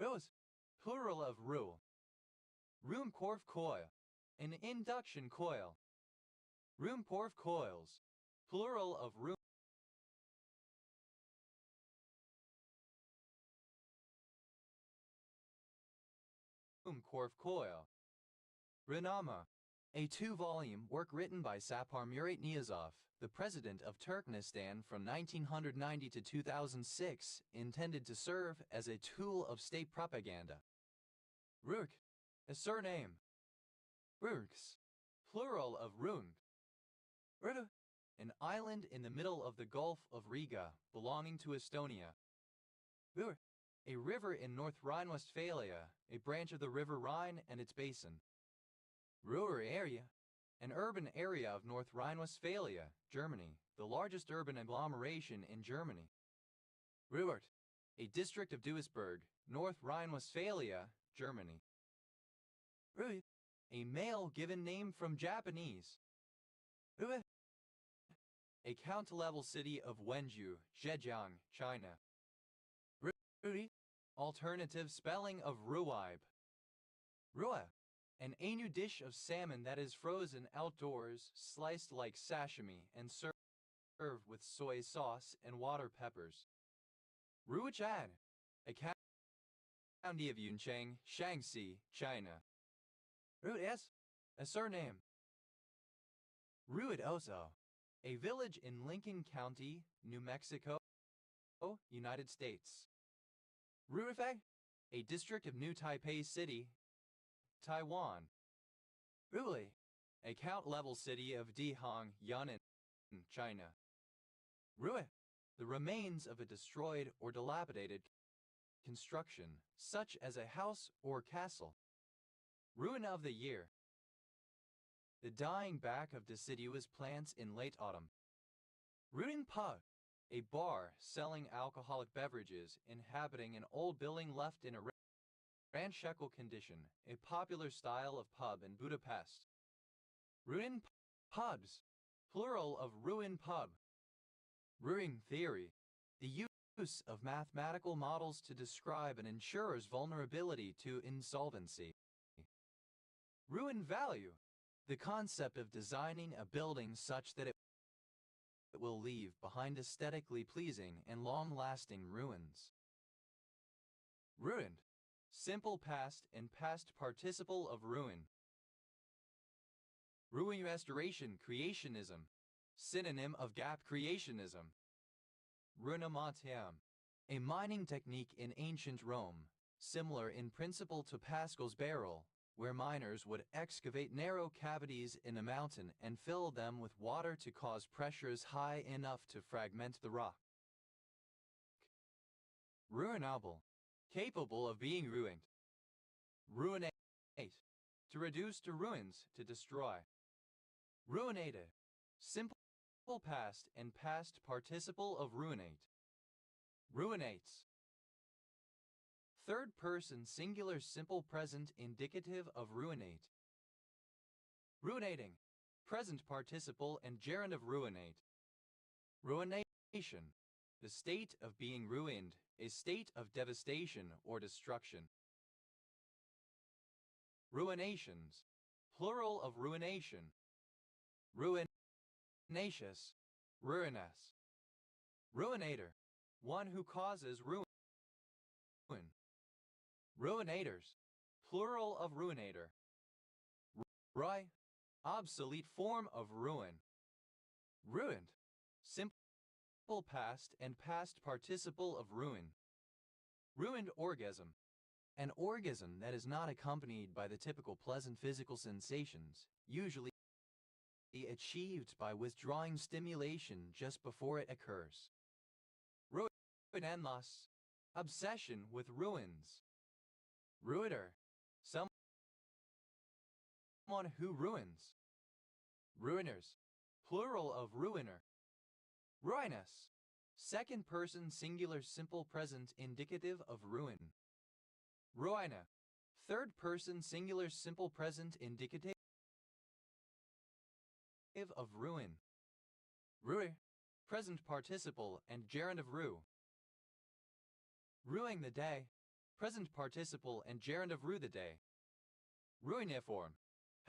Rules. Plural of rule. Ruhmkorff coil. An induction coil. Ruhmkorff coils. Plural of Ruhmkorff coil. Renama. A two-volume work written by Sapar Murat Niyazov, the president of Turkmenistan from 1990 to 2006, intended to serve as a tool of state propaganda. Rurk. A surname. Rurks. Plural of Rung. Ruda. An island in the middle of the Gulf of Riga, belonging to Estonia. Rur. A river in North Rhine-Westphalia, a branch of the River Rhine and its basin. Ruhr area. An urban area of North Rhine-Westphalia, Germany, the largest urban agglomeration in Germany. Ruhrt. A district of Duisburg, North Rhine-Westphalia, Germany. Rui. A male given name from Japanese. Rui. A county-level city of Wenzhou, Zhejiang, China. Rui. Alternative spelling of Ruibe. Rua. An Ainu dish of salmon that is frozen outdoors, sliced like sashimi, and served with soy sauce and water peppers. Ruichan. A county of Yuncheng, Shaanxi, China. Ruides. A surname. Ruidoso. A village in Lincoln County, New Mexico, United States. Ruifei. A district of New Taipei City, Taiwan. Ruli. A count-level city of Dihong, Yunnan, China. Rui. The remains of a destroyed or dilapidated construction, such as a house or castle. Ruin of the year. The dying back of deciduous plants in late autumn. Ruin pub. A bar selling alcoholic beverages inhabiting an old building left in a ramshackle condition, a popular style of pub in Budapest. Ruin pubs. Plural of ruin pub. Ruin theory. The use of mathematical models to describe an insurer's vulnerability to insolvency. Ruin value. The concept of designing a building such that it will leave behind aesthetically pleasing and long-lasting ruins. Ruined. Simple past and past participle of ruin. Ruin restoration creationism. Synonym of gap creationism. Ruinamatium. A mining technique in ancient Rome, similar in principle to Pascal's barrel, where miners would excavate narrow cavities in a mountain and fill them with water to cause pressures high enough to fragment the rock. Ruinable. Capable of being ruined. Ruinate. To reduce to ruins, to destroy. Ruinated. Simple past and past participle of ruinate. Ruinates. Third person singular simple present indicative of ruinate. Ruinating. Present participle and gerund of ruinate. Ruination. The state of being ruined, a state of devastation or destruction. Ruinations. Plural of ruination. Ruinaceous. Ruinous. Ruinator. One who causes ruin. Ruinators. Plural of ruinator. Rui. Obsolete form of ruin. Ruined. Simple past and past participle of ruin. Ruined orgasm. An orgasm that is not accompanied by the typical pleasant physical sensations, usually achieved by withdrawing stimulation just before it occurs. Ruinenlust. Obsession with ruins. Ruiner. Someone who ruins. Ruiners. Plural of ruiner. Ruinous. Second person singular simple present indicative of ruin. Ruina. Third person singular simple present indicative of ruin. Rui. Present participle and gerund of rue. Ruing the day. present participle and gerund of ruidae. Ruiniform,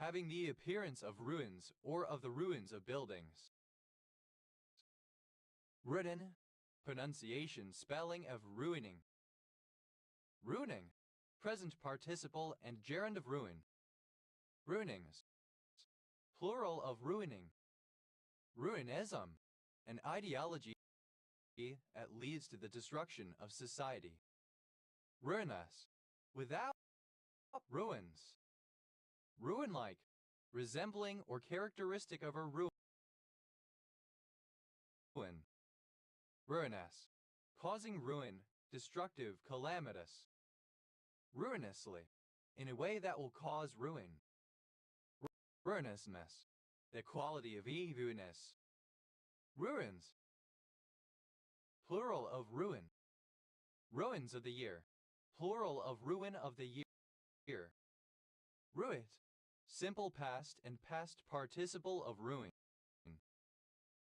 having the appearance of ruins or of the ruins of buildings. Ruin, pronunciation spelling of ruining. Ruining, present participle and gerund of ruin. Ruinings, plural of ruining. Ruinism, an ideology that leads to the destruction of society. Ruinous, without ruins. Ruin-like, resembling or characteristic of a ruin. Ruinous, causing ruin, destructive, calamitous. Ruinously, in a way that will cause ruin. Ruinousness, the quality of evilness. Ruins, plural of ruin. Ruins of the year, plural of ruin of the year. Ruit, simple past and past participle of ruin.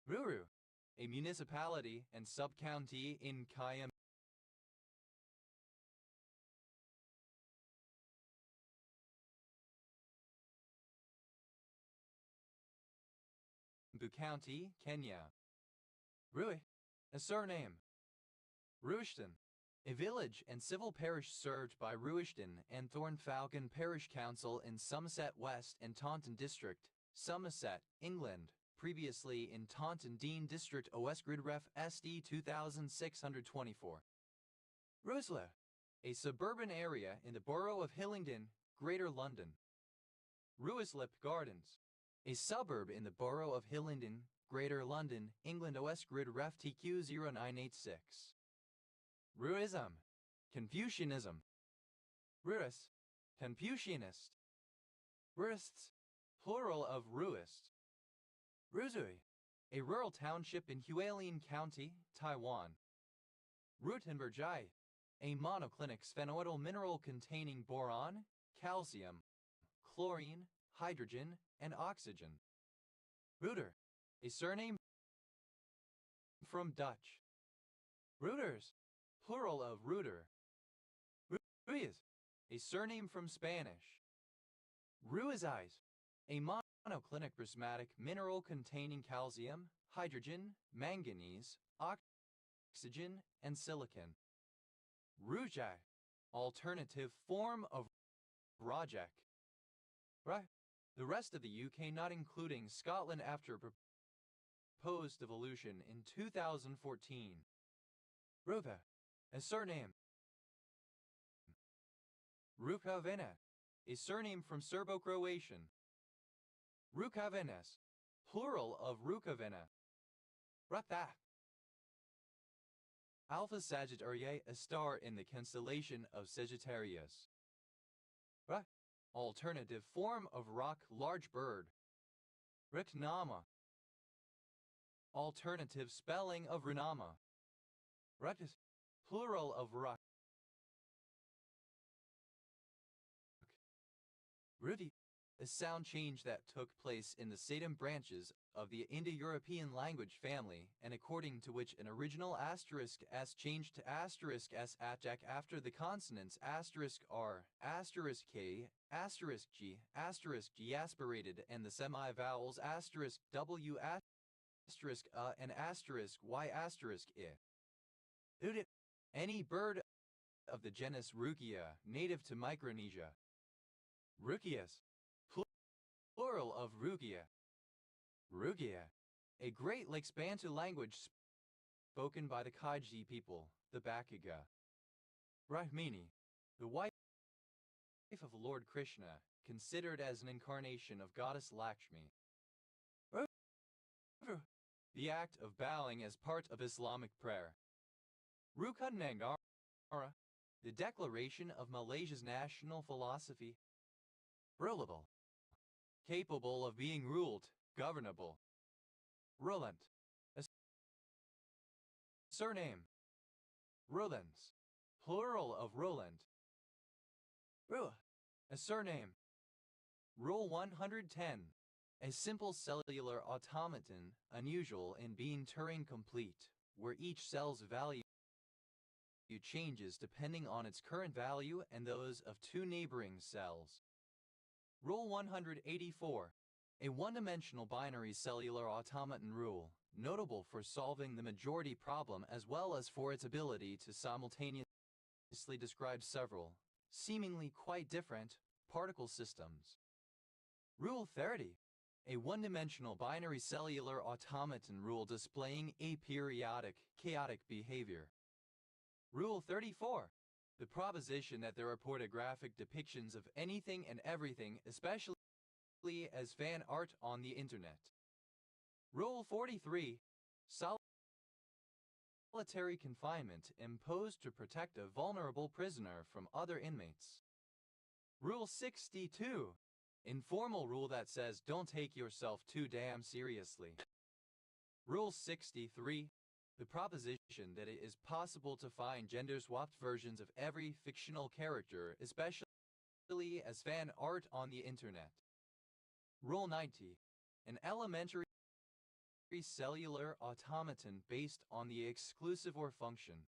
Ruru, a municipality and sub-county in Kayam. County, Kenya. Rui, a surname. Ruishton, a village and civil parish served by Ruishton and Thornfalcon Parish Council in Somerset West and Taunton District, Somerset, England, previously in Taunton Deane District OS Grid Ref SD 2624. Ruislip, a suburban area in the borough of Hillingdon, Greater London. Ruislip Gardens, a suburb in the borough of Hillingdon, Greater London, England OS Grid Ref TQ 0986. Ruism, Confucianism. Ruis, Confucianist. Ruists, plural of ruist. Ruzui, a rural township in Hualien County, Taiwan. Rutenbergite, a monoclinic sphenoidal mineral containing boron, calcium, chlorine, hydrogen, and oxygen. Ruder, a surname from Dutch. Rooters, plural of rooter. Ruiz, a surname from Spanish. Ruizais, a monoclinic prismatic mineral containing calcium, hydrogen, manganese, oxygen, and silicon. Rujak, alternative form of Rajak. The rest of the UK not including Scotland after proposed devolution in 2014. Rupa, a surname. Rukavina, a surname from Serbo-Croatian. Rukavenes, plural of Rukavina. Rata. Alpha Sagittarius, a star in the constellation of Sagittarius. Alternative form of rock, large bird. Riknama. Alternative spelling of Runama. Ruckus, plural of rock. Ruti, a sound change that took place in the Satem branches of the Indo-European language family, and according to which an original asterisk s changed to asterisk s atjak after the consonants asterisk r, asterisk k, asterisk g aspirated, and the semi-vowels asterisk w asterisk and asterisk y asterisk I. Udit, any bird of the genus Rukia, native to Micronesia. Rukias, plural of Rugia. Rugia, a Great Lakes Bantu language spoken by the Kaiji people, the Bakiga. Rahmini, the wife of Lord Krishna, considered as an incarnation of goddess Lakshmi. The act of bowing as part of Islamic prayer. Rukun Nangara, the declaration of Malaysia's national philosophy. Rulable, capable of being ruled, governable. Rulant, a surname. Rulans, plural of Ruland. Rua, a surname. Rule 110, a simple cellular automaton, unusual in being Turing complete, where each cell's value changes depending on its current value and those of two neighboring cells. Rule 184. A one-dimensional binary cellular automaton rule, notable for solving the majority problem as well as for its ability to simultaneously describe several, seemingly quite different, particle systems. Rule 30. A one-dimensional binary cellular automaton rule displaying aperiodic, chaotic behavior. Rule 34. The proposition that there are pornographic depictions of anything and everything, especially as fan art on the internet. Rule 43. Solitary confinement imposed to protect a vulnerable prisoner from other inmates. Rule 62. Informal rule that says don't take yourself too damn seriously. Rule 63. The proposition that it is possible to find gender-swapped versions of every fictional character, especially as fan art on the internet. Rule 90. An elementary cellular automaton based on the exclusive or function.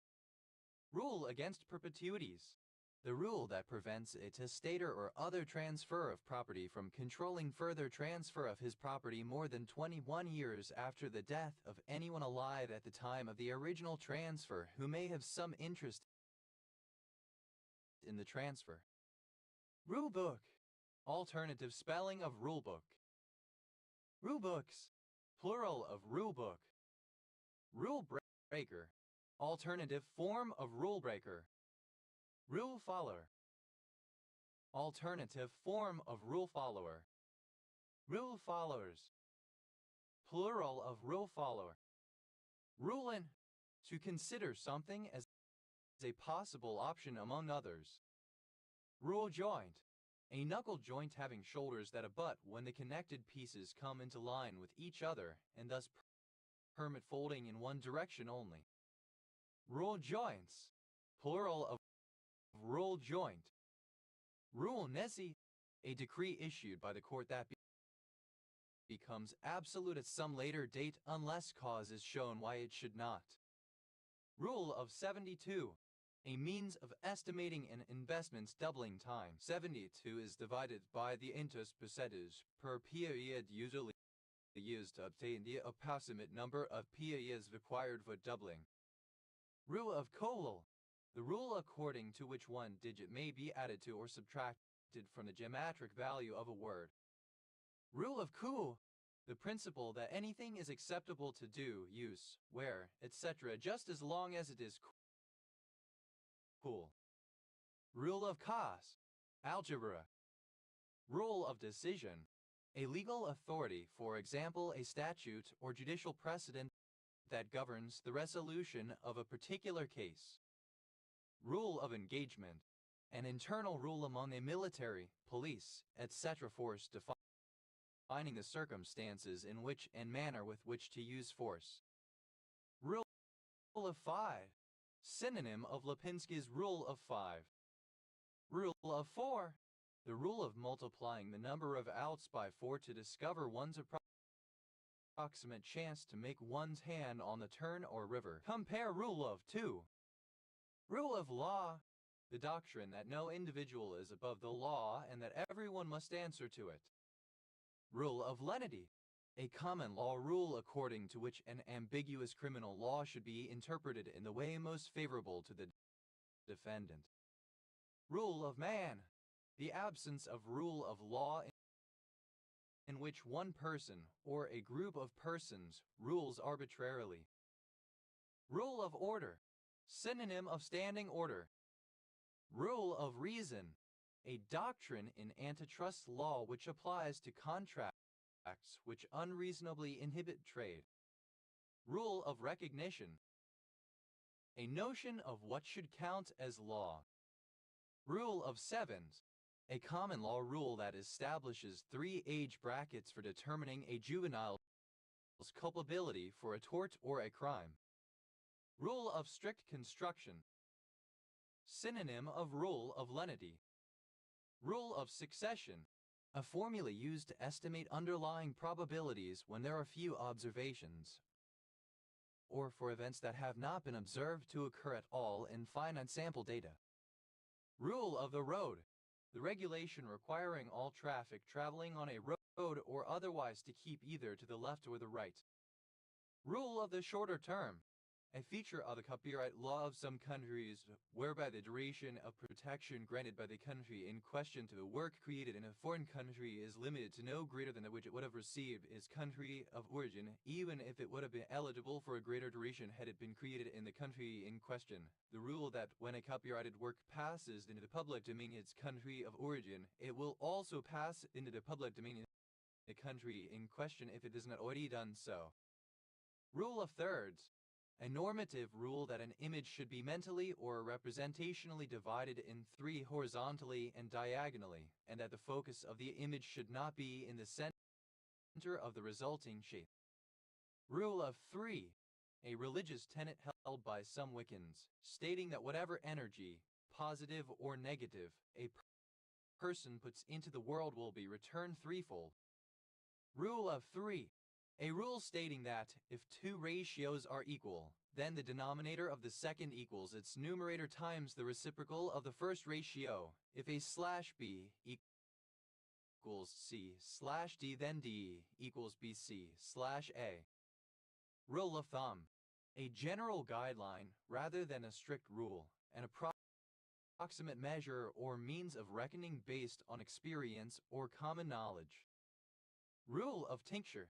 Rule against perpetuities. The rule that prevents a testator or other transfer of property from controlling further transfer of his property more than 21 years after the death of anyone alive at the time of the original transfer who may have some interest in the transfer. Rulebook. Alternative spelling of rulebook. Rulebooks. Plural of rulebook. Rule breaker. Alternative form of rule breaker. Rule follower. Alternative form of rule follower. Rule followers. Plural of rule follower. Rule in. To consider something as a possible option among others. Rule joint. A knuckle joint having shoulders that abut when the connected pieces come into line with each other and thus permit folding in one direction only. Rule joints. Plural of rule joint. Rule nesi. A decree issued by the court that becomes absolute at some later date unless cause is shown why it should not. Rule of 72. A means of estimating an investment's doubling time. 72 is divided by the interest percentage per period usually used to obtain the approximate number of periods required for doubling. Rule of Kohlel. The rule according to which one digit may be added to or subtracted from the geometric value of a word. Rule of Kuhl. The principle that anything is acceptable to do, use, wear, etc. just as long as it is cool. Rule of cause. Algebra. Rule of decision. A legal authority, for example a statute or judicial precedent that governs the resolution of a particular case. Rule of engagement. An internal rule among a military, police, etc. force defining the circumstances in which and manner with which to use force. Rule of 5. Synonym of Lipinski's Rule of 5. Rule of 4. The rule of multiplying the number of outs by 4 to discover one's approximate chance to make one's hand on the turn or river. Compare Rule of 2. Rule of law. The doctrine that no individual is above the law and that everyone must answer to it. Rule of lenity. A common law rule according to which an ambiguous criminal law should be interpreted in the way most favorable to the defendant. Rule of man. The absence of rule of law in which one person or a group of persons rules arbitrarily. Rule of order. Synonym of standing order. Rule of reason. A doctrine in antitrust law which applies to contracts which unreasonably inhibit trade. Rule of recognition. A notion of what should count as law. Rule of sevens. A common law rule that establishes 3 age brackets for determining a juvenile's culpability for a tort or a crime. Rule of strict construction. Synonym of rule of lenity. Rule of succession. A formula used to estimate underlying probabilities when there are few observations. or for events that have not been observed to occur at all in finite sample data. Rule of the road. The regulation requiring all traffic traveling on a road or otherwise to keep either to the left or the right. Rule of the shorter term. A feature of the copyright law of some countries whereby the duration of protection granted by the country in question to the work created in a foreign country is limited to no greater than that which it would have received its country of origin, even if it would have been eligible for a greater duration had it been created in the country in question. The rule that when a copyrighted work passes into the public domain its country of origin, it will also pass into the public domain in the country in question if it has not already done so. Rule of thirds. A normative rule that an image should be mentally or representationally divided in three horizontally and diagonally, and that the focus of the image should not be in the center of the resulting shape. Rule of three. A religious tenet held by some Wiccans, stating that whatever energy, positive or negative, a person puts into the world will be returned threefold. Rule of three. A rule stating that, if two ratios are equal, then the denominator of the second equals its numerator times the reciprocal of the first ratio. If A slash B equals C slash D, then D equals BC slash A. Rule of thumb. A general guideline, rather than a strict rule, an approximate measure or means of reckoning based on experience or common knowledge. Rule of tincture.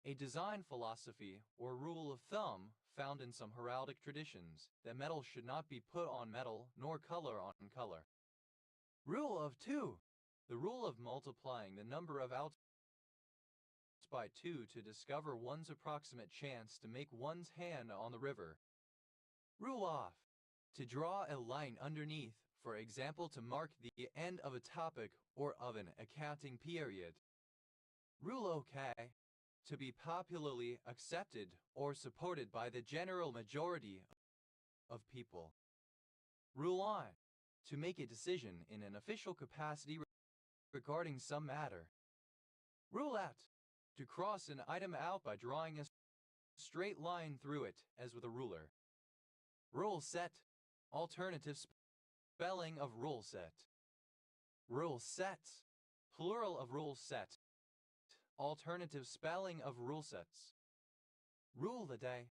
A design philosophy or rule of thumb found in some heraldic traditions that metal should not be put on metal nor color on color. Rule of two. The rule of multiplying the number of outs by 2 to discover one's approximate chance to make one's hand on the river. Rule off. To draw a line underneath, for example to mark the end of a topic or of an accounting period. Rule OK. To be popularly accepted or supported by the general majority of people. Rule on. To make a decision in an official capacity regarding some matter. Rule out. To cross an item out by drawing a straight line through it, as with a ruler. Rule set. Alternative spelling of rule set. Rule sets. Plural of rule set. Alternative spelling of rule sets. Rule the day.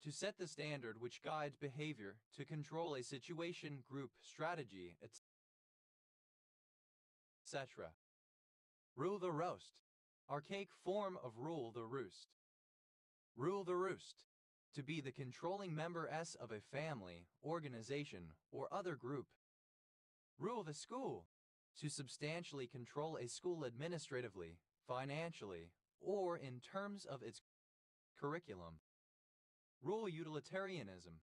To set the standard which guides behavior, to control a situation, group, strategy, etc. Rule the roast. Archaic form of rule the roost. Rule the roost. To be the controlling member of a family, organization, or other group. Rule the school. To substantially control a school administratively, financially, or in terms of its curriculum. Rule utilitarianism.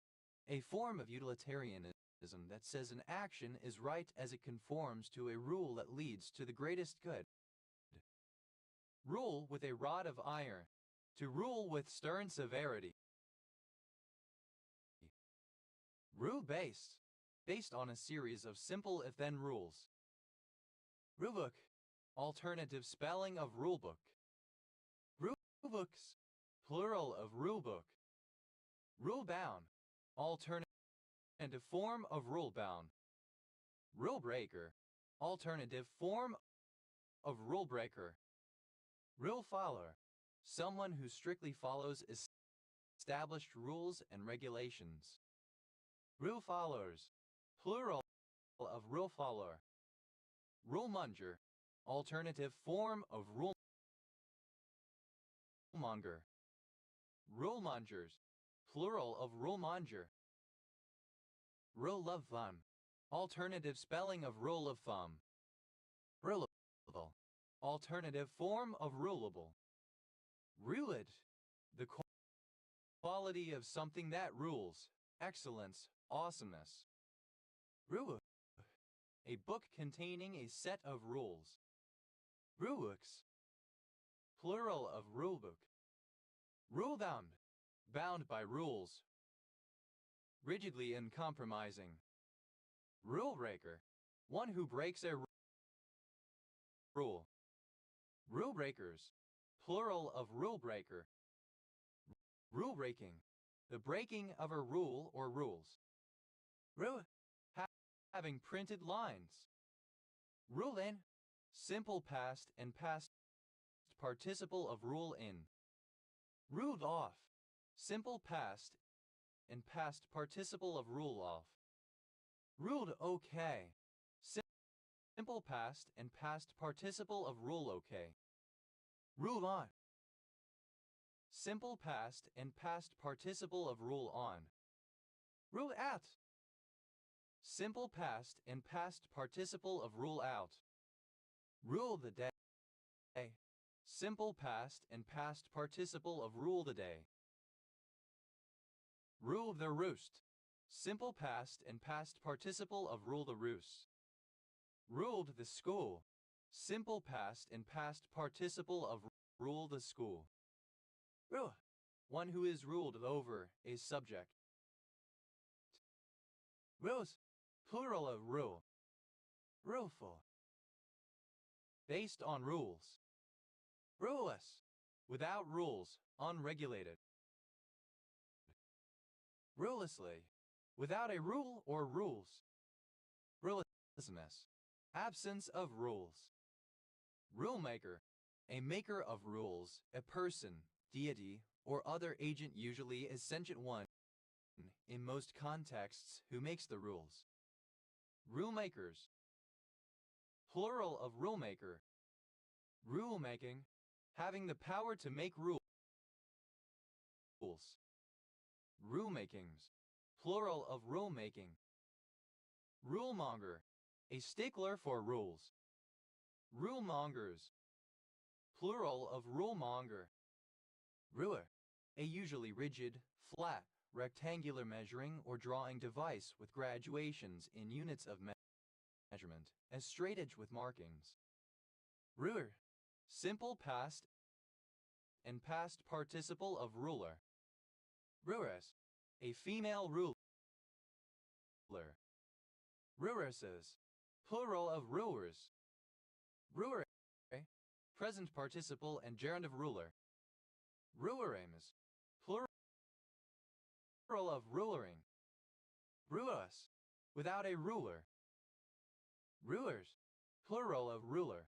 A form of utilitarianism that says an action is right as it conforms to a rule that leads to the greatest good. Rule with a rod of iron. To rule with stern severity. Rule based. Based on a series of simple if-then rules. Rulebook. Alternative spelling of rulebook. Rulebooks. Plural of rulebook. Rulebound. Alternative form of rulebound. Rulebreaker. Alternative form of rulebreaker. Rule follower. Someone who strictly follows established rules and regulations. Rule followers. Plural of rule follower. Rulemonger. Alternative form of rulemonger. Rulemongers. Plural of rulemonger. Rule of thumb. Alternative spelling of rule of thumb. Rulable. Alternative form of rulable. Ruled. The quality of something that rules. Excellence, awesomeness. Rule. A book containing a set of rules. Rulebooks. Plural of rulebook. Rule-bound. Bound by rules. Rigidly uncompromising. Rule breaker. One who breaks a rule. Rule breakers. Plural of rule breaker. Rule breaking. the breaking of a rule or rules. Rule, having printed lines. Rule in, simple past and past participle of rule in. Ruled off, simple past and past participle of rule off. Ruled okay, simple past and past participle of rule okay. Ruled on, simple past and past participle of rule on. Rule at, simple past and past participle of rule out. Rule the day, simple past and past participle of rule the day. Rule the roost, simple past and past participle of rule the roost. Ruled the school, simple past and past participle of rule the school. Rule, one who is ruled over a subject. Rules, plural of rule. Ruleful, based on rules. Ruleless, without rules, unregulated. Rulelessly, without a rule or rules. Rulelessness, absence of rules. Rulemaker, a maker of rules, a person, deity, or other agent, usually a sentient one, in most contexts, who makes the rules. Rulemakers, plural of rulemaker. Rulemaking, having the power to make rules. Rulemakings, plural of rulemaking. Rulemonger, a stickler for rules. Rulemongers, plural of rulemonger. Ruler, a usually rigid, flat, rectangular measuring or drawing device with graduations in units of measurement, as straight edge with markings. Ruler, simple past and past participle of ruler. Ruleress, a female ruler. Ruleresses, plural of rulers. Ruler, present participle and gerund of ruler. Rulerames, plural of rulering. Rulerless, without a ruler. Rulers, plural of ruler.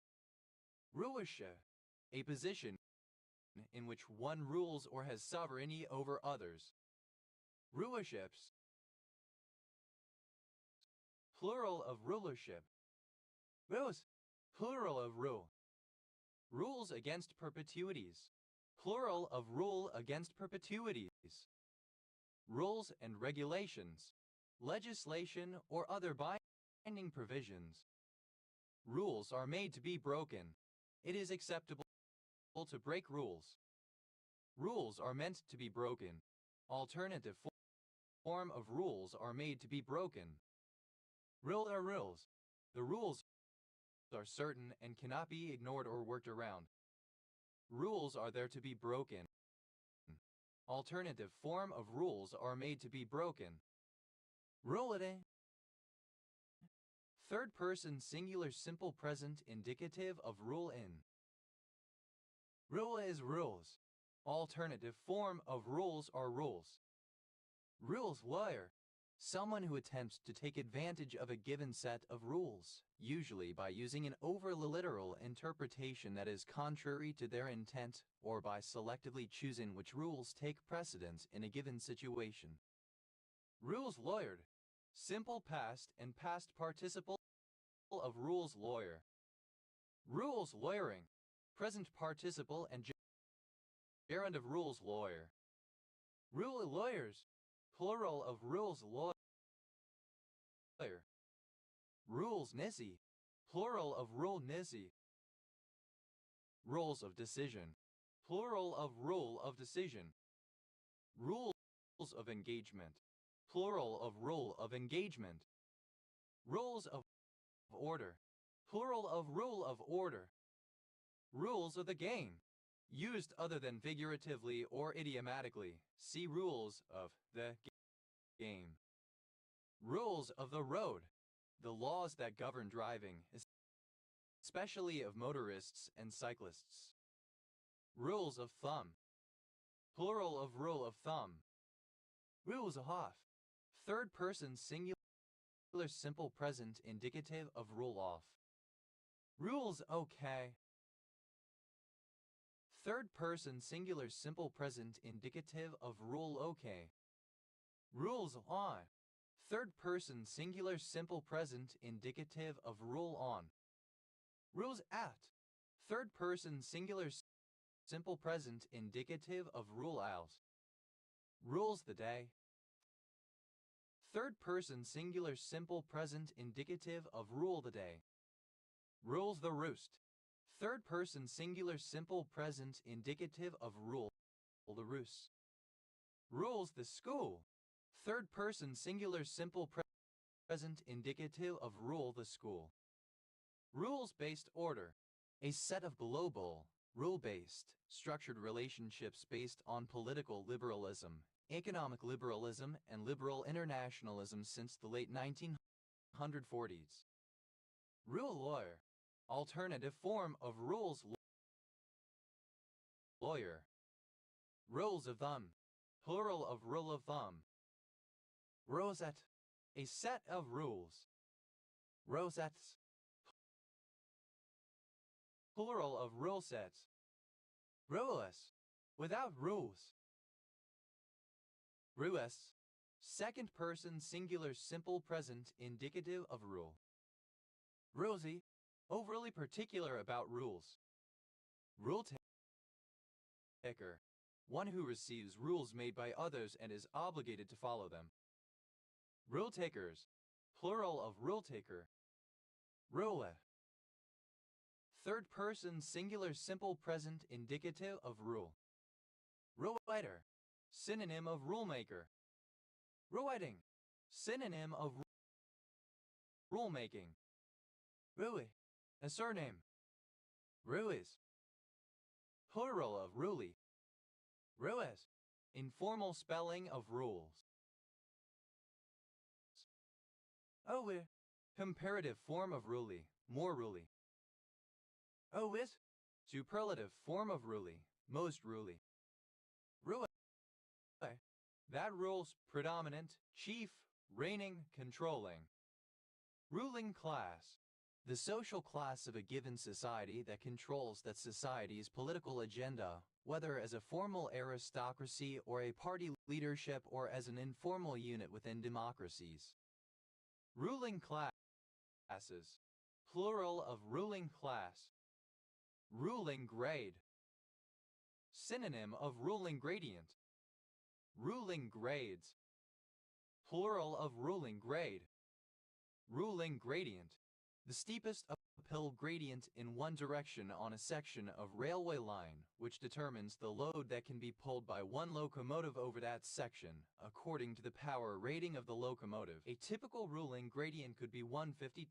Rulership, a position in which one rules or has sovereignty over others. Rulerships, plural of rulership. Rules, plural of rule. Rules against perpetuities, plural of rule against perpetuities. Rules and regulations, legislation or other binding provisions. Rules are made to be broken. It is acceptable to break rules. Rules are meant to be broken. Alternative form of rules are made to be broken. Rule are rules. The rules are certain and cannot be ignored or worked around. Rules are there to be broken. Alternative form of rules are made to be broken. Rulete. Third person singular simple present indicative of rule in. Rule is rules. Alternative form of rules are rules. Rules lawyer, someone who attempts to take advantage of a given set of rules, usually by using an over-literal interpretation that is contrary to their intent or by selectively choosing which rules take precedence in a given situation. Rules lawyered, simple past and past participle of rules lawyer. Rules lawyering, present participle and gerund of rules lawyer. Rule lawyers, plural of rules lawyer. Rules nisi, plural of rule nisi. Rules of decision, plural of rule of decision. Rules of engagement, plural of rule of engagement. Rules of order, plural of rule of order. Rules of the game, used other than figuratively or idiomatically. See rules of the game. Rules of the road, the laws that govern driving, especially of motorists and cyclists. Rules of thumb, plural of rule of thumb. Rules off. Third person singular simple present indicative of rule off. Rules okay. Third person singular simple present indicative of rule okay. Rules on. Third person singular simple present indicative of rule on. Rules at. Third person singular simple present indicative of rule out. Rules the day. Third person singular simple present indicative of rule the day. Rules the roost. Third person singular simple present indicative of rule the roost. Rules the school. Third person singular simple present indicative of rule the school. Rules-based order. A set of global, rule-based, structured relationships based on political liberalism, economic liberalism, and liberal internationalism since the late 1940s. Rule lawyer. Alternative form of rules lawyer. Rules of thumb. Plural of rule of thumb. Rosette. A set of rules. Rosettes. Plural of rule sets. Ruleless. Without rules. Ruess. Second person singular simple present indicative of rule. Rosy. Overly particular about rules. Rule taker. One who receives rules made by others and is obligated to follow them. Rule takers. Plural of rule taker. Rule. Third person singular simple present indicative of rule. Rule writer. Synonym of rulemaker. Rule writing. Synonym of rulemaking. Rui. A surname. Ruiz. Plural of ruli. Ruiz. Informal spelling of rules. Owe. Comparative form of ruli. More ruli. Owis. Superlative form of ruli. Most ruli. Rui. That rules, predominant, chief, reigning, controlling. Ruling class. The social class of a given society that controls that society's political agenda, whether as a formal aristocracy or a party leadership or as an informal unit within democracies. Ruling classes. Plural of ruling class. Ruling grade. Synonym of ruling gradient. Ruling grades. Plural of ruling grade. Ruling gradient. The steepest uphill gradient in one direction on a section of railway line, which determines the load that can be pulled by one locomotive over that section, according to the power rating of the locomotive. A typical ruling gradient could be 152%.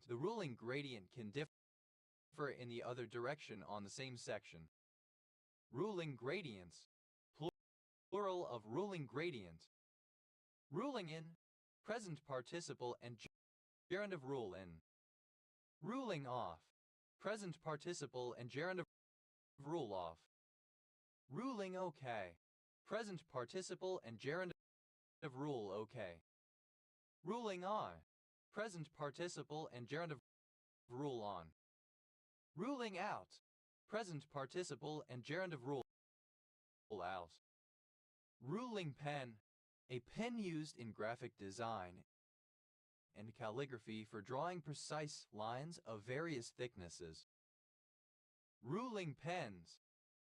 The ruling gradient can differ in the other direction on the same section. Ruling gradients. Plural of ruling gradient. Ruling in. Present participle and gerund of rule in. Ruling off. Present participle and gerund of rule off. Ruling okay. Present participle and gerund of rule okay. Ruling on. Present participle and gerund of rule on. Ruling out. Present participle and gerund of rule out. Ruling pen. A pen used in graphic design and calligraphy for drawing precise lines of various thicknesses. Ruling pens.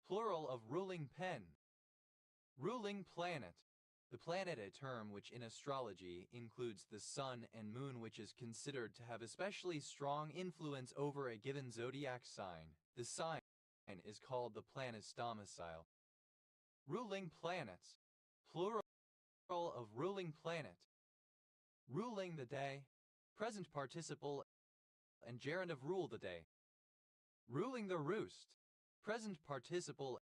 Plural of ruling pen. Ruling planet. The planet, a term which in astrology includes the sun and moon, which is considered to have especially strong influence over a given zodiac sign. The sign is called the planet's domicile. Ruling planets. Plural of ruling planet. Ruling the day. Present participle and gerund of rule the day. Ruling the roost. Present participle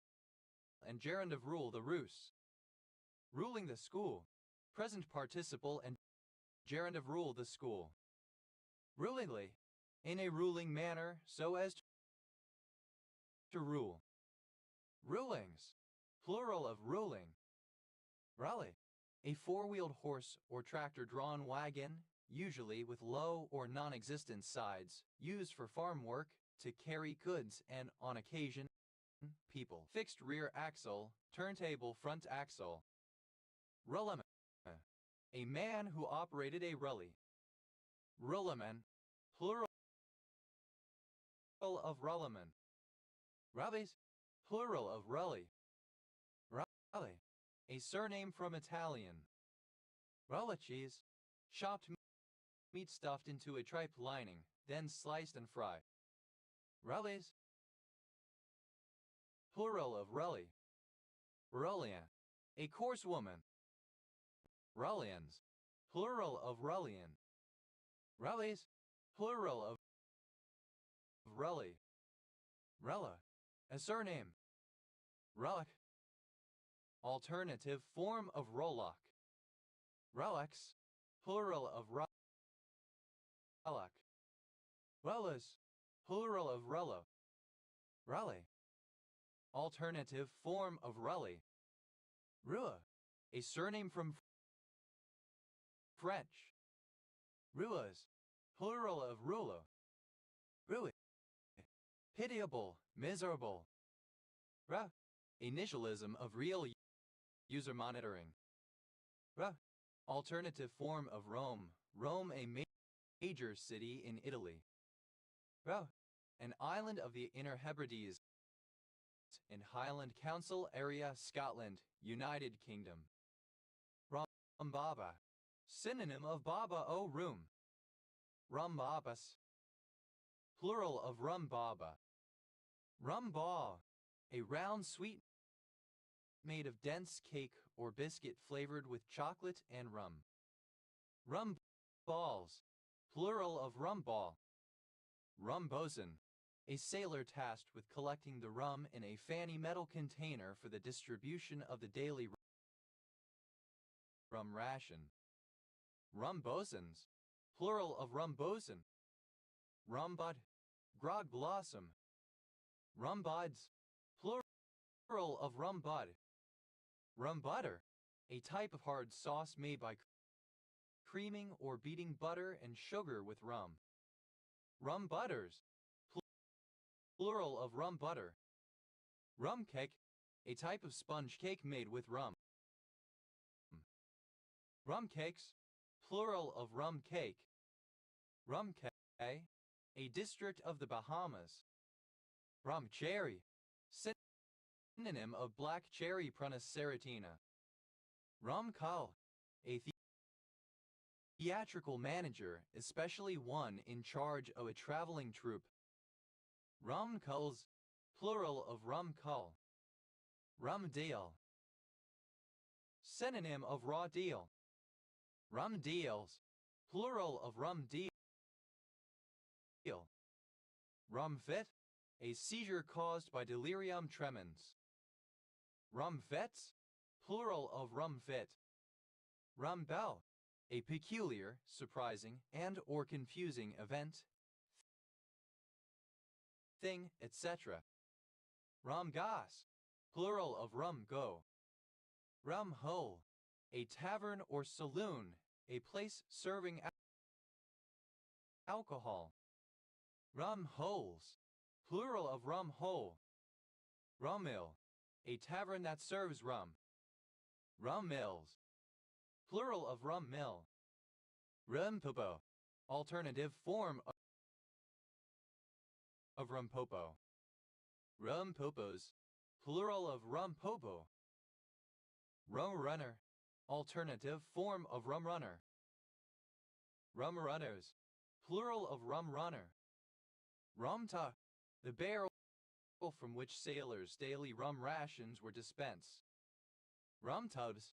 and gerund of rule the roost. Ruling the school. Present participle and gerund of rule the school. Rulingly. In a ruling manner, so as to rule. Rulings. Plural of ruling. Raleigh. a four-wheeled horse or tractor-drawn wagon, usually with low or non-existent sides, used for farm work, to carry goods and, on occasion, people. Fixed rear axle, turntable front axle. Rulleman, a man who operated a rully. Rulleman, plural of rulleman. Rubbies, plural of rully. Rully, a surname from Italian. Rulla cheese, chopped meat stuffed into a tripe lining, then sliced and fried. Rullies, plural of rully. Rullian, a coarse woman. Rullians, plural of rullian. Rullies, plural of rully. Rella, a surname. Relic, alternative form of rollock. Relics, plural of relic. Rellas, plural of rello. Rally, alternative form of rally. Rua, a surname from French. Ruas, plural of rulo. Rui, pitiable, miserable. Ra, initialism of real user monitoring. Ra, alternative form of Rome. Rome, a major city in Italy. Ra, an island of the Inner Hebrides in Highland Council area, Scotland, United Kingdom. Rumbaba, synonym of baba o room. Rumbabas, plural of rumbaba. Rumball, a round sweet made of dense cake or biscuit flavored with chocolate and rum. Rum balls, plural of rum ball. Rum bosun, a sailor tasked with collecting the rum in a fanny metal container for the distribution of the daily rum ration. Rum bosons, plural of rum bosun. Rum bud, grog blossom. Rum buds, plural of rum bud. Rum butter, a type of hard sauce made by creaming or beating butter and sugar with rum. Rum butters, plural of rum butter. Rum cake, a type of sponge cake made with rum. Rum cakes, plural of rum cake. Rum cay, a district of the Bahamas. Rum cherry, synonym of black cherry Prunus serratina. Rum cull, a theatrical manager, especially one in charge of a traveling troupe. Rum culls, plural of rum cull. Rum deal, synonym of raw deal. Rum deals, plural of rum deal. Rum fit, a seizure caused by delirium tremens. Rum fets, plural of rum fit. Rum bell, a peculiar, surprising, and or confusing event, thing, etc. Rum gas, plural of rum go. Rum hole, a tavern or saloon, a place serving alcohol. Rum holes, plural of rum hole. Rum mill, a tavern that serves rum. Rum mills, plural of rum mill. Rumpopo, alternative form of rumpopo. Rumpopos, plural of rumpopo. Rum runner, alternative form of rum runner. Rum runners, plural of rum runner. Rumta, the barrel from which sailors' daily rum rations were dispensed. Rum tubs,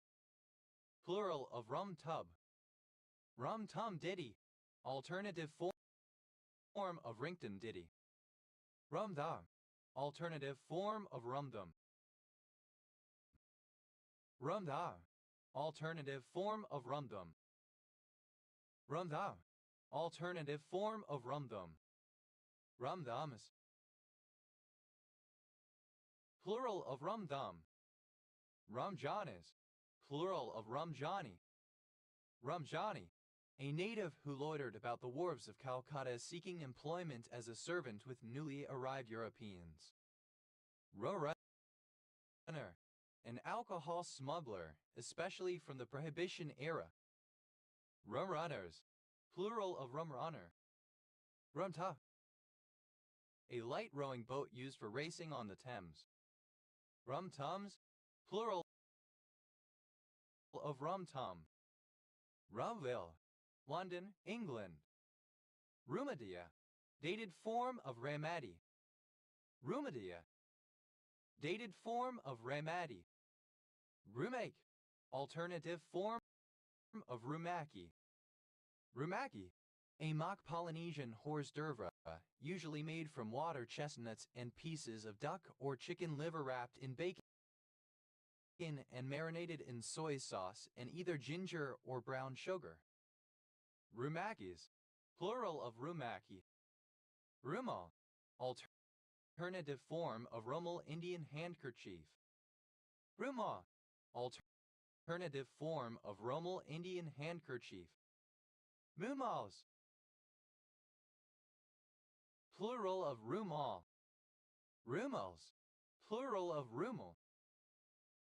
plural of rum tub. Rum tum ditty, alternative form of rington ditty. Rum dum, alternative form of rumdum. Rum da, alternative form of rumdum. Rum da, alternative form of rumdum. Rum dums, plural of rum dum. Rum johnnies, plural of Ramjani. Ramjani, a native who loitered about the wharves of Calcutta seeking employment as a servant with newly arrived Europeans. Ro-runner, an alcohol smuggler, especially from the Prohibition era. Rum-runners, plural of rum-runner. Rum-ta, a light rowing boat used for racing on the Thames. Rum-tums, plural of rum-tum. Rumville, London, England. Rumadia, dated form of Ramadi. Rumadia, dated form of Ramadi. Rumake, alternative form of Rumaki. Rumaki, a mock Polynesian hors d'oeuvre, usually made from water chestnuts and pieces of duck or chicken liver wrapped in bacon and marinated in soy sauce and either ginger or brown sugar. Rumakis, plural of rumaki. Rumal, alternative form of Romal Indian handkerchief. Ruma, alternative form of Romal Indian handkerchief. Mumals, plural of rumal. Rumals, plural of rumal.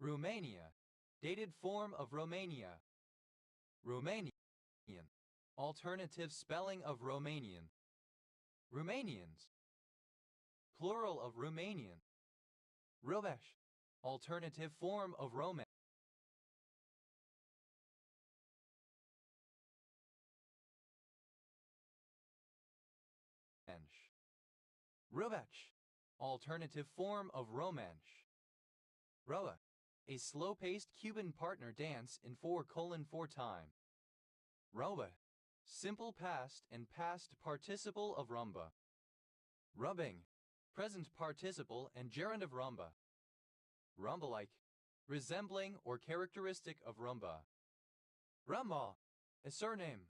Romania, dated form of Romania. Romanian, alternative spelling of Romanian. Romanians, plural of Romanian. Rovesh, alternative form of Roman. Rovech, alternative form of Romansh. Roa, a slow-paced Cuban partner dance in 4:4 time. Roba, simple past and past participle of rumba. Rubbing, present participle and gerund of rumba. Rumba-like, resembling or characteristic of rumba. Rumball, a surname.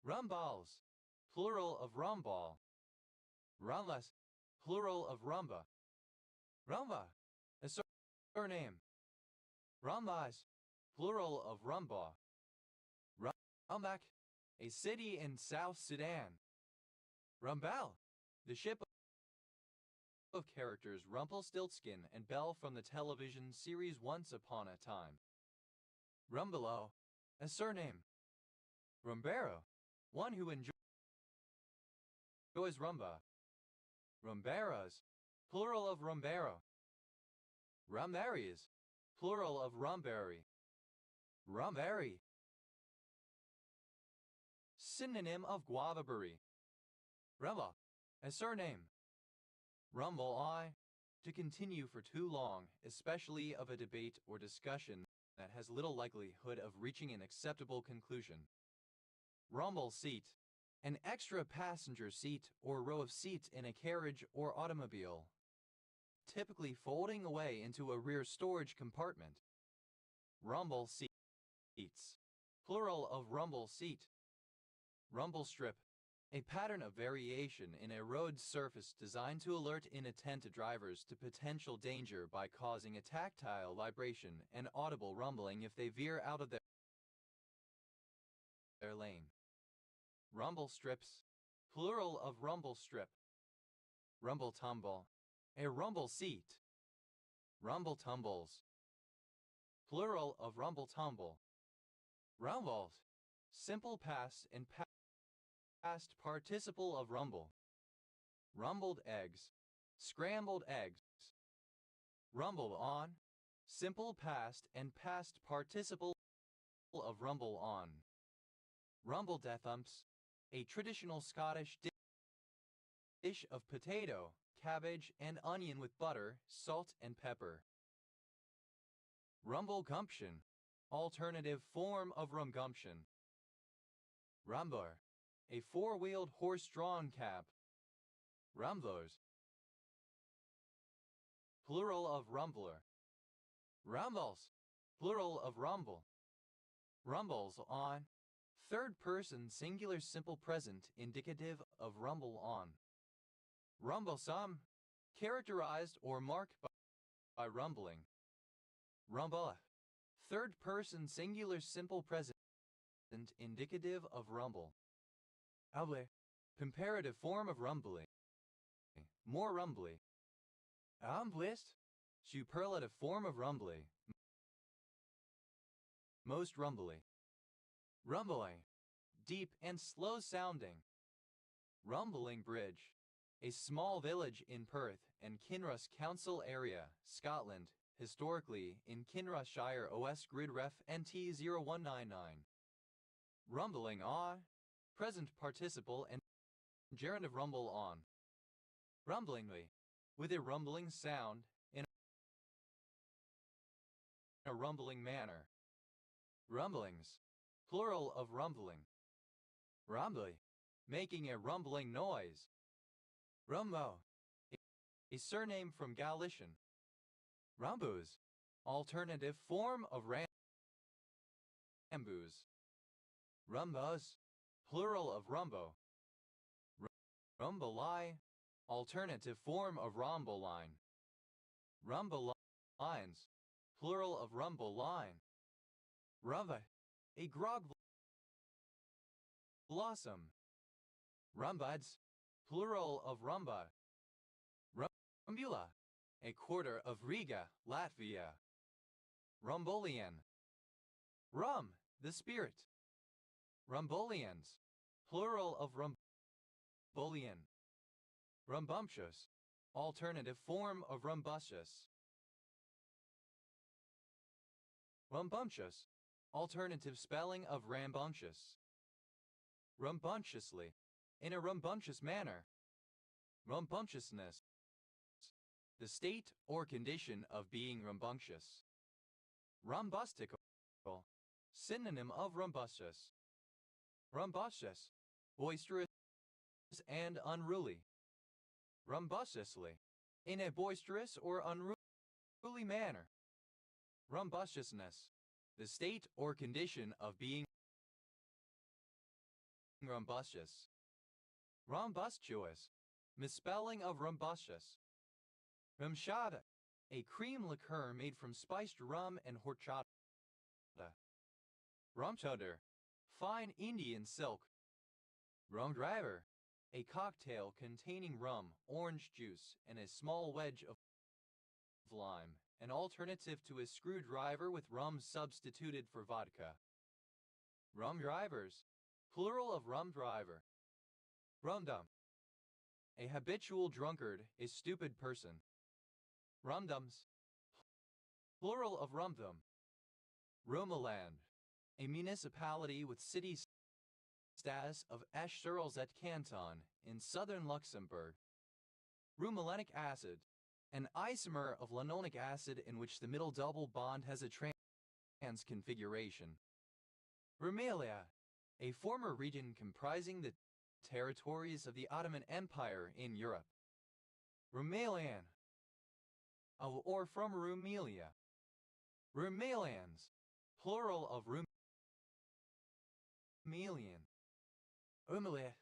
Rumballs, plural of rumball. Rumlas, plural of rumba. Rumba, a surname. Rumbas, plural of rumba. Rumbak, a city in South Sudan. Rumbal, the ship of characters Rumpelstiltskin and Belle from the television series Once Upon a Time. Rumbalo, a surname. Rumbero, one who enjoys rumba. Rumberas, plural of rumbero. Rumberries, plural of rumberry. Rumberry, synonym of guavaberry. Rumba, a surname. Rumble I, to continue for too long, especially of a debate or discussion that has little likelihood of reaching an acceptable conclusion. Rumble seat, an extra passenger seat or row of seats in a carriage or automobile, typically folding away into a rear storage compartment. Rumble seats, plural of rumble seat. Rumble strip, a pattern of variation in a road surface designed to alert inattentive drivers to potential danger by causing a tactile vibration and audible rumbling if they veer out of their lane. Rumble strips, plural of rumble strip. Rumble tumble, a rumble seat. Rumble tumbles, plural of rumble tumble. Rumbled, simple past and past participle of rumble. Rumbled eggs, scrambled eggs. Rumble on, simple past and past participle of rumble on. Rumble deathumps, a traditional Scottish dish of potato, cabbage, and onion with butter, salt, and pepper. Rumble gumption, alternative form of rumgumption. Rumbler, a four-wheeled horse-drawn cab. Rumblers, plural of rumbler. Rumbles, plural of rumble. Rumbles on, third person singular simple present indicative of rumble on. Rumblesome, characterized or marked by rumbling. Rumble, Third person singular simple present indicative of rumble. Able. Comparative form of rumbly. More rumbly. Amblist. Superlative form of rumbly. Most rumbly. Rumbling. Deep and slow sounding. Rumbling Bridge. A small village in Perth and Kinross Council area, Scotland, historically in Kinross-shire OS Grid Ref NT 0199. Rumbling on. Present participle and gerundive rumble on. Rumblingly. With a rumbling sound, in a rumbling manner. Rumblings. Plural of rumbling. Rumbly. Making a rumbling noise. Rumbo. A surname from Galician. Rumbus. Alternative form of rambus. Rumbos. Plural of rumbo. Rumboli. Alternative form of rhomboline. Rhombolines. Plural of rhomboline. Rumba. A grog blossom. Rumbuds. Plural of rumba. Rumbula. A quarter of Riga, Latvia. Rumbolian. Rum, the spirit. Rumbolians. Plural of rumbolian. Rumbumptious. Alternative form of rumbustious. Rumbumptious. Alternative spelling of rambunctious. Rambunctiously. In a rambunctious manner. Rambunctiousness. The state or condition of being rambunctious. Rumbustical. Synonym of rumbustious. Rumbustious. Boisterous and unruly. Rumbustiously. In a boisterous or unruly manner. Rumbustiousness. The state or condition of being rumbustious. Rumbustuous. Misspelling of rumbustious. Rumchata. A cream liqueur made from spiced rum and horchata. Rumchudder. Fine Indian silk. Rum driver. A cocktail containing rum, orange juice, and a small wedge of lime, an alternative to a screwdriver with rum substituted for vodka. Rum drivers. Plural of rum driver. Rumdum. A habitual drunkard, a stupid person. Rumdums. Plural of rumdum. Rumeland. A municipality with city status of Esch-sur-Alzette canton in southern Luxembourg. Rumelanic acid. An isomer of linoleic acid in which the middle double bond has a trans configuration. Rumelia. A former region comprising the territories of the Ottoman Empire in Europe. Rumelian. Or from Rumelia. Rumelians. Plural of Rumelian. Rumelia.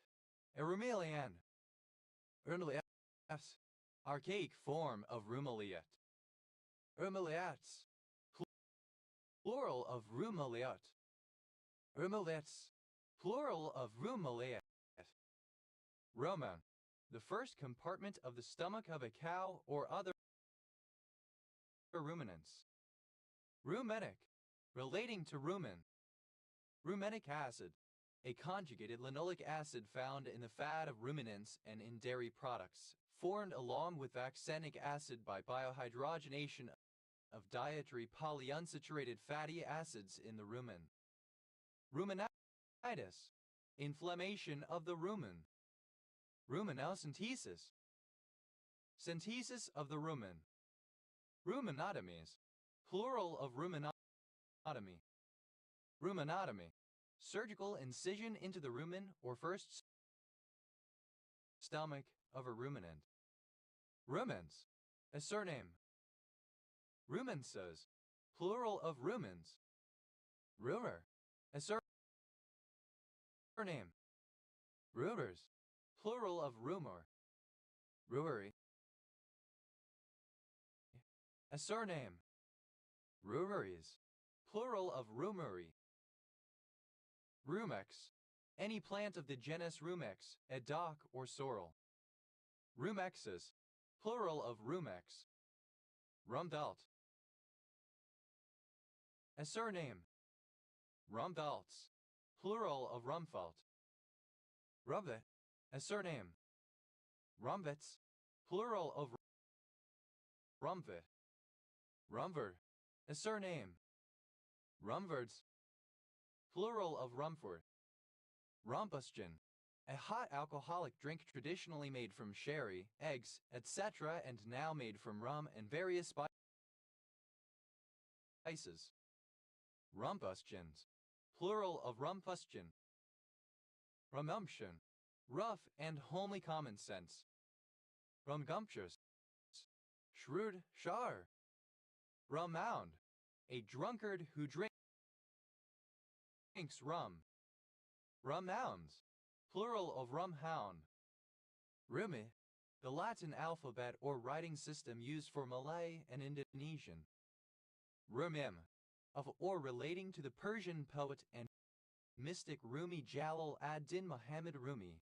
A Rumelian. Rumelias. Archaic form of Rumeliat. Rumeliats. Plural of Rumeliat. Rumelets. Plural of Rumeliat. Roman. The first compartment of the stomach of a cow or other ruminants. Rumenic. Relating to rumen. Rumenic acid. A conjugated linoleic acid found in the fat of ruminants and in dairy products, formed along with vaccinic acid by biohydrogenation of dietary polyunsaturated fatty acids in the rumen. Rumenitis. Inflammation of the rumen. Ruminocentesis. Centesis of the rumen. Ruminotomies. Plural of ruminotomy. Ruminotomy. Surgical incision into the rumen or first stomach of a ruminant. Rumens. A surname. Rumenses. Plural of rumens. Rumor. A surname. Rumors. Plural of rumor. Ruery. A surname. Rueries. plural of Rumery. Rumex, any plant of the genus Rumex, a dock or sorrel. Rumexus, plural of Rumex. Rumvelt, a surname. Rumvelts, plural of Rumfelt. Rumvet, a surname. Rumvets, plural of Rumvet. Rumver, a surname. Rumverds, plural of Rumford. Rumpusgen, a hot alcoholic drink traditionally made from sherry, eggs, etc. and now made from rum and various spices. Rumpusgens, plural of Rumpusgen. Rumgumption, rough and homely common sense. Rumgumptious, shrewd, shar. Rummound, a drunkard who drinks rum. Rumhounds, plural of rumhound. Rumi, the Latin alphabet or writing system used for Malay and Indonesian. Rumim, of or relating to the Persian poet and mystic Rumi Jalal ad-Din Muhammad Rumi.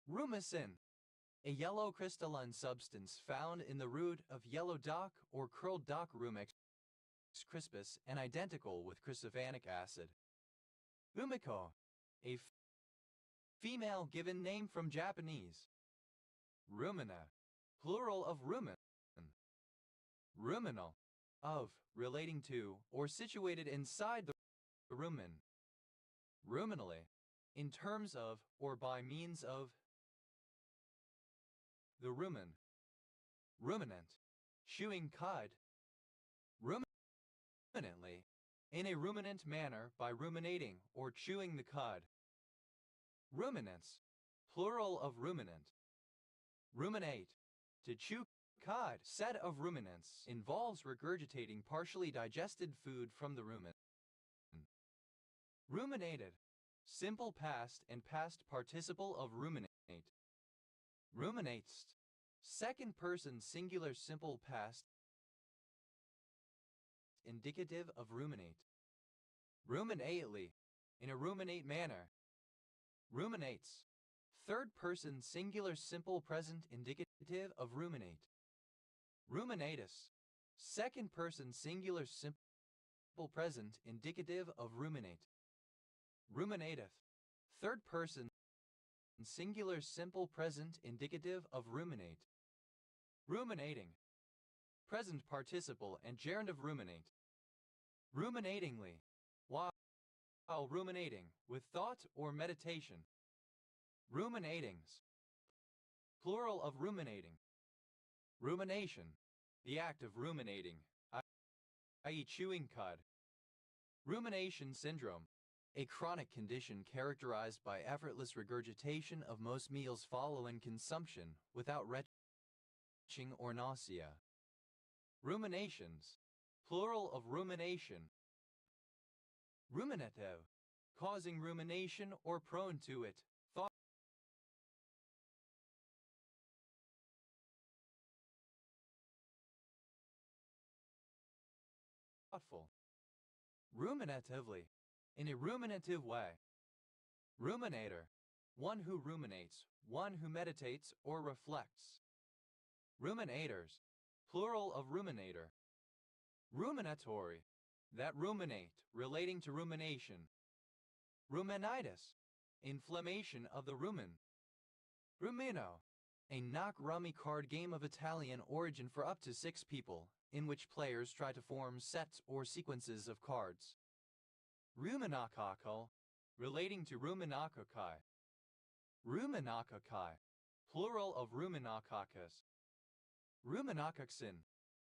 Rumicin, a yellow crystalline substance found in the root of yellow dock or curled dock Rumex crispus and identical with chrysovannic acid. Rumiko, a female given name from Japanese. Rumina, plural of rumen. Ruminal, of, relating to, or situated inside the rumen. Ruminally, in terms of, or by means of, the rumen. Ruminant, chewing cud. Ruminantly, in a ruminant manner by ruminating or chewing the cud. Ruminants, plural of ruminant. Ruminate, to chew cud, set of ruminants, involves regurgitating partially digested food from the rumen. Ruminated, simple past and past participle of ruminate. Ruminates, second person singular simple past indicative of ruminate. Ruminately, in a ruminate manner. Ruminates, third person singular simple present indicative of ruminate. Ruminatus, second person singular simple present indicative of ruminate. Ruminateth, third person singular simple present indicative of ruminate. Ruminating, present participle and gerund of ruminate. Ruminatingly, while ruminating, with thought or meditation. Ruminatings, plural of ruminating. Rumination, the act of ruminating, i.e. chewing cud. Rumination syndrome, a chronic condition characterized by effortless regurgitation of most meals following consumption without retching or nausea. Ruminations, plural of rumination. Ruminative, causing rumination or prone to it, thoughtful. Ruminatively, in a ruminative way. Ruminator, one who ruminates, one who meditates or reflects. Ruminators, plural of ruminator. Ruminatory, that ruminate, relating to rumination. Ruminitis, inflammation of the rumen. Rumino, a knock rummy card game of Italian origin for up to 6 people, in which players try to form sets or sequences of cards. Ruminococcal, relating to ruminococci. Ruminococci, plural of ruminococcus. Ruminococcin,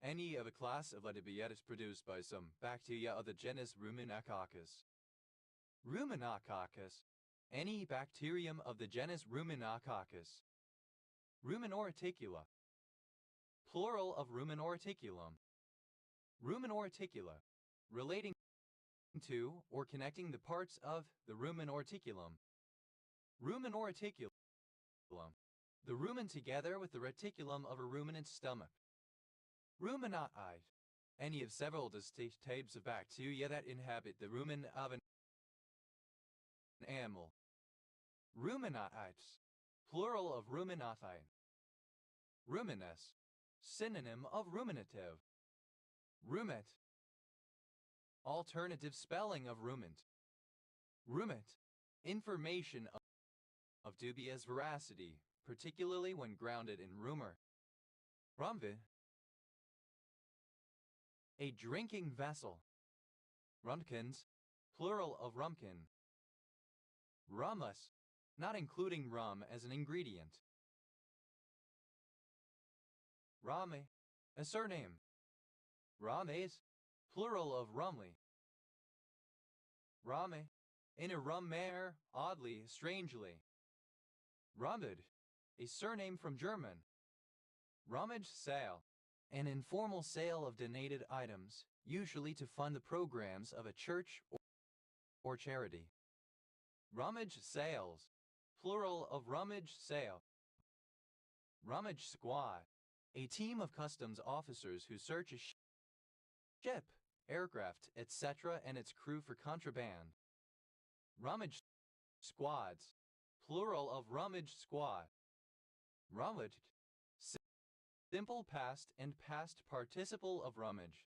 any of a class of Latibiotis produced by some bacteria of the genus Ruminococcus. Ruminococcus, any bacterium of the genus Ruminococcus. Ruminorticula, plural of ruminorticulum. Ruminorticula, relating to or connecting the parts of the ruminorticulum. Ruminorticulum, the rumen together with the reticulum of a ruminant's stomach. Ruminati, any of several distinct types of bacteria that inhabit the rumen of an animal. Ruminites, plural of ruminati. Ruminous, synonym of ruminative. Rumit, alternative spelling of rumint. Rumit, information of dubious veracity, particularly when grounded in rumor. Rumve, a drinking vessel. Rumkins, plural of rumkin. Rummus, not including rum as an ingredient. Rame, a surname. Rames, plural of rumley. Rame, in a rum mare, oddly, strangely. Rummid, a surname from German. Rummage sale, an informal sale of donated items, usually to fund the programs of a church or charity. Rummage sales, plural of rummage sale. Rummage squad, a team of customs officers who search a ship, aircraft, etc. and its crew for contraband. Rummage squads, plural of rummage squad. Rummaged, simple past and past participle of rummage.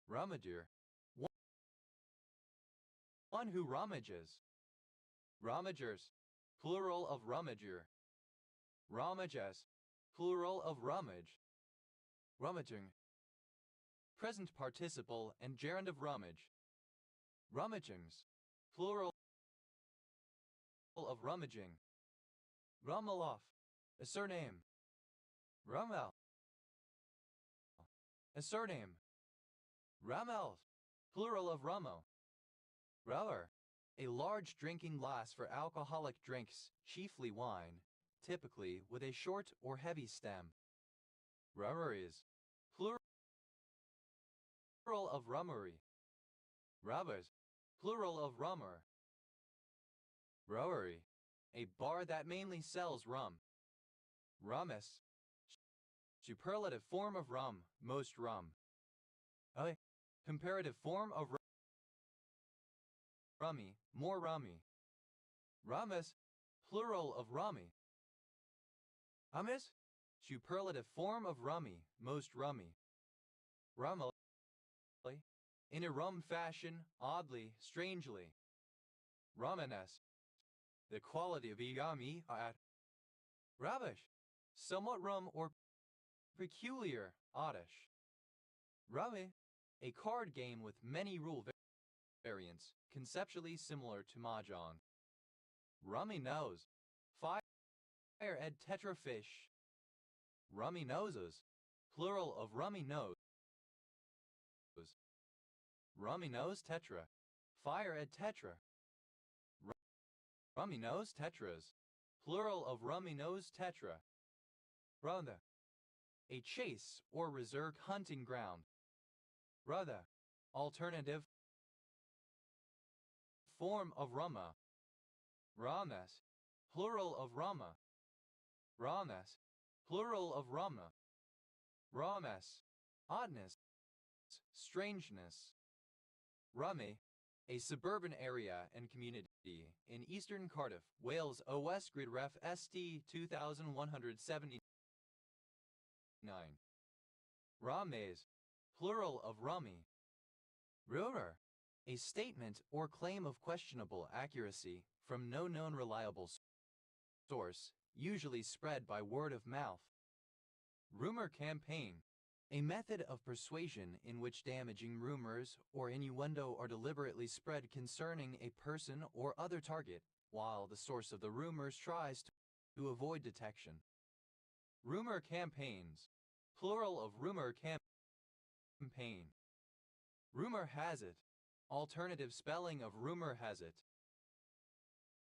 Rummager, one who rummages. Rummagers, plural of rummager. Rummages, plural of rummage. Rummaging, present participle and gerund of rummage. Rummagings, plural of rummaging. Rummeloff, a surname. Rummel, a surname. Rummel, plural of rummo. Rower, a large drinking glass for alcoholic drinks, chiefly wine, typically with a short or heavy stem. Rummeries, plural of rummery. Rubbers, plural of rummer. Rowery, a bar that mainly sells rum. Rummus, superlative form of rum, most rum. A comparative form of rummy, more rummy. Rummus, plural of rummy. Hummus, superlative form of rummy, most rummy. Rummel, in a rum fashion, oddly, strangely. Rumminess, the quality of yummy at. Rubbish, somewhat rum or peculiar, oddish. Rummy, a card game with many rule variants, conceptually similar to Mahjong. Rummy nose, fire ed tetra fish. Rummy noses, plural of rummy nose. Rummy nose tetra, fire ed tetra. Rummy nose tetras, plural of rummy nose tetra. Ronda, a chase or reserved hunting ground. Rutha, alternative form of rumma. Rames, plural of rumma. Rames, plural of rumma. Rames, oddness, strangeness. Rummy, a suburban area and community in eastern Cardiff, Wales. OS Grid Ref ST 2179. Rames, plural of rummy. Rumor, a statement or claim of questionable accuracy from no known reliable source, usually spread by word of mouth. Rumor campaign, a method of persuasion in which damaging rumors or innuendo are deliberately spread concerning a person or other target, while the source of the rumors tries to avoid detection. Rumor campaigns, plural of rumor campaign. Rumor has it, alternative spelling of rumor has it.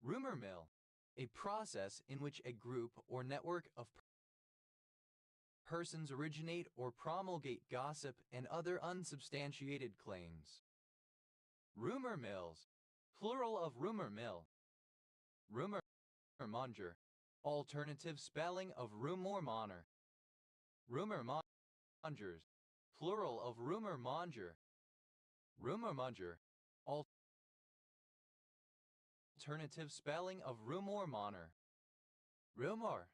Rumor mill, a process in which a group or network of persons originate or promulgate gossip and other unsubstantiated claims. Rumor mills, plural of rumor mill. Rumor monger, alternative spelling of rumor monger. Rumor mongers, plural of rumor monger. Rumor monger. Alternative spelling of rumor monger. Rumor.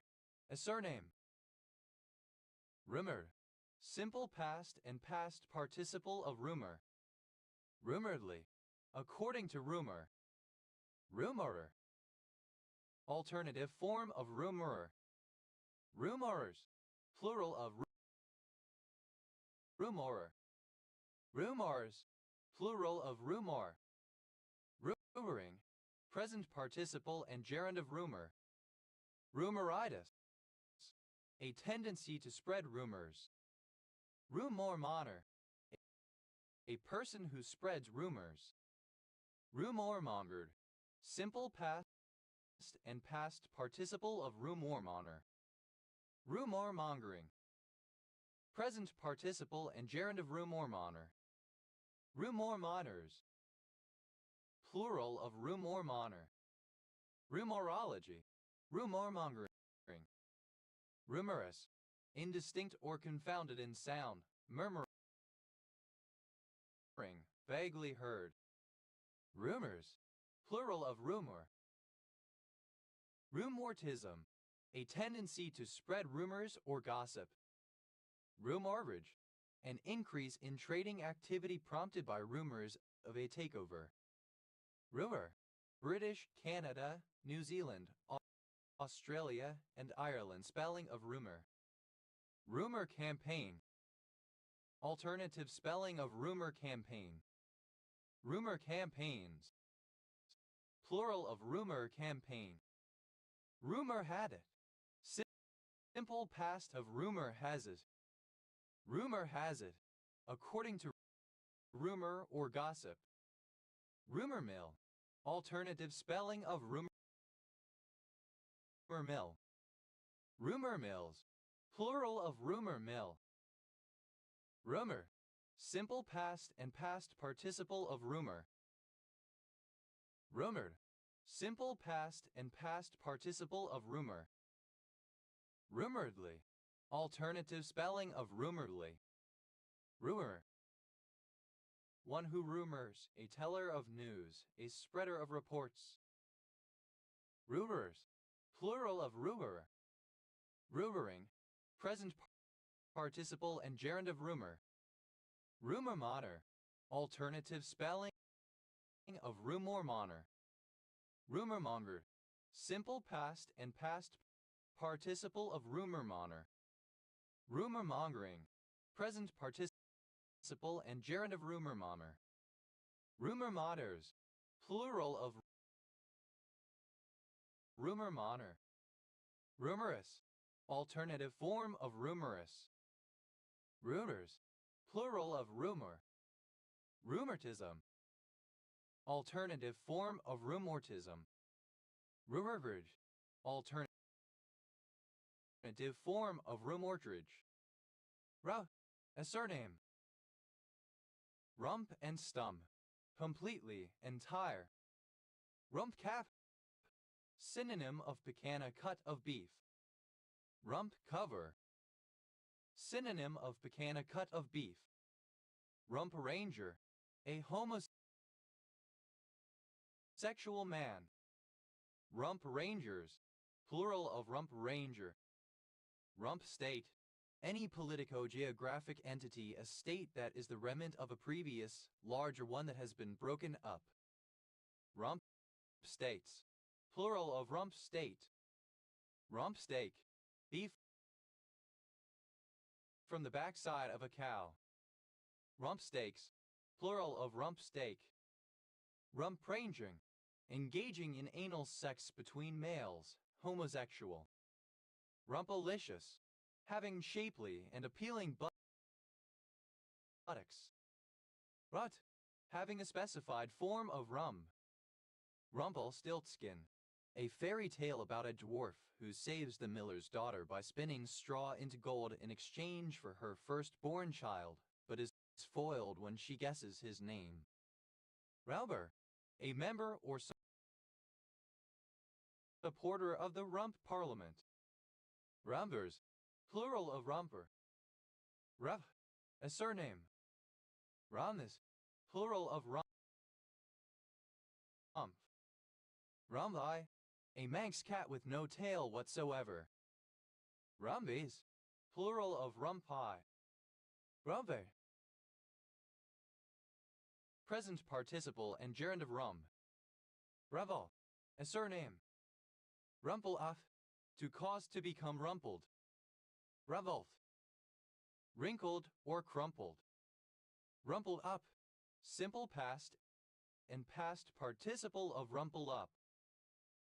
A surname. Rumor. Simple past and past participle of rumor. Rumoredly. According to rumor. Rumorer. Alternative form of rumorer. Rumorers. Plural of rumorer. Rumors. Plural of rumor. Rumoring. Present participle and gerund of rumor. Rumoritis. A tendency to spread rumors. Rumormonger. A person who spreads rumors. Rumormongered. Simple past and past participle of rumormonger. Rumormongering. Present participle and gerund of rumormonger. Rumormongers. Plural of rumormonger. Rumorology. Rumormongering. Rumorous. Indistinct or confounded in sound. Murmuring. Vaguely heard. Rumors. Plural of rumor. Rumortism. A tendency to spread rumors or gossip. Rumorage. An increase in trading activity prompted by rumors of a takeover. Rumor. British, Canada, New Zealand, Australia, and Ireland spelling of rumor. Rumor campaign. Alternative spelling of rumor campaign. Rumor campaigns. Plural of rumor campaign. Rumor had it. Simple past of rumor has it. Rumor has it. According to rumor or gossip. Rumor mill. Alternative spelling of rumor mill. Rumor mills. Plural of rumor mill. Rumor. Simple past and past participle of rumor. Rumored. Simple past and past participle of rumor. Rumoredly. Alternative spelling of rumoredly. Rumor. One who rumors, a teller of news, a spreader of reports. Rumors. Plural of rumorer. Rumoring. Present participle and gerund of rumor. Rumormonger. Alternative spelling of rumormonger. Rumormonger. Simple past and past participle of rumormonger. Rumormongering. Present participle and gerund of rumormonger. Rumormongers. Plural of rumormonger. Rumorous. Alternative form of rumorous. Rumors. Plural of rumor. Rumortism. Alternative form of rumortism. Rumorage. Alternative form of rumorage. A surname. Rump and stum. Completely, entire. Rump cap. Synonym of pecan, a cut of beef. Rump cover. Synonym of pecan, a cut of beef. Rump ranger. A homosexual man. Rump rangers. Plural of rump ranger. Rump state. Any politico-geographic entity, a state that is the remnant of a previous, larger one that has been broken up. Rump states. Plural of rump state. Rump steak. Beef from the backside of a cow. Rump steaks. Plural of rump steak. Rump ranging. Engaging in anal sex between males, homosexual. Rumpalicious. Having shapely and appealing buttocks. Rut. Having a specified form of rum. Rumpelstiltskin. A fairy tale about a dwarf who saves the miller's daughter by spinning straw into gold in exchange for her firstborn child, but is foiled when she guesses his name. Rauber. A member or supporter of the Rump Parliament. Rumpers. Plural of rumper. Ruff. A surname. Ramnes, plural of Rumpf. Rumvi, a Manx cat with no tail whatsoever. Rumbies, plural of Rumpi. Rumve. Present participle and gerund of rum. Revel, a surname. Rumpel af, to cause to become rumpled. Revolth, wrinkled or crumpled. Rumpled up, simple past and past participle of rumple up.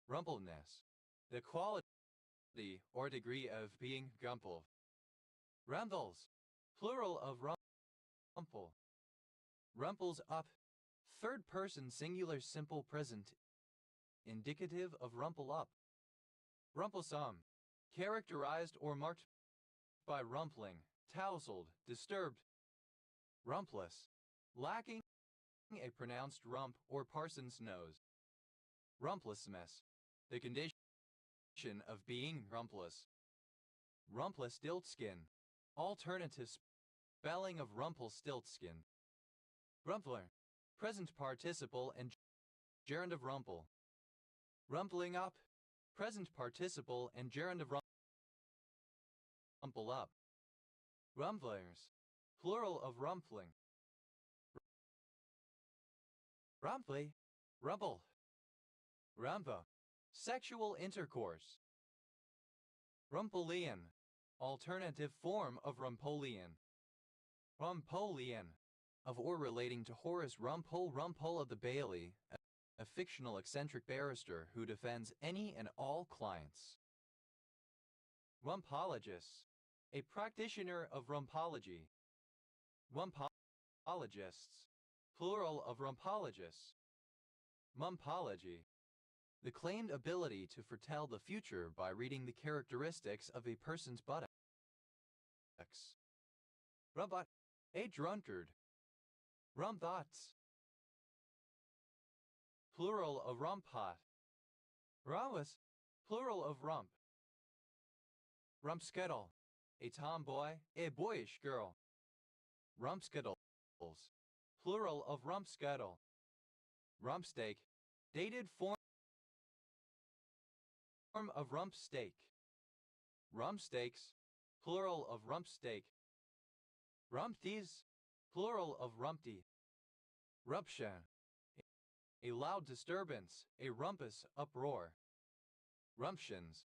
Rumpleness, the quality or degree of being gumpled. Rumbles, plural of rumple. Rumples up, third person singular simple present, indicative of rumple up. Rumplesome, characterized or marked by rumpling, tousled, disturbed. Rumpless, lacking a pronounced rump or parson's nose. Rumplessness, the condition of being rumpless. Rumpelstiltskin, alternative spelling of Rumpelstiltskin. Rumpler, present participle and gerund of rumple. Rumpling up, present participle and gerund of rumple up. Rumplers, plural of rumpling. Rumply, rumple. Rumpa, sexual intercourse. Rumpelian, alternative form of Rumpolian. Rumpolian, of or relating to Horace Rumpole of the Bailey, a fictional eccentric barrister who defends any and all clients. Rumpologist, a practitioner of rumpology. Rumpologists, plural of rumpologists. Mumpology, the claimed ability to foretell the future by reading the characteristics of a person's buttocks. Rumbot, a drunkard. Rumbots, plural of rumpot. Rumbus, plural of rump. Rumpskettle, a tomboy, a boyish girl. Rumpskettles, plural of rumpskettle. Rumpsteak, dated form of rump steak. Rumpsteaks, plural of rumpsteak. Rumpties, plural of rumpty. Ruption, a loud disturbance, a rumpus uproar. Rumptions,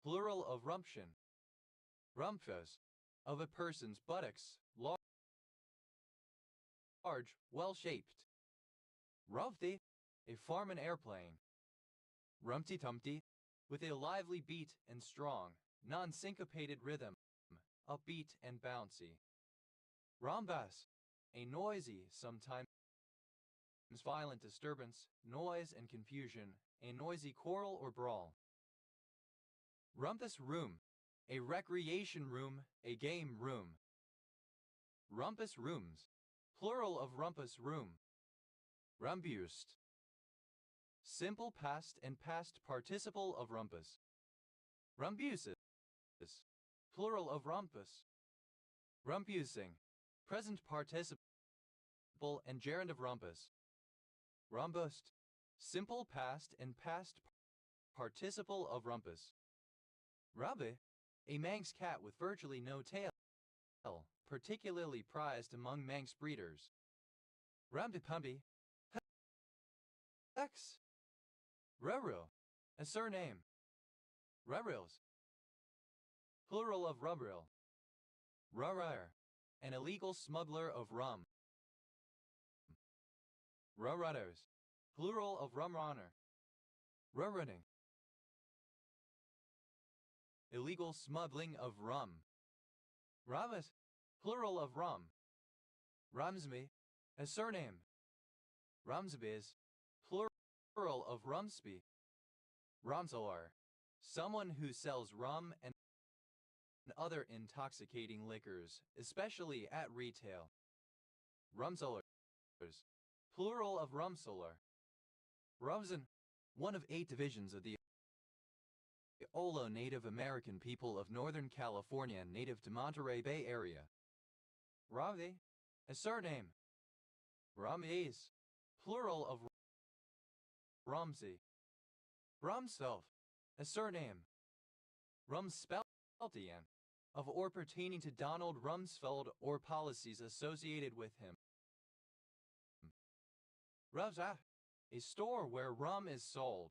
plural of rumption. Rumpfus, of a person's buttocks, large, well-shaped. Rumpty, a farm and airplane. Rumpty Tumpty, with a lively beat and strong, non-syncopated rhythm, upbeat and bouncy. Rombas, a noisy, sometimes violent disturbance, noise and confusion, a noisy quarrel or brawl. Rumpus Room, a recreation room, a game room. Rumpus Rooms, plural of rumpus room. Rumbust, simple past and past participle of rumpus. Rumbuses, plural of rumpus. Rumpusing, present participle and gerund of rumpus. Rumbust, simple past and past participle of rumpus. Rubby, a Manx cat with virtually no tail, particularly prized among Manx breeders. Rumpipumpy, X. Ruril, a surname. Rurils, plural of rubril. Rurar, an illegal smuggler of rum. Rurunners, plural of rumrunner. Rurrunning, illegal smuggling of rum. Ramas, plural of rum. Rumsby, a surname. Rumsbys, plural of rumsby. Rumseller, someone who sells rum and other intoxicating liquors, especially at retail. Rumsellers, plural of rumseller. Rumsen, one of 8 divisions of the Olo Native American people of Northern California native to Monterey Bay Area. Ravi, a surname. Ramesh, plural of Ramsey. Rumsfeld, a surname. Rumsfeldian, of or pertaining to Donald Rumsfeld or policies associated with him. Raza, a store where rum is sold.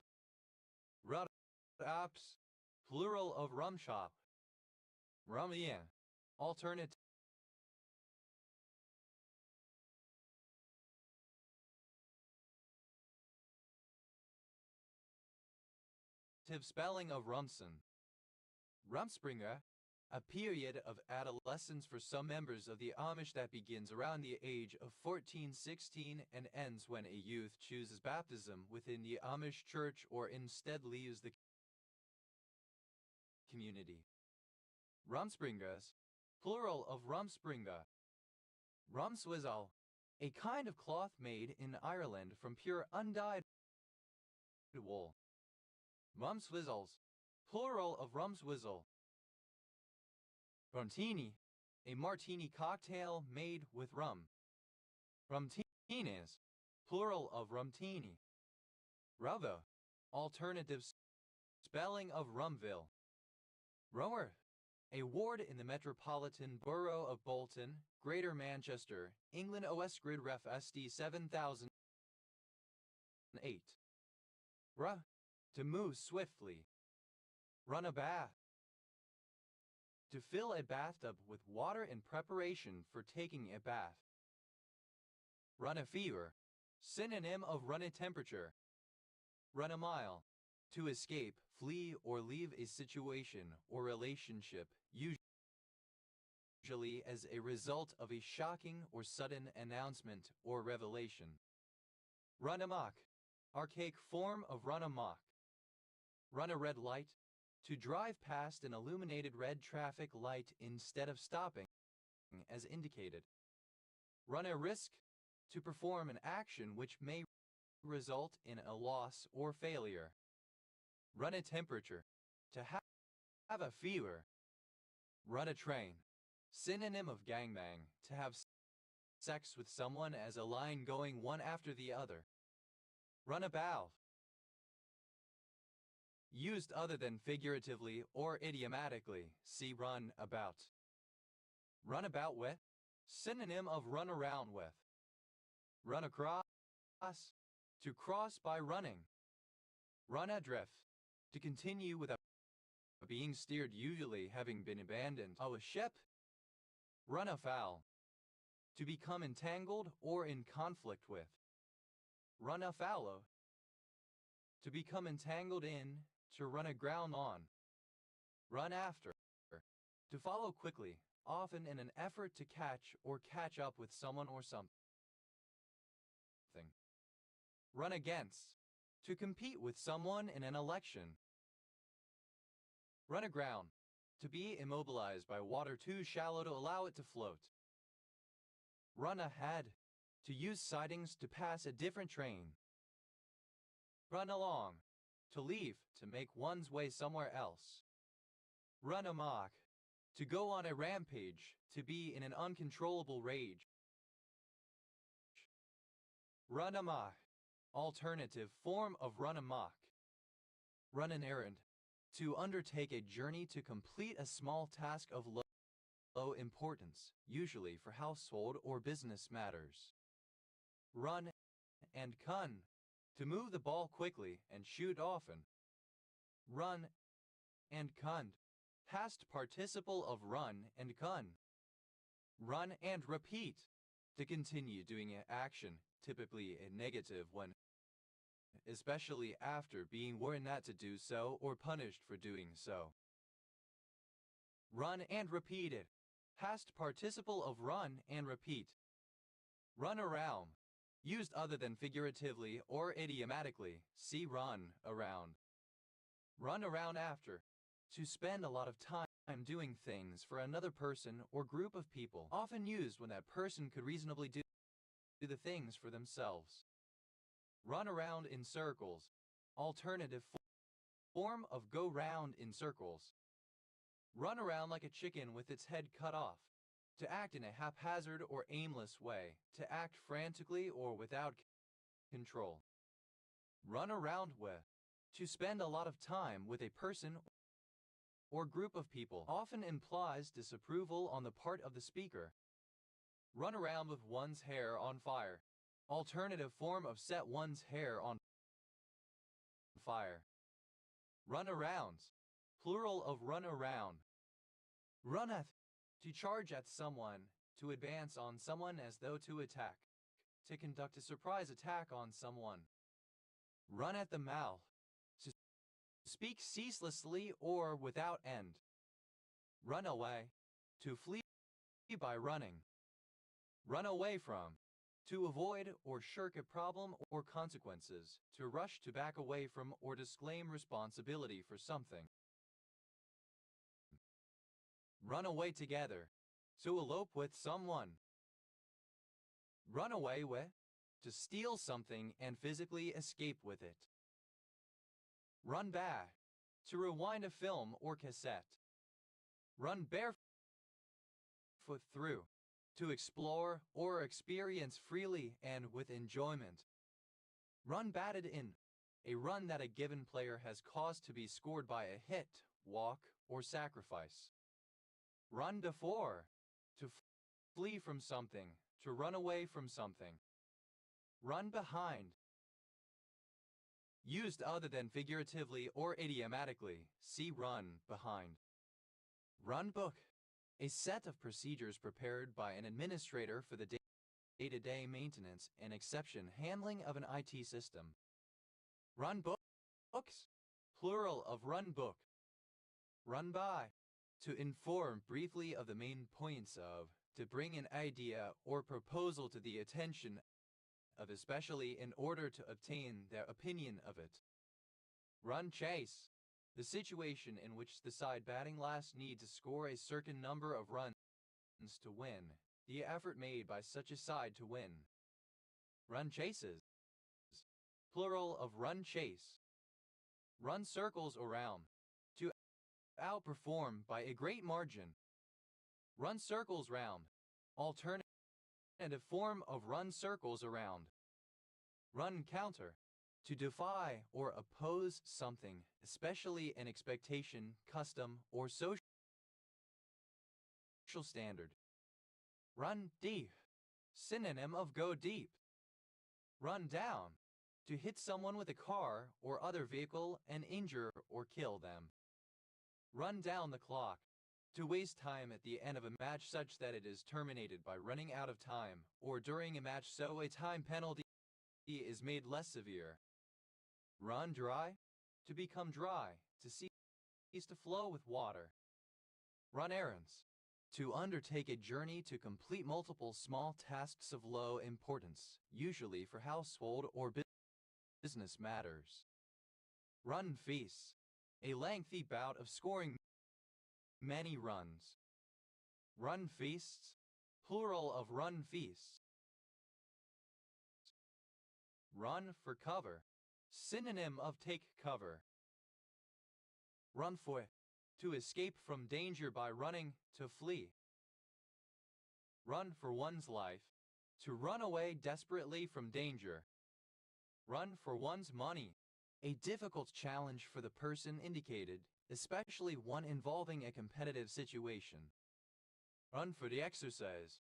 Rups, plural of rum shop. Rumia, alternative spelling of Rumson. Rumspringa, a period of adolescence for some members of the Amish that begins around the age of 14-16 and ends when a youth chooses baptism within the Amish church or instead leaves the community. Rumspringas, plural of rumspringa. Rumswizzle, a kind of cloth made in Ireland from pure undyed wool. Rumswizzles, plural of rumswizzle. Rumtini, a martini cocktail made with rum. Rumtinis, plural of rumtini. Ravo, alternative spelling of Rumville. Rower, a ward in the Metropolitan Borough of Bolton, Greater Manchester, England. OS Grid Ref SD 7008. Ruh, to move swiftly. Run a bath. To fill a bathtub with water in preparation for taking a bath. Run a fever, synonym of run a temperature. Run a mile, to escape, flee, or leave a situation or relationship, usually as a result of a shocking or sudden announcement or revelation. Run amok, archaic form of run amok. Run a red light, to drive past an illuminated red traffic light instead of stopping, as indicated. Run a risk, to perform an action which may result in a loss or failure. Run a temperature, to have a fever. Run a train, synonym of gangbang, to have sex with someone as a line going one after the other. Run a valve, used other than figuratively or idiomatically, see run about. Run about with, synonym of run around with. Run across, to cross by running. Run adrift, to continue without being steered, usually having been abandoned of a ship. Run afoul, to become entangled or in conflict with. Run afoul, to become entangled in, to run aground on. Run after, to follow quickly, often in an effort to catch or catch up with someone or something. Run against, to compete with someone in an election. Run aground, to be immobilized by water too shallow to allow it to float. Run ahead, to use sidings to pass a different train. Run along, to leave, to make one's way somewhere else. Run amok, to go on a rampage, to be in an uncontrollable rage. Run amok, alternative form of run amok. Run an errand, to undertake a journey to complete a small task of low importance, usually for household or business matters. Run and cun, to move the ball quickly and shoot often. Run and cunt, past participle of run and cun. Run and repeat, to continue doing an action, typically a negative one, especially after being warned not to do so or punished for doing so. Run and repeated, past participle of run and repeat. Run around, used other than figuratively or idiomatically, see run around. Run around after, to spend a lot of time doing things for another person or group of people, often used when that person could reasonably do the things for themselves. Run around in circles, alternative form of go round in circles. Run around like a chicken with its head cut off, To act in a haphazard or aimless way, to act frantically or without control. Run around with. To spend a lot of time with a person or group of people often implies disapproval on the part of the speaker. Run around with one's hair on fire. Alternative form of set one's hair on fire. Run arounds. Plural of run around. Runneth. To charge at someone, to advance on someone as though to attack. To conduct a surprise attack on someone. Run at the mouth. To speak ceaselessly or without end. Run away. To flee by running. Run away from. To avoid or shirk a problem or consequences. To rush to back away from or disclaim responsibility for something. Run away together. To elope with someone. Run away with. To steal something and physically escape with it. Run back. To rewind a film or cassette. Run barefoot through. To explore or experience freely and with enjoyment. Run batted in. A run that a given player has caused to be scored by a hit, walk, or sacrifice. Run before. To flee from something. To run away from something. Run behind. Used other than figuratively or idiomatically, see run behind. Run book. A set of procedures prepared by an administrator for the day-to-day maintenance and exception handling of an IT system. Run books. Plural of run book. Run by. To inform briefly of the main points of, to bring an idea or proposal to the attention of, especially in order to obtain their opinion of it. Run chase. The situation in which the side batting last need to score a certain number of runs to win. The effort made by such a side to win. Run chases. Plural of run chase. Run circles around. To outperform by a great margin. Run circles round. Alternative form of run circles around. Run counter. To defy or oppose something, especially an expectation, custom, or social standard. Run deep. Synonym of go deep. Run down. To hit someone with a car or other vehicle and injure or kill them. Run down the clock. To waste time at the end of a match such that it is terminated by running out of time, or during a match so a time penalty is made less severe. Run dry. To become dry, to cease to flow with water. Run errands. To undertake a journey to complete multiple small tasks of low importance, usually for household or business matters. Run feast. A lengthy bout of scoring many runs. Run feasts. Plural of run feasts. Run for cover. Synonym of take cover. Run for. To escape from danger by running, to flee. Run for one's life. To run away desperately from danger. Run for one's money. A difficult challenge for the person indicated, especially one involving a competitive situation. Run for the exercise.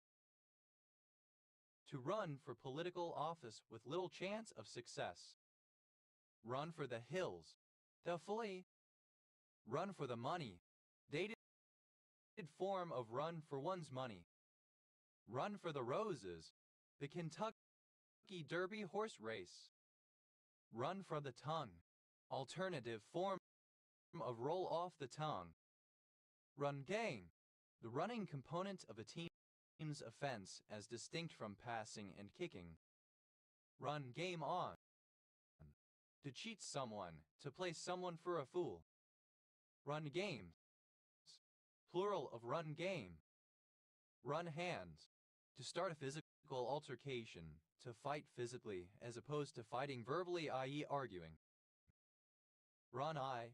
To run for political office with little chance of success. Run for the hills. To flee. Run for the money. Dated form of run for one's money. Run for the roses. The Kentucky Derby horse race. Run for the tongue. Alternative form of roll off the tongue. Run game. The running component of a team's offense as distinct from passing and kicking. Run game on. To cheat someone, to play someone for a fool. Run games. Plural of run game. Run hands. To start a physical altercation, to fight physically as opposed to fighting verbally, i.e. arguing. Run I.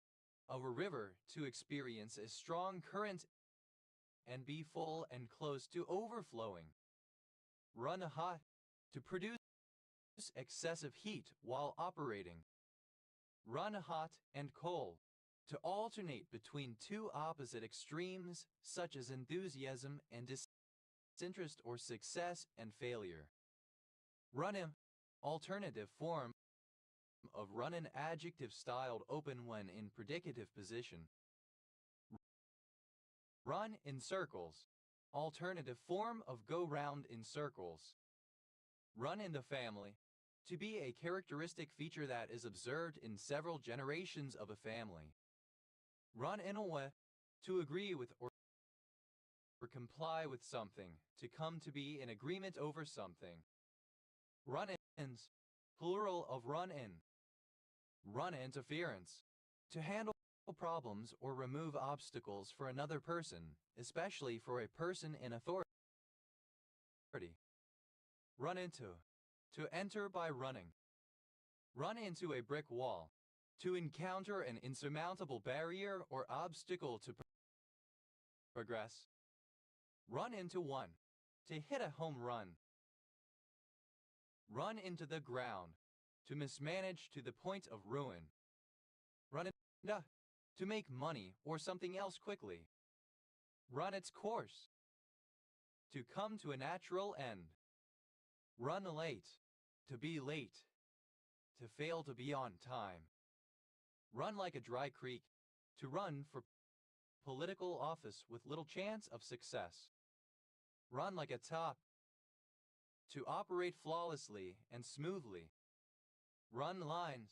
Of a river, to experience a strong current and be full and close to overflowing. Run hot, to produce excessive heat while operating. Run hot and cold, to alternate between two opposite extremes such as enthusiasm and disinterest or success and failure. Run in, alternative form of run in adjective styled open when in predicative position. Run in circles, alternative form of go round in circles. Run in the family, to be a characteristic feature that is observed in several generations of a family. Run in a way, to agree with or comply with something, to come to be in agreement over something. Run-ins, plural of run-in. Run interference, to handle problems or remove obstacles for another person, especially for a person in authority. Run into, to enter by running. Run into a brick wall, to encounter an insurmountable barrier or obstacle to progress. Run into one, to hit a home run. Run into the ground, to mismanage to the point of ruin. Run into, to make money or something else quickly. Run its course, to come to a natural end. Run late, to be late, to fail to be on time. Run like a dry creek, to run for political office with little chance of success. Run like a top, to operate flawlessly and smoothly. Run lines,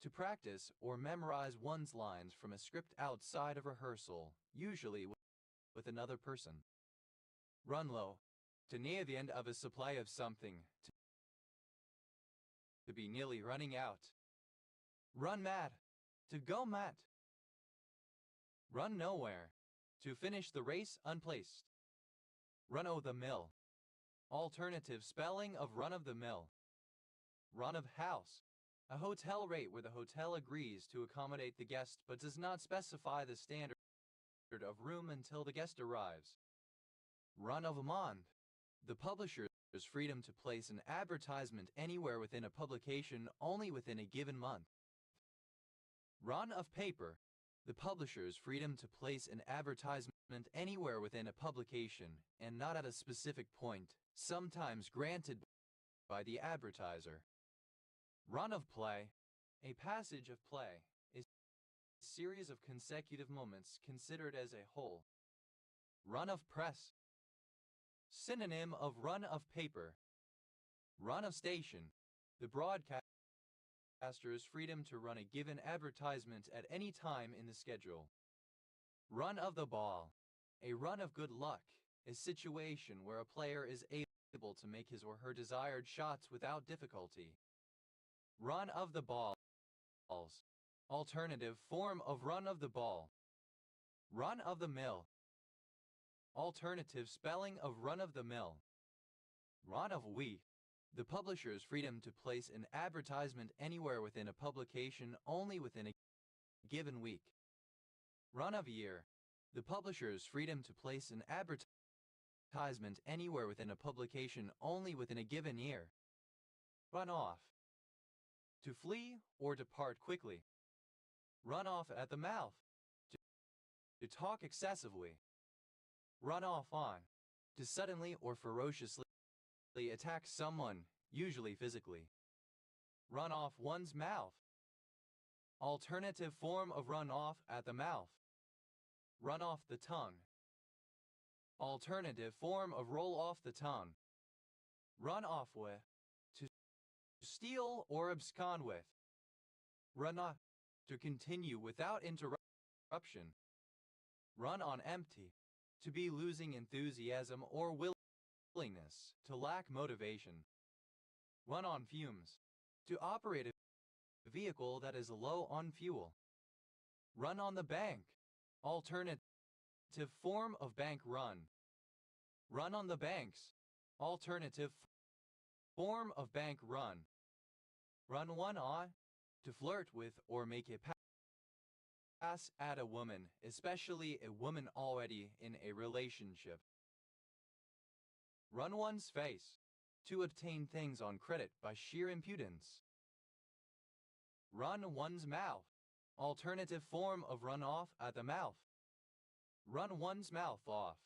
to practice or memorize one's lines from a script outside of rehearsal, usually with another person. Run low, to near the end of a supply of something, to be nearly running out. Run mad, to go mad. Run nowhere, to finish the race unplaced. Run o' the mill, alternative spelling of run of the mill. Run of house, a hotel rate where the hotel agrees to accommodate the guest but does not specify the standard of room until the guest arrives. Run of monde, the publisher's freedom to place an advertisement anywhere within a publication only within a given month. Run of paper, the publisher's freedom to place an advertisement anywhere within a publication and not at a specific point, sometimes granted by the advertiser. Run of play, a passage of play, a series of consecutive moments considered as a whole. Run of press, synonym of run of paper. Run of station, the broadcaster's freedom to run a given advertisement at any time in the schedule. Run of the ball, a run of good luck, a situation where a player is able to make his or her desired shots without difficulty. Run of the balls, alternative form of run of the ball. Run of the mill, alternative spelling of run of the mill. Run of week, the publisher's freedom to place an advertisement anywhere within a publication only within a given week. Run of year, the publisher's freedom to place an advertisement anywhere within a publication only within a given year. Run off, to flee or depart quickly. Run off at the mouth, to talk excessively. Run off on, to suddenly or ferociously attack someone, usually physically. Run off one's mouth, alternative form of run off at the mouth. Run off the tongue, alternative form of roll off the tongue. Run off with, to steal or abscond with. Run off, to continue without interruption. Run on empty, to be losing enthusiasm or willingness, to lack motivation. Run on fumes, to operate a vehicle that is low on fuel. Run on the bank, alternative form of bank run. Run on the banks, alternative form of bank run. Run one on, to flirt with or make a at a woman, especially a woman already in a relationship. Run one's face. To obtain things on credit by sheer impudence. Run one's mouth. Alternative form of run off at the mouth. Run one's mouth off.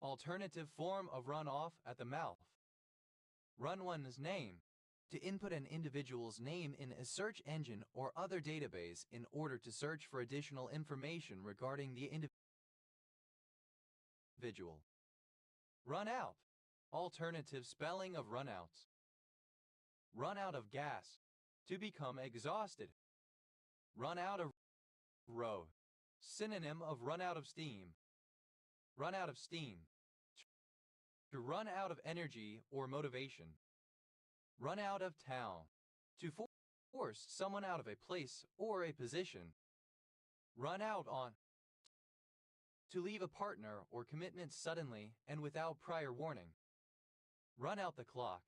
Alternative form of run off at the mouth. Run one's name. To input an individual's name in a search engine or other database in order to search for additional information regarding the individual. Run out. Alternative spelling of runouts. Run out of gas. To become exhausted. Run out of row. Synonym of run out of steam. Run out of steam. To run out of energy or motivation. Run out of town. To force someone out of a place or a position. Run out on. To leave a partner or commitment suddenly and without prior warning. Run out the clock.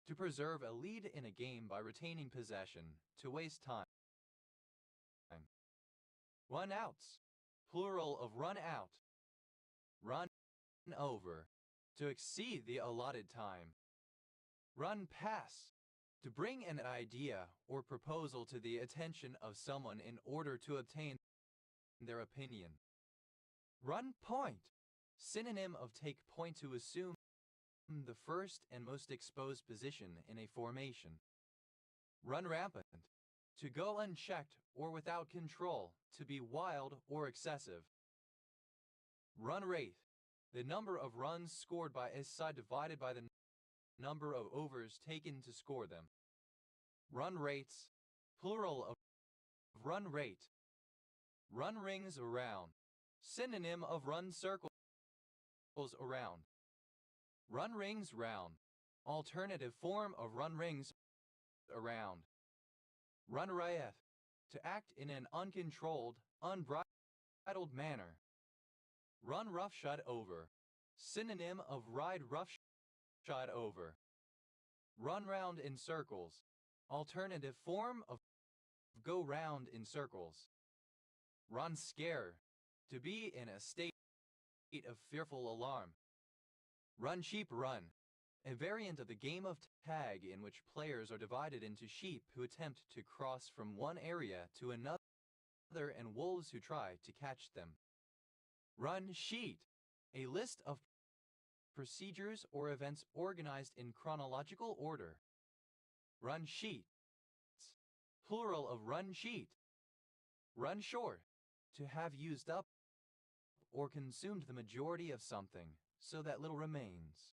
To preserve a lead in a game by retaining possession. To waste time. Run outs. Plural of run out. Run over. To exceed the allotted time. Run past. To bring an idea or proposal to the attention of someone in order to obtain their opinion. Run point. Synonym of take point, to assume the first and most exposed position in a formation. Run rampant. To go unchecked or without control, to be wild or excessive. Run rate. The number of runs scored by a side divided by the number of overs taken to score them. Run rates. Plural of run rate. Run rings around. Synonym of run circles around. Run rings round. Alternative form of run rings around. Run riot. To act in an uncontrolled, unbridled manner. Run roughshod over. Synonym of ride roughshod over. Run round in circles. Alternative form of go round in circles. Run scare. To be in a state of fearful alarm. Run sheep run. A variant of the game of tag in which players are divided into sheep who attempt to cross from one area to another and wolves who try to catch them. Run sheet. A list of procedures or events organized in chronological order. Run sheets. Plural of run sheet. Run short. To have used up or consumed the majority of something, so that little remains.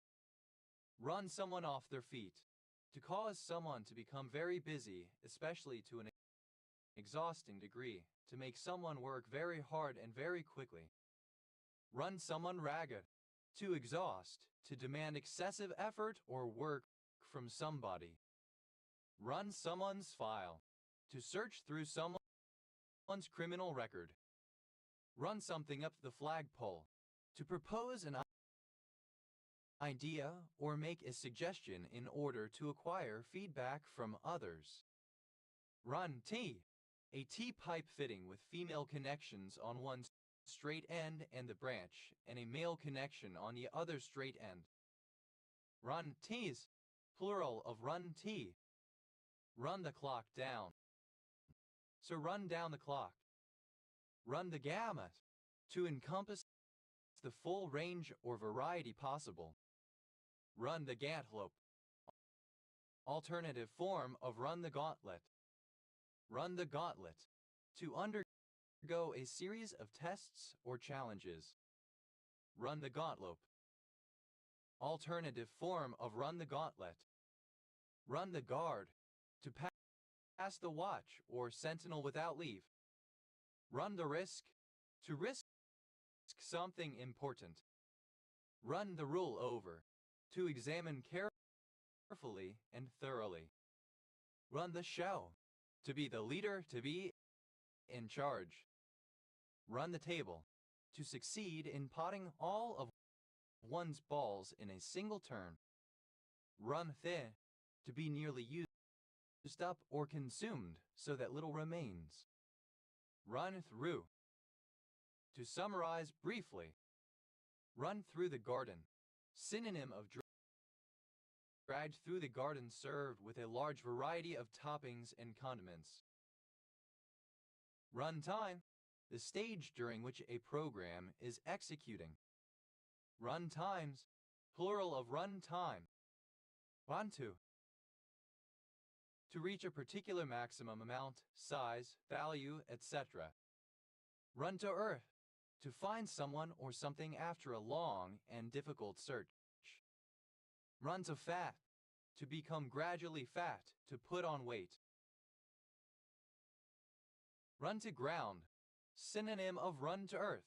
Run someone off their feet. To cause someone to become very busy, especially to an exhausting degree, to make someone work very hard and very quickly. Run someone ragged. To exhaust, to demand excessive effort or work from somebody. Run someone's file. To search through someone's criminal record. Run something up the flagpole. To propose an idea or make a suggestion in order to acquire feedback from others. Run T. A T-pipe fitting with female connections on one straight end and the branch, and a male connection on the other straight end. Run T's. Plural of run T. Run the clock down. So run down the clock. Run the gamut. To encompass the full range or variety possible. Run the gantlope. Alternative form of run the gauntlet. Run the gauntlet. To undergo a series of tests or challenges. Run the gauntlet. Alternative form of run the gauntlet. Run the guard. To pass the watch or sentinel without leave. Run the risk. To risk something important. Run the rule over. To examine carefully and thoroughly. Run the show. To be the leader, to be in charge. Run the table. To succeed in potting all of one's balls in a single turn. Run thin. To be nearly used up or consumed so that little remains. Run through. To summarize briefly, run through the garden. Synonym of dragged through the garden, served with a large variety of toppings and condiments. Runtime, the stage during which a program is executing. Run times, plural of run time. Run to reach a particular maximum amount, size, value, etc. Run to earth, to find someone or something after a long and difficult search. Run to fat, to become gradually fat, to put on weight. Run to ground, synonym of run to earth.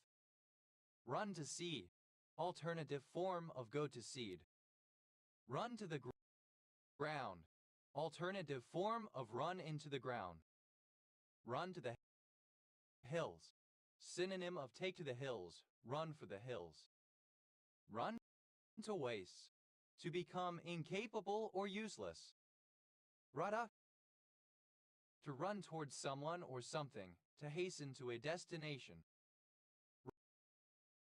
Run to seed, alternative form of go to seed. Run to the ground, alternative form of run into the ground. Run to the hills, synonym of take to the hills, run for the hills. Run to waste, to become incapable or useless. Run up, to run towards someone or something, to hasten to a destination.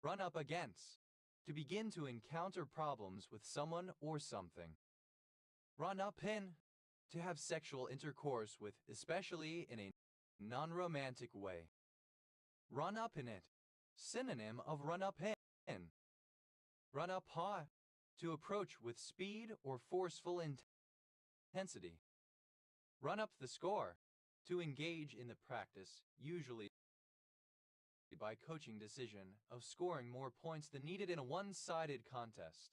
Run up against, to begin to encounter problems with someone or something. Run up in, to have sexual intercourse with, especially in a non-romantic way. Run up in it, synonym of run up in. Run up high, to approach with speed or forceful intensity. Run up the score, to engage in the practice, usually by coaching decision, of scoring more points than needed in a one-sided contest.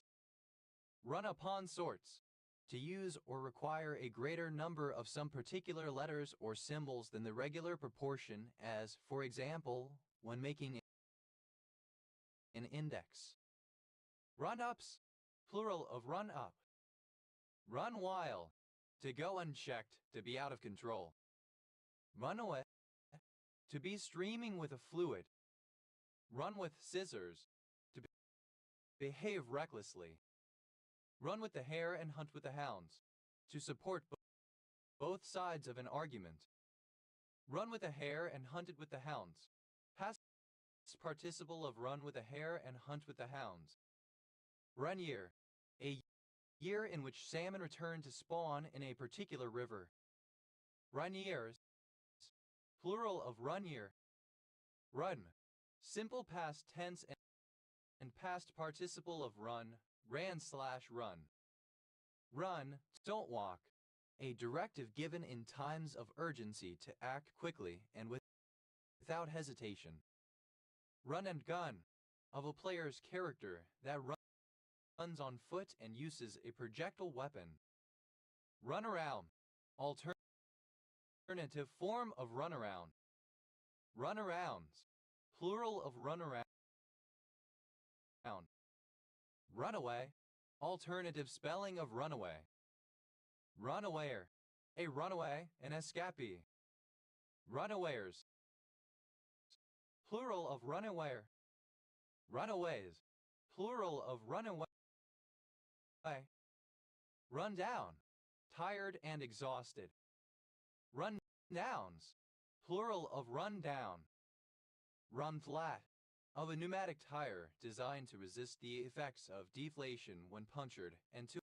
Run upon sorts, to use or require a greater number of some particular letters or symbols than the regular proportion, as, for example, when making an index. Run-ups, plural of run up. Run while, to go unchecked, to be out of control. Run away, to be streaming with a fluid. Run with scissors, to behave recklessly. Run with the hare and hunt with the hounds, to support both sides of an argument. Run with the hare and hunt it with the hounds. Past participle of run with the hare and hunt with the hounds. Run year, a year in which salmon return to spawn in a particular river. Run years, plural of run year. Run, simple past tense and past participle of run, ran/run. Run, don't walk, a directive given in times of urgency to act quickly and without hesitation. Run and gun, of a player's character that runs on foot and uses a projectile weapon. Run around, alternative form of run around. Runarounds, plural of run around. Runaway, alternative spelling of runaway. Runawayer, a runaway, an escapee. Runawayers, plural of runawayer. Runaways, plural of runaway. Run down, tired and exhausted. Run downs, plural of run down. Run flat, of a pneumatic tire designed to resist the effects of deflation when punctured and to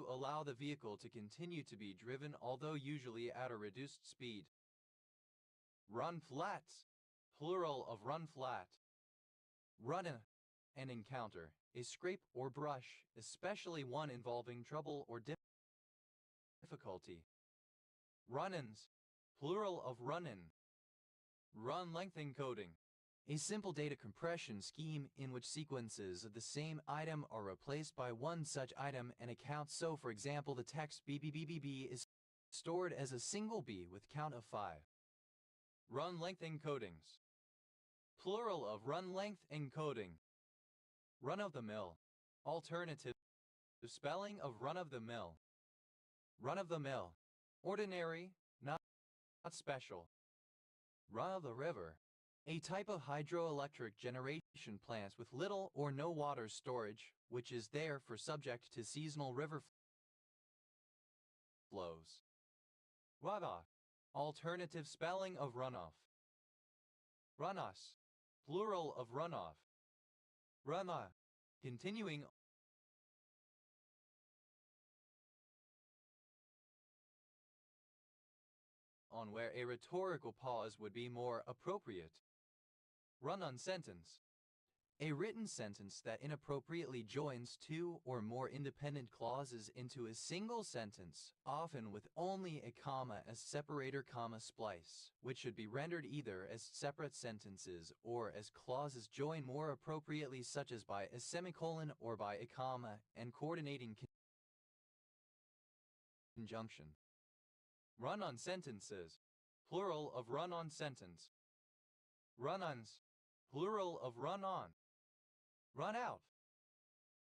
allow the vehicle to continue to be driven, although usually at a reduced speed. Run flats, plural of run flat. Run an encounter, a scrape or brush, especially one involving trouble or difficulty. Run-ins, plural of run-in. Run length encoding, a simple data compression scheme in which sequences of the same item are replaced by one such item and account. So, for example, the text BBBBB is stored as a single B with count of 5. Run length encodings, plural of run length encoding. Run-of-the-mill, alternative spelling of run-of-the-mill. Run-of-the-mill, ordinary, not special. Run-of-the-river, a type of hydroelectric generation plant with little or no water storage, which is therefore subject to seasonal river flows. Runoff, alternative spelling of runoff. Runoffs, plural of runoff. Runoff. Continuing on where a rhetorical pause would be more appropriate. Run-on sentence. A written sentence that inappropriately joins two or more independent clauses into a single sentence, often with only a comma as separator comma splice, which should be rendered either as separate sentences or as clauses joined more appropriately, such as by a semicolon or by a comma and coordinating conjunction. Run-on sentences, plural of run-on sentence. Run-ons, plural of run-on. Run out.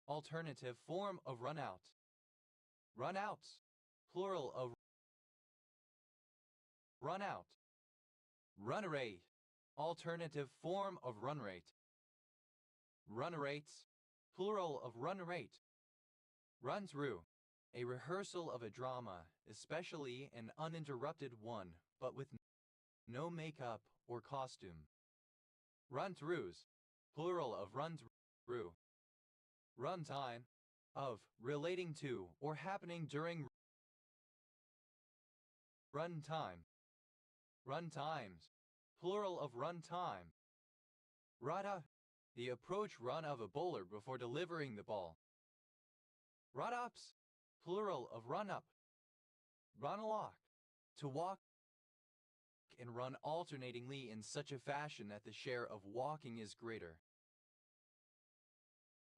Alternative form of run out. Run outs. Plural of run out. Run rate. Alternative form of run rate. Run rates. Plural of run rate. Run through. A rehearsal of a drama, especially an uninterrupted one, but with no makeup or costume. Run-throughs. Plural of run-through. Runtime. Of, relating to, or happening during runtime. Runtimes. Plural of runtime. Rada. The approach run of a bowler before delivering the ball. Run-ups. Plural of run-up. Run-along. To walk and run alternatingly in such a fashion that the share of walking is greater.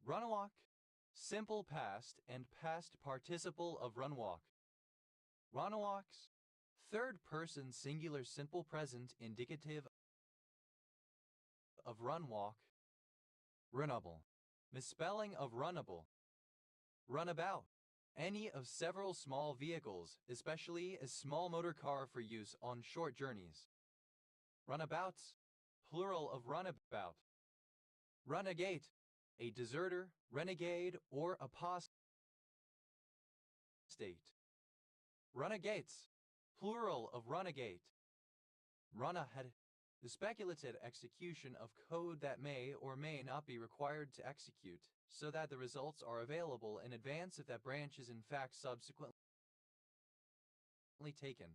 Run-along. Simple past and past participle of run-walk. Run-alongs. Third-person singular simple present indicative of run-walk. Runnable. Misspelling of runnable. Runabout. Any of several small vehicles, especially a small motor car for use on short journeys. Runabouts. Plural of runabout. Runagate. A deserter, renegade, or apostate. Runagates. Plural of runagate. Run ahead. The speculative execution of code that may or may not be required to execute, so that the results are available in advance if that branch is in fact subsequently taken.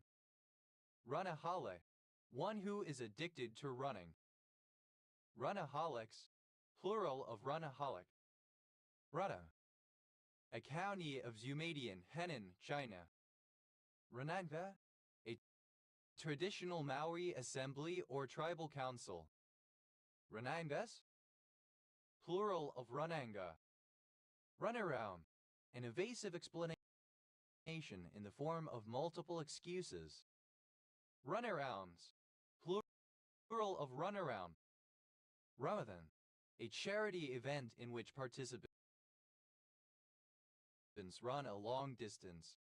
Runaholic. One who is addicted to running. Runaholics. Plural of runaholic. Runa. A county of Zhoumadian, Henan, China. Runanga. A traditional Maori assembly or tribal council. Runangas. Plural of runanga. Runaround. An evasive explanation in the form of multiple excuses. Runarounds. Plural of runaround. Ramadan. A charity event in which participants run a long distance.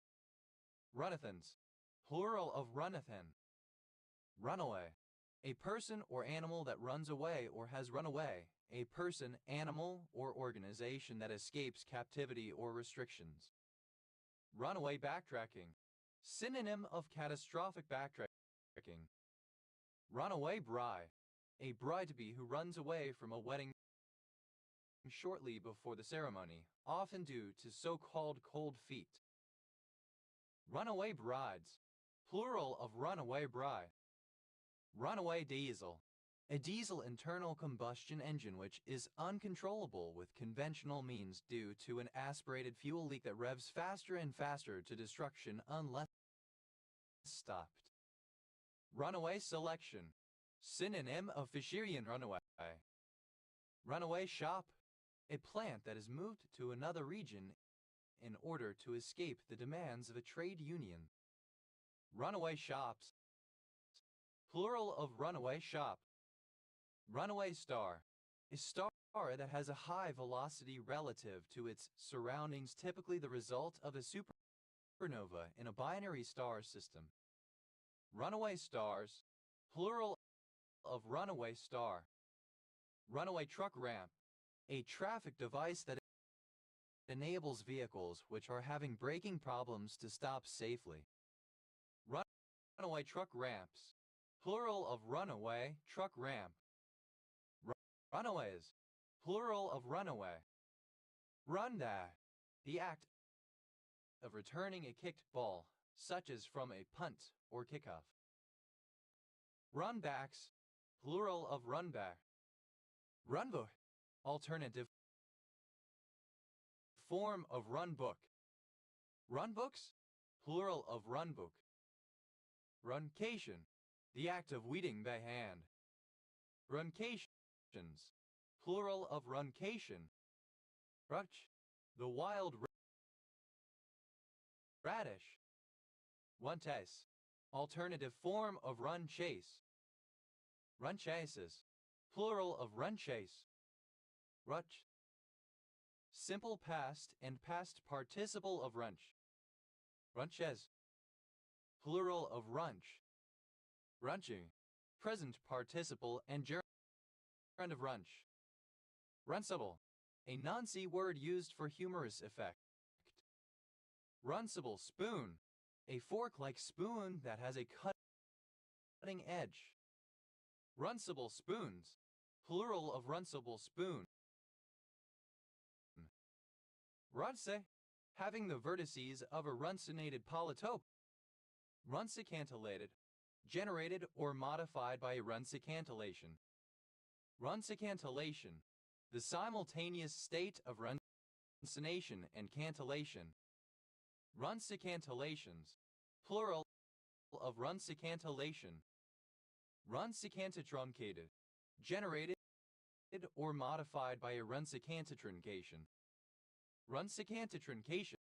Runathons. Plural of runathan. Runaway. A person or animal that runs away or has run away. A person, animal, or organization that escapes captivity or restrictions. Runaway backtracking. Synonym of catastrophic backtracking. Runaway bride. A bride-to-be who runs away from a wedding shortly before the ceremony, often due to so-called cold feet. Runaway brides. Plural of runaway bride. Runaway diesel. A diesel internal combustion engine which is uncontrollable with conventional means due to an aspirated fuel leak that revs faster and faster to destruction unless stopped. Runaway selection. Synonym of Fisherian runaway. Runaway shop. A plant that is moved to another region in order to escape the demands of a trade union. Runaway shops. Plural of runaway shop. Runaway star. A star that has a high velocity relative to its surroundings, typically the result of a supernova in a binary star system. Runaway stars. Plural of runaway star. Runaway truck ramp. A traffic device that enables vehicles which are having braking problems to stop safely. Runaway truck ramps. Plural of runaway truck ramp. Runaways, plural of runaway. Runda, the act of returning a kicked ball, such as from a punt or kickoff. Runbacks, plural of runback. Runbook, alternative form of runbook. Runbooks, plural of runbook. Runcation, the act of weeding by hand. Runcations, plural of runcation. Rutch, the wild radish. Runchase, alternative form of run chase. Runchases, plural of run chase. Rutch, simple past and past participle of runch. Runches, plural of runch. Runching, present participle and gerund of runch. Runcible, a non-C word used for humorous effect. Runcible spoon, a fork-like spoon that has a cutting edge. Runcible spoons, plural of runcible spoon. Runce, having the vertices of a runcinated polytope. Runsecantilated, generated or modified by a runsecantillation. Runsecantillation, the simultaneous state of runcination and cantillation. Runsecantillations, plural of runsecantillation. Runsecantitroncated, generated or modified by a runsecantitroncation. Runsecantitroncation,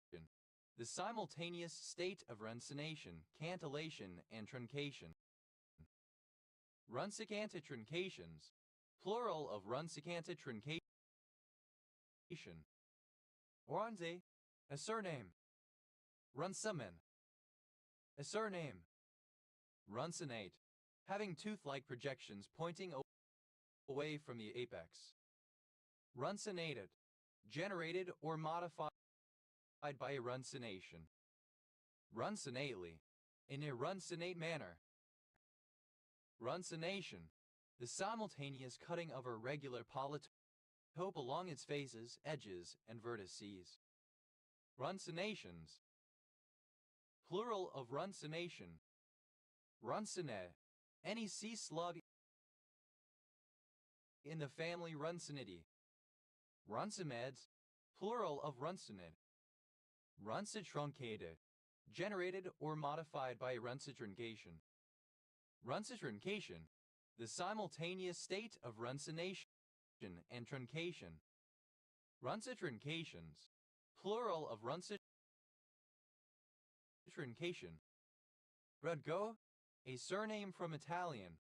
the simultaneous state of runcination, cantillation, and truncation. Runsecantitroncations, plural of runsecantitroncation. Runze, a surname. Runsamen, a surname. Runcinate, having tooth-like projections pointing away from the apex. Runcinated, generated or modified by a runcination. Runcinately, in a runcinate manner. Runcination, the simultaneous cutting of a regular polytope along its faces, edges, and vertices. Runcinations, plural of runcination. Runcinae, any sea slug in the family Runcinidae. Runcimeds, plural of runcinid. Runcitruncated, generated or modified by runcitroncation. Runcitroncation, the simultaneous state of runcination and truncation. Runcitroncations, plural of runcitroncation. Rudgo, a surname from Italian.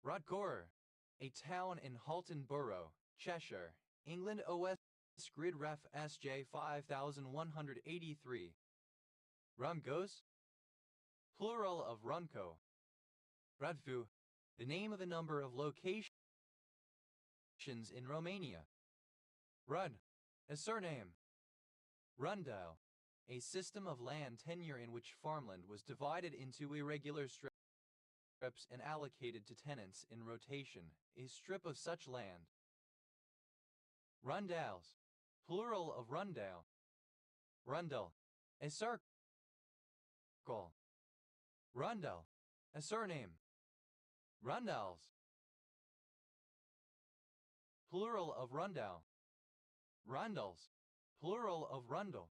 Rudgore, a town in Halton Borough, Cheshire, England. OS Grid Ref SJ 5183. Rungos, plural of Runco. Radvu, the name of a number of locations in Romania. Rud, a surname. Rundale, a system of land tenure in which farmland was divided into irregular strips and allocated to tenants in rotation, a strip of such land. Rundales, plural of rundale. Rundle, a circle. Rundle, a surname. Rundals, plural of rundal. Rundles, plural of rundle.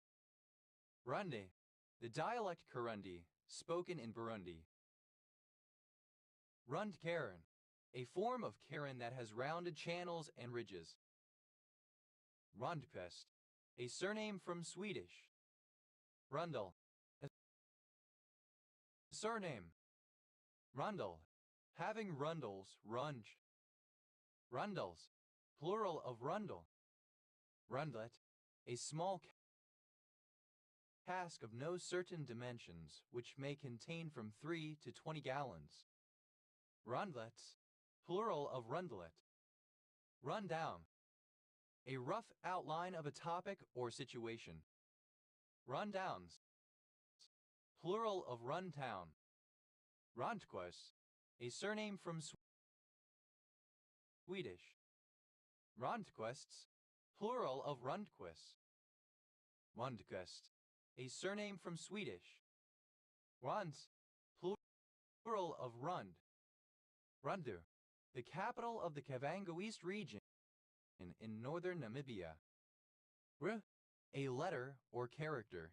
Rundi, the dialect Kirundi, spoken in Burundi. Rund Karen, a form of Karen that has rounded channels and ridges. Rundpest, a surname from Swedish. Rundle, a surname. Rundle, having rundles, runge. Rundles, plural of rundle. Rundlet, a small cask of no certain dimensions, which may contain from 3 to 20 gallons. Rundlets, plural of rundlet. Run down, a rough outline of a topic or situation. Rundowns, plural of runtown. Rundquist, a surname from Swedish. Rundquests, plural of Rundquist. Rundquist, a surname from Swedish. Runs, plural of Rund. Rundu, the capital of the Kavango East region in northern Namibia. R, a letter or character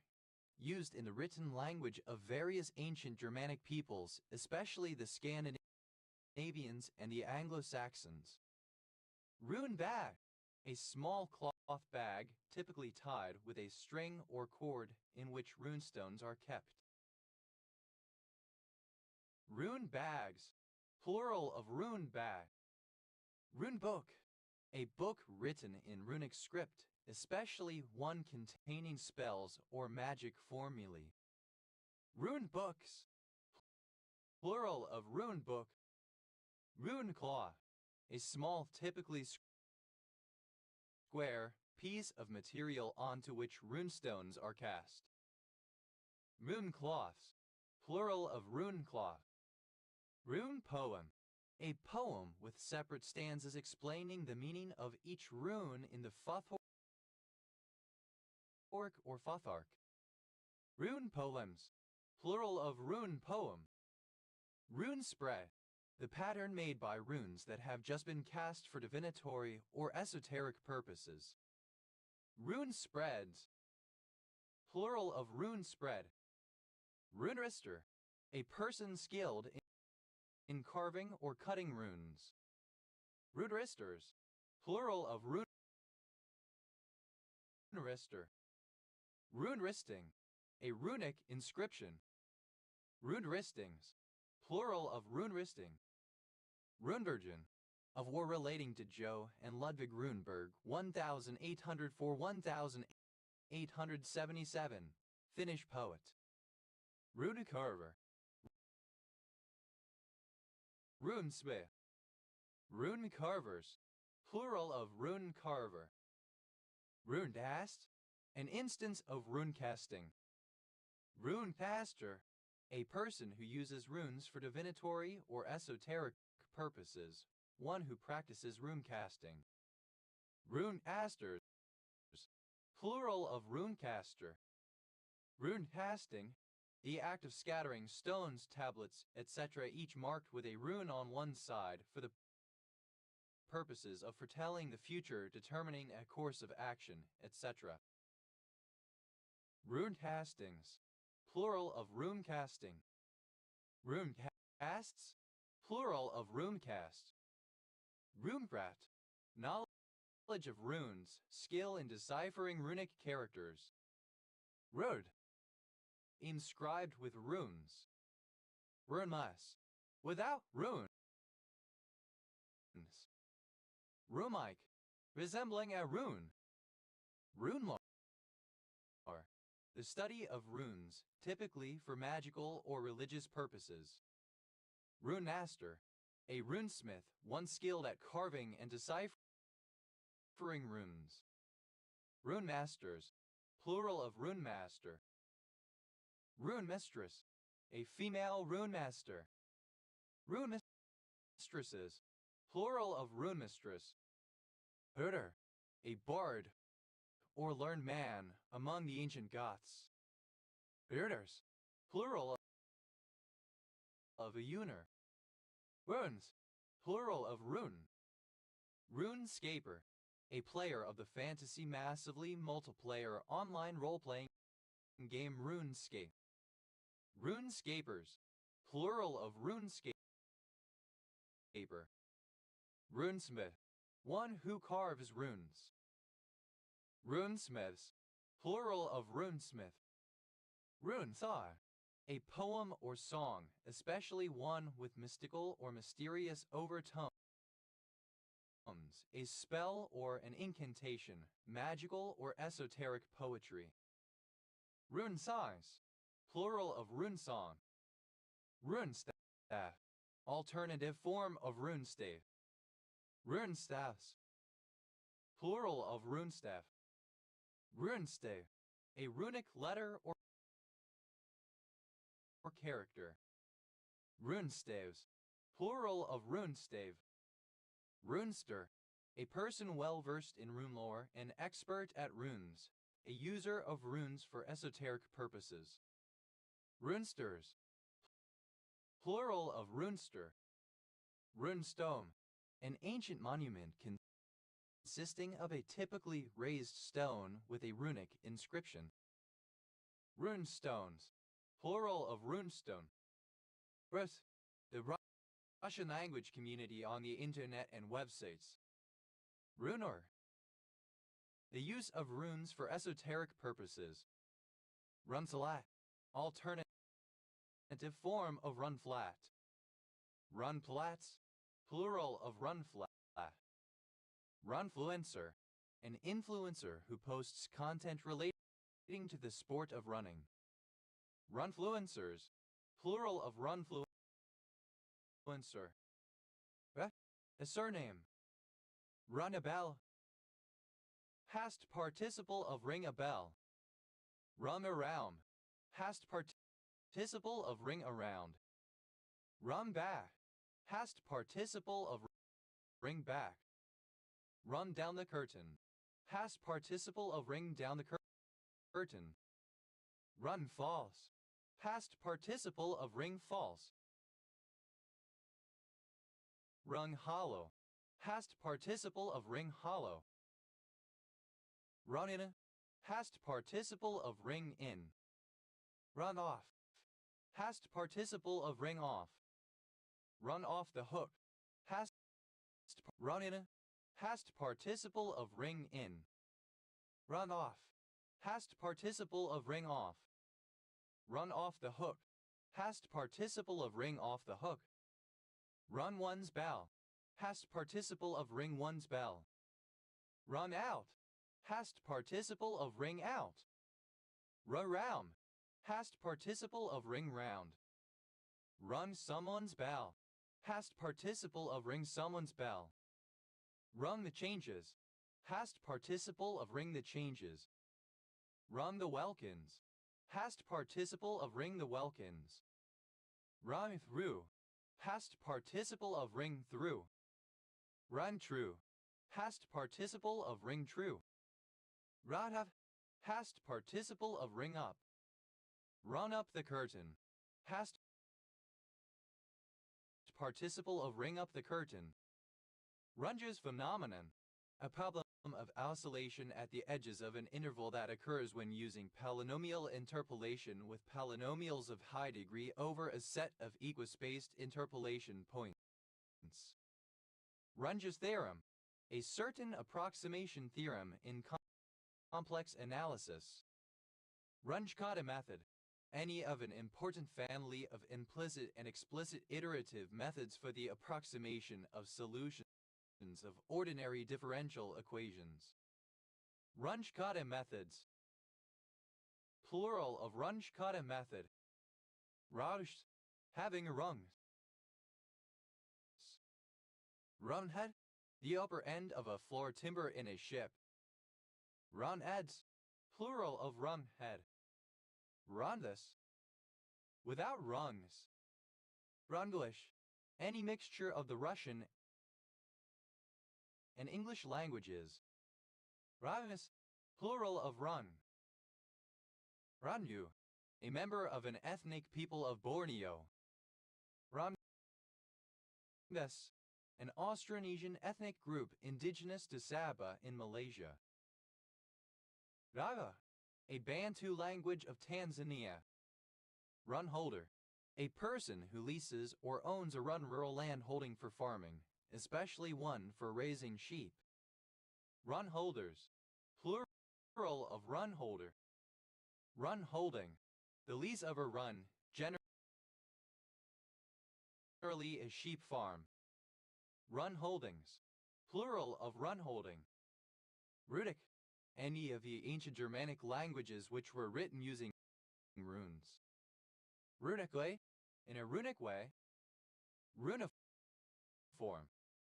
used in the written language of various ancient Germanic peoples, especially the Scandinavians and the Anglo-Saxons. Rune bag, a small cloth bag typically tied with a string or cord in which runestones are kept. Rune bags, plural of rune bag. Rune book, a book written in runic script, especially one containing spells or magic formulae. Rune books, plural of rune book. Rune cloth, a small, typically square piece of material onto which runestones are cast. Rune cloths, plural of rune cloth. Rune poem, a poem with separate stanzas explaining the meaning of each rune in the Futhark or Futhark. Rune poems, plural of rune poem. Rune spread, the pattern made by runes that have just been cast for divinatory or esoteric purposes. Rune spreads, plural of rune spread. Runerister, a person skilled in carving or cutting runes. Runeristers, plural of runerister. Runeristing, a runic inscription. Runeristings, plural of runeristing. Runbergen, of war relating to Joe and Ludwig Runeberg, 1804-1877, Finnish poet. Runecarver, runesmith. Rune carvers, plural of rune carver. Runecast, an instance of rune casting. Runecaster, a person who uses runes for divinatory or esoteric purposes, one who practices rune casting. Runecasters, plural of runecaster. Rune casting, the act of scattering stones, tablets, etc., each marked with a rune on one side for the purposes of foretelling the future, determining a course of action, etc. Rune castings, plural of rune casting. Rune casts, plural of runecast. Runecraft, knowledge of runes, skill in deciphering runic characters. Rud, inscribed with runes. Runeless, without runes. Rumike, resembling a rune. Runelore, the study of runes, typically for magical or religious purposes. Runemaster, a runesmith, one skilled at carving and deciphering runes. Runemasters, plural of runemaster. Runemistress, a female runemaster. Runemistresses, plural of runemistress. Hurter, a bard or learned man among the ancient Goths. Herders, plural of a uner. Runes, plural of rune. Runescaper, a player of the fantasy massively multiplayer online role-playing game RuneScape. Runescapers, plural of runescaper. Runesmith, one who carves runes. Runesmiths, plural of runesmith. Runethar, a poem or song, especially one with mystical or mysterious overtones, a spell or an incantation, magical or esoteric poetry. Runesongs, plural of runesong. Runestaff, alternative form of runestave. Runestaffs, plural of runestaff. Runestave, a runic letter or character. Runestaves, plural of runestave. Runester, a person well versed in rune lore, an expert at runes, a user of runes for esoteric purposes. Runesters, plural of runester. Runestone, an ancient monument consisting of a typically raised stone with a runic inscription. Runestones, plural of runestone. Rus, the Russian language community on the internet and websites. Runor, the use of runes for esoteric purposes. Runflat, alternative form of runflat. Runplats, plural of runflat. Runfluencer, an influencer who posts content relating to the sport of running. Runfluencers, plural of runfluencer. A surname. Run a bell. Past participle of ring a bell. Rum around. Past participle of ring around. Run back. Past participle of ring back. Run down the curtain. Past participle of ring down the curtain. Run false. Past participle of ring false. Rung hollow. Past participle of ring hollow. Run in. Past participle of ring in. Run off. Past participle of ring off. Run off the hook. Past run in. Past participle of ring in. Run off. Past participle of ring off. Run off the hook. Past participle of ring off the hook. Run one's bell. Past participle of ring one's bell. Run out. Past participle of ring out. Run round. Past participle of ring round. Rung someone's bell. Past participle of ring someone's bell. Rung the changes. Past participle of ring the changes. Rung the welkins. Past participle of ring the welkins. Rung through. Past participle of ring through. Run true. Past participle of ring true. Run up. Past participle of ring up. Run up the curtain. Past participle of ring up the curtain. Runge's phenomenon. A problem of oscillation at the edges of an interval that occurs when using polynomial interpolation with polynomials of high degree over a set of equispaced interpolation points. Runge's theorem. A certain approximation theorem in complex analysis. Runge-Kutta method. Any of an important family of implicit and explicit iterative methods for the approximation of solutions of ordinary differential equations. Runge-Kutta methods. Plural of Runge-Kutta method. Rausch, having rungs. Runhead, the upper end of a floor timber in a ship. Runheads, plural of runhead. Rundus, without rungs. Runglish, any mixture of the Russian and English languages. Runus, plural of run. Runyu, a member of an ethnic people of Borneo. Rungus, an Austronesian ethnic group indigenous to Sabah in Malaysia. Raga, a Bantu language of Tanzania. Runholder, a person who leases or owns a rural land holding for farming, especially one for raising sheep. Runholders, plural of runholder. Runholding, the lease of a run, generally a sheep farm. Runholdings, plural of runholding. Runic, any of the ancient Germanic languages which were written using runes. Runically, in a runic way. Runiform,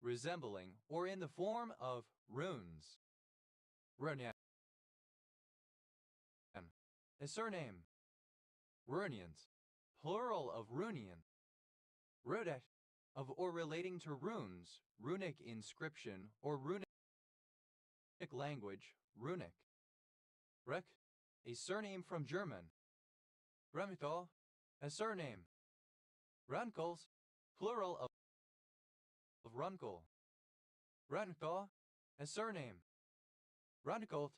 resembling or in the form of runes. Runian, a surname. Runians, plural of Runian. Rudet, of or relating to runes, runic inscription or runic language, runic. Rek, a surname from German. Remito, a surname. Runkels, plural of Runkel. Runko, a surname. Runkolt,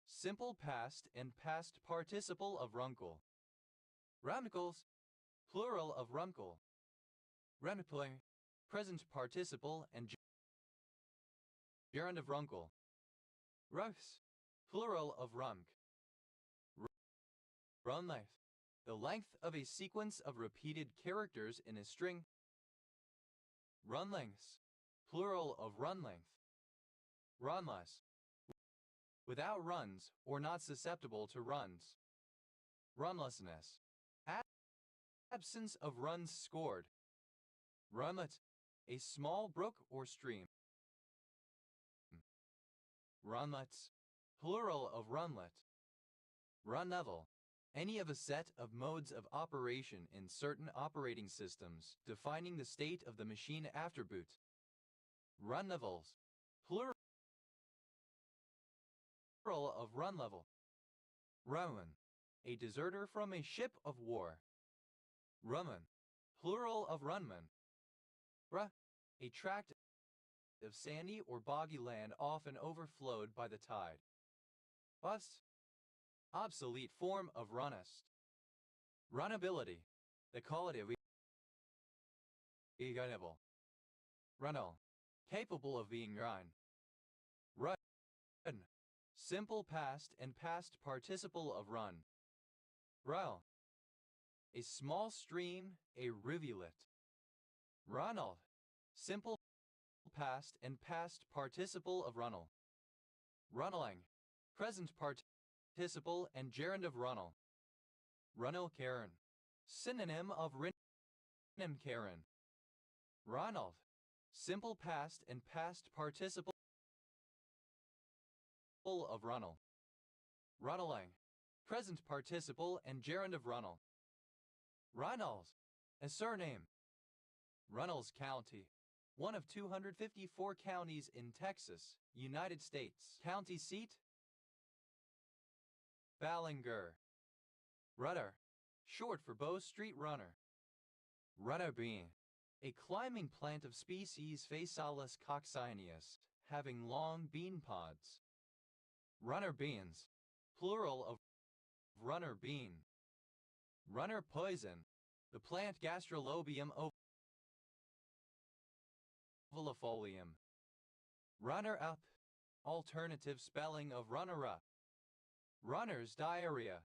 simple past and past participle of Runkel. Runkels, plural of Runkel. Runpling, present participle and gerund of Runkel. Ruks, plural of Runk. Run length, the length of a sequence of repeated characters in a string. Run lengths, plural of run length. Runless, without runs or not susceptible to runs. Runlessness, absence of runs scored. Runlet, a small brook or stream. Runlets, plural of runlet. Run level, any of a set of modes of operation in certain operating systems defining the state of the machine after boot. Run levels, plural of run level. Roman, a deserter from a ship of war. Rumman, plural of runman. A tract of sandy or boggy land often overflowed by the tide. Bus, obsolete form of runnest. Runnability, the quality of runnable. Runnel, capable of being run. Run, simple past and past participle of run. Rel, a small stream, a rivulet. Runnel, simple past and past participle of runnel. Runneling, present participle and gerund of runnel. Runnel Karen, synonym of Rinnem Karen. Ronald, simple past and past participle of runnel. Runneling, present participle and gerund of runnel. Runnels, a surname. Runnels County, one of 254 counties in Texas, United States. County seat, Ballinger. Rudder, short for Bow Street runner. Rudder bean, a climbing plant of species Phaseolus coccineus, having long bean pods. Runner beans, plural of runner bean. Runner poison, the plant Gastrolobium ovalifolium. Runner up, alternative spelling of runner up. Runner's diarrhea,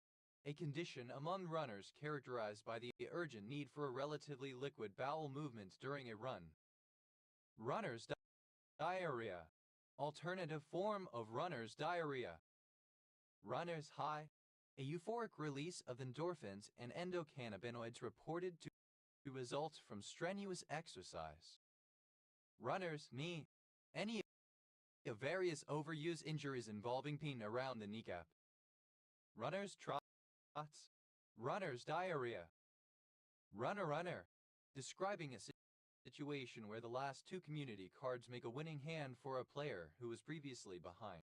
a condition among runners characterized by the urgent need for a relatively liquid bowel movement during a run. Runner's diarrhea, alternative form of runner's diarrhea. Runner's high, a euphoric release of endorphins and endocannabinoids reported to result from strenuous exercise. Runner's knee, any of various overuse injuries involving pain around the kneecap. Runner's trots, runner's diarrhea. Runner, describing a situation where the last two community cards make a winning hand for a player who was previously behind.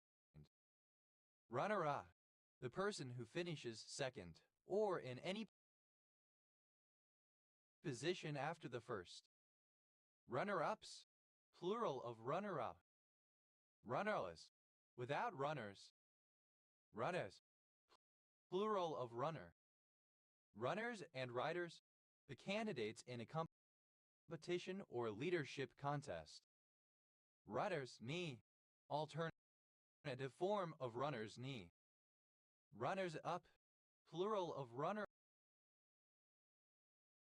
Runner-up, the person who finishes second, or in any position after the first. Runner-ups, plural of runner-up. Runnerless, without runners. Runners, plural of runner. Runners and riders, the candidates in a competition or leadership contest. Runners knee, alternative form of runner's knee. Runners up, plural of runner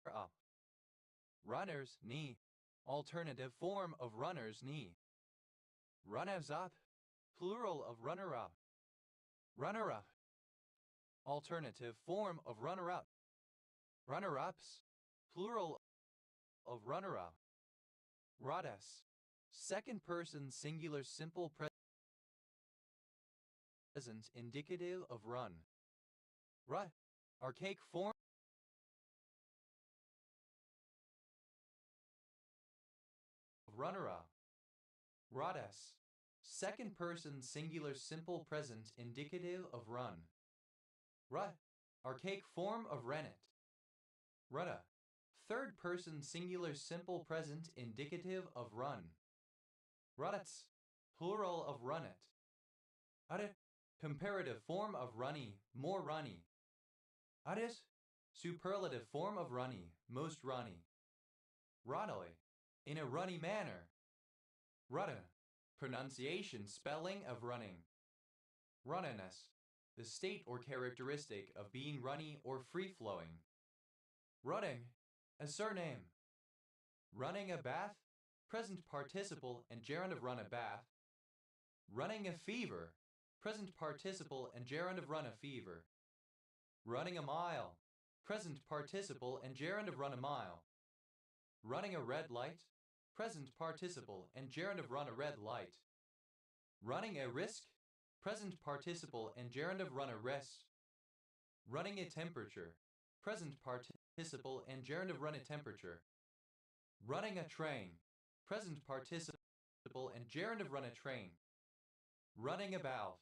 up. Runner's knee, alternative form of runner's knee. Runners up, plural of runner up. Runner up, alternative form of runner up. Runner ups, plural of runner up. Rodas, second person singular simple present indicative of run. Rut, archaic form of runner up. Rodas, Second person singular simple present indicative of run. Rut, archaic form of rennet. Rutta, third person singular simple present indicative of run. Runnets, plural of runnet. Arre, comparative form of runny, more runny. Arres, superlative form of runny, most runny. Runnily, in a runny manner. Rutta, pronunciation spelling of running. Runniness, the state or characteristic of being runny or free-flowing. Running, a surname. Running a bath, present participle and gerund of run a bath. Running a fever, present participle and gerund of run a fever. Running a mile, present participle and gerund of run a mile. Running a red light, present participle and gerund of run a red light. Running a risk, present participle and gerund of run a risk. Running a temperature, present participle and gerund of run a temperature. Running a train, present participle and gerund of run a train. Running a valve,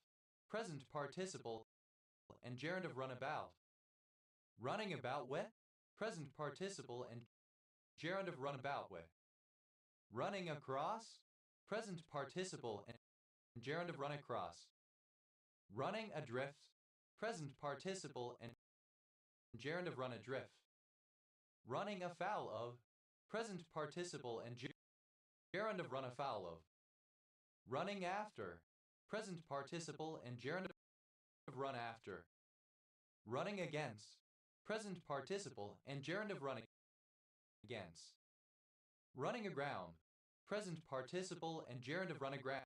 present participle and gerund of run a valve. Running about with, present participle and gerund of run about with. Running across, present participle and gerund of run across. Running adrift, present participle and gerund of run adrift. Running afoul of, present participle and gerund of run afoul of. Running after, present participle and gerund of run after. Running against, present participle and gerund of run against. Running aground, present participle and gerund of run aground.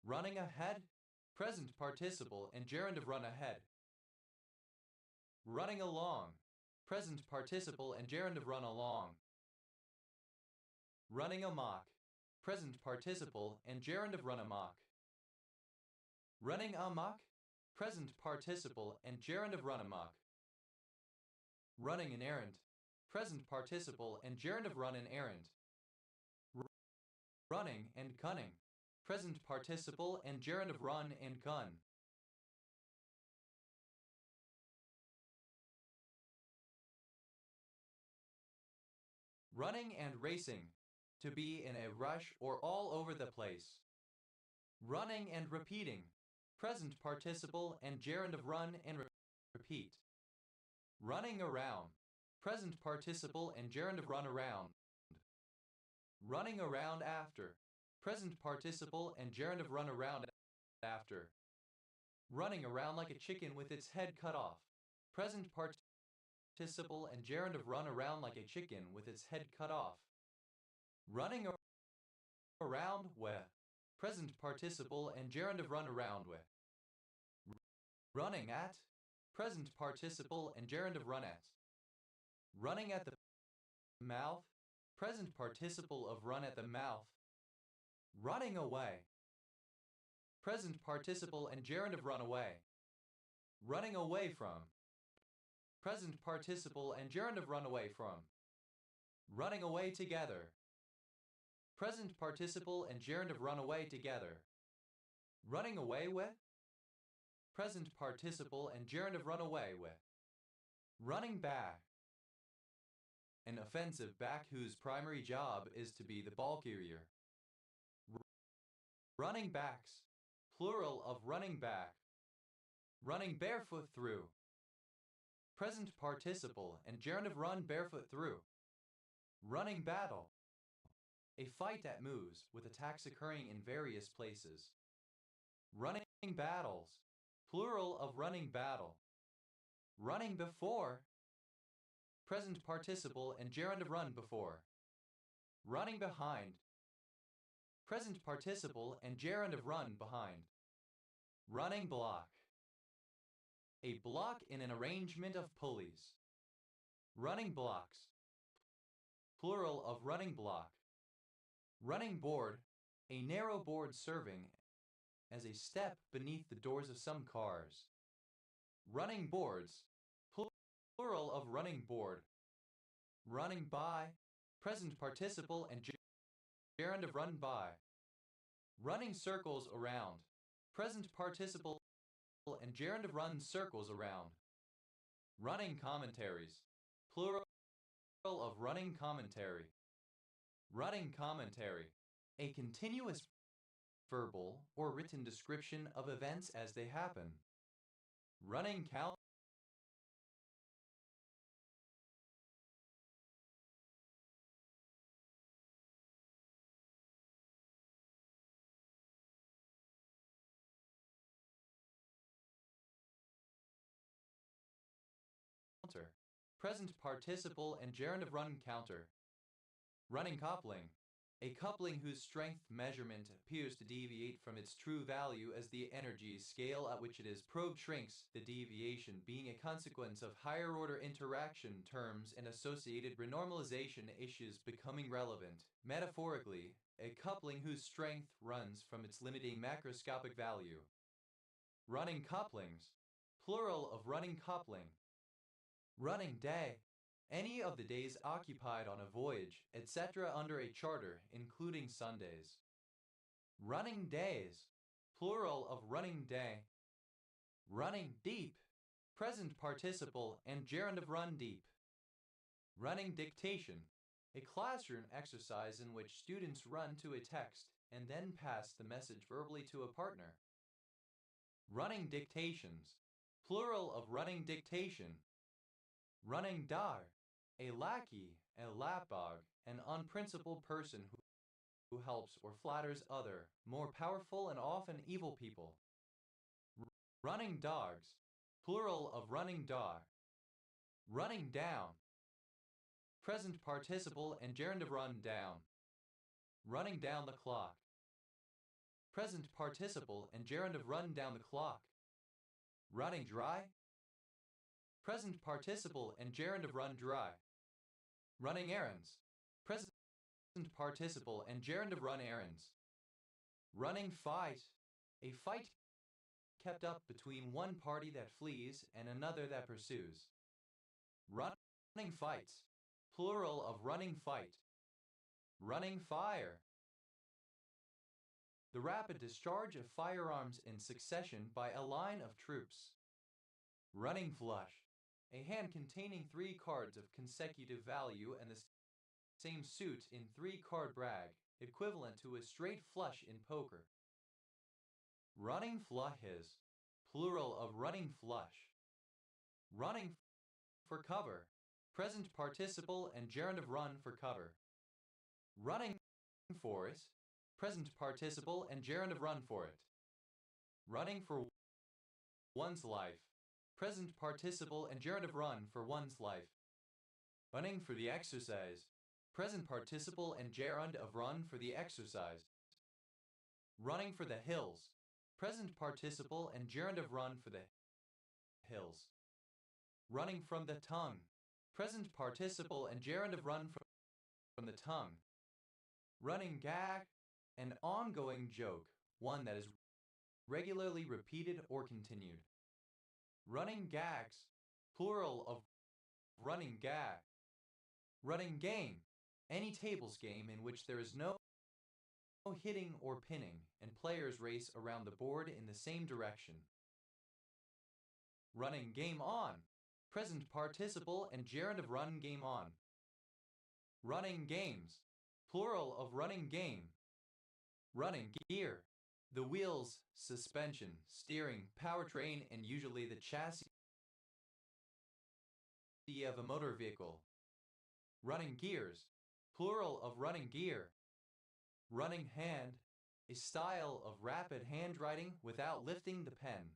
Running ahead, present participle and gerund of run ahead. Running along, present participle and gerund of run along. Running amok, present participle and gerund of run amok. Running amok, present participle and gerund of run amok. Running an errand, present participle and gerund of run an errand. Running and cunning, present participle and gerund of run and cun. Running and racing, to be in a rush or all over the place. Running and repeating, present participle and gerund of run and repeat. Running around, present participle and gerund of run around. Running around after, present participle and gerund of run around after. Running around like a chicken with its head cut off, present participle and gerund of run around like a chicken with its head cut off. Running around with, present participle and gerund of run around with. Running at, present participle and gerund of run at. Running at the mouth, present participle of run at the mouth. Running away, present participle and gerund of run away. Running away from, present participle and gerund of run away from. Running away together, present participle and gerund of run away together. Running away with, present participle and gerund of run away with. Running back, an offensive back whose primary job is to be the ball carrier. Running backs, plural of running back. Running barefoot through, present participle and gerund of run barefoot through. Running battle, a fight that moves with attacks occurring in various places. Running battles, plural of running battle. Running before, present participle and gerund of run before. Running behind, present participle and gerund of run behind. Running block, a block in an arrangement of pulleys. Running blocks, plural of running block. Running board, a narrow board serving as a step beneath the doors of some cars. Running boards, plural of running board. Running by, present participle and gerund of run by. Running circles around. Present participle and gerund of run circles around. Running commentaries. Plural of running commentary. Running commentary. A continuous verbal or written description of events as they happen. Running counter. Present participle and gerund of run counter. Running coupling. A coupling whose strength measurement appears to deviate from its true value as the energy scale at which it is probed shrinks, the deviation being a consequence of higher order interaction terms and associated renormalization issues becoming relevant. Metaphorically, a coupling whose strength runs from its limiting macroscopic value. Running couplings. Plural of running coupling. Running day. Any of the days occupied on a voyage, etc. under a charter, including Sundays. Running days. Plural of running day. Running deep. Present participle and gerund of run deep. Running dictation. A classroom exercise in which students run to a text and then pass the message verbally to a partner. Running dictations. Plural of running dictation. Running dar. A lackey, a lapdog, an unprincipled person who helps or flatters other, more powerful and often evil people. Running dogs. Plural of running dog. Running down. Present participle and gerund of run down. Running down the clock. Present participle and gerund of run down the clock. Running dry. Present participle and gerund of run dry. Running errands. Present participle and gerund of run errands. Running fight. A fight kept up between one party that flees and another that pursues. Running fights. Plural of running fight. Running fire. The rapid discharge of firearms in succession by a line of troops. Running flush. A hand containing 3 cards of consecutive value and the same suit in 3-card brag, equivalent to a straight flush in poker. Running flushes. Plural of running flush. Running for cover. Present participle and gerund of run for cover. Running for it. Present participle and gerund of run for it. Running for one's life. Present participle and gerund of run for one's life. Running for the exercise. Present participle and gerund of run for the exercise. Running for the hills. Present participle and gerund of run for the hills. Running from the tongue. Present participle and gerund of run from the tongue. Running gag. An ongoing joke, one that is regularly repeated or continued. Running gags. Plural of running gag. Running game. Any tables game in which there is no hitting or pinning and players race around the board in the same direction. Running game on. Present participle and gerund of run game on. Running games. Plural of running game. Running gear. The wheels, suspension, steering, powertrain, and usually the chassis of a motor vehicle. Running gears. Plural of running gear. Running hand. A style of rapid handwriting without lifting the pen.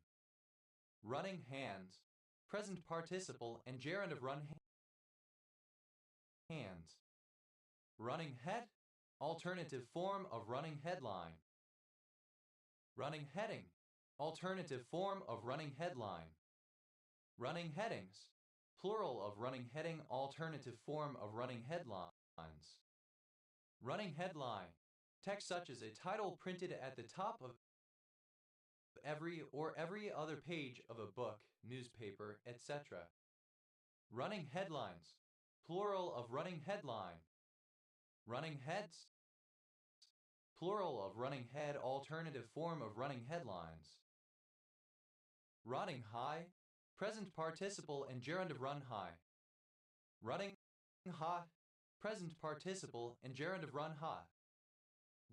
Running hands. Present participle and gerund of run hands. Running head. Alternative form of running headline. Running heading. Alternative form of running headline. Running headings. Plural of running heading. Alternative form of running headlines. Running headline. Text such as a title printed at the top of every or every other page of a book, newspaper, etc. Running headlines. Plural of running headline. Running heads. plural of running head, alternative form of running headlines. Running high, present participle and gerund of run high. Running hot, present participle and gerund of run hot.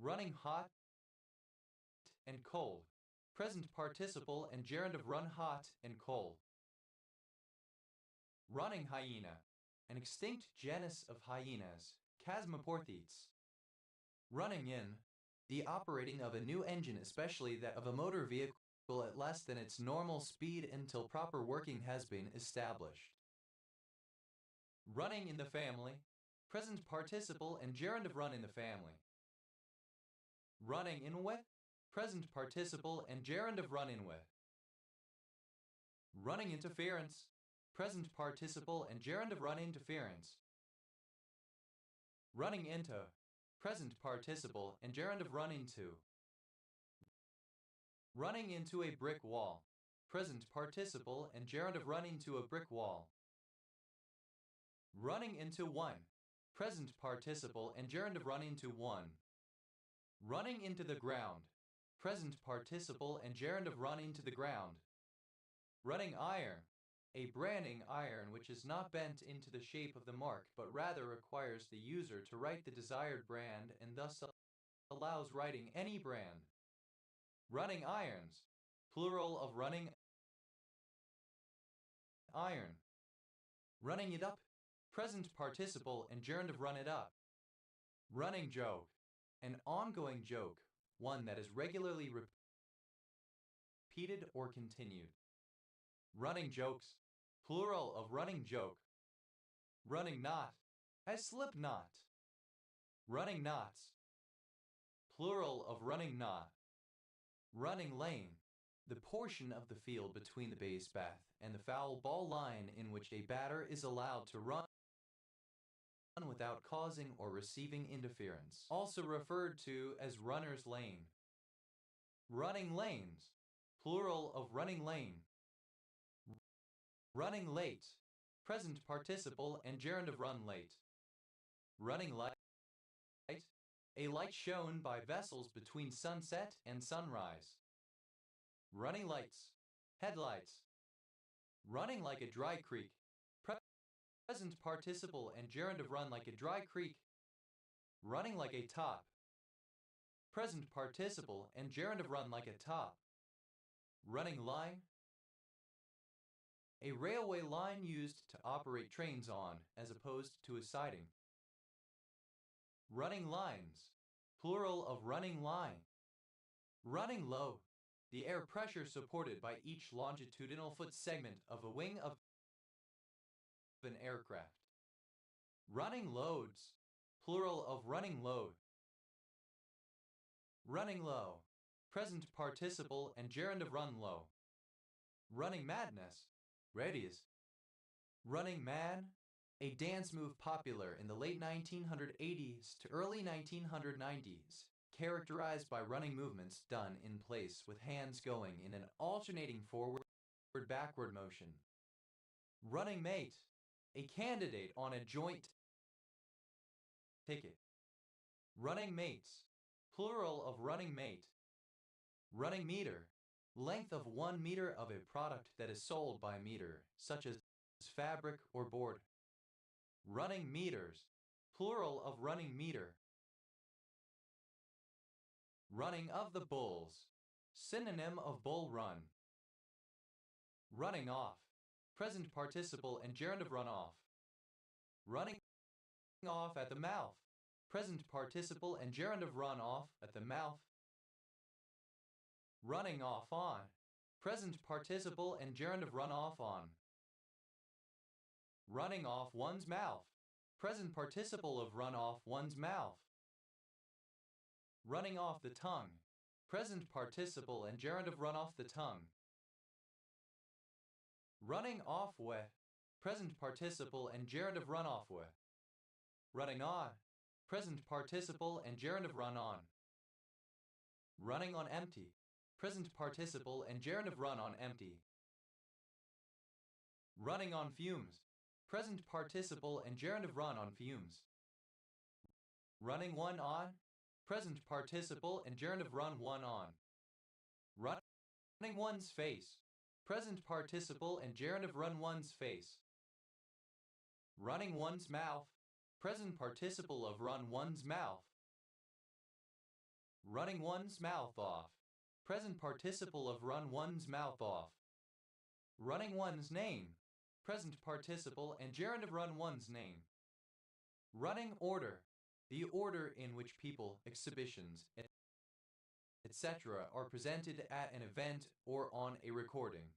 Running hot and cold, present participle and gerund of run hot and cold. Running hyena, an extinct genus of hyenas, Chasmoporthetes. Running in, the operating of a new engine, especially that of a motor vehicle, at less than its normal speed until proper working has been established. Running in the family, present participle and gerund of run in the family. Running in with, present participle and gerund of run in with. Running interference, present participle and gerund of run interference. Running into, present participle and gerund of run into. Running into a brick wall, present participle and gerund of run into a brick wall. Running into one, present participle and gerund of run into one. Running into the ground, present participle and gerund of run into the ground. Running iron, a branding iron which is not bent into the shape of the mark but rather requires the user to write the desired brand and thus allows writing any brand. Running irons, plural of running iron. Running it up, present participle and gerund of run it up. Running joke, an ongoing joke, one that is regularly repeated or continued. Running jokes, plural of running joke. Running knot, a slip knot. Running knots, plural of running knot. Running lane, the portion of the field between the base bath and the foul ball line in which a batter is allowed to run without causing or receiving interference, also referred to as runner's lane. Running lanes, plural of running lane. Running late, present participle and gerund of run late. Running light, a light shown by vessels between sunset and sunrise. Running lights, headlights. Running like a dry creek, present participle and gerund of run like a dry creek. Running like a top, present participle and gerund of run like a top. Running line, a railway line used to operate trains on, as opposed to a siding. Running lines, plural of running line. Running low, the air pressure supported by each longitudinal foot segment of a wing of an aircraft. Running loads, plural of running load. Running low, present participle and gerund of run low. Running madness, readies. Running man, a dance move popular in the late 1980s to early 1990s, characterized by running movements done in place with hands going in an alternating forward-backward motion. Running mate, a candidate on a joint ticket. Running mates, plural of running mate. Running meter, length of 1 meter of a product that is sold by meter, such as fabric or board. Running meters, plural of running meter. Running of the bulls, synonym of bull run. Running off, present participle and gerund of run off. Running off at the mouth, present participle and gerund of run off at the mouth. Running off on, present participle and gerund of run off on. Running off one's mouth, present participle of run off one's mouth. Running off the tongue, present participle and gerund of run off the tongue. Running off with, present participle and gerund of run off with. Running on, present participle and gerund of run on. Running on empty, present participle and gerund of run on empty. Running on fumes, present participle and gerund of run on fumes. Running one on, Present participle and gerund of run one on. Running one's face. Present participle and gerund of run one's face. Running one's mouth. Present participle of run one's mouth. Running one's mouth off. Present participle of run one's mouth off. Running one's name. Present participle and gerund of run one's name. Running order. The order in which people, exhibitions, etc. are presented at an event or on a recording.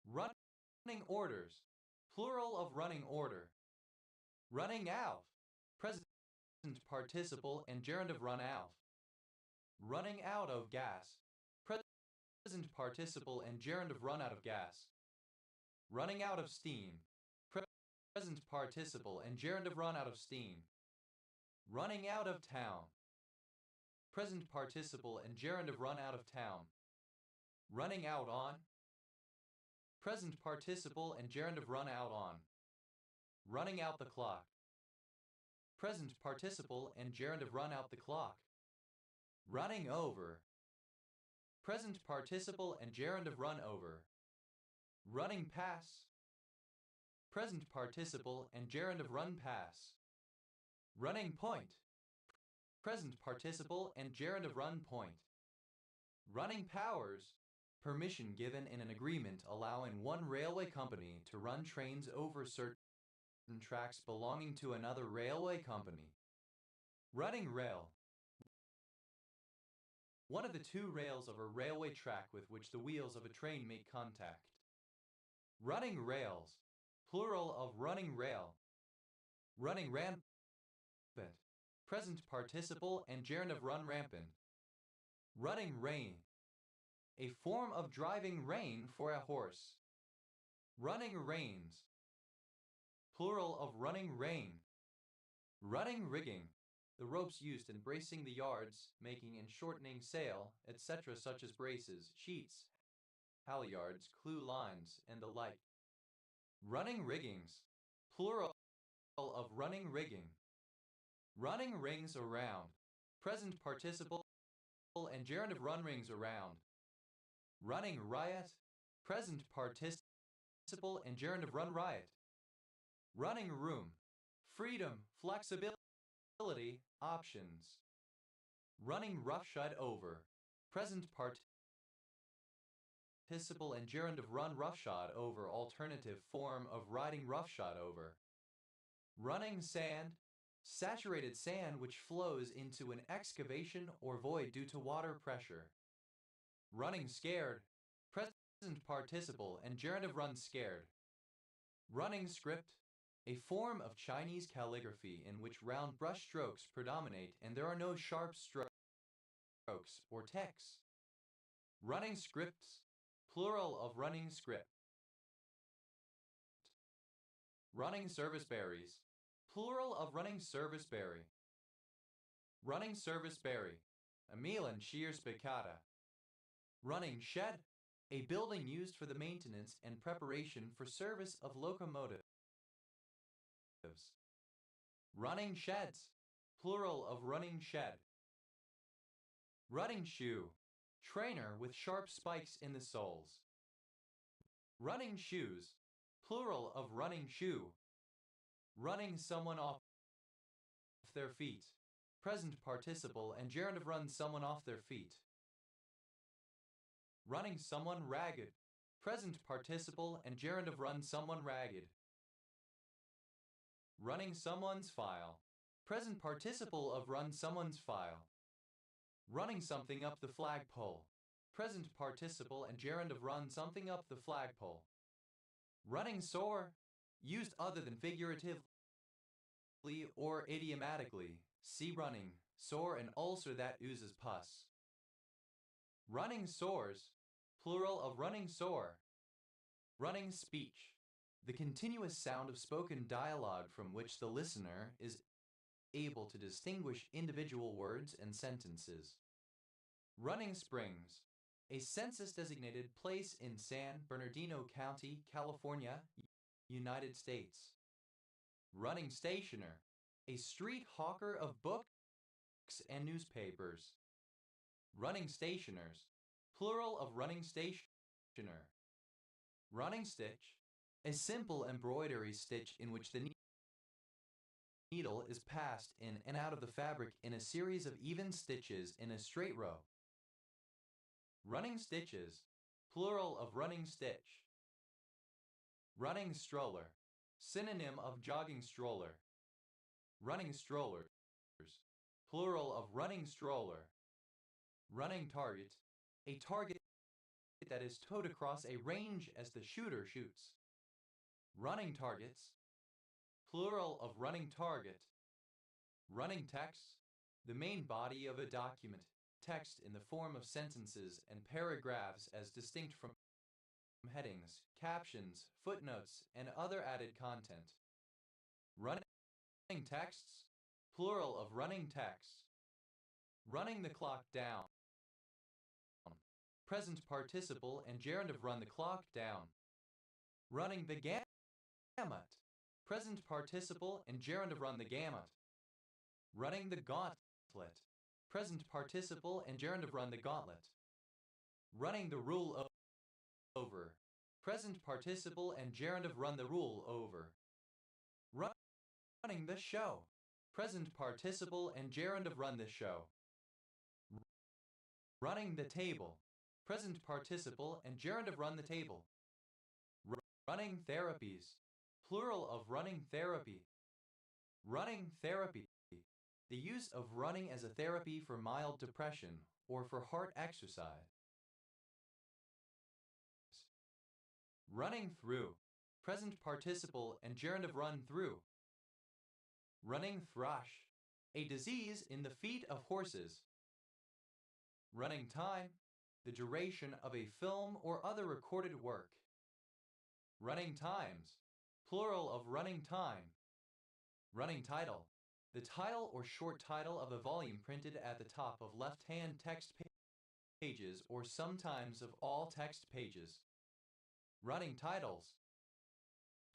Running orders. Plural of running order. Running out. Present participle and gerund of run out. Running out of gas. Present participle and gerund of run out of gas. Running out of steam. Present participle and gerund of run out of steam. Running out of town. Present participle and gerund of run out of town. Running out on. Present participle and gerund of run out on. Running out the clock. Present participle and gerund of run out the clock. Running over. Present participle and gerund of run over. Running pass. Present participle and gerund of run pass. Running point. Present participle and gerund of run point. Running powers. Permission given in an agreement allowing one railway company to run trains over certain tracks belonging to another railway company. Running rail. One of the two rails of a railway track with which the wheels of a train make contact. Running rails. Plural of running rail. Running rampant. Present participle and gerund of run rampant. Running rein. A form of driving rein for a horse. Running reins. Plural of running rein. Running rigging. The ropes used in bracing the yards, making and shortening sail, etc. such as braces, sheets, halyards, clew lines, and the like. Running riggings. Plural of running rigging. Running rings around. Present participle and gerund of run rings around. Running riot. Present participle and gerund of run riot. Running room. Freedom, flexibility, options. Running roughshod over. Present participle and gerund of run roughshod over, alternative form of riding roughshod over. Running sand. Saturated sand which flows into an excavation or void due to water pressure. Running scared. Present participle and gerund of run scared. Running script. A form of Chinese calligraphy in which round brush strokes predominate and there are no sharp strokes or texts. Running scripts. Plural of running script. Running serviceberries. Plural of running serviceberry. Running serviceberry. A meal and shears peccata. Running shed. A building used for the maintenance and preparation for service of locomotives. Running sheds. Plural of running shed. Running shoe. Trainer with sharp spikes in the soles. Running shoes. Plural of running shoe. Running someone off their feet. Present participle and gerund of run someone off their feet. Running someone ragged. Present participle and gerund of run someone ragged. Running someone's file. Present participle of run someone's file. Running something up the flagpole. Present participle and gerund of run something up the flagpole. Running sore. Used other than figuratively or idiomatically. See running, sore, an ulcer that oozes pus. Running sores. Plural of running sore. Running speech. The continuous sound of spoken dialogue from which the listener is able to distinguish individual words and sentences. Running Springs. A census-designated place in San Bernardino County, California, United States. Running stationer. A street hawker of books, and newspapers. Running stationers, plural of running stationer. Running stitch, a simple embroidery stitch in which the needle is passed in and out of the fabric in a series of even stitches in a straight row. Running stitches, plural of running stitch. Running stroller, synonym of jogging stroller. Running strollers, plural of running stroller. Running target, a target that is towed across a range as the shooter shoots. Running targets, plural of running target. Running text, the main body of a document, text in the form of sentences and paragraphs as distinct from headings, captions, footnotes, and other added content. Running texts, plural of running text. Running the clock down, present participle and gerund of run the clock down. Running the gamut, present participle and gerund of run the gamut. Running the gauntlet, present participle and gerund of run the gauntlet. Running the rule over, present participle and gerund of run the rule over. Running the show, present participle and gerund of run the show. Running the table, present participle and gerund of run the table. Running therapies, plural of running therapy. Running therapy, the use of running as a therapy for mild depression or for heart exercise. Running through, present participle and gerund of run through. Running thrush, a disease in the feet of horses. Running time, the duration of a film or other recorded work. Running times, plural of running time. Running title, the title or short title of a volume printed at the top of left-hand text pages or sometimes of all text pages. Running titles,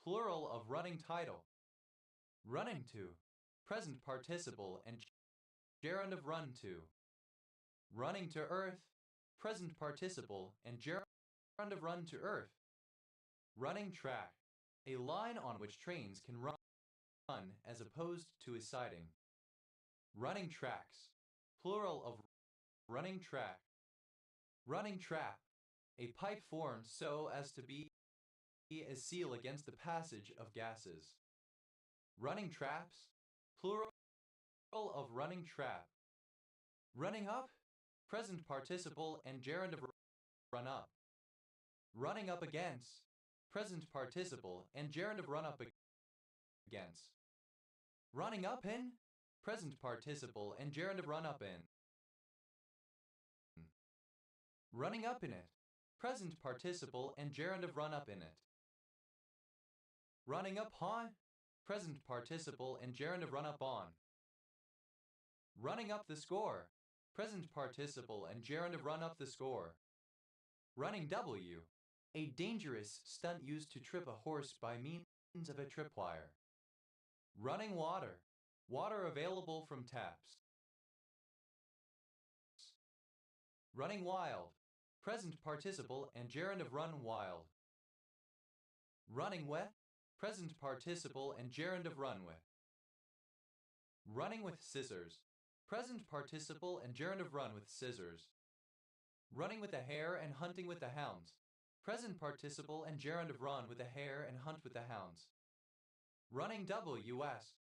plural of running title. Running to, present participle and gerund of run to. Running to earth, present participle and gerund of run to earth. Running track, a line on which trains can run as opposed to a siding. Running tracks, plural of running track. Running trap, a pipe formed so as to be a seal against the passage of gases. Running traps, plural of running trap. Running up, present participle and gerund of run up. Running up against, present participle and gerund of run up against. Running up in, present participle and gerund of run up in. Running up in it, present participle and gerund of run up in it. Running upon, present participle and gerund of run up on. Running up the score, present participle and gerund of run up the score. Running W, a dangerous stunt used to trip a horse by means of a tripwire. Running water, water available from taps. Running wild, present participle and gerund of run wild. Running wet, present participle and gerund of run with. Running with scissors, present participle and gerund of run with scissors. Running with the hare and hunting with the hounds, present participle and gerund of run with the hare and hunt with the hounds. Running WS,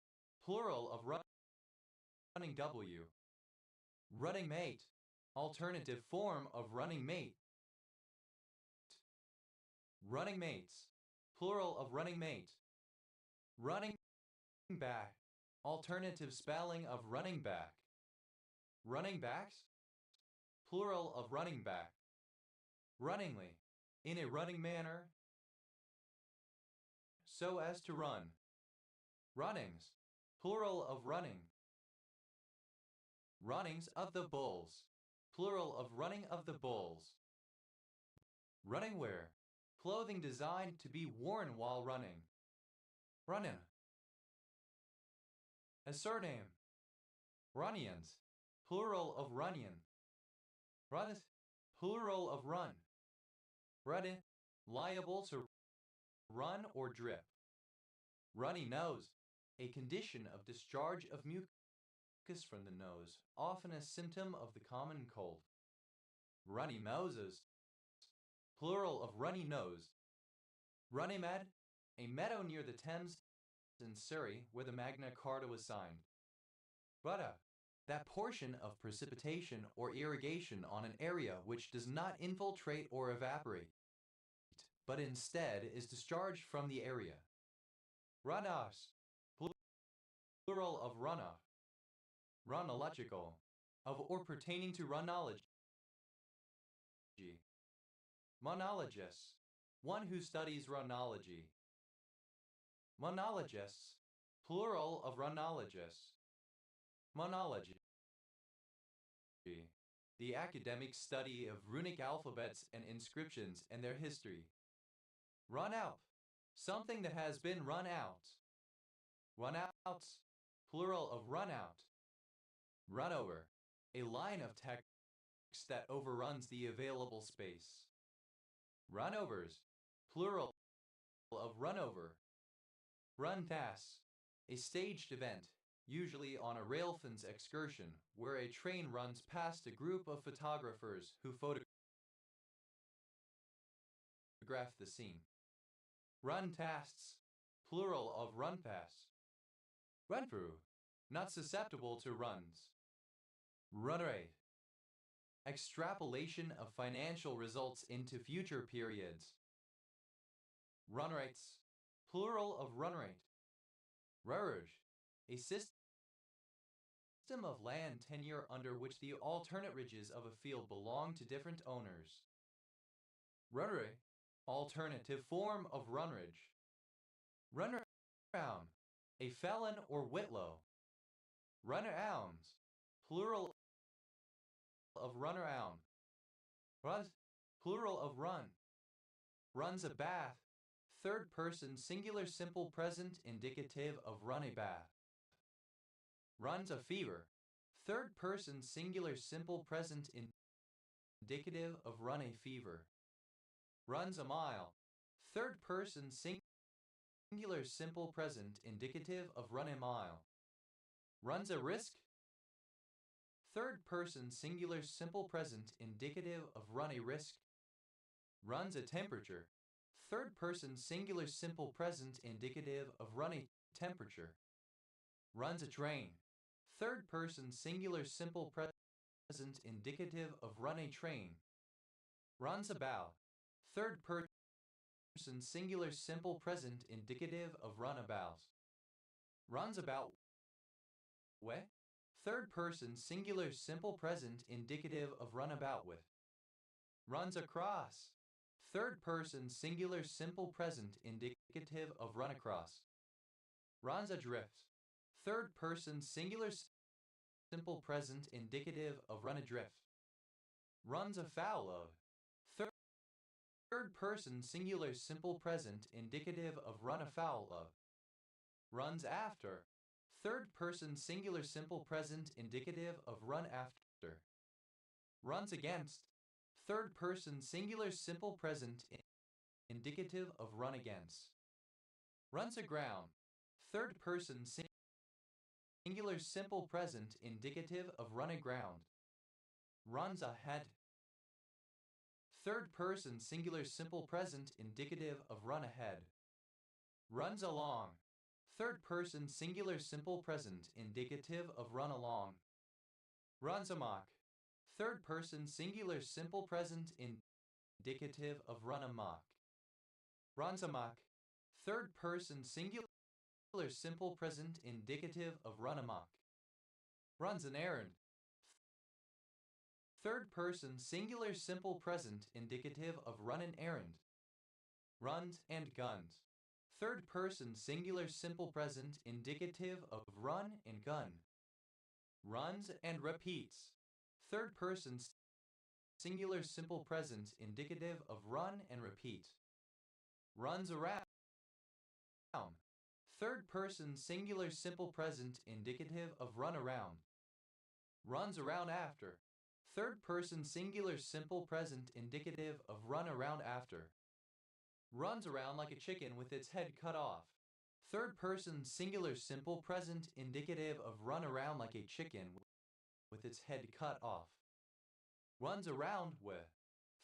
plural of running W. Running mate, alternative form of running mate. Running mates, plural of running mate. Running back, alternative spelling of running back. Running backs, plural of running back. Runningly, in a running manner, so as to run. Runnings, plural of running. Runnings of the bulls, plural of running of the bulls. Running wear, clothing designed to be worn while running. Runnin'. A surname. Runnions, plural of runyon. Run, plural of run. Run, liable to run or drip. Runny nose, a condition of discharge of mucus from the nose, often a symptom of the common cold. Runny noses, plural of runny nose. Runnymede, a meadow near the Thames in Surrey where the Magna Carta was signed. Rudda, that portion of precipitation or irrigation on an area which does not infiltrate or evaporate, but instead is discharged from the area. Runoffs, plural of runoff. Runological, of or pertaining to runology. Monologist, one who studies runology. Monologists, plural of runologists. Monology, the academic study of runic alphabets and inscriptions and their history. Run out, something that has been run out. Runouts, plural of run out. Run over, a line of text that overruns the available space. Runovers, plural of run over. Run fast, a staged event, usually on a railfans excursion, where a train runs past a group of photographers who photograph the scene. Run tasks, plural of run past. Run through, not susceptible to runs. Run rate, extrapolation of financial results into future periods. Run rates, plural of run rate. Rurage, a system of land tenure under which the alternate ridges of a field belong to different owners. Runnery, alternative form of runridge. Runner-own, a felon or whitlow. Runner-owns, plural of runner-own. Run, plural of run. Runs a bath, third person singular simple present indicative of run a bath. Runs a fever, third person singular simple present indicative of run a fever. Runs a mile, third person singular simple present indicative of run a mile. Runs a risk, third person singular simple present indicative of run a risk. Runs a temperature, third person singular simple present indicative of run a temperature. Runs a train, third person singular simple present indicative of run a train. Runs about, third person singular simple present indicative of run about. Runs about way, third person singular simple present indicative of run about with. Runs across, third person singular simple present indicative of run across. Runs adrift, third person singular simple present indicative of run adrift. Runs afoul of, third person singular simple present indicative of run afoul of. Runs after, third person singular simple present indicative of run after. Runs against, third person singular simple present indicative of run against. Runs aground, third person singular simple present indicative of run aground. Runs ahead, third person singular simple present indicative of run ahead. Runs along, third person singular simple present indicative of run along. Runs amok, third person singular simple present indicative of run amok. Runs amok, third person singular simple present indicative of run amok. Runs an errand, third person singular simple present indicative of run an errand. Runs and guns, third person singular simple present indicative of run and gun. Runs and repeats, third person singular simple present indicative of run and repeat. Runs around, third person singular simple present indicative of run around. Runs around after. Third person singular simple present indicative of run around after. Runs around like a chicken with its head cut off. Third person singular simple present indicative of run around like a chicken with its head cut off. Runs around with.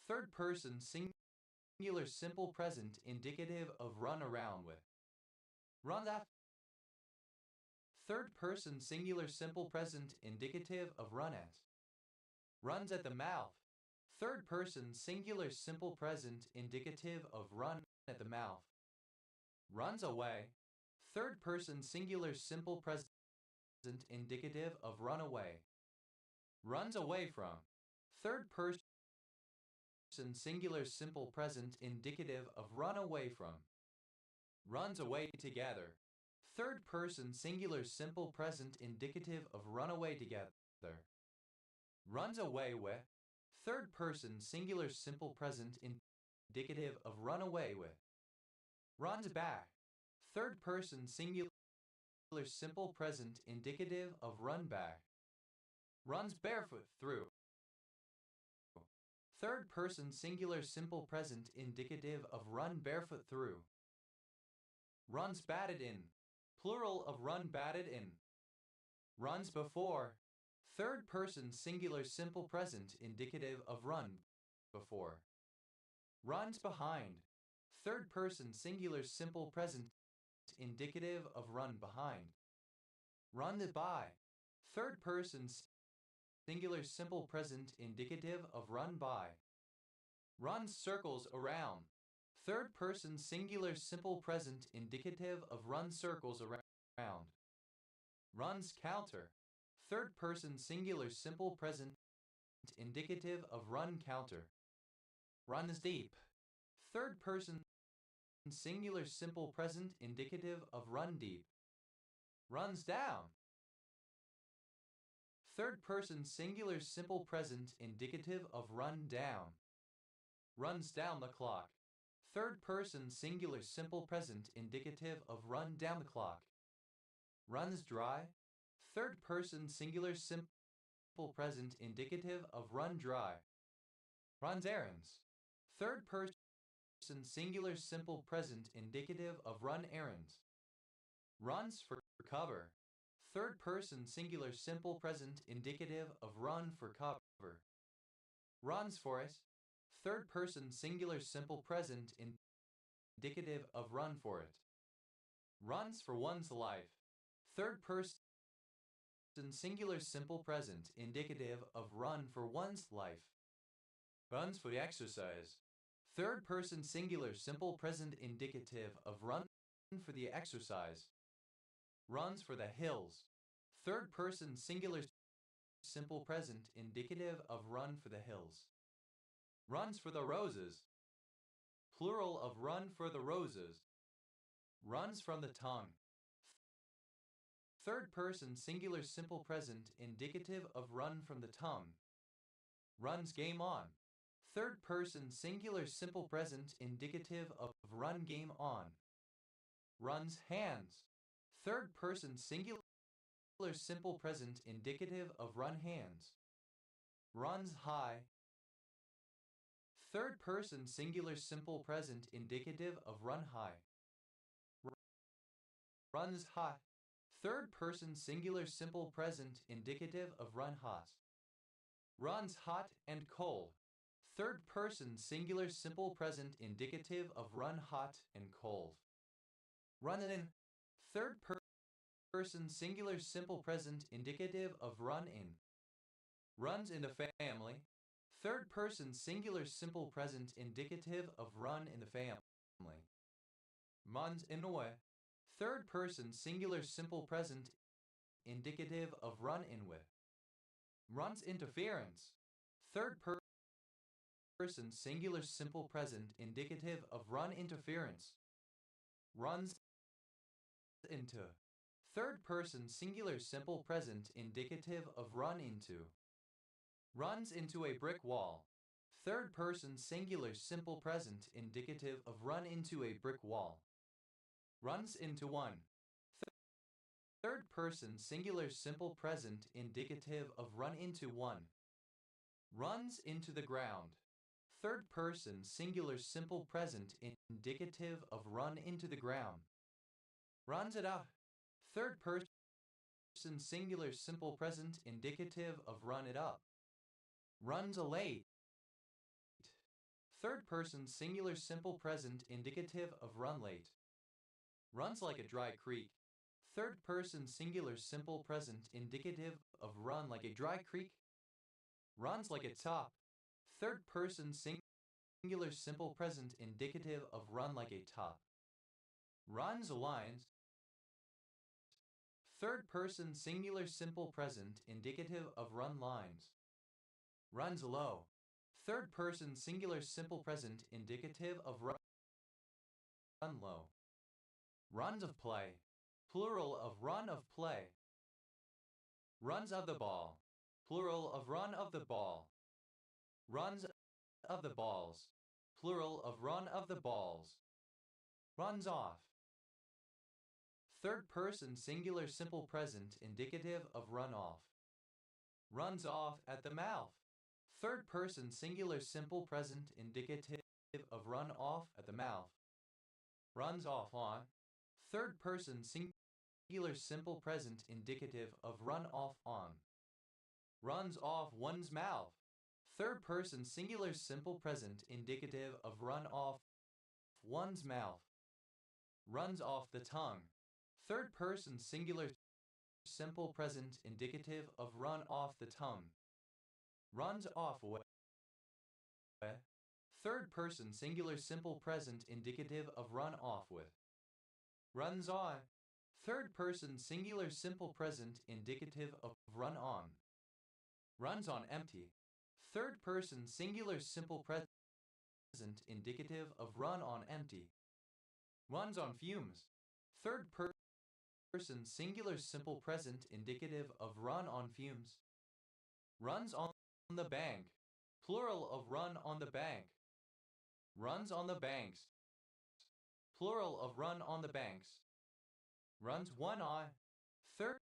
Third person singular simple present indicative of run around with. Runs after. Third person singular simple present indicative of run at. Runs at the mouth. Third person singular simple present indicative of run at the mouth. Runs away. Third person singular simple present indicative of run away. Runs away from. Third person singular simple present indicative of run away from. Runs away together. Third person singular simple present indicative of run away together. Runs away with. Third person singular simple present indicative of run away with. Runs back. Third person singular simple present indicative of run back. Runs barefoot through. Third person singular simple present indicative of run barefoot through. Runs batted in. Plural of run batted in. Runs before. Third person singular simple present indicative of run before. Runs behind. Third person singular simple present indicative of run behind. Run by. Third person singular simple present indicative of run by. Runs circles around. Third person singular simple present indicative of run circles around. Runs counter. Third person singular simple present indicative of run counter. Runs deep. Third person singular simple present indicative of run deep. Runs down. Third person singular simple present indicative of run down. Runs down the clock. Third person singular simple present indicative of run down the clock. Runs dry. Third person singular simple present indicative of run dry. Runs errands. Third person singular simple present indicative of run errands. Runs for cover. Third person singular simple present indicative of run for cover. Runs for it. Third person singular simple present indicative of run for it. Runs for one's life. Third person singular simple present indicative of run for one's life. Runs for the exercise. Third person singular simple present indicative of run for the exercise. Runs for the hills. Third person singular simple present indicative of run for the hills. Runs for the roses. Plural of run for the roses. Runs from the tongue. Third person singular simple present indicative of run from the tongue. Runs game on. Third person singular simple present indicative of run game on. Runs hands. Third person singular simple present indicative of run hands. Runs high. Third person singular simple present indicative of run high. Runs hot. Third person singular simple present indicative of run hot. Runs hot and cold. Third person singular simple present indicative of run hot and cold. Run in. Third person singular simple present indicative of run in. Runs in the family. Third person singular simple present indicative of run in the family. Runs in a way. Third person singular simple present indicative of run in with. Runs interference. Third person singular simple present indicative of run interference. Runs into. Third person singular simple present indicative of run into. Runs into a brick wall. Third person singular simple present indicative of run into a brick wall. Runs into one. Third person singular simple present indicative of run into one. Runs into the ground. Third person singular simple present indicative of run into the ground. Runs it up. Third person singular simple present indicative of run it up. Runs a late. Third person singular simple present indicative of run late. Runs like a dry creek. Third person singular simple present indicative of run like a dry creek. Runs like a top. Third person singular simple present indicative of run like a top. Runs lines. Third person singular simple present indicative of run lines. Runs low. Third person singular simple present indicative of run low. Runs of play. Plural of run of play. Runs of the ball. Plural of run of the ball. Runs of the balls. Plural of run of the balls. Runs off. Third person singular simple present indicative of run off. Runs off at the mouth. Third person singular simple present indicative of run off at the mouth. Runs off on. Third person singular simple present indicative of run off on. Runs off one's mouth. Third person singular simple present indicative of run off one's mouth. Runs off the tongue. Third person singular simple present indicative of run off the tongue. Runs off away. Third person singular simple present indicative of run off with. Runs on. Third person singular simple present indicative of run on. Runs on empty. Third person singular simple present indicative of run on empty. Runs on fumes. Third person singular simple present indicative of run on fumes. Runs on the bank. Plural of run on the bank. Runs on the banks. Plural of run on the banks. Runs one on. Third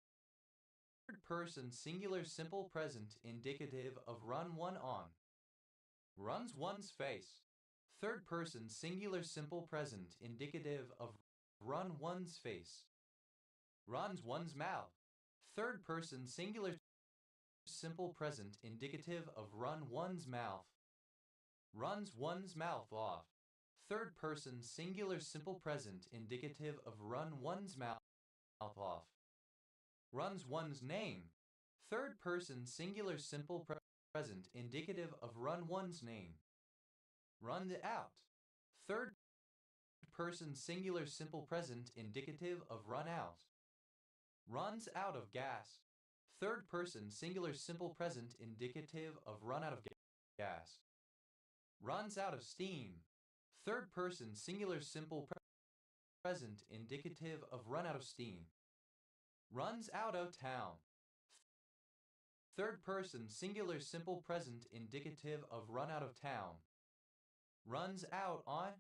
person singular simple present indicative of run one on. Runs one's face. Third person singular simple present indicative of run one's face. Runs one's mouth. Third person singular simple present indicative of run one's mouth. Runs one's mouth off. Third person singular simple present indicative of run one's mouth off. Runs one's name. Third person singular simple present indicative of run one's name. Runs out. Third person singular simple present indicative of run out. Runs out of gas. Third person singular simple present indicative of run out of gas. Runs out of steam. Third person singular simple present indicative of run out of steam. Runs out of town. Third person singular simple present indicative of run out of town. Runs out on.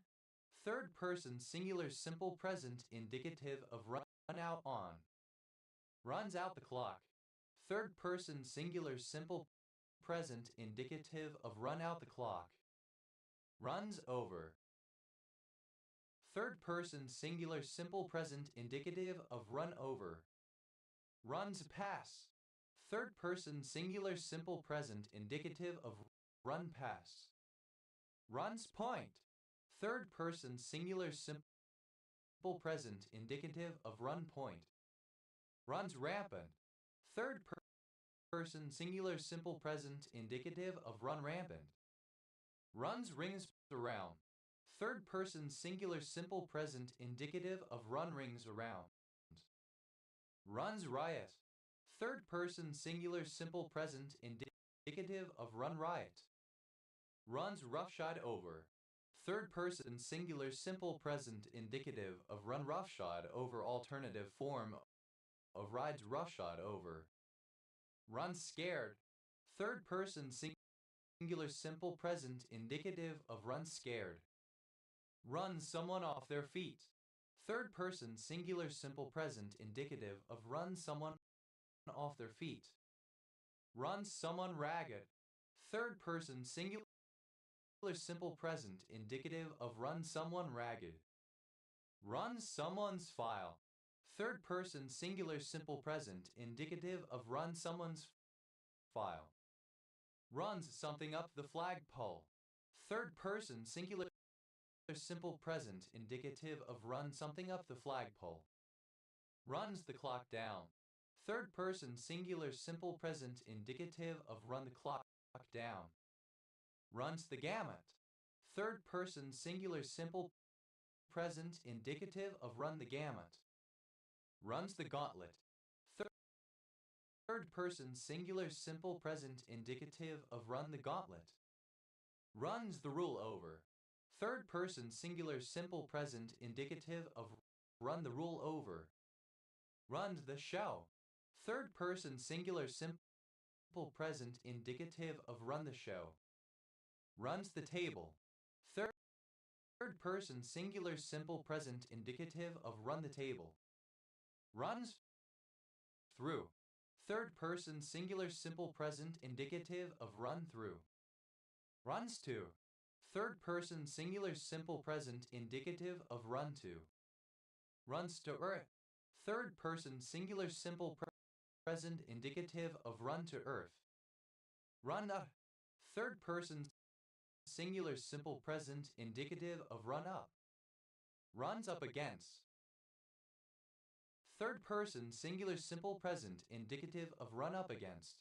Third person singular simple present indicative of run out on. Runs out the clock. Third person singular simple present indicative of run out the clock. Runs over. Third person singular simple present indicative of run over. Runs pass. Third person singular simple present indicative of run pass. Runs point. Third person singular simple present indicative of run point. Runs rampant. Third person singular simple present indicative of run rampant. Runs rings around. Third person singular simple present indicative of run rings around. Runs riot. Third person singular simple present indicative of run riot. Runs roughshod over. Third person singular simple present indicative of run roughshod over alternative form of rides roughshod over. Runs scared. Third person singular simple present indicative of run scared. Runs someone off their feet. Third person singular simple present indicative of run someone off their feet. Runs someone ragged. Third person singular simple present indicative of run someone ragged. Runs someone's file. Third person singular simple present indicative of run someone's file. Runs something up the flagpole. Third person singular simple present indicative of run something up the flagpole. Runs the clock down. Third person singular simple present indicative of run the clock down. Runs the gamut. Third person singular simple present indicative of run the gamut. Runs the gauntlet. Third person singular simple present indicative of run the gauntlet. Runs the rule over. Third person singular simple present indicative of run the rule over. Runs the show. Third person singular simple present indicative of run the show. Runs the table. Third person singular simple present indicative of run the table. Runs through. Third person singular simple present indicative of run through. Runs to. Third person singular simple present indicative of run to. Runs to earth. Third person singular simple present indicative of run to earth. Run up. Third person singular simple present indicative of run up. Runs up against. Third person singular simple present indicative of run up against.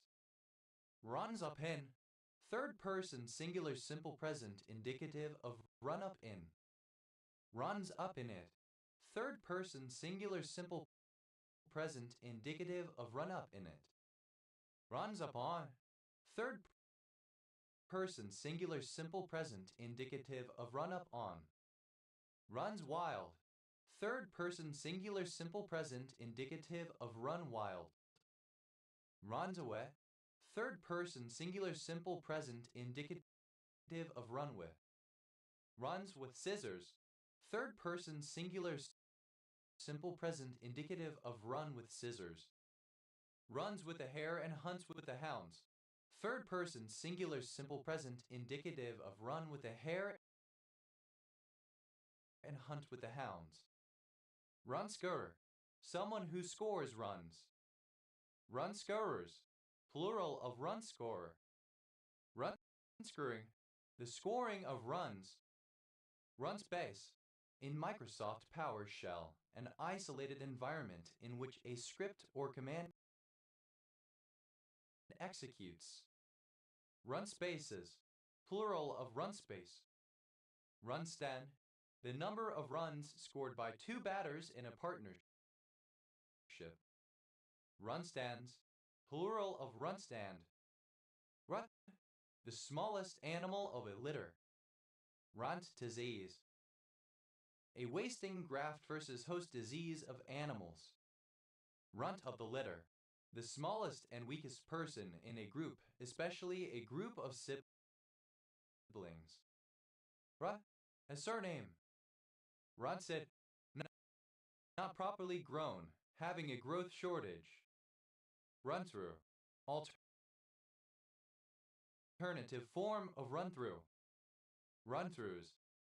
Runs up in. Third person singular simple present indicative of run up in. Runs up in it. Third person singular simple present indicative of run up in it. Runs up on. Third person singular simple present indicative of run up on. Runs wild. Third person singular simple present indicative of run wild. Runs away. Third person singular simple present indicative of run with. Runs with scissors. Third person singular simple present indicative of run with scissors. Runs with the hare and hunts with the hounds. Third person singular simple present indicative of run with the hare and hunt with the hounds. Run scorer. Someone who scores runs. Run scorers. Plural of run scorer. Run scoring. The scoring of runs. Run space. In Microsoft PowerShell, an isolated environment in which a script or command executes. Run spaces. Plural of run space. Run stand. The number of runs scored by two batters in a partnership. Run stands. Plural of run stand. Rut. The smallest animal of a litter. Runt disease. A wasting graft versus host disease of animals. Runt of the litter. The smallest and weakest person in a group, especially a group of siblings. A surname. Rancid. Not properly grown, having a growth shortage. Run through. Alternative form of run through. Run throughs.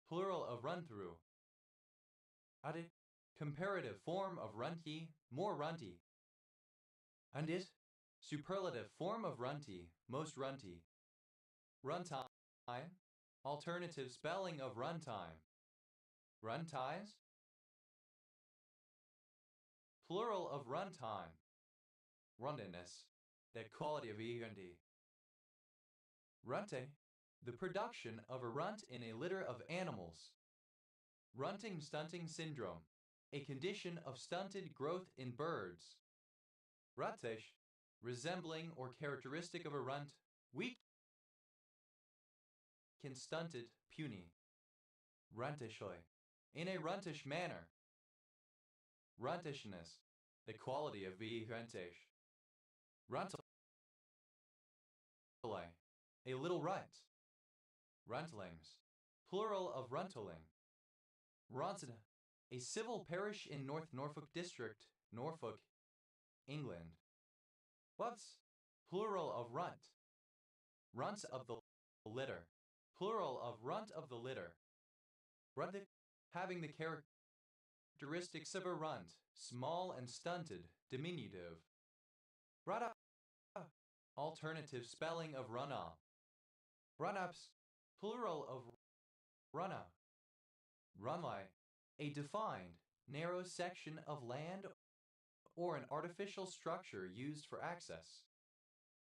Plural of run through. Added. Comparative form of runty, more runty. And it. Superlative form of runty, most runty. Runtime. Alternative spelling of runtime. Runties. Plural of runtime. Rundiness. The quality of eagerness. Runting. The production of a runt in a litter of animals. Runting stunting syndrome. A condition of stunted growth in birds. Ruttish. Resembling or characteristic of a runt. Weak. Stunted, puny. Runtishly. In a runtish manner. Runtishness. The quality of being runtish. Runtile. A little runt. Runtlings. Plural of runtling. Ronson. a civil parish in North Norfolk District, Norfolk, England. What's plural of runt? Runts of the litter. Plural of runt of the litter. Runt, having the characteristics of a runt, small and stunted, diminutive. Run-up, alternative spelling of run-up. Run-ups, plural of run-up. Runway, a defined, narrow section of land or an artificial structure used for access.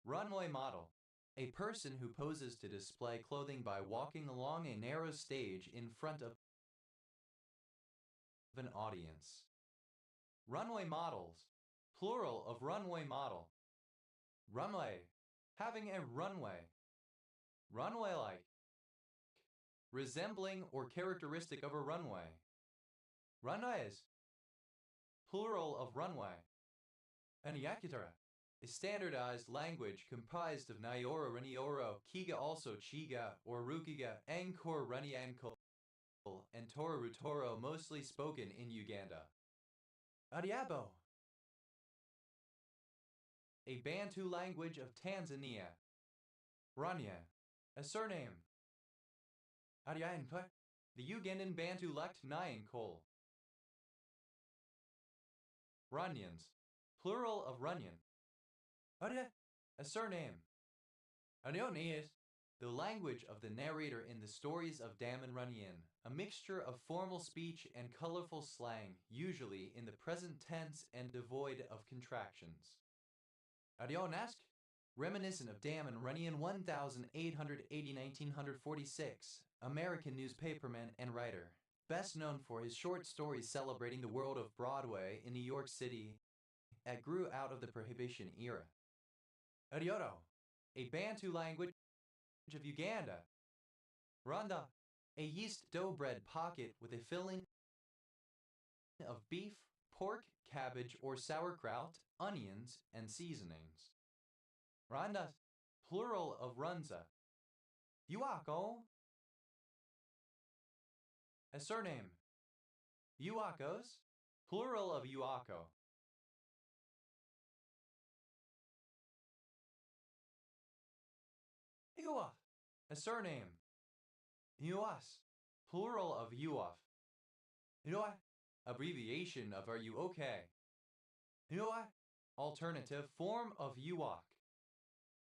Runway model, a person who poses to display clothing by walking along a narrow stage in front of an audience. Runway models, plural of runway model. Runway, having a runway. Runway-like, resembling or characteristic of a runway. Runways, plural of runway. Aniakitara, a standardized language comprised of Nyoro, Ranioro, Kiga, also Chiga or Rukiga, Angkor, Raniankul, and Tororutoro, mostly spoken in Uganda. Adiabo, a Bantu language of Tanzania. Rania, a surname. Adianpa, the Ugandan Bantu lect Nyankol. Runyans, plural of runyan. Adia, a surname. Adionias, the language of the narrator in the stories of Dam and Runyan, a mixture of formal speech and colorful slang, usually in the present tense and devoid of contractions. Adionask, reminiscent of Dam and Runyan, 1880-1946, American newspaperman and writer, best known for his short stories celebrating the world of Broadway in New York City that grew out of the Prohibition era. Adioto, a Bantu language of Uganda. Randa, a yeast dough bread pocket with a filling of beef, pork, cabbage or sauerkraut, onions, and seasonings. Randa, plural of runza. Uako, a surname. Uakos, plural of Uako. Uaf, a surname. Uas, plural of Uaf. Uaf, abbreviation of Are You Okay? Uaf, alternative form of Uak.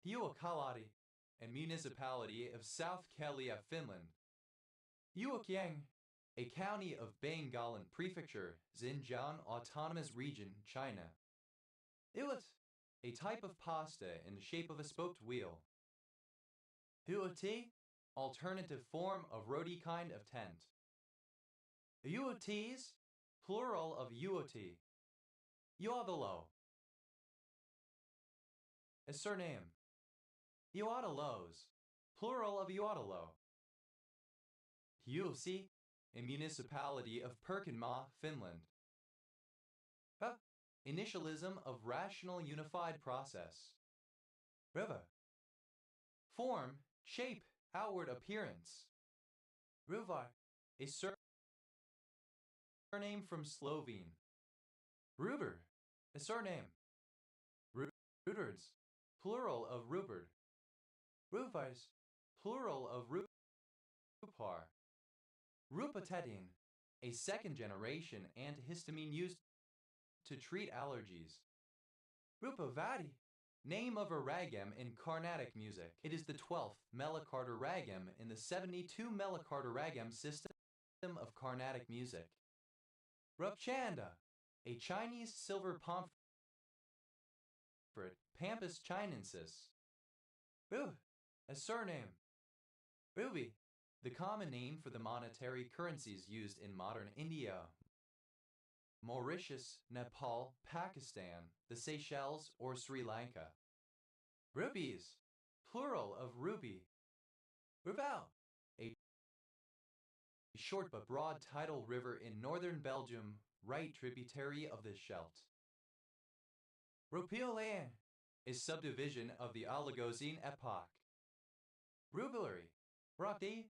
Uokalati, a municipality of South Kalia, Finland. Uokyang, a county of Bengalan Prefecture, Xinjiang Autonomous Region, China. Iwat, a type of pasta in the shape of a spoked wheel. Uoti, alternative form of roti kind of tent. Uotis, plural of uoti. Uadalo, a surname. Uadalos, plural of Uadalo. Uosi, a municipality of Pirkanmaa, Finland. Initialism of rational unified process. Riva, form, shape, outward appearance. Ruvar, a surname from Slovene. Ruber, a surname. Ruderds, plural of Ruberd. Ruvars, plural of Rupar. Rupatadine, a second-generation antihistamine used to treat allergies. Rupavati, name of a ragam in Carnatic music. It is the 12th Melakarta ragam in the 72 Melakarta ragam system of Carnatic music. Rupchanda, a Chinese silver pomfret, Pampas chinensis. Ru, a surname. Ruby, the common name for the monetary currencies used in modern India, Mauritius, Nepal, Pakistan, the Seychelles, or Sri Lanka. Rubies, plural of ruby. Rubel, a short but broad tidal river in northern Belgium, right tributary of the Scheldt. Rupiolan, a subdivision of the Oligocene epoch. Rubillary, Rockdee,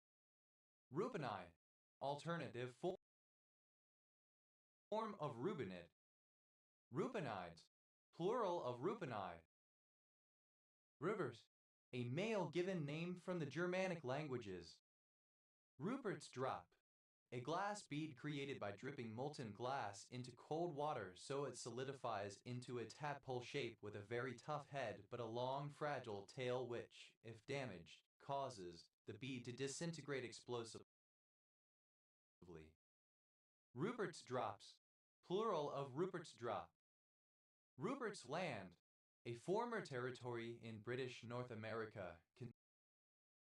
Rubenai, alternative form. form of rubinate. Rubinides, plural of rubinide. Rivers, a male given name from the Germanic languages. Rupert's drop, a glass bead created by dripping molten glass into cold water so it solidifies into a tadpole shape with a very tough head but a long, fragile tail which, if damaged, causes the bead to disintegrate explosively. Rupert's drops, plural of Rupert's drop. Rupert's Land, a former territory in British North America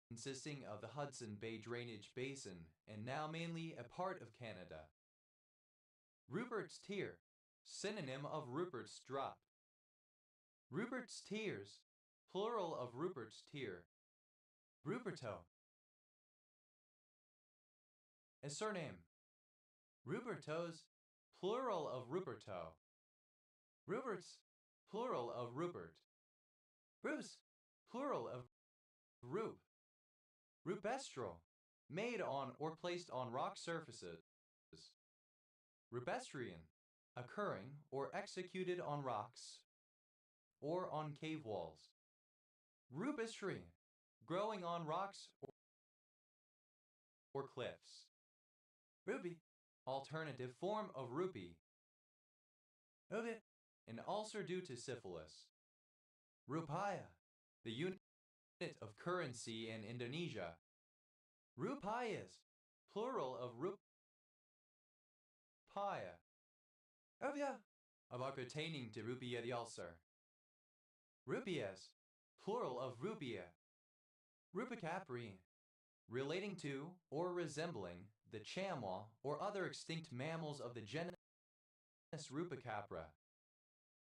consisting of the Hudson Bay Drainage Basin and now mainly a part of Canada. Rupert's Tear, synonym of Rupert's Drop. Rupert's Tears, plural of Rupert's Tear. Ruperto, a surname. Rupertos, plural of Ruperto. Ruperts, plural of Rupert. Rubes, plural of Rube. Rupestral, made on or placed on rock surfaces. Rubestrian, occurring or executed on rocks or on cave walls. Rubistry, growing on rocks or cliffs. Ruby, alternative form of rupee. Uvit, an ulcer due to syphilis. Rupiah, the unit of currency in Indonesia. Rupiahs, plural of rupiah. Ovia, of pertaining to rupiah the ulcer. Rupias, plural of rupia. Rupicaprine, relating to or resembling the chamois or other extinct mammals of the genus Rupicapra.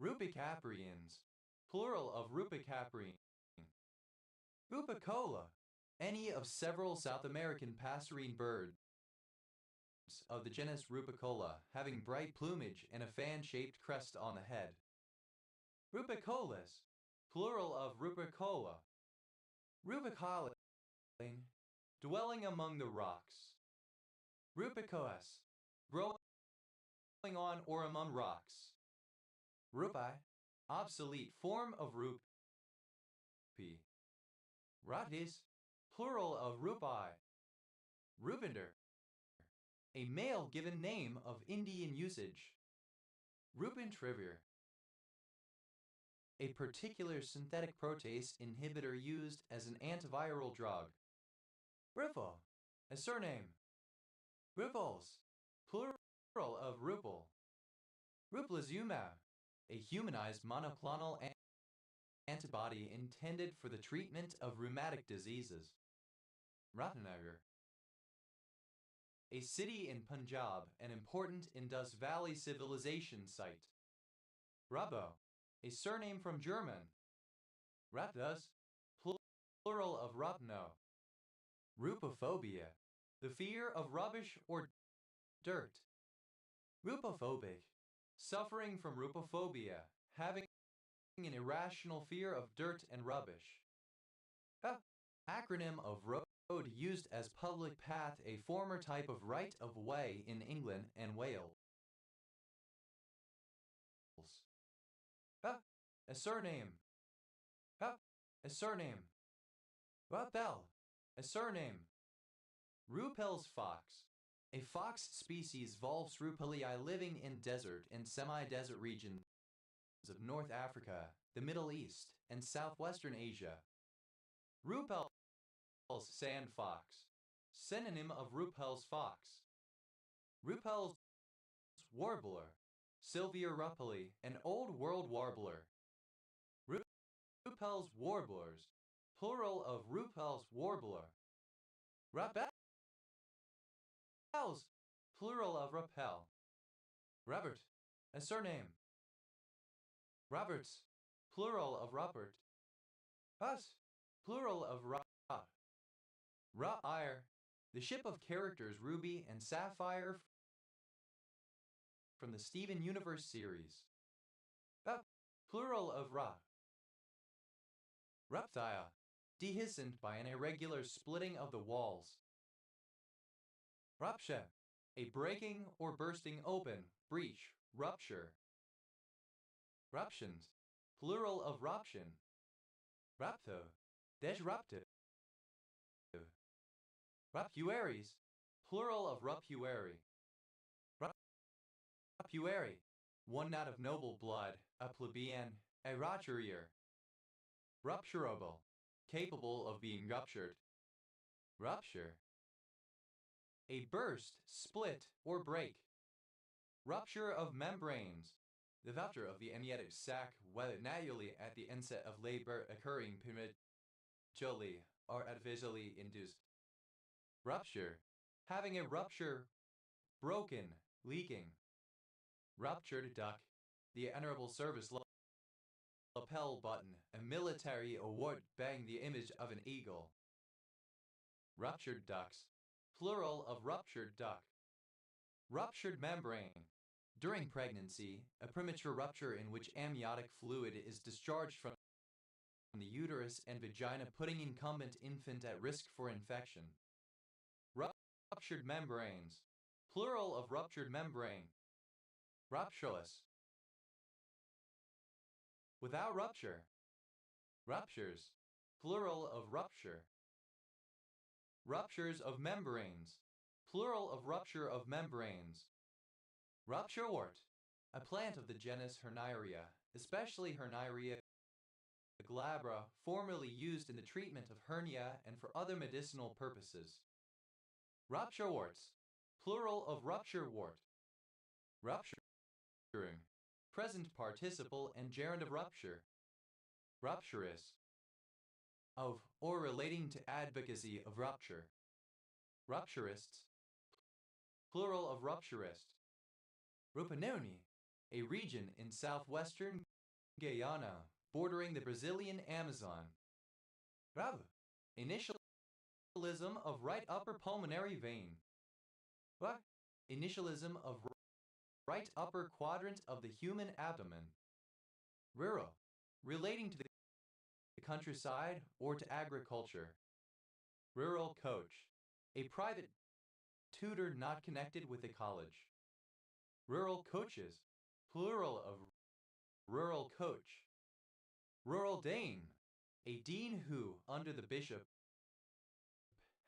Rupicaprians, plural of Rupicaprine. Rupicola, any of several South American passerine birds of the genus Rupicola having bright plumage and a fan-shaped crest on the head. Rupicolas, plural of Rupicola. Rubicoline, dwelling among the rocks. Rupicoas, growing on or among rocks. Rupi, obsolete form of rupee. Ratis, plural of rupi. Rubinder, a male given name of Indian usage. Rubintrivir, a particular synthetic protease inhibitor used as an antiviral drug. Riffle, a surname. Riffles, plural of rupal. Ruplazumab, a humanized monoclonal antibody intended for the treatment of rheumatic diseases. Ratnagar, a city in Punjab, an important Indus Valley civilization site. Rabo, a surname from German. Raptus, plural of rapno. Rupophobia, the fear of rubbish or dirt. Rupophobic, suffering from rupophobia, having an irrational fear of dirt and rubbish. Acronym of road used as public path, a former type of right of way in England and Wales. A surname. A surname. Rupel, a surname. Rupel's fox, a fox species Volpes rupelii living in desert and semi-desert regions of North Africa, the Middle East, and southwestern Asia. Rupel's sand fox, synonym of Rupel's fox. Rupel's warbler, Sylvia rupeli, an old world warbler. Rupel's warblers, plural of Rupel's warbler. Rappels, plural of rappel. Robert, a surname. Roberts, plural of Robert. Us, plural of Ra. Ra-ire, the ship of characters Ruby and Sapphire from the Steven Universe series. Plural of Ra. Reptile, dehiscent by an irregular splitting of the walls. Rapsha, a breaking or bursting open, breach, rupture. Ruptions, plural of ruption. Rupto, disruptive. Rupuaries, plural of rupuary. Rupuary, one not of noble blood, a plebeian, a roturier. Rupturable, capable of being ruptured. Rupture, a burst, split, or break. Rupture of membranes, the rupture of the amniotic sac, whether naturally at the onset of labor occurring prematurely or artificially induced. Rupture, having a rupture, broken, leaking. Ruptured duck, the honorable service lapel button, a military award bearing the image of an eagle. Ruptured ducts, plural of ruptured duct. Ruptured membrane, during pregnancy, a premature rupture in which amniotic fluid is discharged from the uterus and vagina, putting incumbent infant at risk for infection. Ruptured membranes, plural of ruptured membrane. Ruptureless, without rupture. Ruptures, plural of rupture. Ruptures of membranes, plural of rupture of membranes. Rupturewort, a plant of the genus Herneria, especially Herneria glabra, formerly used in the treatment of hernia and for other medicinal purposes. Ruptureworts, plural of rupturewort. Rupturing, present participle and gerund of rupture. Rupturist, of or relating to advocacy of rupture. Rupturists, plural of rupturist. Rupununi, a region in southwestern Guyana, bordering the Brazilian Amazon. Rav, initialism of right upper pulmonary vein. What? Initialism of right upper quadrant of the human abdomen. Rural, relating to the countryside or to agriculture. Rural coach, a private tutor not connected with a college. Rural coaches, plural of rural coach. Rural dean, a dean who, under the bishop,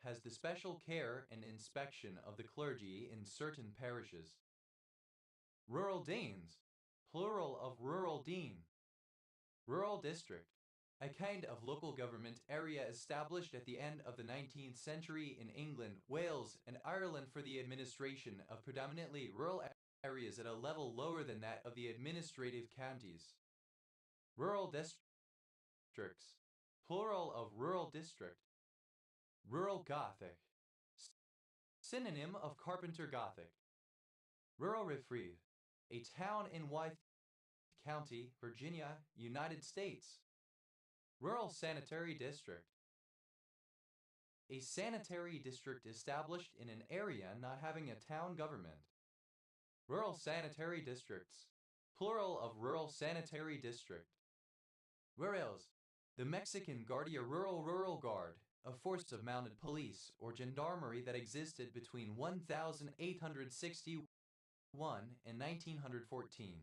has the special care and inspection of the clergy in certain parishes. Rural deans, plural of rural dean. Rural district, a kind of local government area established at the end of the 19th century in England, Wales, and Ireland for the administration of predominantly rural areas at a level lower than that of the administrative counties. Rural districts, plural of rural district. Rural Gothic, synonym of Carpenter Gothic. Rural Reprieve, a town in Wythe County, Virginia, United States. Rural Sanitary District, a sanitary district established in an area not having a town government. Rural Sanitary Districts, plural of Rural Sanitary District. Rurales, the Mexican Guardia Rural Guard, a force of mounted police or gendarmerie that existed between 1861 and 1914.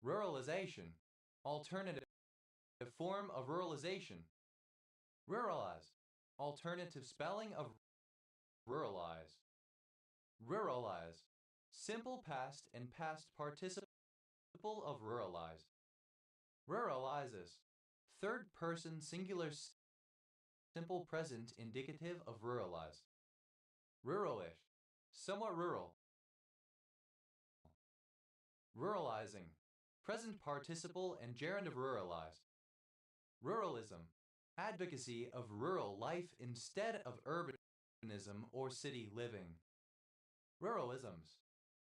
Ruralization, alternative form of ruralization. Ruralize, alternative spelling of ruralize. Ruralize, simple past and past participle of ruralize. Ruralizes, third person singular simple present indicative of ruralize. Ruralish, somewhat rural. Ruralizing, present participle and gerund of ruralize. Ruralism, advocacy of rural life instead of urbanism or city living. Ruralisms,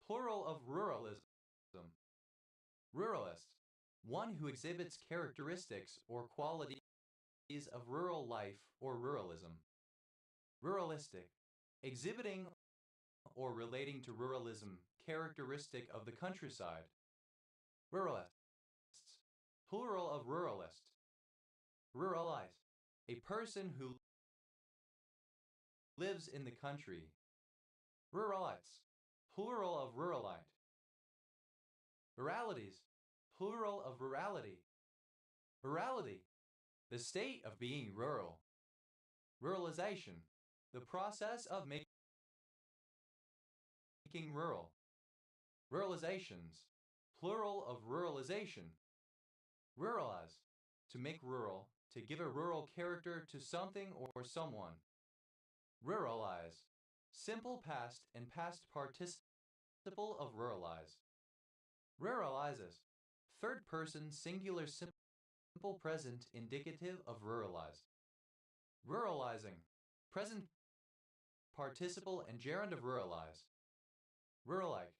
plural of ruralism. Ruralist, one who exhibits characteristics or qualities of rural life or ruralism. Ruralistic, exhibiting or relating to ruralism, characteristic of the countryside. Ruralists, plural of ruralist. Ruralize, a person who lives in the country. Ruralites, plural of ruralite. Ruralities, plural of rurality. Rurality, the state of being rural. Ruralization, the process of making rural. Ruralizations, plural of ruralization. Ruralize, to make rural, to give a rural character to something or someone. Ruralize, simple past and past participle of ruralize. Ruralizes, third person singular simple present indicative of ruralize. Ruralizing, present participle and gerund of ruralize. Ruralike,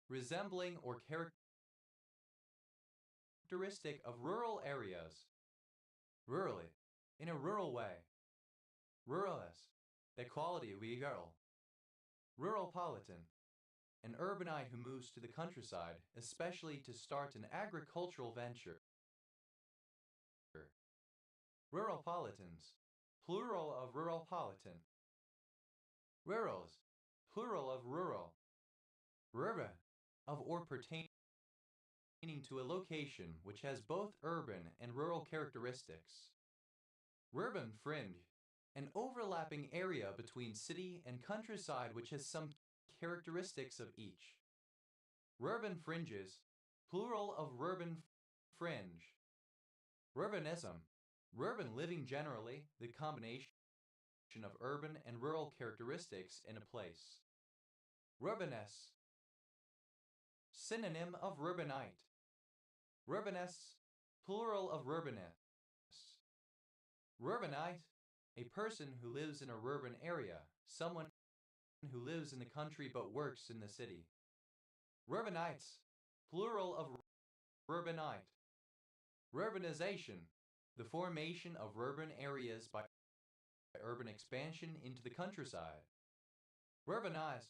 resembling or characteristic of rural areas. Rurally, in a rural way. Ruralis, the quality of a girl. Ruralpolitan, an urbanite who moves to the countryside, especially to start an agricultural venture. Ruralpolitans, plural of ruralpolitan. Rurals, plural of rural. Rurba, of or pertaining to a location which has both urban and rural characteristics. Rurban fringe, an overlapping area between city and countryside which has some characteristics of each. Rurban fringes, plural of rurban fringe. Rurbanism, rurban living generally, the combination of urban and rural characteristics in a place. Rurbaness, synonym of rurbanite. Rurbaness, plural of rurbanist. Rurbanite, a person who lives in a rurban area, someone who lives in the country but works in the city. Rurbanites, plural of rurbanite. Rurbanization, the formation of urban areas by urban expansion into the countryside. Rurbanize,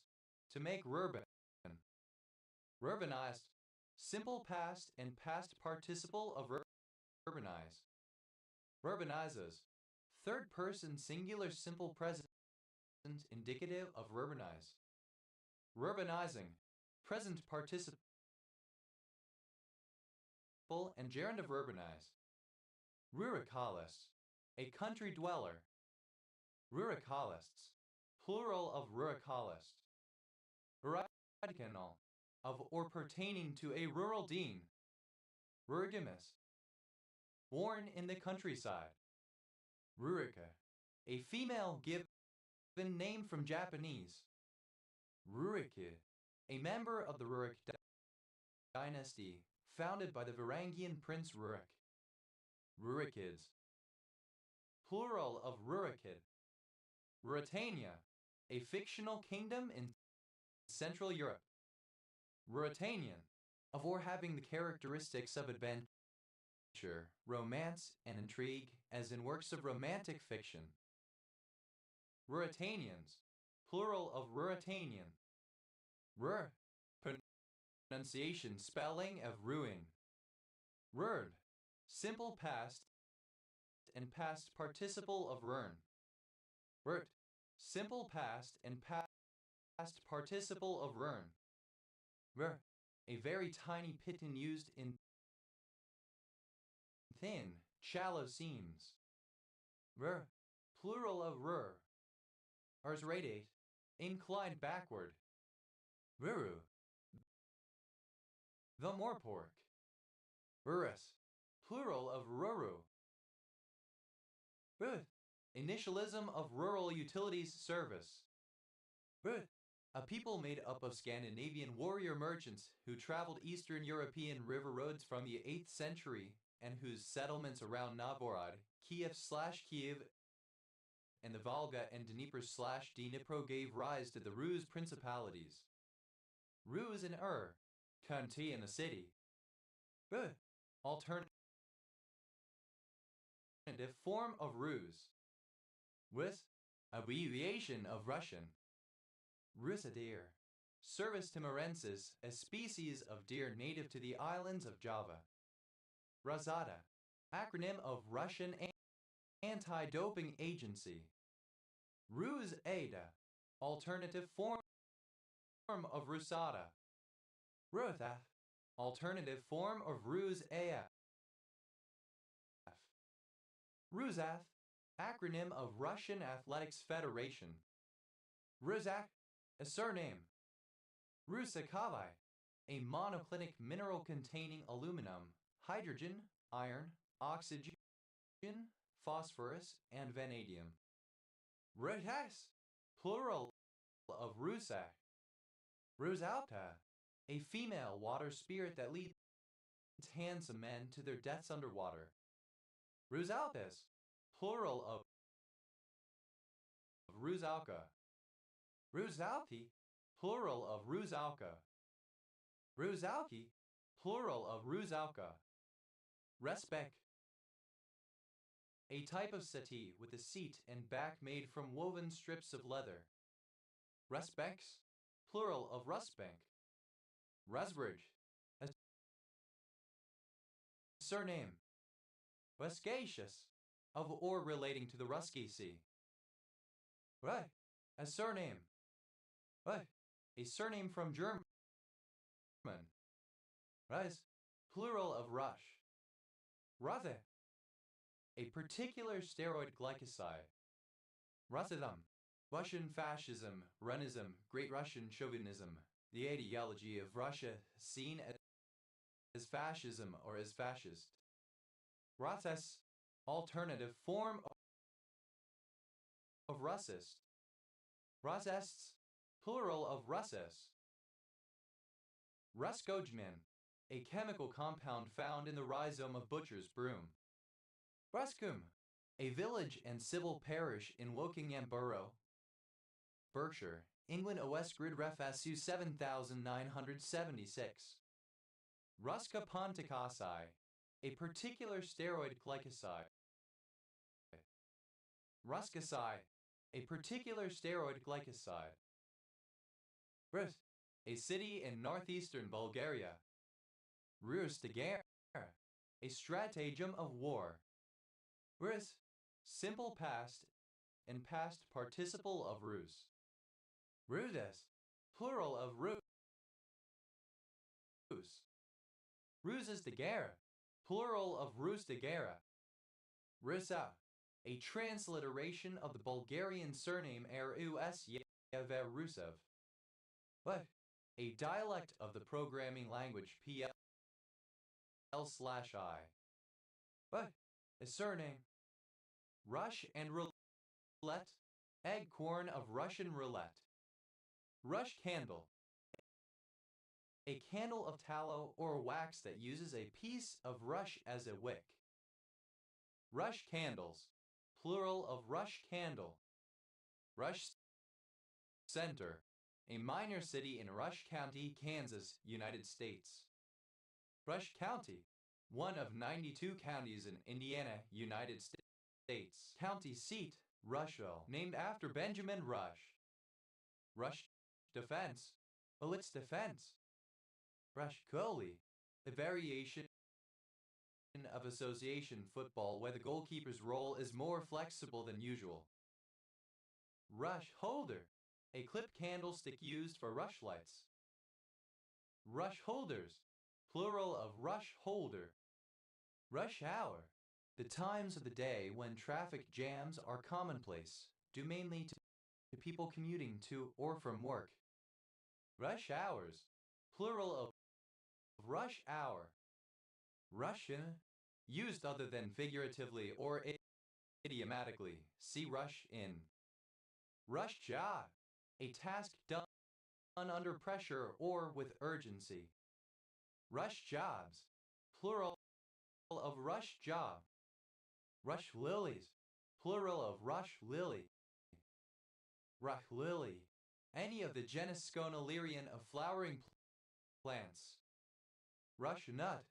to make rurban. Rurbanized, simple past and past participle of urbanize. Rurbanizes, third person singular simple present indicative of rurbanize. Rurbanizing, present participle and gerund of urbanize. Ruricalis, a country dweller. Ruricalists, plural of ruricalist. Ruradicanal, of or pertaining to a rural dean. Rurigimus, born in the countryside. Rurica, a female given name from Japanese. Ruriki, a member of the Rurik dynasty, founded by the Varangian prince Rurik. Rurikids, plural of Rurikid. Ruritania, a fictional kingdom in Central Europe. Ruritanian, of or having the characteristics of adventure, romance, and intrigue, as in works of romantic fiction. Ruritanians, plural of Ruritanian. Rur, pronunciation spelling of ruin. Rurd, simple past and past participle of rurn. Rurt, simple past and past participle of rurn. Rur, a very tiny piton used in thin, shallow seams. Rur, plural of rur. Ars radiate, inclined backward. Ruru, the moorpork. Rurus, plural of ruru. Ruth, initialism of rural utilities service. Ruth, a people made up of Scandinavian warrior merchants who traveled Eastern European river roads from the 8th century and whose settlements around Novgorod, Kiev/Kiev, and the Volga and Dnipro/Dnipro gave rise to the Rus principalities. Rus in county in the city. Alternative form of Rus. With abbreviation of Russian. Rusadeer, Cervus timorensis, a species of deer native to the islands of Java. Razada, acronym of Russian Anti-Doping Agency. Rus-Ada, alternative form of rusada. Ruthaf, alternative form of ruse AF. Ruzaf, acronym of Russian Athletics Federation. Ruzak, a surname. Rusakavai, a monoclinic mineral containing aluminum, hydrogen, iron, oxygen, phosphorus, and vanadium. Rutas, plural of Rusak. Ruzalta, a female water spirit that leads handsome men to their deaths underwater. Ruzalpis, plural of Ruzalka. Ruzalki, plural of Ruzalka. Ruzalki, plural of Ruzalka. Respec, a type of settee with a seat and back made from woven strips of leather. Respex, plural of Rusbank. Rusbridge, a surname. Ruscatius, of or relating to the Rusky Sea. Right, a surname. Right, a surname from German. Rise, plural of Rush. Rathe, a particular steroid glycoside. Russism, Russian fascism, Runism, Great Russian chauvinism, the ideology of Russia seen as fascism or as fascist. Russes, alternative form of Russist. Russists, plural of Russes. Ruskojmin, a chemical compound found in the rhizome of butcher's broom. Ruscombe, a village and civil parish in Wokingham Borough, Berkshire, England. Westgrid Ref SU 7976. Ruska ponticasi, a particular steroid glycoside. Ruskasi, a particular steroid glycoside. Rus, a city in northeastern Bulgaria. Rustager, a stratagem of war. Rus, simple past and past participle of rus. Rudes, plural of rus. Ruses de guerre, plural of rus de guerre. Rusa, a transliteration of the Bulgarian surname Rus Rusev. But a dialect of the programming language PL/I. But a surname. Rush and roulette, egg corn of Russian roulette. Rush candle, a candle of tallow or wax that uses a piece of rush as a wick. Rush candles, plural of rush candle. Rush Center, a minor city in Rush County, Kansas, United States. Rush County, one of 92 counties in Indiana, United States. County seat, Rushville, named after Benjamin Rush. Rush Defense, its defense. Rush goalie, a variation of association football where the goalkeeper's role is more flexible than usual. Rush holder, a clip candlestick used for rush lights. Rush holders, plural of rush holder. Rush hour, the times of the day when traffic jams are commonplace, due mainly to people commuting to or from work. Rush hours, plural of rush hour. Russian, used other than figuratively or idiomatically, see rush in. Rush job, a task done under pressure or with urgency. Rush jobs, plural of rush job. Rush lilies, plural of rush lily. Rush lily, any of the genus Sconolerian of flowering plants. Rush nut,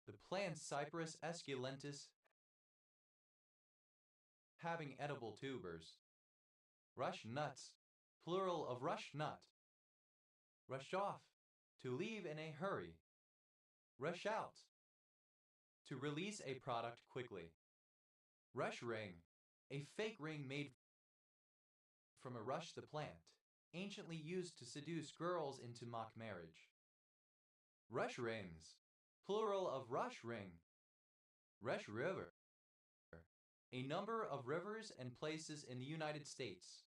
the plant Cyperus esculentus having edible tubers. Rush nuts, plural of rush nut. Rush off, to leave in a hurry. Rush out, to release a product quickly. Rush ring, a fake ring made from a rush the plant, anciently used to seduce girls into mock marriage. Rush rings, plural of rush ring. Rush River, a number of rivers and places in the United States.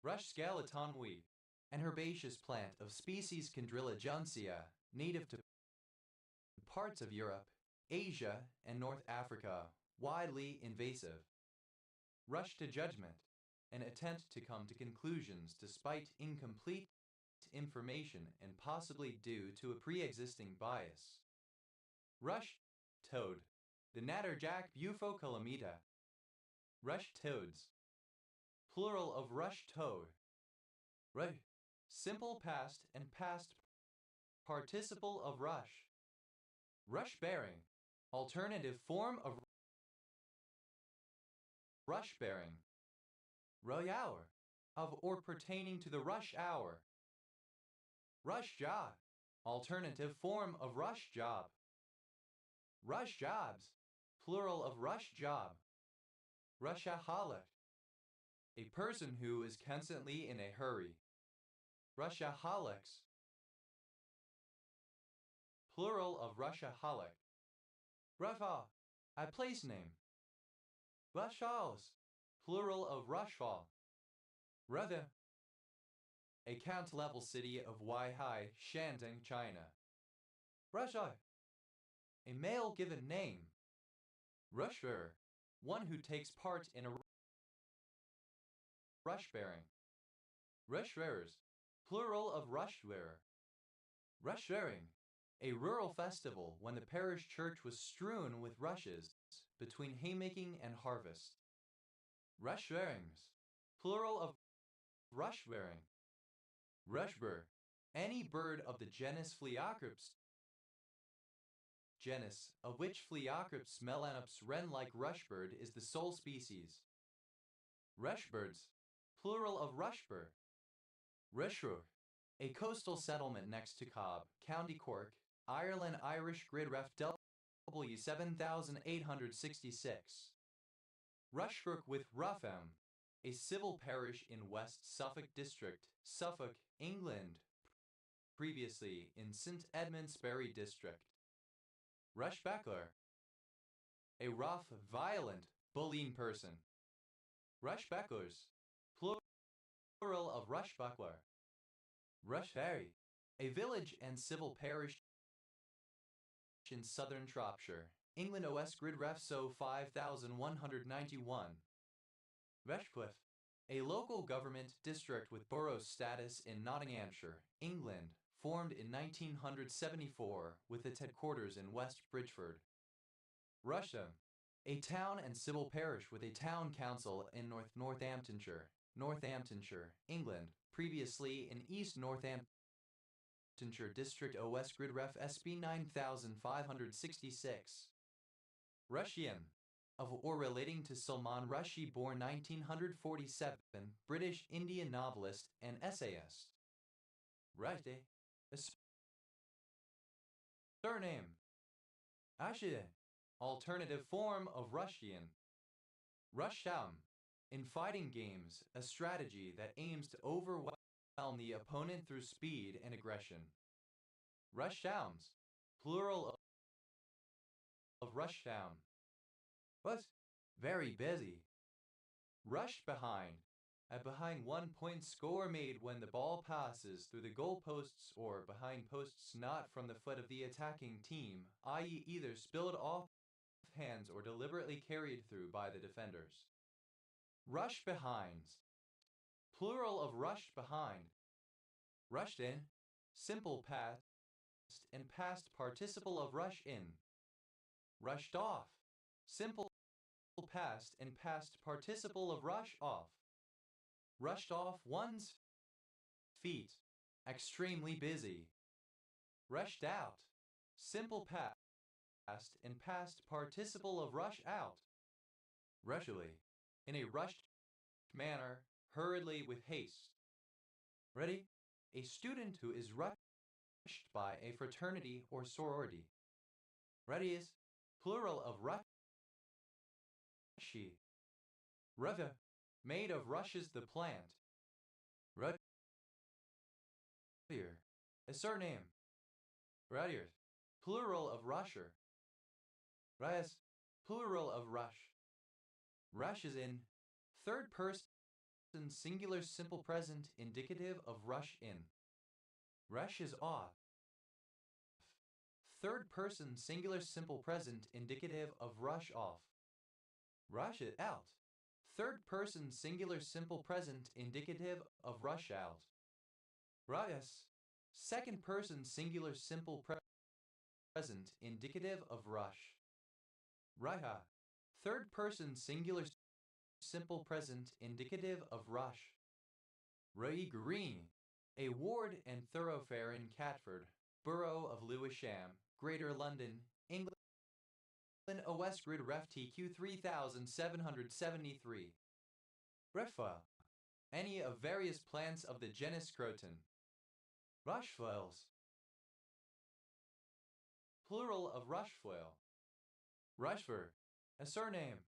Rush skeletonweed, an herbaceous plant of species Chondrilla juncea, native to parts of Europe, Asia, and North Africa, widely invasive. Rush to judgment, an attempt to come to conclusions despite incomplete information and possibly due to a pre-existing bias. Rush toad, the Natterjack Buphocalamita. Rush toads, plural of rush toad. Rush, simple past and past participle of rush. Rush bearing, alternative form of rush bearing. Rush hour, of or pertaining to the rush hour. Rush job, alternative form of rush job. Rush jobs, plural of rush job. Rushaholic, a person who is constantly in a hurry. Rushaholics, plural of rushaholic. Rushfall, a place name. Rushfalls, plural of rushfall. Ruther, a count-level city of Weihai, Shandong, China. Russia, a male given name. Rusher, one who takes part in a rush bearing. Rushwearers, plural of rushwearer. Rushwearing, a rural festival when the parish church was strewn with rushes between haymaking and harvest. Rushwearings, plural of rushwearing. Rushbird, any bird of the genus Phleocrips, genus of which Phleocrips melanops wren-like rushbird is the sole species. Rushbirds, plural of rushbird. Rushroor, a coastal settlement next to Cobb, County Cork, Ireland. Irish grid ref W 7866. Rushbrook with Rougham, a civil parish in West Suffolk District, Suffolk, England, previously in St Edmundsbury District. Rushbackler, a rough, violent, bullying person. Rushbacklers, plural of rushbuckler. Rushferry, a village and civil parish in southern Shropshire, England. OS grid ref so 5191. Rushcliffe, a local government district with borough status in Nottinghamshire, England, formed in 1974 with its headquarters in West Bridgford. Rusham, a town and civil parish with a town council in Northamptonshire, England, previously in East Northamptonshire District. OS grid ref SB 9566. Rushian, of or relating to Salman Rushdie, born 1947, British Indian novelist and essayist. Rushdie, a surname. Ashide, alternative form of Russian. Rushdown, in fighting games, a strategy that aims to overwhelm the opponent through speed and aggression. Rushdowns, plural of rushdown. But very busy. Rushed behind, a behind 1 point score made when the ball passes through the goalposts or behind posts not from the foot of the attacking team, i.e. either spilled off hands or deliberately carried through by the defenders. Rush behinds, plural of rushed behind. Rushed in, simple past and past participle of rush in. Rushed off, simple past and past participle of rush off. Rushed off one's feet, extremely busy. Rushed out, simple past and past participle of rush out. Rushily, in a rushed manner, hurriedly with haste. Ready? A student who is rushed by a fraternity or sorority. Ready is plural of rushy. Reva, made of rushes the plant. Radier, a surname. Radier, plural of Rusher. Reyes, plural of Rush. Rush is in third person singular simple present indicative of rush in. Rush is off. Third person singular simple present indicative of rush off. Rush it out. Third person singular simple present indicative of rush out. Rayas. Second person singular simple present indicative of rush. Raiha. Third person singular simple present indicative of rush. Ray Green. A ward and thoroughfare in Catford, Borough of Lewisham, Greater London, England. OS Grid Ref TQ 3773. Refa. Any of various plants of the genus Croton. Rushfoils. Plural of rushfoil. Rushford. A surname.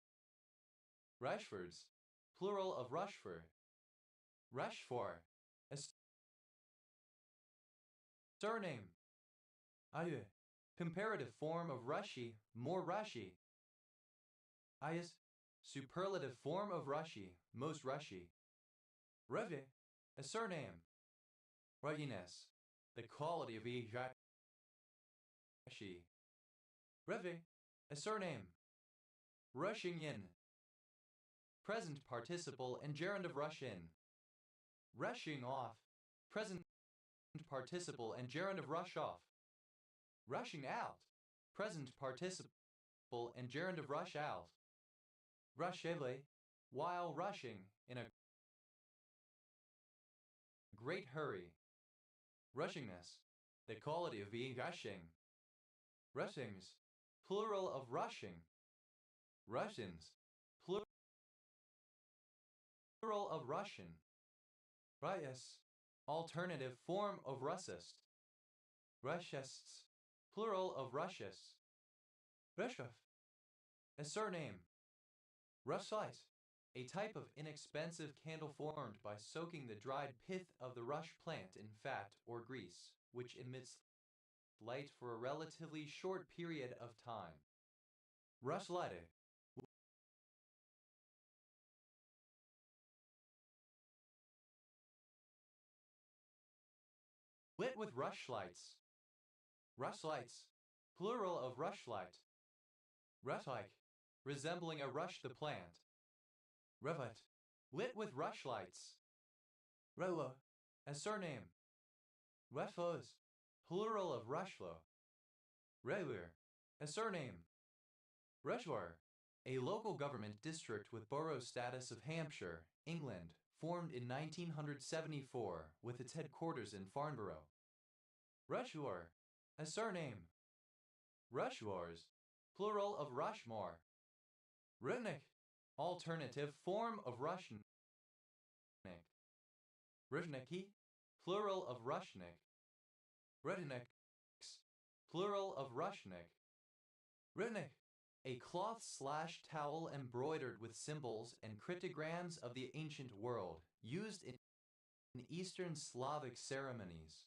Rushfords. Plural of Rushford. Rushfor. A surname. Aye. Comparative form of rushy, more rushy. Ayes. Superlative form of rushy, most rushy. Reve. A surname. Rugginess. The quality of rushy. Reve. A surname. Rushing in. Present participle and gerund of rush in. Rushing off. Present participle and gerund of rush off. Rushing out. Present participle and gerund of rush out. Rushevely. While rushing in a great hurry. Rushingness. The quality of being rushing. Rushings. Plural of rushing. Russians. Plural of Russian. Rayas. Alternative form of Russist. Rushists. Plural of Russists. Rushov. A surname. Rushlight. A type of inexpensive candle formed by soaking the dried pith of the rush plant in fat or grease, which emits light for a relatively short period of time. Rushlighter. Lit with rushlights. Rushlights. Plural of rushlight. Rushlight. Resembling a rush the plant. Revet. Lit with rushlights. Rewa. A surname. Refos. Plural of rushflow. Rewir. A surname. Reshwar. A local government district with borough status of Hampshire, England, formed in 1974 with its headquarters in Farnborough. Rushmore. A surname. Rushmores. Plural of Rushmore. Rudnik. Alternative form of Rushnik. Rushniki. Plural of Rushnik. Rudniks. Plural of Rushnik. Rudnik. A cloth/towel embroidered with symbols and cryptograms of the ancient world, used in Eastern Slavic ceremonies.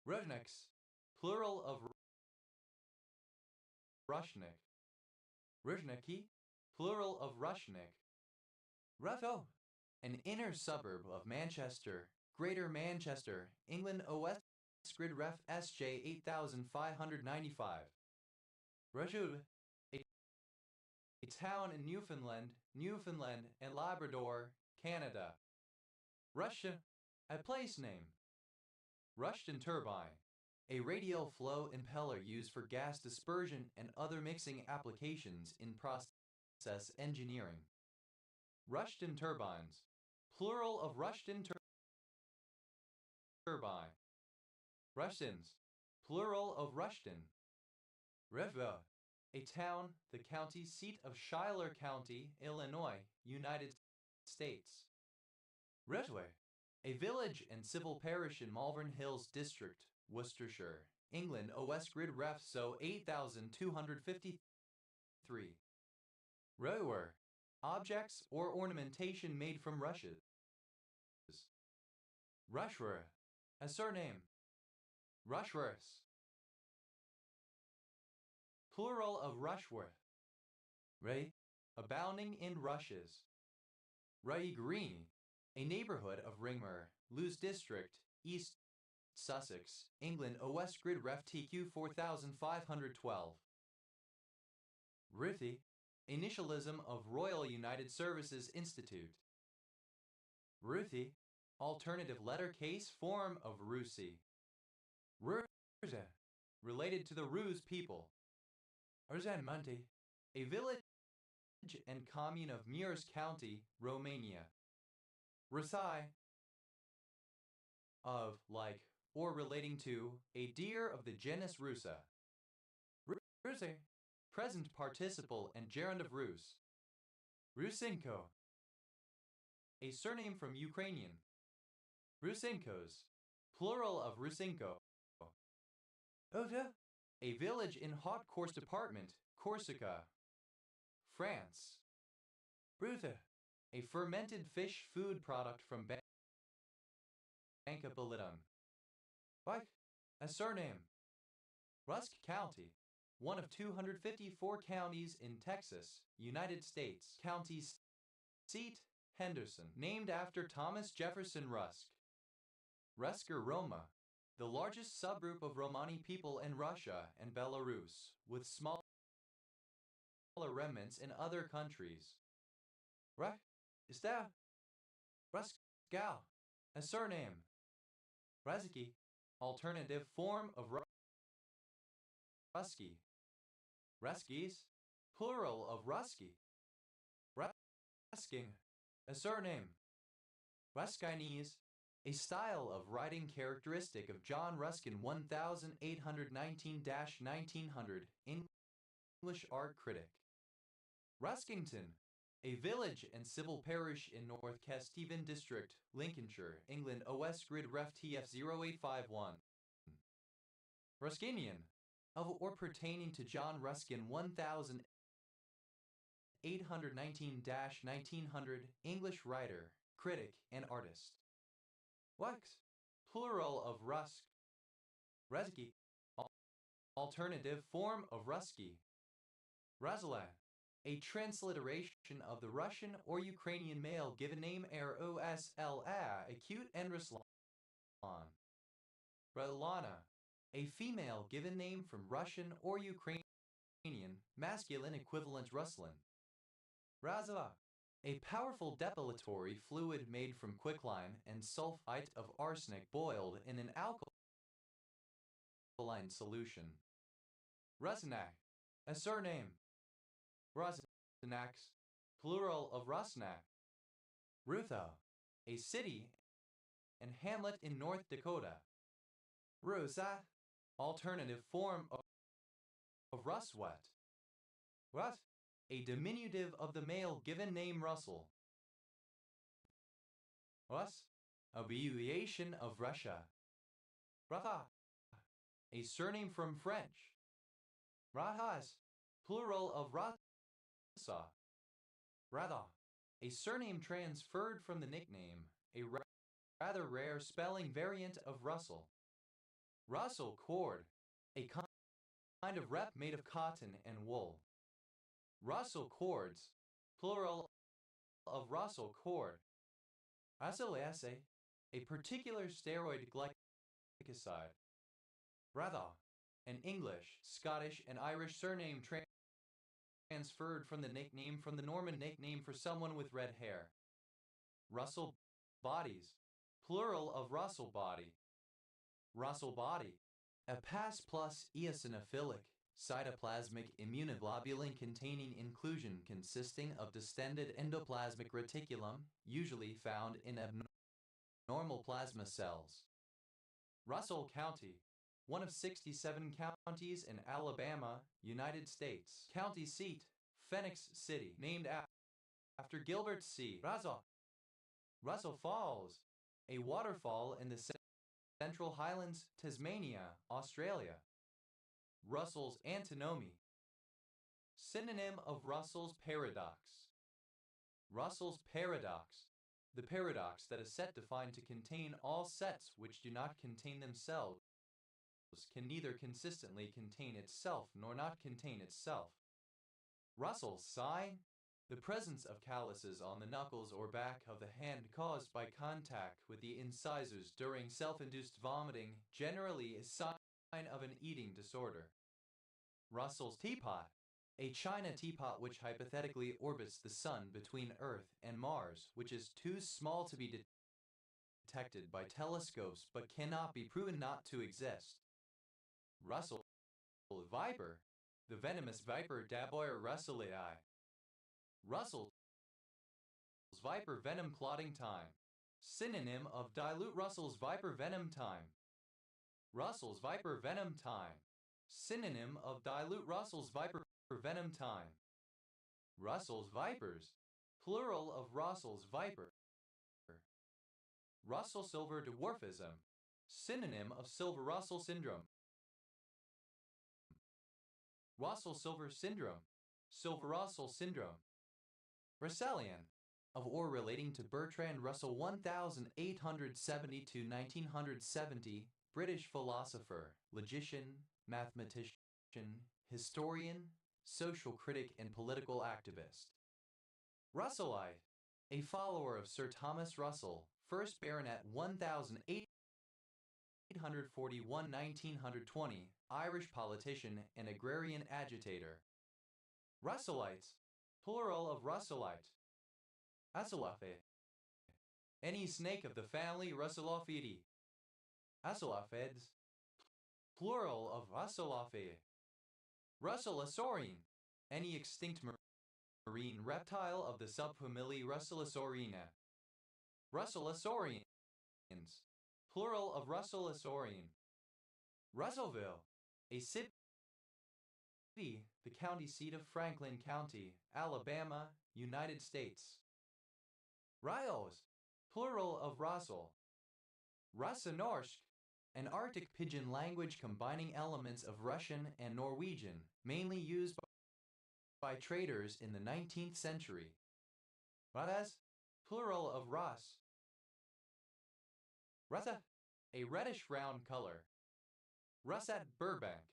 Rudniks. Plural of Rushnik. Rushniki. Plural of Rushnik. Rutho. An inner suburb of Manchester, Greater Manchester, England. OS Grid Ref SJ 8595. Rashud. A town in Newfoundland and Labrador, Canada. Russia. A place name. Rushton turbine. A radial flow impeller used for gas dispersion and other mixing applications in process engineering. Rushton turbines. Plural of Rushton turbine. Rushtons. Plural of Rushton. Revva. A town, the county seat of Schuyler County, Illinois, United States. Redway. A village and civil parish in Malvern Hills District, Worcestershire, England. OS Grid Ref SO 8253. Rower. Objects or ornamentation made from rushes. Rushwer. A surname. Rushworth. Plural of Rushworth. Ray, abounding in rushes. Ray Green, a neighborhood of Ringmer, Lewes District, East Sussex, England. OS Grid Ref TQ 4512. Ruthie, initialism of Royal United Services Institute. Ruthie, alternative letter case form of Rusi. Ruse, related to the Rus people. Erzanmunti, a village and commune of Mureș County, Romania. Rusai, of, like, or relating to, a deer of the genus Rusa. Ruse, present participle and gerund of Rus. Rusinko, a surname from Ukrainian. Rusinkos, plural of Rusinko. Ota, a village in Haute-Corse department, Corsica, France. Brute, a fermented fish food product from Banca Belidum. Bike, a surname. Rusk County, one of 254 counties in Texas, United States. County seat, Henderson, named after Thomas Jefferson Rusk. Rusker Roma, the largest subgroup of Romani people in Russia and Belarus, with smaller remnants in other countries. Ruskau, a surname. Raziki, alternative form of Rusky. Ruskies, plural of Rusky. Rusking, a surname. Ruskinese, a style of writing characteristic of John Ruskin 1819-1900, English art critic. Ruskington, a village and civil parish in North Kesteven District, Lincolnshire, England. OS Grid Ref TF 0851. Ruskinian, of or pertaining to John Ruskin 1819-1900, English writer, critic, and artist. Wax, plural of Rusk. Rezki, alternative form of Rusky. Razala, a transliteration of the Russian or Ukrainian male given name Rosla, acute and Ruslan. Radlana, a female given name from Russian or Ukrainian, masculine equivalent Ruslan. Razava, a powerful depilatory fluid made from quicklime and sulfite of arsenic boiled in an alkaline solution. Rusnak, a surname. Rusnaks, plural of Rusnak. Rutho, a city and hamlet in North Dakota. Rusa, alternative form of Ruswet. Rus, a diminutive of the male given name Russell. Rus, abbreviation of Russia. Ratha, a surname from French. Rahas, plural of Rasa. Ratha, a surname transferred from the nickname, a rather rare spelling variant of Russell. Russell cord, a kind of rep made of cotton and wool. Russell cords, plural of Russell cord. Acylase, a particular steroid glycoside. Ratha, an English, Scottish, and Irish surname transferred from the nickname from the Norman nickname for someone with red hair. Russell bodies, plural of Russell body. Russell body, a past plus eosinophilic, cytoplasmic immunoglobulin containing inclusion consisting of distended endoplasmic reticulum, usually found in abnormal plasma cells. Russell County, one of 67 counties in Alabama, United States. County seat, Phoenix City, named after Gilbert C. Russell. Russell Falls, a waterfall in the Central Highlands, Tasmania, Australia. Russell's antinomy. Synonym of Russell's paradox. Russell's paradox, the paradox that a set defined to contain all sets which do not contain themselves can neither consistently contain itself nor not contain itself. Russell's sign? The presence of calluses on the knuckles or back of the hand caused by contact with the incisors during self-induced vomiting generally is sign of an eating disorder. Russell's teapot? A China teapot which hypothetically orbits the sun between Earth and Mars, which is too small to be detected by telescopes but cannot be proven not to exist. Russell's viper? The venomous viper Daboia russellii. Russell's viper venom clotting time. Synonym of dilute Russell's viper venom time. Russell's viper venom time. Synonym of dilute Russell's viper venom time. Russell's vipers. Plural of Russell's viper. Russell silver dwarfism. Synonym of silver Russell syndrome. Russell silver syndrome. Silver Russell syndrome. Russellian, of or relating to Bertrand Russell 1870–1970, British philosopher, logician, mathematician, historian, social critic and political activist. Russellite, a follower of Sir Thomas Russell, 1st Baronet 1841–1920, Irish politician and agrarian agitator. Russellites, plural of Russellite. Asolaphe. Any snake of the family Russellophidae. Asolaphids, plural of Russellophae. Russellosaurine. Any extinct marine reptile of the subfamily Russellosaurina. Russellosaurians, plural of Russellosaurine. Russellville, a city, the county seat of Franklin County, Alabama, United States. Ryos, plural of Russell. Russenorsk, an Arctic pidgin language combining elements of Russian and Norwegian, mainly used by traders in the 19th century. Rudas, plural of Rus. Russa, a reddish round color. Russet Burbank,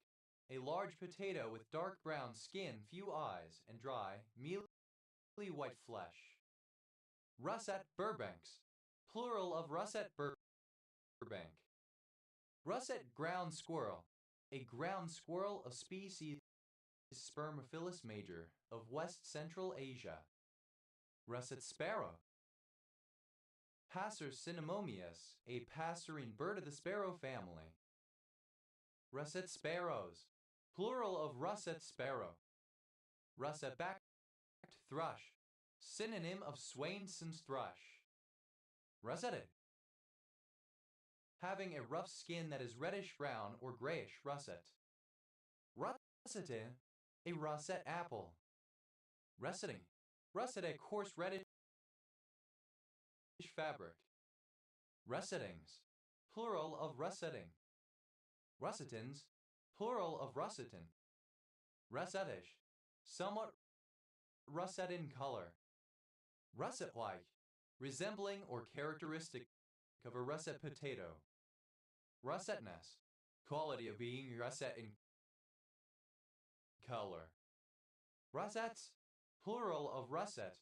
a large potato with dark brown skin, few eyes, and dry, mealy white flesh. Russet Burbanks, plural of Russet Burbank. Russet ground squirrel, a ground squirrel of species Spermophilus major of West Central Asia. Russet sparrow. Passer cinnamomyes, a passerine bird of the sparrow family. Russet sparrows, plural of russet sparrow. Russet-backed thrush, synonym of Swainson's thrush. Russeted, having a rough skin that is reddish-brown or grayish russet. Russeted, a russet apple. Russeting, russet a coarse reddish fabric. Russetings, plural of russeting. Russetins, plural of russetin. Russetish, somewhat russet in color. Russet-like, resembling or characteristic of a russet potato. Russetness, quality of being russet in color. Russets, plural of russet.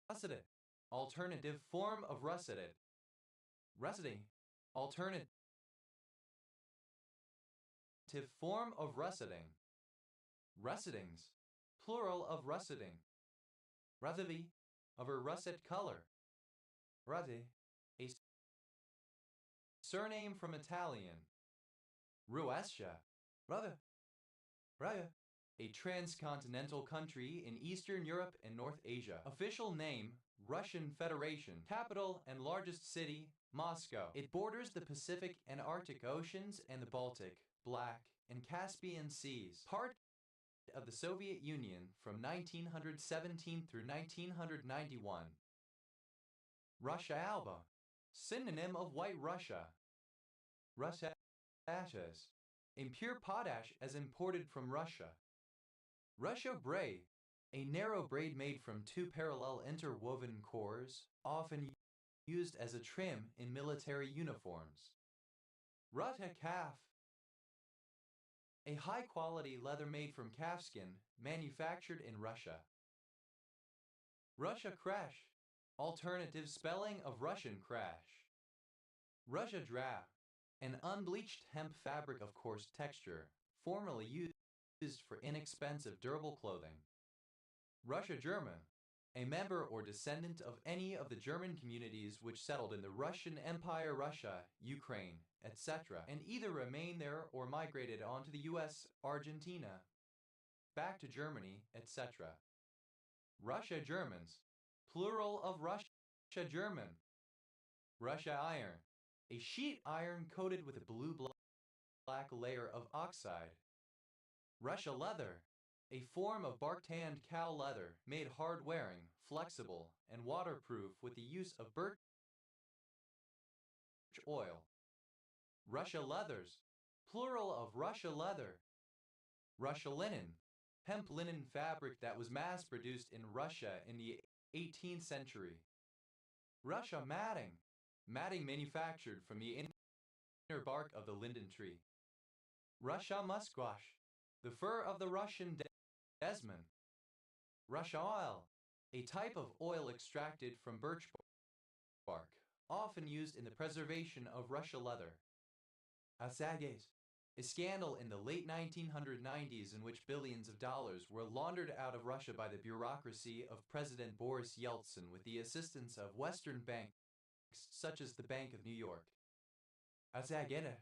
Russeted, alternative form of russeted. Russeting, alternative form of russeting. Russetings, plural of russeting. Russetty, of a russet color. Rutte, a surname from Italian. Ruescia, Ruther, a transcontinental country in Eastern Europe and North Asia. Official name, Russian Federation. Capital and largest city, Moscow. It borders the Pacific and Arctic Oceans and the Baltic, Black, and Caspian Seas. Part of the Soviet Union from 1917 through 1991. Russia Alba, synonym of White Russia. Russatas, impure potash as imported from Russia. Russia braid, a narrow braid made from two parallel interwoven cores, often used as a trim in military uniforms. Ruta calf, a high-quality leather made from calfskin, manufactured in Russia. Russia crash, alternative spelling of Russian crash. Russia drab, an unbleached hemp fabric of coarse texture, formerly used for inexpensive durable clothing. Russia German, a member or descendant of any of the German communities which settled in the Russian Empire, Russia, Ukraine, etc., and either remained there or migrated on to the US, Argentina, back to Germany, etc. Russia Germans, plural of Russia German. Russia iron, a sheet iron coated with a blue-black layer of oxide. Russia leather, a form of bark-tanned cow leather made hard-wearing, flexible, and waterproof with the use of birch oil. Russia leathers, plural of Russia leather. Russia linen, hemp linen fabric that was mass-produced in Russia in the 18th century. Russia matting, matting manufactured from the inner bark of the linden tree. Russia musquash, the fur of the Russian desman. Russia oil, a type of oil extracted from birch bark, often used in the preservation of Russia leather. Assages, a scandal in the late 1990s in which billions of dollars were laundered out of Russia by the bureaucracy of President Boris Yeltsin with the assistance of Western banks such as the Bank of New York. Asageta,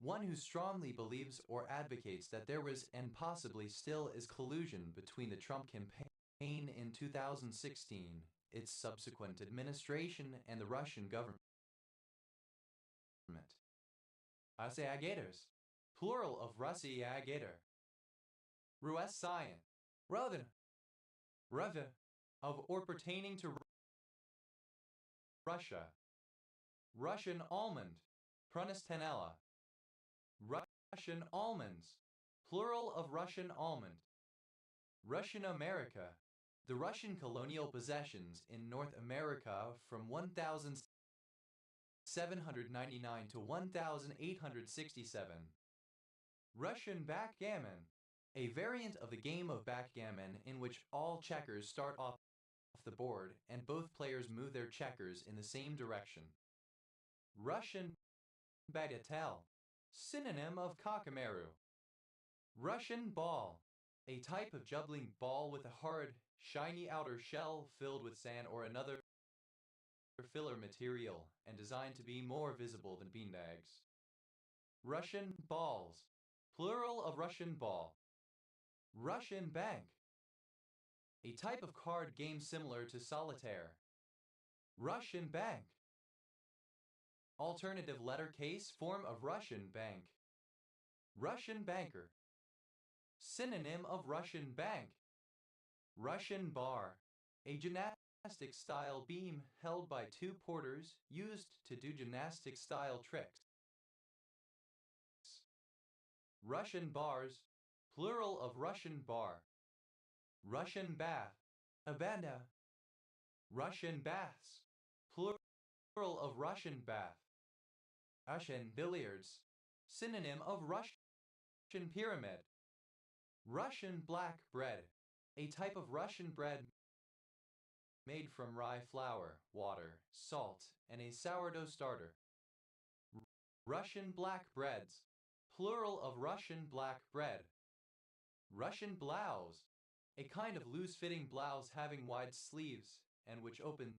one who strongly believes or advocates that there was and possibly still is collusion between the Trump campaign in 2016, its subsequent administration, and the Russian government. Asagators, plural of Russiagator. Ruessian, Ruthen, Ruva, of or pertaining to Russia. Russian almond, Prunistenella. Russian almonds, plural of Russian almond. Russian America, the Russian colonial possessions in North America from 1799 to 1867. Russian backgammon, a variant of the game of backgammon in which all checkers start off the board and both players move their checkers in the same direction. Russian bagatelle, synonym of cockamero. Russian ball, a type of juggling ball with a hard, shiny outer shell filled with sand or another filler material and designed to be more visible than beanbags. Russian balls, plural of Russian ball. Russian bank, a type of card game similar to solitaire. Russian bank, alternative letter case form of Russian bank. Russian banker, synonym of Russian bank. Russian bar, a gymnastic-style beam held by two porters used to do gymnastic-style tricks. Russian bars, plural of Russian bar. Russian bath, abanda. Russian baths, plural of Russian bath. Russian billiards, synonym of Russian pyramid. Russian black bread, a type of Russian bread made from rye flour, water, salt, and a sourdough starter. Russian black breads, plural of Russian black bread. Russian blouse, a kind of loose-fitting blouse having wide sleeves and which opens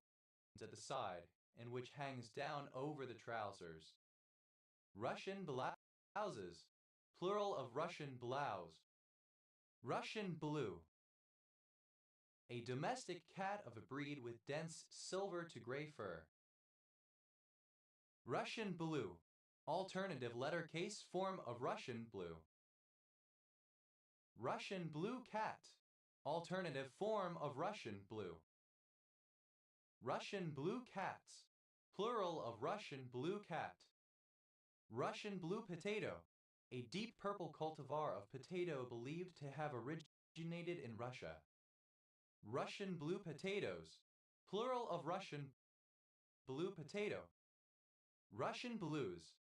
at the side and which hangs down over the trousers. Russian blouses, plural of Russian blouse. Russian blue, a domestic cat of a breed with dense silver to gray fur. Russian blue, alternative letter case form of Russian blue. Russian blue cat, alternative form of Russian blue. Russian blue cats, plural of Russian blue cat. Russian blue potato, a deep purple cultivar of potato believed to have originated in Russia. Russian blue potatoes, plural of Russian blue potato. Russian blues,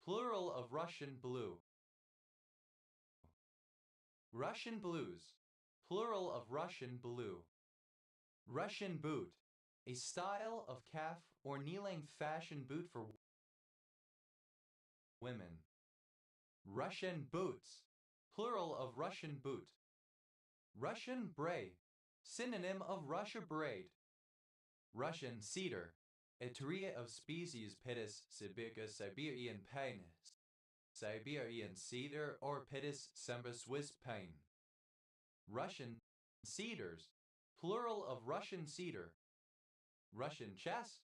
plural of Russian blue. Russian blues, plural of Russian blue. Russian boot, a style of calf or knee-length fashion boot for women. Russian boots, plural of Russian boot. Russian braid, synonym of Russia braid. Russian cedar, a tree of species Pittis sibica Siberian pine, Siberian cedar or Pittis semper Swiss pine. Russian cedars, plural of Russian cedar. Russian chess,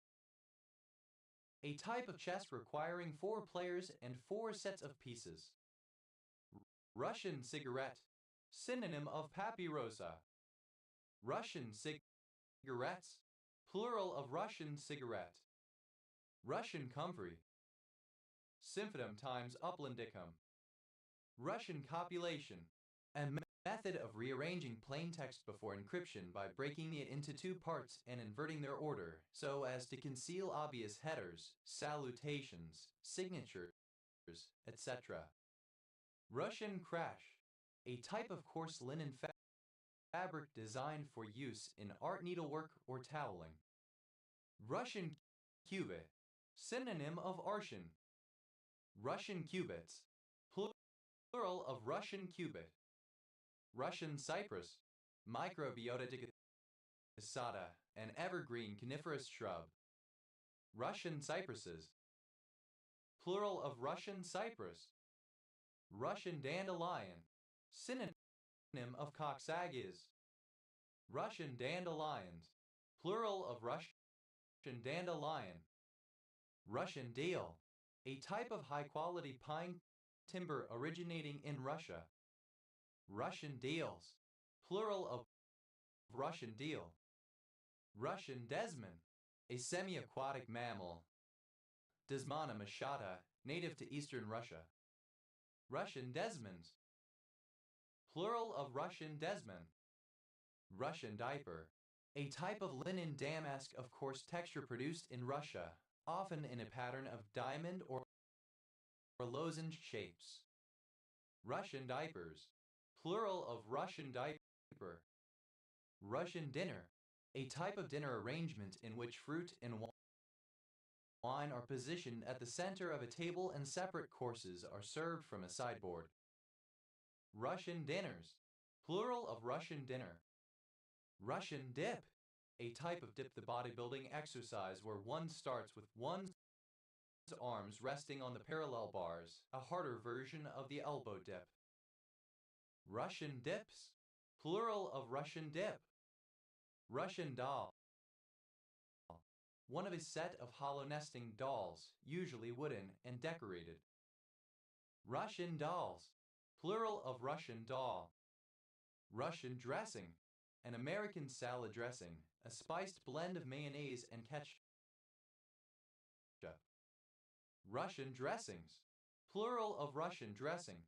a type of chess requiring 4 players and 4 sets of pieces. Russian cigarette, synonym of papyrosa. Russian cigarettes, plural of Russian cigarette. Russian comfrey, Symphonum times Uplandicum. Russian copulation, a method of rearranging plain text before encryption by breaking it into 2 parts and inverting their order so as to conceal obvious headers, salutations, signatures, etc. Russian crash, a type of coarse linen fabric designed for use in art needlework or toweling. Russian cubit, synonym of Artian. Russian cubits, plural of Russian cubit. Russian cypress, Microbiota decussata, an evergreen coniferous shrub. Russian cypresses, plural of Russian cypress. Russian dandelion, synonym of coxsagas. Russian dandelions, plural of Russian dandelion. Russian deal, a type of high-quality pine timber originating in Russia. Russian deals, plural of Russian deal. Russian desman, a semi-aquatic mammal. Desmana machata, native to eastern Russia. Russian desmans, plural of Russian desman. Russian diaper, a type of linen damask of coarse texture produced in Russia, often in a pattern of diamond or lozenge shapes. Russian diapers, plural of Russian diaper. Russian dinner, a type of dinner arrangement in which fruit and wine are positioned at the center of a table and separate courses are served from a sideboard. Russian dinners, plural of Russian dinner. Russian dip, a type of dip the bodybuilding exercise where one starts with one's arms resting on the parallel bars, a harder version of the elbow dip. Russian dips, plural of Russian dip. Russian doll, one of a set of hollow nesting dolls, usually wooden and decorated. Russian dolls, plural of Russian doll. Russian dressing, an American salad dressing, a spiced blend of mayonnaise and ketchup. Russian dressings, plural of Russian dressing.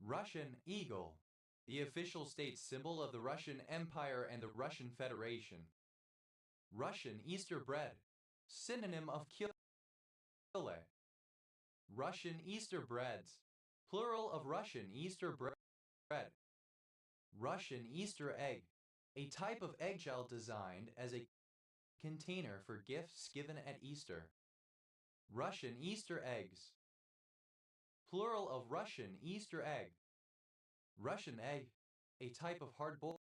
Russian eagle, the official state symbol of the Russian Empire and the Russian Federation. Russian Easter bread, synonym of kile. Russian Easter breads, plural of Russian Easter bread. Russian Easter egg, a type of eggshell designed as a container for gifts given at Easter. Russian Easter eggs, plural of Russian Easter egg. Russian egg, a type of hard-boiled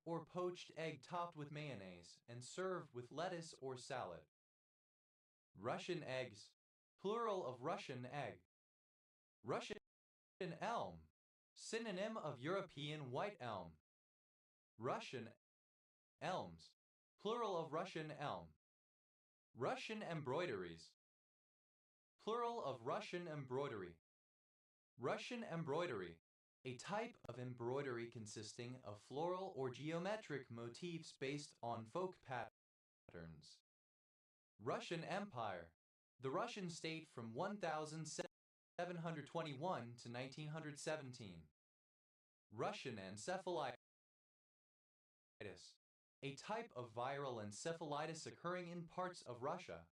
or poached egg topped with mayonnaise and served with lettuce or salad. Russian eggs, plural of Russian egg. Russian elm, synonym of European white elm. Russian elms, plural of Russian elm. Russian embroideries, plural of Russian embroidery. Russian embroidery, a type of embroidery consisting of floral or geometric motifs based on folk patterns. Russian Empire, the Russian state from 1721 to 1917. Russian encephalitis, a type of viral encephalitis occurring in parts of Russia.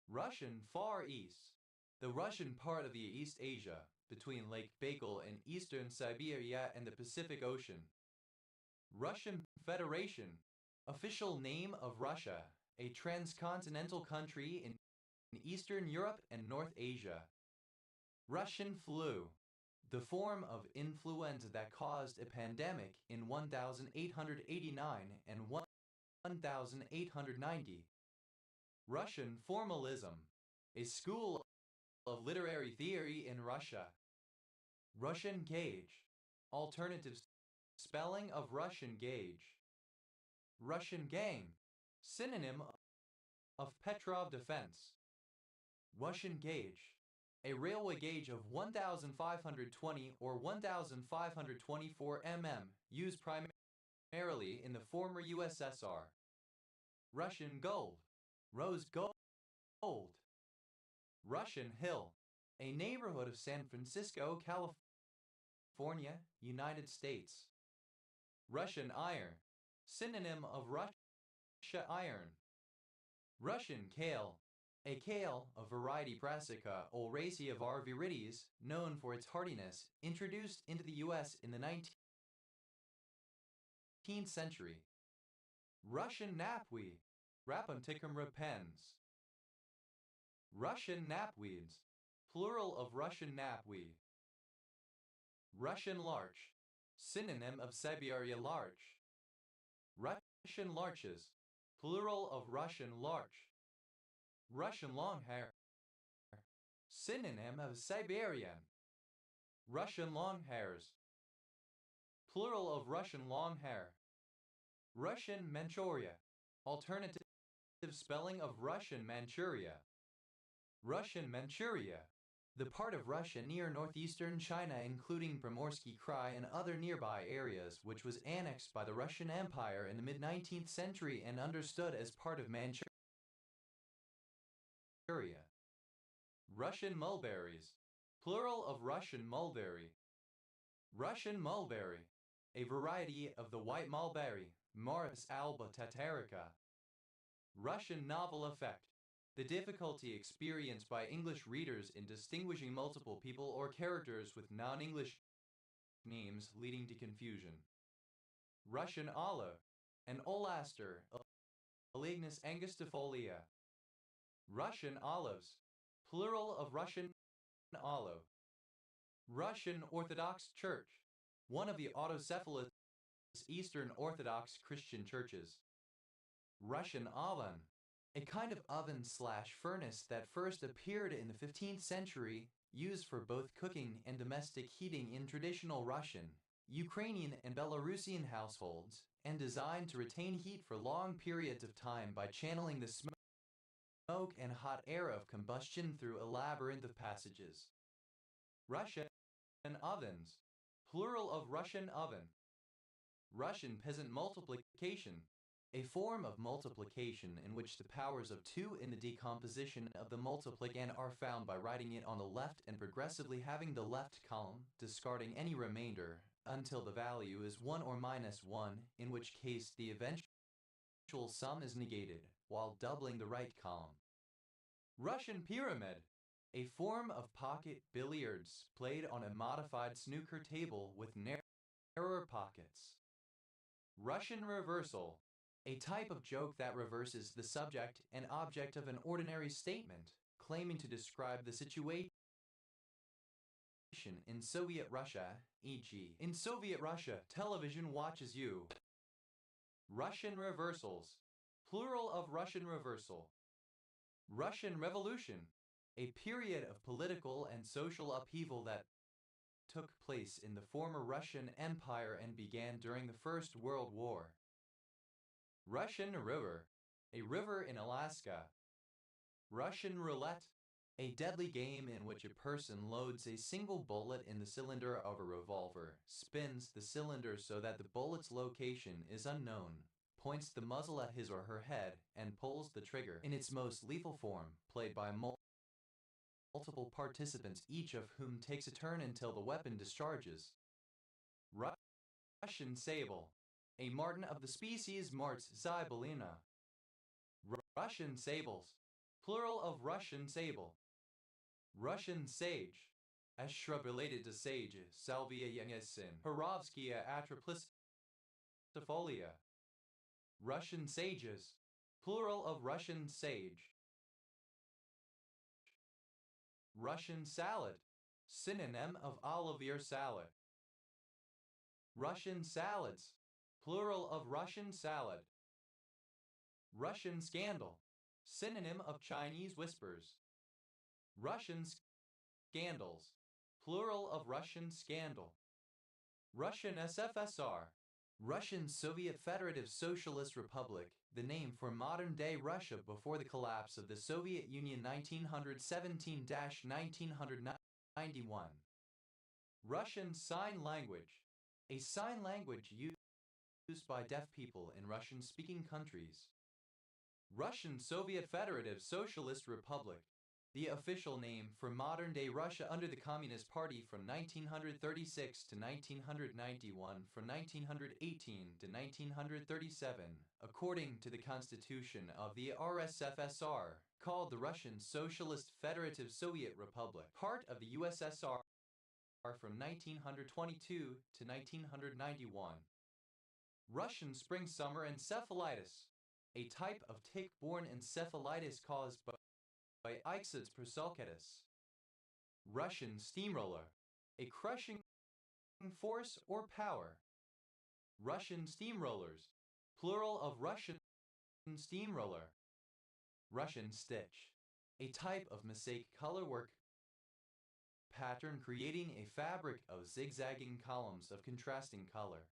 Russian Far East, the Russian part of the East Asia, between Lake Baikal and eastern Siberia and the Pacific Ocean. Russian Federation, official name of Russia, a transcontinental country in Eastern Europe and North Asia. Russian flu, the form of influenza that caused a pandemic in 1889 and 1890. Russian formalism, a school of literary theory in Russia. Russian gauge, alternative spelling of Russian gauge. Russian gang, synonym of Petrov defense. Russian gauge, a railway gauge of 1,520 or 1,524 mm, used primarily in the former USSR. Russian gold, rose gold. Russian Hill, a neighborhood of San Francisco, California, United States. Russian iron, synonym of Russia iron. Russian kale, a kale, a variety Brassica oleracea var. Viridis, known for its hardiness, introduced into the U.S. in the 19th century. Russian knapweed, Rapunticum repens. Russian knapweeds, plural of Russian knapweed. Russian larch, synonym of Siberia larch. Russian larches, plural of Russian larch. Russian longhair, synonym of Siberian. Russian longhairs, plural of Russian longhair. Russian Manchuria, alternative spelling of Russian Manchuria. Russian Manchuria, the part of Russia near northeastern China including Primorsky Krai and other nearby areas, which was annexed by the Russian Empire in the mid-19th century and understood as part of Manchuria. Russian mulberries, plural of Russian mulberry. Russian mulberry, a variety of the white mulberry, Maris alba tatarica. Russian novel effect, the difficulty experienced by English readers in distinguishing multiple people or characters with non-English names leading to confusion. Russian olive, an olaster, Elaeagnus angustifolia. Russian olives, plural of Russian olive. Russian Orthodox Church, one of the autocephalous Eastern Orthodox Christian churches. Russian oven, a kind of oven/furnace that first appeared in the 15th century, used for both cooking and domestic heating in traditional Russian, Ukrainian and Belarusian households, and designed to retain heat for long periods of time by channeling the smoke and hot air of combustion through a labyrinth of passages. Russian ovens, plural of Russian oven. Russian peasant multiplication, a form of multiplication in which the powers of 2 in the decomposition of the multiplicand are found by writing it on the left and progressively having the left column, discarding any remainder, until the value is 1 or minus 1, in which case the eventual sum is negated, while doubling the right column. Russian pyramid, a form of pocket billiards played on a modified snooker table with narrower pockets. Russian reversal, a type of joke that reverses the subject and object of an ordinary statement, claiming to describe the situation in Soviet Russia, e.g., in Soviet Russia, television watches you. Russian reversals, plural of Russian reversal. Russian Revolution, a period of political and social upheaval that took place in the former Russian Empire and began during the First World War. Russian River, a river in Alaska. Russian Roulette, a deadly game in which a person loads a single bullet in the cylinder of a revolver, spins the cylinder so that the bullet's location is unknown, points the muzzle at his or her head, and pulls the trigger in its most lethal form, played by multiple participants, each of whom takes a turn until the weapon discharges. Russian Sable, a marten of the species Martes zybelina. Russian sables, plural of Russian sable. Russian sage, as shrub related to sage, Salvia yengesin, Horovskia atriplicifolia. Russian sages, plural of Russian sage. Russian salad, synonym of Olivier salad. Russian salads, plural of Russian salad. Russian scandal, synonym of Chinese whispers. Russian scandals, plural of Russian scandal. Russian SFSR, Russian Soviet Federative Socialist Republic, the name for modern-day Russia before the collapse of the Soviet Union 1917–1991. Russian Sign Language, a sign language used by deaf people in Russian-speaking countries. Russian Soviet Federative Socialist Republic, the official name for modern-day Russia under the Communist Party from 1936 to 1991, from 1918 to 1937, according to the Constitution of the RSFSR, called the Russian Socialist Federative Soviet Republic, part of the USSR from 1922 to 1991. Russian spring-summer encephalitis, a type of tick-borne encephalitis caused by Ixodes prosulcatus. Russian steamroller, a crushing force or power. Russian steamrollers, plural of Russian steamroller. Russian stitch, a type of mosaic colorwork pattern creating a fabric of zigzagging columns of contrasting color.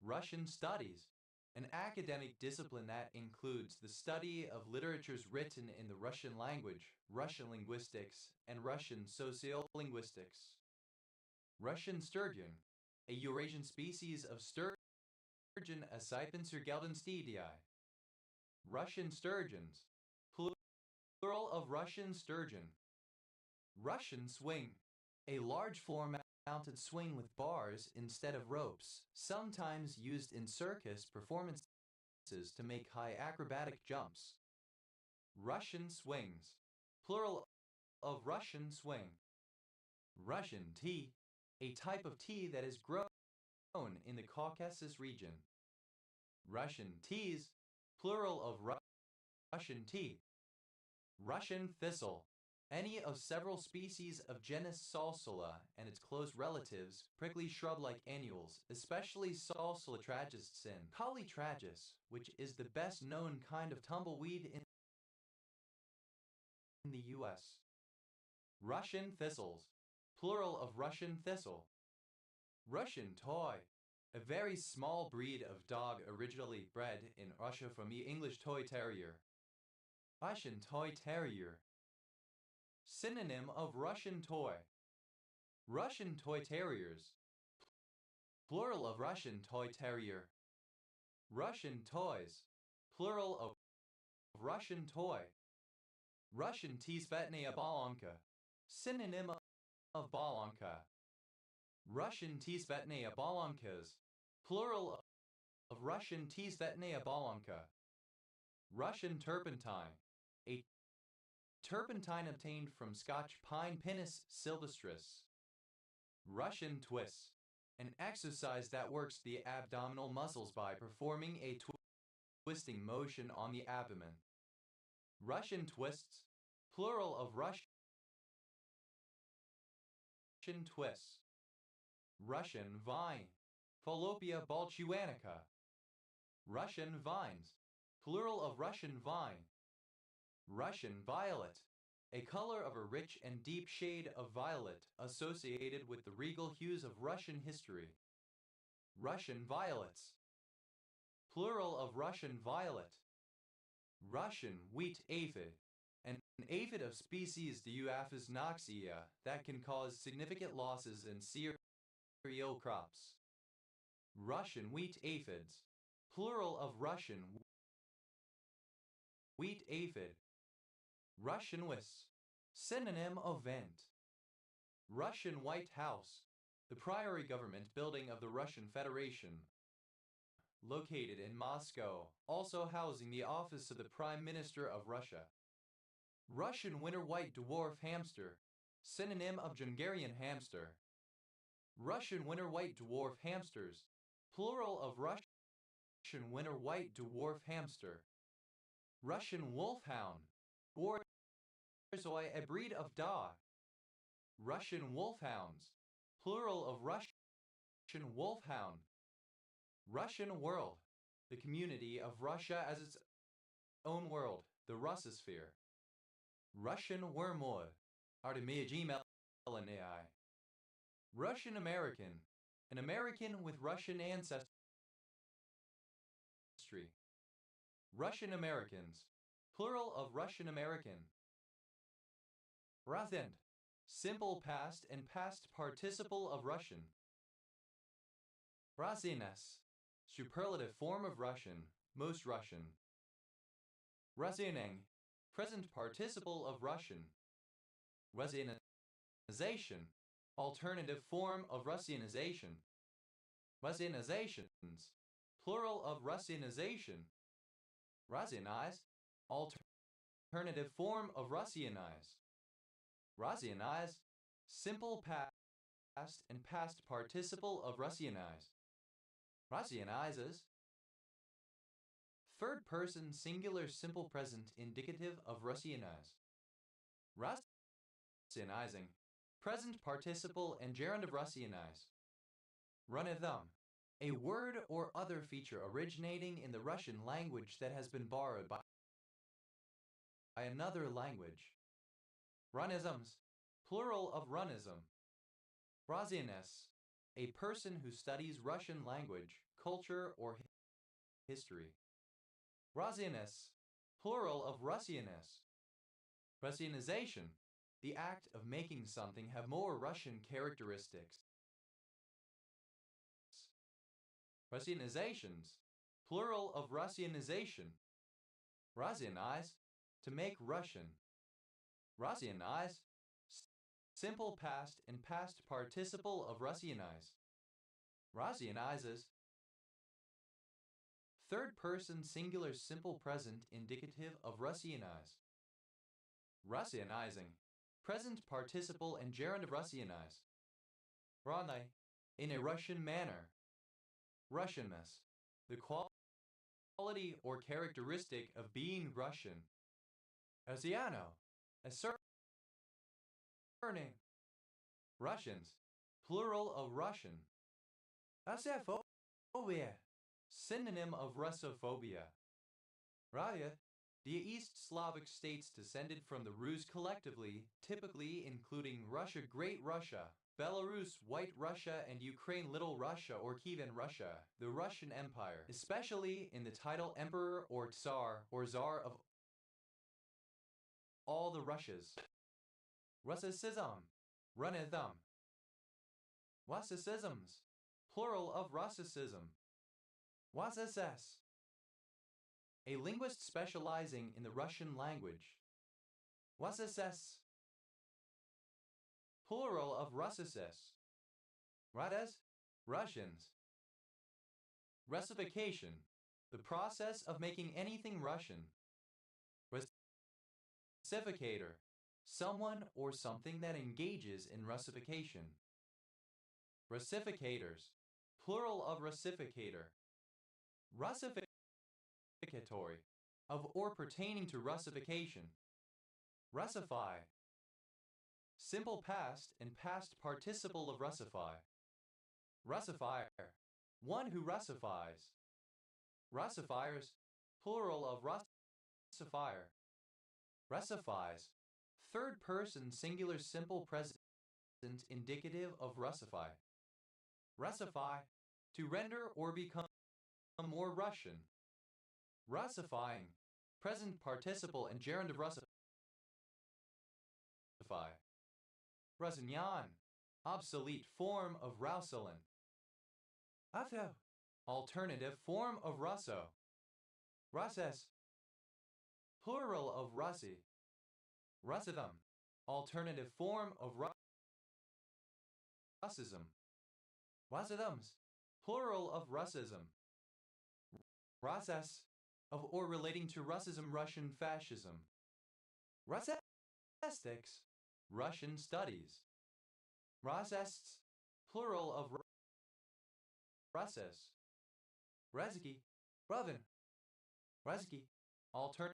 Russian studies, an academic discipline that includes the study of literatures written in the Russian language, Russian linguistics, and Russian sociolinguistics. Russian sturgeon, a Eurasian species of sturgeon Acipensur geldenstedii. Russian sturgeons, plural of Russian sturgeon. Russian swing, a large floor-mounted swing with bars instead of ropes, sometimes used in circus performances to make high acrobatic jumps. Russian swings, plural of Russian swing. Russian tea, a type of tea that is grown in the Caucasus region. Russian teas, plural of Russian tea. Russian thistle, any of several species of genus Salsola and its close relatives, prickly shrub-like annuals, especially Salsola tragus sin, Polytragus, which is the best-known kind of tumbleweed in the U.S. Russian thistles, plural of Russian thistle. Russian toy, a very small breed of dog originally bred in Russia from the English Toy Terrier. Russian Toy Terrier, synonym of Russian toy. Russian Toy Terriers, plural of Russian Toy Terrier. Russian toys, plural of Russian toy. Russian Tsvetnaya Balonka, synonym of Balonka. Russian Tsvetnaya Balonkas, plural of Russian Tsvetnaya Balonka. Russian turpentine, a turpentine obtained from Scotch pine Pinus sylvestris. Russian twist, an exercise that works the abdominal muscles by performing a twisting motion on the abdomen. Russian twists, plural of Russian twists. Russian vine, Falloppia balchuanica. Russian vines, plural of Russian vine. Russian violet, a color of a rich and deep shade of violet associated with the regal hues of Russian history. Russian violets, plural of Russian violet. Russian wheat aphid, an aphid of species Dioaphis noxia that can cause significant losses in cereal crops. Russian wheat aphids, plural of Russian wheat aphid. Russian whist, synonym of vent. Russian White House, the priory government building of the Russian Federation. located in Moscow, also housing the office of the Prime Minister of Russia. Russian winter white dwarf hamster, synonym of Hungarian hamster. Russian winter white dwarf hamsters, plural of Russian winter white dwarf hamster. Russian wolfhound, Borzoi, a breed of dog. Russian wolfhounds, plural of Russian wolfhound. Russian world, the community of Russia as its own world, the Russosphere. Russian wormwood, Artemia Gmelinae. Russian American, an American with Russian ancestry. Russian Americans, plural of Russian American. Razend, simple past and past participle of Russian. Razines, superlative form of Russian, most Russian. Raziening, present participle of Russian. Russianization, alternative form of Russianization. Russianizations, plural of Russianization. Russianize, alternative form of Russianize. Russianize, simple past and past participle of Russianize. Russianizes, third person singular simple present indicative of Russianize. Russianizing, present participle and gerund of Russianize. Run-a-thumb, a word or other feature originating in the Russian language that has been borrowed by another language. Runisms, plural of runism. Razines, a person who studies Russian language, culture, or history. Razines, plural of Russianes. Russianization, the act of making something have more Russian characteristics. Russianizations, plural of Russianization. Russianize, to make Russian. Russianize, simple past and past participle of Russianize. Russianizes, third person singular simple present indicative of Russianize. Russianizing, present participle and gerund of Russianize. Rane, in a Russian manner. Russianness, the quality or characteristic of being Russian. Asiano, a surname. Russians, plural of Russian. Russophobia, synonym of Russophobia. Raya, the East Slavic states descended from the Rus collectively, typically including Russia, Great Russia, Belarus, White Russia, and Ukraine, Little Russia or Kievan Russia, the Russian Empire, especially in the title Emperor or Tsar of all the Russias. Russicism, Run-a-thumb. Russicisms, plural of Russicism. Wassess, a linguist specializing in the Russian language. Wassess, plural of Russices. Radas, Russians. Russification, the process of making anything Russian. Russificator, someone or something that engages in Russification. Russificators, plural of Russificator. Russificatory, of or pertaining to Russification. Russify, simple past and past participle of Russify. Russifier, one who Russifies. Russifiers, plural of Russifier. Russifies, third person singular simple present indicative of Russify. Russify, to render or become more Russian. Russifying, present participle and gerund of Russify. Russinyan, obsolete form of Roussillon. Atho, alternative form of Russo. Russes, plural of Russi. Russithum, alternative form of Russism. Russithums, plural of Russism. Process of or relating to Russism, Russian fascism. Russistics, Russian studies. Russists, plural of Russes. Rezki, Brother. Rezki, alternative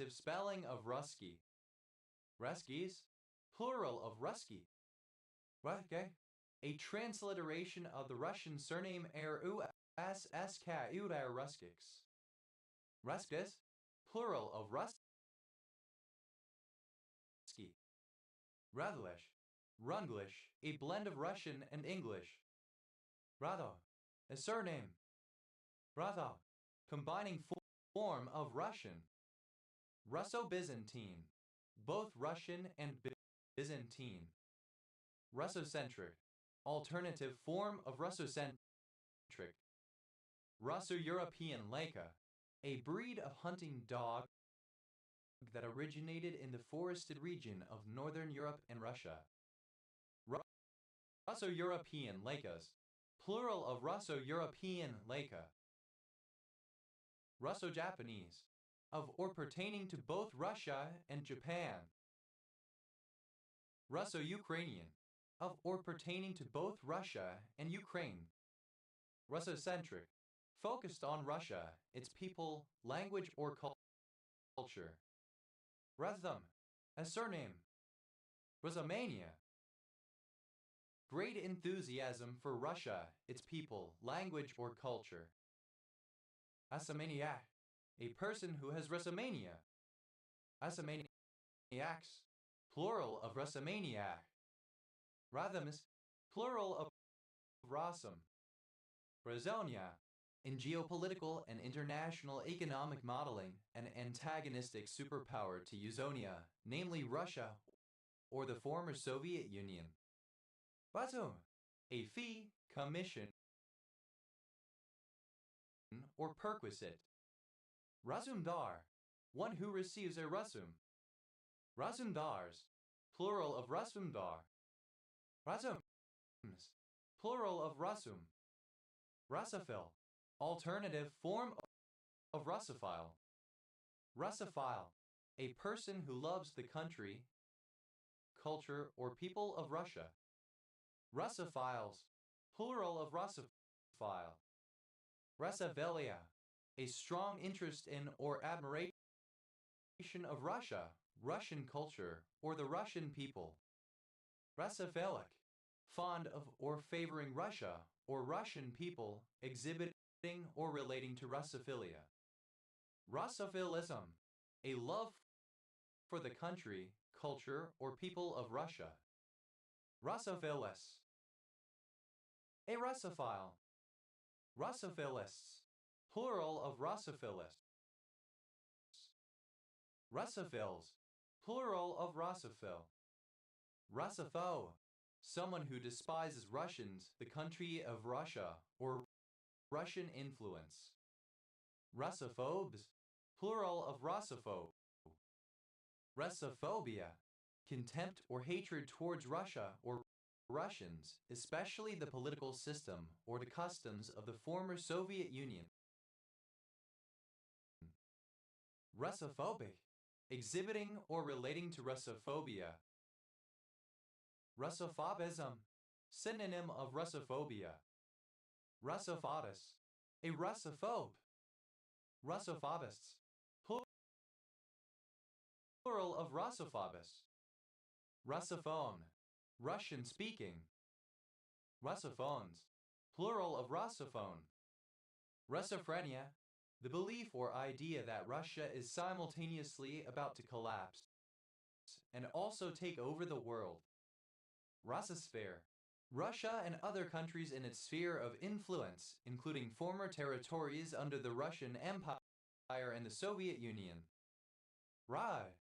spelling of Ruski. Ruskies, plural of Rusky. Ruske, a transliteration of the Russian surname Rusk Ruskiks. Ruskis, plural of Ruski. Radlish, Runglish, a blend of Russian and English. Rado, a surname. Rado, combining form of Russian. Russo-Byzantine, both Russian and Byzantine. Russocentric, alternative form of Russocentric. Russo-European Laika, a breed of hunting dog that originated in the forested region of northern Europe and Russia. Russo-European Laikas, plural of Russo-European Laika. Russo-Japanese, of or pertaining to both Russia and Japan. Russo-Ukrainian, of or pertaining to both Russia and Ukraine. Russocentric, focused on Russia, its people, language or culture. Rusdom, a surname. Rusomania, great enthusiasm for Russia, its people, language or culture. Asamaniac, a person who has Russomania. Asamaniacs, plural of Russomaniac. Rathamus, plural of Rossum. Brazonia, in geopolitical and international economic modeling, an antagonistic superpower to Usonia, namely Russia or the former Soviet Union. Razum, a fee, commission, or perquisite. Razumdar, one who receives a rasum. Razumdars, plural of rasumdar. Razums, plural of rasum. Rasophil, alternative form of Russophile. Russophile, a person who loves the country, culture, or people of Russia. Russophiles, plural of Russophile. Russovelia, a strong interest in or admiration of Russia, Russian culture, or the Russian people. Russophilic, fond of or favoring Russia or Russian people, exhibiting or relating to Russophilia. Russophilism, a love for the country, culture, or people of Russia. Russophilis, a Russophile. Russophilists, plural of Russophilists. Russophils, plural of Russophil. Russophobe, someone who despises Russians, the country of Russia, or Russian influence. Russophobes, plural of Russophobe. Russophobia, contempt or hatred towards Russia or Russians, especially the political system or the customs of the former Soviet Union. Russophobic, exhibiting or relating to Russophobia. Russophobism, synonym of Russophobia. Russophotus, a Russophobe. Russophobists, plural of Russophobus. Russophone, Russian speaking. Russophones, plural of Russophone. Russophrenia, the belief or idea that Russia is simultaneously about to collapse and also take over the world. Russosphere, Russia and other countries in its sphere of influence, including former territories under the Russian Empire and the Soviet Union. Rye,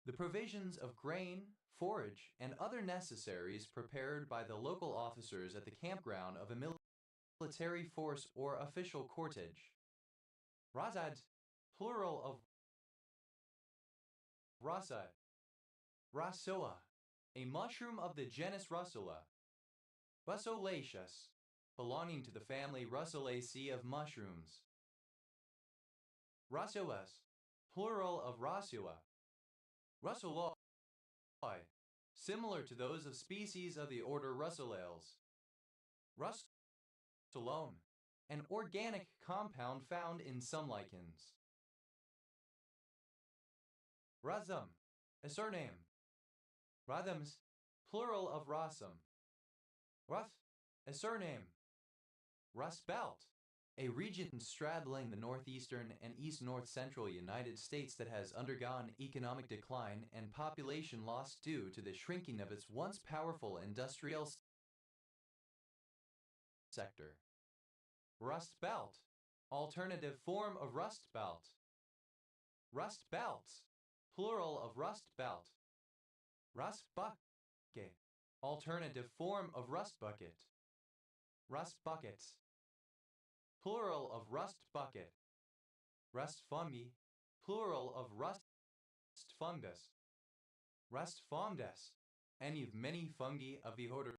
the provisions of grain, forage, and other necessaries prepared by the local officers at the campground of a military force or official cortege. Razad, plural of rasa. Rasoa, a mushroom of the genus Russula. Russolaceous, belonging to the family Russulaceae of mushrooms. Russulas, plural of Russula. Russulae, similar to those of species of the order Russulales. Russulone, an organic compound found in some lichens. Rhizome, a surname. Rhythms, plural of Rossum. Ruth, a surname. Rust Belt, a region straddling the northeastern and east-north-central United States that has undergone economic decline and population loss due to the shrinking of its once powerful industrial sector. Rust Belt, alternative form of Rust Belt. Rust Belts, plural of Rust Belt. Rust Bucket, alternative form of Rust Bucket. Rust Buckets, plural of Rust Bucket. Rust Fungi, plural of Rust Fungus. Rust Fungus, any of many fungi of the order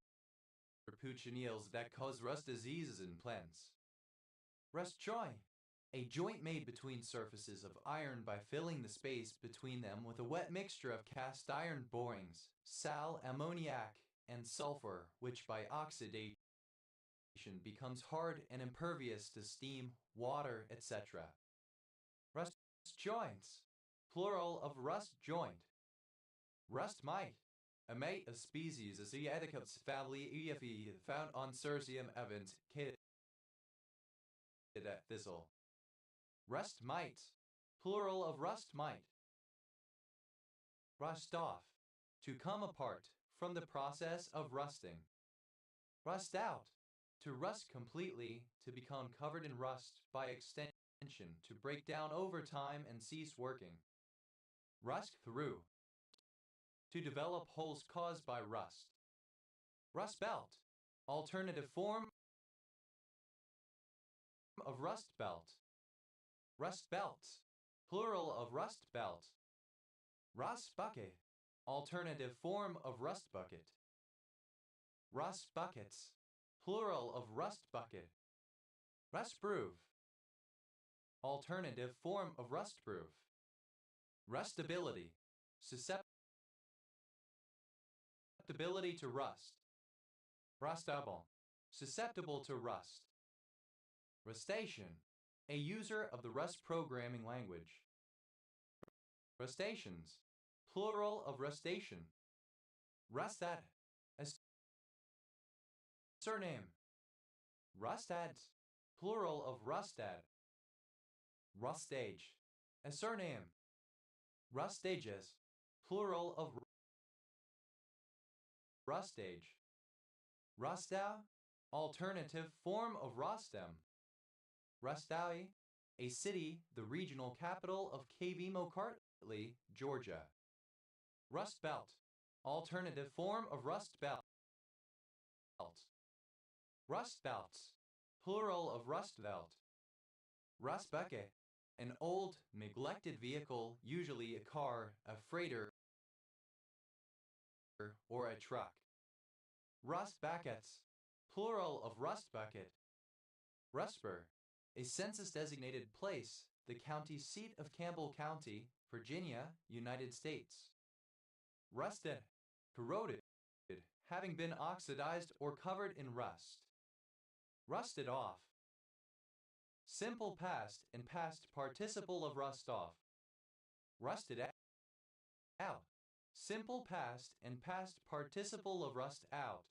Puccineals that cause rust diseases in plants. Rust joint, a joint made between surfaces of iron by filling the space between them with a wet mixture of cast iron borings, sal, ammoniac, and sulfur, which by oxidation becomes hard and impervious to steam, water, etc. Rust joints, plural of rust joint. Rust mite, a mate of species Asiaticus family EFE found on Cirsium evans, thistle. Rust mites, plural of rust mite. Rust off, to come apart, from the process of rusting. Rust out, to rust completely, to become covered in rust, by extension, to break down over time and cease working. Rust through, to develop holes caused by rust. Rust belt, alternative form of rust belt. Rust belts, plural of rust belt. Rust bucket, alternative form of rust bucket. Rust buckets, plural of rust bucket. Rust proof, alternative form of rust proof. Rustability, susceptibility to rust. Rustable, susceptible to rust. Rustation, a user of the Rust programming language. Rustaceans, plural of rustation. Rustad, a surname. Rustads, plural of rustad. Rustage, a surname. Rustages, plural of rustage. Rustau, alternative form of Rostam. Rustawi, a city, the regional capital of KV-Mokartli, Georgia. Rust Belt, alternative form of Rust Belt. Rust Belts, plural of Rust Belt. Rust Bucket, an old, neglected vehicle, usually a car, a freighter, or a truck. Rust Buckets, plural of Rust Bucket. Rustburg, a census-designated place, the county seat of Campbell County, Virginia, United States. Rusted, corroded, having been oxidized or covered in rust. Rusted off. Simple past and past participle of rust off. Rusted out. Simple past and past participle of rust out.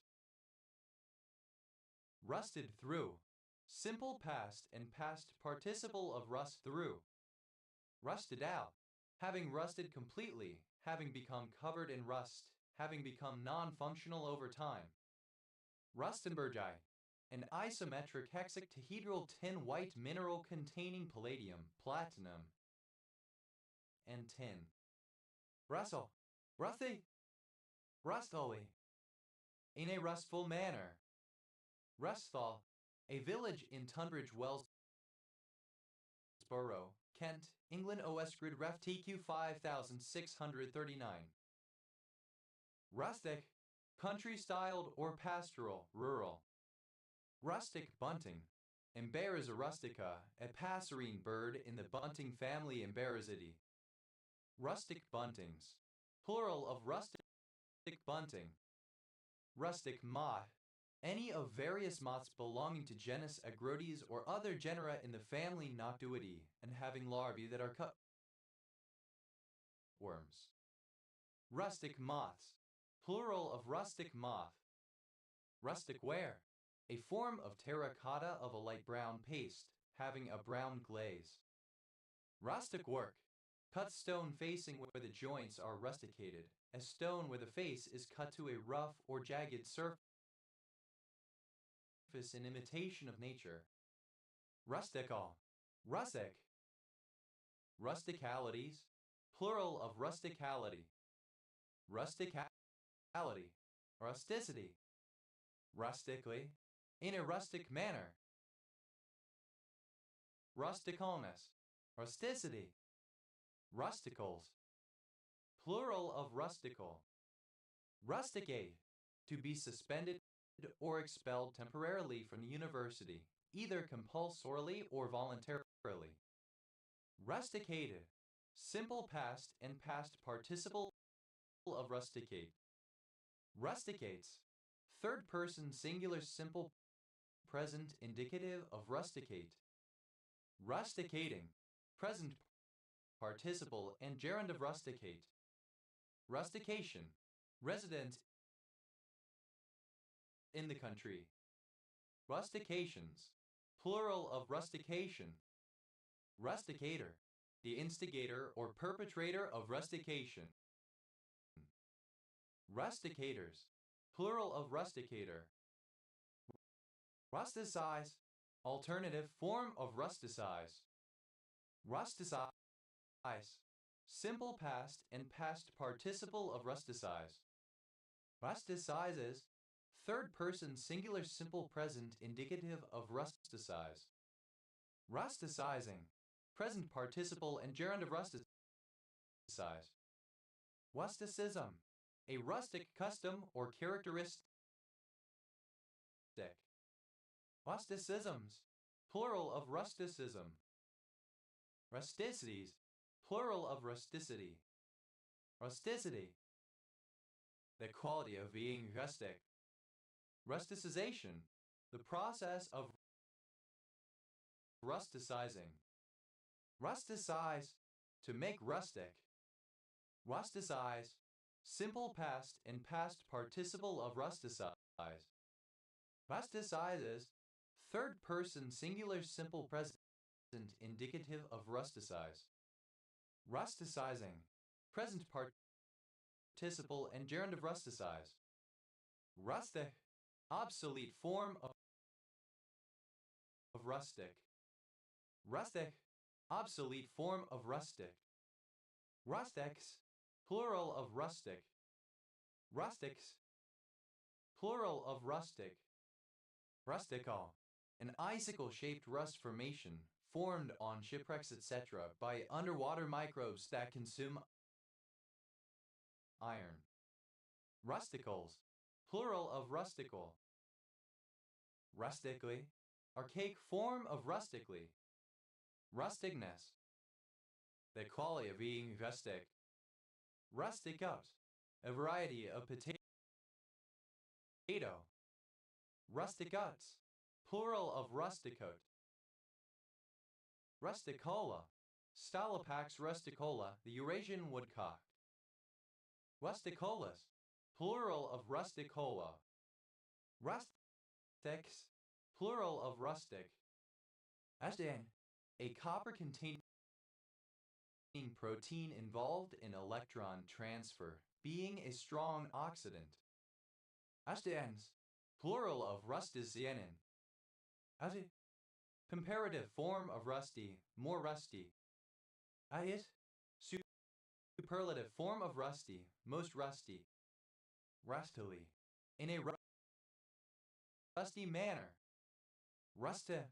Rusted through. Simple past and past participle of rust through. Rusted out, having rusted completely, having become covered in rust, having become non-functional over time. Rustenburgi, an isometric hexactahedral tin white mineral containing palladium, platinum, and tin. Russell, Ruthy, Rustholly, in a rustful manner. Rusthall, a village in Tunbridge Wells Borough, Kent, England. OS grid ref TQ 5639. Rustic, country-styled or pastoral, rural. Rustic bunting. Emberiza rustica, a passerine bird in the bunting family Emberizidae. Rustic buntings. Plural of rustic bunting. Rustic moth. Any of various moths belonging to genus Agrodes or other genera in the family Noctuidae and having larvae that are cutworms. Rustic moths. Plural of rustic moth. Rustic ware. A form of terracotta of a light brown paste, having a brown glaze. Rustic work. Cut stone facing where the joints are rusticated, a stone where the face is cut to a rough or jagged surface in imitation of nature. Rustical. Rustic. Rusticalities. Plural of rusticality. Rusticality. Rusticity. Rustically. In a rustic manner. Rusticalness. Rusticity. Rusticals. Plural of rustical. Rusticate. To be suspended or expelled temporarily from the university, either compulsorily or voluntarily. Rusticated. Simple past and past participle of rusticate. Rusticates. Third person singular simple present indicative of rusticate. Rusticating. Present participle and gerund of rusticate. Rustication. Resident in the country. Rustications. Plural of rustication. Rusticator. The instigator or perpetrator of rustication. Rusticators. Plural of rusticator. Rusticize. Alternative form of rusticize. Rusticize. Simple past and past participle of rusticize. Rusticizes. Third person singular simple present indicative of rusticize. Rusticizing. Present participle and gerund of rusticize. Rusticism. A rustic custom or characteristic. Rusticisms. Plural of rusticism. Rusticities. Plural of rusticity. Rusticity. The quality of being rustic. Rusticization. The process of rusticizing. Rusticize. To make rustic. Rusticize. Simple past and past participle of rusticize. Rusticizes. Third person singular simple present indicative of rusticize. Rusticizing. Present participle and gerund of rusticize. Rustic. Obsolete form of rustic. Rustic. Obsolete form of rustic. Rustics. Plural of rustic. Rustics. Plural of rustic. Rustical. An icicle-shaped rust formation formed on shipwrecks etc. by underwater microbes that consume iron. Rusticals. Plural of rustical. Rustically. Archaic form of rustically. Rusticness. The quality of being rustic. Rusticot. A variety of potato. Rusticots. Plural of rusticote. Rusticola. Stylopax rusticola, the Eurasian woodcock. Rusticolas. Plural of rusticola. Rustics. Plural of rustic. Astan. A copper-containing protein involved in electron transfer, being a strong oxidant. Astans. Plural of rusticyanin. Ati. Comparative form of rusty, more rusty. Ayit. Superlative form of rusty, most rusty. Rustily. In a rusty manner. Rusta.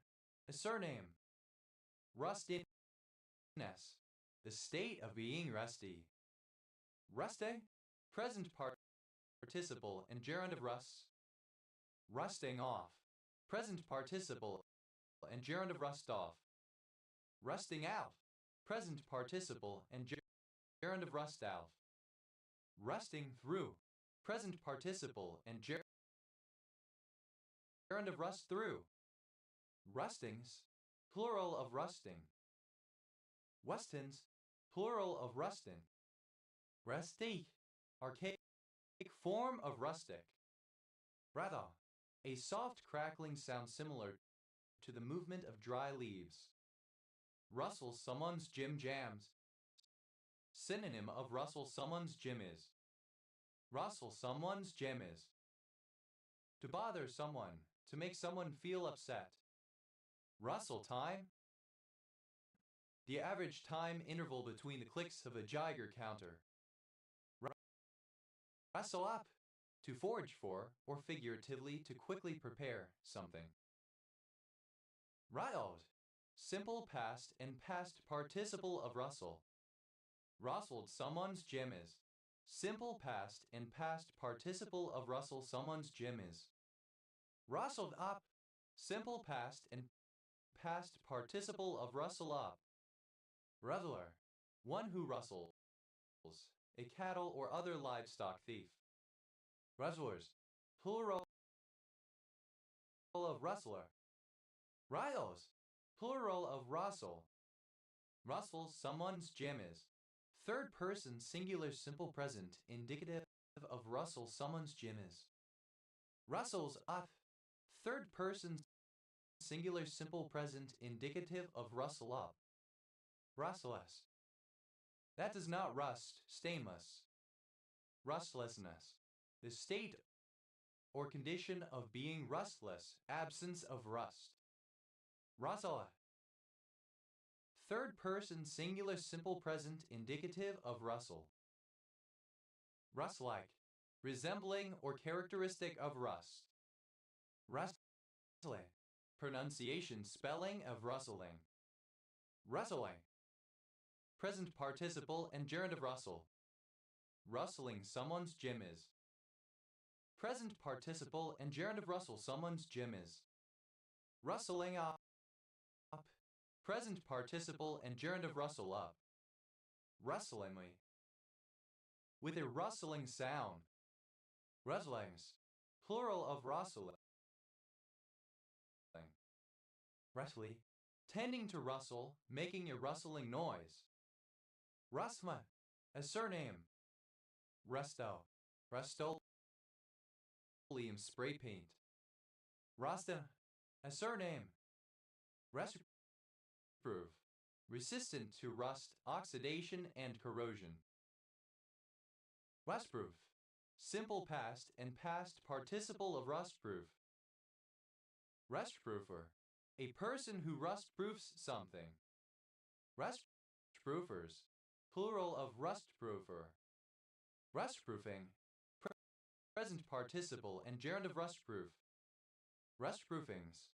A surname. Rustiness. The state of being rusty. Ruste. Present participle and gerund of rust. Rusting off. present participle and gerund of rust off. Rusting out, present participle and gerund of rust out. Rusting through, present participle and gerund of rust through. Rustings, plural of rusting. Wustins, plural of rusting. Rusty, archaic form of rustic. Ratha, a soft crackling sound similar to the movement of dry leaves. Rustle someone's gym jams. Synonym of rustle someone's gym is. Rustle someone's gym is. To bother someone, to make someone feel upset. Rustle time. The average time interval between the clicks of a Geiger counter. Rustle up, to forage for, or figuratively to quickly prepare something. Rattled, simple past and past participle of rustle. Rustled someone's gym is. Simple past and past participle of rustle someone's gym is. Rustled up, simple past and past participle of rustle up. Rustler, one who rustles, a cattle or other livestock thief. Rustlers, plural of rustler. Riles, plural of rustle. Rustle someone's gym is. Third person singular simple present indicative of rustle someone's gym is. Rustles up, third person singular simple present indicative of rustle up. Rustless. That does not rust, stainless. Rustlessness. The state or condition of being rustless, absence of rust. Rustle. Third person singular simple present indicative of rustle. Rust-like. Resembling or characteristic of rust. Rustle. Pronunciation spelling of rustling. Rustling. Present participle and gerund of rustle. Rustling someone's gym is. Present participle and gerund of rustle someone's gym is. Rustling up. Present participle and gerund of rustle up. Rustlingly. With a rustling sound. Rustlings. Plural of rustling. Rustly. Tending to rustle, making a rustling noise. Rustma. A surname. Rusto. Rust-Oleum spray paint. Rasta. A surname. Rust-proof. Resistant to rust, oxidation, and corrosion. Rust-proof. Simple past and past participle of rust-proof. Rust-proofer. A person who rust-proofs something. Rust-proofers. Plural of rust-proofer. Rust-proofing. Present participle and gerund of rust-proof. Rust-proofings.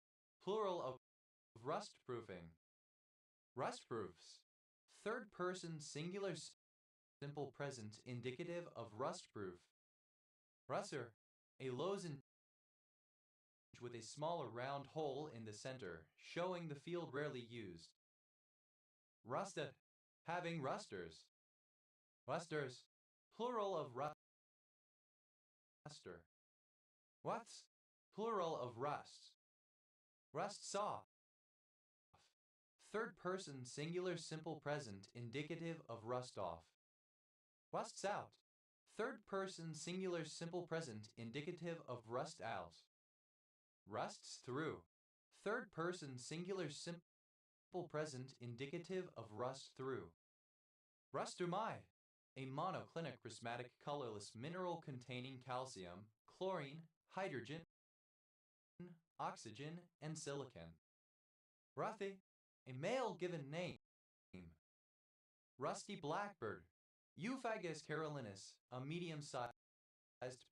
Plural of rust-proofing. Rust-proofs. Third person singular simple present indicative of rust-proof. Russer. A lozenge with a smaller round hole in the center, showing the field rarely used. Rusted. Having rusters. Rusters. Plural of ruster. What's? Plural of rust. Rust soft. Third person singular simple present indicative of rust off. Rusts out. Third person singular simple present indicative of rust out. Rusts through. Third person singular simple present indicative of rust through. Rustumai. A monoclinic prismatic colorless mineral containing calcium, chlorine, hydrogen, oxygen, and silicon. Ruthie. A male given name. Rusty blackbird. Euphagus carolinus, a medium-sized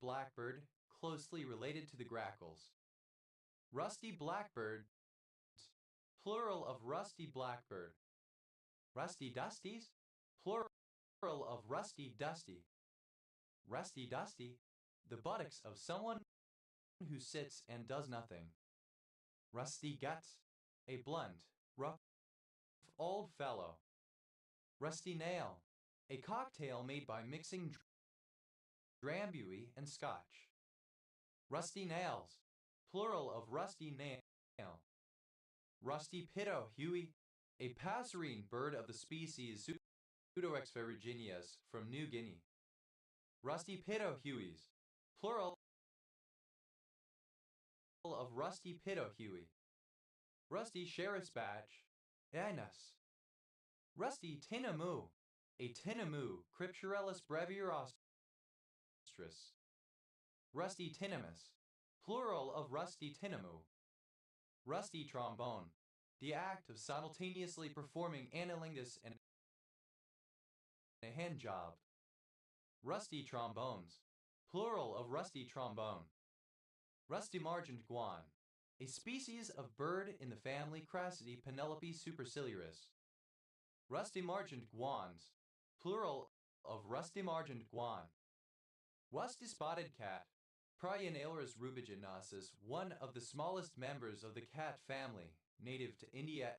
blackbird, closely related to the grackles. Rusty blackbirds. Plural of rusty blackbird. Rusty dusties. Plural of rusty dusty. Rusty dusty. The buttocks of someone who sits and does nothing. Rusty guts, a blunt, rough, old fellow. Rusty nail, a cocktail made by mixing drambuie and scotch. Rusty nails, plural of rusty nail. Rusty pitohuey, a passerine bird of the species Pseudoxipha virginius from New Guinea. Rusty pitohueys, plural of rusty pitohuey. Rusty sheriff's badge, Anus. Rusty tinamou, a tinamou, Crypturellus brevirostris. Rusty tinamus, plural of rusty tinamou. Rusty trombone, the act of simultaneously performing anilingus and a hand job. Rusty trombones, plural of rusty trombone. Rusty margin guan, a species of bird in the family Crassidae Penelope superciliaris. Rusty margin guans, plural of rusty margin guan. Rusty spotted cat, Prionailurus rubiginosus, one of the smallest members of the cat family, native to India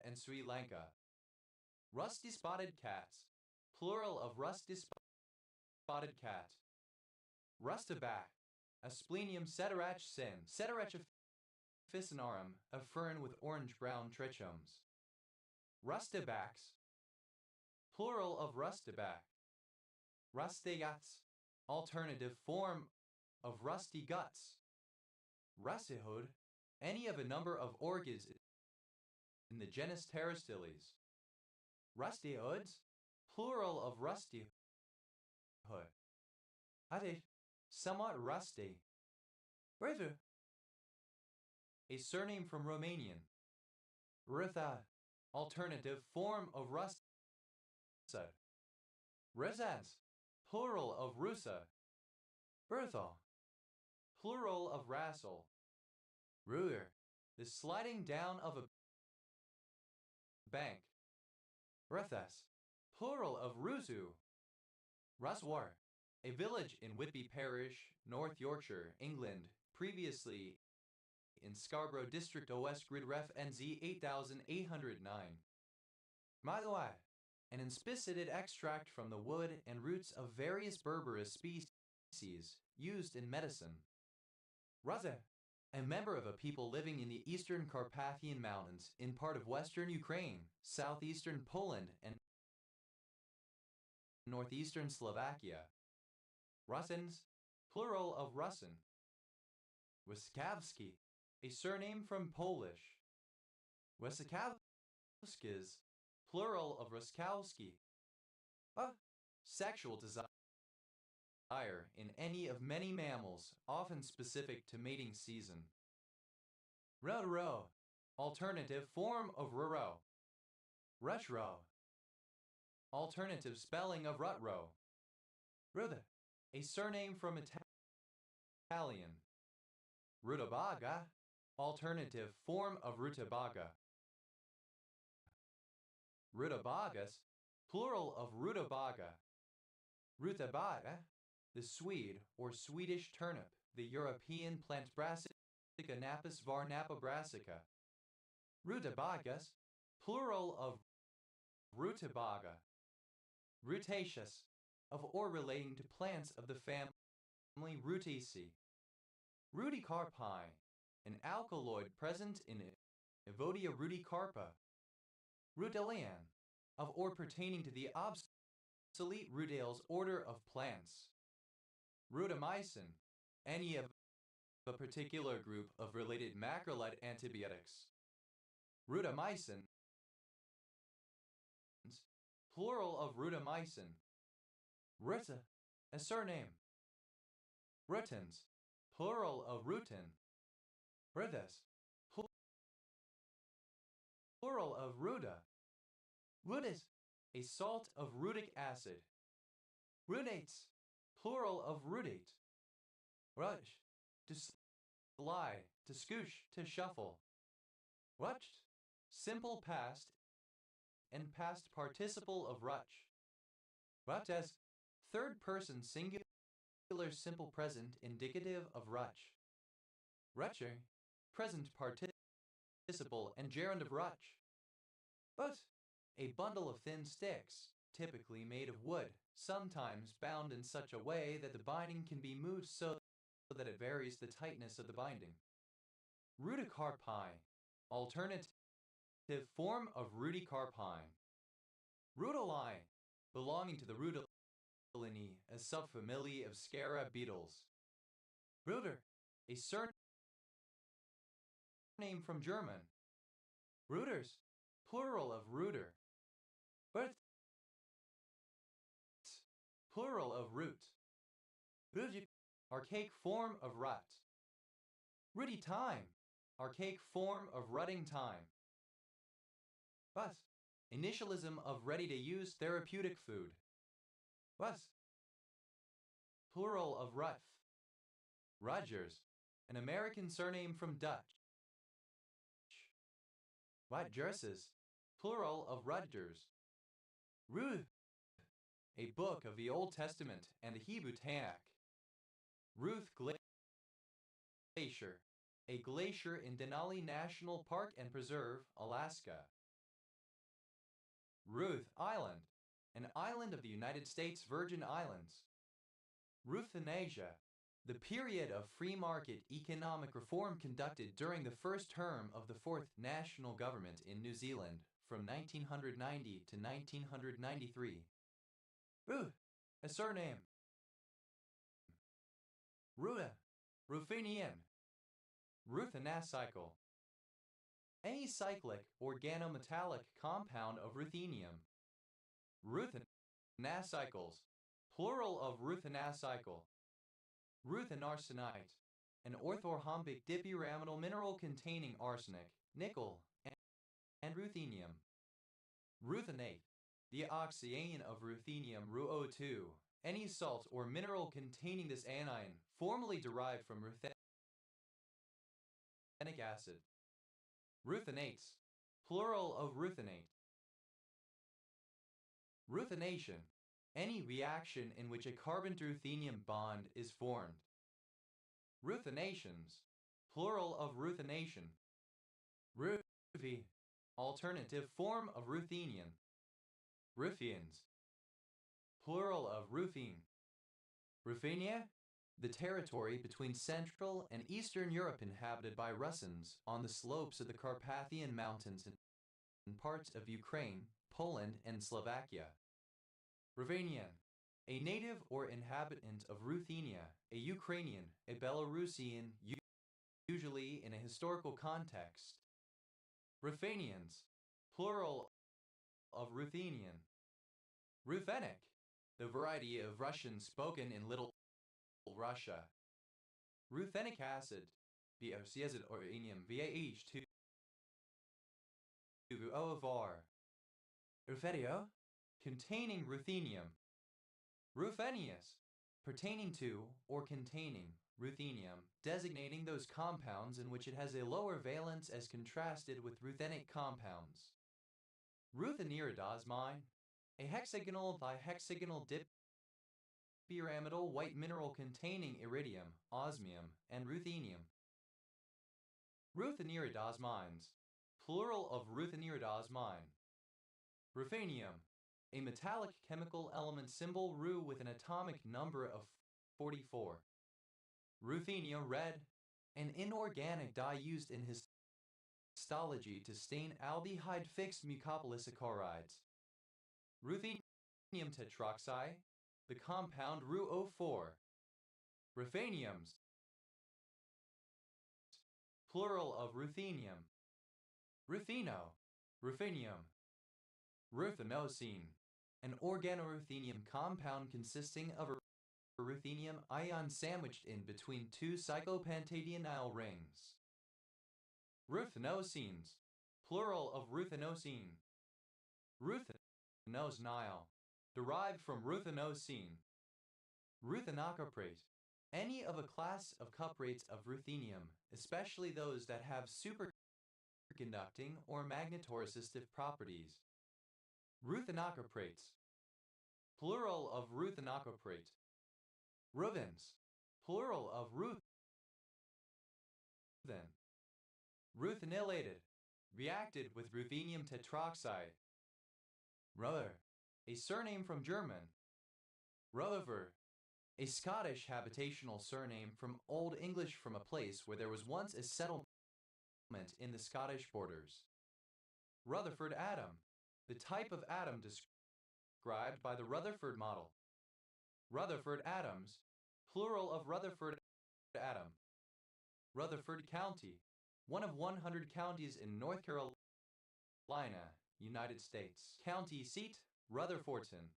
and Sri Lanka. Rusty spotted cats, plural of rusty spotted cat. Rustaback, a Splenium ceterach sin, Ceterach officinarum, a fern with orange-brown trichomes. Rustabacks, plural of rustaback. Rustigats, alternative form of rusty guts. Rustihood, any of a number of orchids in the genus Pterostyles. Rustihoods, plural of rustyhood. Ade, somewhat rusty. Brevu, a surname from Romanian. Rutha, alternative form of russa. Rusans, plural of russa. Berthal, plural of rassel. Ruer, the sliding down of a bank. Ruthas, plural of rusu. Ruswar, a village in Whitby Parish, North Yorkshire, England, previously in Scarborough District OS Grid Ref NZ 8809. Magawai, an inspissated extract from the wood and roots of various berberis species used in medicine. Raze, a member of a people living in the eastern Carpathian Mountains in part of western Ukraine, southeastern Poland, and northeastern Slovakia. Russins, plural of Russin. Wyskawski, a surname from Polish. Wyskawskis, plural of Ruskowski. Sexual desire in any of many mammals, often specific to mating season. Rotaro, alternative form of ruro. Rutro, alternative spelling of rutro. Rutha, a surname from Italian. Rutabaga, alternative form of rutabaga. Rutabagas, plural of rutabaga. Rutabaga, the Swede or Swedish turnip, the European plant Brassica napus var Napa brassica. Rutabagas, plural of rutabaga. Rutaceous, of or relating to plants of the family Rutaceae. Rudicarpi, an alkaloid present in Evodia rudicarpa. Rudalian, of or pertaining to the obsolete Rudales order of plants. Rudamycin, any of a particular group of related macrolide antibiotics. Rudamycin, plural of rudamycin. Ruta, a surname. Rutins, plural of rutin. Ruthas, plural of ruda. Rudis, a salt of rudic acid. Rudates, plural of rudate. Rush, to slide, to scoosh, to shuffle. Rutched, simple past and past participle of rutch. Rutch as third person singular simple present indicative of rutch. Rutcher, present participle participle and gerund of rutch. But a bundle of thin sticks, typically made of wood, sometimes bound in such a way that the binding can be moved so that it varies the tightness of the binding. Rudicarpi, alternative form of rudicarpine. Rudoli, belonging to the Rudolini, a subfamily of Scara beetles. Ruder, a surname from German. Ruders, plural of ruder. But plural of root. Rudik, archaic form of rut. Ruddy time, archaic form of rutting time. Bus, initialism of ready-to-use therapeutic food. Bus, plural of Rutf. Rogers, an American surname from Dutch. Rutgerses, plural of Rutgers. Ruth, a book of the Old Testament and the Hebrew Tanakh. Ruth Glacier, a glacier in Denali National Park and Preserve, Alaska. Ruth Island, an island of the United States Virgin Islands. Ruthanasia, the period of free market economic reform conducted during the first term of the Fourth National Government in New Zealand from 1990 to 1993. Ruth, a surname. Ruta, Ruthenian. Ruthanacycle, any cyclic organometallic compound of ruthenium. Ruthanacycles, plural of ruthanacycle. Ruthenarsenite, an orthorhombic dipyramidal mineral containing arsenic, nickel, and ruthenium. Ruthenate, the oxyane of ruthenium RuO2, any salt or mineral containing this anion, formerly derived from ruthenic acid. Ruthenates, plural of ruthenate. Ruthenation, any reaction in which a carbon-ruthenium bond is formed. Ruthenations, plural of ruthenation. Ruthi, alternative form of ruthenium. Ruthians, plural of Ruthene. Ruthenia, the territory between Central and Eastern Europe inhabited by Russians on the slopes of the Carpathian Mountains in parts of Ukraine, Poland, and Slovakia. Ruthenian, a native or inhabitant of Ruthenia, a Ukrainian, a Belarusian, usually in a historical context. Ruthenians, plural of Ruthenian. Ruthenic, the variety of Russian spoken in Little Russia. Ruthenic acid, acid or VAH2 OFR. Ruthenio, containing ruthenium. Ruthenius, pertaining to or containing ruthenium, designating those compounds in which it has a lower valence as contrasted with ruthenic compounds. Rutheniridosmine, a hexagonal dihexagonal dipyramidal white mineral containing iridium, osmium, and ruthenium. Rutheniridosmines, plural of rutheniridosmine. Ruthenium, a metallic chemical element symbol Ru with an atomic number of 44. Ruthenia red, an inorganic dye used in histology to stain aldehyde fixed mucopolysaccharides. Ruthenium tetroxide, the compound RuO4. Rutheniums, plural of ruthenium. Rutheno, ruthenium. Ruthenosine, an organoruthenium compound consisting of a ruthenium ion sandwiched in between two cyclopentadienyl rings. Ruthenosines, plural of ruthenosine. Ruthenosynyl, derived from ruthenosine. Ruthenocuprate, any of a class of cuprates of ruthenium, especially those that have superconducting or magnetoresistive properties. Ruthenocuprates, plural of ruthenocuprate. Ruvens, plural of ruthen. Ruthenilated, reacted with ruthenium tetroxide. Ruther, a surname from German. Rutherford, a Scottish habitational surname from Old English from a place where there was once a settlement in the Scottish borders. Rutherford atom, the type of atom described by the Rutherford model. Rutherford atoms, plural of Rutherford atom. Rutherford County, one of 100 counties in North Carolina, United States. County seat, Rutherfordton.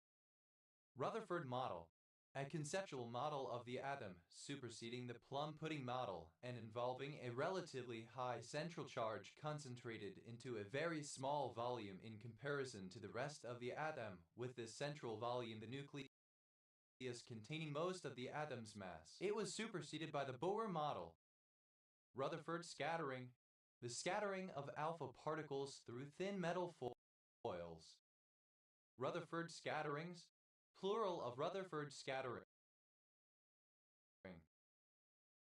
Rutherford model, a conceptual model of the atom superseding the plum pudding model and involving a relatively high central charge concentrated into a very small volume in comparison to the rest of the atom, with this central volume the nucleus containing most of the atom's mass. It was superseded by the Bohr model. Rutherford scattering, the scattering of alpha particles through thin metal foils. Rutherford scatterings, plural of Rutherford scattering.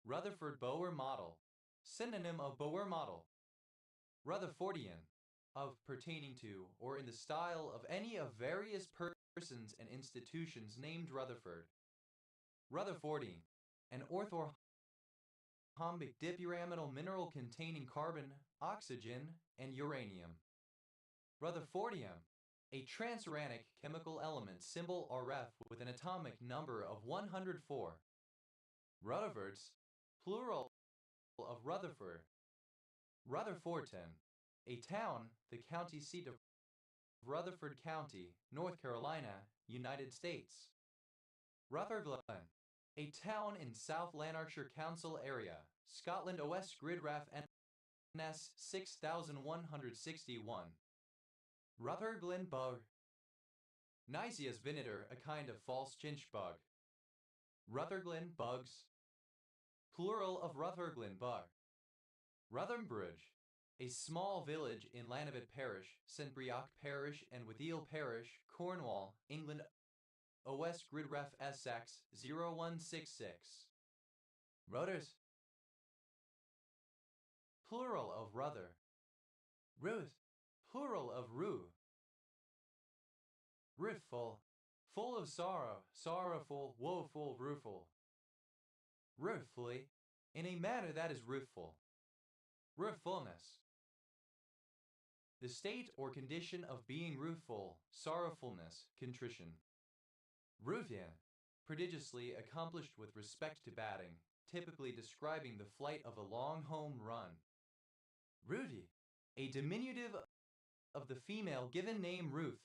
Rutherford Bohr model, synonym of Bohr model. Rutherfordian, of pertaining to or in the style of any of various persons and institutions named Rutherford. Rutherfordian, an orthorhombic dipyramidal mineral containing carbon, oxygen, and uranium. Rutherfordium, a transuranic chemical element symbol Rf with an atomic number of 104. Rutherfords, plural of Rutherford. Rutherfordton, a town, the county seat of Rutherford County, North Carolina, United States. Rutherglen, a town in South Lanarkshire Council area, Scotland OS Grid Ref NS 6161. Rutherglen bug. Nysias venator, a kind of false chinch bug. Rutherglen bugs, plural of Rutherglen bug. Ruthermbridge, a small village in Lanavat Parish, St. Briac Parish and Withiel Parish, Cornwall, England. OS Grid Ref SX 0166. Rudders, plural of Ruther. Ruth, plural of Rue. Ruthful, full of sorrow, sorrowful, woeful, rueful. Ruefully, in a manner that is rueful. Ruefulness, the state or condition of being rueful, sorrowfulness, contrition. Routine, prodigiously accomplished with respect to batting, typically describing the flight of a long home run. Rudy, a diminutive of the female given name Ruth.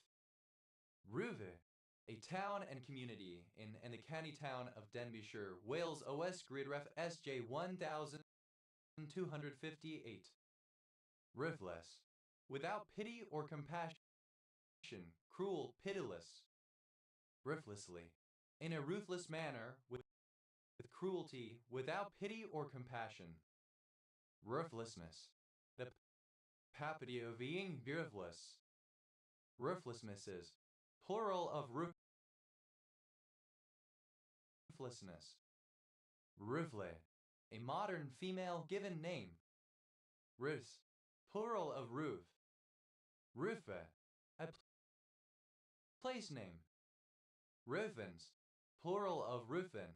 Ruve, a town and community in the county town of Denbighshire, Wales. OS Grid Ref SJ 1258. Ruthless, without pity or compassion, cruel, pitiless. Ruthlessly, in a ruthless manner, with cruelty, without pity or compassion. Ruthlessness, the capacity of being ruthless. Ruthlessnesses, plural of ruthlessness. Ruthle, a modern female given name. Ruth, plural of Ruth. Rufe, a place name. Rufens, plural of Rufen.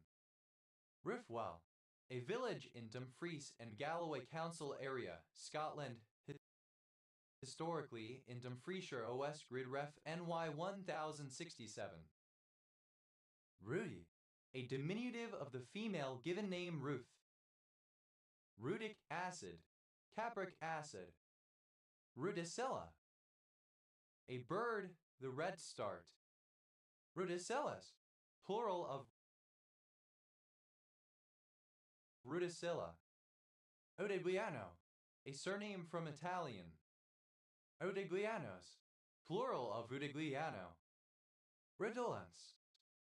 Ruthwell, a village in Dumfries and Galloway Council area, Scotland, historically in Dumfriesshire. OS Grid Ref NY 1067. Rudy, a diminutive of the female given name Ruth. Rudic acid, capric acid. Rudicella, a bird, the redstart. Rudicellas, plural of Rudicilla. Odigliano, a surname from Italian. Odiglianos, plural of Rudigliano. Redolence,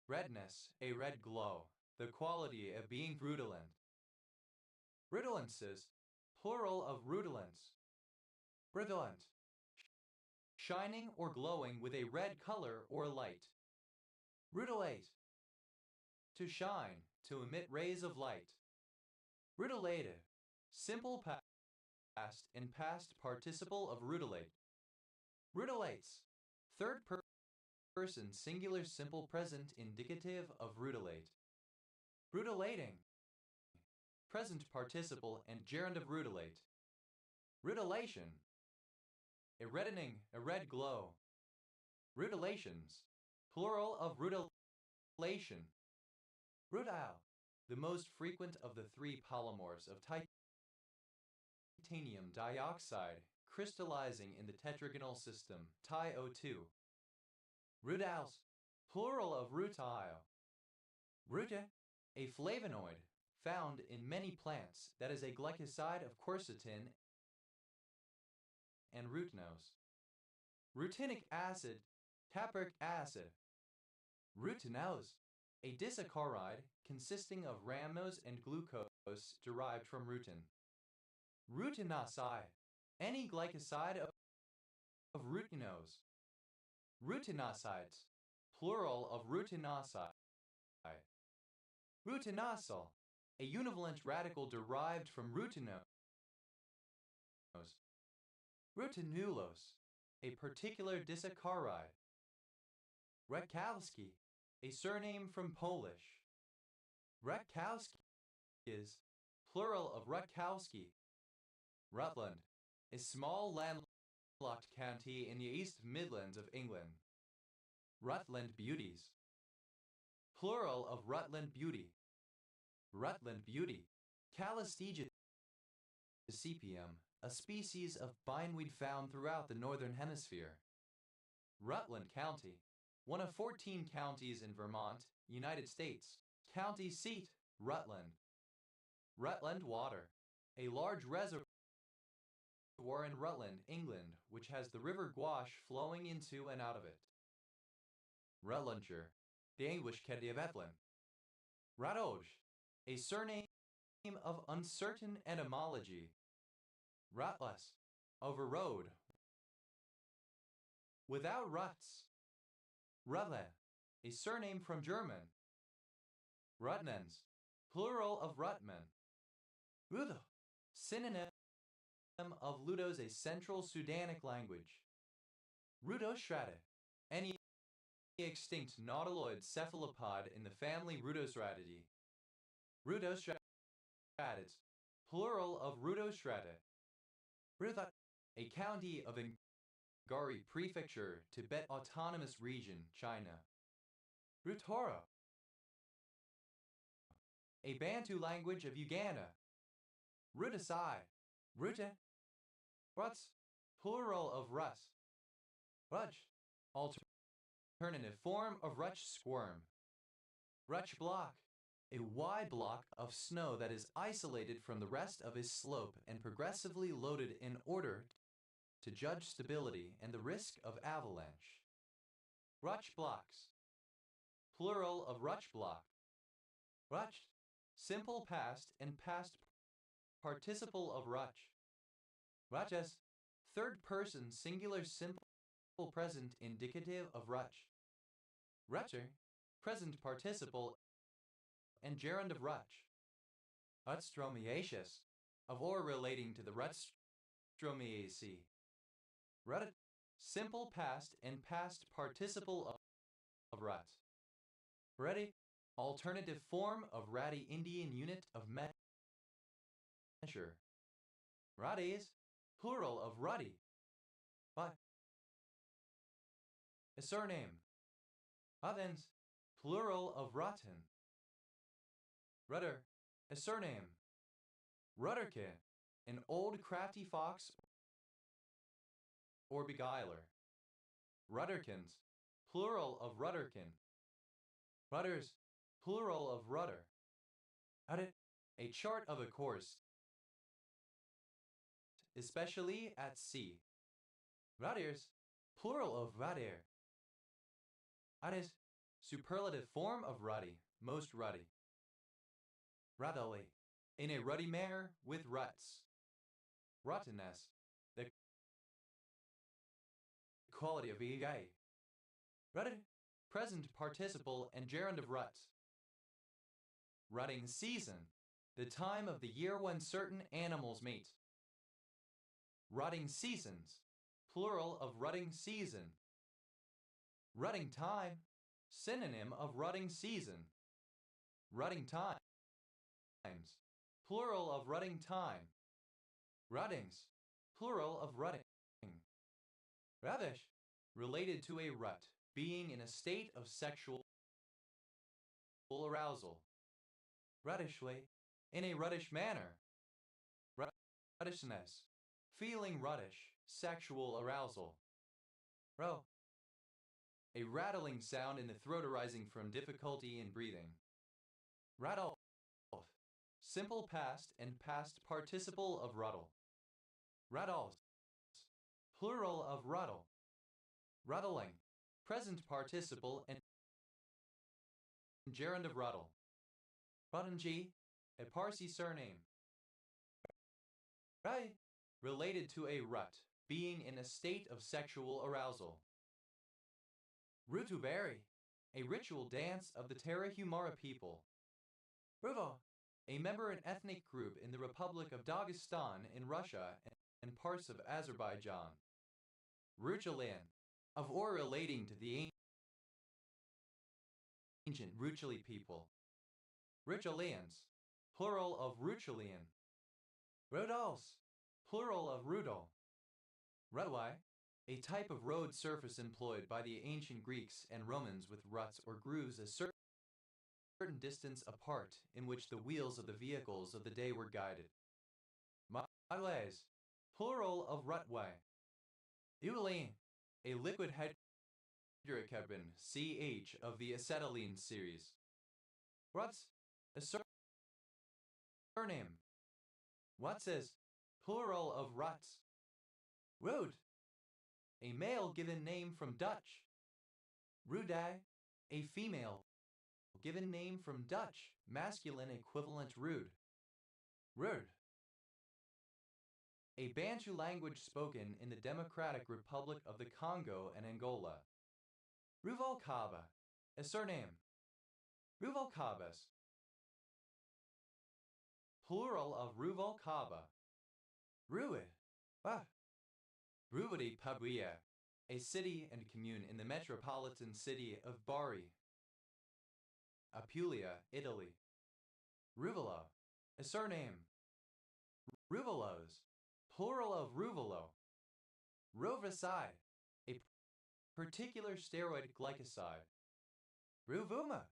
redness, a red glow, the quality of being rudulent. Rudulences, plural of rudulence. Redolent, shining or glowing with a red color or light. Rudulate, to shine, to emit rays of light. Rudulative, simple and past participle of rutilate. Rutilates. Third person singular simple present indicative of rutilate. Rutilating. Present participle and gerund of rutilate. Rutilation. A reddening, a red glow. Rutilations. Plural of rutilation. Rutile. The most frequent of the three polymorphs of titanium dioxide crystallizing in the tetragonal system, TiO2. Rutiles. Plural of rutile. Ruta. A flavonoid found in many plants that is a glycoside of quercetin and rutinose. Rutinic acid, tartaric acid. Rutinose, a disaccharide consisting of rhamnose and glucose derived from rutin. Rutinoside, any glycoside of rutinose. Rutinosides, plural of rutinoside. Rutinosol, a univalent radical derived from rutinose. Rutinulose, a particular disaccharide. Retkowski, a surname from Polish. Retkowskis, plural of Rutkowski. Rutland, a small landlocked county in the East Midlands of England. Rutland Beauties, plural of Rutland Beauty. Rutland Beauty. Calistegia sepium, a species of bindweed found throughout the northern hemisphere. Rutland County, one of 14 counties in Vermont, United States. County seat, Rutland. Rutland Water, a large reservoir in Rutland, England, which has the River Gwash flowing into and out of it. Rutlandshire, the English county of Ethlin. Radoge, a surname of uncertain etymology. Rutless, over road, without ruts. Rutle, a surname from German. Rutnens, plural of Rutman. Rudo, synonym of Ludos, a Central Sudanic language. Rudostrata, any extinct nautiloid cephalopod in the family Rudosratidae. Rudostratids, plural of Rudostrata. Ruthat, a county of Ngari Prefecture, Tibet Autonomous Region, China. Rutoro, a Bantu language of Uganda. Rutasai, Ruta. Ruts, plural of Rus. Rutch, alternative form of Rutch squirm. Rutch block, a wide block of snow that is isolated from the rest of its slope and progressively loaded in order to judge stability and the risk of avalanche. Rutch blocks, plural of Rutch block. Rutch, simple past and past participle of Rutch. Rutches, third person singular simple present indicative of Rutch. Rutcher, present participle and gerund of Rutch. Rutstromiaceous, of or relating to the Rutstromiaceae. Rut, simple past and past participle of Rut. Ready, alternative form of Ratty Indian unit of measure. Ratties, plural of ruddy. But a surname. Ruthens, plural of rotten. Rudder, a surname. Rudderkin, an old crafty fox or beguiler. Rudderkins, plural of rudderkin. Rudders, plural of rudder. Audit, a chart of a course, especially at sea. Radiers, plural of radier. Audit, superlative form of ruddy, most ruddy. Ruddily, in a ruddy mare with ruts. Rottenness, the quality of a guy. Rutted, present participle and gerund of rut. Rutting season, the time of the year when certain animals mate. Rutting seasons, plural of rutting season. Rutting time, synonym of rutting season. Rutting times, plural of rutting time. Ruttings, plural of rutting. Ravish, related to a rut, being in a state of sexual arousal. Ruttishly, in a ruttish manner. Ruttishness, feeling ruttish, sexual arousal. Ro, a rattling sound in the throat arising from difficulty in breathing. Rattle, simple past and past participle of ruddle. Rattles, plural of ruddle. Ruddling, present participle and gerund of ruddle. Ruttanji, a Parsi surname. Rai, related to a rut, being in a state of sexual arousal. Rutubari, a ritual dance of the Tarahumara people. Ruvo, a member and ethnic group in the Republic of Dagestan in Russia and parts of Azerbaijan. Ruchalian, of or relating to the ancient Ruchali people. Ruchalians, plural of Ruchalian. Rodals, plural of Rudol. Rutwai, a type of road surface employed by the ancient Greeks and Romans with ruts or grooves a certain distance apart in which the wheels of the vehicles of the day were guided. Malays, plural of rutway. Eulene, a liquid hydrocarbon CH of the acetylene series. Ruts, a surname. Wutses, plural of ruts. Rude, a male given name from Dutch. Rudai, a female given name from Dutch, masculine equivalent rude. Rude, a Bantu language spoken in the Democratic Republic of the Congo and Angola. Ruvalcaba, a surname. Ruvalcabas, plural of Ruvalcaba. Ruid, Ruvadi Pabria, a city and commune in the metropolitan city of Bari. Apulia, Italy. Ruvolo, a surname. Ruvolos, plural of Ruvolo. Rovacide, a particular steroid glycoside. Ruvuma,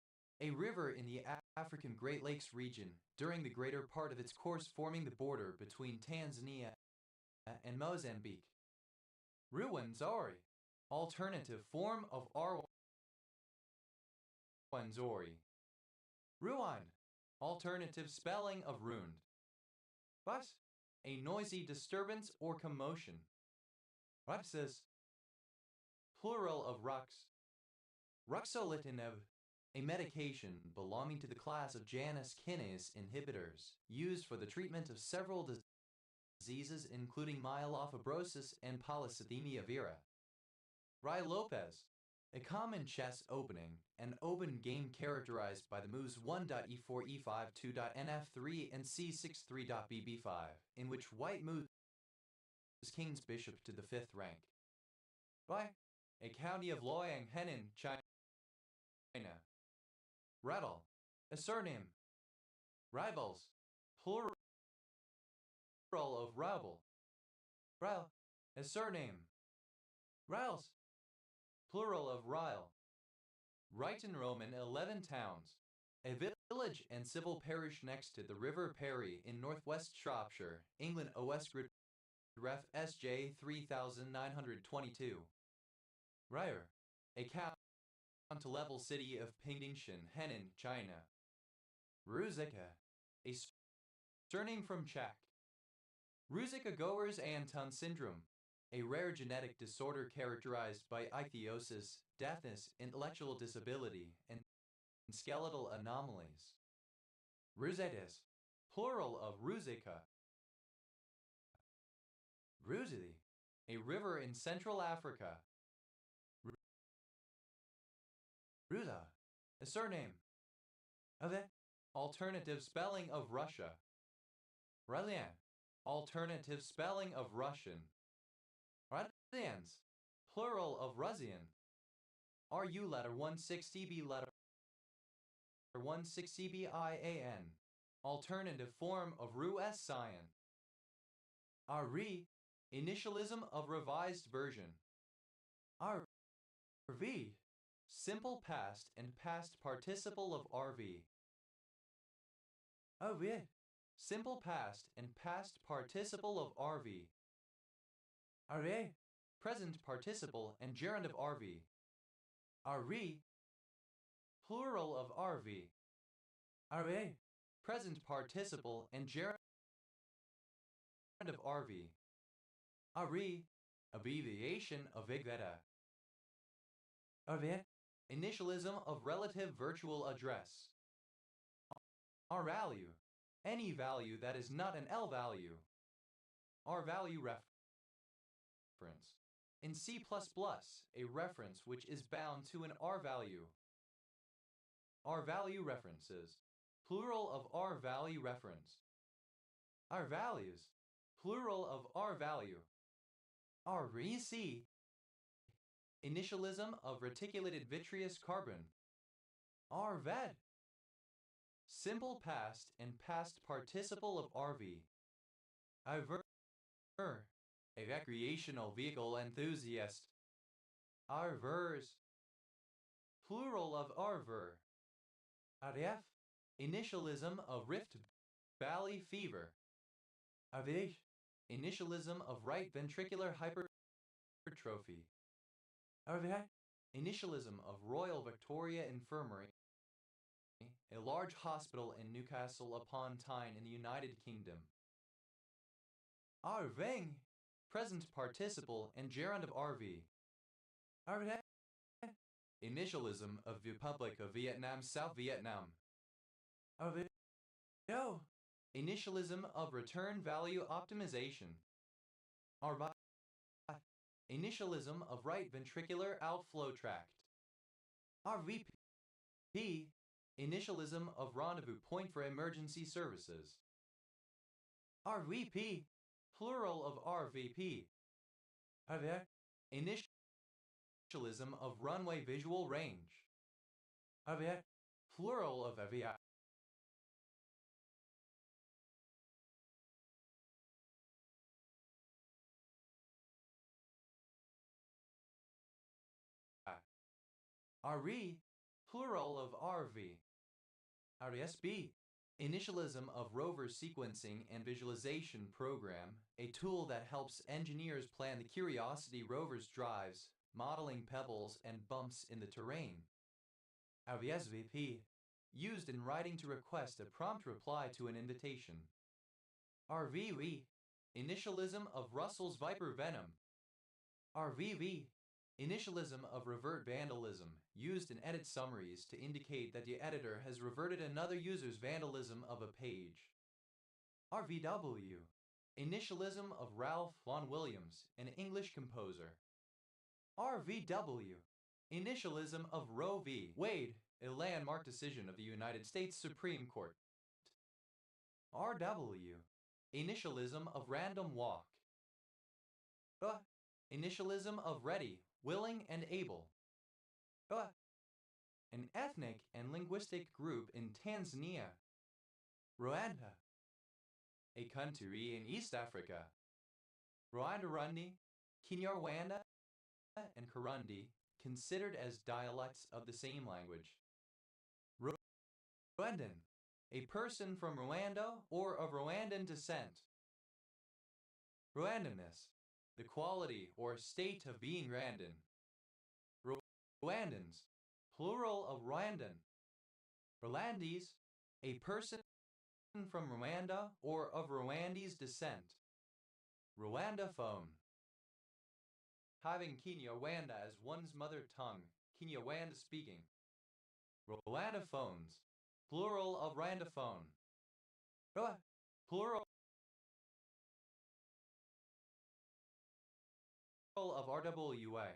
a river in the African Great Lakes region during the greater part of its course forming the border between Tanzania and Mozambique. Ruwenzori, alternative form of Rwenzori. Ruin, alternative spelling of ruined. Bus, a noisy disturbance or commotion. Ruxus, plural of rux. Ruxolitinib, a medication belonging to the class of Janus kinase inhibitors, used for the treatment of several diseases including myelofibrosis and polycythemia vera. Rai Lopez, a common chess opening, an open game characterized by the moves 1.e4, e5, 2.nf3, and c6, 3.bb5, in which white moves king's bishop to the 5th rank. Rai, a county of Loyang, Henan, China. Rattle, a surname. Rivals, plural of rival. Ryle, a surname. Riles, plural of Ryle. Ryton Roman 11 towns. A village and civil parish next to the River Parry in northwest Shropshire, England. OS Grid Ref SJ 3922. Ryer, a county-level city of Pingdingshan, Henan, China. Ruzika, a surname from Czech. Ruzicka-Goers-Anton syndrome, a rare genetic disorder characterized by ichthyosis, deafness, intellectual disability, and skeletal anomalies. Ruzetis, plural of Ruzika. Ruzidi, a river in Central Africa. Ruza, a surname. Ave, alternative spelling of Russia. Ralian, Alternative spelling of Russian. Russians. Plural of Russian. RU letter 160B letter 160BIAN. Alternative form of RU-S cyan. RV. Initialism of revised version. RV. Simple past and past participle of RV. RV. Simple past and past participle of RV. RV. Present participle and gerund of RV. RV. Plural of RV. RV. Present participle and gerund of RV. RV. Abbreviation of Igveta. RV. Initialism of relative virtual address. R value. Any value that is not an L value. R value reference. In C++, a reference which is bound to an R value. R value references. Plural of R value reference. R values. Plural of R value. REC. Initialism of reticulated vitreous carbon. RVED. Simple past and past participle of RV. A recreational vehicle enthusiast. RVers. Plural of RVer. RF. Initialism of Rift Valley fever. RV. Initialism of right ventricular hypertrophy. RV. Initialism of Royal Victoria Infirmary, a large hospital in Newcastle upon Tyne in the United Kingdom. RVing. Present participle and gerund of RV. RV. Initialism of Republic of Vietnam, South Vietnam. RV. Initialism of return value optimization. RV. Initialism of right ventricular outflow tract. RVP. Initialism of rendezvous point for emergency services. RVP. Plural of RVP. RV. Initialism of runway visual range. RV. Plural of AVI. RE. Plural of RV. RESB. Initialism of Rover Sequencing and Visualization Program, a tool that helps engineers plan the Curiosity rover's drives, modeling pebbles and bumps in the terrain. RVSVP. Used in writing to request a prompt reply to an invitation. RVV. Initialism of Russell's Viper Venom. RVV. Initialism of revert vandalism, used in edit summaries to indicate that the editor has reverted another user's vandalism of a page. RVW. Initialism of Ralph Vaughan Williams, an English composer. RVW. Initialism of Roe v. Wade, a landmark decision of the United States Supreme Court. RW. Initialism of Random Walk. Initialism of ready, willing, and able. An ethnic and linguistic group in Tanzania. Rwanda. A country in East Africa. Rwanda-Rundi, Kinyarwanda, and Kirundi, considered as dialects of the same language. Rwandan. A person from Rwanda or of Rwandan descent. Rwandanness. The quality or state of being Rwandan. Rwandans. Plural of Rwandan. Rwandese. A person from Rwanda or of Rwandese descent. Rwandaphone. Having Kinyarwanda as one's mother tongue, Kinyarwanda speaking. Rwandaphones. Plural of Rwandaphone. Plural of RWA.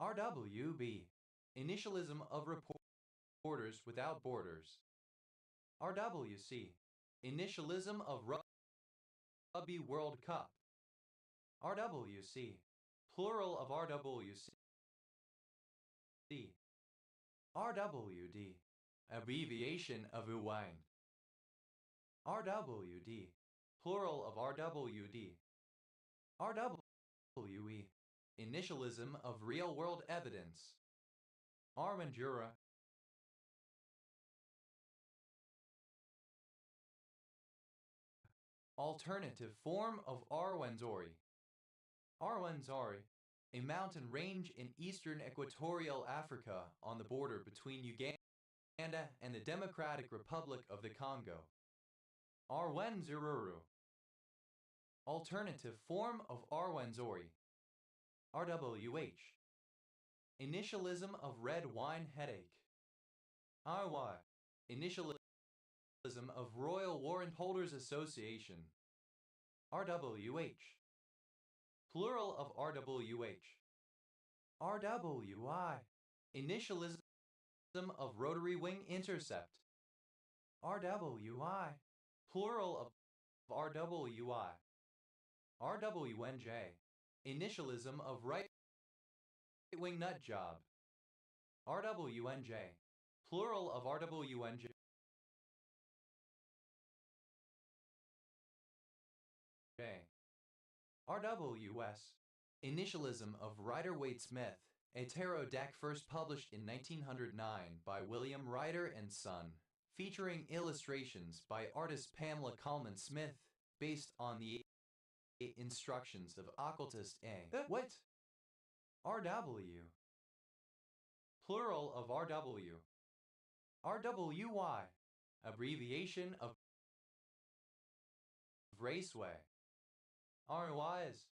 RWB. Initialism of Reporters Without Borders. RWC. Initialism of Rugby World Cup. RWC. Plural of RWC. RWD. Abbreviation of Uwang. RWD. Plural of RWD. RWE. Initialism of real-world evidence. Armandura. Alternative form of Rwenzori. Rwenzori, a mountain range in eastern equatorial Africa on the border between Uganda and the Democratic Republic of the Congo. Rwenzururu. Alternative form of Rwenzori. RWH. Initialism of red wine headache. RY. Initialism of Royal Warrant Holders Association. RWH. Plural of RWH. RWI. Initialism of Rotary Wing Intercept. RWI. Plural of RWI. RWNJ. Initialism of Right Wing Nut Job. RWNJ. Plural of RWNJ. RWS. Initialism of Rider-Waite-Smith. A tarot deck first published in 1909 by William Rider and Son, featuring illustrations by artist Pamela Colman Smith, based on the instructions of occultist A. What? RW. Plural of RW. RWY. Abbreviation of Raceway. RYs.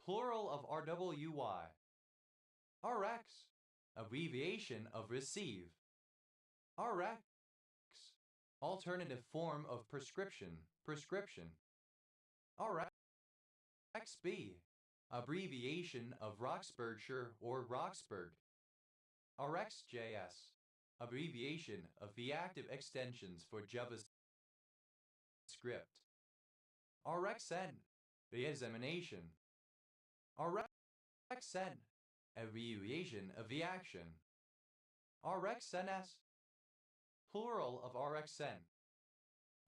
Plural of RWY. RX. Abbreviation of Receive. RX. Alternative form of prescription. Prescription. RXB. Abbreviation of Roxburghshire or Roxburgh. RxJS. Abbreviation of the active extensions for JavaScript. RxN. The examination. RxN. Abbreviation of the action. RxNS. Plural of RxN.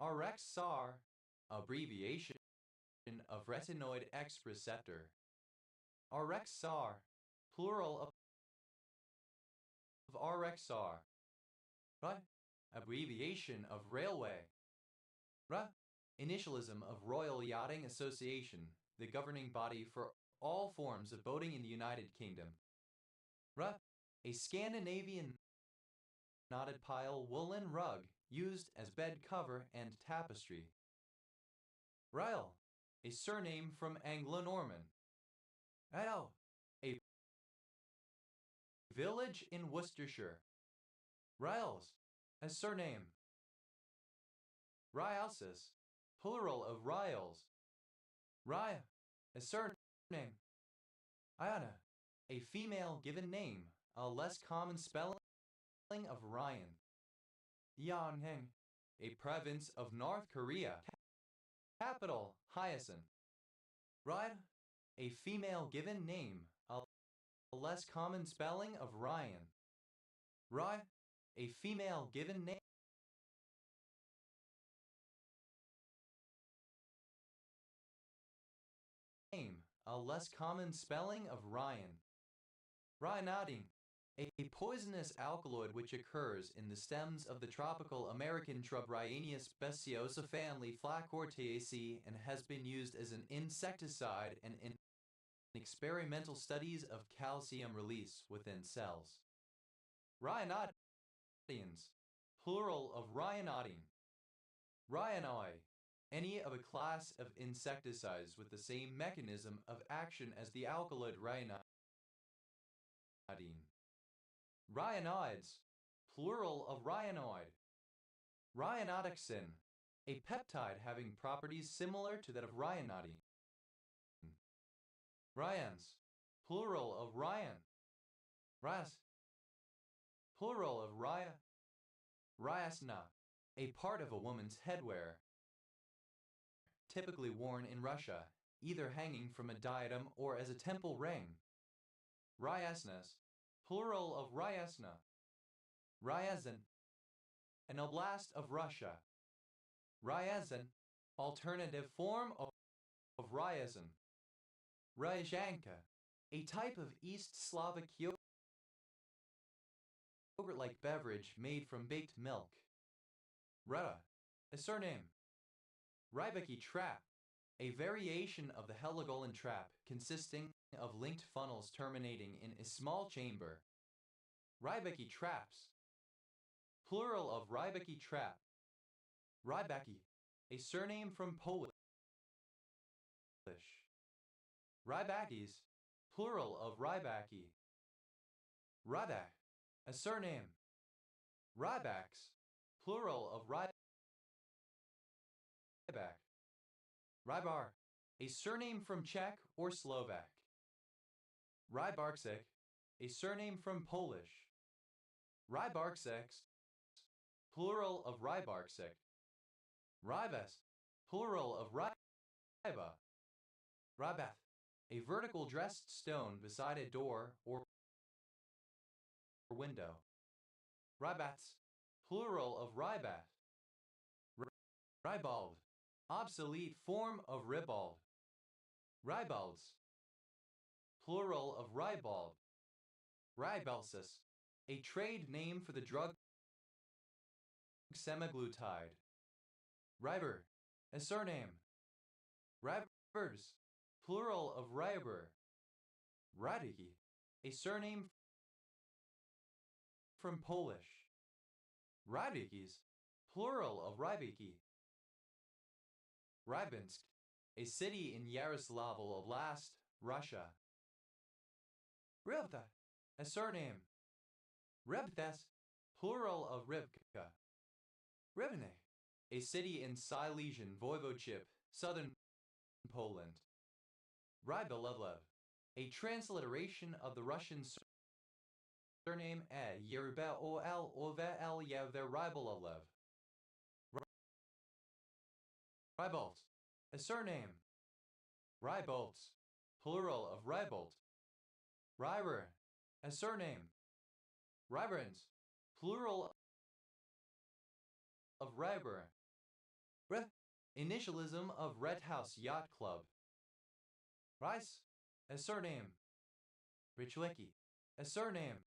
RxSAR. Abbreviation of retinoid X receptor. RxSAR. Plural of RxR. Right? Abbreviation of railway. Right? Initialism of Royal Yachting Association, the governing body for all forms of boating in the United Kingdom. Right? A Scandinavian knotted pile woolen rug used as bed cover and tapestry. Ryle, a surname from Anglo-Norman. Ryle, a village in Worcestershire. Ryles, a surname. Ryalsis, plural of Ryles. Rya, a surname. Iona, a female given name, a less common spelling of Ryan. Yonheng, a province of North Korea. Capital, Hyacinth. Ryan, a female given name, a less common spelling of Ryan. Rye, a female given name. A less common spelling of Ryan. Ryanodine, a poisonous alkaloid which occurs in the stems of the tropical American shrub Rhyania speciosa family Flacoriaceae and has been used as an insecticide and in experimental studies of calcium release within cells. Ryanodines, plural of ryanodine. Ryanoi, any of a class of insecticides with the same mechanism of action as the alkaloid ryanodine. Ryanoids, plural of ryanoid. Ryanodexin, a peptide having properties similar to that of ryanodine. Ryans, plural of ryan. Ryas, plural of rya. Ryasna, a part of a woman's headwear. typically worn in Russia, either hanging from a diadem or as a temple ring. Ryaznas, plural of Ryazna. Ryazan, an oblast of Russia. Ryazan, alternative form of Ryazan. Ryazanka, a type of East Slavic yogurt-like beverage made from baked milk. Rutta, a surname. Rybaki trap, a variation of the Heligoland trap consisting of linked funnels terminating in a small chamber. Rybaki traps, plural of Rybaki trap. Rybaki, a surname from Polish. Rybakis, plural of Rybaki. Rybak, a surname. Rybaks, plural of Rybak. Rybar, a surname from Czech or Slovak. Rybarczyk, a surname from Polish. Rybarczyk, plural of Rybarczyk. Rybas, plural of Ryba. Rybath, a vertical dressed stone beside a door or window. Rybats, plural of Rybath. Ribald, obsolete form of ribald. Ribalds, plural of ribald. Ribelsis, a trade name for the drug semaglutide. Riber, a surname. Ribers, plural of Riber. Radicki, a surname from Polish. Rybikis, plural of Rybiki. Rybinsk, a city in Yaroslavl Oblast, Russia. Rivta, a surname. Rebtes, plural of Rivka. Rivne, a city in Silesian Voivodeship, southern Poland. Rybolovlev, a transliteration of the Russian surname Yerubel Ol Ovel Yever Rybolovlev. Rybolt, a surname. Rybolts, plural of Rybolt. Ryber, a surname. Ryberns, plural of Ryber. Initialism of Red House Yacht Club. Rice, a surname. Richwicki, a surname.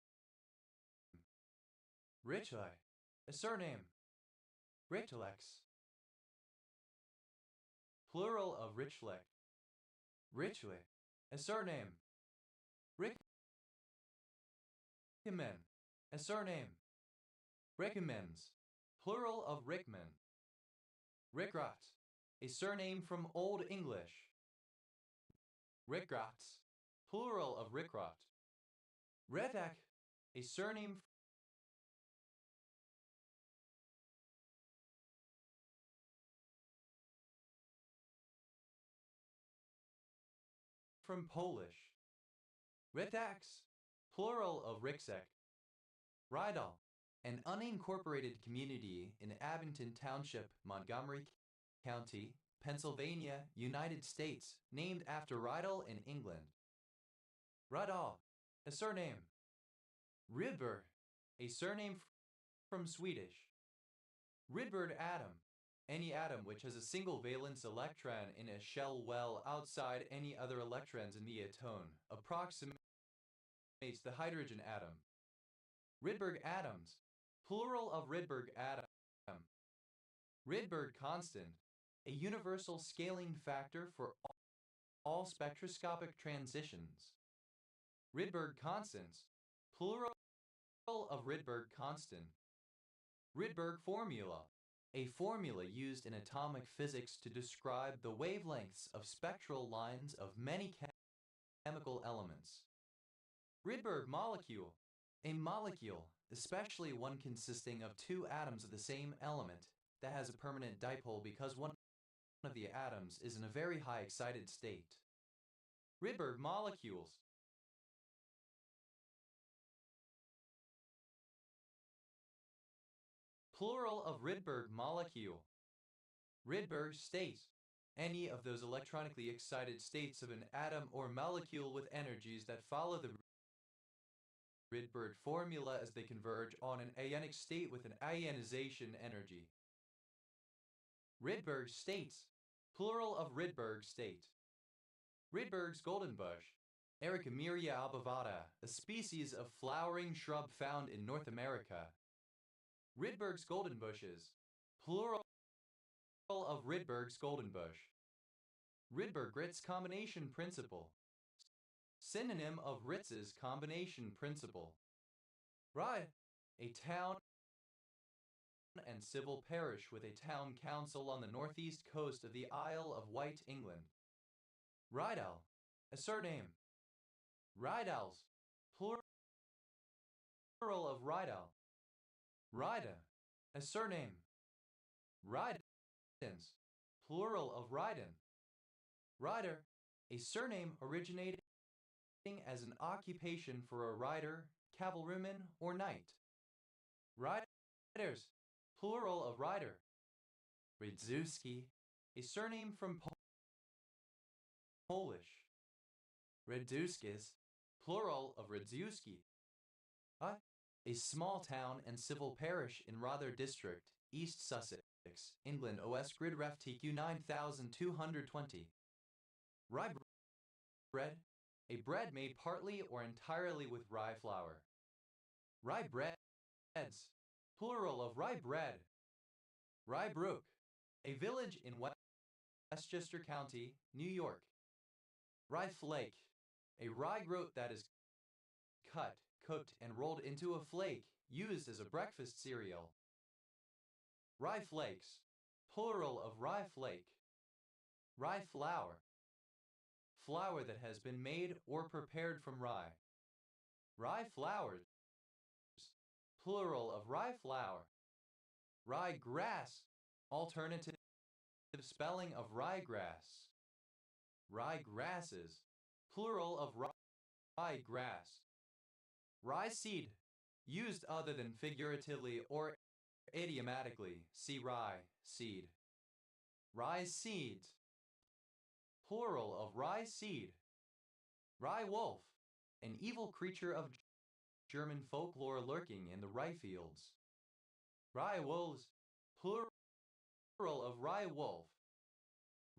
Richley, a surname. Richlex, plural of Richlek. Richley, a surname. Rickman, a surname. Rickmans, plural of Rickman. Rickrot, a surname from Old English. Rickrots, plural of Rickrot. Redak, a surname from Polish. Retax, plural of Riksek. Rydal, an unincorporated community in Abington Township, Montgomery County, Pennsylvania, United States, named after Rydal in England. Rydal, a surname. Rydberg, a surname from Swedish. Rydberg atom, any atom which has a single valence electron in a shell well outside any other electrons in the atone, approximates the hydrogen atom. Rydberg atoms, plural of Rydberg atom. Rydberg constant, a universal scaling factor for all spectroscopic transitions. Rydberg constants, plural of Rydberg constant. Rydberg formula, a formula used in atomic physics to describe the wavelengths of spectral lines of many chemical elements. Rydberg molecule, a molecule, especially one consisting of two atoms of the same element, that has a permanent dipole because one of the atoms is in a very high excited state. Rydberg molecules. Plural of Rydberg molecule. Rydberg state, any of those electronically excited states of an atom or molecule with energies that follow the Rydberg formula as they converge on an ionic state with an ionization energy. Rydberg states, plural of Rydberg state. Rydberg's golden bush, Ericameria albavata, a species of flowering shrub found in North America. Rydberg's golden bushes, plural of Rydberg's golden bush. Rydberg-Ritz combination principle, synonym of Ritz's combination principle. Rye, a town and civil parish with a town council on the northeast coast of the Isle of Wight, England. Rydal, a surname. Rydals, plural of Rydal. Ryda, a surname. Rydens, plural of Ryden. Rider, a surname originating as an occupation for a rider, cavalryman, or knight. Riders, plural of rider. Rydzuski, a surname from Polish. Rydzuskis, plural of Rydzuski. A small town and civil parish in Rother district, East Sussex, England. OS Grid Ref TQ 9220. Rye bread, a bread made partly or entirely with rye flour. Rye breads, plural of rye bread. Rye Brook, a village in Westchester County, New York. Rye flake, a rye groat that is cut, cooked, and rolled into a flake, used as a breakfast cereal. Rye flakes, plural of rye flake. Rye flour, flour that has been made or prepared from rye. Rye flowers, plural of rye flour. Rye grass, alternative spelling of ryegrass. Rye grasses, plural of rye grass. Rye seed, used other than figuratively or idiomatically, see rye, seed. Rye seeds, plural of rye seed. Rye wolf, an evil creature of German folklore lurking in the rye fields. Rye wolves, plural of rye wolf.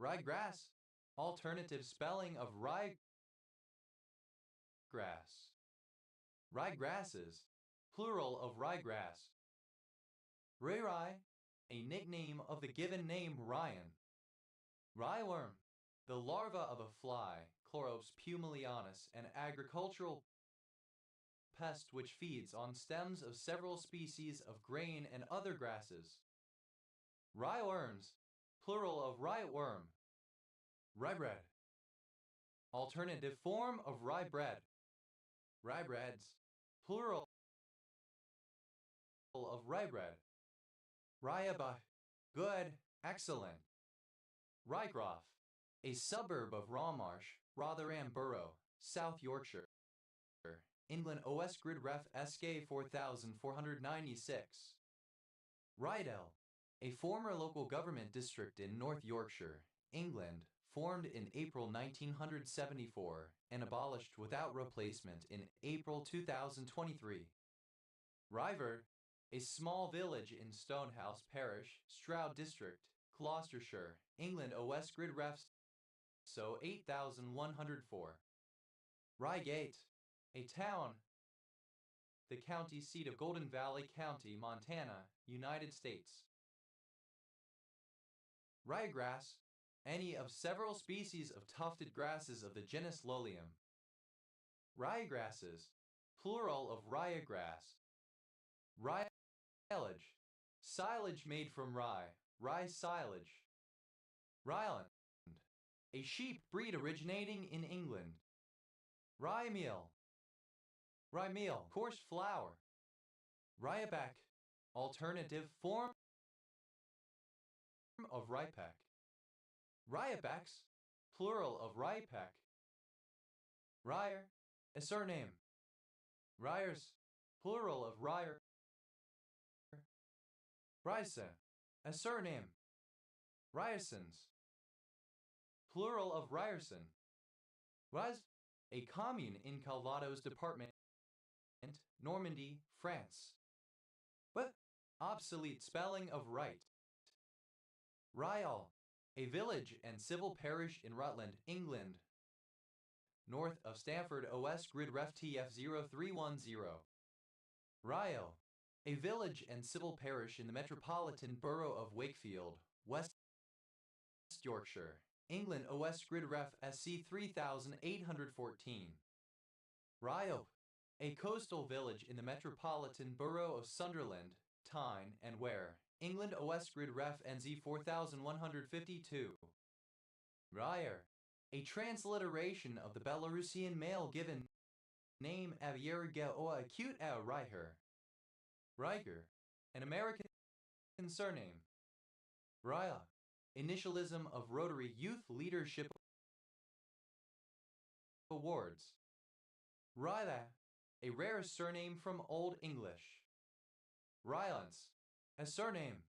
Ryegrass, alternative spelling of rye grass. Ryegrasses, plural of ryegrass. Rye, a nickname of the given name Ryan. Ryeworm, the larva of a fly, Chloropes pumilianus, an agricultural pest which feeds on stems of several species of grain and other grasses. Ryeworms, plural of ryeworm. Ryebread, alternative form of rye bread. Ryebreads, plural of ryebread. Ryaba, good, excellent. Rycroft, a suburb of Rawmarsh, Rotherham Borough, South Yorkshire, England. OS Grid Ref SK 4496. Rydell, a former local government district in North Yorkshire, England, formed in April 1974 and abolished without replacement in April 2023. Ryver, a small village in Stonehouse Parish, Stroud District, Gloucestershire, England. OS Grid Ref SO 8104. Reigate, a town, the county seat of Golden Valley County, Montana, United States. Ryegrass, any of several species of tufted grasses of the genus Lolium. Ryegrasses, plural of ryegrass. Ryesilage, silage made from rye, rye silage. Ryland, a sheep breed originating in England. Rye meal, coarse flour. Ryeback, alternative form of ryepack. Ryebacks, plural of ryepack. Ryer, a surname. Ryers, plural of ryer. Rysa, a surname. Ryersons, plural of Ryerson. Was a commune in Calvados department, Normandy, France. But obsolete spelling of right. Ryall, a village and civil parish in Rutland, England, north of Stamford OS Grid Ref TF0310. Ryle, a village and civil parish in the metropolitan borough of Wakefield, West Yorkshire, England OS Grid Ref SC 3814. Ryo, a coastal village in the metropolitan borough of Sunderland, Tyne and Wear, England OS Grid Ref NZ 4152. Ryer, a transliteration of the Belarusian male given name Avyerga or acute Reicher. Riker, an American surname. Rya, initialism of Rotary Youth Leadership Awards. Ryla, a rare surname from Old English. Rylance, a surname.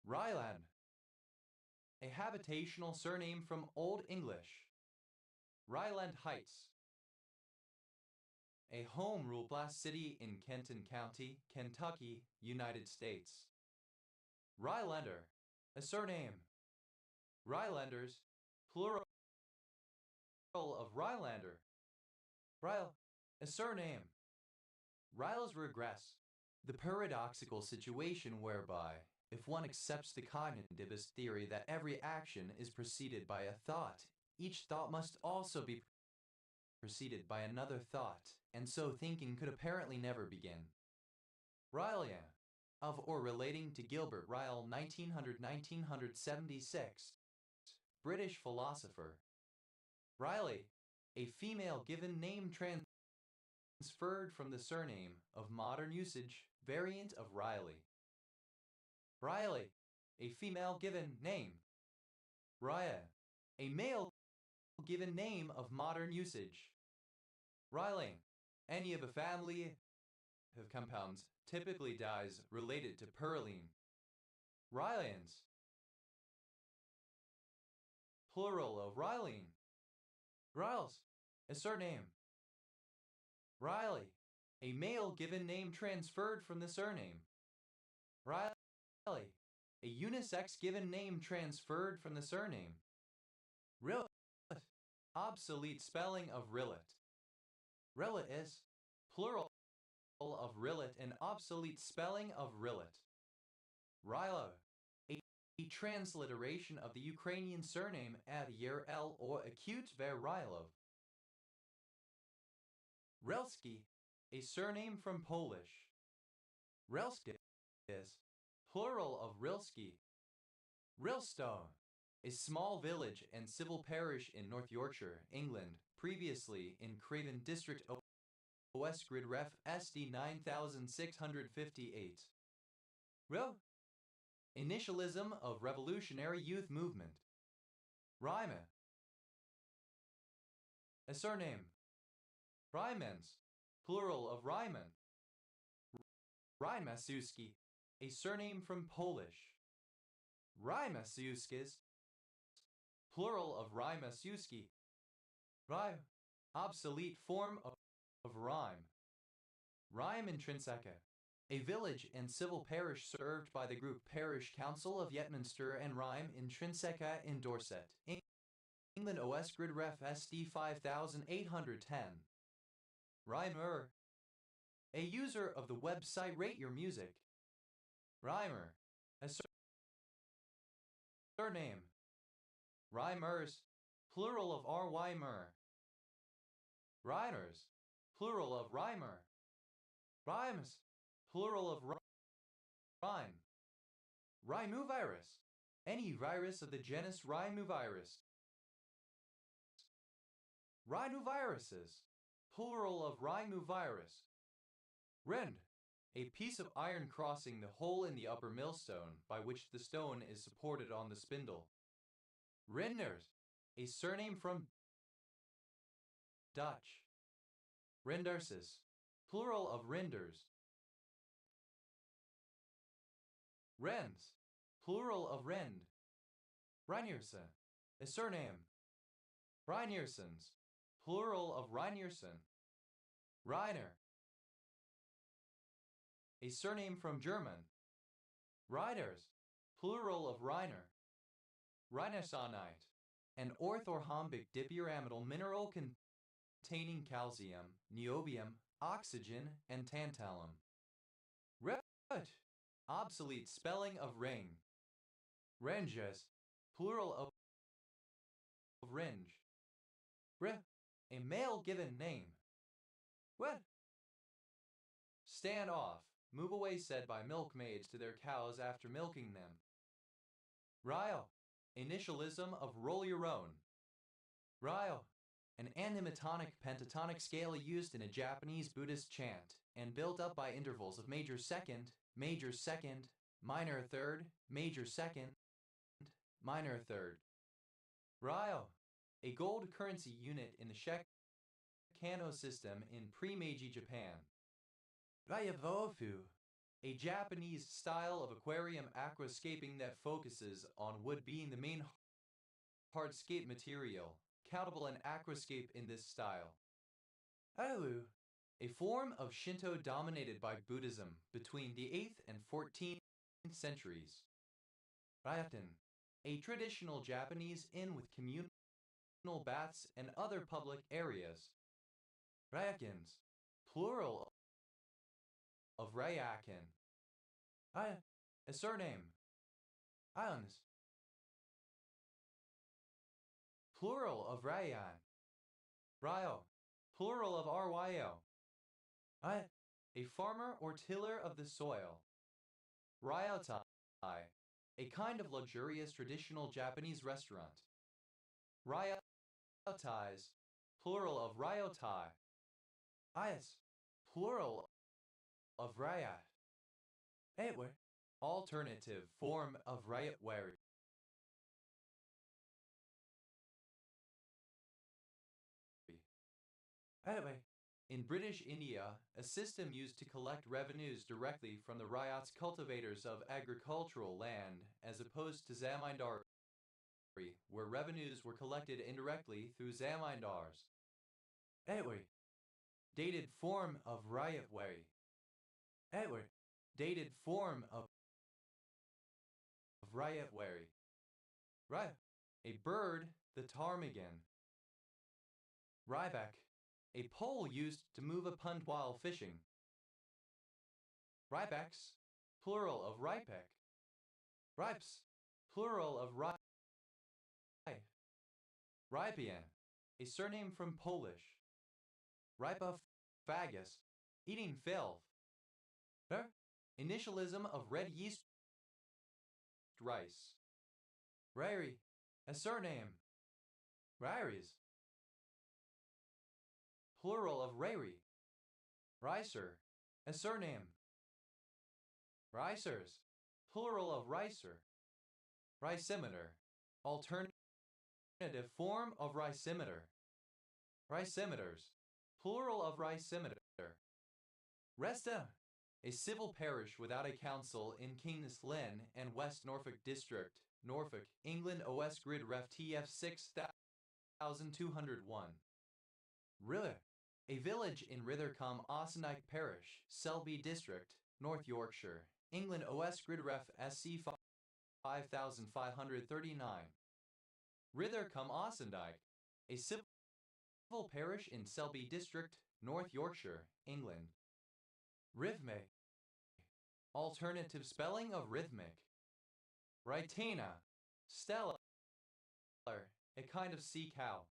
Ryland, a habitational surname from Old English. Ryland Heights, a home rule class city in Kenton County, Kentucky, United States. Rylander, a surname. Rylanders, plural of Rylander. Ryle, a surname. Ryles regress, the paradoxical situation whereby, if one accepts the cognitivist theory that every action is preceded by a thought, each thought must also be preceded by another thought, and so thinking could apparently never begin. Ryle, of or relating to Gilbert Ryle 1900-1976, British philosopher. Riley, a female given name transferred from the surname of modern usage, variant of Riley. Riley, a female given name. Rya, a male given name of modern usage. Riley, any of a family of compounds, typically dyes related to perylene. Rylians, plural of Rylene. Riles, a surname. Riley, a male given name transferred from the surname. Riley, a unisex given name transferred from the surname. Rillet, obsolete spelling of rillet. Rillet is plural of rillet and obsolete spelling of rillet. Rylo, a transliteration of the Ukrainian surname Adyerel or acute Verilov. Relski, a surname from Polish. Relski is plural of Rilski. Rilstone, a small village and civil parish in North Yorkshire, England, previously in Craven District OS Grid Ref SD 9658. Ril, initialism of Revolutionary Youth Movement. Ryman, a surname. Rymans, plural of Ryman. Rymasiuski, a surname from Polish. Rymasiuskis, plural of Rymasiuski. Rhyme, obsolete form of rhyme. Rhyme Intrinsica, a village and civil parish served by the group Parish Council of Yetminster and Rhyme Intrinsica in Dorset, England OS Grid Ref SD 5810. Rhymer, a user of the website Rate Your Music. Rhymer, a surname. Rhymers, plural of Rymer. Rhymers, plural of rhymer. Rhymes, plural of rhyme. Rhinuvirus, any virus of the genus Rhinuvirus. Rhinuviruses, plural of Rhinuvirus. Rend, a piece of iron crossing the hole in the upper millstone by which the stone is supported on the spindle. Rinders, a surname from Dutch. Renderses, plural of renders. Rens, plural of rend. Reinierse, A surname. Reinersons, plural of Reinerson. Reiner. A surname from German. Reiters, plural of Reiner. Reinersonite, an orthorhombic dipyramidal mineral containing calcium, niobium, oxygen, and tantalum. Rut, obsolete spelling of ring. Renges, plural of ringe. A male given name. What? Stand off, move away said by milkmaids to their cows after milking them. Ryo, initialism of roll your own. Ryo, an animatonic pentatonic scale used in a Japanese Buddhist chant and built up by intervals of major second, minor third, major second, minor third. Ryo, a gold currency unit in the Shekano system in pre-Meiji Japan. Ryabofu, a Japanese style of aquarium aquascaping that focuses on wood being the main hardscape material, countable and aquascape in this style. Aru, a form of Shinto dominated by Buddhism between the 8th and 14th centuries. Ryaten, a traditional Japanese inn with communal baths and other public areas. Ryakins, plural of Ryakin. A surname. Ions, plural of Ryan. Ryo, plural of Ryo. A farmer or tiller of the soil. Ryotai, a kind of luxurious traditional Japanese restaurant. Ryotais, plural of Ryotai. Ias, plural of Ryat. Anyway, alternative form of Ryatwari. Anyway, in British India, a system used to collect revenues directly from the Ryats cultivators of agricultural land as opposed to zamindari, where revenues were collected indirectly through zamindars. Anyway, dated form of Ryatwari. Anyway, dated form of Ryatwari. Right, a bird, the ptarmigan. Ryback, a pole used to move a punt while fishing. Rybacks, plural of Rypek. Ripes, plural of Ry. Rypian, a surname from Polish. Ripophagus, eating filth. Initialism of red yeast rice. Ryrie, a surname. Ryries, plural of Ryrie. Ricer, a surname. Ricers, plural of ricer. Ricimeter, alternative form of ricimeter. Ricimeters, plural of ricimeter. Resta, a civil parish without a council in King's Lynn and West Norfolk District, Norfolk, England. OS Grid Ref TF 6201. Riller, a village in Rithercombe Ossendike Parish, Selby District, North Yorkshire, England. OS Grid Ref SC 5539. Rithercombe Ossendike, a civil parish in Selby District, North Yorkshire, England. Rhythmic, alternative spelling of rhythmic. Rhytina, stellar, a kind of sea cow.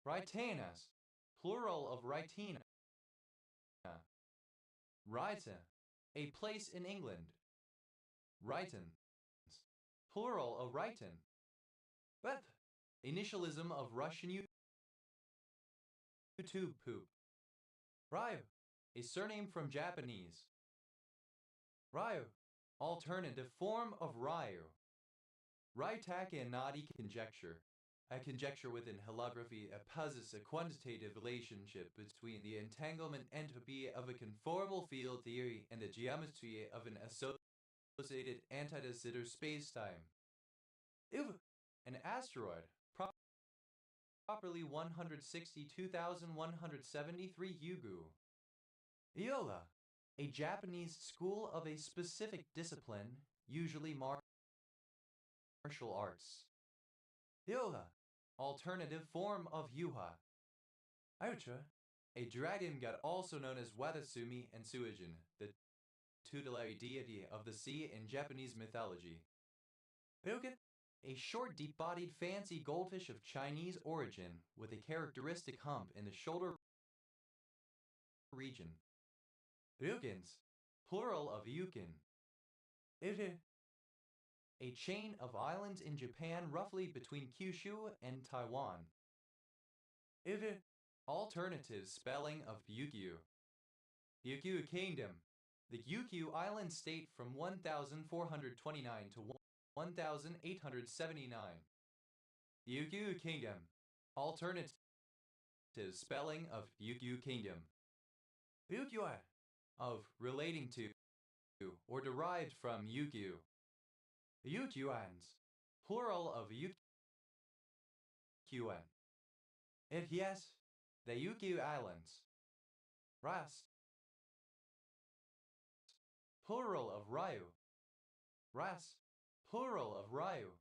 Rhytanas, plural of Rhytina. Ryton, a place in England. Rytons, plural of Ryton. Beth, initialism of Russian YouTube poop. Ryu, a surname from Japanese. Ryu, alternative form of Ryu. Rytakanadi conjecture, a conjecture within holography possesses a quantitative relationship between the entanglement entropy of a conformal field theory and the geometry of an associated anti-de Sitter spacetime. An asteroid, properly 162,173 Yugu. Iola, a Japanese school of a specific discipline, usually martial arts. Iola, alternative form of Yuha. Aotra, a dragon god also known as Watatsumi and Suijin, the tutelary deity of the sea in Japanese mythology. Ryugen, a short, deep-bodied, fancy goldfish of Chinese origin with a characteristic hump in the shoulder region. Ryukens, plural of Yukin. Ire, a chain of islands in Japan roughly between Kyushu and Taiwan. Ire, alternative spelling of Ryukyu. Ryukyu Kingdom, the Ryukyu Island state from 1429 to 1879. Ryukyu Kingdom, alternative spelling of Ryukyu Kingdom. Ryukyu, of relating to or derived from Ryukyu. Ryukyuans, plural of Ryukyuan. If yes, the Ryukyu Islands. Ras, plural of Ryu. Ras, plural of Ryu.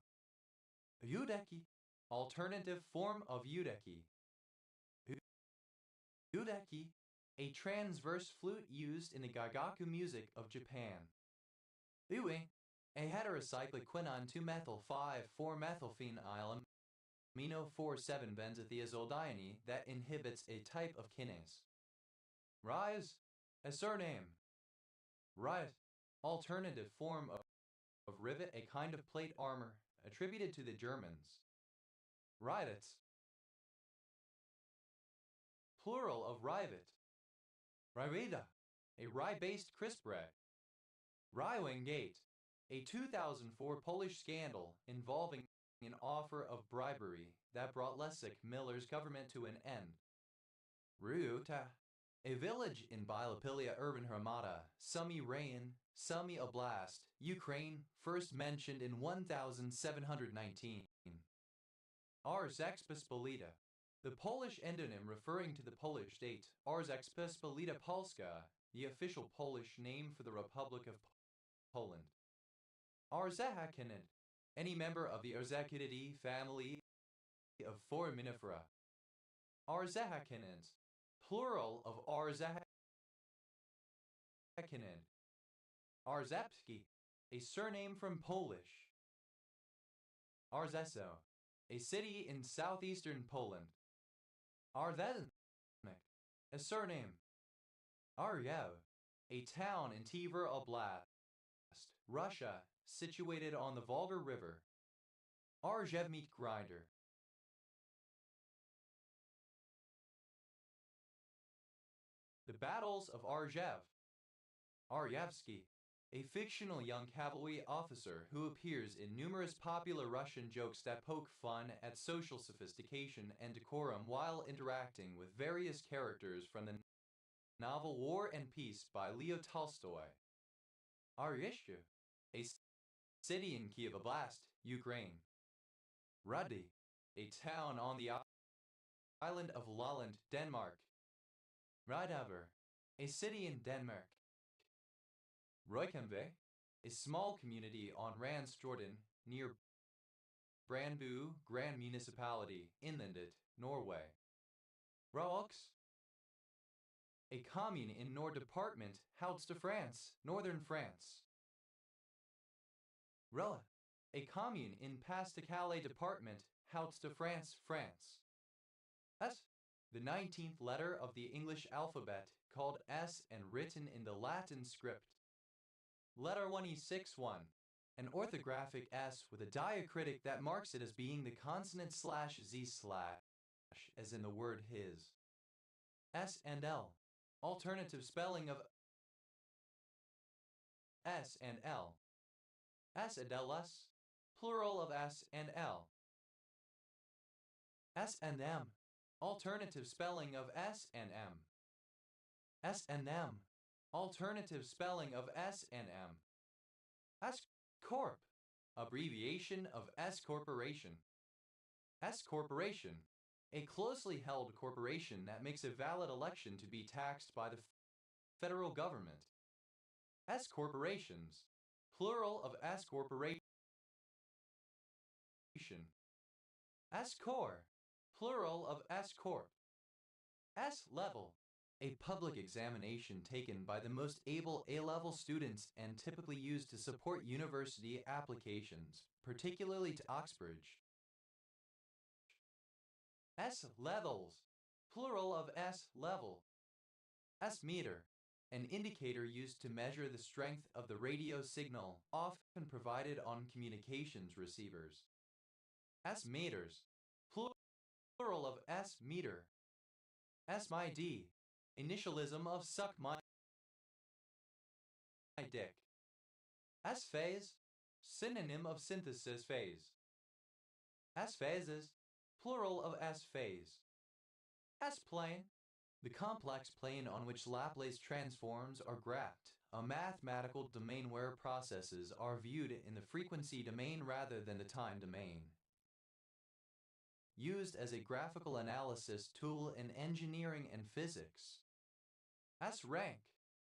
Yudeki, alternative form of Yudeki. Yudeki, a transverse flute used in the gagaku music of Japan. Ue, a heterocyclic quinone 2-methyl-5,4-methylphenyl amino 4,7-benzothiazoldiene that inhibits a type of kinase. Rise, a surname. Rise, alternative form of rivet, a kind of plate armor attributed to the Germans. Rivets, plural of rivet. Ryreda, a rye-based crisp bread. Rywing Gate, a 2004 Polish scandal involving an offer of bribery that brought Leszek Miller's government to an end. Ryuta, a village in Bilopilia Urban Hromada, Sumy Rayon, Sumy Oblast, Ukraine, first mentioned in 1719. Rzeczpospolita, the Polish endonym referring to the Polish state, Rzeczpospolita Polska, the official Polish name for the Republic of Poland. Arzechakinid, any member of the Arzachinidae family of foraminifera. Arzechakinids, plural of Arzechakinid. Arzepski, a surname from Polish. Arzeso, a city in southeastern Poland. Ardeznik, a surname. Aryev, a town in Tver Oblast, Russia, situated on the Volga River. Arzhev meat grinder. The battles of Arzhev. Aryevsky, a fictional young cavalry officer who appears in numerous popular Russian jokes that poke fun at social sophistication and decorum while interacting with various characters from the novel War and Peace by Leo Tolstoy. Aryishchu, a city in Kiev Oblast, Ukraine. Ruddy, a town on the island of Lolland, Denmark. Rydover, a city in Denmark. Roykemve, a small community on Randsjorden near Brandbu Grand Municipality, Inlandet, Norway. Roaux, a commune in Nord Department, Hauts-de-France, northern France. Rella, a commune in Pas-de-Calais Department, Hauts-de-France, France. S, the 19th letter of the English alphabet, called S and written in the Latin script. Letter 1E61, an orthographic S with a diacritic that marks it as being the consonant /z/, as in the word his. S and L, alternative spelling of S and L. S and LS, plural of S and L. S and M, alternative spelling of S and M. S and M, alternative spelling of S and M. S Corp, abbreviation of S Corporation. S corporation, a closely held corporation that makes a valid election to be taxed by the federal government. S corporations, plural of S corporation. S corp, plural of S corp. S level, a public examination taken by the most able A-level students and typically used to support university applications, particularly to Oxbridge. S levels, plural of S level. S meter, an indicator used to measure the strength of the radio signal, often provided on communications receivers. S meters, plural of S meter. S my D, initialism of suck my dick. S phase, synonym of synthesis phase. S phases, plural of S phase. S plane, the complex plane on which Laplace transforms are graphed, a mathematical domain where processes are viewed in the frequency domain rather than the time domain. Used as a graphical analysis tool in engineering and physics. S rank,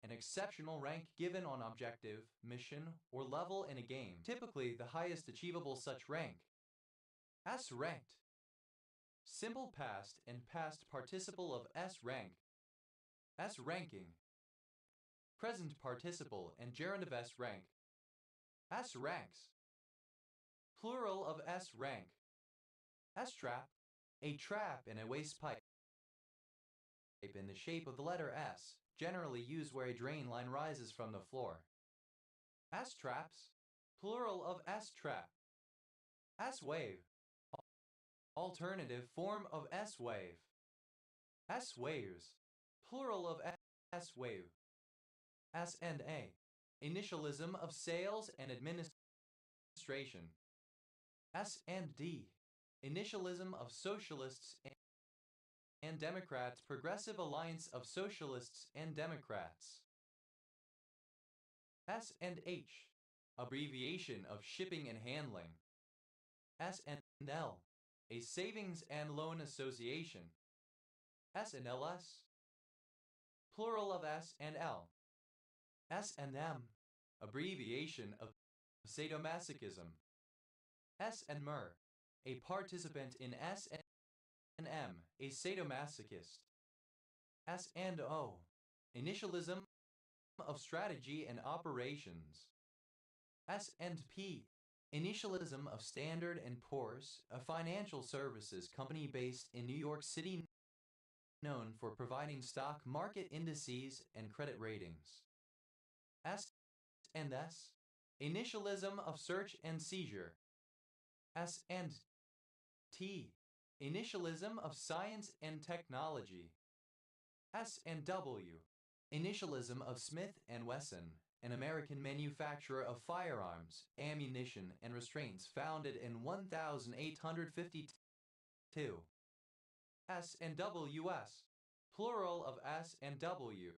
an exceptional rank given on objective, mission, or level in a game, typically the highest achievable such rank. S ranked, simple past and past participle of S rank. S ranking, present participle and gerund of S rank. S ranks, plural of S rank. S trap, a trap in a waste pipe in the shape of the letter S, generally used where a drain line rises from the floor. S traps, plural of S trap. S wave, alternative form of S wave. S waves, plural of S wave. S and A, initialism of sales and administration. S and D, initialism of socialists and Democrats, Progressive Alliance of Socialists and Democrats. S and H, abbreviation of shipping and handling. S and L, a savings and loan association. S and LS, plural of S and L. S and M, abbreviation of sadomasochism. S and MER, a participant in S and M, a sadomasochist. S and O, initialism of strategy and operations. S and P, initialism of Standard & Poor's, a financial services company based in New York City known for providing stock market indices and credit ratings. S and S, initialism of search and seizure. S and T, initialism of science and technology. S and W, initialism of Smith & Wesson, an American manufacturer of firearms, ammunition, and restraints founded in 1852. S and WS, plural of S and W.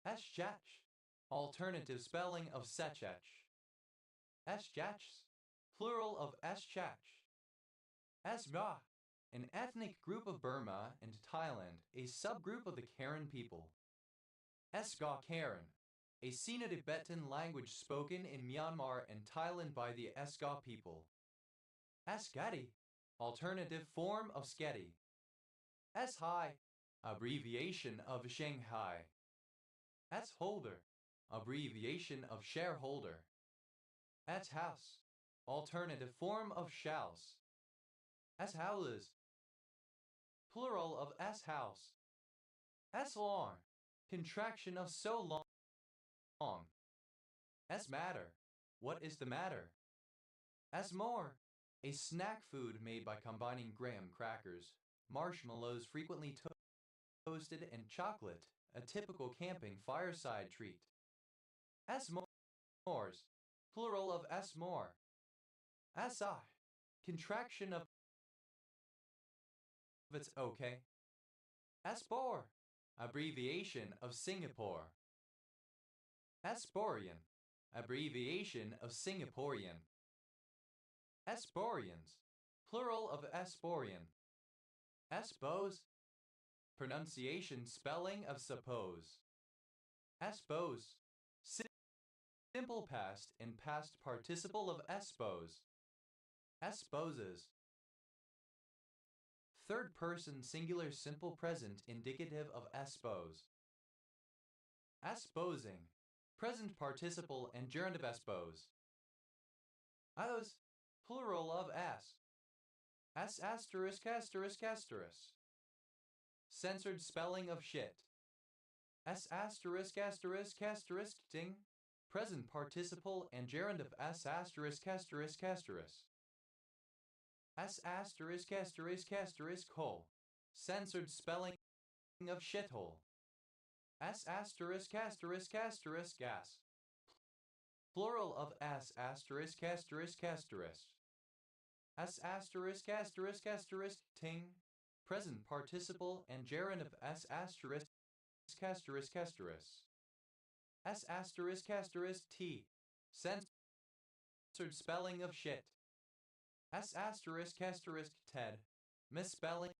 Eschach, alternative spelling of Sechech. Eschachs, plural of Eschach. Esma, an ethnic group of Burma and Thailand, a subgroup of the Karen people. Esga Karen, a Sino-Tibetan language spoken in Myanmar and Thailand by the Esga people. Eskadi, alternative form of Skedi. S-High, abbreviation of Shanghai. S-Holder, abbreviation of shareholder. S-House, alternative form of Schaus. S-Howlers, plural of S-House. S-Long, contraction of so long. S-Matter, what is the matter? S-More, a snack food made by combining graham crackers, marshmallows frequently toasted, and chocolate, a typical camping fireside treat. S-Mores, plural of S-More. S-I, contraction of it's okay. S-Bor, abbreviation of Singapore. Asporian, abbreviation of Singaporean. Asporians, plural of Asporian. Aspose, pronunciation spelling of suppose. Aspose, simple past and past participle of aspose. Asposes. Third person singular simple present indicative of aspose. Asposing, present participle and gerund of aspose. As, plural of as. As asterisk asterisk asterisk. Censored spelling of shit. As asterisk asterisk asterisk ting, present participle and gerund of as asterisk asterisk asterisk. As asterisk asterisk asterisk hole, censored spelling of shithole. As asterisk asterisk asterisk gas, plural of as asterisk asterisk asterisk. As asterisk asterisk asterisk ting, present participle and gerund of as asterisk asterisk asterisk. As asterisk asterisk t, censored spelling of shit. S asterisk asterisk TED, misspelling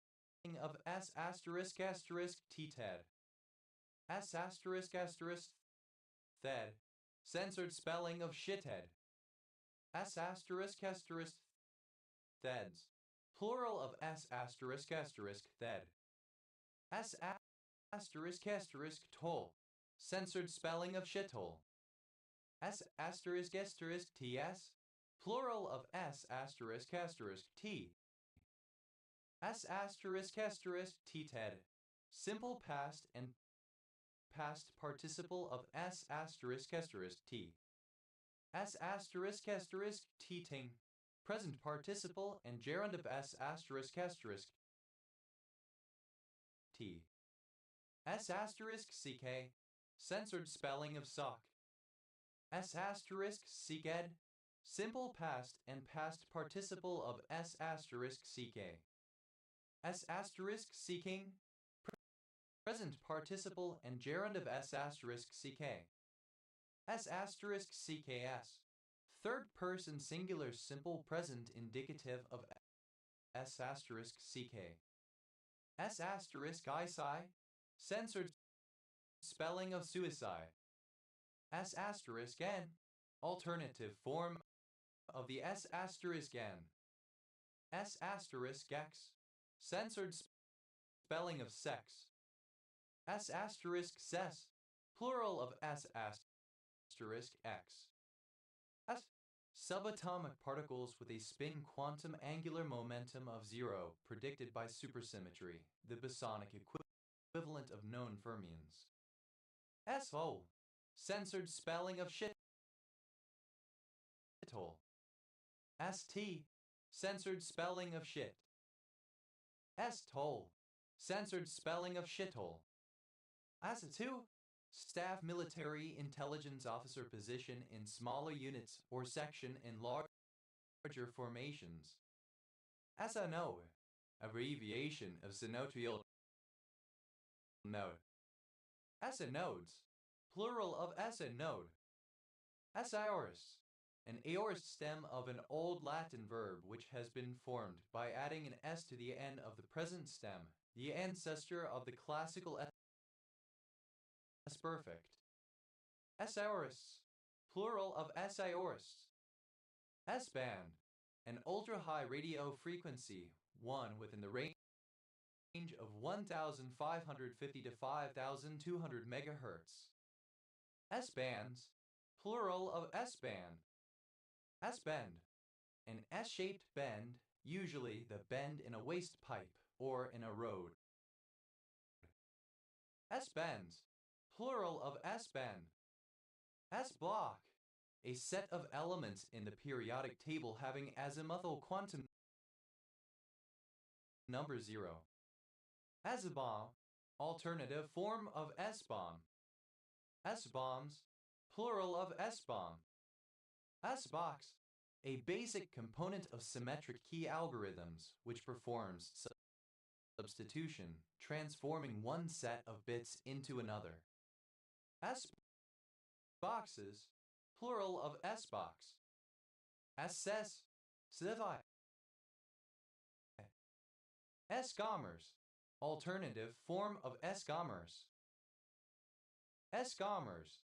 of S asterisk asterisk T-TED. S asterisk asterisk THED, censored spelling of shithead. S asterisk asterisk THEDs, plural of S asterisk asterisk THED. S asterisk asterisk toll, censored spelling of shithole. S asterisk asterisk TS, plural of S asterisk asterisk T. S asterisk asterisk T-TED, simple past and past participle of S asterisk asterisk T. S asterisk asterisk T-ting, present participle and gerund of S asterisk asterisk T. S asterisk CK, censored spelling of sock. S asterisk CKed, simple past and past participle of S asterisk CK. S asterisk seeking, present participle and gerund of S asterisk CK. S asterisk CKS, third person singular simple present indicative of S asterisk CK. S asterisk ISI, censored spelling of suicide. S asterisk N, alternative form of the S asterisk N. S asterisk X, censored spelling of sex. S asterisk ses, plural of S asterisk X. S, subatomic particles with a spin quantum angular momentum of 0 predicted by supersymmetry, the bosonic equivalent of known fermions. SO, censored spelling of shithole. ST, censored spelling of shit. S-toll, censored spelling of shithole. ASA-2, staff military intelligence officer position in smaller units or section in larger formations. SNO, abbreviation of synotrial node. SNodes, plural of SNode. Aorist, an aorist stem of an old Latin verb which has been formed by adding an S to the end of the present stem, the ancestor of the classical S-perfect. S-aorists, plural of S-aorists. S-band, an ultra-high radio frequency, one within the range of 1,550 to 5,200 MHz. S-bands, plural of S-band. S-bend, an S-shaped bend, usually the bend in a waste pipe or in a road. S-bends, plural of S-bend. S-block, a set of elements in the periodic table having azimuthal quantum number 0. S-bomb, alternative form of S-bomb. S-bombs, plural of S-bomb. S-box, a basic component of symmetric key algorithms which performs substitution, transforming one set of bits into another. boxes, plural of S-box. S-ses, Sivai. S-commerce, alternative form of S-commerce. S-commerce,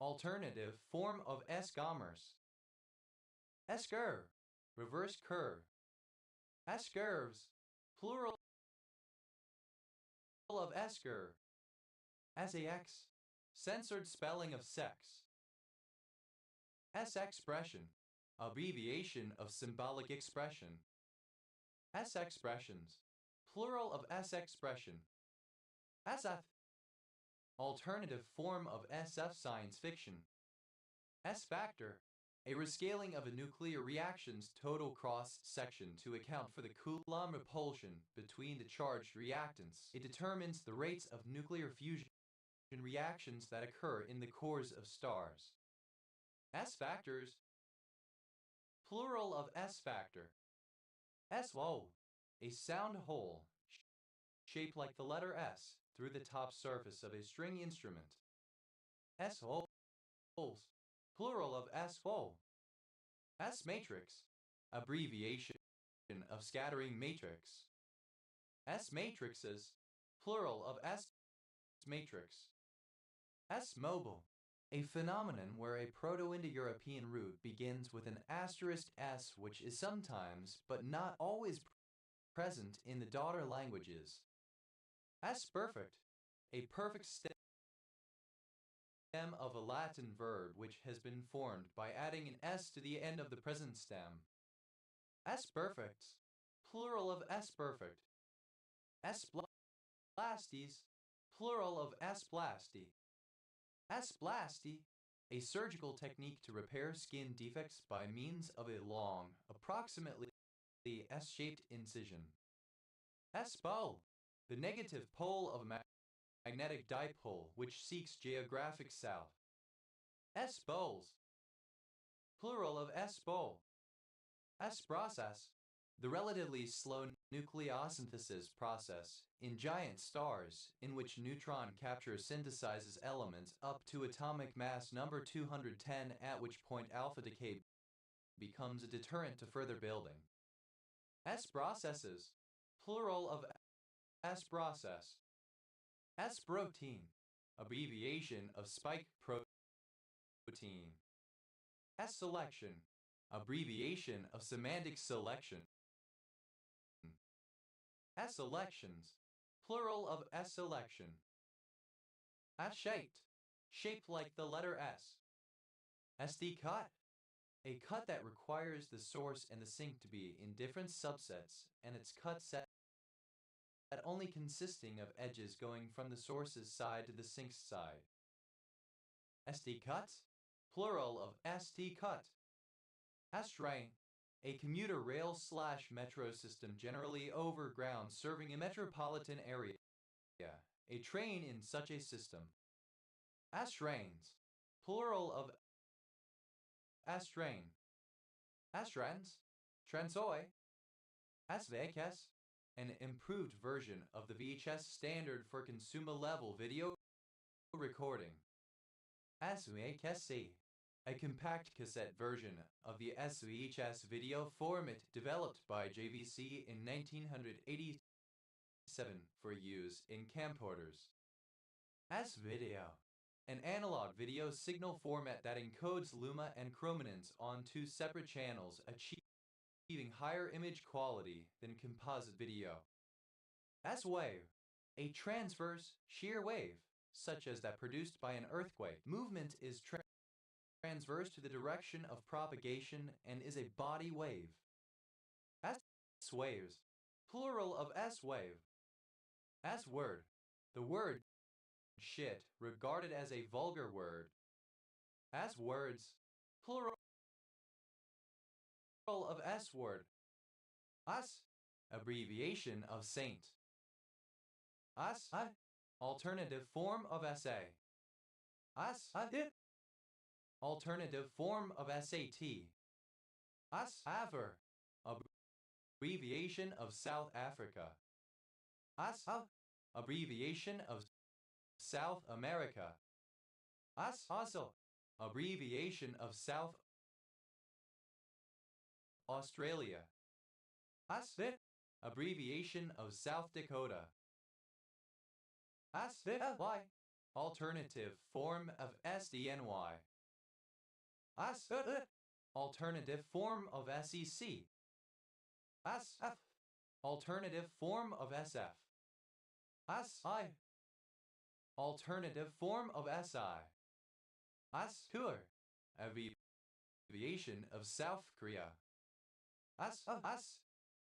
alternative form of S-commerce. S-curve, reverse curve. S-curves, plural of S-curve. S-ax, censored spelling of sex. S-expression, abbreviation of symbolic expression. S-expressions, plural of S-expression. SF, alternative form of SF science fiction. S-factor, a rescaling of a nuclear reaction's total cross-section to account for the Coulomb repulsion between the charged reactants. It determines the rates of nuclear fusion reactions that occur in the cores of stars. S-factors, plural of S-factor. S-O, a sound hole shaped like the letter S through the top surface of a string instrument. S-holes, plural of S-hole. S-matrix, abbreviation of scattering matrix. S-matrices, plural of S-matrix. S-mobile, a phenomenon where a Proto-Indo-European root begins with an asterisk S, which is sometimes, but not always, present in the daughter languages. S-perfect, a perfect stem of a Latin verb which has been formed by adding an S to the end of the present stem. S-perfects, plural of S-perfect. S-blasties, plural of S-blasty. S-blasty, a surgical technique to repair skin defects by means of a long, approximately S-shaped incision. S-pole, the negative pole of a magnetic dipole which seeks geographic south. S-poles, plural of S-pole. S-process, the relatively slow nucleosynthesis process in giant stars in which neutron capture synthesizes elements up to atomic mass number 210, at which point alpha decay becomes a deterrent to further building. S-processes, plural of S-process. S-protein, abbreviation of spike protein. S-selection, abbreviation of semantic selection. S-selections, plural of S-selection. S-shaped, shaped like the letter S. SD cut, a cut that requires the source and the sink to be in different subsets and its cut set only consisting of edges going from the source's side to the sink's side. SD cuts, plural of ST cut. S-train, a commuter rail/metro system generally overground serving a metropolitan area. A train in such a system. S-trains, plural of S-train. S-trans, transoi. S-VHS, an improved version of the VHS standard for consumer-level video recording. S-VHS-C, a compact cassette version of the S-VHS video format developed by JVC in 1987 for use in camcorders. S-video, an analog video signal format that encodes luma and chrominance on two separate channels, achieving higher image quality than composite video. S-wave, a transverse shear wave, such as that produced by an earthquake. Movement is transverse to the direction of propagation and is a body wave. S-waves, plural of S-wave. S-word, the word shit, regarded as a vulgar word. S-words, plural of S-word. S, abbreviation of saint. S, alternative form of SA. S, alternative form of SAT. S, AFR, abbreviation of South Africa. S, abbreviation of South America. S, also, Abbreviation of South Australia. ASDI. Abbreviation of South Dakota. ASDY. Alternative form of SDNY. ASD. Alternative form of SEC. SF. Alternative form of SF. SI. Alternative form of SI. ASKUR. Abbreviation of South Korea. S.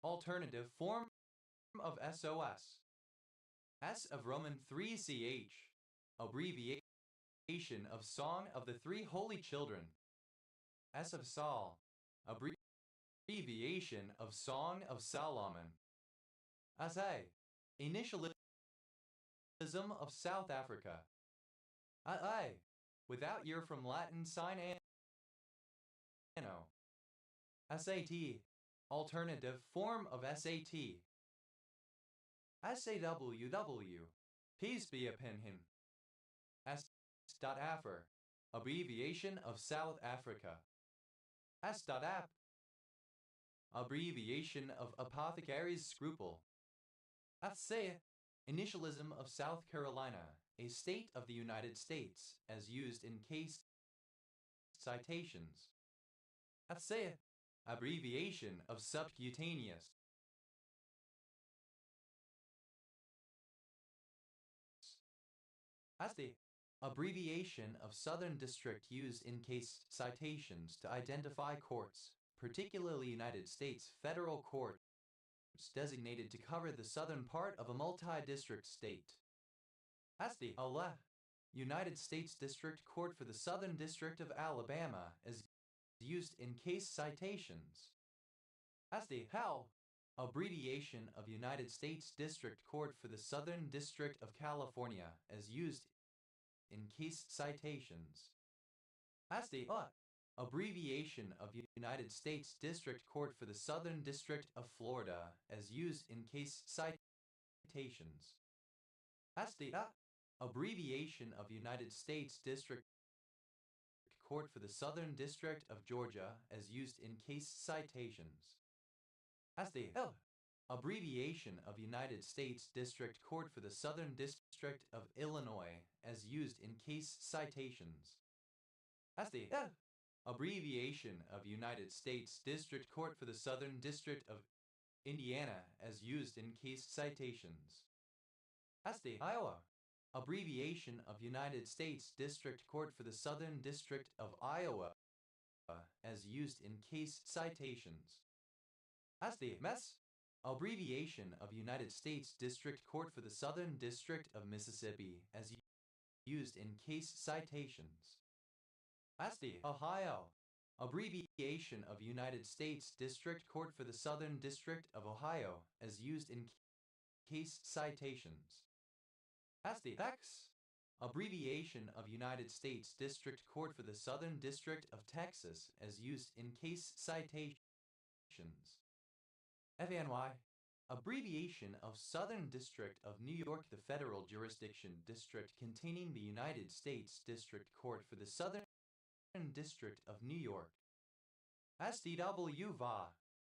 Alternative form of SOS. S of Roman 3CH. Abbreviation of Song of the Three Holy Children. S of Saul. Abbreviation of Song of Solomon. SA. Initialism of South Africa. AA. Without year from Latin sign anno. SAT. Alternative form of SAT. SAWW. Peace be upon him. S.AFR. Abbreviation of South Africa. S.AP. Abbreviation of Apothecary's Scruple. FC. Initialism of South Carolina, a state of the United States, as used in case citations. FC. Abbreviation of subcutaneous. SD. Abbreviation of Southern District used in case citations to identify courts, particularly United States federal courts designated to cover the southern part of a multi-district state. SD. ALA. United States District Court for the Southern District of Alabama as used in case citations. SD. HAL. Abbreviation of United States District Court for the Southern District of California as used in case citations. SD. Abbreviation of United States District Court for the Southern District of Florida as used in case citations. SD. Abbreviation of United States District Court for the Southern District of Georgia as used in case citations. SD. Abbreviation of United States District Court for the Southern District of Illinois as used in case citations. SD. Abbreviation of United States District Court for the Southern District of Indiana as used in case citations. SD. Iowa. Abbreviation of United States District Court for the Southern District of Iowa as used in case citations. SD. MES. Abbreviation of United States District Court for the Southern District of Mississippi as used in case citations. SD. Ohio. Abbreviation of United States District Court for the Southern District of Ohio as used in case citations. SD. TEX. Abbreviation of United States District Court for the Southern District of Texas as used in case citations. FNY. Abbreviation of Southern District of New York, the Federal Jurisdiction District containing the United States District Court for the Southern District of New York. SDW-VA.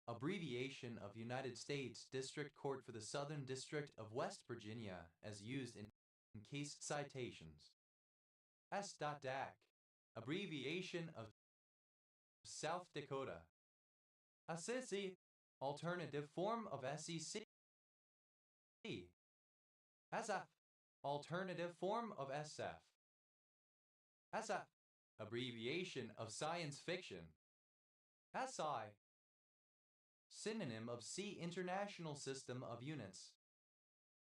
Abbreviation of United States District Court for the Southern District of West Virginia as used in case citations. S.DAC. Abbreviation of South Dakota. ASICI. Alternative form of SEC. SF. Alternative form of SF. SF. Abbreviation of science fiction. SI. Synonym of C International System of Units.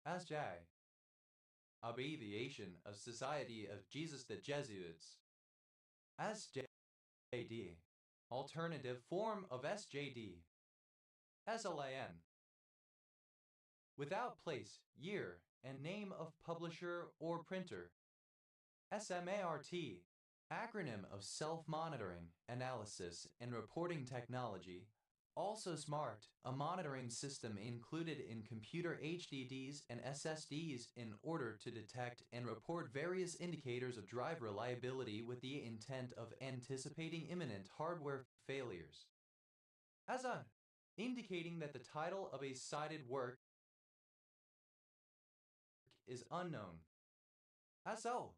SJ. Abbreviation of Society of Jesus the Jesuits. SJD. Alternative form of SJD. SLAN. Without place, year, and name of publisher or printer. SMART. Acronym of Self-Monitoring, Analysis, and Reporting Technology, Also smart, a monitoring system included in computer HDDs and SSDs in order to detect and report various indicators of drive reliability with the intent of anticipating imminent hardware failures. As an indicating that the title of a cited work is unknown. SO,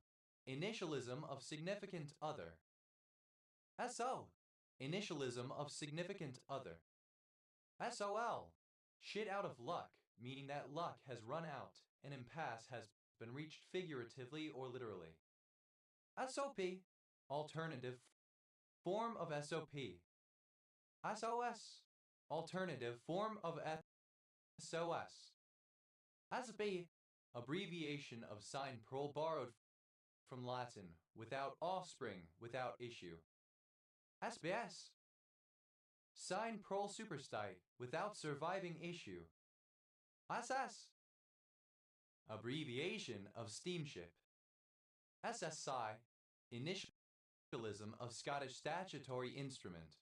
initialism of significant other. SO, initialism of significant other. SOL, shit out of luck, meaning that luck has run out, an impasse has been reached figuratively or literally. SOP, alternative form of SOP. SOS, alternative form of SOS. SB, abbreviation of sign prole borrowed from Latin, without offspring, without issue. SBS, sign prole superstite, without surviving issue. SS, abbreviation of steamship. SSI, initialism of Scottish statutory instrument.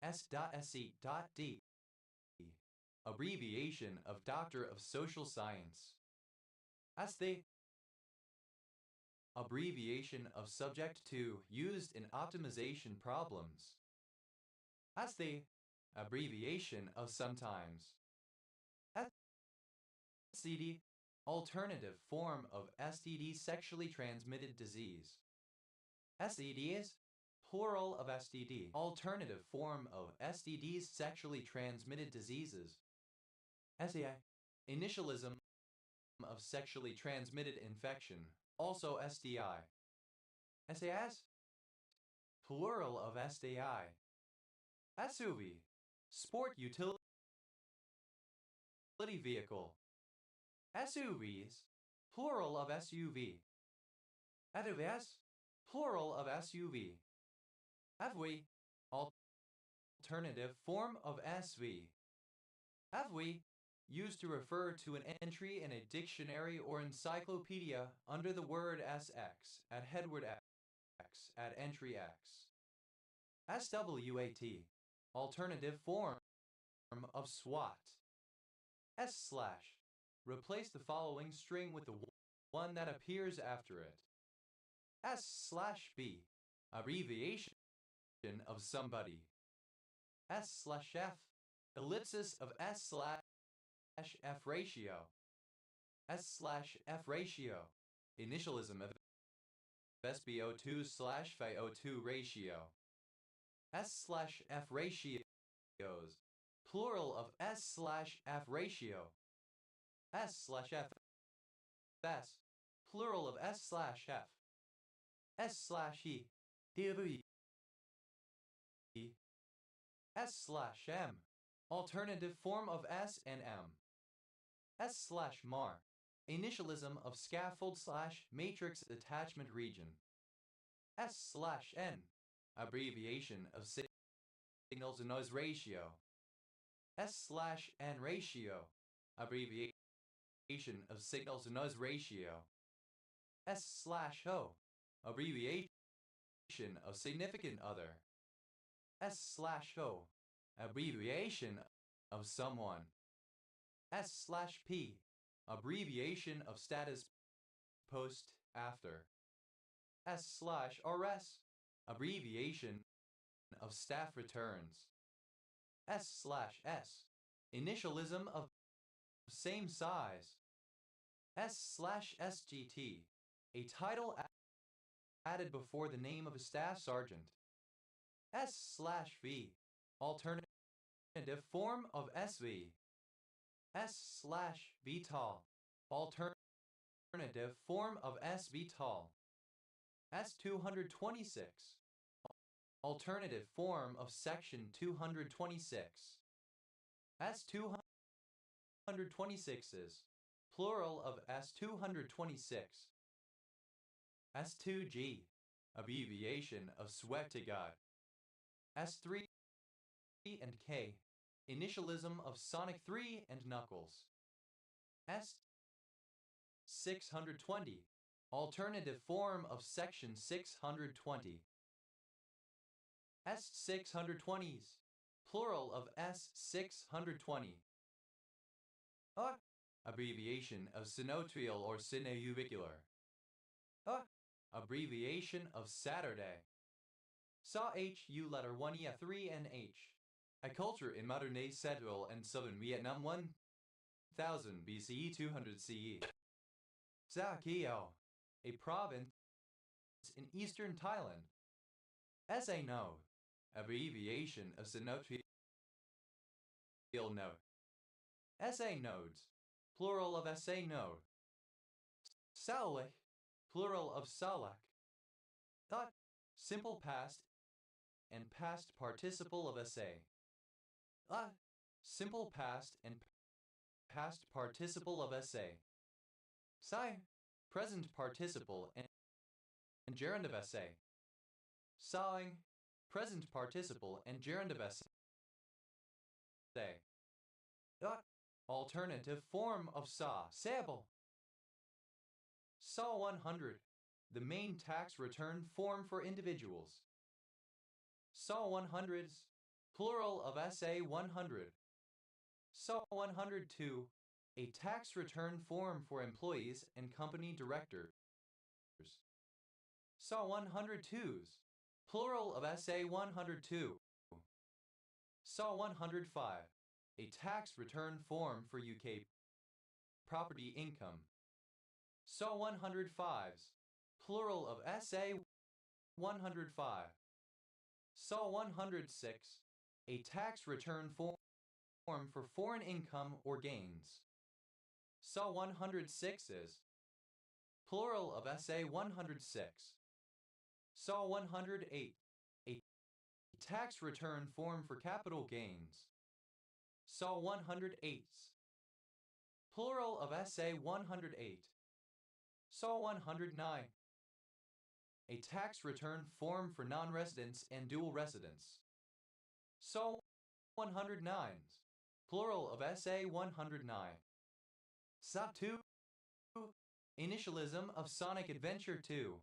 S.Se.D, abbreviation of Doctor of Social Science. ST, abbreviation of subject to, used in optimization problems. ST, abbreviation of sometimes. STD, alternative form of STD, sexually transmitted disease. STDs, plural of STD, alternative form of STDs, sexually transmitted diseases. STI, initialism of sexually transmitted infection, also STI. SAS, plural of STI. SUV, sport utility vehicle. SUVs, plural of SUV. SUVs, plural of SUV. FV, alternative form of SV. FV, used to refer to an entry in a dictionary or encyclopedia under the word SX, at headword X, at entry X. SWAT, alternative form of SWAT. S/, replace the following string with the one that appears after it. S/B, abbreviation of somebody. S/F, ellipsis of S/F ratio. S/F ratio, initialism of SbO2/FiO2 ratio. S/F ratios, plural of S/F ratio. S/F, plural of S/F. S/E, DV. S/M, alternative form of S and M. S/MAR, initialism of scaffold/matrix attachment region. S/N, abbreviation of signal to noise ratio. S/N ratio, abbreviation of signal to noise ratio. S/O, abbreviation of significant other. S/O, abbreviation of someone. S/P, abbreviation of status post after. S/RS, abbreviation of staff returns. S/S, initialism of same size. S/SGT, a title added before the name of a staff sergeant. S/V, alternative form of SV. S/VTOL, alternative form of SVTOL. S-226, alternative form of Section 226. S-226s, plural of S-226. S-2G, abbreviation of sweat to God. S-3 and K, initialism of Sonic 3 and Knuckles. S-620, alternative form of Section 620. S-620s, plural of S620. Abbreviation of sinoatrial or sinoauricular. Abbreviation of Saturday. Sa HU letter 1 E 3 N H. A culture in modern-day Central and Southern Vietnam 1000 BCE 200 CE. Sa Keo, a province in eastern Thailand. SA Node, abbreviation of sinoatrial node. SA nodes, plural of SA node. Salek, plural of salak. Thought, simple past and past participle of SA. Simple past and past participle of SA. Sai, present participle and gerund of SA. Sawing, present participle and gerund of SA. Alternative form of sa, sable. SA 100, the main tax return form for individuals. SA 100s, plural of SA 100. SA 102, a tax return form for employees and company directors. SA 102s, plural of SA 102. SA 105, a tax return form for UK property income. SA 105s, plural of SA 105. SA 106, a tax return form for foreign income or gains. SA 106s, plural of SA 106. SA 108, a tax return form for capital gains. SA 108s, plural of SA 108. SA 109, a tax return form for non-residents and dual residents. SA 109s, plural of SA 109. SA 2, initialism of Sonic Adventure 2.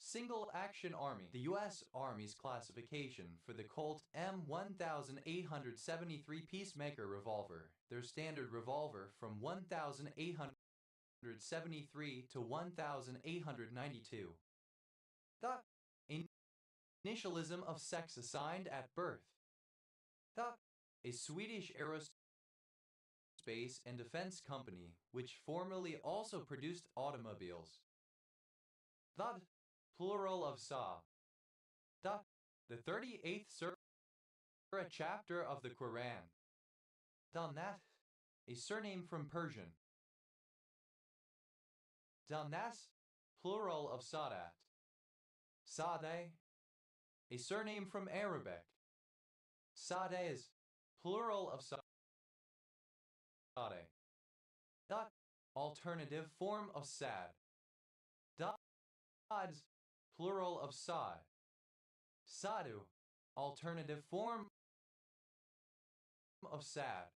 Single Action Army. The U.S. Army's classification for the Colt M1873 Peacemaker revolver. Their standard revolver from 1873 to 1892. The initialism of sex assigned at birth. A Swedish aerospace and defense company which formerly also produced automobiles. The plural of SA. The 38th Surah chapter of the Quran. Dalnath, a surname from Persian. Dalnas, plural of Sadat. Sadeh, a surname from Arabic. Sadehs, plural of Sadeh. The alternative form of Sad. Dads, plural of Saad. Sadu, alternative form of Sad.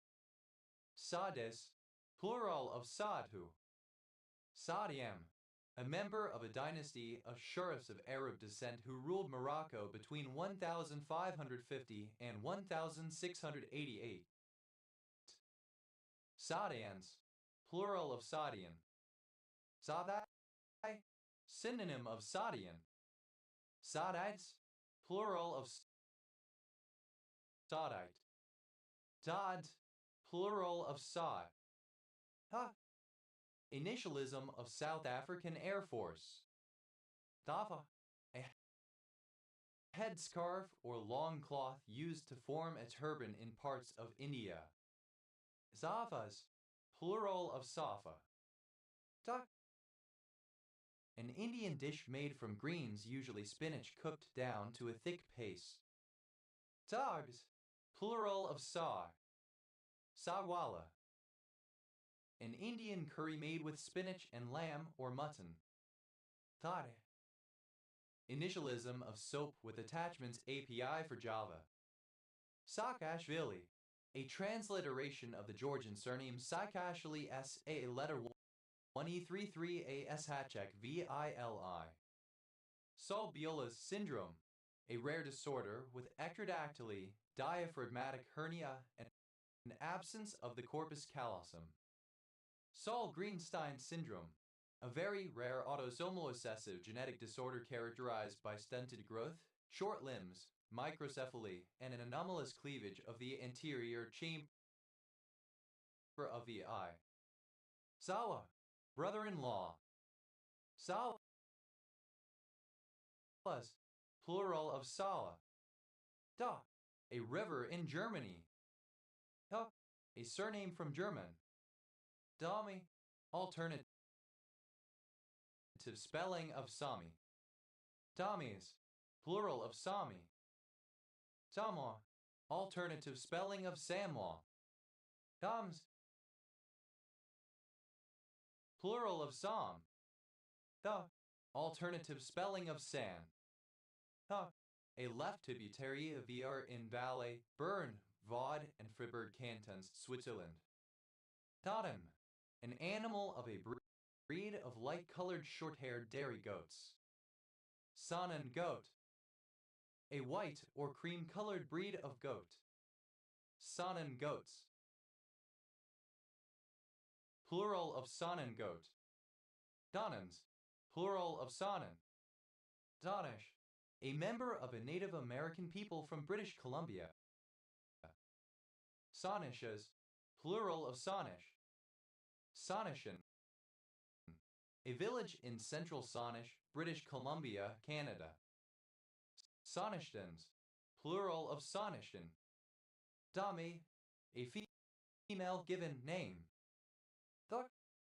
Sadis, plural of Sadhu. Sadiam, a member of a dynasty of sheriffs of Arab descent who ruled Morocco between 1550 and 1688. Sadians, plural of Sadian. Sadai, synonym of Sadian. Sadites, plural of Sadite. Dad, plural of Saad. Initialism of South African Air Force. Dafa, a headscarf or long cloth used to form a turban in parts of India. Zafas, plural of Safa. An Indian dish made from greens, usually spinach cooked down to a thick paste. Tags, plural of Sar. Sagwala, an Indian curry made with spinach and lamb or mutton. Tare, initialism of soap with attachments API for Java. Saakashvili, a transliteration of the Georgian surname Saakashvili S, a letter 1E33 A S Hatchek VILI. Saul-Biola's syndrome, a rare disorder with ectrodactyly, diaphragmatic hernia, and an absence of the corpus callosum. Saul-Greenstein syndrome, a very rare autosomal recessive genetic disorder characterized by stunted growth, short limbs, microcephaly, and an anomalous cleavage of the anterior chamber of the eye. Sawa, brother-in-law. Sawas, plural of Sawa. Da, a river in Germany. Ha, a surname from German. Dami, alternative spelling of Sami. Damis, plural of Sami. Samwa, alternative spelling of Samwa. Dams, plural of Sam. The, alternative spelling of San. The, a left tributary of the Aar in Valais, Bern, Vaud, and Fribourg cantons, Switzerland. Totem, an animal of a breed of light-colored short-haired dairy goats. Saanen goat, a white or cream-colored breed of goat. Saanen goats. Plural of Saanen goat. Donans, plural of Saanen. Danish, a member of a Native American people from British Columbia. Saanishes, plural of Saanish. Saanishan, a village in central Saanish, British Columbia, Canada. Saanishtans, plural of Saanishtan. Dami, a female given name. The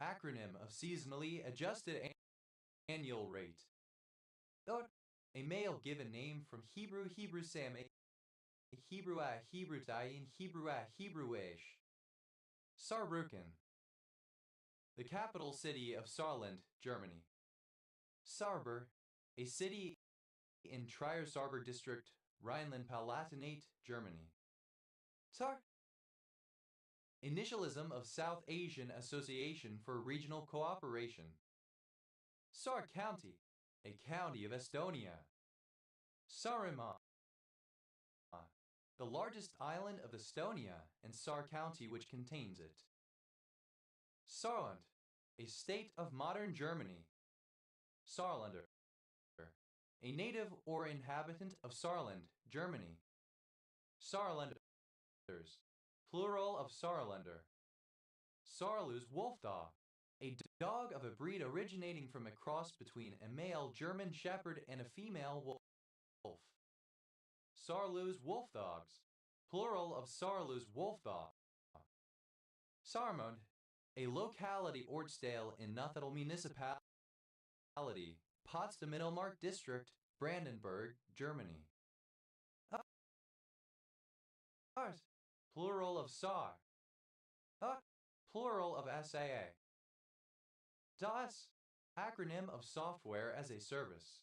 acronym of seasonally adjusted annual rate. The, a male given name from Hebrew Sam, Hebrew Tayin, Hebrew Hebrewish. Saarbrücken, the capital city of Saarland, Germany. Sarber, a city in Trier-Saarburg district, Rhineland-Palatinate, Germany. Sar, initialism of South Asian Association for Regional Cooperation. Saar County, a county of Estonia. Saaremaa, the largest island of Estonia and Saar County which contains it. Saarland, a state of modern Germany. Saarlander, a native or inhabitant of Saarland, Germany. Saarlanders, plural of Saarlander. Saarloos Wolfdog, a dog of a breed originating from a cross between a male German Shepherd and a female wolf. Saarloos Wolfdogs, plural of Saarloos Wolfdog. Saarmund, a locality Ortsdale in Nuttall municipality, Potsdam-Mittelmark district, Brandenburg, Germany. Ars, plural of Saar. Plural of SAA. DAS, acronym of Software as a Service.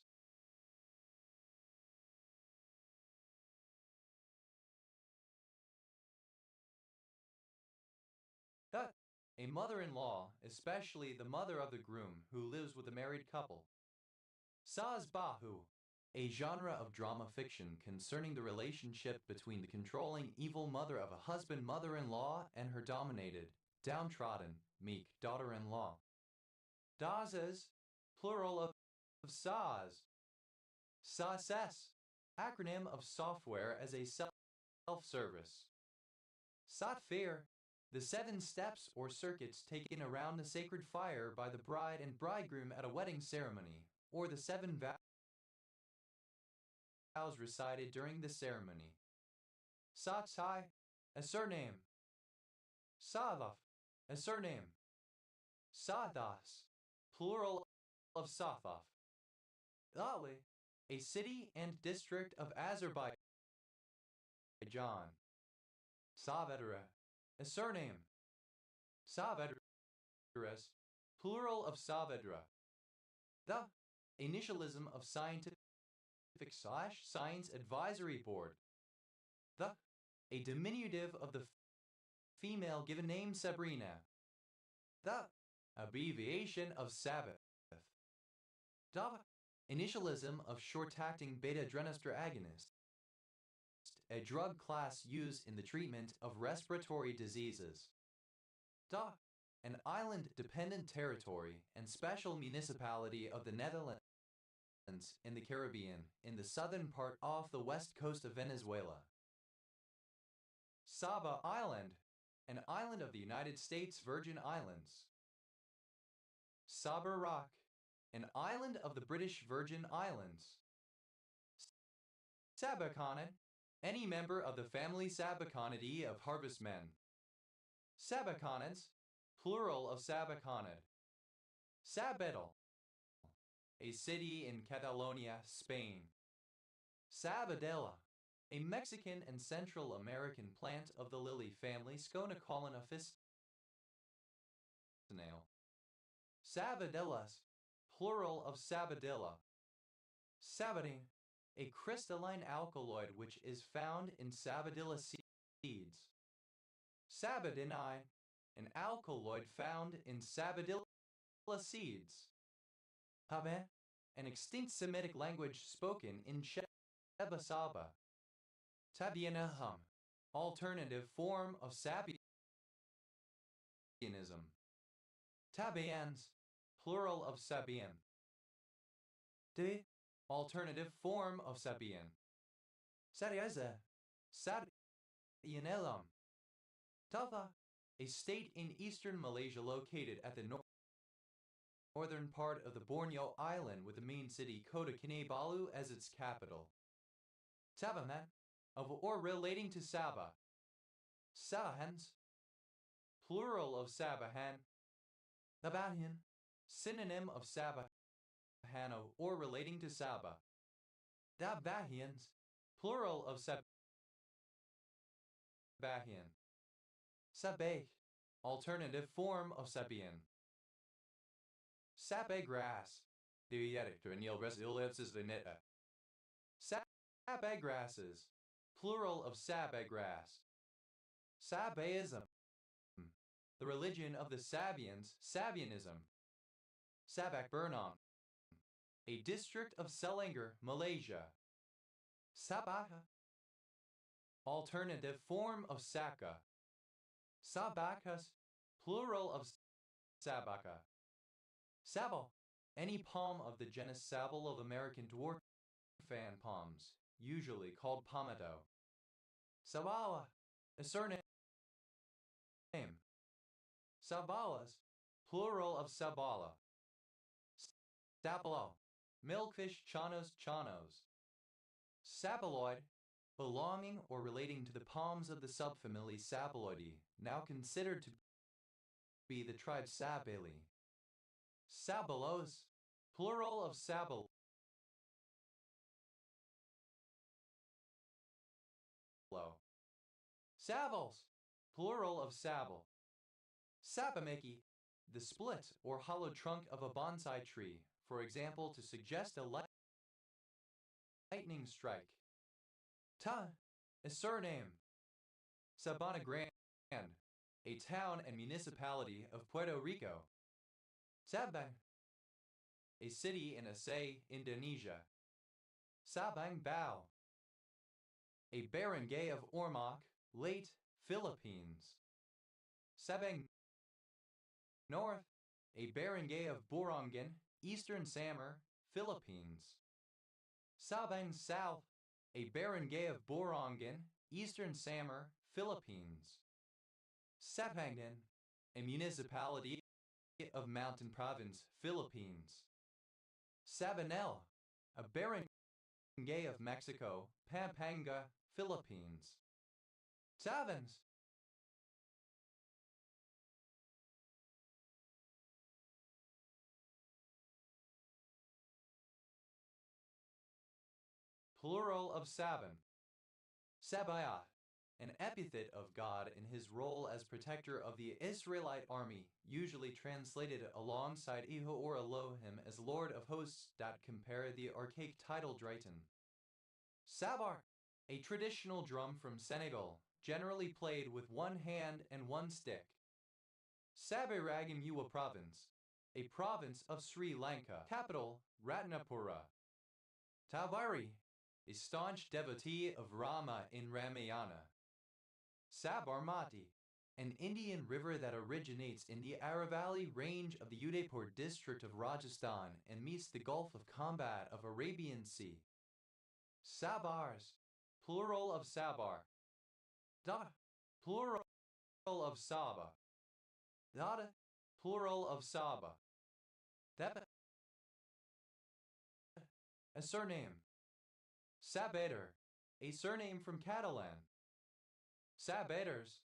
A mother-in-law, especially the mother of the groom who lives with a married couple. Saz Bahu, a genre of drama fiction concerning the relationship between the controlling evil mother of a husband mother-in-law and her dominated, downtrodden, meek daughter-in-law. Dazes, plural of Saz. SASS, acronym of Software as a Self-Service. Satfir, the 7 steps or circuits taken around the sacred fire by the bride and bridegroom at a wedding ceremony, or the 7 vows recited during the ceremony. Satsai, a surname. Sadaf, a surname. Sadas, plural of Safaf. Dali, a city and district of Azerbaijan. Saavedra, a surname. Saavedras, plural of Saavedra. The initialism of Scientific Science Advisory Board. The, a diminutive of the female given name Sabrina. The, abbreviation of Sabbath. Dava, Initialism of short-acting beta-adrenostor agonist, a drug class used in the treatment of respiratory diseases. Da, an island-dependent territory and special municipality of the Netherlands in the Caribbean, in the southern part off the west coast of Venezuela. Saba Island, an island of the United States Virgin Islands. Saba Rock, an island of the British Virgin Islands. Sabacana, any member of the family Sabacanidae of harvestmen. Sabacanans, plural of Sabacanid. Sabedal, a city in Catalonia, Spain. Sabadella, a Mexican and Central American plant of the lily family Sconocolin officinale. Sabadellas, plural of Sabadilla. Sabadine, a crystalline alkaloid which is found in Sabadilla seeds. Sabadini, an alkaloid found in Sabadilla seeds. Habe, an extinct Semitic language spoken in Sheba Saba. Tabianahum, alternative form of Sabianism. Tabians, plural of Sabian. De, alternative form of Sabian. Sariaza, Sarianelum. Tava, a state in eastern Malaysia located at the northern part of the Borneo Island with the main city Kota Kinabalu as its capital. Sabaman, of or relating to Sabah. Sabahans, plural of Sabahan. Sabahan, synonym of Sabahano or relating to Sabah. Dabahians, plural of Sabahian. Sabeh, alternative form of Sabian. Sabe grass. Sabe grasses, plural of Sabe grass. Sabaism, the religion of the Sabians, Sabianism. Sabak Burnam, a district of Selangor, Malaysia. Sabaka, alternative form of Saka. Sabakas, plural of Sabaka. Sabal, any palm of the genus Sabal of American dwarf fan palms, usually called palmetto. Sabala, a surname. Sabalas, plural of Sabala. Sapalo, milkfish chanos chanos. Sapaloid, belonging or relating to the palms of the subfamily Sapaloidae, now considered to be the tribe Sabali. Sabalos, plural of Sabal. Savals, plural of Sabal. Sapameki, the split or hollow trunk of a bonsai tree, for example, to suggest a lightning strike. Ta, a surname. Sabana Grande, a town and municipality of Puerto Rico. Sabang, a city in Aceh, Indonesia. Sabang Bao, a barangay of Ormoc, late Philippines. Sabang North, a barangay of Borongan, Eastern Samar, Philippines. Sabang South, a barangay of Borongan, Eastern Samar, Philippines. Sapangdan, a municipality of Mountain Province, Philippines. Sabanel, a barangay of Mexico, Pampanga, Philippines. Savans, plural of Saban. Sabaoth, an epithet of God in his role as protector of the Israelite army, usually translated alongside Iho or Elohim as Lord of Hosts. Compare the archaic title Drighton. Sabar, a traditional drum from Senegal, generally played with one hand and one stick. Saberagim Uwa Province, a province of Sri Lanka. Capital, Ratnapura. Tavari, a staunch devotee of Rama in Ramayana. Sabarmati, an Indian river that originates in the Aravalli range of the Udaipur district of Rajasthan and meets the Gulf of Combat of Arabian Sea. Sabars, plural of Sabar. Dada, plural of Saba. Dada, plural of Saba. Theba, a surname. Sabater, a surname from Catalan. Sabaters,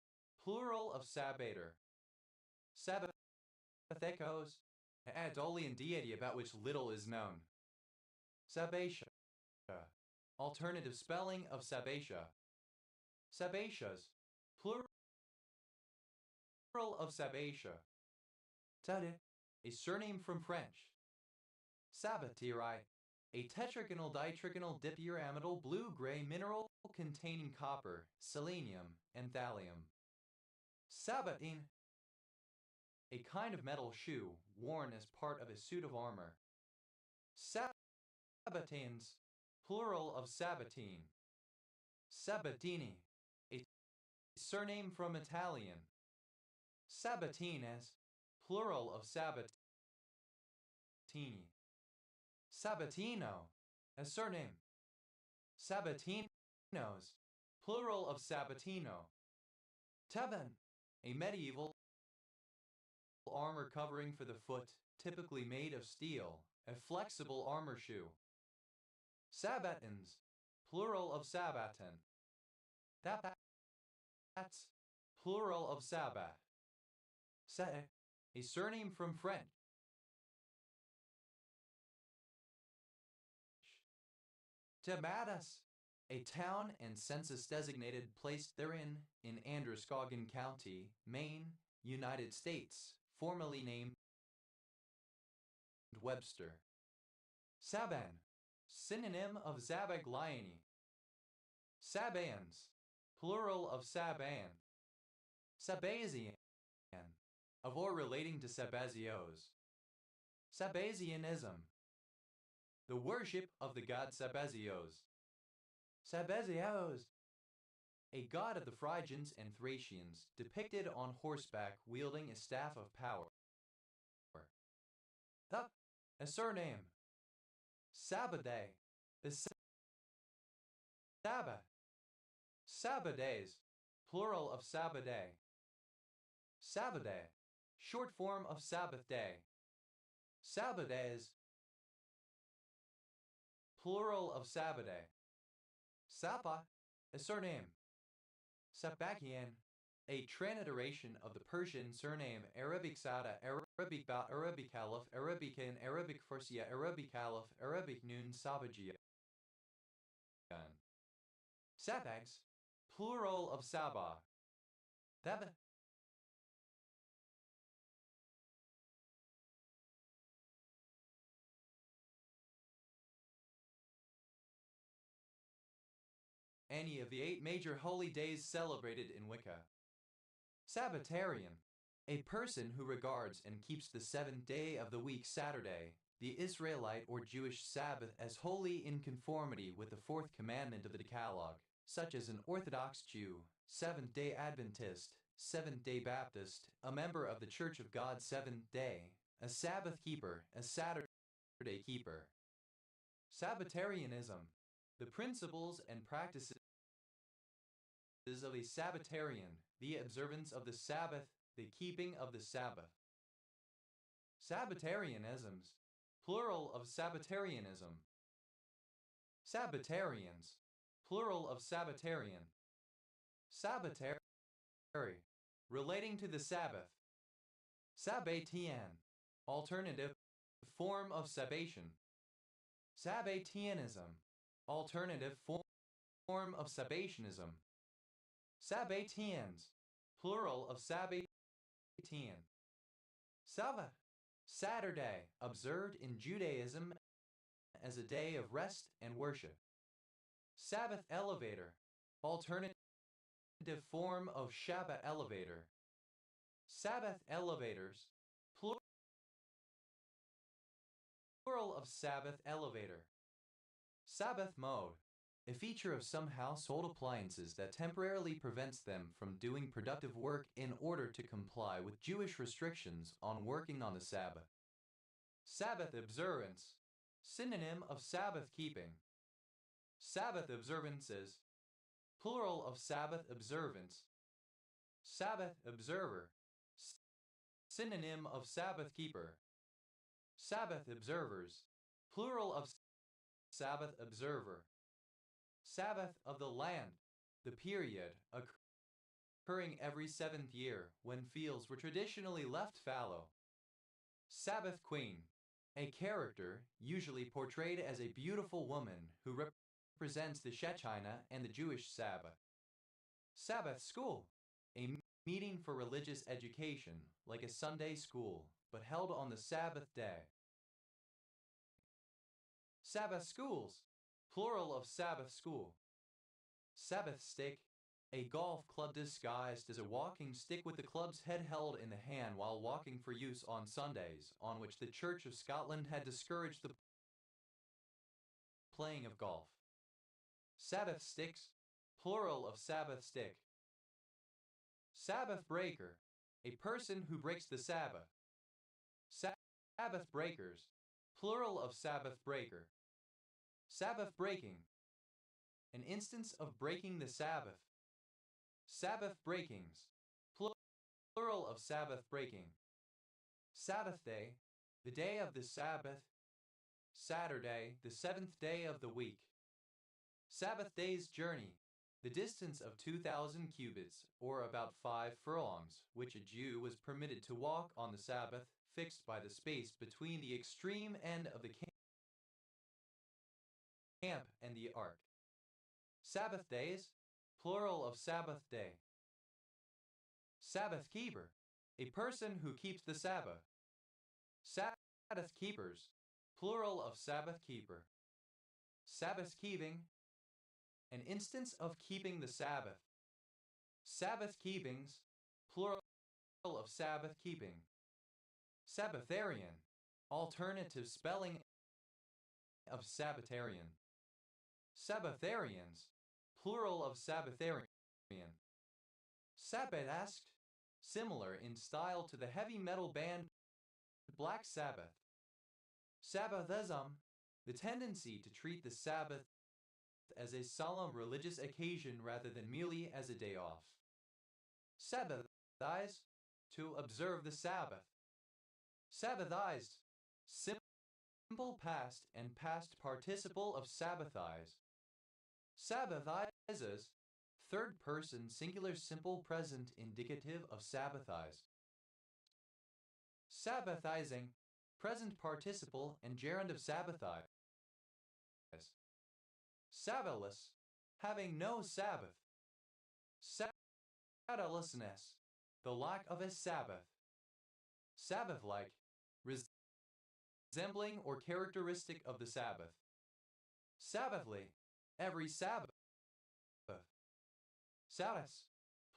plural of Sabater. Sabathecos, an Anatolian deity about which little is known. Sabatia, alternative spelling of Sabatia. Sabatias, plural of Sabatia. Tade, a surname from French. Sabatiri, a tetragonal ditrigonal dipyramidal blue-gray mineral containing copper, selenium, and thallium. Sabatin, a kind of metal shoe worn as part of a suit of armor. Sabatins, plural of Sabatine. Sabatini, a surname from Italian. Sabatines, plural of Sabatini. Sabatino, a surname. Sabatinos, plural of Sabatino. Taban, a medieval armor covering for the foot, typically made of steel, a flexible armor shoe. Sabatins, plural of Sabatin. That's plural of Sabat. Sa'e, a surname from French. Tamadas, a town and census-designated place therein in Androscoggin County, Maine, United States, formerly named Webster. Saban, synonym of Zabaglione. Sabans, plural of Saban. Sabazian, of or relating to Sabazios. Sabazianism, the worship of the god Sabazios. Sabazios, a god of the Phrygians and Thracians, depicted on horseback wielding a staff of power. A surname. Sabbaday, the Sabbath. Sabbadays, plural of Sabbaday. Sabbaday, short form of Sabbath day. Sabbadays, plural of Sabbaday. Sapa, a surname. Sabakian, a transliteration of the Persian surname Arabic Sada, Arabic Ba, Arabic Caliph, Arabican, Arabic Fursia, Arabic Caliph, Arabic Nun Sabajian. Sabags, plural of Sabah. Thaba, any of the 8 major holy days celebrated in Wicca. Sabbatarian, a person who regards and keeps the 7th day of the week Saturday, the Israelite or Jewish Sabbath, as holy in conformity with the 4th commandment of the Decalogue, such as an Orthodox Jew, Seventh-day Adventist, Seventh-day Baptist, a member of the Church of God Seventh Day, a Sabbath keeper, a Saturday keeper. Sabbatarianism, the principles and practices of a Sabbatarian, the observance of the Sabbath, the keeping of the Sabbath. Sabbatarianisms, plural of Sabbatarianism. Sabbatarians, plural of Sabbatarian. Sabbatary, relating to the Sabbath. Sabbatian, alternative form of Sabbatian. Sabbatianism, alternative form of Sabbatianism. Sabbatians, plural of Sabbatian. Sabbath, Saturday, observed in Judaism as a day of rest and worship. Sabbath elevator, alternative form of Shabbat elevator. Sabbath elevators, Plural of Sabbath elevator. Sabbath mode. A feature of some household appliances that temporarily prevents them from doing productive work in order to comply with Jewish restrictions on working on the Sabbath. Sabbath observance. Synonym of Sabbath keeping. Sabbath observances. Plural of Sabbath observance. Sabbath observer. Synonym of Sabbath keeper. Sabbath observers. Plural of Sabbath observer. Sabbath of the land. The period occurring every seventh year when fields were traditionally left fallow. Sabbath queen. A character usually portrayed as a beautiful woman who represents the Shekinah and the Jewish Sabbath. Sabbath school. A meeting for religious education, like a Sunday school, but held on the Sabbath day. Sabbath schools. Plural of Sabbath school. Sabbath stick. A golf club disguised as a walking stick with the club's head held in the hand while walking for use on Sundays, on which the Church of Scotland had discouraged the playing of golf. Sabbath sticks. Plural of Sabbath stick. Sabbath breaker. A person who breaks the Sabbath. Sabbath breakers. Plural of Sabbath breaker. Sabbath breaking. An instance of breaking the Sabbath. Sabbath breakings. Plural of Sabbath breaking. Sabbath day. The day of the Sabbath. Saturday, the seventh day of the week. Sabbath day's journey. The distance of 2,000 cubits, or about 5 furlongs, which a Jew was permitted to walk on the Sabbath, fixed by the space between the extreme end of the camp and the ark. Sabbath days. Plural of Sabbath day. Sabbath keeper. A person who keeps the Sabbath. Sabbath keepers. Plural of Sabbath keeper. Sabbath keeping. An instance of keeping the Sabbath. Sabbath keepings. Plural of Sabbath keeping. Sabbatharian. Alternative spelling of Sabbatarian. Sabbatharians. Plural of Sabbatharian. Sabbath-esque. Similar in style to the heavy metal band Black Sabbath. Sabbathism. The tendency to treat the Sabbath as a solemn religious occasion rather than merely as a day off. Sabbathize. To observe the Sabbath. Sabbathized. Simple past and past participle of sabbathize. Sabbathizes. Third person singular simple present indicative of sabbathize. Sabbathizing. Present participle and gerund of sabbathize. Sabbatless. Having no Sabbath. Sabbathlessness. The lack of a Sabbath. Sabbath-like. Resembling or characteristic of the Sabbath. Sabbathly. Every Sabbath. Sabbaths.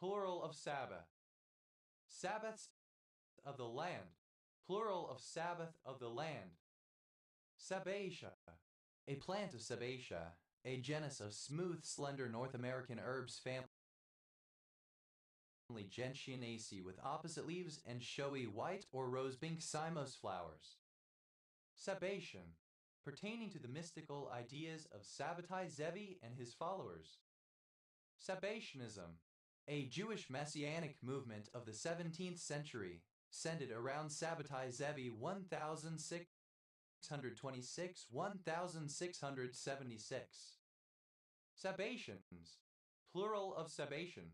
Plural of Sabbath. Sabbaths of the land. Plural of Sabbath of the land. Sabbatia. A plant of Sabbatia, a genus of smooth, slender North American herbs family Gentianaceae with opposite leaves and showy white or rose pink cymose flowers. Sabbatian. Pertaining to the mystical ideas of Sabbatai Zevi and his followers. Sabbatianism. A Jewish messianic movement of the 17th century, centered around Sabbatai Zevi 1626-1676. Sabbatians. Plural of Sabbatian.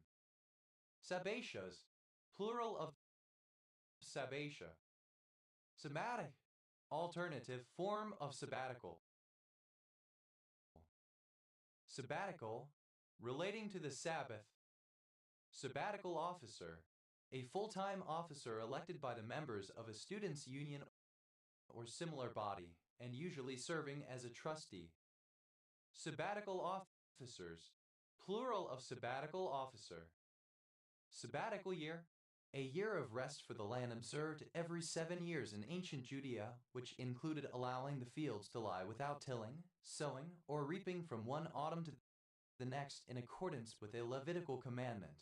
Sabbatias. Plural of Sabbatia. Sabbatic. Alternative form of sabbatical. Sabbatical. Relating to the Sabbath. Sabbatical officer. A full-time officer elected by the members of a students' union or similar body, and usually serving as a trustee. Sabbatical officers. Plural of sabbatical officer. Sabbatical year. a year of rest for the land observed every 7 years in ancient Judea, which included allowing the fields to lie without tilling, sowing, or reaping from one autumn to the next in accordance with a Levitical commandment.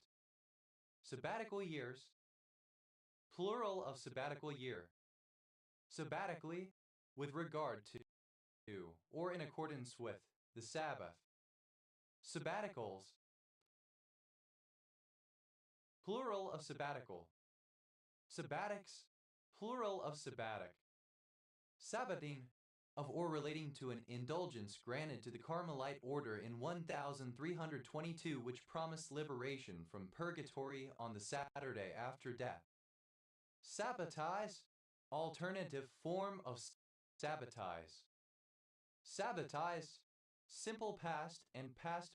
Sabbatical years, plural of sabbatical year. Sabbatically, with regard to, or in accordance with, the Sabbath. Sabbaticals, plural of sabbatical. Sabbatics, plural of sabbatic. Sabbating, of or relating to an indulgence granted to the Carmelite order in 1322, which promised liberation from purgatory on the Saturday after death. Sabbatize, alternative form of sabbatize. Sabbatize, simple past and past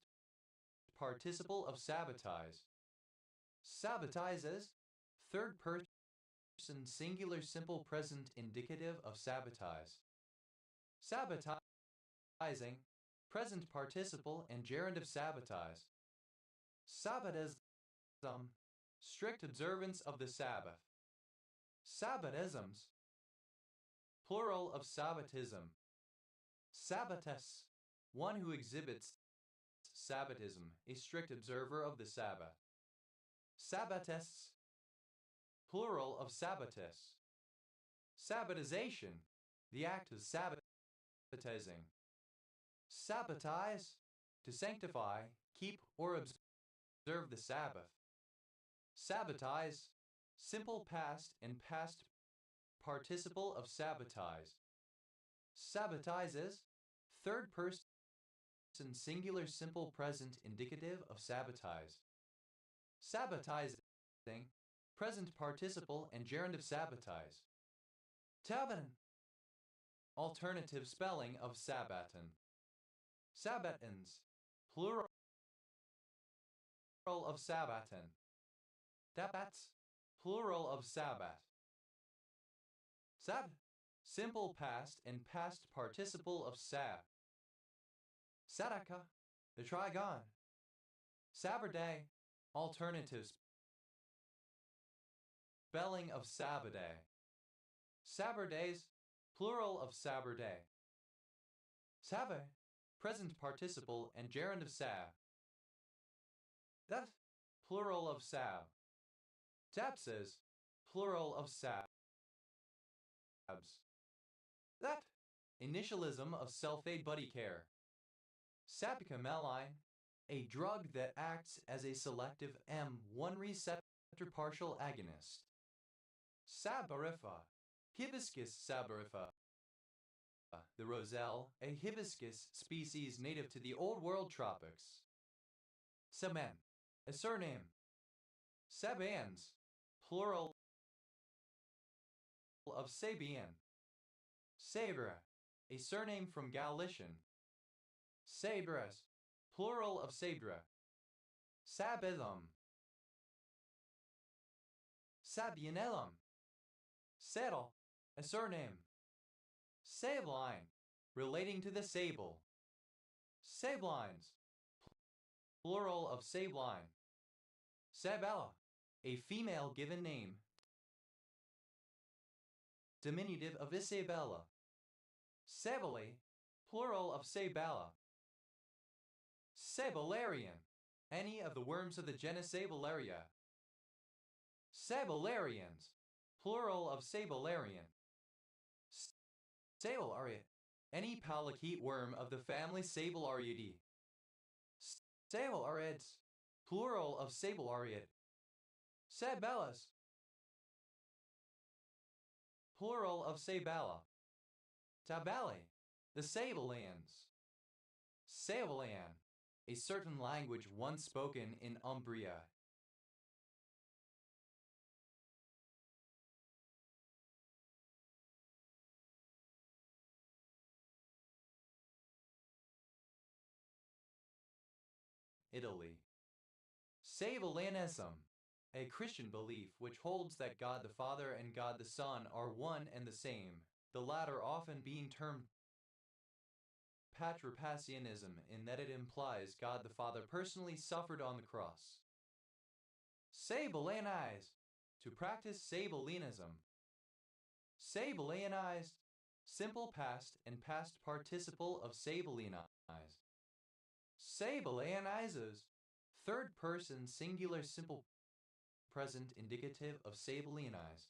participle of sabbatize. Sabbatizes, third person singular simple present indicative of sabbatize. Sabbatizing, present participle and gerund of sabbatize. Sabbatism, strict observance of the Sabbath. Sabbatisms, plural of sabbatism. Sabbatus, one who exhibits sabbatism, a strict observer of the Sabbath. Sabbatus, plural of sabbatus. Sabbatization, the act of sabbatizing. Sabbatize, to sanctify, keep, or observe the Sabbath. Sabbatize, simple past and past participle of sabbatize. Sabbatizes, third person singular simple present indicative of sabbatize. Sabbatizing, present participle and gerund of sabbatize. Tabatin, alternative spelling of sabbatin. Sabbatins, plural of sabbatin. Tabbats, plural of sabbat. Sab, simple past and past participle of sab. Sadaka, the trigon. Saturday, alternatives. Spelling of Sabbaday. Saturdays, plural of Saturday. Sabbath, present participle and gerund of sab. That, plural of sab. Tapses, plural of sabs. That, initialism of sulfate buddy care. Sapica meline, a drug that acts as a selective M1 receptor partial agonist. Sabarifa, Hibiscus sabarifa. The roselle, a hibiscus species native to the Old World tropics. Saman, a surname. Sabans, plural of Sabian. Sabra, a surname from Galician. Sabras, plural of Sabra. Sabillum. Sabianellum. Settle, a surname. Sabline, relating to the sable. Sablines, plural of sabline. Sabella, a female given name. Diminutive of Isabella. Sabally, plural of Sabella. Sabellarian, any of the worms of the genus Sabellaria. Sabellarians, plural of Sabellarian. Sabellariat, any parakeet worm of the family Sabellariidae. Sabellarids, plural of Sabellariat. Sabellas, plural of Sabella. Tabali, the Sabellians. Sabellian, a certain language once spoken in Umbria. Italy. Sabellianism, a Christian belief which holds that God the Father and God the Son are one and the same, the latter often being termed Patripassianism in that it implies God the Father personally suffered on the cross. Sabellianize, to practice Sabellianism. Sabellianized, simple past and past participle of Sabellianize. Sabellianizes, third person singular simple present indicative of Sabellianize.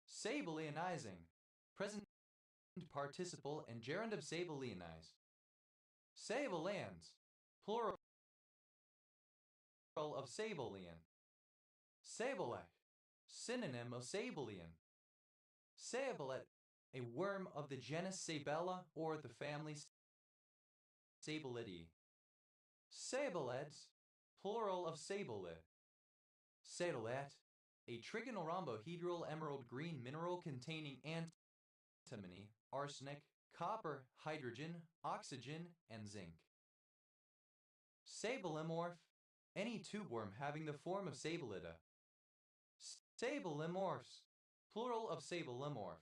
Sabellianizing, present participle and gerund of Sabellianize. Sabellians, plural of Sabellian. Sabelek, synonym of Sabellian. Sabelet, a worm of the genus Sabella or the family Sabellidae. Sabeleds, plural of Sabelid. Sadolet, a trigonorhombohedral emerald green mineral containing antimony, arsenic, copper, hydrogen, oxygen, and zinc. Sabelimorph, any tube worm having the form of Sabellida. Sabelimorphs, plural of Sabelimorph.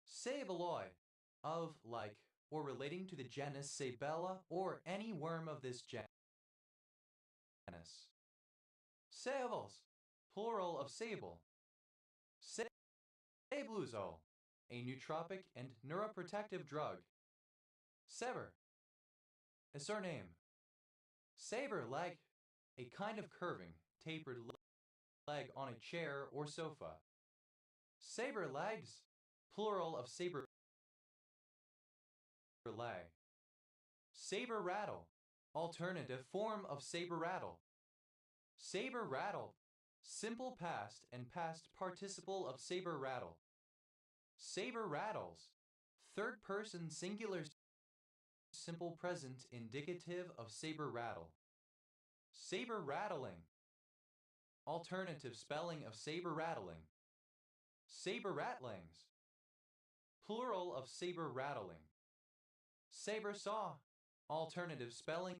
Sabelloi, of, like, or relating to the genus Sabella or any worm of this genus. Sables, plural of sable. Sabluzol, a nootropic and neuroprotective drug. Sever, a surname. Saber leg, a kind of curving, tapered leg on a chair or sofa. Saber legs, plural of saber leg. Saber rattle, alternative form of saber rattle. Saber rattle, simple past and past participle of saber rattle. Saber rattles, third person singular simple present indicative of saber rattle. Saber rattling, alternative spelling of saber rattling. Saber rattlings, plural of saber rattling. Saber saw, alternative spelling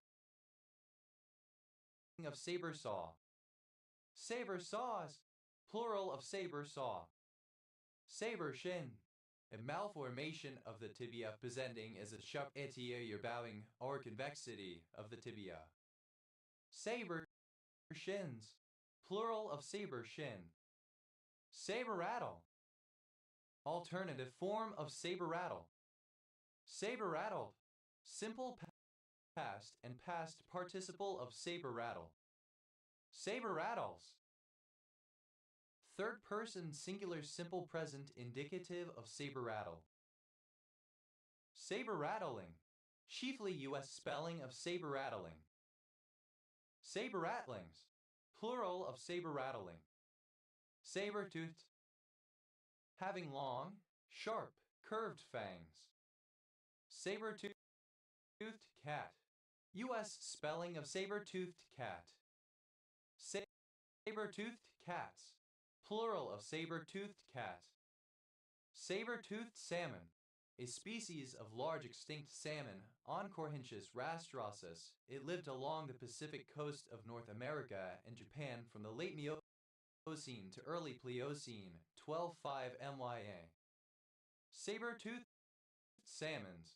of saber saw. Saber saws, plural of saber saw. Saber shin, a malformation of the tibia presenting as a sharp anterior bowing or convexity of the tibia. Saber shins, plural of saber shin. Saber rattle, alternative form of saber rattle. Saber rattled, simple past and past participle of saber rattle. Saber rattles, third person singular simple present indicative of saber rattle. Saber rattling, chiefly U.S. spelling of saber rattling. Saber rattlings, plural of saber rattling. Saber-toothed, having long, sharp, curved fangs. Saber-toothed cat, U.S. spelling of saber-toothed cat. Saber-toothed cats, plural of saber-toothed cat. Saber-toothed salmon, a species of large extinct salmon, Oncorhynchus rastrosus. It lived along the Pacific coast of North America and Japan from the late Miocene to early Pliocene, 12.5 MYA. Saber-toothed salmons,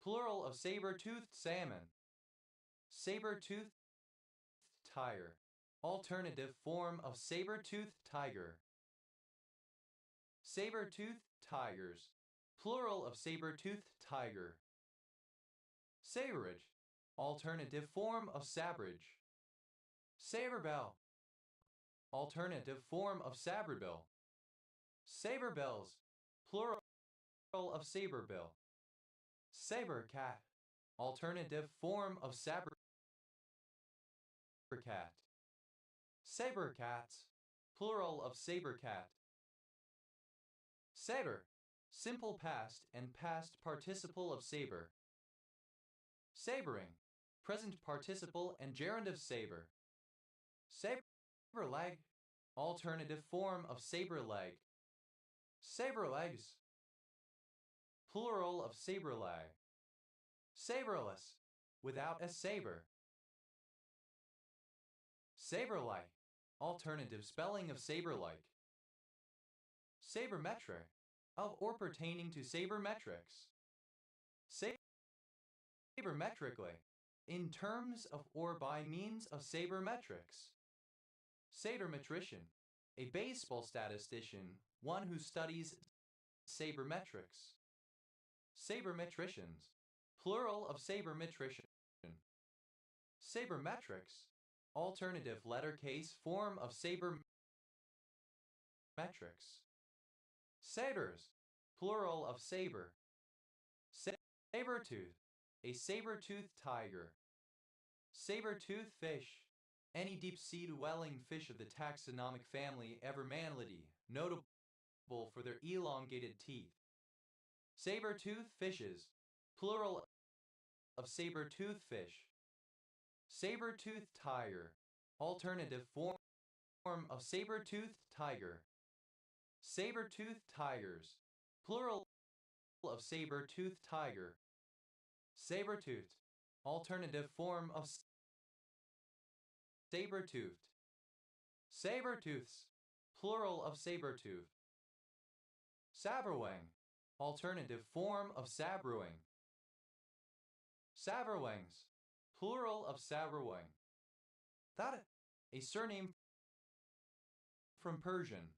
plural of saber-toothed salmon. Saber-toothed tiger, alternative form of saber-toothed tiger. Saber-toothed tigers, plural of saber-toothed tiger. Saberage, alternative form of sabrage. Saberbell, alternative form of saberbill. Saberbells, plural of saberbill. Sabercat, alternative form of sabercat. Sabercats, plural of sabercat. Saber, simple past and past participle of saber. Sabering, present participle and gerund of saber. Saber leg, alternative form of saber leg. Saber legs, plural of saber leg. Saberless, without a saber. Saber-like, alternative spelling of saber-like. Sabermetric, of or pertaining to sabermetrics. Sabermetrically, in terms of or by means of sabermetrics. Sabermetrician, a baseball statistician, one who studies sabermetrics. Sabermetricians, plural of sabermetrician. Sabermetrics, alternative letter case form of sabermetrics. Sabers, plural of saber. Saber-tooth, a saber-toothed tiger. Saber-toothed fish, any deep-sea dwelling fish of the taxonomic family Evermanlidae, notable for their elongated teeth. Saber-toothed fishes, plural of saber-toothed fish. Saber-toothed tiger, alternative form of saber-toothed tiger. Saber-toothed tigers, plural of saber-toothed tiger. Saber-toothed, alternative form of saber-toothed. Saber-tooths, plural of saber-tooth. Saberwing, alternative form of saberwing. Saberwings, plural of saberwing. That, a surname from Persian.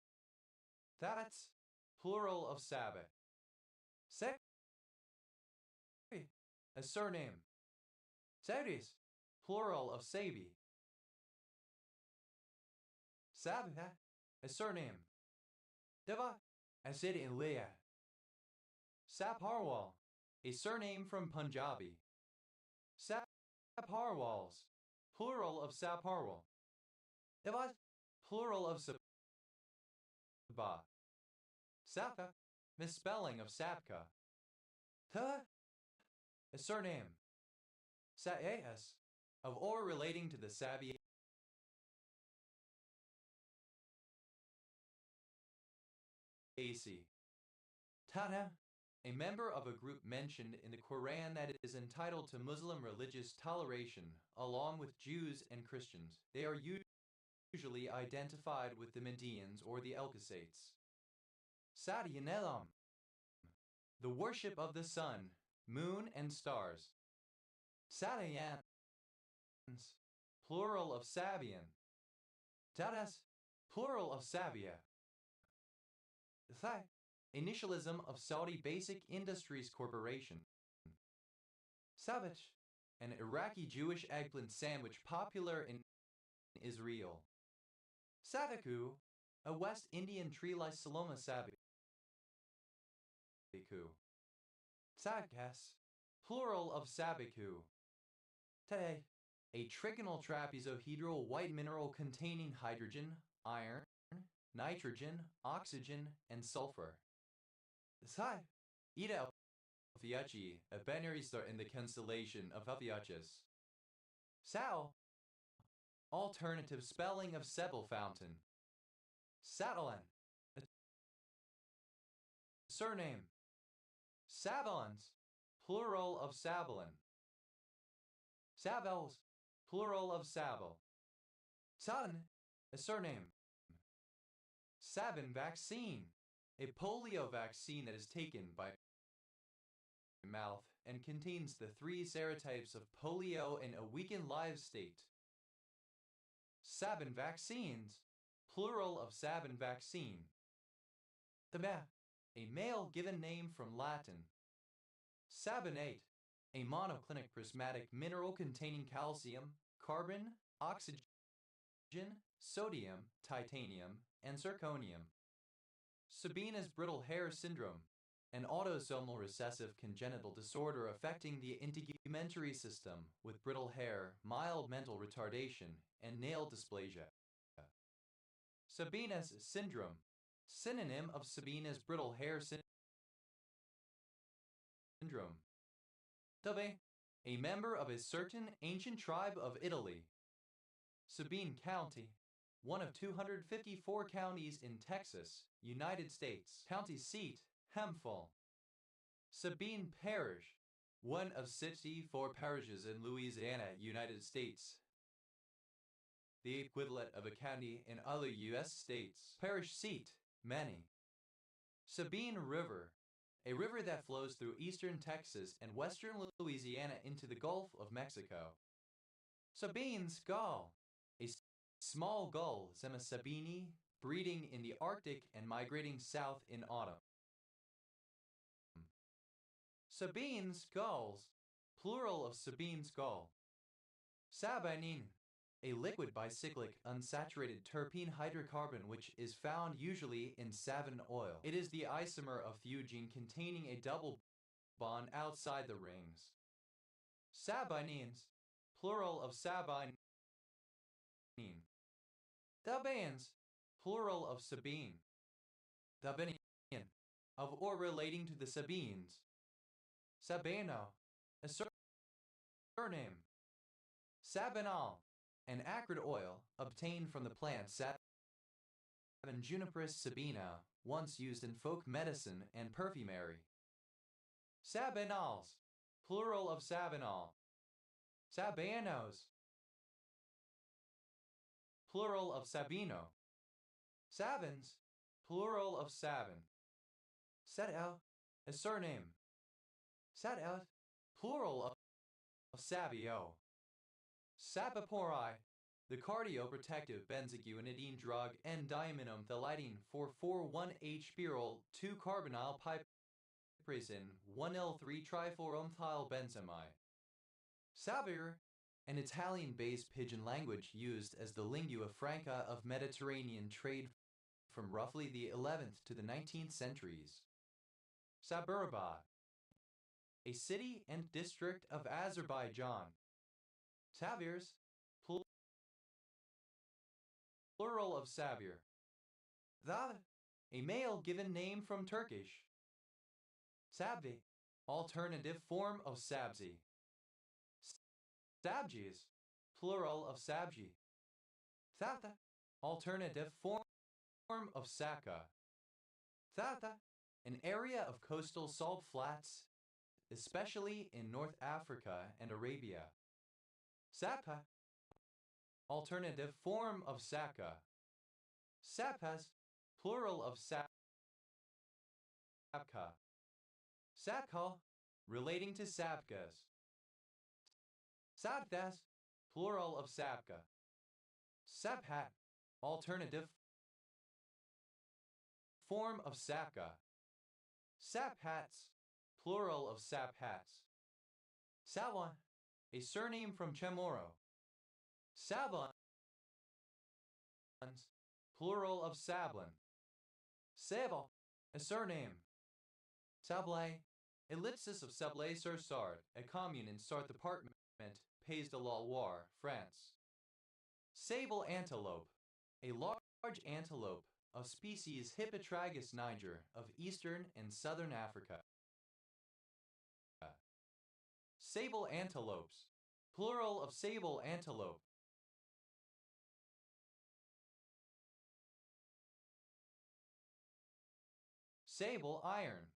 That's, plural of Sabbath. Sek, a surname. Seris, plural of Sabi. Sabha, a surname. Deva, a city in Leah. Sapharwal, a surname from Punjabi. Sapharwals, plural of Sapharwal. Deva, plural of Sabha. Sapka, misspelling of Sapka. Ta, a surname. Saes, of or relating to the Sabi. AC. Tana, a member of a group mentioned in the Quran that is entitled to Muslim religious toleration, along with Jews and Christians. They are usually identified with the Medians or the Elkosates. Sadianelam, the worship of the sun, moon, and stars. Sadians, plural of Sabian. Tadas, plural of Sabia. Thai, initialism of Saudi Basic Industries Corporation. Savage, an Iraqi Jewish eggplant sandwich popular in Israel. Saviku, a West Indian tree-like Saloma sabiku. Sagas, plural of sabiku. Te, a trigonal trapezohedral white mineral containing hydrogen, iron, nitrogen, oxygen, and sulfur. Sai, Ida Alphiachi, a binary star in the constellation of Alphiachus. Sao, alternative spelling of Sebel Fountain. Satalan, a surname. Sabalans, plural of Sabalan. Sabels, plural of Sabel. San, a surname. Sabin vaccine, a polio vaccine that is taken by mouth and contains the 3 serotypes of polio in a weakened live state. Sabin vaccines, plural of Sabin vaccine. A male given name from Latin. Sabinate, a monoclinic prismatic mineral containing calcium, carbon, oxygen, sodium, titanium, and zirconium. Sabina's brittle hair syndrome, an autosomal recessive congenital disorder affecting the integumentary system with brittle hair, mild mental retardation, and nail dysplasia. Sabina's syndrome, synonym of Sabina's brittle hair syndrome. Dove, a member of a certain ancient tribe of Italy. Sabine County, one of 254 counties in Texas, United States. County seat, Hemphill. Sabine Parish, one of 64 parishes in Louisiana, United States. The equivalent of a county in other U.S. states. Parish seat, Many. Sabine River, a river that flows through eastern Texas and western Louisiana into the Gulf of Mexico. Sabine's gull, a small gull, Zema sabini, breeding in the Arctic and migrating south in autumn. Sabines gulls, plural of Sabine's gull. Sabanin, a liquid bicyclic unsaturated terpene hydrocarbon which is found usually in savin oil. It is the isomer of thiogen containing a double bond outside the rings. Sabinins, plural of sabine. Thabans, plural of Sabine. Thabanian, of or relating to the Sabines. Sabino, a surname. Sabanal, an acrid oil obtained from the plant Sabin Juniperus sabina, once used in folk medicine and perfumery. Sabinals, plural of Sabinal. Sabanos, plural of Sabino. Savins, plural of Savin. Satel, a surname. Satel, plural of Savio. Sapipori, the cardioprotective benzoguanidine drug N-diaminum thalidomide 4,4,1-H-pyrrole 2-carbonyl piperazine 1L3-trifluoromethylbenzamide. Sabir, an Italian-based pidgin language used as the lingua franca of Mediterranean trade from roughly the 11th to the 19th centuries. Saburabad, a city and district of Azerbaijan. Sabirs, plural of Sabir. Thad, a male given name from Turkish. Sabdi, alternative form of Sabzi. Sabjis, plural of Sabji. Thata, alternative form of Saka. Thata, an area of coastal salt flats, especially in North Africa and Arabia. Sapa, alternative form of Saka. Sapas, plural of Sapka. Sakal, relating to Sapkas. Sapdas, plural of Sapka. Saphat, alternative form of Sapka. Saphats, plural of Saphats. Sawan, a surname from Chamorro. Sablons, plural of Sablon. Sable, a surname. Sablé, ellipsis of Sablé-sur-Sarthe, a commune in Sarthe department, Pays de la Loire, France. Sable antelope, a large antelope of species Hippotragus niger of eastern and southern Africa. Sable antelopes, plural of sable antelope. Sable iron,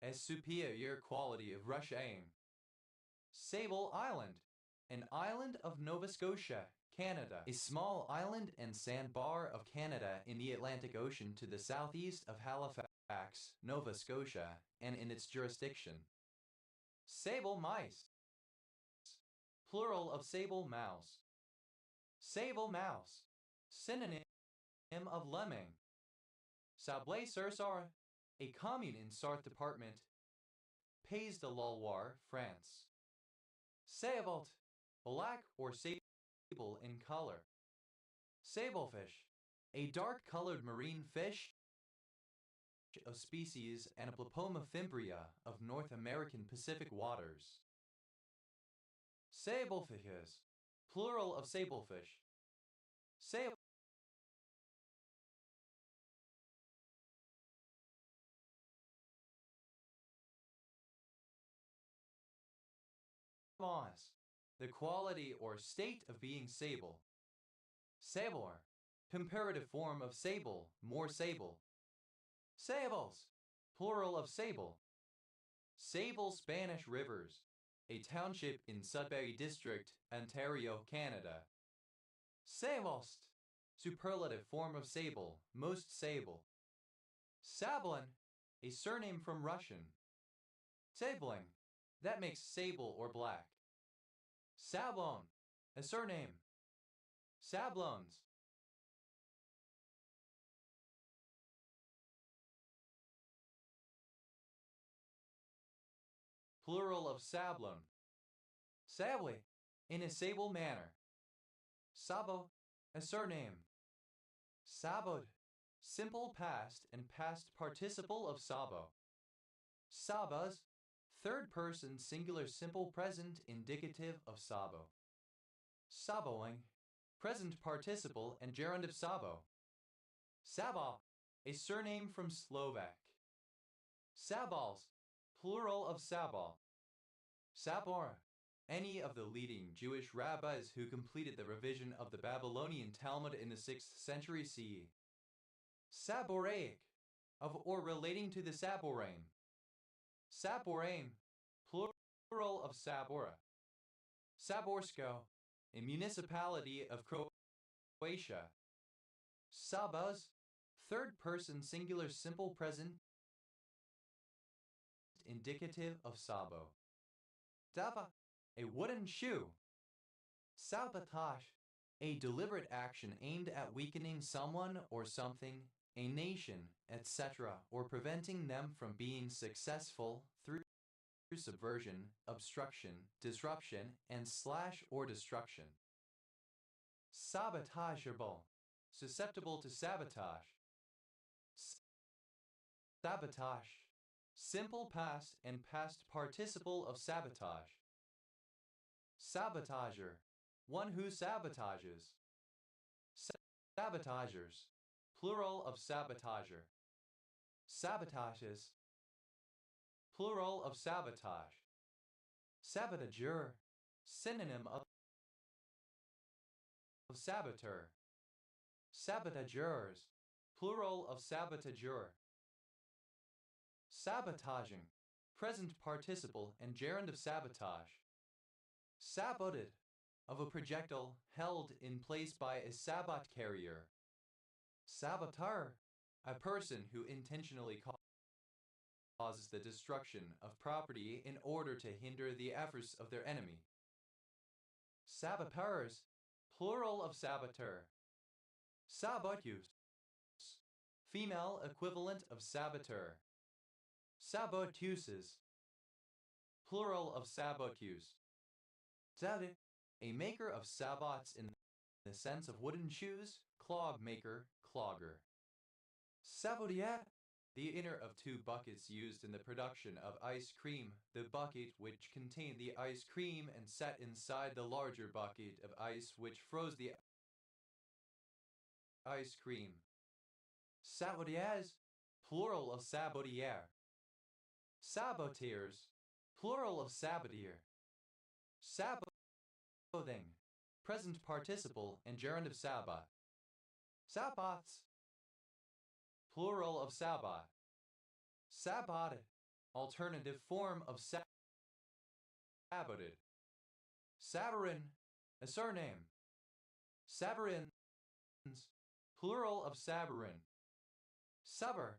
a superior quality of Russian. Sable Island, an island of Nova Scotia, Canada, a small island and sandbar of Canada in the Atlantic Ocean to the southeast of Halifax, Nova Scotia, and in its jurisdiction. Sable mice, plural of sable mouse. Sable mouse, synonym of lemming. Sablé-sur-Sarthe, a commune in Sarthe department, Pays de la Loire, France. Sablet, black or sable in color. Sablefish, a dark-colored marine fish of species Anaplopoma fimbria of North American Pacific waters. Sablefiches, plural of sablefish. Sable moss, the quality or state of being sable. Sabor, comparative form of sable, more sable. Sables, plural of sable. Sable Spanish Rivers, a township in Sudbury District, Ontario, Canada. Sablest, superlative form of sable, most sable. Sablon, a surname from Russian. Sabling, that makes sable or black. Sablon, a surname. Sablons, plural of sablon. Sable, in a sable manner. Sabo, a surname. Sabod, simple past and past participle of sabo. Sabas, third person singular simple present indicative of sabo. Saboing, present participle and gerund of sabo. Sabal, a surname from Slovak. Sabals, plural of Sabal. Sabora, any of the leading Jewish rabbis who completed the revision of the Babylonian Talmud in the 6th century CE. Saboraic, of or relating to the Saboraim. Saboraim, plural of Sabora. Saborsko, a municipality of Croatia. Sabas, third person singular simple present indicative of sabo. Dava, a wooden shoe. Sabotage, a deliberate action aimed at weakening someone or something, a nation, etc., or preventing them from being successful through subversion, obstruction, disruption, and slash or destruction. Sabotageable, susceptible to sabotage. Sabotage, simple past and past participle of sabotage. Sabotager, one who sabotages. Sabotagers, plural of sabotager. Sabotages, plural of sabotage. Sabotager, synonym of saboteur. Sabotageurs, plural of sabotager. Sabotaging, present participle and gerund of sabotage. Saboted, of a projectile held in place by a sabot carrier. Saboteur, a person who intentionally causes the destruction of property in order to hinder the efforts of their enemy. Saboteurs, plural of saboteur. Saboteuse, female equivalent of saboteur. Saboteuses, plural of saboteuse. Tzade, a maker of sabots in the sense of wooden shoes, clog maker, clogger. Sabotier, the inner of two buckets used in the production of ice cream, the bucket which contained the ice cream and set inside the larger bucket of ice which froze the ice cream. Sabotiers, plural of sabotier. Saboteers, plural of sabotier. Sabothing, present participle and gerund of sabbath. Sabbaths, plural of sabbath. Sabbated, alternative form of saboted. Sabarin, a surname. Sabarins, plural of sabarin. Suber,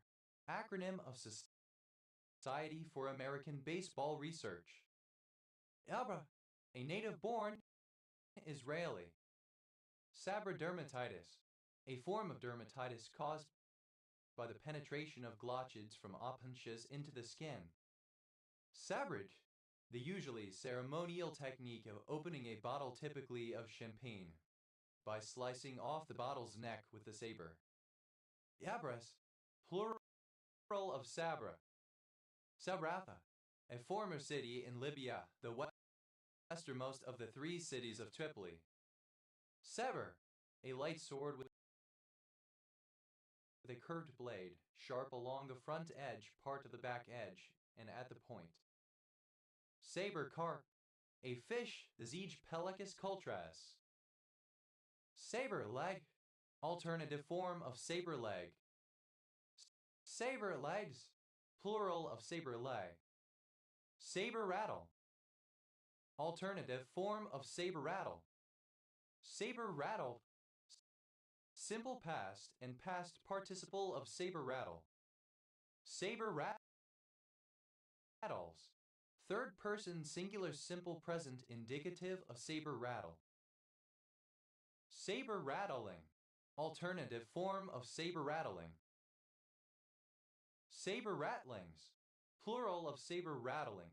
acronym of Society for American Baseball Research. Abra, a native-born Israeli. Sabrodermatitis, a form of dermatitis caused by the penetration of glochids from opuntias into the skin. Sabrage, the usually ceremonial technique of opening a bottle typically of champagne by slicing off the bottle's neck with a saber. Yabras, plural of Sabra. Sabratha, a former city in Libya, the westernmost of the three cities of Tripoli. Sever, a light sword with a curved blade, sharp along the front edge, part of the back edge, and at the point. Saber carp, a fish, the Zege Pelecus cultras. Saber leg, alternative form of saber leg. Saber legs, plural of saber leg. Saber rattle, alternative form of saber rattle. Saber rattle, simple past and past participle of saber rattle. Saber rattles, third person singular simple present indicative of saber rattle. Saber rattling, alternative form of saber rattling. Saber rattlings, plural of saber rattling.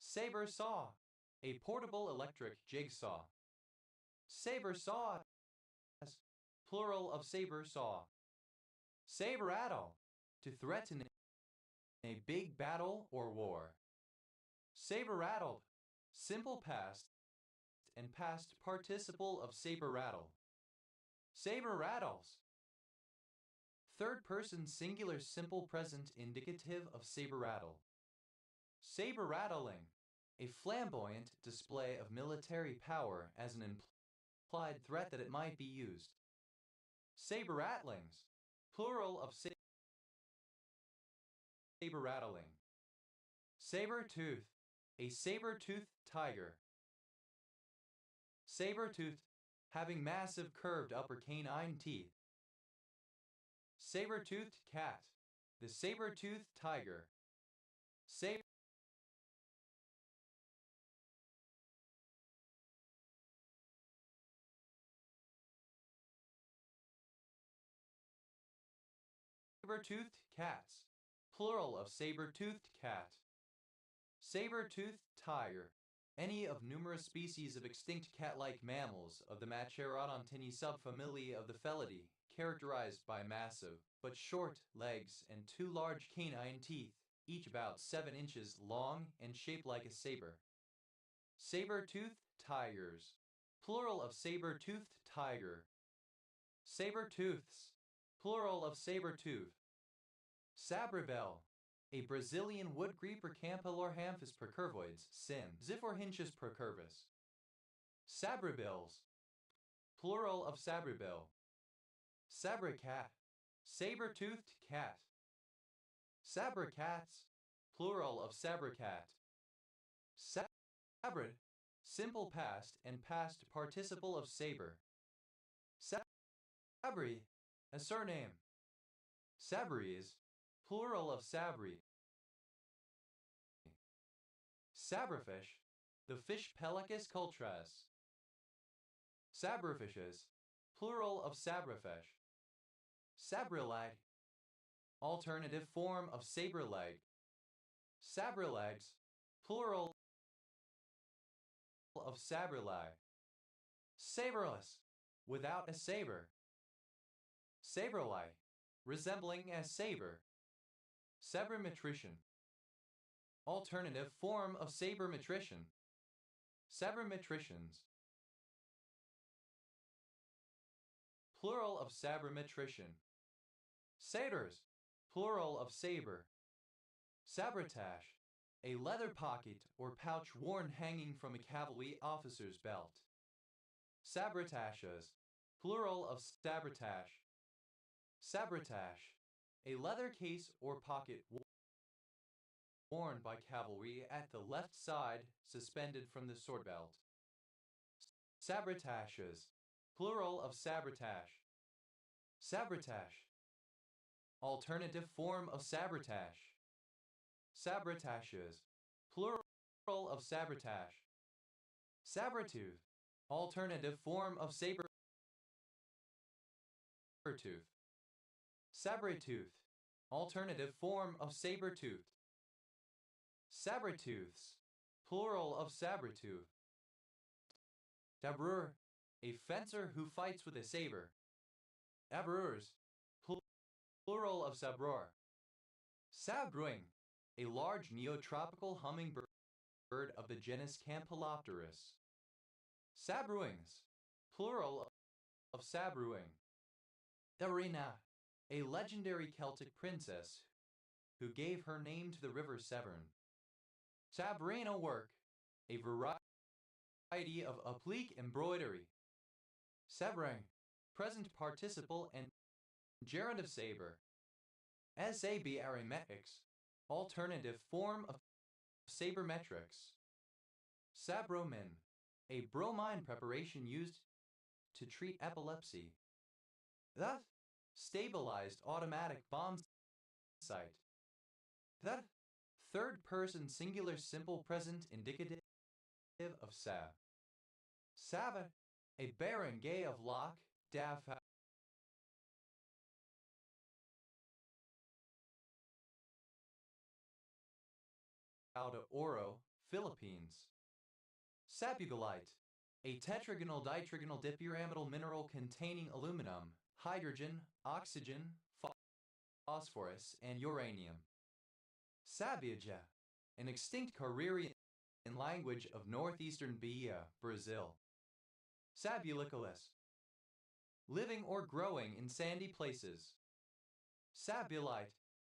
Saber saw, a portable electric jigsaw. Saber saws, plural of saber saw. Saber rattle, to threaten a big battle or war. Saber rattled, simple past and past participle of saber rattle. Saber rattles. Third person singular simple present indicative of saber rattle. Saber rattling, a flamboyant display of military power as an implied threat that it might be used. Saber rattlings, plural of saber rattling. Saber tooth, a saber-toothed tiger. Saber-toothed, having massive curved upper canine teeth. Saber-toothed cat, the saber-toothed tiger. Saber-toothed cats, plural of saber-toothed cat. Saber-toothed tiger, any of numerous species of extinct cat-like mammals of the Machaerodontidae subfamily of the Felidae, characterized by massive but short legs and two large canine teeth, each about 7 inches long and shaped like a saber. Saber-toothed tigers, plural of saber-toothed tiger. Saber-tooths, plural of saber-tooth. Sabribel, a Brazilian wood creeper Campylorhamphus percurvoides, sin. Ziphorhynchus percurvus. Sabribels, plural of sabribel. Sabricat, saber-toothed cat. Sabricats, plural of sabricat. Sabrid, simple past and past participle of saber. Sabri, a surname. Sabries, plural of sabri. Saberfish, the fish Pelecus cultras. Saberfishes, plural of saberfish. Sabrileg, alternative form of saberleg. Sabrilegs, plural of saberleg. Saberless, without a saber. Saberlike, resembling a saber. Sabermetrician, alternative form of sabermetrician. Sabermetricians, plural of sabermetrician. Satyrs, plural of saber. Sabretache, a leather pocket or pouch worn hanging from a cavalry officer's belt. Sabretaches, plural of sabretache. Sabretache, a leather case or pocket worn by cavalry at the left side, suspended from the sword belt. Sabretaches, plural of sabretache. Sabretache, alternative form of sabretache. Sabretaches, plural of sabretache. Sabertooth, alternative form of sabertooth. Sabretooth, alternative form of sabertooth. Sabertooths, plural of sabertooth. Sabreur, a fencer who fights with a saber. Sabreurs, plural of sabreur. Sabruing, a large neotropical hummingbird of the genus Campylopterus. Sabruings, plural of sabruing. Sabrina, a legendary Celtic princess who gave her name to the river Severn. Sabrina work, a variety of applique embroidery. Sabring, present participle and gerund of saber. Sabarithmetics, alternative form of sabermetrics. Sabromin, a bromine preparation used to treat epilepsy. The stabilized automatic bomb sight. The third person singular simple present indicative of Sav. Sava, a baron gay of Loch, Daff, out of Oro, Philippines. Sabugolite, a tetragonal ditrigonal dipyramidal mineral containing aluminum, hydrogen, oxygen, phosphorus, and uranium. Sabuja, an extinct Carrerian language of northeastern Bahia, Brazil. Sabulicolous, living or growing in sandy places. Sabulite,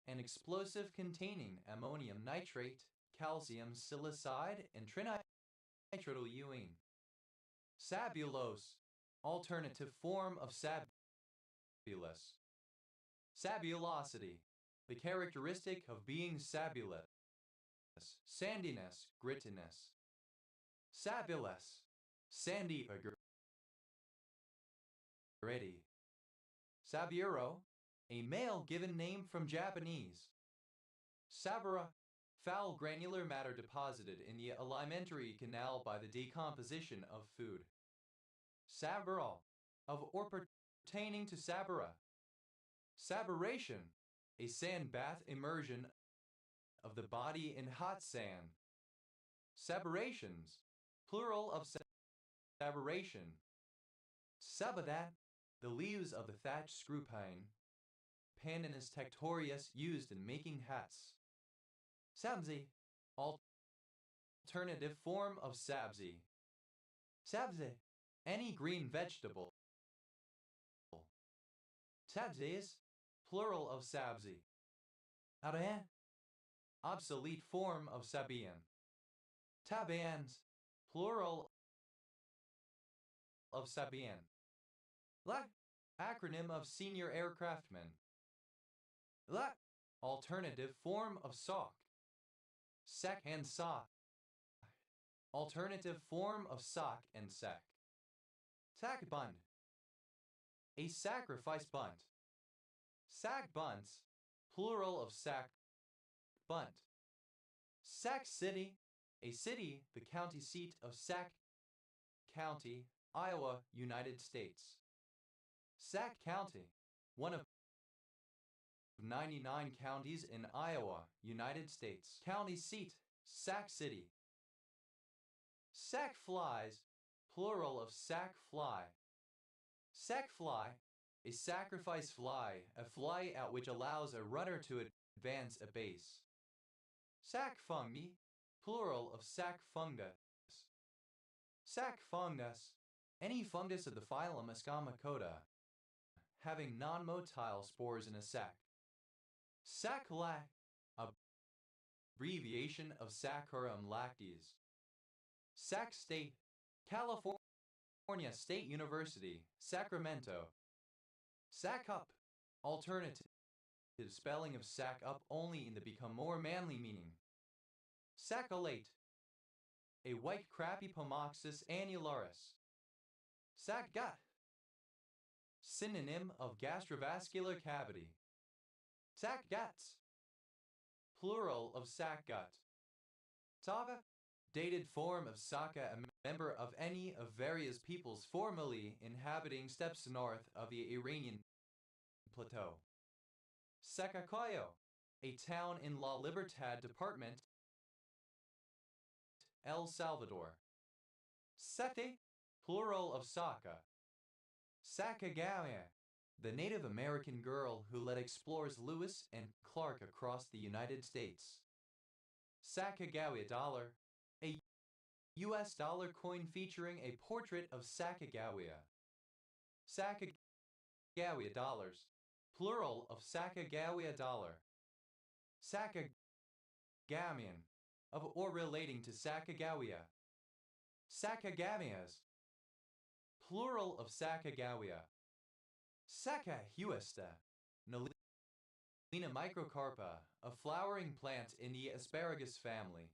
an explosive containing ammonium nitrate, calcium silicide, and trinitrotoluene. Sabulose, alternative form of sabulous. Sabulosity, the characteristic of being sabulous. Sandiness, grittiness. Sabulous, sandy or gritty. Saburo, a male given name from Japanese. Sabura, foul granular matter deposited in the alimentary canal by the decomposition of food. Sabural, of or pertaining to sabura. Saburation, a sand bath immersion of the body in hot sand. Saburations, plural of saburation. Sabadat, the leaves of the thatched screw pine. Pandanus tectorius used in making hats. Sabzi, alternative form of sabzi. Sabzi, any green vegetable. Sabzes, plural of sabzi. Arain, obsolete form of sabian. Tabians, plural of sabian. La, acronym of senior aircraftman. La, alternative form of sock. Sek and sa, alternative form of sock and sek. Sack bund, a sacrifice bunt. Sack bunts, plural of sack bunt. Sac City, a city, the county seat of Sac County, Iowa, United States. Sac County, one of 99 counties in Iowa, United States. County seat, Sac City. Sac flies, plural of sac fly. Sac fly, a sacrifice fly, a fly at which allows a runner to advance a base. Sac fungi, plural of sac fungus. Sac fungus, any fungus of the phylum Escamacota, having non-motile spores in a sac. Sac-lac, abbreviation of Saccharum lactis. Sac State, California State University, Sacramento. Sac up, alternative spelling of sack up only in the become more manly meaning. Saccholate, a white Crappy-Pomoxis annularis. Sac gut, synonym of gastrovascular cavity. Sac guts, plural of sac gut. Saka, dated form of Saka, a member of any of various peoples formerly inhabiting steppes north of the Iranian plateau. Sacacoyo, a town in La Libertad Department, El Salvador. Sete, plural of Saca. Sacagawea, the Native American girl who led explorers Lewis and Clark across the United States. Sacagawea dollar, a U.S. dollar coin featuring a portrait of Sacagawea. Sacagawea dollars, plural of Sacagawea dollar. Sacagamian, of or relating to Sacagawea. Sacagameas, plural of Sacagawea. Sacchahuesta, Nalina microcarpa, a flowering plant in the asparagus family.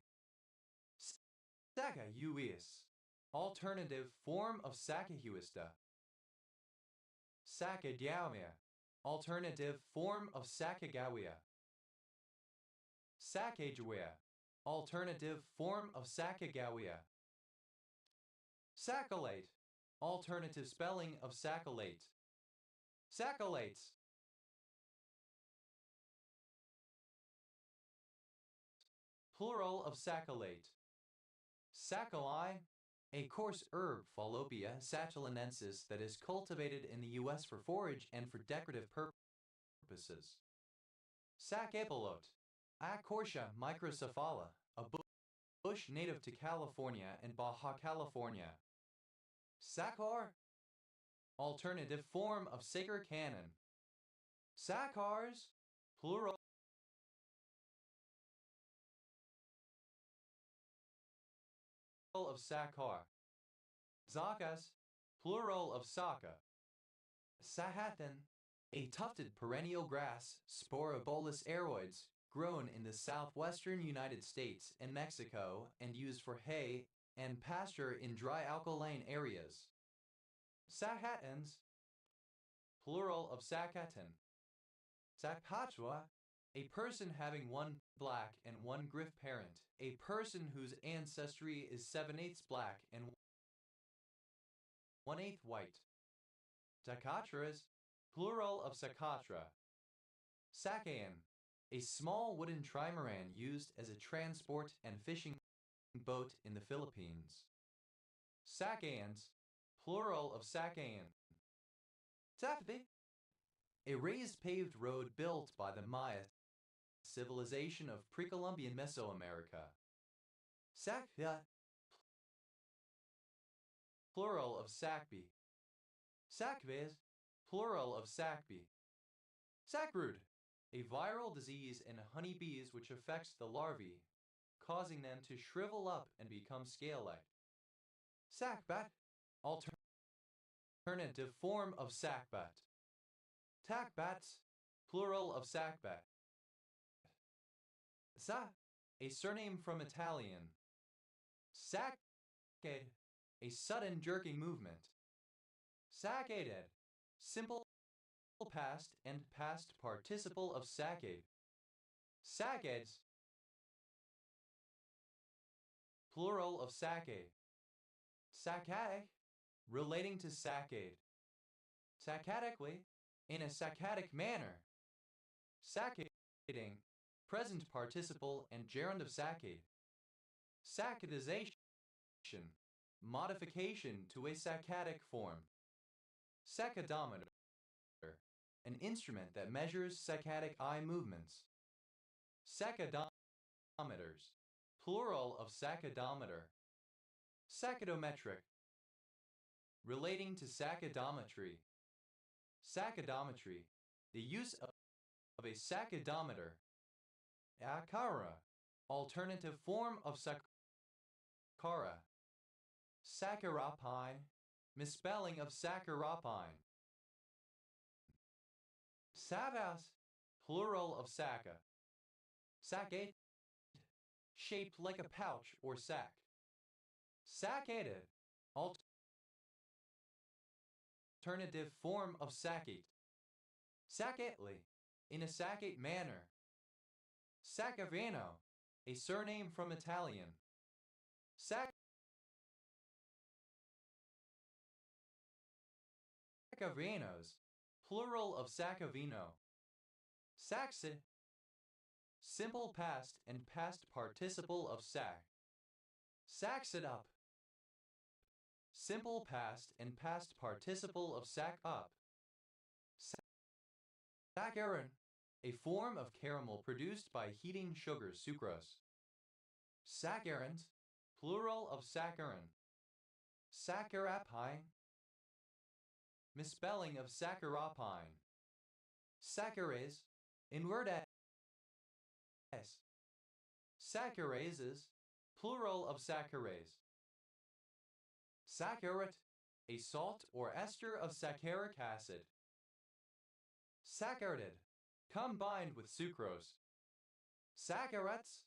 Sacchahuius, alternative form of Sacchahuesta. Sacagawea, alternative form of Sacagawea. Sacagawea, alternative form of Sacagawea. Saccholate, alternative spelling of saccholate. Saccolates, plural of saccolate. Saccharine, a coarse herb Fallopia sacchalinensis that is cultivated in the U.S. for forage and for decorative purposes. Sac epaulot, Acortia microcephala, a bush native to California and Baja California. Saccharine, alternative form of Saker cannon. Saccharines, plural of Saccharine. Zacchas, plural of Saka. Sahathan, a tufted perennial grass, Sporobolus aeroides, grown in the southwestern United States and Mexico and used for hay and pasture in dry alkaline areas. Sahatans, plural of Sakatan. Sakpachwa, a person having one black and one Griff parent, a person whose ancestry is 7/8 black and 1/8 white. Sakatras, plural of Sakatra. Sakayan, a small wooden trimaran used as a transport and fishing boat in the Philippines. Sakayans, plural of Sakayan. Tapti, a raised paved road built by the Maya civilization of pre-Columbian Mesoamerica. Sakya, plural of Sakbi. Sakves, plural of Sakbi. Sackbrood, a viral disease in honeybees which affects the larvae, causing them to shrivel up and become scale-like. Sackbat, alternative form of sackbat. Tackbats, plural of sackbat. Sa, a surname from Italian. Saccade, a sudden jerking movement. Saccaded, simple past and past participle of saccade. Saccades, plural of saccade. Saccadic, relating to saccade. Saccadically, in a saccadic manner. Saccading, present participle and gerund of saccade. Saccadization, modification to a saccadic form. Saccadometer, an instrument that measures saccadic eye movements. Saccadometers, plural of saccadometer. Saccadometric, relating to saccadometry. Saccadometry, the use of a saccadometer. Akara, alternative form of sakkara. Saccharopine, misspelling of saccharopine. Savas, plural of sacca. Saccate, shaped like a pouch or sack. Saccated, alternative form of saccate. Saccately, in a saccate manner. Saccavano, a surname from Italian. Saccavinos, plural of saccavino. Saxid, simple past and past participle of sack. Sax it up, simple past and past participle of sack up. Saccharin, a form of caramel produced by heating sugar sucrose. Saccharins, plural of saccharin. Saccharopine, misspelling of saccharopine. Saccharase, inward s. Saccharasses, plural of saccharase. Saccharit, a salt or ester of saccaric acid. Saccharided, combined with sucrose. Saccharets,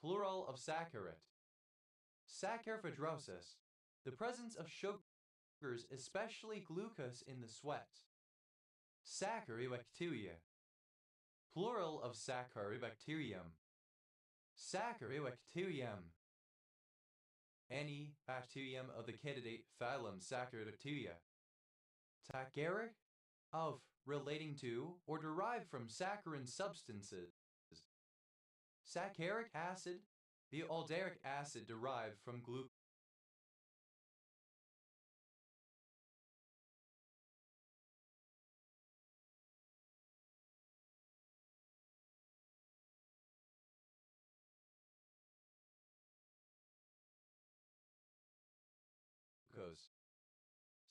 plural of saccharit. Saccharfidrosis, the presence of sugars, especially glucose, in the sweat. Saccharibacteria, plural of Saccharibacterium. Saccharibacterium, any bacterium of the candidate phylum Saccharibacteria. Saccaric, of, relating to, or derived from saccharin substances. Saccaric acid, The aldaric acid derived from glucose.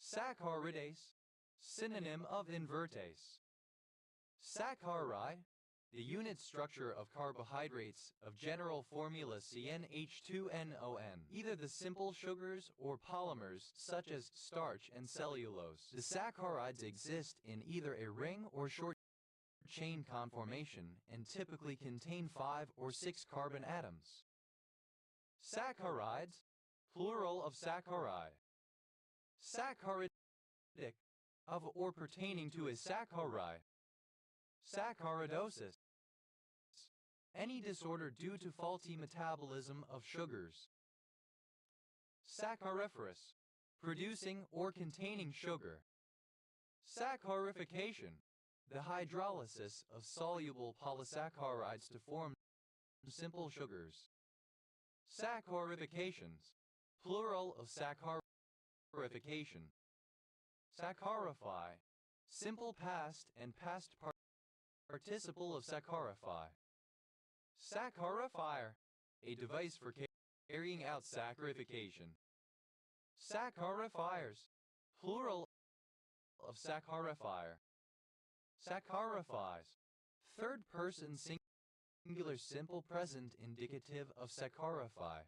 Saccharidase, synonym of invertase. Saccharide, the unit structure of carbohydrates of general formula CnH2nON, either the simple sugars or polymers such as starch and cellulose. The saccharides exist in either a ring or short chain conformation and typically contain 5 or 6 carbon atoms. Saccharides, plural of saccharide. Saccharidic, of or pertaining to a saccharide. Saccharidosis, any disorder due to faulty metabolism of sugars. Sacchariferous, producing or containing sugar. Saccharification, the hydrolysis of soluble polysaccharides to form simple sugars. Saccharifications, plural of saccharification. Saccharify, simple past and past participle of saccharify. Saccharifier, a device for carrying out saccharification. Saccharifiers, plural of saccharifier. Saccharify, third person singular simple present indicative of saccharify.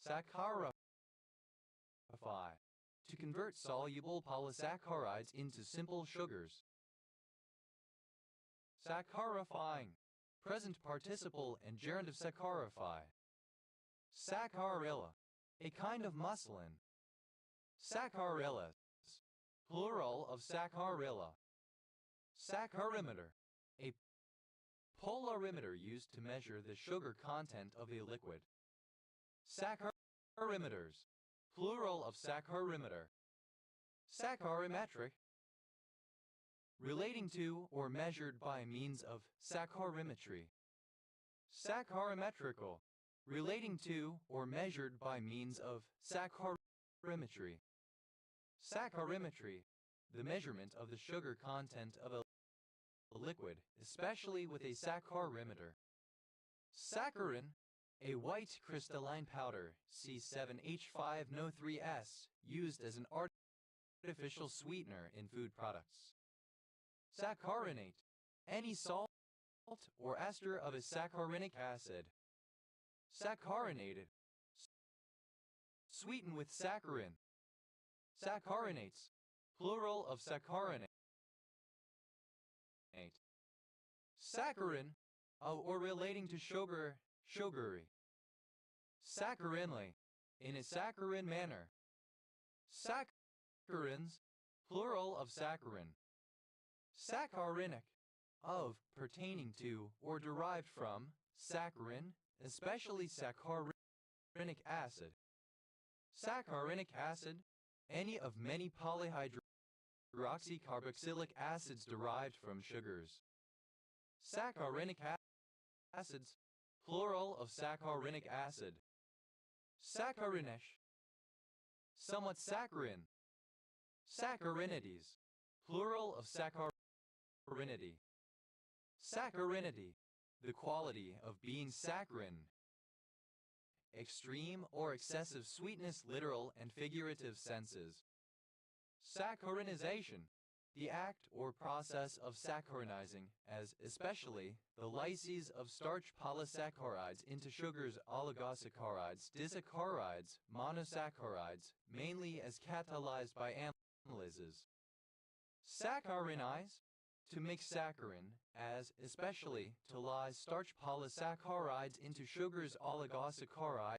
Saccharify, to convert soluble polysaccharides into simple sugars. Saccharifying, present participle and gerund of saccharify. Saccharillah, a kind of muslin. Saccharillas, plural of saccharillah. Saccharimeter, a polarimeter used to measure the sugar content of a liquid. Saccarimeters, plural of saccarimeter. Saccarimetric, relating to or measured by means of saccarimetry. Saccarimetrical, relating to or measured by means of saccarimetry. Saccarimetry, the measurement of the sugar content of a liquid, especially with a saccarimeter. Saccharin, a white crystalline powder, C7H5NO3S, used as an artificial sweetener in food products. Saccharinate, any salt or ester of a saccharic acid. Sacharinated, sweetened with saccharin. Sacharinates, plural of saccharinate. Saccharin, or relating to sugar, sugary. Saccharinely, in a saccharin manner. Saccharins, plural of saccharin. Saccharinic, of, pertaining to, or derived from, saccharin, especially saccharic acid. Saccharic acid, any of many polyhydroxycarboxylic acids derived from sugars. Saccharic acids, plural of saccharic acid. Saccharinish, somewhat saccharin. Saccharinity, plural of saccharinity. Saccharinity, the quality of being saccharine. Extreme or excessive sweetness, literal and figurative senses. Saccharinization, the act or process of saccharinizing, as especially the lyses of starch polysaccharides into sugars, oligosaccharides, disaccharides, monosaccharides, mainly as catalyzed by amylases. Saccharinize, to mix saccharin, as especially to lyse starch polysaccharides into sugars, oligosaccharides,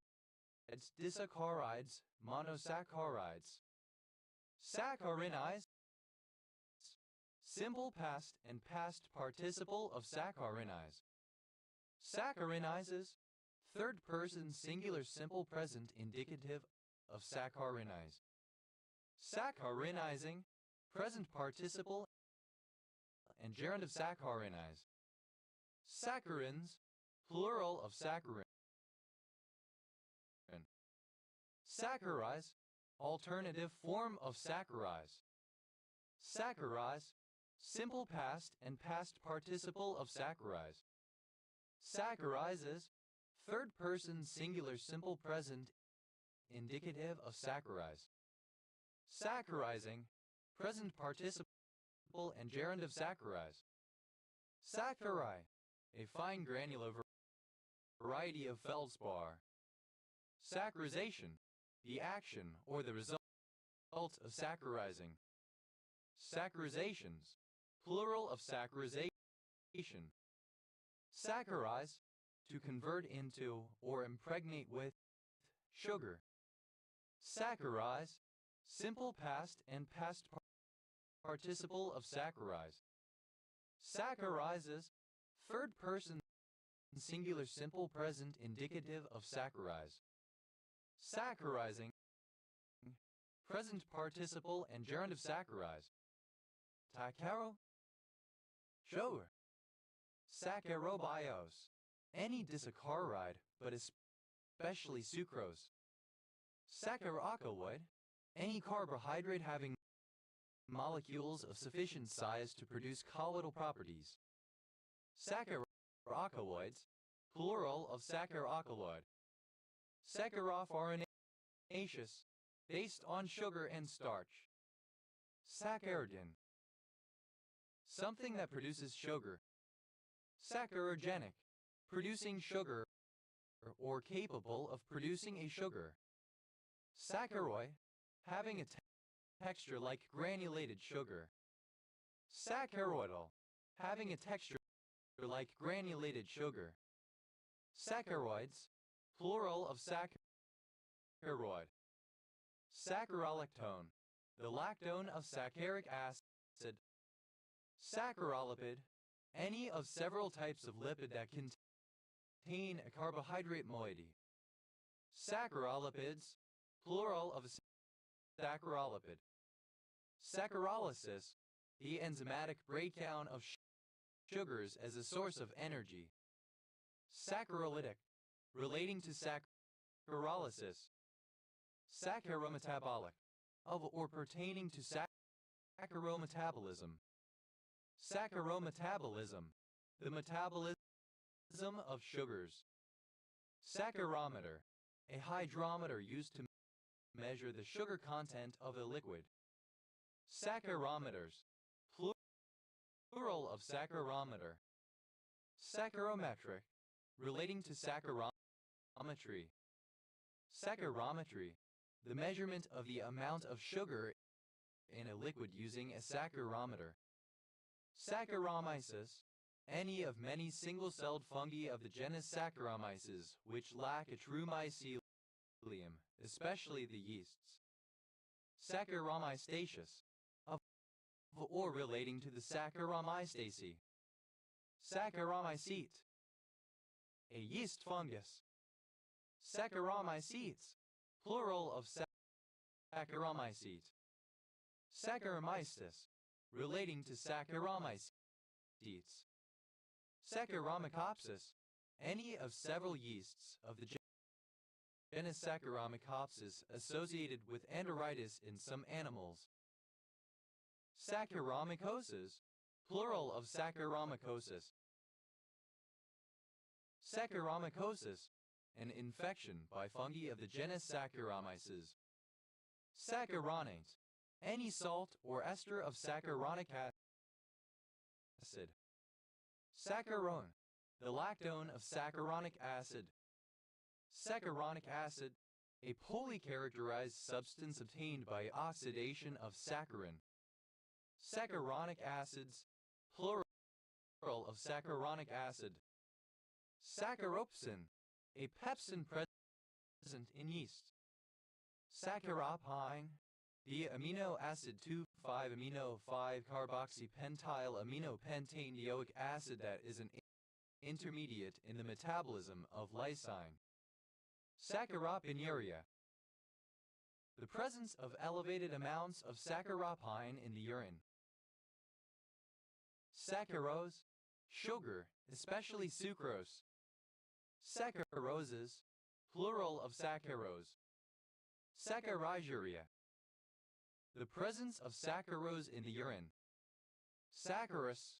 disaccharides, monosaccharides. Sacharinize, simple past and past participle of saccharinize. Saccharinizes, third person singular simple present indicative of sacharinize. Saccharinizing, present participle and gerund of sacharinize. Saccharins, plural of saccharin. Saccharide, alternative form of saccharide. Saccharide, simple past and past participle of saccharide. Saccharizes, third person singular simple present indicative of saccharide. Saccharizing, present participle and gerund of saccharide. Saccharide, a fine granular variety of feldspar. Saccharization, the action or the result of saccharizing. Saccharinizations, plural of saccharization. Saccarize, to convert into or impregnate with sugar. Saccarize, simple past and past participle of saccarize. Saccharizes, third person singular simple present indicative of saccarize. Saccharizing, present participle and gerund of saccarize. Taccaro, sugar. Saccharobiose, any disaccharide, but especially sucrose. Saccharoalkaloid, any carbohydrate having molecules of sufficient size to produce colloidal properties. Saccharoalkaloids, plural of saccharoalkaloid. Saccharofarinaceous, based on sugar and starch. Saccharidin, something that produces sugar. Saccharogenic, producing sugar or capable of producing a sugar. Saccharoi, having a texture like granulated sugar. Saccharoidal, having a texture like granulated sugar. Saccharoids, plural of saccharoid. Saccharolectone, the lactone of saccaric acid. Saccharolepid, any of several types of lipid that contain a carbohydrate moiety. Saccharolepids, plural of saccharolepid. Saccharolysis, the enzymatic breakdown of sugars as a source of energy. Saccharolytic, relating to saccharolysis. Saccharometabolic, of or pertaining to saccharometabolism. Saccharometabolism, the metabolism of sugars. Saccharometer, a hydrometer used to measure the sugar content of a liquid. Saccharometers, plural of saccharometer. Saccharometric, relating to saccharometry. Saccharometry, the measurement of the amount of sugar in a liquid using a saccharometer. Saccharomyces, any of many single-celled fungi of the genus Saccharomyces which lack a true mycelium, especially the yeasts. Saccharomystaceous, of or relating to the Saccharomyces. Saccharomycete, a yeast fungus. Saccharomycetes, plural of Saccharomycete. Saccharomystis, relating to Saccharomycetes. Saccharomycopsis, any of several yeasts of the genus Saccharomycopsis associated with enteritis in some animals. Saccharomycosis, plural of Saccharomycosis. Saccharomycosis, an infection by fungi of the genus Saccharomyces. Saccharonate, any salt or ester of saccharonic acid. Saccharon, the lactone of saccharonic acid. Saccharonic acid, a polycharacterized substance obtained by oxidation of saccharin. Saccharonic acids, plural of saccharonic acid. Saccharopsin, a pepsin present in yeast. Saccharopine, the amino acid 2,5-amino-5-carboxypentyl-aminopentaneoic acid that is an intermediate in the metabolism of lysine. Saccharopinuria, the presence of elevated amounts of saccharopine in the urine. Saccharose, sugar, especially sucrose. Saccharoses, plural of saccharose. Saccharizuria. The presence of saccharose in the urine. Saccharous.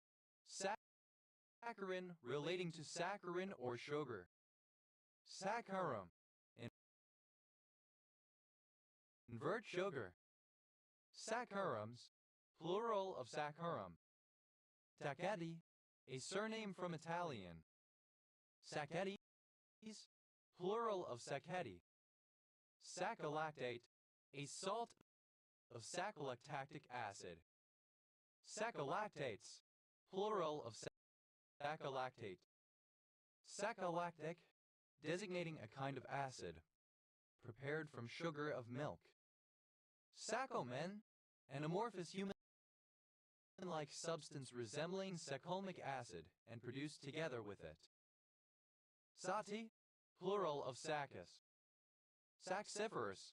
Saccharin relating to saccharin or sugar. Saccharum. Invert sugar. Sacharums, plural of saccharum. Sacchetti, a surname from Italian. Sacchettis, plural of sacchetti. Sacchalactate, a salt of sachalactic acid. Sacchalactates, plural of sacchalactate. Sacchalactic, designating a kind of acid, prepared from sugar of milk. Sacchamen, an amorphous human-like substance resembling sacchulmic acid and produced together with it. Sati, plural of saccus. Saxiferous,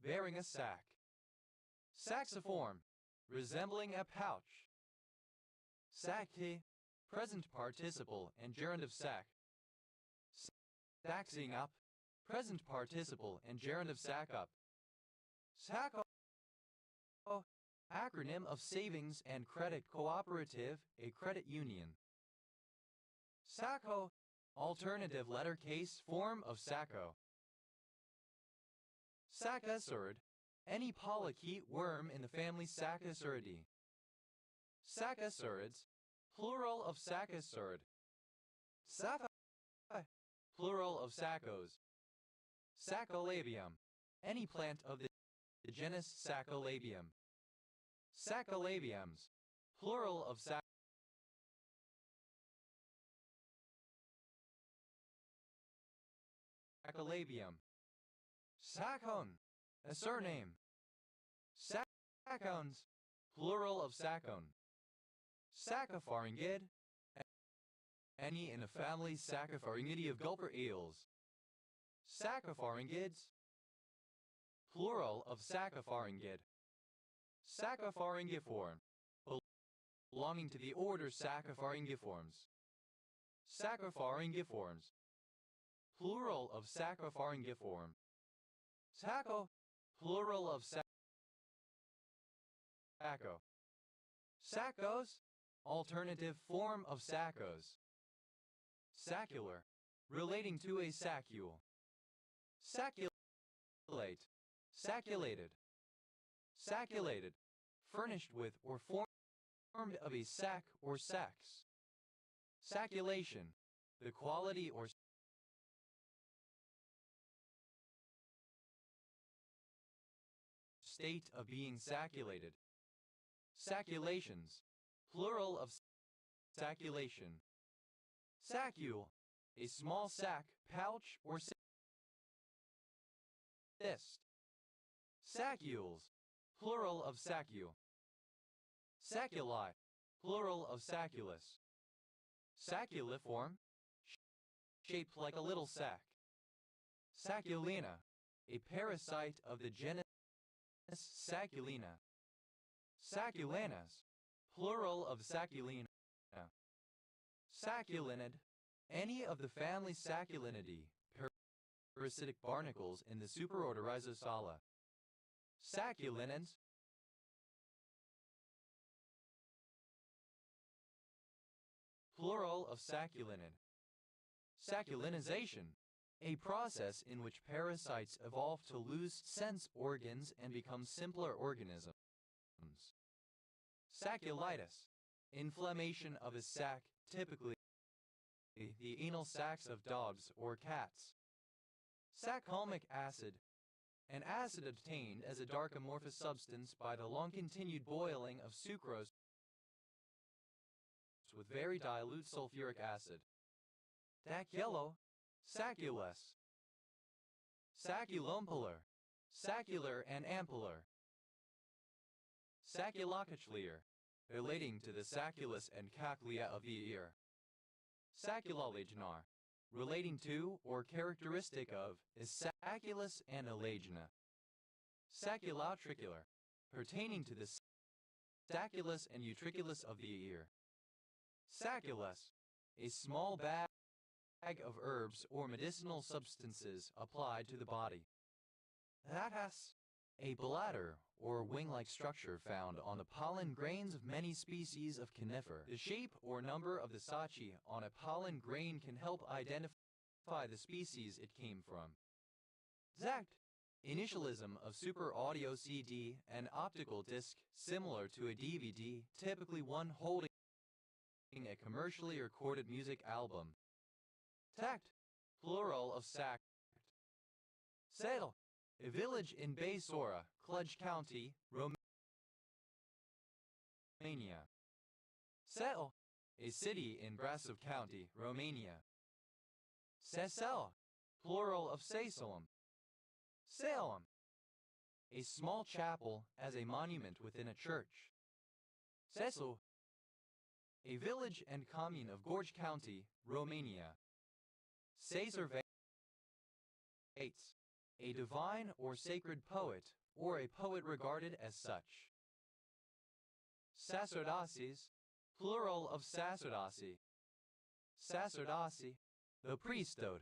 bearing a sac. Saxiform, resembling a pouch. Sacti, present participle and gerund of sac. Saxing up, present participle and gerund of sack up. Sacco, acronym of Savings and Credit Cooperative, a credit union. Sacco, alternative letter case form of sacco. Sacchasarid, any polychaete worm in the family Saccasuridae. Saccasurids, plural of sacchasarid. Saphi, plural of saccos. Saccolabium, any plant of the genus Saccolabium. Saccolabiums, plural of Saccolabium. Saccone, a surname. Saccones, plural of saccone. Saccapharingid, any in a family Saccapharingidae of gulper eels. Saccapharingids, plural of Saccapharingid. Saccapharingiform, belonging to the order Saccapharingiforms. Saccapharingiforms, plural of Saccapharingiform. Sacco, plural of sacco. Saccos, alternative form of saccos. Saccular, relating to a saccule. Sacculate, sacculated. Sacculated, furnished with or formed of a sac or sacs. Sacculation, the quality or state of being sacculated. Sacculations, plural of sacculation. Saccule, a small sac, pouch, or cyst. Saccules, plural of saccule. Sacculi, plural of sacculus. Sacculiform, shaped like a little sac. Sacculina, a parasite of the genus Sacculina. Sacculanus, plural of Sacculina. Sacculinid, any of the family Sacculinidae, parasitic barnacles in the superorder Rhizosala. Sacculinans, plural of sacculinid. Sacculinization, a process in which parasites evolve to lose sense organs and become simpler organisms. Sacculitis, inflammation of a sac, typically the anal sacs of dogs or cats. Sacchulmic acid, an acid obtained as a dark amorphous substance by the long-continued boiling of sucrose with very dilute sulfuric acid. Sacculose, sacculus. Sacculompular, saccular and ampullar. Sacculocochlea, relating to the sacculus and cochlea of the ear. Sacculolagnar, relating to or characteristic of is sacculus and elagina. Sacculotricular, pertaining to the sacculus and utriculus of the ear. Sacculus, a small bag of herbs or medicinal substances applied to the body. That has a bladder or wing-like structure found on the pollen grains of many species of conifer. The shape or number of the sachi on a pollen grain can help identify the species it came from. Exact initialism of super audio CD and optical disc, similar to a DVD, typically one holding a commercially recorded music album. Tact, plural of sact. Sale, a village in Baysora, Cluj County, Romania. Sel, a city in Brasov County, Romania. Sesel, plural of Salem. Salem, a small chapel as a monument within a church. Sesu, a village and commune of Gorj County, Romania. Cesar Vates, a divine or sacred poet, or a poet regarded as such. Sacerdoces, plural of sacerdocy. Sacerdocy, the priesthood.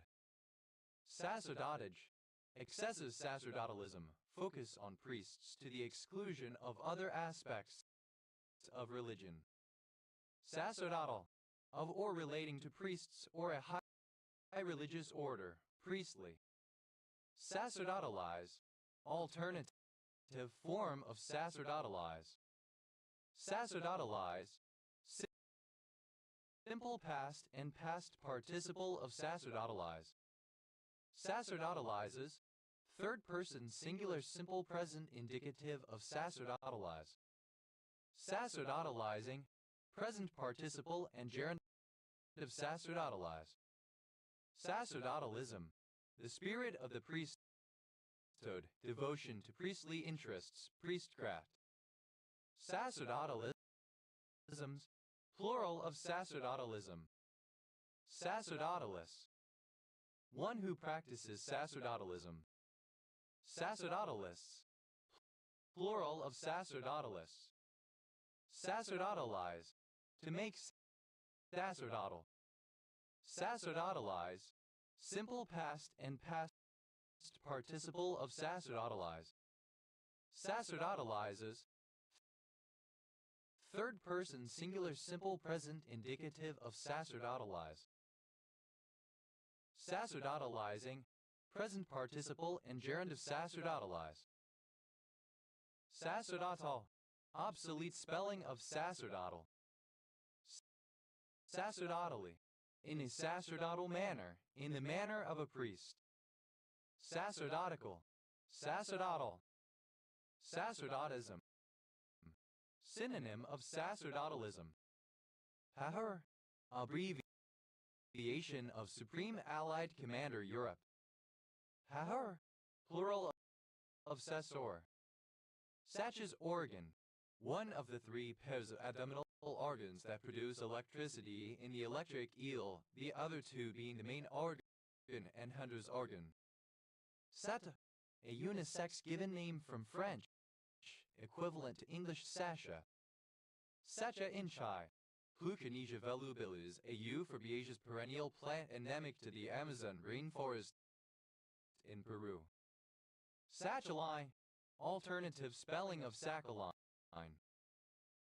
Sacerdotage, excessive sacerdotalism, focus on priests to the exclusion of other aspects of religion. Sacerdotal, of or relating to priests or a high religious order, priestly. Sacerdotalize, alternative form of sacerdotalize. Sacerdotalize, simple past and past participle of sacerdotalize. Sacerdotalizes, third person singular simple present indicative of sacerdotalize. Sacerdotalizing, present participle and gerund of sacerdotalize. Sacerdotalism, the spirit of the priesthood, devotion to priestly interests, priestcraft. Sacerdotalisms, plural of sacerdotalism. Sacerdotalis, one who practices sacerdotalism. Sacerdotalists, plural of sacerdotalists. Sacerdotalize, to make sacerdotal. Sacerdotalize, simple past and past participle of sacerdotalize. Sacerdotalizes, third person singular simple present indicative of sacerdotalize. Sacerdotalizing, present participle and gerund of sacerdotalize. Sacerdotal, obsolete spelling of sacerdotal. Sacerdotally, in a sacerdotal manner, in the manner of a priest. Sacerdotical, sacerdotal. Sacerdotism, synonym of sacerdotalism. PAHR, abbreviation of Supreme Allied Commander Europe. PAHR, plural of Sasor. Sach's organ, one of the three pairs of abdominal organs that produce electricity in the electric eel, the other two being the main organ and Hunter's organ. Sata, a unisex given name from French, equivalent to English Sasha. Sacha inchai, Pluconesia volubilis, a euphorbiaceous perennial plant endemic to the Amazon rainforest in Peru. Sachali, alternative spelling of saccharine.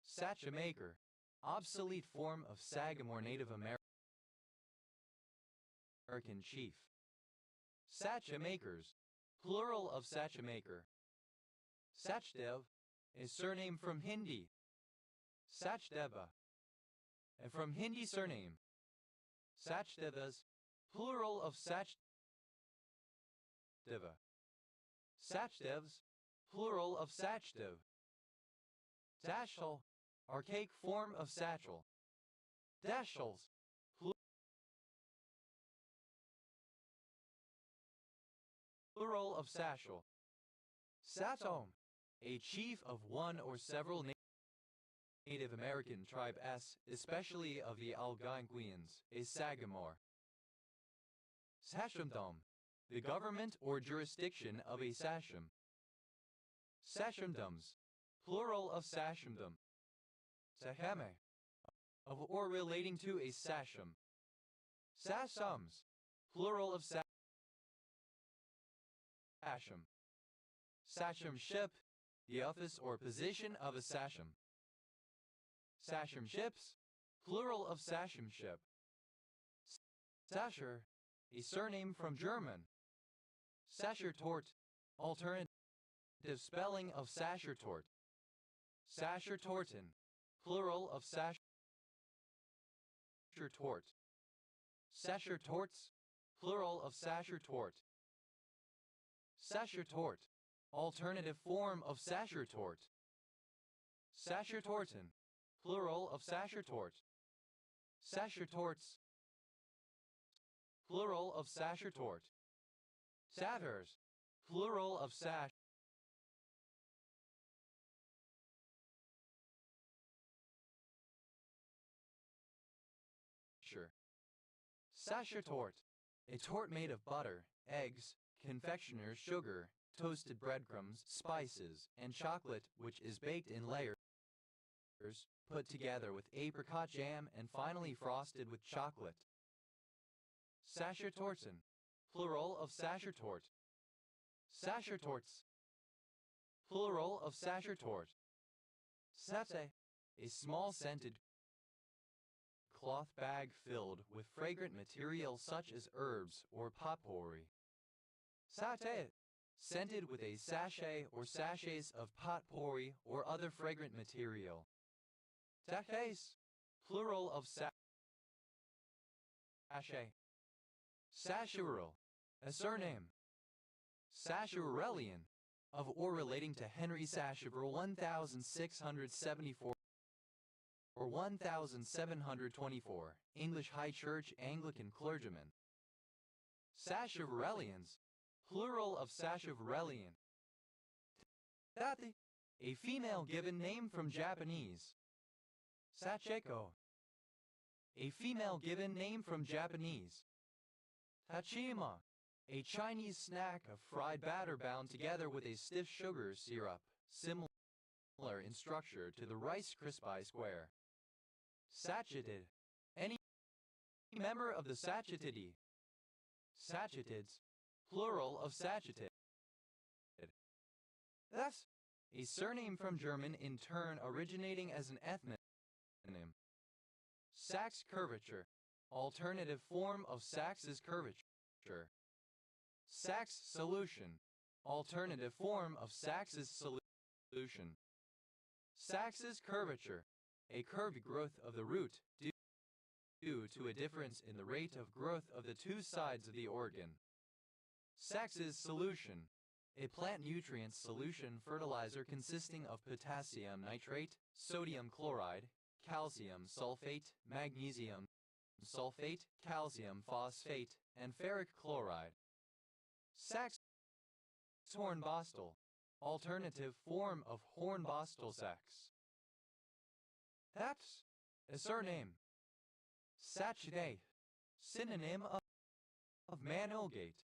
Sachamaker, obsolete form of Sagamore Native American chief. Sachamakers, plural of Sachamaker. Sachdev, a surname from Hindi. Sachdeva, and from Hindi surname. Sachdevas, plural of Sachdeva. Sachdevs, plural of Sachdev. Dashel, archaic form of satchel. Dashels, plural of satchel. Satom, a chief of one or several Native American tribe especially of the Algonquians, a Sagamore. Sachamdom, the government or jurisdiction of a sachem. Sachamdoms, plural of sachamdom. Sahame, of or relating to a sachem. Sashums, plural of sasham. Sachamship, the office or position of a sachem. Sachamships, plural of sachamship. Sacher, a surname from German. Sachertorte, alternative spelling of Sachertorte. Sachertorten, plural of Sachertorte. Sachertorts, plural of Sachertorte. Sachertorte, alternative form of Sachertorte. Sachertorten, plural of Sachertorte. Sachertorts, plural of Sachertorte. Satyrs, plural of sash. Sachertorte, a torte made of butter, eggs, confectioner's sugar, toasted breadcrumbs, spices, and chocolate, which is baked in layers, put together with apricot jam and finally frosted with chocolate. Sachertorten, plural of Sachertorte. Sachertorts, plural of Sachertorte. Sate, a small scented cloth bag filled with fragrant material such as herbs or potpourri. Sate, scented with a sachet or sachets of potpourri or other fragrant material. Sachets, plural of sachet. Sacheverell, a surname. Sacheverellian, of or relating to Henry Sacheverell 1674 or 1724, English High Church Anglican clergyman. Sacheverellians, plural of Sacheverellian. Tate, a female given name from Japanese. Sacheko, a female given name from Japanese. Tachima, a Chinese snack of fried batter bound together with a stiff sugar syrup, similar in structure to the Rice Krispie square. Sachetid, any member of the Sachetidae. Sachetids, plural of Sachetid. Thus, a surname from German in turn originating as an ethnonym. Sax curvature, alternative form of Sax's curvature. Sax solution, alternative form of Sax's solution. Sax's curvature, a curved growth of the root due to a difference in the rate of growth of the two sides of the organ. Sax's solution, a plant nutrient solution fertilizer consisting of potassium nitrate, sodium chloride, calcium sulfate, magnesium sulfate, calcium phosphate, and ferric chloride. Sax hornbostel, alternative form of hornbostel sax. That's a surname. Sachde, synonym of Manilgate.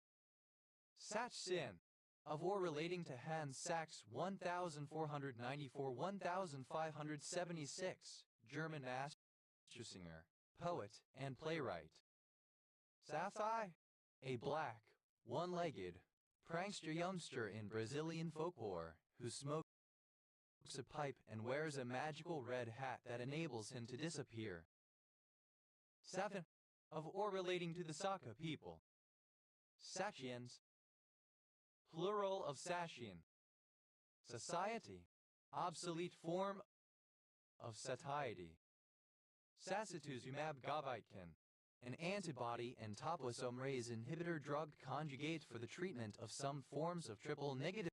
Sachsin, of or relating to Hans Sachs 1494-1576, German Mastersinger, poet and playwright. Sathai, a black, one-legged, prankster youngster in Brazilian folklore who smokes a pipe and wears a magical red hat that enables him to disappear. Sathan, of or relating to the Saka people. Sachians, plural of Sachian. Society, obsolete form of satiety. Sacituzumab govitecan, an antibody and topoisomerase inhibitor drug conjugate for the treatment of some forms of triple-negative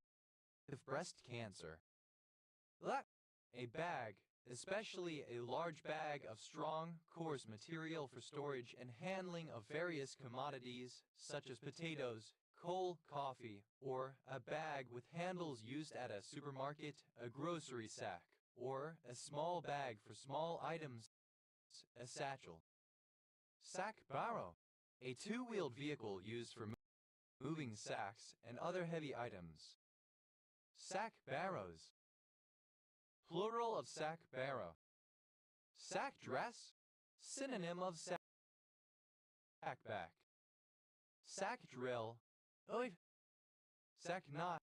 breast cancer. Lak, a bag, especially a large bag of strong, coarse material for storage and handling of various commodities, such as potatoes, coal, coffee, or a bag with handles used at a supermarket, a grocery sack, or a small bag for small items, a satchel. Sack barrow, a two-wheeled vehicle used for moving sacks and other heavy items. Sack barrows, plural of sack barrow. Sack dress, synonym of sack Sackback. Sack drill. Oid. Sack knot.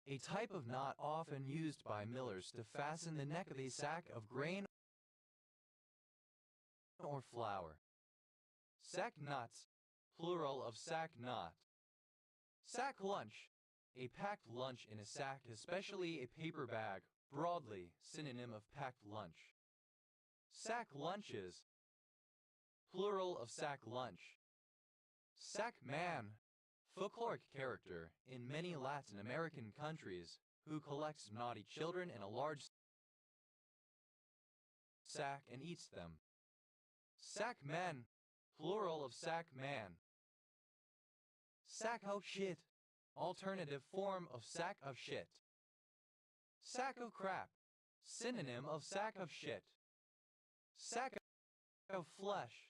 A type of knot often used by millers to fasten the neck of a sack of grain or flour. Sack knots, plural of sack knot. Sack lunch, a packed lunch in a sack, especially a paper bag, broadly, synonym of packed lunch. Sack lunches, plural of sack lunch. Sack man, folkloric character in many Latin American countries who collects naughty children in a large sack and eats them. Sack men, plural of sack man. Sack of shit, alternative form of sack of shit. Sack of crap, synonym of sack of shit. Sack of flesh,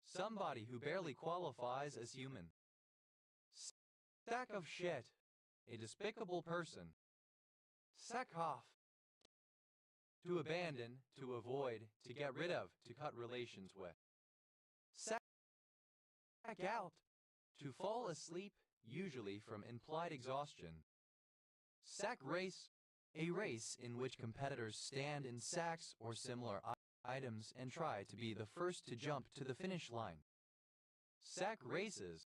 somebody who barely qualifies as human. Sack of shit, a despicable person. Sack off, to abandon, to avoid, to get rid of, to cut relations with. Sack out, to fall asleep, usually from implied exhaustion. Sack race, a race in which competitors stand in sacks or similar items and try to be the first to jump to the finish line. Sack races,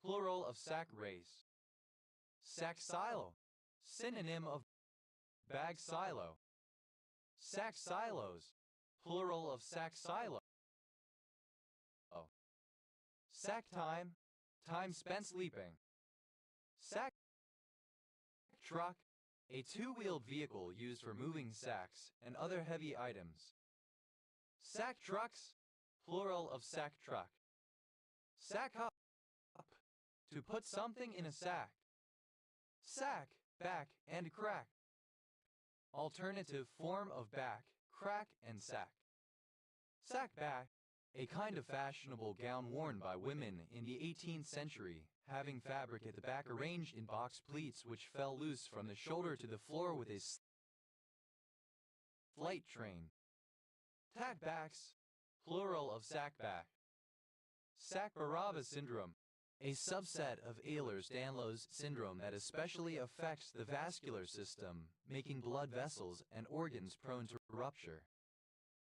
plural of sack race. Sack silo, synonym of bag silo. Sack silos, plural of sack silo. Sack time, time spent sleeping. Sack truck, a two-wheeled vehicle used for moving sacks and other heavy items. Sack trucks, plural of sack truck. Sack up, to put something in a sack. Sack, back, and crack. Alternative form of back, crack, and sack. Sack back, a kind of fashionable gown worn by women in the 18th century, having fabric at the back arranged in box pleats which fell loose from the shoulder to the floor with a slight train. Tackbacks, plural of sackback. Sack-Baraba syndrome, a subset of Ehlers-Danlos syndrome that especially affects the vascular system, making blood vessels and organs prone to rupture.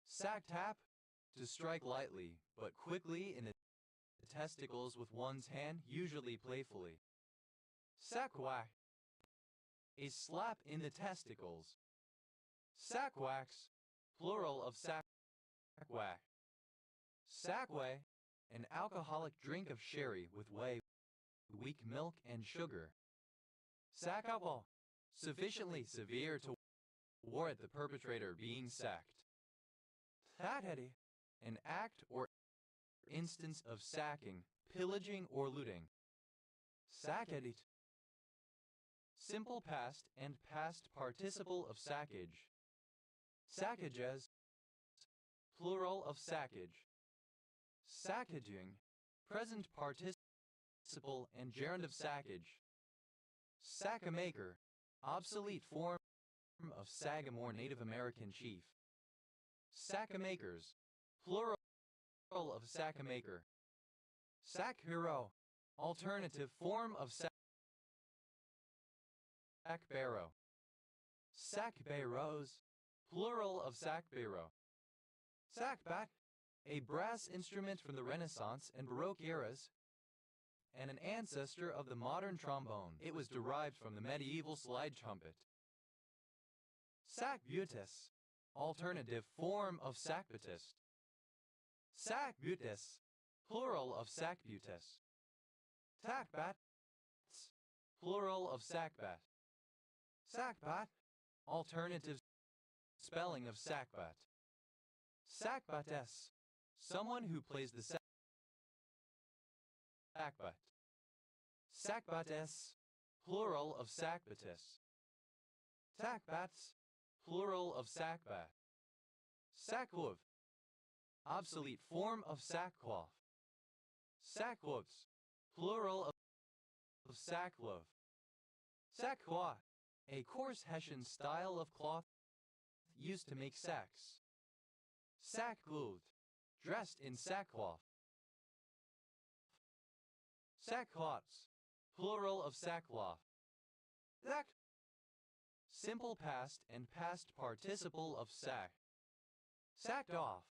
Sack tap, to strike lightly, but quickly in the testicles with one's hand, usually playfully. Sack whack, a slap in the testicles. Sack wax, plural of sack whack. Sackway, an alcoholic drink of sherry with whey, weak milk, and sugar. Sack alcohol, sufficiently severe to warrant the perpetrator being sacked. Tatheady, an act or instance of sacking, pillaging, or looting. Sackadit, simple past and past participle of sackage. Sackages, plural of sackage. Saccaging, present participle and gerund of saccage. Sackamaker, obsolete form of Sagamore Native American chief. Sackamakers, plural of sackamaker. Sack hero, alternative form of sack barrow. Sack barrows, plural of sack barrow. Sackbat, a brass instrument from the Renaissance and Baroque eras, and an ancestor of the modern trombone. It was derived from the medieval slide trumpet. Sackbutus, alternative form of sackbutist. Sackbutus, plural of sackbutus. Tackbats, plural of sackbat. Sackbat, alternative spelling of sackbat. Sackbates, someone who plays the sackbut. Sackbates, plural of sackbatis. Sackbats, plural of sackbat. Sackcloth, obsolete form of sackcloth. Sackcloths, plural of sackcloth. Sackcloth, a coarse Hessian style of cloth used to make sacks. Sackclothed, dressed in sackcloth. Sackcloths, plural of sackcloth. That. Simple past and past participle of sack. Sacked off.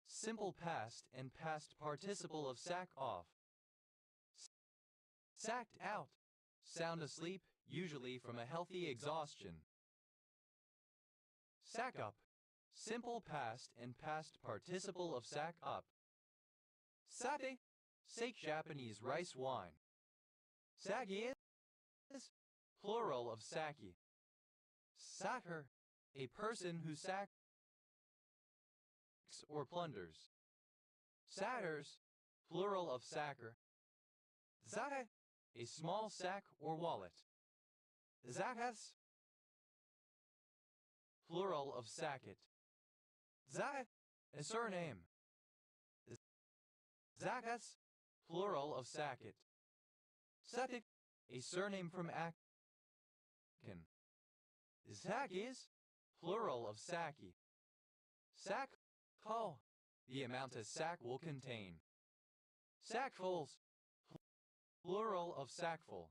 Simple past and past participle of sack off. Sacked out. Sound asleep, usually from a healthy exhaustion. Sack up. Simple past and past participle of sack up. Sake. Sake Japanese rice wine. Sagi is plural of sake. Sacker. A person who sacks or plunders. Satyrs, plural of sacker. Zake. A small sack or wallet. Zakas, plural of sacket. Zake, a surname. Zakas, plural of sacket. Satik, a surname from Akin. Zakis, plural of saki. Sack, ho, the amount a sack will contain. Sackfuls, plural of sackful.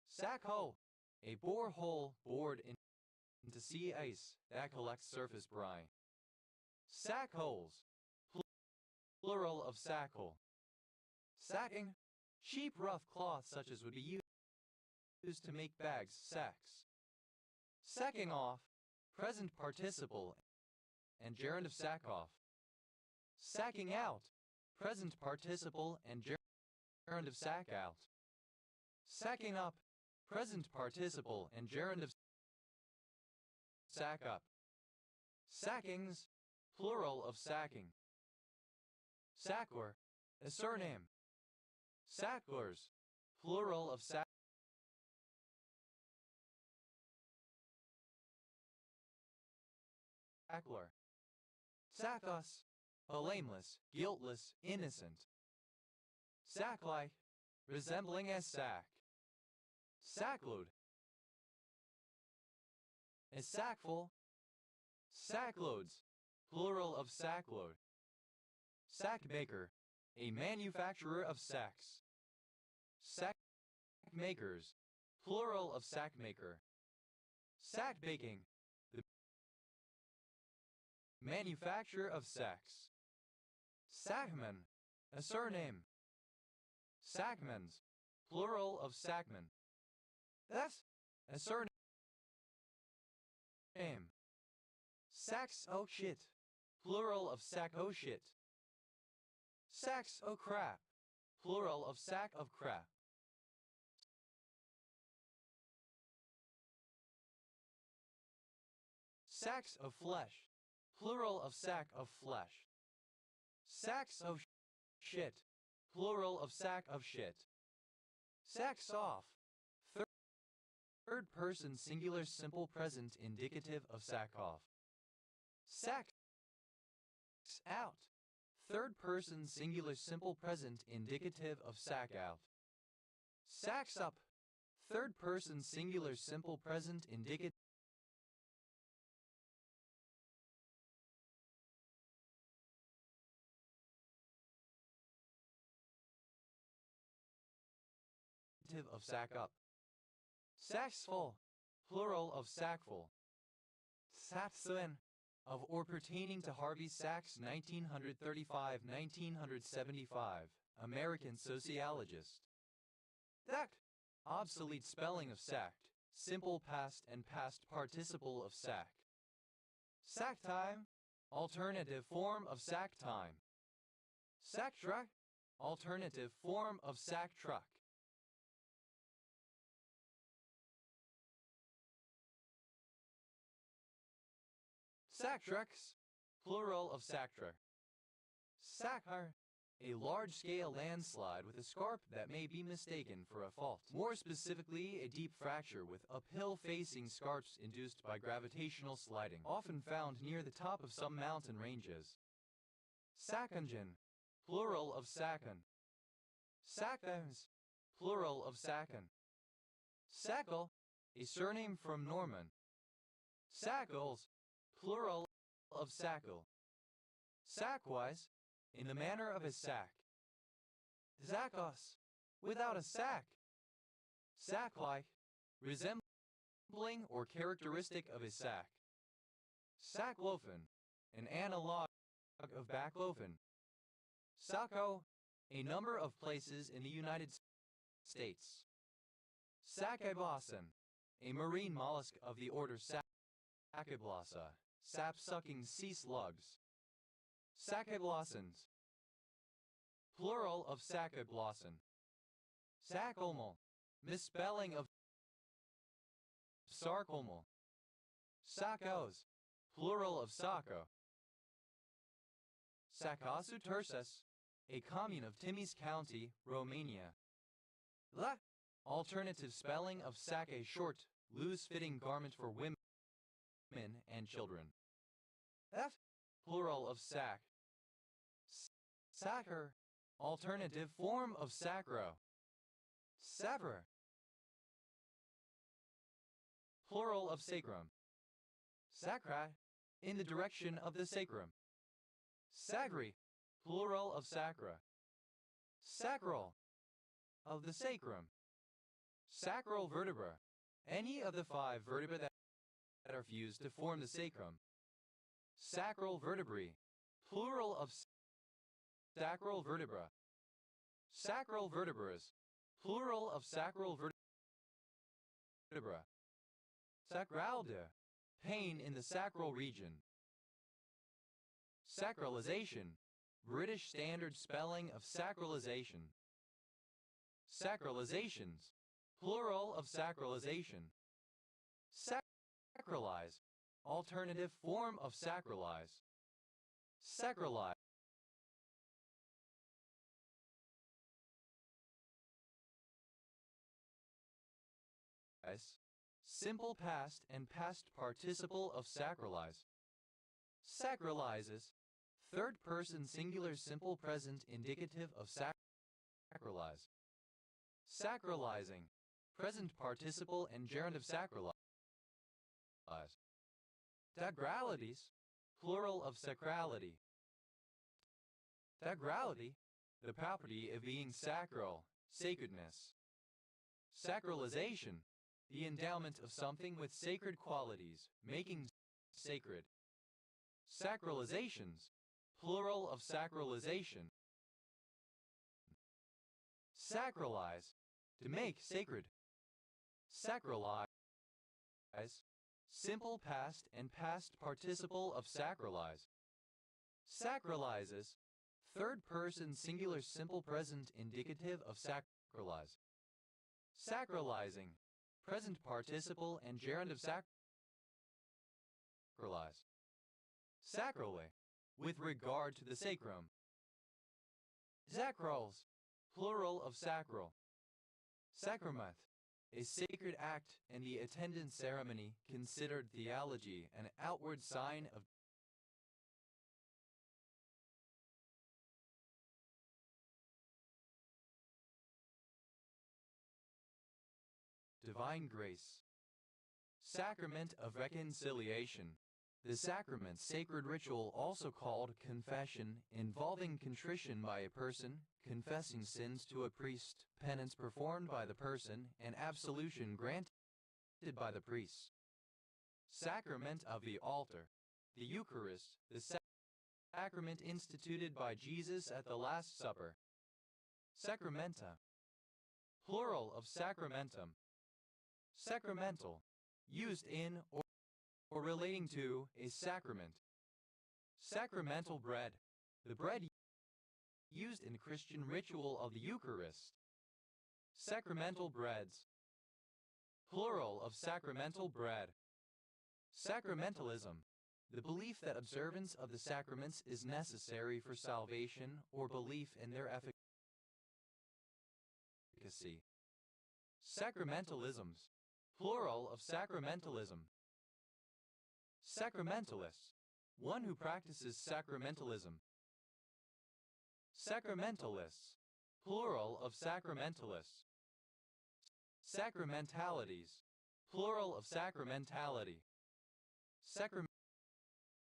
Sackho, a borehole bored into sea ice that collects surface brine. Sackholes, plural of sackhole. Sacking, cheap rough cloth such as would be used to make bags, sacks. Sacking off, present participle and gerund of sack off. Sacking out, present participle and gerund of sack out. Sacking up, present participle and gerund of sack up. Sackings, plural of sacking. Sackler, a surname. Sacklers, plural of sackler. Sackos, a lameless, guiltless, innocent. Sack-like, resembling a sack. Sackload, a sackful. Sackloads, plural of sackload. Sackmaker, a manufacturer of sacks. Sackmakers, plural of sackmaker. Sackbaking, the manufacture of sacks. Sackman, a surname. Sackmans, plural of sackman. That's a surname. Sacks o' shit, plural of sack o' shit. Sacks o' crap, plural of sack of crap. Sacks of flesh, plural of sack of flesh. Sacks of shit, plural of sack of shit. Sacks off, third person singular simple present indicative of sack off. Sacks out, third person singular simple present indicative of sack out. Sacks up, third person singular simple present indicative of sack up. Sacks full, plural of sackful. Satsuen, of or pertaining to Harvey Sacks 1935-1975, American sociologist. That, obsolete spelling of sacked, simple past and past participle of sack. Sack time, alternative form of sack time. Sack truck, alternative form of sack truck. Sack trucks, plural of sack truck. Sackar, a large-scale landslide with a scarp that may be mistaken for a fault. More specifically, a deep fracture with uphill-facing scarps induced by gravitational sliding, often found near the top of some mountain ranges. Sackungen, plural of sacken. Sackans, plural of sacken. Sackle, a surname from Norman. Sackles, plural of sackle. Sackwise, in the manner of a sack. Zakos, without a sack. Sack-like, resembling or characteristic of a sack. Sacklofen, an analog of baclofen. Saco, a number of places in the United States. Sacablasan, a marine mollusk of the order Sacablasa, sap-sucking sea slugs. Sacablasans, plural of Sacablasan. Sarcomel, misspelling of sarcomel. Sacos, plural of saco. Sacasu Turses, a commune of Timis County, Romania. La, alternative spelling of sac, a short, loose-fitting garment for women and children. F, plural of sac. Sacer, alternative form of sacro. Savre, plural of sacrum. Sacra, in the direction of the sacrum. Sagri, plural of sacra. Sacral, of the sacrum. Sacral vertebra, any of the 5 vertebrae that are fused to form the sacrum. Sacral vertebrae, plural of sacral vertebra. Sacral vertebras, plural of sacral vertebra. Sacralgia, pain in the sacral region. Sacralization, British standard spelling of sacralization. Sacralizations, plural of sacralization. Sacralize, alternative form of sacralize. Sacralize. Simple past and past participle of sacralize. Sacralizes, third person singular simple present indicative of sacralize. Sacralizing, present participle and gerund of sacralize. Sacralities, plural of sacrality. Sacrality, the property of being sacral, sacredness. Sacralization, the endowment of something with sacred qualities, making sacred. Sacralizations, plural of sacralization. Sacralize, to make sacred. Sacralize, simple past and past participle of sacralize. Sacralizes, third person singular simple present indicative of sacralize. Sacralizing, present participle and gerund of sacralize. Sacrally, with regard to the sacrum. Sacrals, plural of sacral. Sacrament, a sacred act and the attendant ceremony considered theology an outward sign of divine grace. Sacrament of reconciliation. The sacrament, sacred ritual also called confession, involving contrition by a person, confessing sins to a priest, penance performed by the person, and absolution granted by the priest. Sacrament of the altar. The Eucharist, the sacrament instituted by Jesus at the Last Supper. Sacramenta, plural of sacramentum. Sacramental, used in or relating to a sacrament. Sacramental bread, the bread used in Christian ritual of the Eucharist. Sacramental breads, plural of sacramental bread. Sacramentalism, the belief that observance of the sacraments is necessary for salvation or belief in their efficacy. Sacramentalisms, plural of sacramentalism. Sacramentalists, one who practices sacramentalism. Sacramentalists, plural of sacramentalists. Sacramentalities, plural of sacramentality.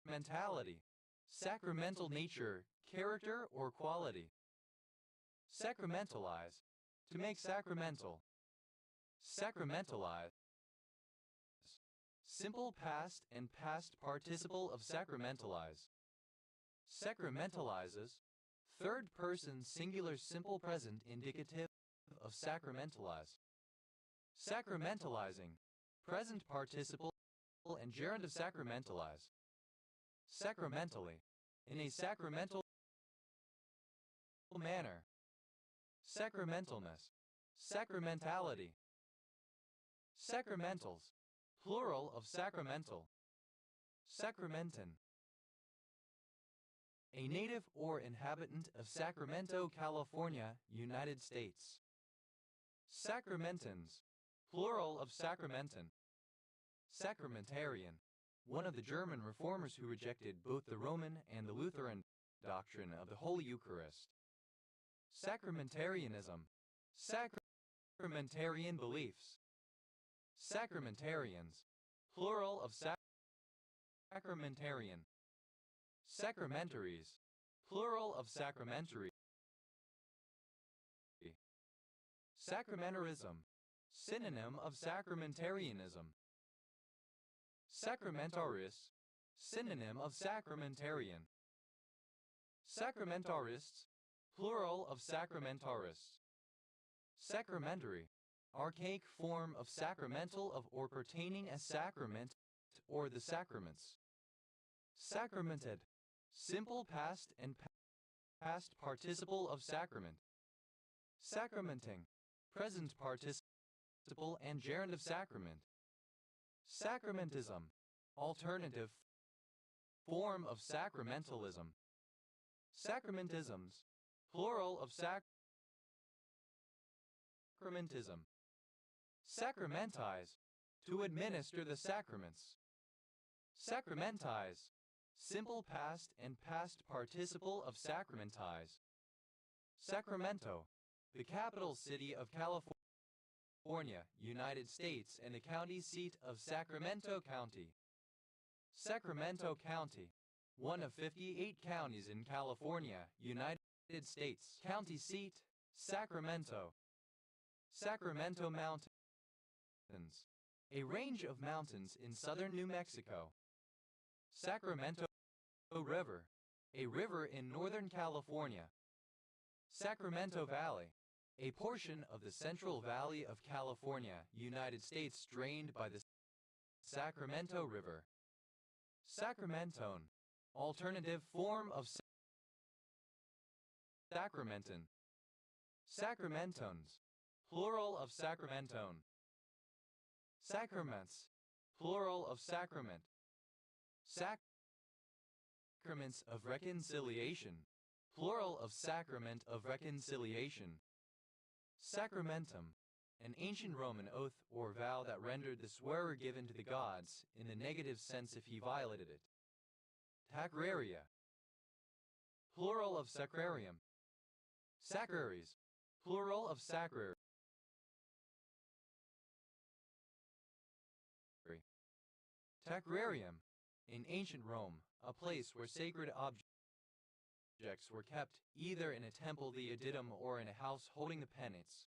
Sacramentality, sacramental nature, character or quality. Sacramentalize. To make sacramental. Sacramentalize. Simple past and past participle of sacramentalize. Sacramentalizes. Third person singular simple present indicative of sacramentalize. Sacramentalizing. Present participle and gerund of sacramentalize. Sacramentally. In a sacramental manner. Sacramentalness. Sacramentality. Sacramentals. Plural of sacramental. Sacramentin. A native or inhabitant of Sacramento, California, United States. Sacramentins. Plural of sacramentin. Sacramentarian. One of the German reformers who rejected both the Roman and the Lutheran doctrine of the Holy Eucharist. Sacramentarianism. Sacramentarian beliefs. Sacramentarians. Plural of sacramentarian. Sacramentaries. Plural of sacramentary. Sacramentarism. Synonym of sacramentarianism. Sacramentaris. Synonym of sacramentarian. Sacramentarists. Plural of sacramentarists. Sacramentary. Archaic form of sacramental of or pertaining as sacrament or the sacraments. Sacramented. Simple past and past participle of sacrament. Sacramenting. Present participle and gerund of sacrament. Sacramentism. Alternative form of sacramentalism. Sacramentisms. Plural of sacramentism. Sacramentize. To administer the sacraments. Sacramentize. Simple past and past participle of sacramentize. Sacramento. The capital city of California, United States, and the county seat of Sacramento County. Sacramento County. One of 58 counties in California, United States. County seat, Sacramento. Sacramento Mountains. A range of mountains in southern New Mexico. Sacramento River. A river in Northern California. Sacramento Valley. A portion of the Central Valley of California, United States, drained by the Sacramento River. Sacramentone. Alternative form of sacramentin. Sacramentones. Plural of sacramentone. Sacraments. Plural of sacrament. Sacraments of reconciliation. Plural of sacrament of reconciliation. Sacramentum. An ancient Roman oath or vow that rendered the swearer given to the gods in the negative sense if he violated it. Sacraria. Plural of sacrarium. Sacraries. Plural of sacrary. Sacrarium. In ancient Rome, a place where sacred objects were kept, either in a temple, the adytum, or in a house holding the penates.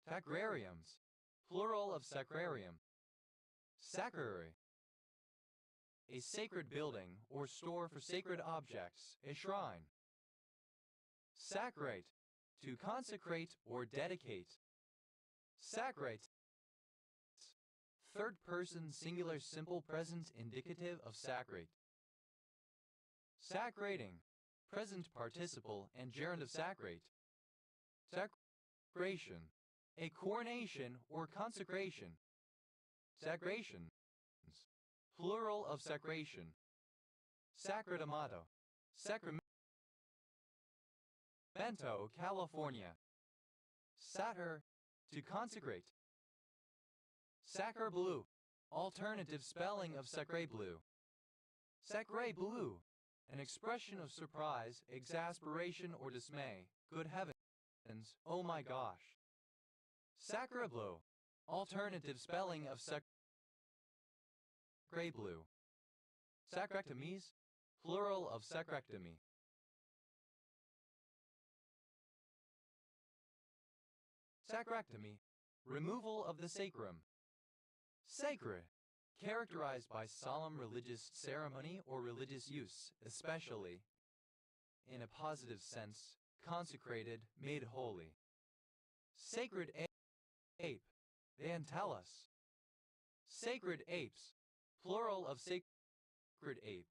Sacrariums. Plural of sacrarium. Sacrary. A sacred building or store for sacred objects, a shrine. Sacrate. To consecrate or dedicate. Sacrate. Third person singular simple present indicative of sacrate. Sacrating. Present participle and gerund of sacrate. Sacration. A coronation or consecration. Sacrations. Plural of sacration. Sacramento. Sacramento, California. Satyr. To consecrate. Sacre bleu. Alternative spelling of sacre bleu. Sacre bleu. An expression of surprise, exasperation, or dismay. Good heavens, oh my gosh. Sacre bleu. Alternative spelling of sacre bleu. Sacrectomies. Plural of sacrectomy. Sacrectomy, removal of the sacrum. Sacred, characterized by solemn religious ceremony or religious use, especially, in a positive sense, consecrated, made holy. Sacred ape, Vantellus. Sacred apes, plural of sacred ape.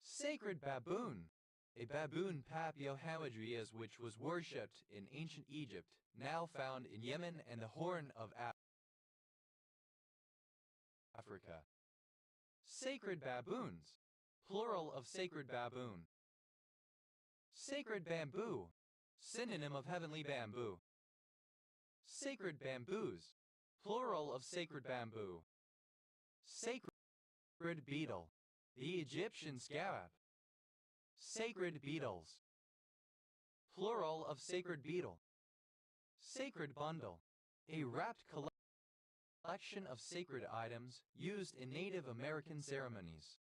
Sacred baboon, a baboon Papio-Hamadryas which was worshipped in ancient Egypt, now found in Yemen and the Horn of Africa. Sacred baboons, plural of sacred baboon. Sacred bamboo, synonym of heavenly bamboo. Sacred bamboos, plural of sacred bamboo. Sacred beetle, the Egyptian scarab. Sacred beetles, plural of sacred beetle. Sacred bundle, a wrapped collection of sacred items used in Native American ceremonies.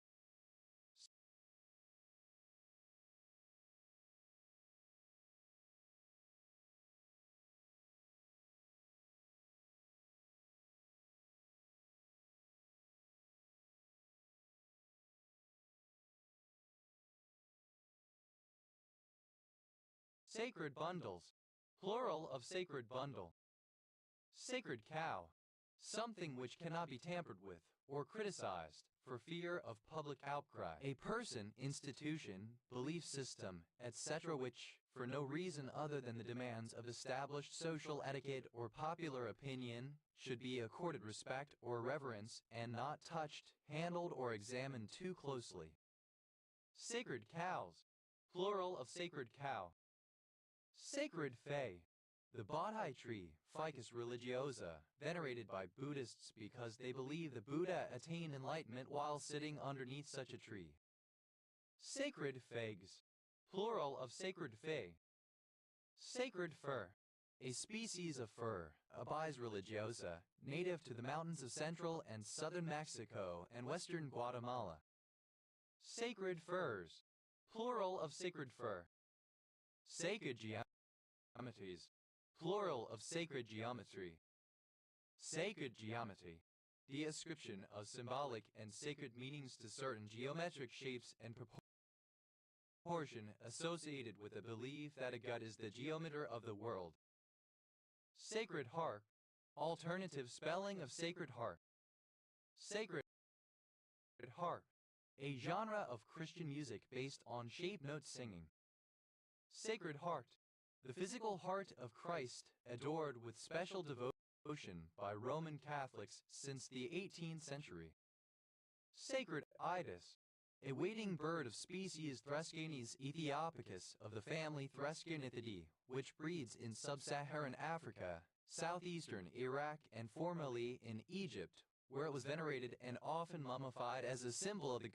Sacred bundles, plural of sacred bundle. Sacred cow, something which cannot be tampered with or criticized for fear of public outcry. A person, institution, belief system, etc. which, for no reason other than the demands of established social etiquette or popular opinion, should be accorded respect or reverence and not touched, handled, or examined too closely. Sacred cows, plural of sacred cow. Sacred Fae, the Bodhi tree, Ficus religiosa, venerated by Buddhists because they believe the Buddha attained enlightenment while sitting underneath such a tree. Sacred Figs, plural of sacred Fae. Sacred Fir, a species of fir, Abies religiosa, native to the mountains of central and southern Mexico and western Guatemala. Sacred Firs, plural of sacred fir. Sacred geometries, plural of sacred geometry. Sacred geometry, the ascription of symbolic and sacred meanings to certain geometric shapes and proportion associated with the belief that a god is the geometer of the world. Sacred harp, alternative spelling of sacred harp. Sacred harp, a genre of Christian music based on shape note singing. Sacred Heart, the physical heart of Christ, adored with special devotion by Roman Catholics since the 18th century. Sacred Ibis, a wading bird of species Threscanes aethiopicus of the family Threscanithidae, which breeds in sub-Saharan Africa, southeastern Iraq, and formerly in Egypt, where it was venerated and often mummified as a symbol of the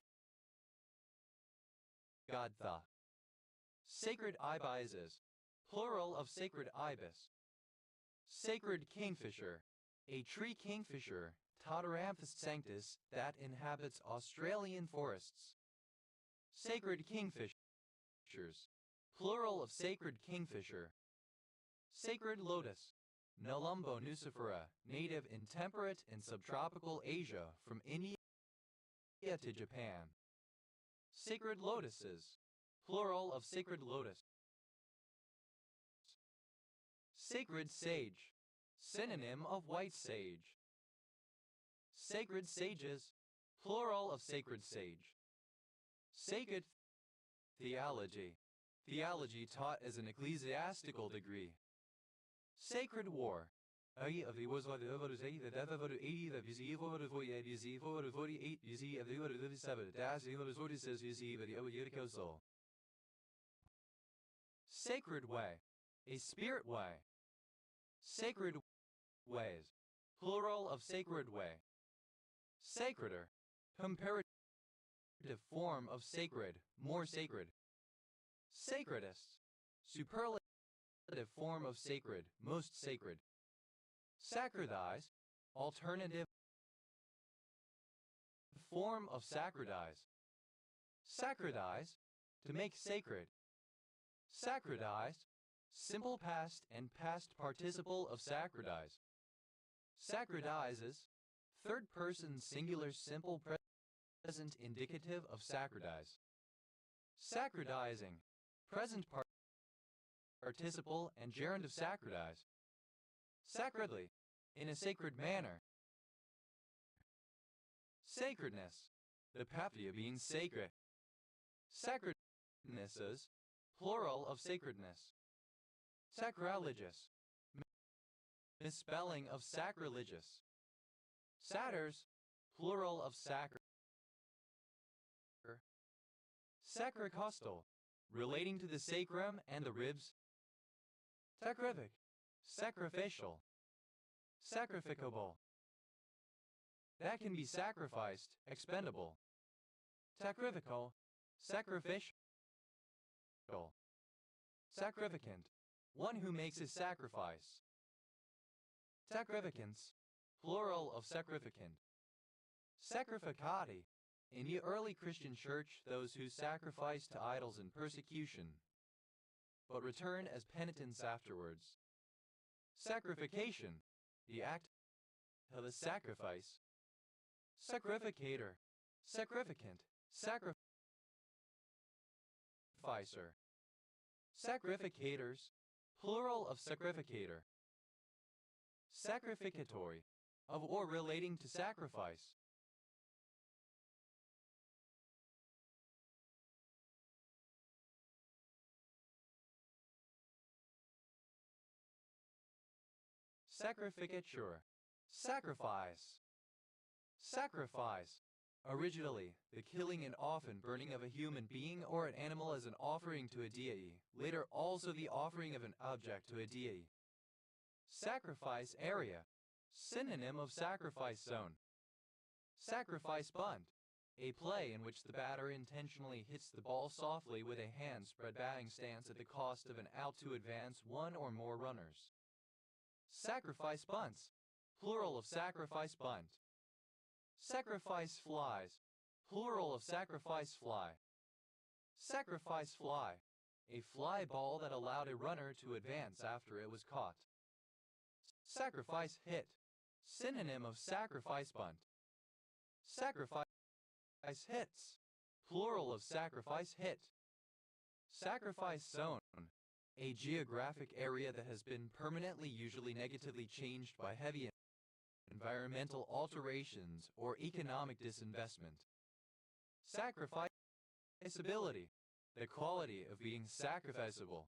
god Tha. Sacred ibises, plural of sacred ibis. Sacred kingfisher, a tree kingfisher, Totteranthus sanctus, that inhabits Australian forests. Sacred kingfishers, plural of sacred kingfisher. Sacred lotus, Nelumbo nucifera, native in temperate and subtropical Asia from India to Japan. Sacred lotuses, plural of sacred lotus. Sacred sage, synonym of white sage. Sacred sages, plural of sacred sage. Sacred theology, theology taught as an ecclesiastical degree. Sacred war, Sacred way, a spirit way. Sacred ways, plural of sacred way. Sacreder, comparative form of sacred, more sacred. Sacredest, superlative form of sacred, most sacred. Sacridize, alternative form of sacridize. Sacridize, to make sacred. Sacridized, Simple past and past participle of sacridize. Sacridizes, third person singular simple present indicative of sacridize. Sacridizing, present participle and gerund of sacridize. Sacredly, in a sacred manner. Sacredness, the pathia being sacred. Sacrednesses, plural of sacredness. Sacrilegious, misspelling of sacrilegious. Satyrs, plural of sacre. Sacricostal, relating to the sacrum and the ribs. Sacrific, sacrificial. Sacrificable, that can be sacrificed, expendable. Sacrificial, sacrificial. Sacrificant, one who makes a sacrifice. Sacrificants, plural of sacrificant. Sacrificati, in the early Christian church, those who sacrifice to idols in persecution, but return as penitents afterwards. Sacrification, the act of a sacrifice. Sacrificator, sacrificant, sacrificer. Sacrificators, plural of sacrificator. Sacrificatory, of or relating to sacrifice. Sacrificature, sacrifice. Sacrifice, originally, the killing and often burning of a human being or an animal as an offering to a deity, later also the offering of an object to a deity. Sacrifice area, synonym of sacrifice zone. Sacrifice bunt, a play in which the batter intentionally hits the ball softly with a hand spread batting stance at the cost of an out to advance one or more runners. Sacrifice bunts, plural of sacrifice bunt. Sacrifice flies, plural of sacrifice fly. Sacrifice fly, a fly ball that allowed a runner to advance after it was caught. Sacrifice hit, synonym of sacrifice bunt. Sacrifice hits, plural of sacrifice hit. Sacrifice zone, a geographic area that has been permanently, usually negatively changed by heavy environmental alterations or economic disinvestment. Sacrificability, the quality of being sacrificable.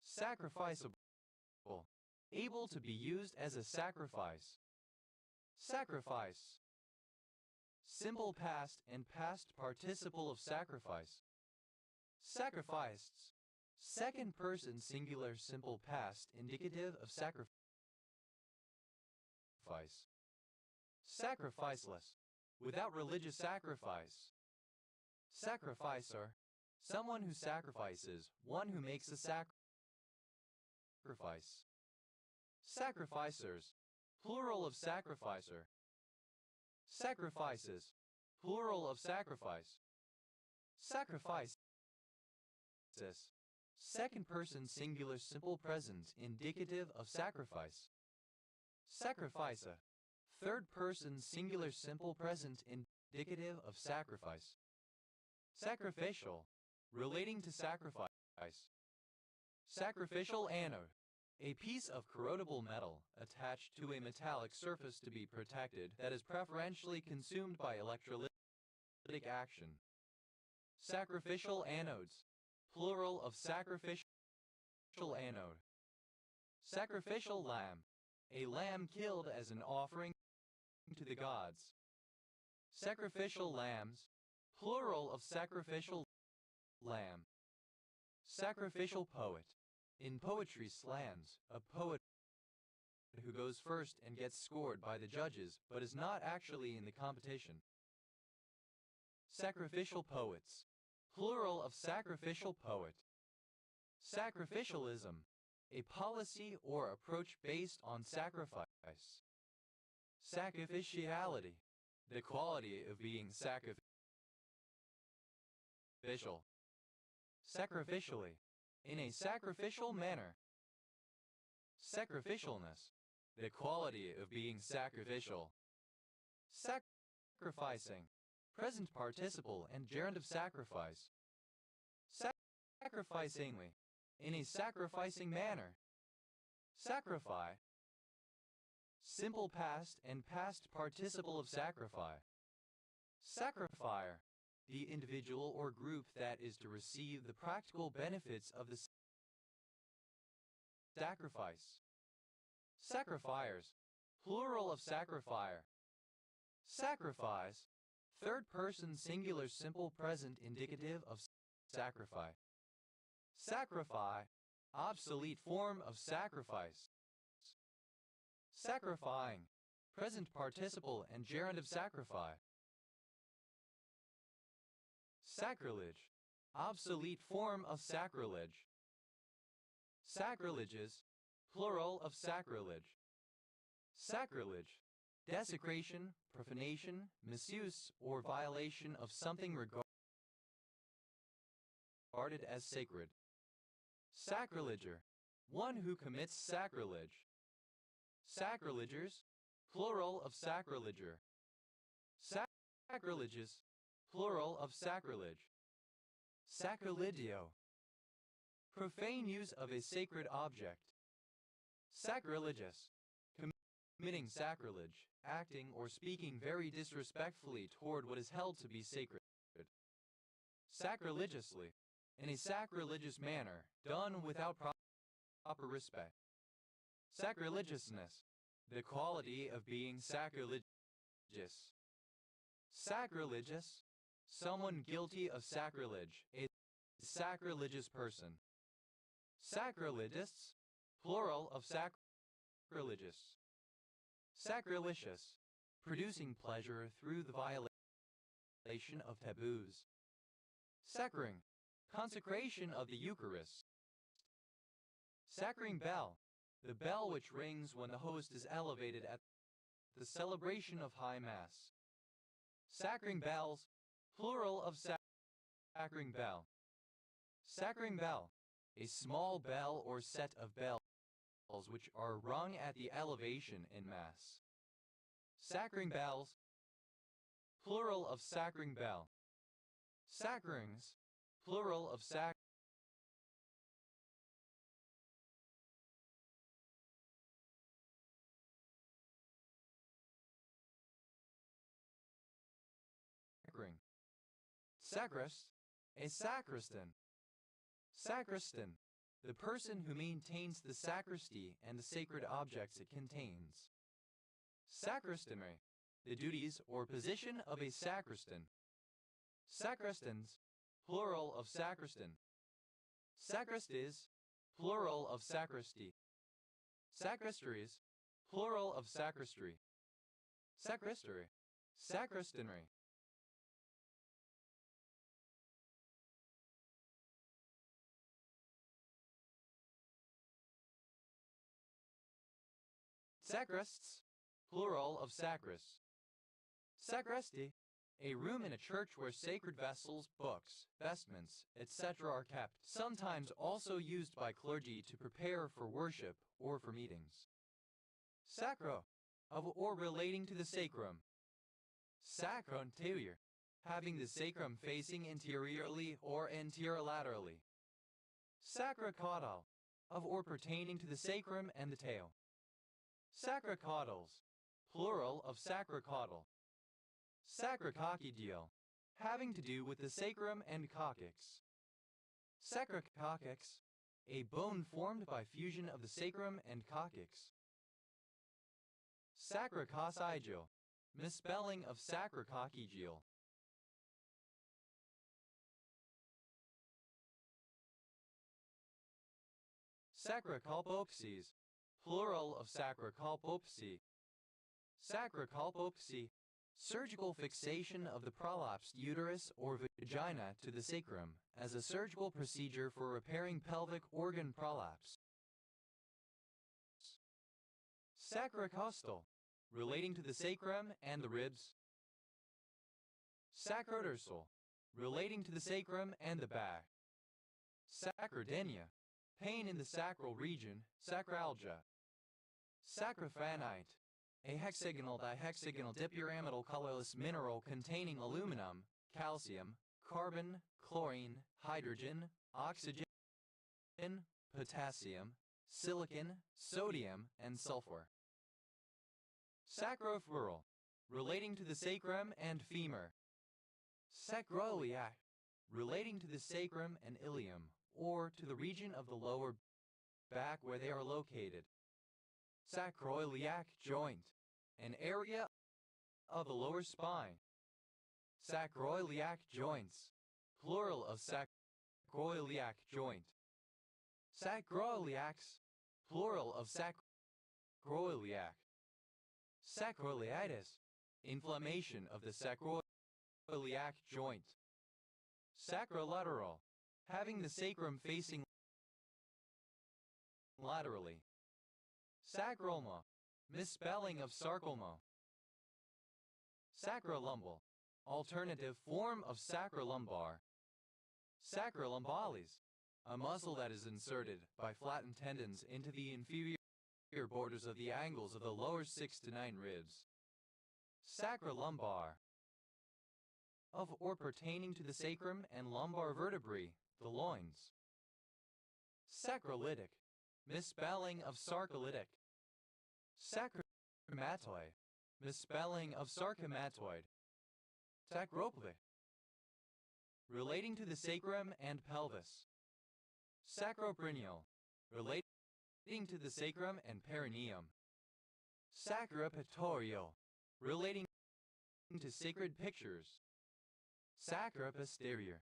Sacrificable, able to be used as a sacrifice. Sacrifice, simple past and past participle of sacrifice. Sacrificed, second person singular simple past indicative of sacrifice. Sacrificeless, without religious sacrifice. Sacrificer, someone who sacrifices, one who makes a sacrifice. Sacrificers, plural of sacrificer. Sacrifices, plural of sacrifice. Sacrifices, second person singular simple present indicative of sacrifice. Sacrificer, third person singular simple present indicative of sacrifice. Sacrificial, relating to sacrifice. Sacrificial anode, a piece of corrodible metal attached to a metallic surface to be protected that is preferentially consumed by electrolytic action. Sacrificial anodes, plural of sacrificial anode. Sacrificial lamb, a lamb killed as an offering to the gods. Sacrificial lambs, plural of sacrificial lamb. Sacrificial poet, in poetry slams, a poet who goes first and gets scored by the judges but is not actually in the competition. Sacrificial poets, plural of sacrificial poet. Sacrificialism, a policy or approach based on sacrifice. Sacrificiality, the quality of being sacrificial. Sacrificially, in a sacrificial manner. Sacrificialness, the quality of being sacrificial. Sacrificing, present participle and gerund of sacrifice. Sacrificingly, in a sacrificing manner. Sacrifice, simple past and past participle of sacrifice. Sacrifier, the individual or group that is to receive the practical benefits of the sacrifice. Sacrifiers, plural of sacrifier. Sacrifice, third person singular simple present indicative of sacrifice. Sacrifice, obsolete form of sacrifice. Sacrificing, present participle and gerund of sacrifice. Sacrilege, obsolete form of sacrilege. Sacrileges, plural of sacrilege. Sacrilege, desecration, profanation, misuse, or violation of something regarded as sacred. Sacrileger, one who commits sacrilege. Sacrilegers, plural of sacrileger. Sacrileges, plural of sacrilege. Sacrilegio, profane use of a sacred object. Sacrilegious, committing sacrilege, acting or speaking very disrespectfully toward what is held to be sacred. Sacrilegiously, in a sacrilegious manner, done without proper respect. Sacrilegiousness, the quality of being sacrilegious. Sacrilegious, someone guilty of sacrilege, a sacrilegious person. Sacrilegists, plural of sacrilegious. Sacrilegious, producing pleasure through the violation of taboos. Sacring, consecration of the Eucharist. Sacring bell, the bell which rings when the host is elevated at the celebration of High Mass. Sacring bells, plural of sacring bell. Sacring bell, a small bell or set of bells which are rung at the elevation in Mass. Sacring bells, plural of sacring bell. Saccharings, plural of saccharing. Sacrist, a sacristan. Sacristan, the person who maintains the sacristy and the sacred objects it contains. Sacristanry, the duties or position of a sacristan. Sacristans, plural of sacristan. Sacristies, plural of sacristy. Sacristies, plural of sacristy. Sacristy, sacristanry. Sacrists, plural of sacris. Sacristy, a room in a church where sacred vessels, books, vestments, etc. are kept, sometimes also used by clergy to prepare for worship or for meetings. Sacro, of or relating to the sacrum. Sacro anterior, having the sacrum facing interiorly or anterolaterally. Sacrocaudal, of or pertaining to the sacrum and the tail. Sacrocaudals, plural of sacrocaudal. Sacrococcygeal, having to do with the sacrum and coccyx. Sacrococcyx, a bone formed by fusion of the sacrum and coccyx. Sacrococcygeal, misspelling of sacrococcygeal. Sacrocolpopses, plural of sacrocolpopsy. Sacrocolpopsy, surgical fixation of the prolapsed uterus or vagina to the sacrum as a surgical procedure for repairing pelvic organ prolapse. Sacrocostal, relating to the sacrum and the ribs. Sacrodorsal, relating to the sacrum and the back. Sacrodynia, pain in the sacral region, sacralgia. Sacrophanite, a hexagonal dihexagonal dipyramidal colorless mineral containing aluminum, calcium, carbon, chlorine, hydrogen, oxygen, potassium, silicon, sodium, and sulfur. Sacrophural, relating to the sacrum and femur. Sacroiliac, relating to the sacrum and ilium, or to the region of the lower back where they are located. Sacroiliac joint, an area of the lower spine. Sacroiliac joints, plural of sacroiliac joint. Sacroiliacs, plural of sacroiliac. Sacroiliitis, inflammation of the sacroiliac joint. Sacrolateral, having the sacrum facing laterally. Sacrolma, misspelling of sarcoma. Sacrolumbal, alternative form of sacrolumbar. Sacrolumbalis, a muscle that is inserted by flattened tendons into the inferior borders of the angles of the lower 6 to 9 ribs. Sacrolumbar, of or pertaining to the sacrum and lumbar vertebrae, the loins. Sacrolytic, misspelling of sarcolytic. Sacromatoid, misspelling of sarcomatoid. Sacropelvic, relating to the sacrum and pelvis. Sacroperineal, relating to the sacrum and perineum. Sacropictorial, relating to sacred pictures. Sacroposterior,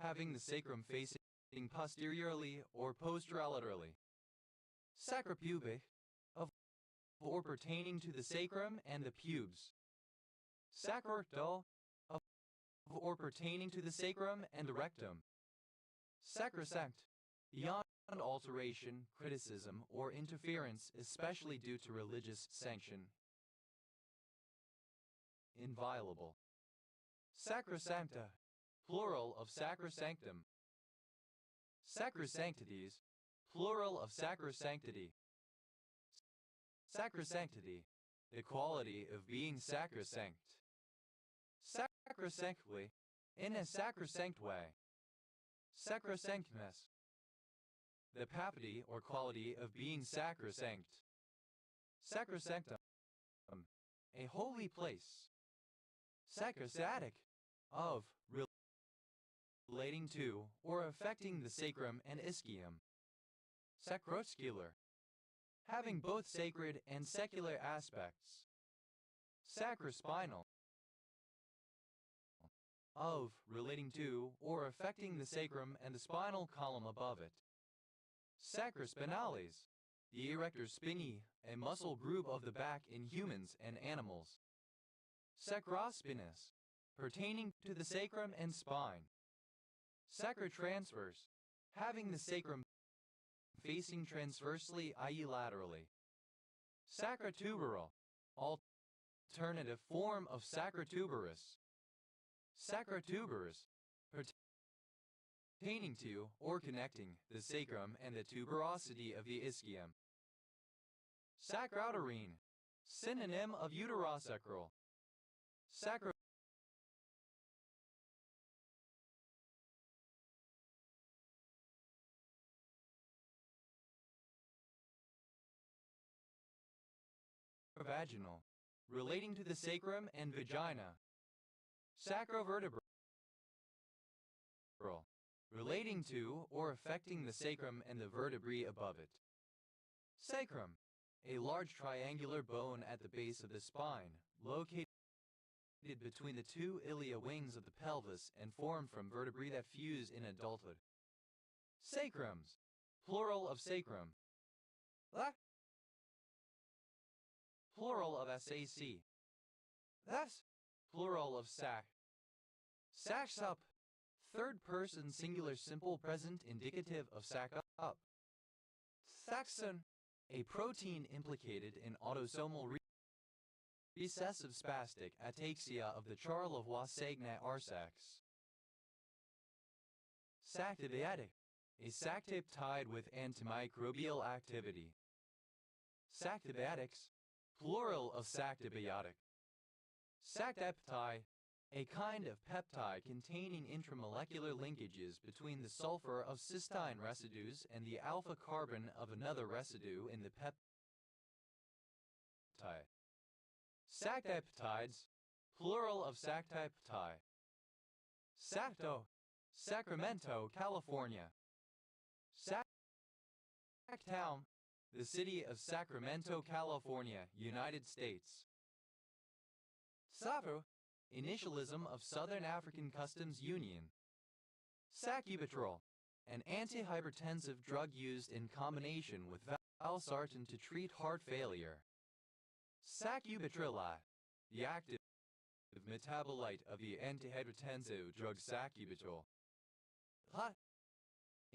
having the sacrum facing posteriorly or posterolaterally. Sacropubic, of or pertaining to the sacrum and the pubes. Sacrorectal, of or pertaining to the sacrum and the rectum. Sacrosanct, beyond alteration, criticism, or interference, especially due to religious sanction. Inviolable. Sacrosancta, plural of sacrosanctum. Sacrosanctities, plural of sacrosanctity. Sacrosanctity, the quality of being sacrosanct. Sacrosanctly, in a sacrosanct way. Sacrosanctness, the papity or quality of being sacrosanct. Sacrosanctum, a holy place. Sacrosatic, of, relating to, or affecting the sacrum and ischium. Sacroscular, having both sacred and secular aspects. Sacrospinal, of, relating to, or affecting the sacrum and the spinal column above it. Sacrospinalis, the erector spinae, a muscle group of the back in humans and animals. Sacrospinous, pertaining to the sacrum and spine. Sacrotransverse, having the sacrum facing transversely, i.e. laterally. Sacrotuberal, alternative form of sacrotuberous. Sacrotuberous, pertaining to or connecting the sacrum and the tuberosity of the ischium. Sacrouterine, synonym of uterosacral. Sacrovaginal, relating to the sacrum and vagina. Sacrovertebral, relating to or affecting the sacrum and the vertebrae above it. Sacrum, a large triangular bone at the base of the spine, located between the two ilia wings of the pelvis and formed from vertebrae that fuse in adulthood. Sacrums, plural of sacrum. Plural of SAC. Thus, plural of sac. Sacs up, third person singular simple present indicative of sac up. Saxon, a protein implicated in autosomal recessive spastic ataxia of the Charlevoix-Saguenay-Arsacs. Sactidiatic, a sactipeptide with antimicrobial activity. Sactibiotics, plural of sactibiotic. Sactipeptide, a kind of peptide containing intramolecular linkages between the sulfur of cysteine residues and the alpha carbon of another residue in the peptide. Sactipeptides, plural of sactipeptide. Sacto, Sacramento, California. Sactown, the city of Sacramento, California, United States. SAFU, initialism of Southern African Customs Union. Sacubitril, an antihypertensive drug used in combination with valsartan to treat heart failure. Sacubitril, the active metabolite of the antihypertensive drug sacubitril.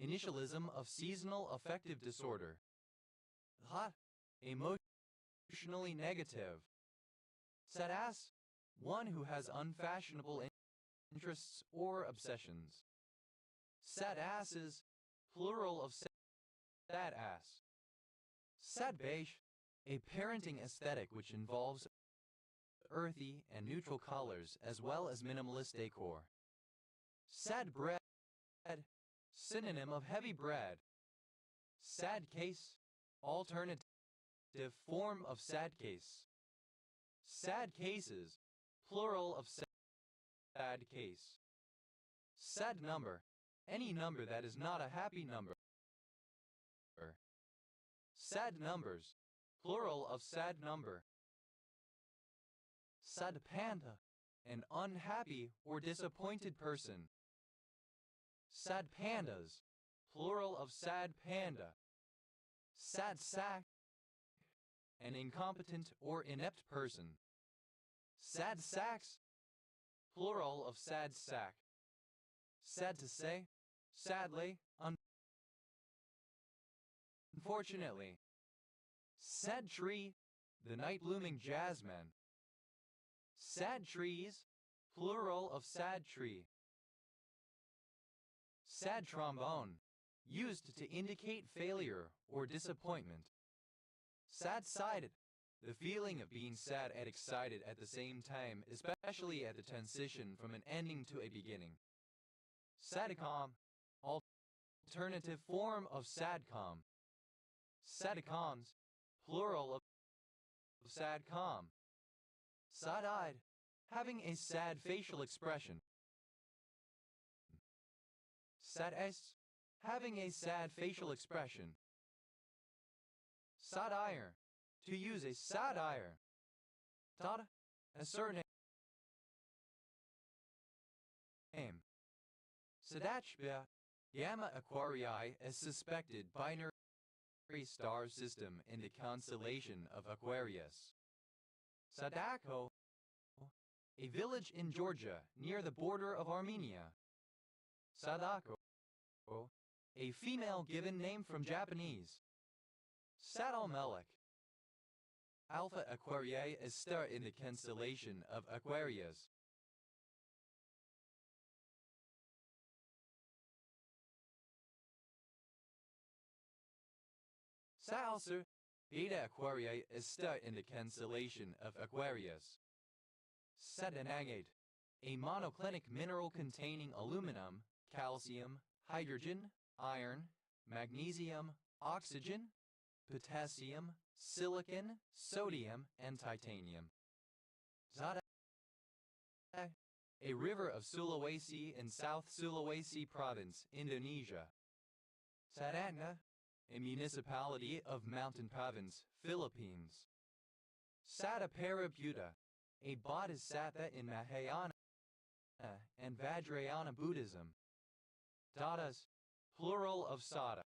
Initialism of seasonal affective disorder. Emotionally negative. Sadas, one who has unfashionable interests or obsessions. Sadasses, plural of sadass. Sadbeige, a parenting aesthetic which involves earthy and neutral colors as well as minimalist decor. Sad bread, synonym of heavy bread. Sad case, alternative form of sad case. Sad cases, plural of sad case. Sad number, any number that is not a happy number. Sad numbers, plural of sad number. Sad panda, an unhappy or disappointed person. Sad pandas, plural of sad panda. Sad sack, an incompetent or inept person. Sad sacks, plural of sad sack. Sad to say, sadly, unfortunately. Sad tree, the night-blooming jasmine. Sad trees, plural of sad tree. Sad trombone, used to indicate failure or disappointment. Sad-sided, the feeling of being sad and excited at the same time, especially at the transition from an ending to a beginning. Sadicom, alternative form of sadcom. Sadicoms, plural of sadcom. Sad-eyed, having a sad facial expression. Sad-s, having a sad facial expression. Satire, to use a satire. Tada, a surname. Sadachbia, Gamma Aquarii, a suspected binary star system in the constellation of Aquarius. Sadako, a village in Georgia near the border of Armenia. Sadako, a female given name from Japanese. Sadalmelech, Alpha Aquarii, a star in the constellation of Aquarius. Saalcer, Beta Aquarii, a star in the constellation of Aquarius. Sadenagate, a monoclinic mineral containing aluminum, calcium, hydrogen, iron, magnesium, oxygen, potassium, silicon, sodium, and titanium. Zada, a river of Sulawesi in South Sulawesi Province, Indonesia. Saratna, a municipality of Mountain Province, Philippines. Sataparabuddha, a bodhisattva in Mahayana and Vajrayana Buddhism. Dadas, plural of sada.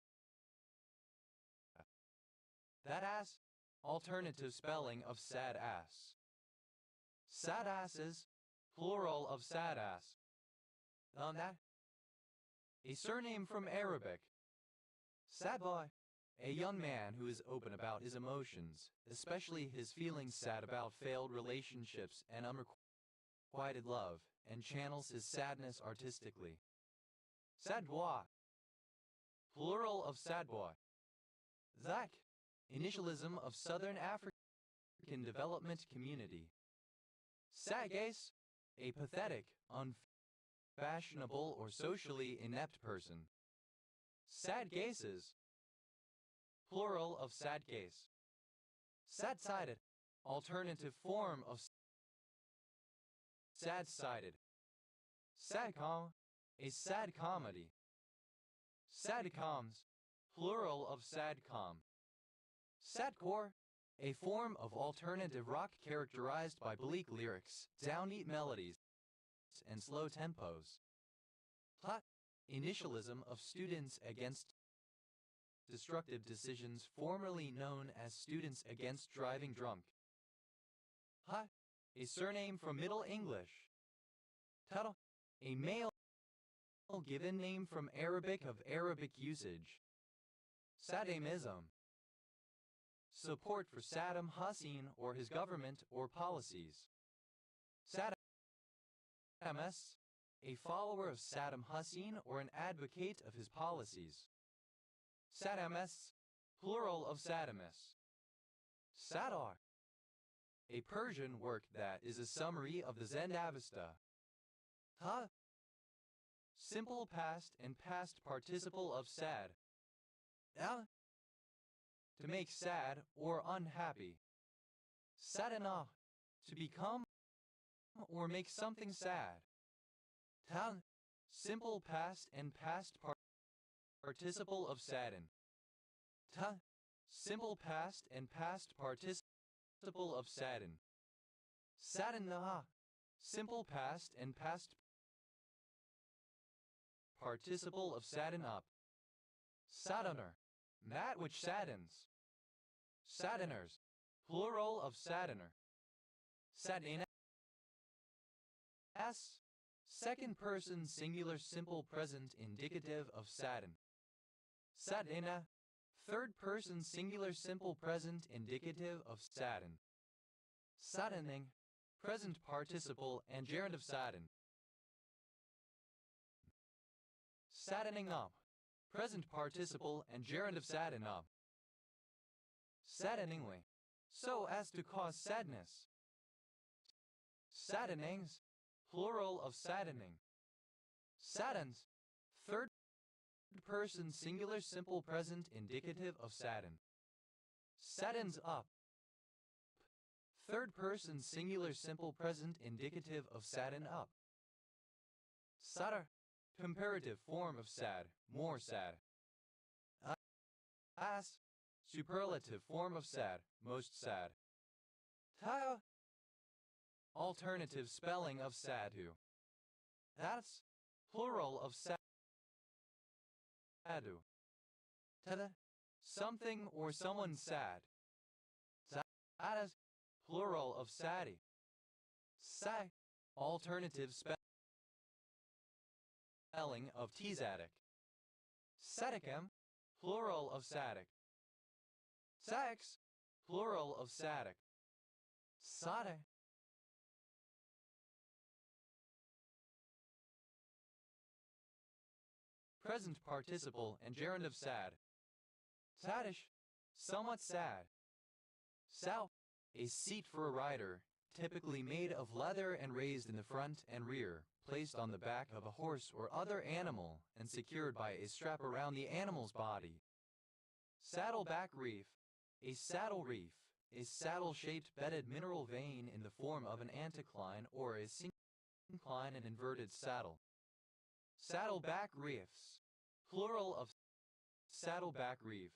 That ass, alternative spelling of sad ass. Sadasses, plural of sad ass. That, a surname from Arabic. Sad boy, a young man who is open about his emotions, especially his feelings sad about failed relationships and unrequited love, and channels his sadness artistically. Sad boy, plural of sadboy. Zak, initialism of Southern African Development Community. Sadgace, a pathetic, unfashionable, or socially inept person. Sadgaces, plural of sadgace. Sad-sided, alternative form of sad-sided. Sadcom, a sad comedy. Sadcoms, plural of sadcom. Sadcore, a form of alternative rock characterized by bleak lyrics, downbeat melodies, and slow tempos. Plot, initialism of Students Against Destructive Decisions, formerly known as Students Against Driving Drunk. Ha, a surname from Middle English. Tado, a male given name from Arabic of Arabic usage. Saddamism, support for Saddam Hussein or his government or policies. Saddam, a follower of Saddam Hussein or an advocate of his policies. Saddam, plural of Saddamus. Sadar, a Persian work that is a summary of the Zend-Avesta. Ha, simple past and past participle of sad. To make sad or unhappy. Sadana, to become or make something sad. Tan, simple past and past participle of sadden. Ta, simple past and past participle of sadden. Sadana, simple past and past participle of sadden up. Saddener, that which saddens. Saddeners, plural of saddener. Saddenas, second person singular simple present indicative of sadden. Saddena, third person singular simple present indicative of sadden. Saddening, present participle and gerund of sadden. Saddening up, present participle and gerund of sadden up. Saddeningly, so as to cause sadness. Saddenings, plural of saddening. Saddens, third person singular simple present indicative of sadden. Saddens up, third person singular simple present indicative of sadden up. Sadder, comparative form of sad, more sad. As, superlative form of sad, most sad. Ta, alternative spelling of sadhu. That's, plural of sadhu. Tada, something or someone sad. Sadas, plural of sadi. Sa, alternative spelling of tzadik. Sadicum, plural of sadik. Sax, plural of sadik. Sada, present participle and gerund of sad. Sadish, somewhat sad. Sow, a seat for a rider, typically made of leather and raised in the front and rear, placed on the back of a horse or other animal and secured by a strap around the animal's body. Saddleback reef, a saddle reef, a saddle-shaped bedded mineral vein in the form of an anticline or a syncline and inverted saddle. Saddleback reefs, plural of saddleback reef.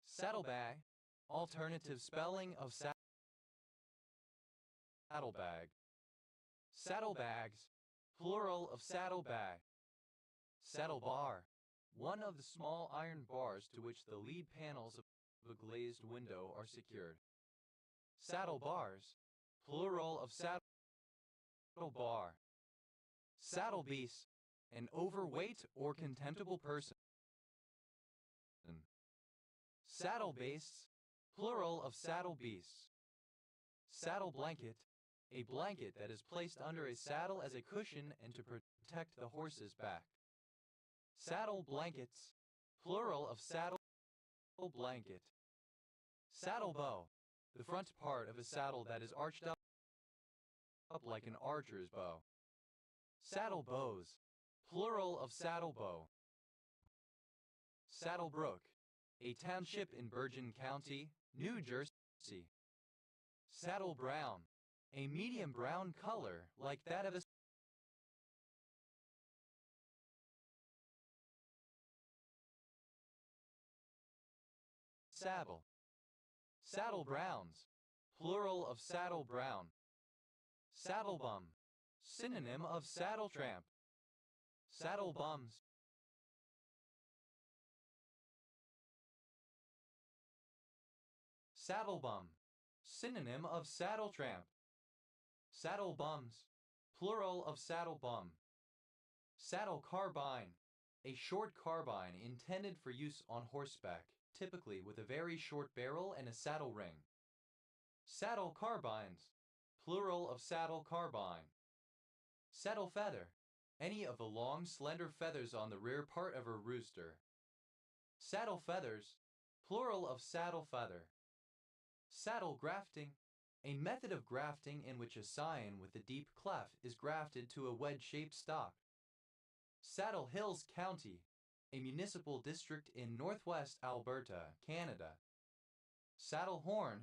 Saddlebag, alternative spelling of saddlebag. Saddlebags, plural of saddlebag. Saddle bar, one of the small iron bars to which the lead panels of a glazed window are secured. Saddle bars, plural of saddle bar. Saddle beast, an overweight or contemptible person. Saddle beasts, plural of saddle beasts. Saddle blanket, a blanket that is placed under a saddle as a cushion and to protect the horse's back. Saddle blankets, plural of saddle blanket. Saddle bow, the front part of a saddle that is arched up like an archer's bow. Saddle bows, plural of saddle bow. Saddlebrook, a township in Bergen County, New Jersey. Saddle brown, a medium brown color like that of a saddle. Saddle browns, plural of saddle brown. Saddle bum, synonym of saddle tramp. Saddle bums. Saddle bum, synonym of saddle tramp. Saddle bums, plural of saddle bum. Saddle carbine, a short carbine intended for use on horseback, typically with a very short barrel and a saddle ring. Saddle carbines, plural of saddle carbine. Saddle feather, any of the long, slender feathers on the rear part of a rooster. Saddle feathers, plural of saddle feather. Saddle grafting, a method of grafting in which a scion with a deep cleft is grafted to a wedge-shaped stock. Saddle Hills County, a municipal district in northwest Alberta, Canada. Saddle horn,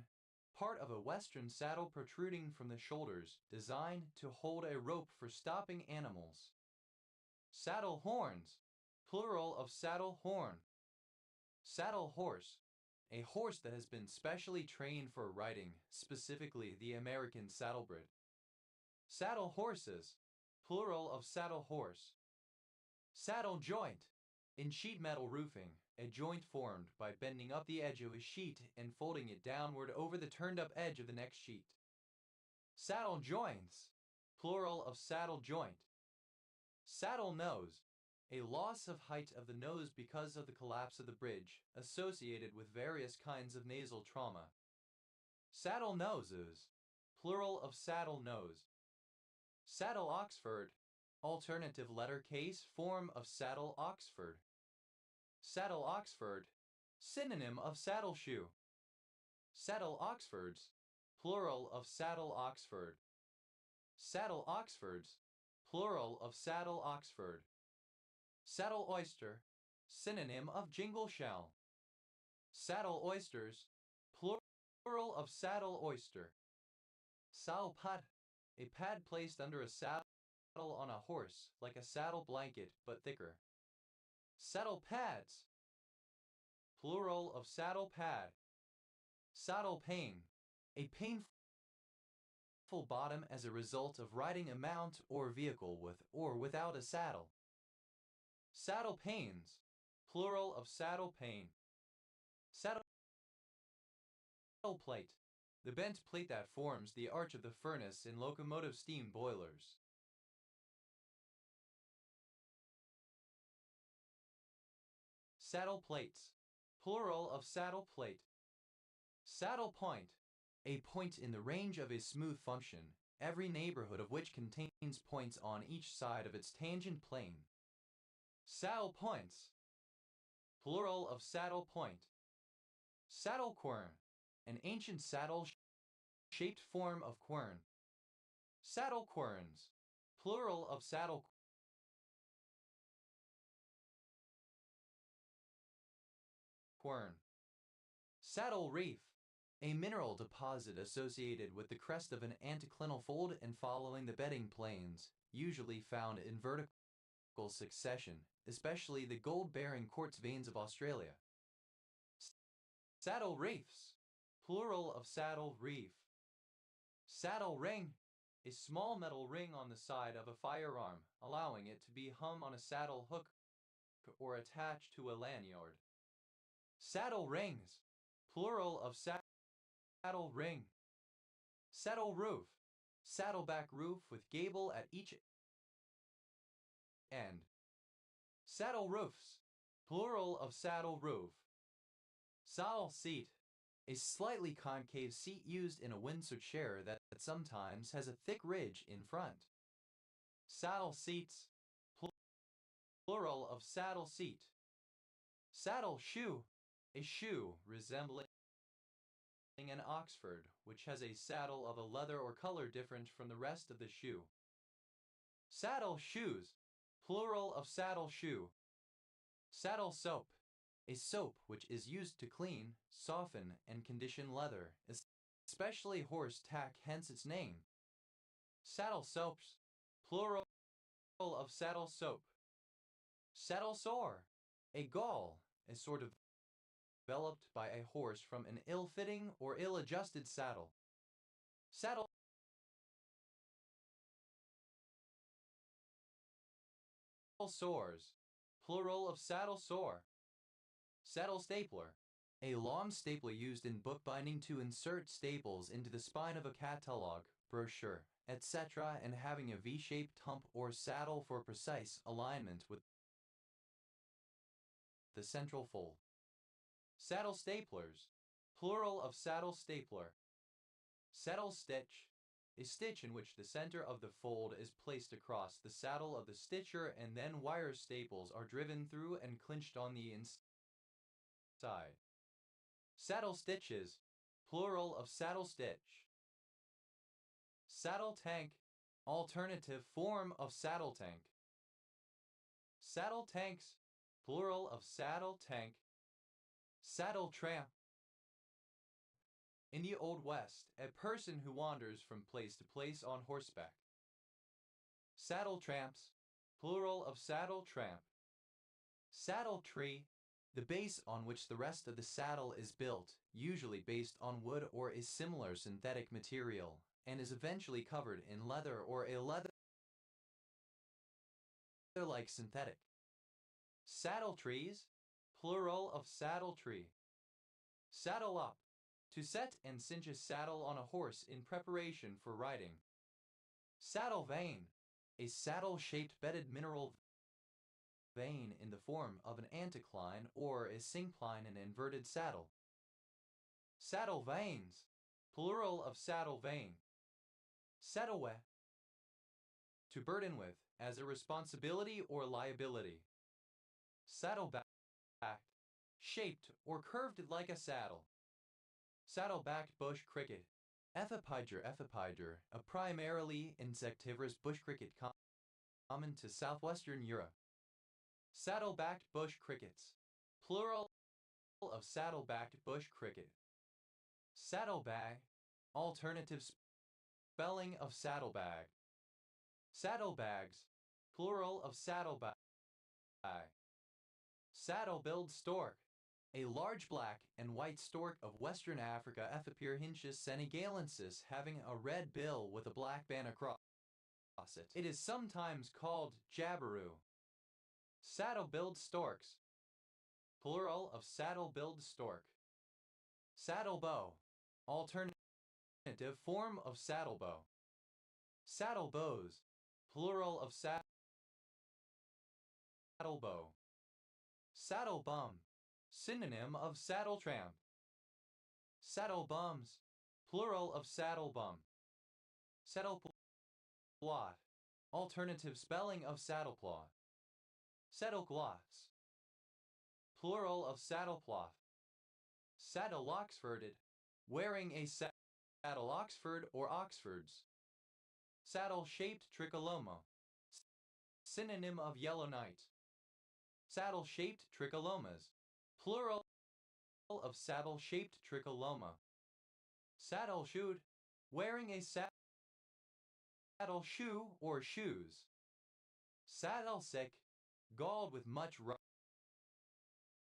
part of a western saddle protruding from the shoulders, designed to hold a rope for stopping animals. Saddle horns, plural of saddle horn. Saddle horse, a horse that has been specially trained for riding, specifically the American saddlebred. Saddle horses, plural of saddle horse. Saddle joint, in sheet metal roofing, a joint formed by bending up the edge of a sheet and folding it downward over the turned up edge of the next sheet. Saddle joints, plural of saddle joint. Saddle nose, a loss of height of the nose because of the collapse of the bridge, associated with various kinds of nasal trauma. Saddle noses, plural of saddle nose. Saddle Oxford, alternative letter case form of saddle Oxford. Saddle Oxford, synonym of saddle shoe. Saddle Oxfords, plural of saddle Oxford. Saddle Oxfords, plural of saddle Oxford. Saddle oyster, synonym of jingle shell. Saddle oysters, plural of saddle oyster. Saddle pad, a pad placed under a saddle on a horse, like a saddle blanket but thicker. Saddle pads, plural of saddle pad. Saddle pain, a painful bottom as a result of riding a mount or vehicle with or without a saddle. Saddle pains, plural of saddle pain. Saddle plate, the bent plate that forms the arch of the furnace in locomotive steam boilers. Saddle plates, plural of saddle plate. Saddle point, a point in the range of a smooth function, every neighborhood of which contains points on each side of its tangent plane. Saddle points, plural of saddle point. Saddle quern, an ancient saddle-shaped form of quern. Saddle querns, plural of saddle quern. Saddle reef, a mineral deposit associated with the crest of an anticlinal fold and following the bedding planes, usually found in vertical succession, especially the gold-bearing quartz veins of Australia. Saddle reefs, plural of saddle reef. Saddle ring, a small metal ring on the side of a firearm, allowing it to be hung on a saddle hook or attached to a lanyard. Saddle rings, plural of saddle ring. Saddle roof, saddleback roof with gable at each end. Saddle roofs, plural of saddle roof. Saddle seat, a slightly concave seat used in a Windsor chair that sometimes has a thick ridge in front. Saddle seats, plural of saddle seat. Saddle shoe, a shoe resembling an Oxford, which has a saddle of a leather or color different from the rest of the shoe. Saddle shoes, plural of saddle shoe. Saddle soap, a soap which is used to clean, soften, and condition leather, especially horse tack, hence its name. Saddle soaps, plural of saddle soap. Saddle sore, a gall, a sort of developed by a horse from an ill-fitting or ill-adjusted saddle. Saddle sores, plural of saddle sore. Saddle stapler, a long stapler used in bookbinding to insert staples into the spine of a catalog, brochure, etc., and having a V-shaped hump or saddle for precise alignment with the central fold. Saddle staplers, plural of saddle stapler. Saddle stitch, a stitch in which the center of the fold is placed across the saddle of the stitcher and then wire staples are driven through and clinched on the inside. Saddle stitches, plural of saddle stitch. Saddle tank, alternative form of saddle tank. Saddle tanks, plural of saddle tank. Saddle tramp. In the Old West, a person who wanders from place to place on horseback. Saddle tramps, plural of saddle tramp. Saddle tree, the base on which the rest of the saddle is built, usually based on wood or a similar synthetic material, and is eventually covered in leather or a leather-like synthetic. Saddle trees, plural of saddle tree. Saddle up, to set and cinch a saddle on a horse in preparation for riding. Saddle vein, a saddle-shaped bedded mineral vein in the form of an anticline or a syncline in an inverted saddle. Saddle veins, plural of saddle vein. Saddlewe, to burden with, as a responsibility or liability. Saddleback, shaped or curved like a saddle. Saddle-backed bush cricket, Epiphyger, a primarily insectivorous bush cricket common to southwestern Europe. Saddle-backed bush crickets, plural of saddle-backed bush cricket. Saddlebag, alternative spelling of saddlebag. Saddlebags, plural of saddlebag. Saddle-billed stork, a large black and white stork of Western Africa, Ethopyrrhynchus senegalensis, having a red bill with a black band across it. It is sometimes called jabiru. Saddle-billed storks, plural of saddle-billed stork. Saddle bow, alternative form of saddle bow. Saddle bows, plural of saddle bow. Saddle bum, synonym of saddle tramp. Saddle bums, plural of saddle bum. Saddle plot, alternative spelling of saddle cloth. Saddle cloths, plural of saddle cloth. Saddle oxforded, wearing a saddle Oxford or Oxfords. Saddle-shaped tricholoma, synonym of yellow knight. Saddle-shaped tricholomas, plural of saddle-shaped tricholoma. Saddle-shoed, wearing a saddle shoe or shoes. Saddle-sick, galled with much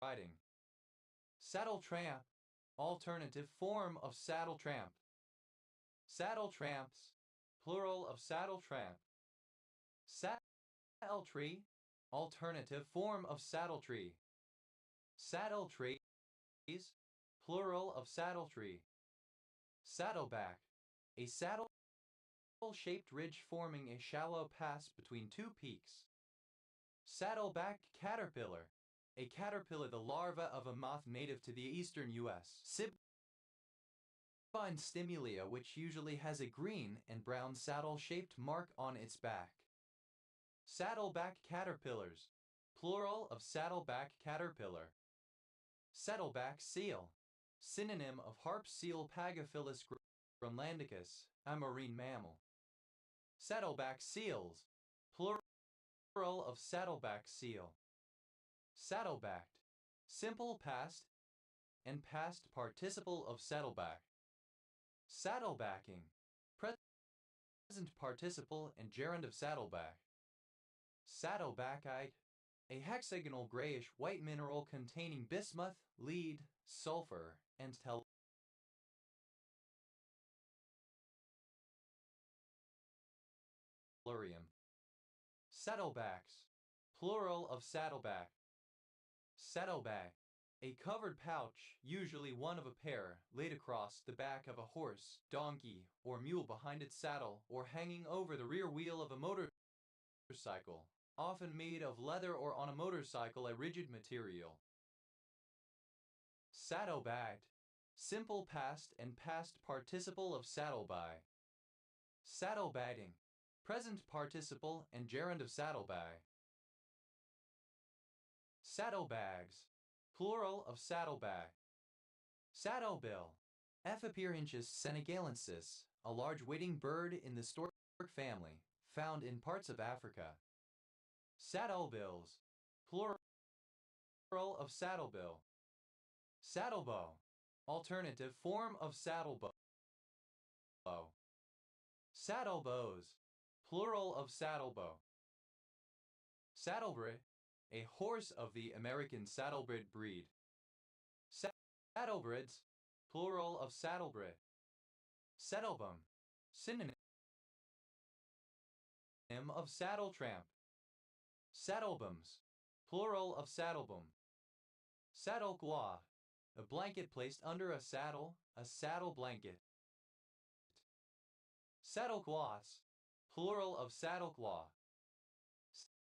riding. Saddle tramp, alternative form of saddle tramp. Saddle tramps, plural of saddle tramp. Saddle tree, alternative form of saddle tree. Saddle trees, plural of saddle tree. Saddleback, a saddle-shaped ridge forming a shallow pass between two peaks. Saddleback caterpillar, a caterpillar, the larva of a moth native to the eastern U.S. Sibyne stimulia, which usually has a green and brown saddle-shaped mark on its back. Saddleback caterpillars, plural of saddleback caterpillar. Saddleback seal, synonym of harp seal Pagaphilus groenlandicus, a marine mammal. Saddleback seals, plural of saddleback seal. Saddlebacked, simple past and past participle of saddleback. Saddlebacking, present participle and gerund of saddleback. Saddlebackite, a hexagonal grayish-white mineral containing bismuth, lead, sulfur, and tellurium. Saddlebacks, plural of saddleback. Saddleback, a covered pouch, usually one of a pair, laid across the back of a horse, donkey, or mule behind its saddle, or hanging over the rear wheel of a motorcycle, often made of leather or on a motorcycle a rigid material. Saddlebagged, simple past and past participle of saddleby. Saddlebagging, present participle and gerund of saddlebag. Saddlebags, plural of saddlebag. Saddlebill, Ephipyrinchus senegalensis, a large wading bird in the stork family, found in parts of Africa. Saddlebills, plural of saddlebill. Saddlebow, alternative form of saddlebow. Saddlebows, plural of saddlebow. Saddlebred, a horse of the American saddlebred breed. Saddlebreds, plural of saddlebred. Saddlebum, synonym of saddletramp. Saddlebums, plural of saddlebum. Saddlegloire, a blanket placed under a saddle blanket. Saddlegloss, plural of saddlegloss.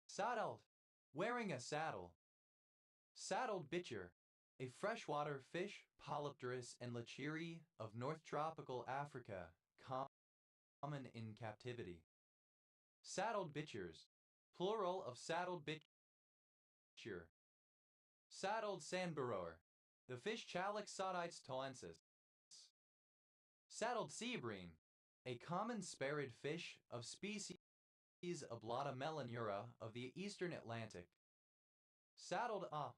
Saddled, wearing a saddle. Saddled bitcher, a freshwater fish, Polypterus and Lechiri of North Tropical Africa, common in captivity. Saddled bitchers, plural of saddled bitcher. Saddled sandburrower, the fish Chalix sodites toensis. Saddled sea bream, a common sparid fish of species Ablata melanura of the eastern Atlantic. Saddled up,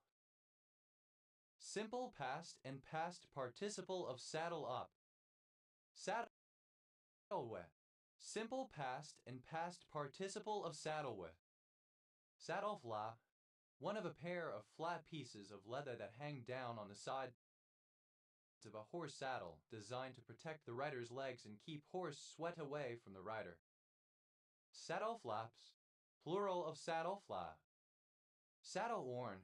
simple past and past participle of saddle up. Saddle with, simple past and past participle of saddle with. Saddle flap, one of a pair of flat pieces of leather that hang down on the sides of a horse saddle, designed to protect the rider's legs and keep horse sweat away from the rider. Saddle flaps, plural of saddle flap. Saddle horn,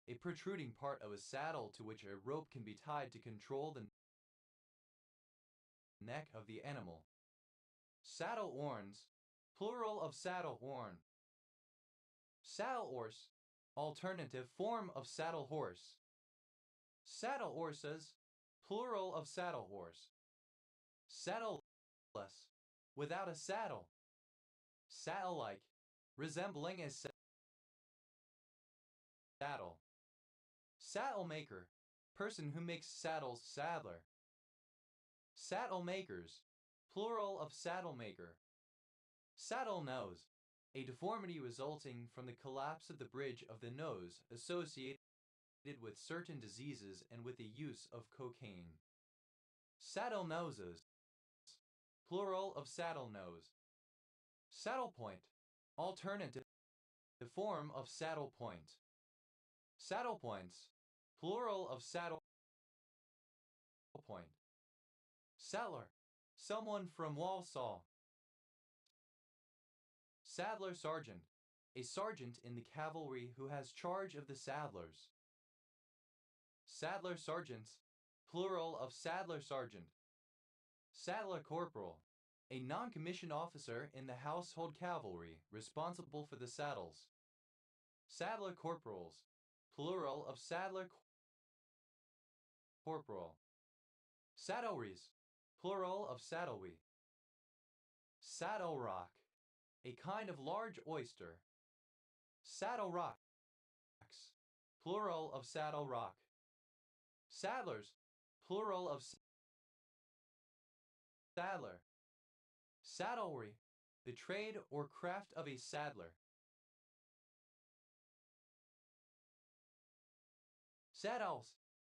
a protruding part of a saddle to which a rope can be tied to control the neck of the animal. Saddle horns, plural of saddle horn. Saddle horse, alternative form of saddle horse. Saddle horses, plural of saddle horse. Saddleless, without a saddle. Saddle-like, resembling a saddle. Saddle maker, person who makes saddles. Saddler. Saddle makers, plural of saddle maker. Saddle nose, a deformity resulting from the collapse of the bridge of the nose associated with certain diseases and with the use of cocaine. Saddle noses, plural of saddle nose. Saddle point, alternative form of saddle point. Saddle points, plural of saddle point. Saddler, someone from Walsall. Saddler sergeant, a sergeant in the cavalry who has charge of the saddlers. Saddler sergeants, plural of saddler sergeant. Saddler corporal, a non-commissioned officer in the household cavalry responsible for the saddles. Saddler corporals, plural of saddler corporal. Saddleries, plural of saddlery. Saddle rock, a kind of large oyster. Saddle rocks, plural of saddle rock. Saddlers, plural of saddler. Saddlery, the trade or craft of a saddler. Saddles,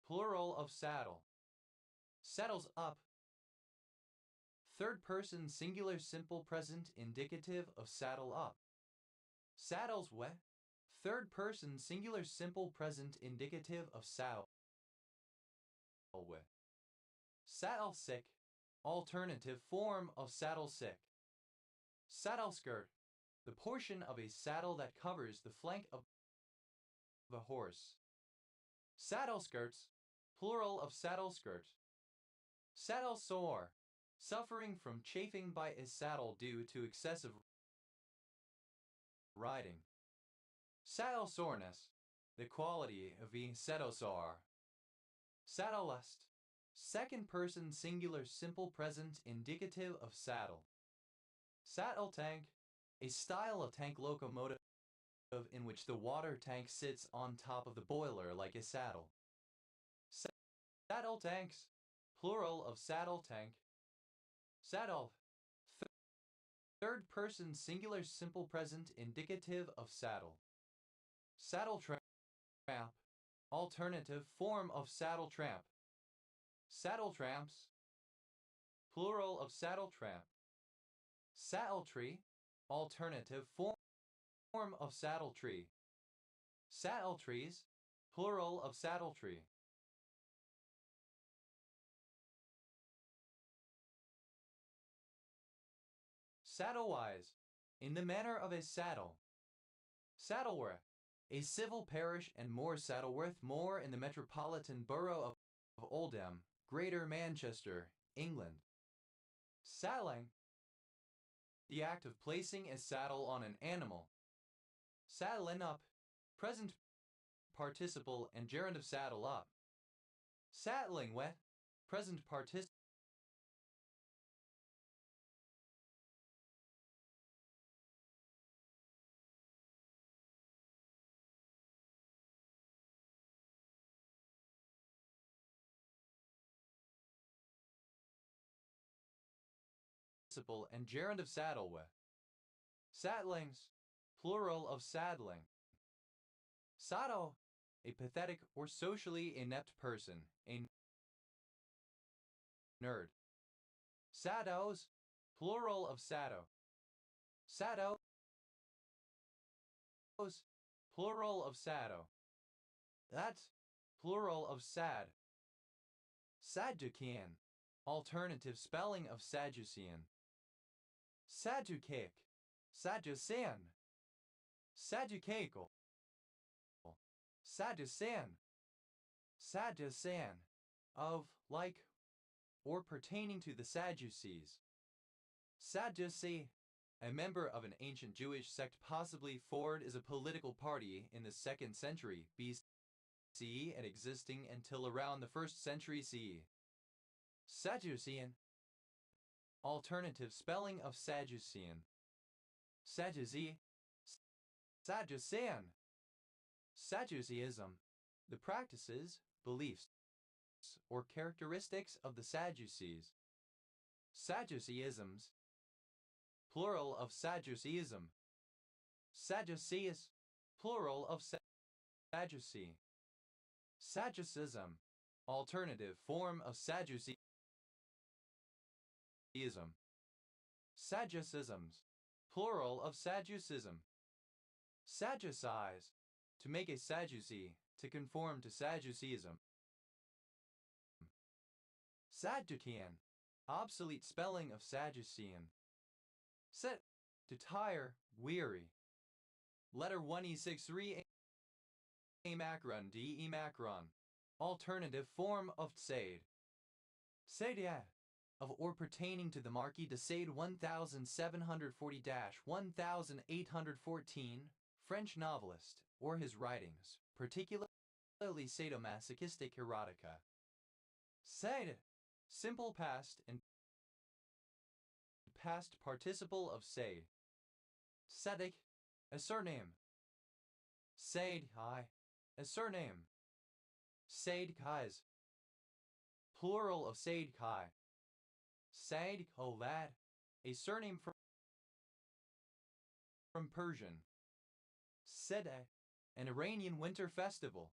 plural of saddle. Saddles up. Third person singular simple present indicative of saddle up. Saddles wet. Third person singular simple present indicative of saddle with. Saddle sick, alternative form of saddle sick. Saddle skirt, the portion of a saddle that covers the flank of a horse. Saddle skirts, plural of saddle skirt. Saddle sore, suffering from chafing by a saddle due to excessive riding. Saddle soreness, the quality of being saddle sore. Saddle lust, second person singular simple present indicative of saddle. Saddle tank, a style of tank locomotive in which the water tank sits on top of the boiler like a saddle. Saddle tanks, plural of saddle tank. Saddle, third person singular simple present indicative of saddle. Saddle tramp, alternative form of saddle tramp. Saddle tramps, plural of saddle tramp. Saddle tree, alternative form of saddle tree. Saddle trees, plural of saddle tree. Saddlewise, in the manner of a saddle. Saddleworth, a civil parish and more Saddleworth more in the metropolitan borough of Oldham, Greater Manchester, England. Saddling, the act of placing a saddle on an animal. Saddling up, present participle and gerund of saddle up. Saddling wet, present participle and gerund of saddle with. Saddlings, plural of saddling. Sado, a pathetic or socially inept person, a nerd. Sados, plural of sado. Sados, plural of sado. That's plural of sad. Sadducean, alternative spelling of Sadducean. Sadducaic, Sadducean. Sadducaical, Sadducean. Sadducean, of, like, or pertaining to the Sadducees. Sadducee, a member of an ancient Jewish sect, possibly Ford is a political party in the 2nd century BC and existing until around the 1st century CE. Sadducean, alternative spelling of Sadducean. Sadducee, Sadducean. Sadduceeism, the practices, beliefs, or characteristics of the Sadducees. Sadduceeisms, plural of Sadduceeism. Sadduceus, plural of Sadducee. Sadducism, alternative form of Sadduceeism. Sadducisms, plural of Sadducism. Sadducize, to make a Sadducee, to conform to Sadduceeism. Sadducean, obsolete spelling of Sadducean. Set, to tire, weary. Letter 1E63 Macron D. Macron, alternative form of Sade. Sade, of or pertaining to the Marquis de Sade 1740-1814, French novelist, or his writings, particularly sadomasochistic erotica. Sade, simple past and past participle of Sade. Sadik, a surname. Sade Kai, a surname. Sade Kais, plural of Said Kai. Said Kovad, a surname from Persian. Sedeh, an Iranian winter festival.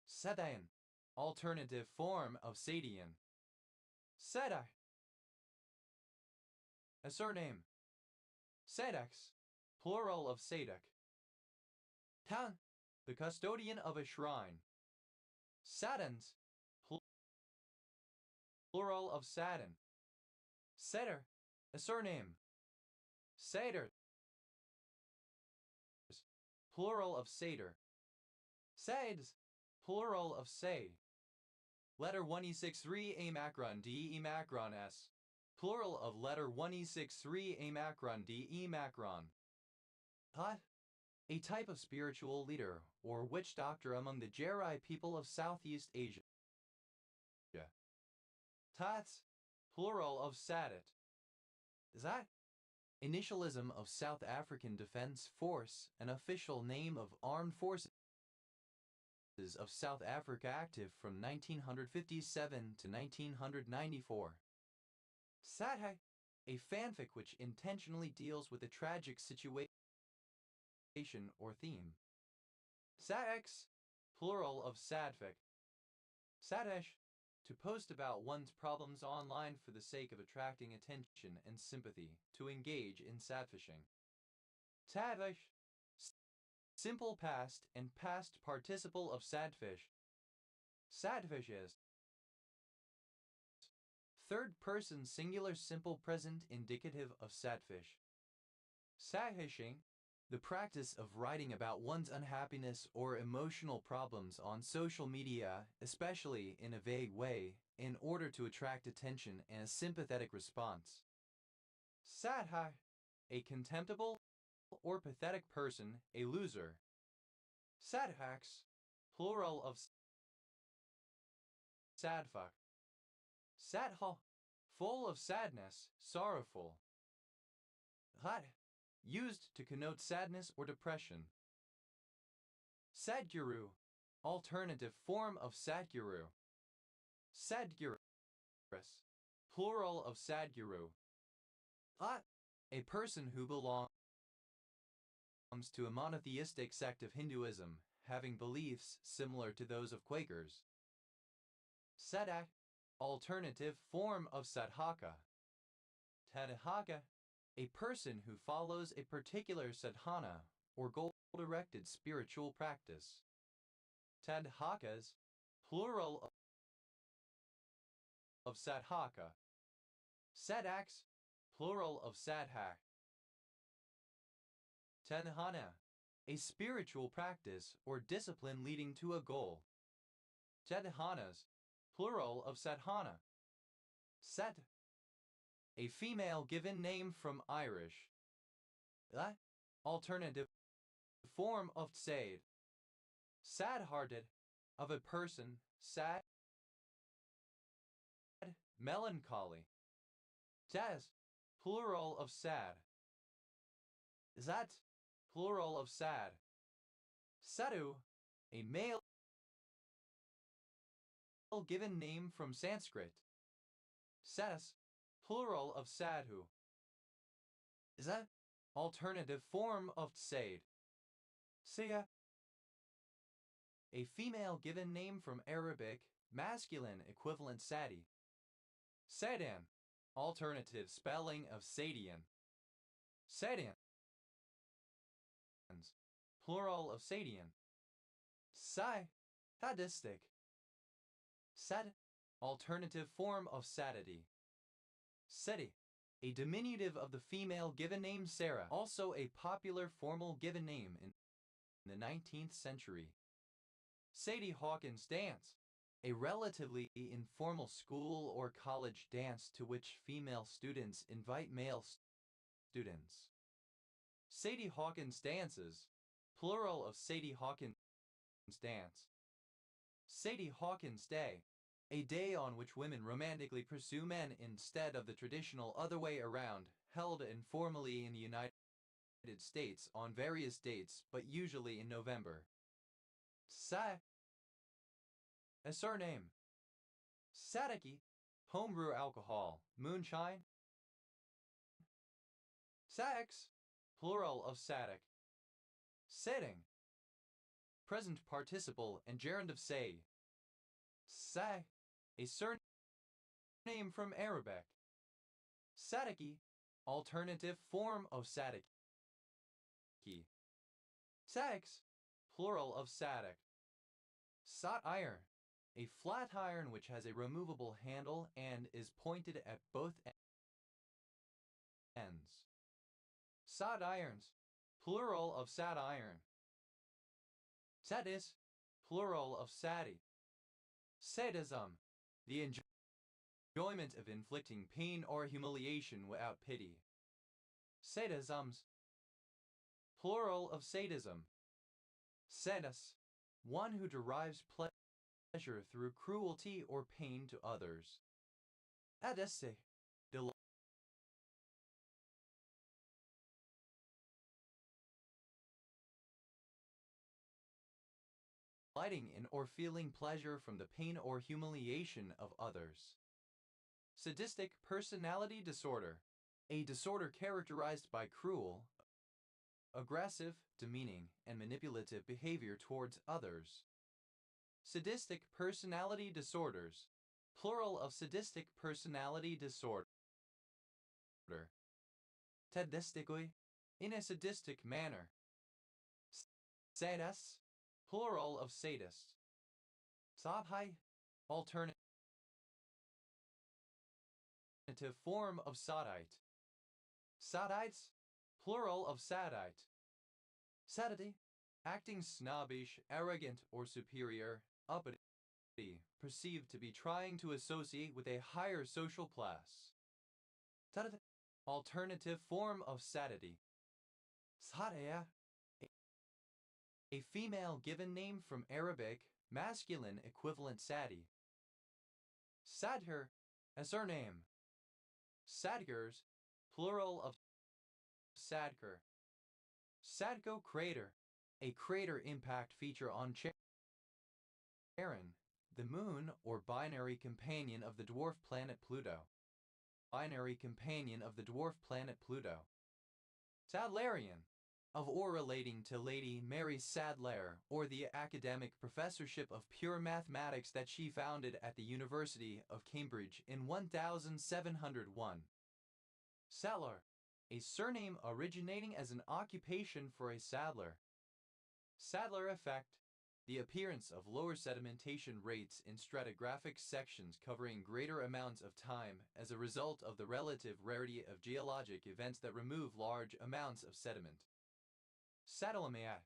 Sedain, alternative form of Sadian. Sedeh, a surname. Sedex, plural of Sadek. Tan, the custodian of a shrine. Sadans, plural of Sadin. Seder, a surname. Seder, plural of Seder. Saids, plural of Say. Letter 1e63 A macron D E macron S. Plural of letter 1e63 A macron D E macron. Hut, a type of spiritual leader or witch doctor among the Jerai people of Southeast Asia. Tats, plural of Sadat. Zat, initialism of South African Defence Force, an official name of Armed Forces of South Africa active from 1957 to 1994. Satire, a fanfic which intentionally deals with a tragic situation or theme. Satex, plural of sadfic. Satesh, to post about one's problems online for the sake of attracting attention and sympathy, to engage in sadfishing. Sadfish, simple past and past participle of sadfish. Sadfish is third person singular simple present indicative of sadfish. Sadfishing, the practice of writing about one's unhappiness or emotional problems on social media, especially in a vague way, in order to attract attention and a sympathetic response. Sadhai, a contemptible or pathetic person, a loser. Sadhax, plural of sadfuck. Sadha, full of sadness, sorrowful. Had, used to connote sadness or depression. Sadguru, alternative form of Sadguru. Sadgurus, plural of Sadguru. A person who belongs to a monotheistic sect of Hinduism, having beliefs similar to those of Quakers. Sadak, alternative form of Sadhaka. Tadahaka, a person who follows a particular sadhana or goal-directed spiritual practice. Tadhakas, plural of Sadhaka. Sadaks, plural of Sadhak. Tadhana, a spiritual practice or discipline leading to a goal. Tadhanas, plural of Sadhana. Sat, a female given name from Irish. Alternative form of Said. Sad-hearted, of a person, sad, melancholy. Taz, plural of sad. Zat, plural of sad. Sadhu, a male given name from Sanskrit. Sas, plural of sadhu. Zat, alternative form of Said. Saya, a female given name from Arabic, masculine equivalent Sadi. Sadan, alternative spelling of Sadian. Sadans, plural of Sadian. Sai, sadistic. Sad, alternative form of sadity. Seti, a diminutive of the female given name Sarah, also a popular formal given name in the 19th century. Sadie Hawkins dance, a relatively informal school or college dance to which female students invite male students. Sadie Hawkins dances, plural of Sadie Hawkins dance. Sadie Hawkins Day, a day on which women romantically pursue men instead of the traditional other way around, held informally in the United States on various dates but usually in November. Sai, a surname. Sadiki, homebrew alcohol, moonshine. Sax, plural of sadik. Setting, present participle and gerund of say. Sa, a surname from Arabic. Sadiki, alternative form of sadiki. Sax, plural of sadik. Sot iron, a flat iron which has a removable handle and is pointed at both ends. Sot irons, plural of sat iron. Sadis, plural of sati. Sadism, the enjoyment of inflicting pain or humiliation without pity. Sadisms, plural of sadism. Sadus, one who derives pleasure through cruelty or pain to others. Adeste, delighting in or feeling pleasure from the pain or humiliation of others. Sadistic personality disorder, a disorder characterized by cruel, aggressive, demeaning, and manipulative behavior towards others. Sadistic personality disorders, plural of sadistic personality disorder. Sadistically, in a sadistic manner. Sadus, plural of sadist. Sadhai, alternative form of sadite. Sadites, plural of sadite. Sadity, acting snobbish, arrogant, or superior, uppity, perceived to be trying to associate with a higher social class. Sadity, alternative form of sadity. Sadaya, a female given name from Arabic, masculine equivalent sadi. Sadhur, a surname. Sadgurs, plural of Sadker. Sadko crater, a crater impact feature on Charon, the moon or binary companion of the dwarf planet Pluto. Binary companion of the dwarf planet Pluto. Sadlerian, of or relating to Lady Mary Sadler or the academic professorship of pure mathematics that she founded at the University of Cambridge in 1701. Sadler, a surname originating as an occupation for a saddler. Sadler effect, the appearance of lower sedimentation rates in stratigraphic sections covering greater amounts of time as a result of the relative rarity of geologic events that remove large amounts of sediment. Saddlemeat,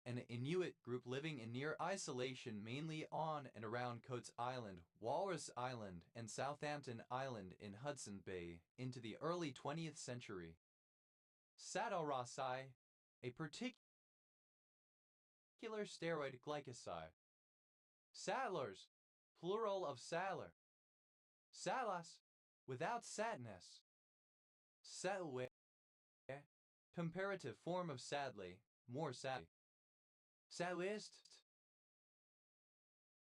an Inuit group living in near isolation mainly on and around Coates Island, Walrus Island, and Southampton Island in Hudson Bay into the early 20th century. Saddlerosai, a particular steroid glycoside. Saddlers, plural of saddler. Salas, without sadness. Sadwe, comparative form of sadly, more sad. Sadist.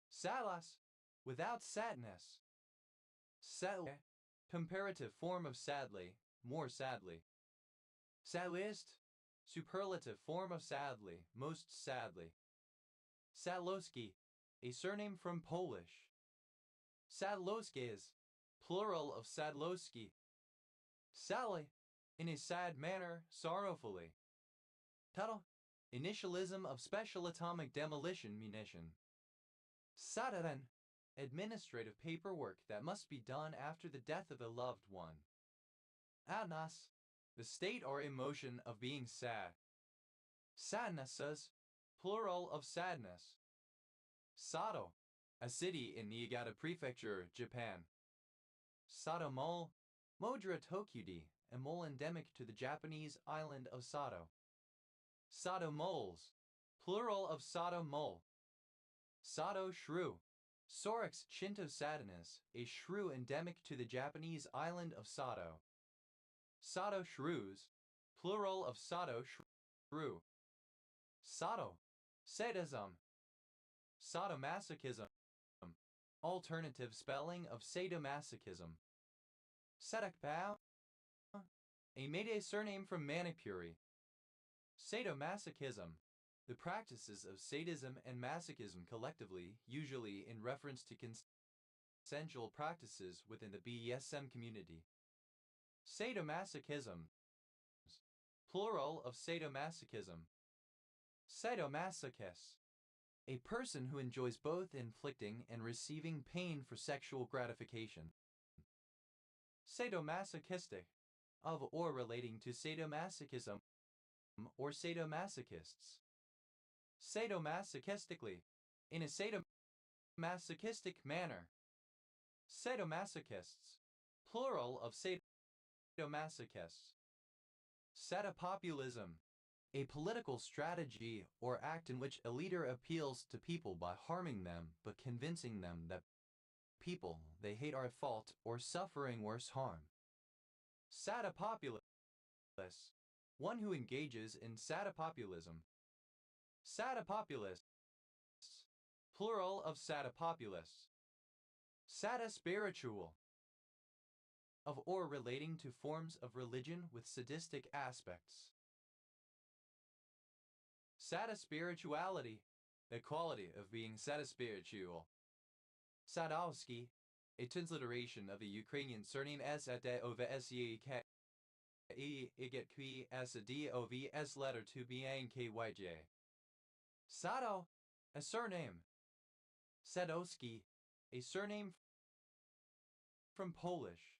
Salas, without sadness. Sadwe, comparative form of sadly, more sadly. Sadist, superlative form of sadly, most sadly. Sadlowski, a surname from Polish. Sadlowskis, plural of Sadlowski. Sally, in a sad manner, sorrowfully. Tuttle, initialism of special atomic demolition munition. Sadaren, administrative paperwork that must be done after the death of a loved one. Adnas, the state or emotion of being sad. Sadnesses, plural of sadness. Sato, a city in Niigata Prefecture, Japan. Sato mole, Modra tokyude, a mole endemic to the Japanese island of Sato. Sato moles, plural of Sato mole. Sato shrew, Sorex chintosatinus, a shrew endemic to the Japanese island of Sato. Sato shrews, plural of Sato shrew. Sato, sadism. Sadomasochism, Alternative spelling of sadomasochism. Sadakpao, a Meitei surname from Manipuri. Sadomasochism, the practices of sadism and masochism collectively, usually in reference to consensual practices within the BDSM community. Sadomasochism, plural of sadomasochism. Sadomasochist, a person who enjoys both inflicting and receiving pain for sexual gratification. Sadomasochistic, of or relating to sadomasochism or sadomasochists. Sadomasochistically, in a sadomasochistic manner. Sadomasochists, plural of sadomasochists. Satopopulism, a political strategy or act in which a leader appeals to people by harming them but convincing them that people they hate are at fault or suffering worse harm. Satopopulist, one who engages in satopopulism. Satopopulists, plural of satopopulists. Sataspiritual, of or relating to forms of religion with sadistic aspects. Sataspirituality, the quality of being sataspiritual. Sadovsky, a transliteration of the Ukrainian surname Sadovsky, Iget Sadovs letter to Bnkyj. Sado, a surname. Sadowski, a surname from Polish.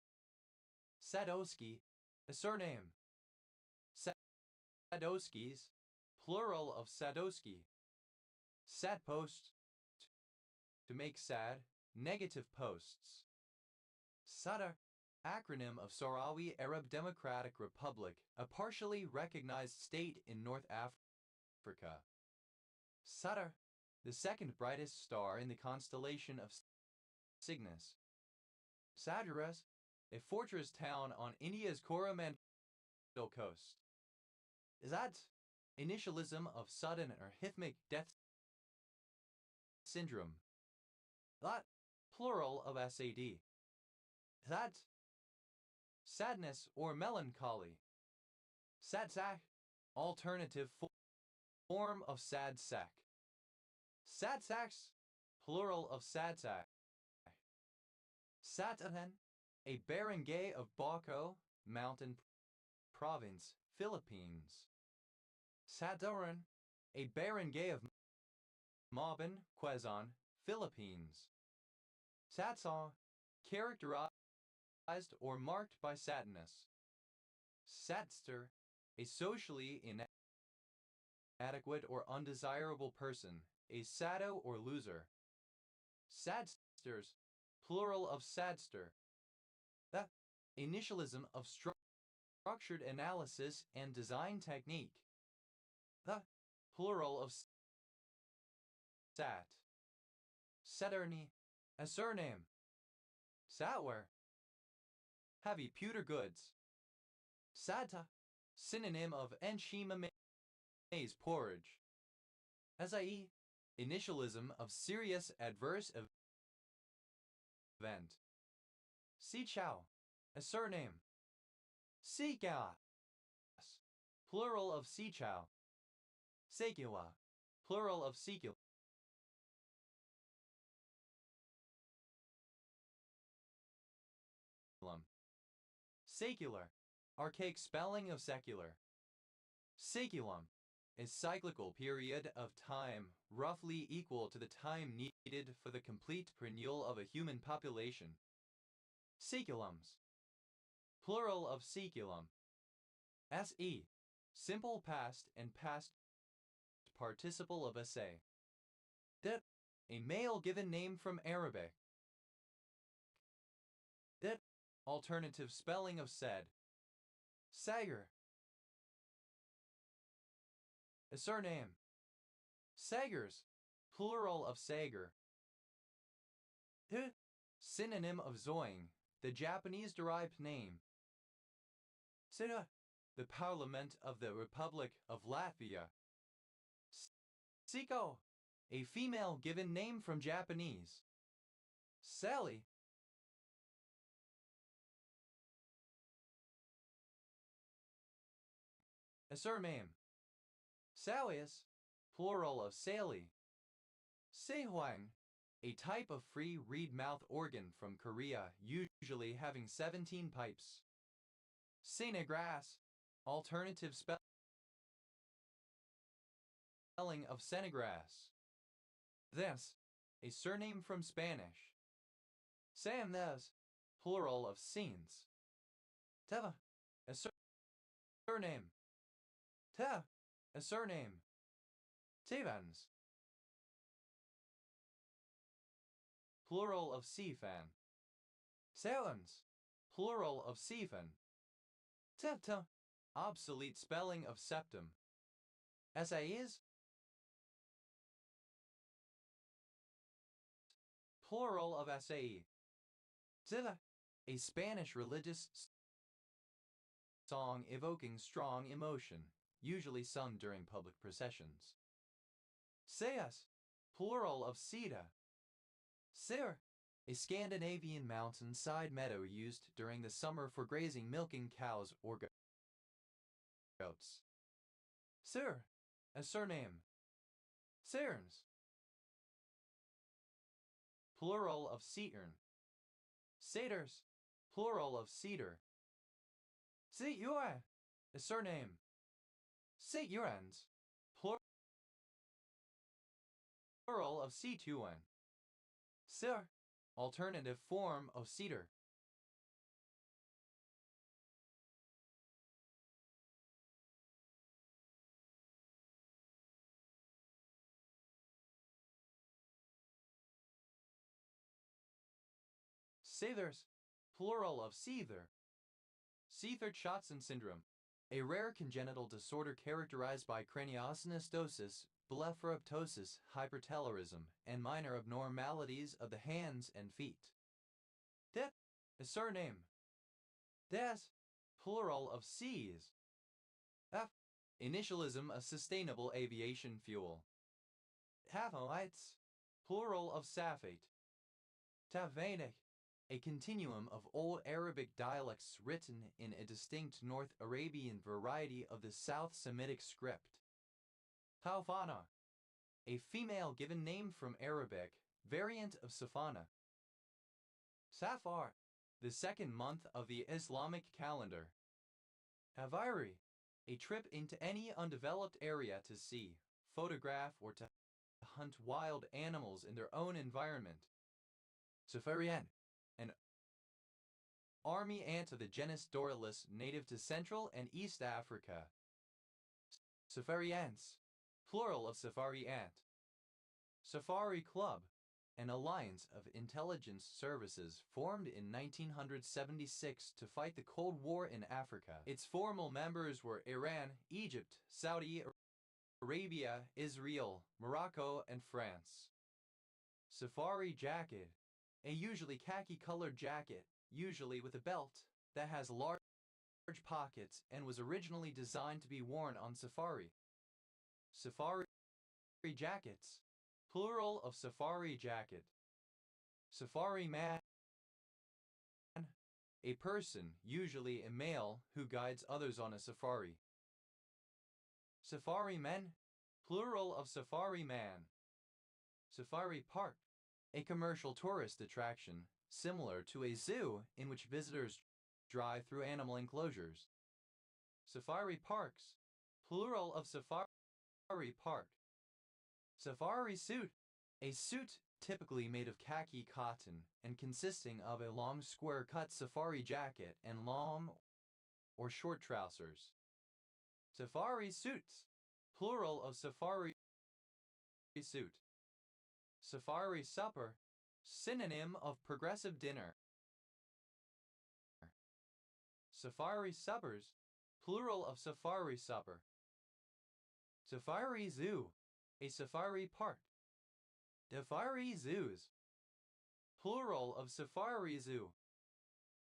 Sadowski, a surname. Sadowskis, plural of Sadowski. Sad post, to make sad, negative posts. Sadr, acronym of Sahrawi Arab Democratic Republic, a partially recognized state in North Africa. Sadr, the second brightest star in the constellation of Cygnus. Sagittarius, a fortress town on India's Coromandel coast. That, initialism of sudden or rhythmic death syndrome. That, plural of SAD. That, sadness or melancholy. Sadsak, alternative form of sad sack. Sadsaks, plural of sadsak. Satanan, a barangay of Baco, Mountain Province, Philippines. Sadaran, a barangay of Mabon, Quezon, Philippines. Satsaw, characterized or marked by sadness. Satster, a socially inadequate or undesirable person, a sado or loser. Sadsters, plural of sadster. The initialism of structured analysis and design technique. The plural of sat. Saturni, a surname. Satware, heavy pewter goods. Sata, synonym of Enshima maize porridge. SIE, initialism of serious adverse event. Si Chao, a surname. Sika, plural of Si Chao. Sekiwa, plural of Sikil. Secular, archaic spelling of secular. Saculum, a cyclical period of time roughly equal to the time needed for the complete renewal of a human population. Saculums, plural of saculum. Se, simple past and past participle of essay. Det, a male given name from Arabic. Det, alternative spelling of said. Sager, a surname. Sagers, plural of sager. Synonym of Zoing, the Japanese-derived name. Sida, the Parliament of the Republic of Latvia. Siko, a female given name from Japanese. Sally. A surname. Salius, plural of Sally. Sehwang, a type of free reed mouth organ from Korea, usually having 17 pipes. Senegras, alternative spelling of Senegras. This, a surname from Spanish. Sandes, plural of scenes. Teva, a surname. Te, a surname. Tevans, plural of Sifan. Salons, plural of Sifan. Tevta, obsolete spelling of septum. Essayes, plural of essay. Zilla, a Spanish religious song evoking strong emotion, usually sung during public processions. Seas, plural of Sita. Sir, a Scandinavian mountainside meadow used during the summer for grazing milking cows or goats. Sir, a surname. Cerns, plural of Seatern. Satyrs, plural of cedar. Setyure, a surname. Setyurens, plural of Setuan. Sir, alternative form of cedar. Seethers, plural of seether. Seether-Chatson syndrome, a rare congenital disorder characterized by craniosynostosis, blepharoptosis, hypertelorism, and minor abnormalities of the hands and feet. Det, a surname. Des, plural of seas. F, initialism of sustainable aviation fuel. Tapholites, plural of saphate. Tavanic, a continuum of Old Arabic dialects written in a distinct North Arabian variety of the South Semitic script. Taufana, a female given name from Arabic, variant of Safana. Safar, the second month of the Islamic calendar. Haviri, a trip into any undeveloped area to see, photograph, or to hunt wild animals in their own environment. Safarian, an army ant of the genus Doralus native to Central and East Africa. Safari ants, plural of safari ant. Safari Club, an alliance of intelligence services formed in 1976 to fight the Cold War in Africa. Its formal members were Iran, Egypt, Saudi Arabia, Israel, Morocco, and France. Safari jacket, a usually khaki-colored jacket, usually with a belt, that has large pockets and was originally designed to be worn on safari. Safari jackets, plural of safari jacket. Safari man, a person, usually a male, who guides others on a safari. Safari men, plural of safari man. Safari park, a commercial tourist attraction, similar to a zoo in which visitors drive through animal enclosures. Safari parks, plural of safari park. Safari suit, a suit typically made of khaki cotton and consisting of a long square-cut safari jacket and long or short trousers. Safari suits, plural of safari suit. Safari supper, synonym of progressive dinner. Safari suppers, plural of safari supper. Safari zoo, a safari park. Safari zoos, plural of safari zoo.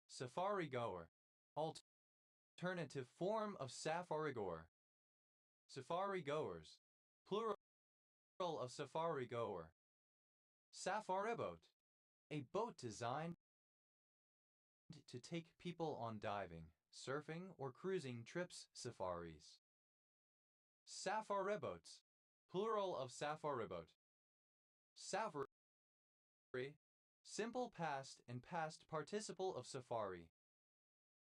Safari goer, alternative form of safarigor. Safari goers, plural of safari goer. Safari boat, a boat designed to take people on diving, surfing, or cruising trips, safaris. Safariboats, plural of safaribot. Safari, simple past and past participle of safari.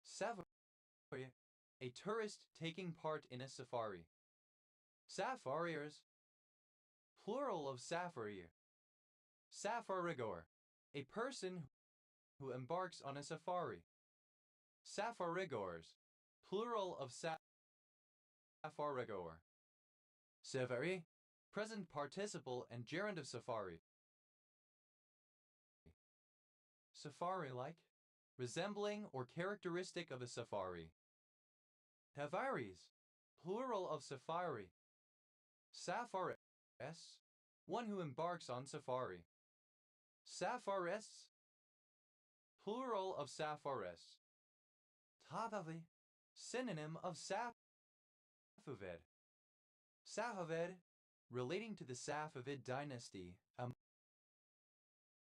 Safari, a tourist taking part in a safari. Safariers, plural of safarir. Safarigor, a person who embarks on a safari. Safarigors, plural of safarigor. Safari, present participle and gerund of safari. Safari-like, resembling or characteristic of a safari. Safaris, plural of safari. Safaris, one who embarks on safari. Safarists, plural of safaris. Safavi, synonym of Safavid. Safavid, relating to the Safavid dynasty, a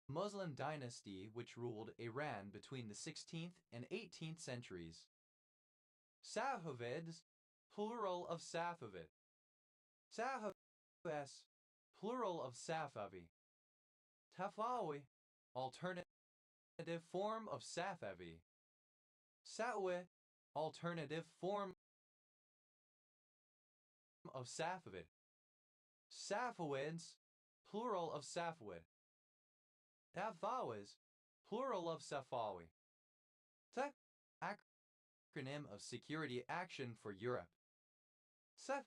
Muslim dynasty which ruled Iran between the 16th and 18th centuries. Safavids, plural of Safavid. Safavis, plural of Safavi. Tafawi, alternative form of Safavi. Sawi, alternative form of Safavid. Safawids, plural of Safawid. Safawiz, plural of Safawi. SEF, acronym of Security Action for Europe. SEF,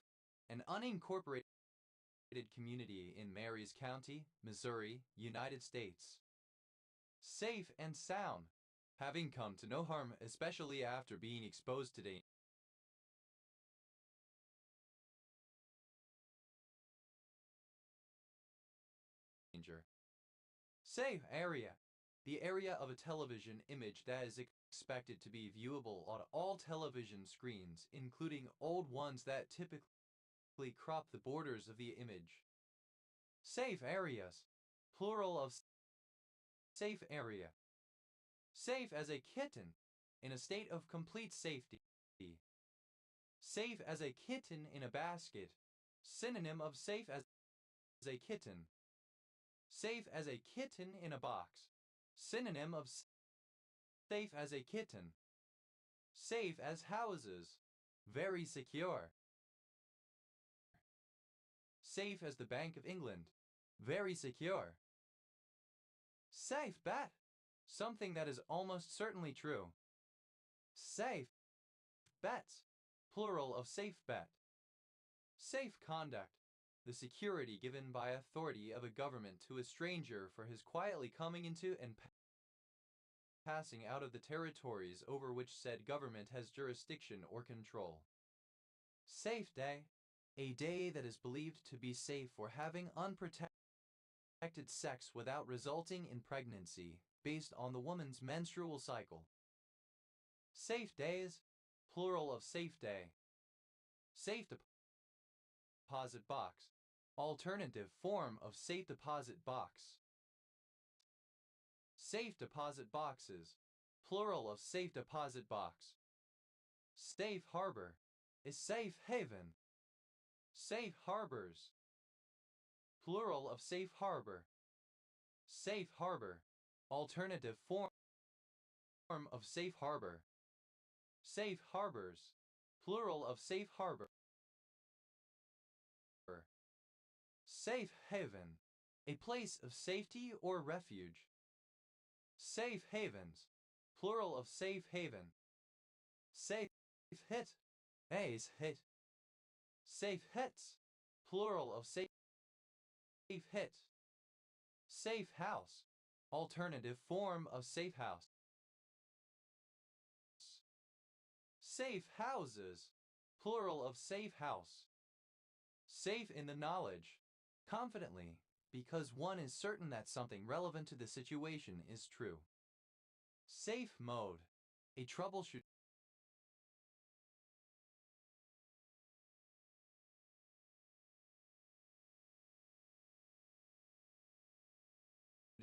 an unincorporated community in Marys County, Missouri, United States. Safe and sound, having come to no harm, especially after being exposed to danger. Safe area, the area of a television image that is expected to be viewable on all television screens, including old ones that typically crop the borders of the image. Safe areas, plural of safe area. Safe as a kitten, in a state of complete safety. Safe as a kitten in a basket, synonym of safe as a kitten. Safe as a kitten in a box, synonym of safe as a kitten. Safe as houses, very secure. Safe as the Bank of England, very secure. Safe bet, something that is almost certainly true. Safe bets, plural of safe bet. Safe conduct, the security given by authority of a government to a stranger for his quietly coming into and passing out of the territories over which said government has jurisdiction or control. Safe day, a day that is believed to be safe for having unprotected sex without resulting in pregnancy, based on the woman's menstrual cycle. Safe days, plural of safe day. Safe deposit box, alternative form of safe deposit box. Safe deposit boxes, plural of safe deposit box. Safe harbor, a safe haven. Safe harbors, plural of safe harbor. Safe harbor, alternative form of safe harbor. Safe harbors, plural of safe harbor. Safe haven, a place of safety or refuge. Safe havens, plural of safe haven. Safe hit, ace hit. Safe hits, plural of safe hit. Safe house, alternative form of safe house. Safe houses, plural of safe house. Safe in the knowledge, confidently, because one is certain that something relevant to the situation is true. Safe mode, a troubleshooting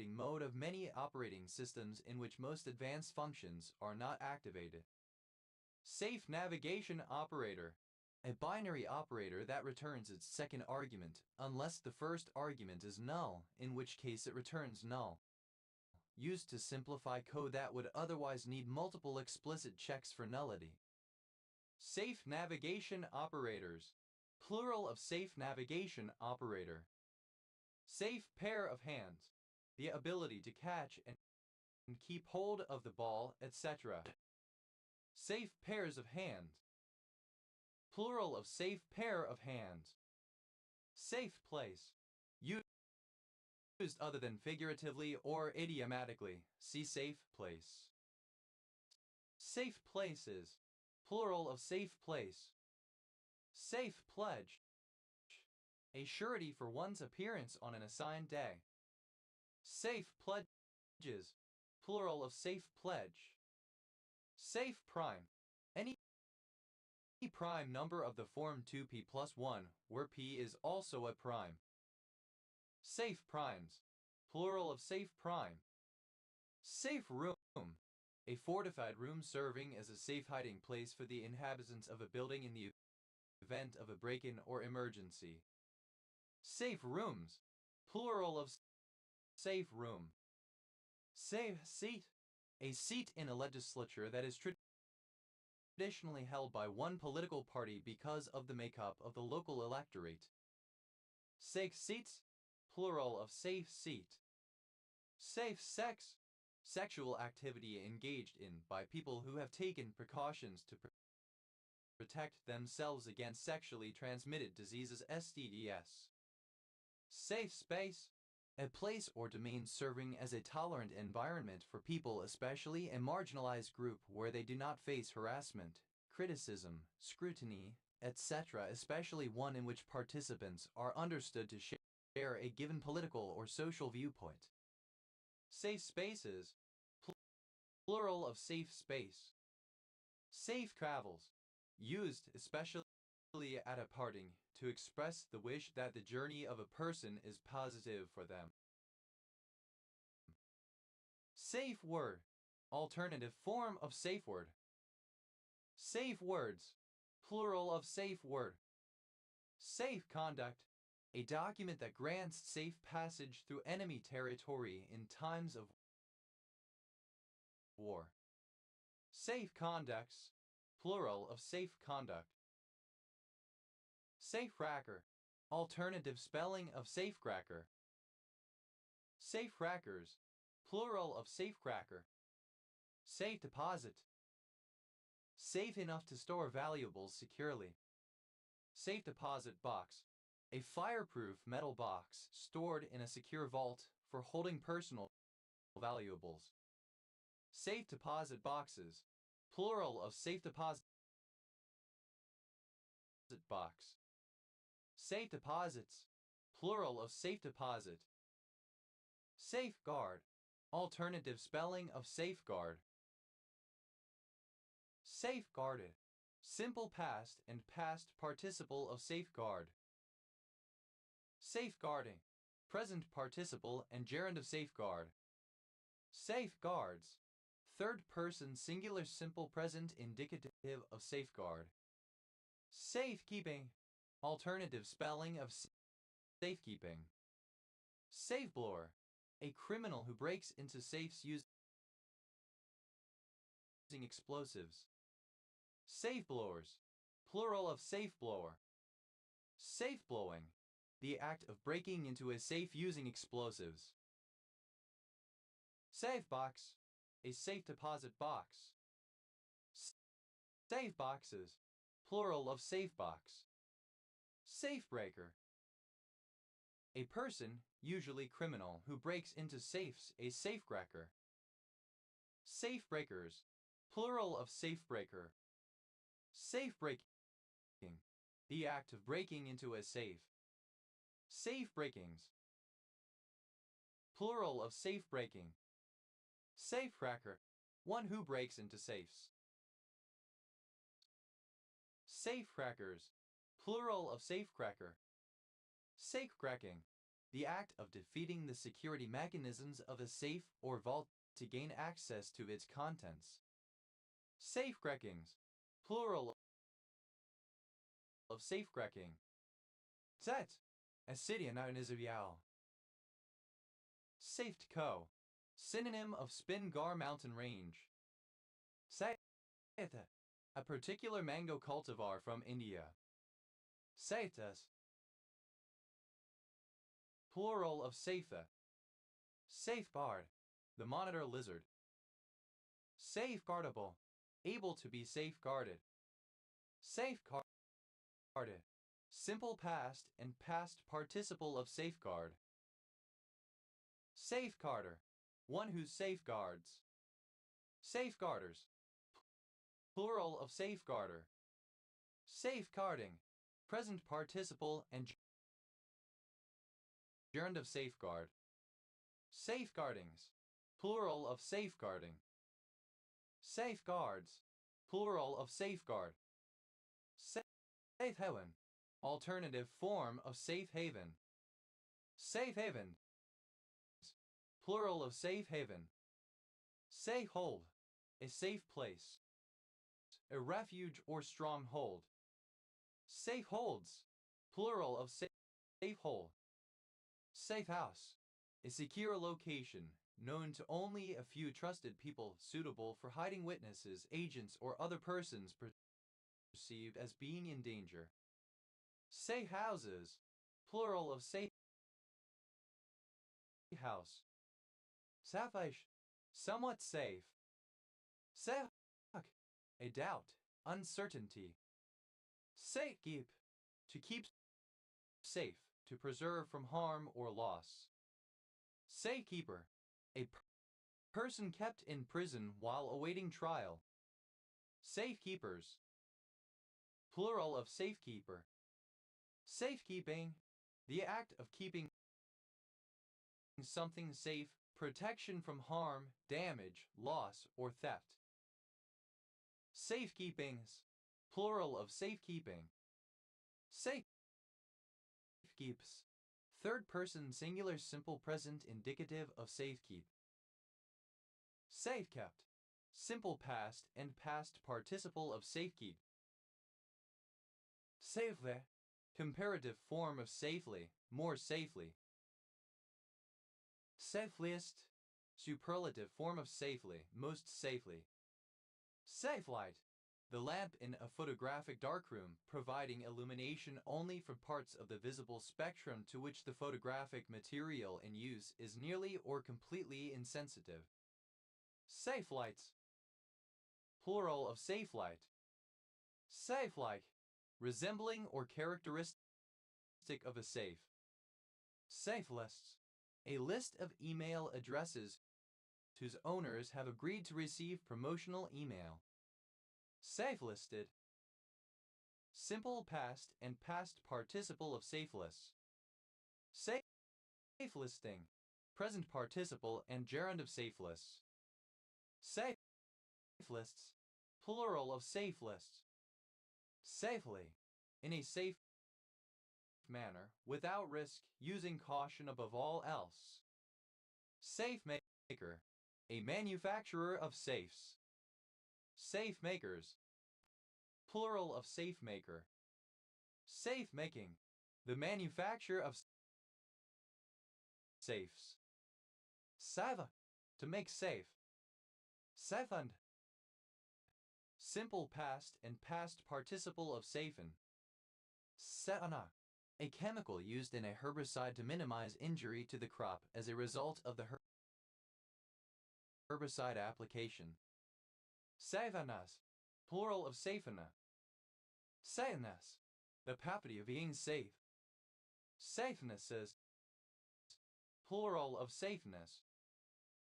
operating mode of many operating systems in which most advanced functions are not activated. Safe navigation operator. A binary operator that returns its second argument unless the first argument is null, in which case it returns null. Used to simplify code that would otherwise need multiple explicit checks for nullity. Safe navigation operators. Plural of safe navigation operator. Safe pair of hands. The ability to catch and keep hold of the ball, etc. Safe pairs of hands. Plural of safe pair of hands. Safe place. Used other than figuratively or idiomatically. See safe place. Safe places. Plural of safe place. Safe pledge. A surety for one's appearance on an assigned day. Safe pledges. Plural of safe pledge. Safe prime. Any prime number of the form 2p plus 1, where p is also a prime. Safe primes. Plural of safe prime. Safe room. A fortified room serving as a safe hiding place for the inhabitants of a building in the event of a break-in or emergency. Safe rooms. Plural of safe room. Safe seat. A seat in a legislature that is traditionally held by one political party because of the makeup of the local electorate. Safe seats. Plural of safe seat. Safe sex. Sexual activity engaged in by people who have taken precautions to protect themselves against sexually transmitted diseases STDs. Safe space. A place or domain serving as a tolerant environment for people, especially a marginalized group, where they do not face harassment, criticism, scrutiny, etc., especially one in which participants are understood to share a given political or social viewpoint. Safe spaces. Plural of safe space. Safe travels. Used especially at a parting to express the wish that the journey of a person is positive for them. Safe word. Alternative form of safe word. Safe words. Plural of safe word. Safe conduct. A document that grants safe passage through enemy territory in times of war. Safe conducts. Plural of safe conduct. Safecracker. Alternative spelling of safecracker. Safecrackers. Plural of safecracker. Safe deposit. Safe enough to store valuables securely. Safe deposit box. A fireproof metal box stored in a secure vault for holding personal valuables. Safe deposit boxes. Plural of safe deposit box. Safe deposits. Plural of safe deposit. Safeguard. Alternative spelling of safeguard. Safeguarded. Simple past and past participle of safeguard. Safeguarding. Present participle and gerund of safeguard. Safeguards. Third person singular simple present indicative of safeguard. Safekeeping. Alternative spelling of safekeeping. Safeblower. A criminal who breaks into safes using explosives. Safeblowers. Plural of safeblower. Safeblowing. The act of breaking into a safe using explosives. Safe box. A safe deposit box. Safe boxes. Plural of safe box. Safebreaker. A person, usually criminal, who breaks into safes, a safecracker. Safebreakers. Plural of safebreaker. Safebreaking. The act of breaking into a safe. Safebreakings. Plural of safebreaking. Safecracker. One who breaks into safes. Safecrackers. Plural of safecracker. Safecracking. the act of defeating the security mechanisms of a safe or vault to gain access to its contents. Safecrackings, plural of safecracking. Zet, Acidian Isabel. Safed Co, synonym of Spingar mountain range. Saitha, a particular mango cultivar from India. Saitas, plural of Saitha. Safeguard, the monitor lizard. Safeguardable, able to be safeguarded. Safeguarded, simple past and past participle of safeguard. Safeguarder, one who safeguards. Safeguarders, plural of safeguarder. Safeguarding, present participle and gerund of safeguard. Safeguardings, plural of safeguarding. Safeguards, plural of safeguard. Safe haven, alternative form of safe haven. Safe haven, plural of safe haven. Safe hold, a safe place, a refuge or stronghold. Safe holds, plural of safe hold. Safe house, a secure location known to only a few trusted people, suitable for hiding witnesses, agents, or other persons perceived as being in danger. Safe houses, plural of safe house. Safish, somewhat safe. Safak, a doubt, uncertainty. Safekeep, to keep safe, to preserve from harm or loss. Safekeeper, a person kept in prison while awaiting trial. Safekeepers, plural of safekeeper. Safekeeping, the act of keeping something safe, protection from harm, damage, loss, or theft. Safekeepings, plural of safekeeping. Safekeeps, third person singular simple present indicative of safekeep. Safekept, simple past and past participle of safekeep. Safely, comparative form of safely, more safely. Safeliest, superlative form of safely, most safely. Safe light, the lamp in a photographic darkroom, providing illumination only for parts of the visible spectrum to which the photographic material in use is nearly or completely insensitive. Safe lights, plural of safe light. Safe-like, resembling or characteristic of a safe. Safe lists, a list of email addresses whose owners have agreed to receive promotional email. Safe listed, simple past and past participle of safe lists. Safe listing, present participle and gerund of safe lists. Safe lists, plural of safe lists. Safely, in a safe manner, without risk, using caution above all else. Safe maker, a manufacturer of safes. Safe makers, plural of safe maker. Safe making, the manufacture of safes. Sava, to make safe. Safand, simple past and past participle of safen. Setana, a chemical used in a herbicide to minimize injury to the crop as a result of the herbicide application. Savanas, plural of safena. Sayanas, the property of being safe. Safenesses, plural of safeness.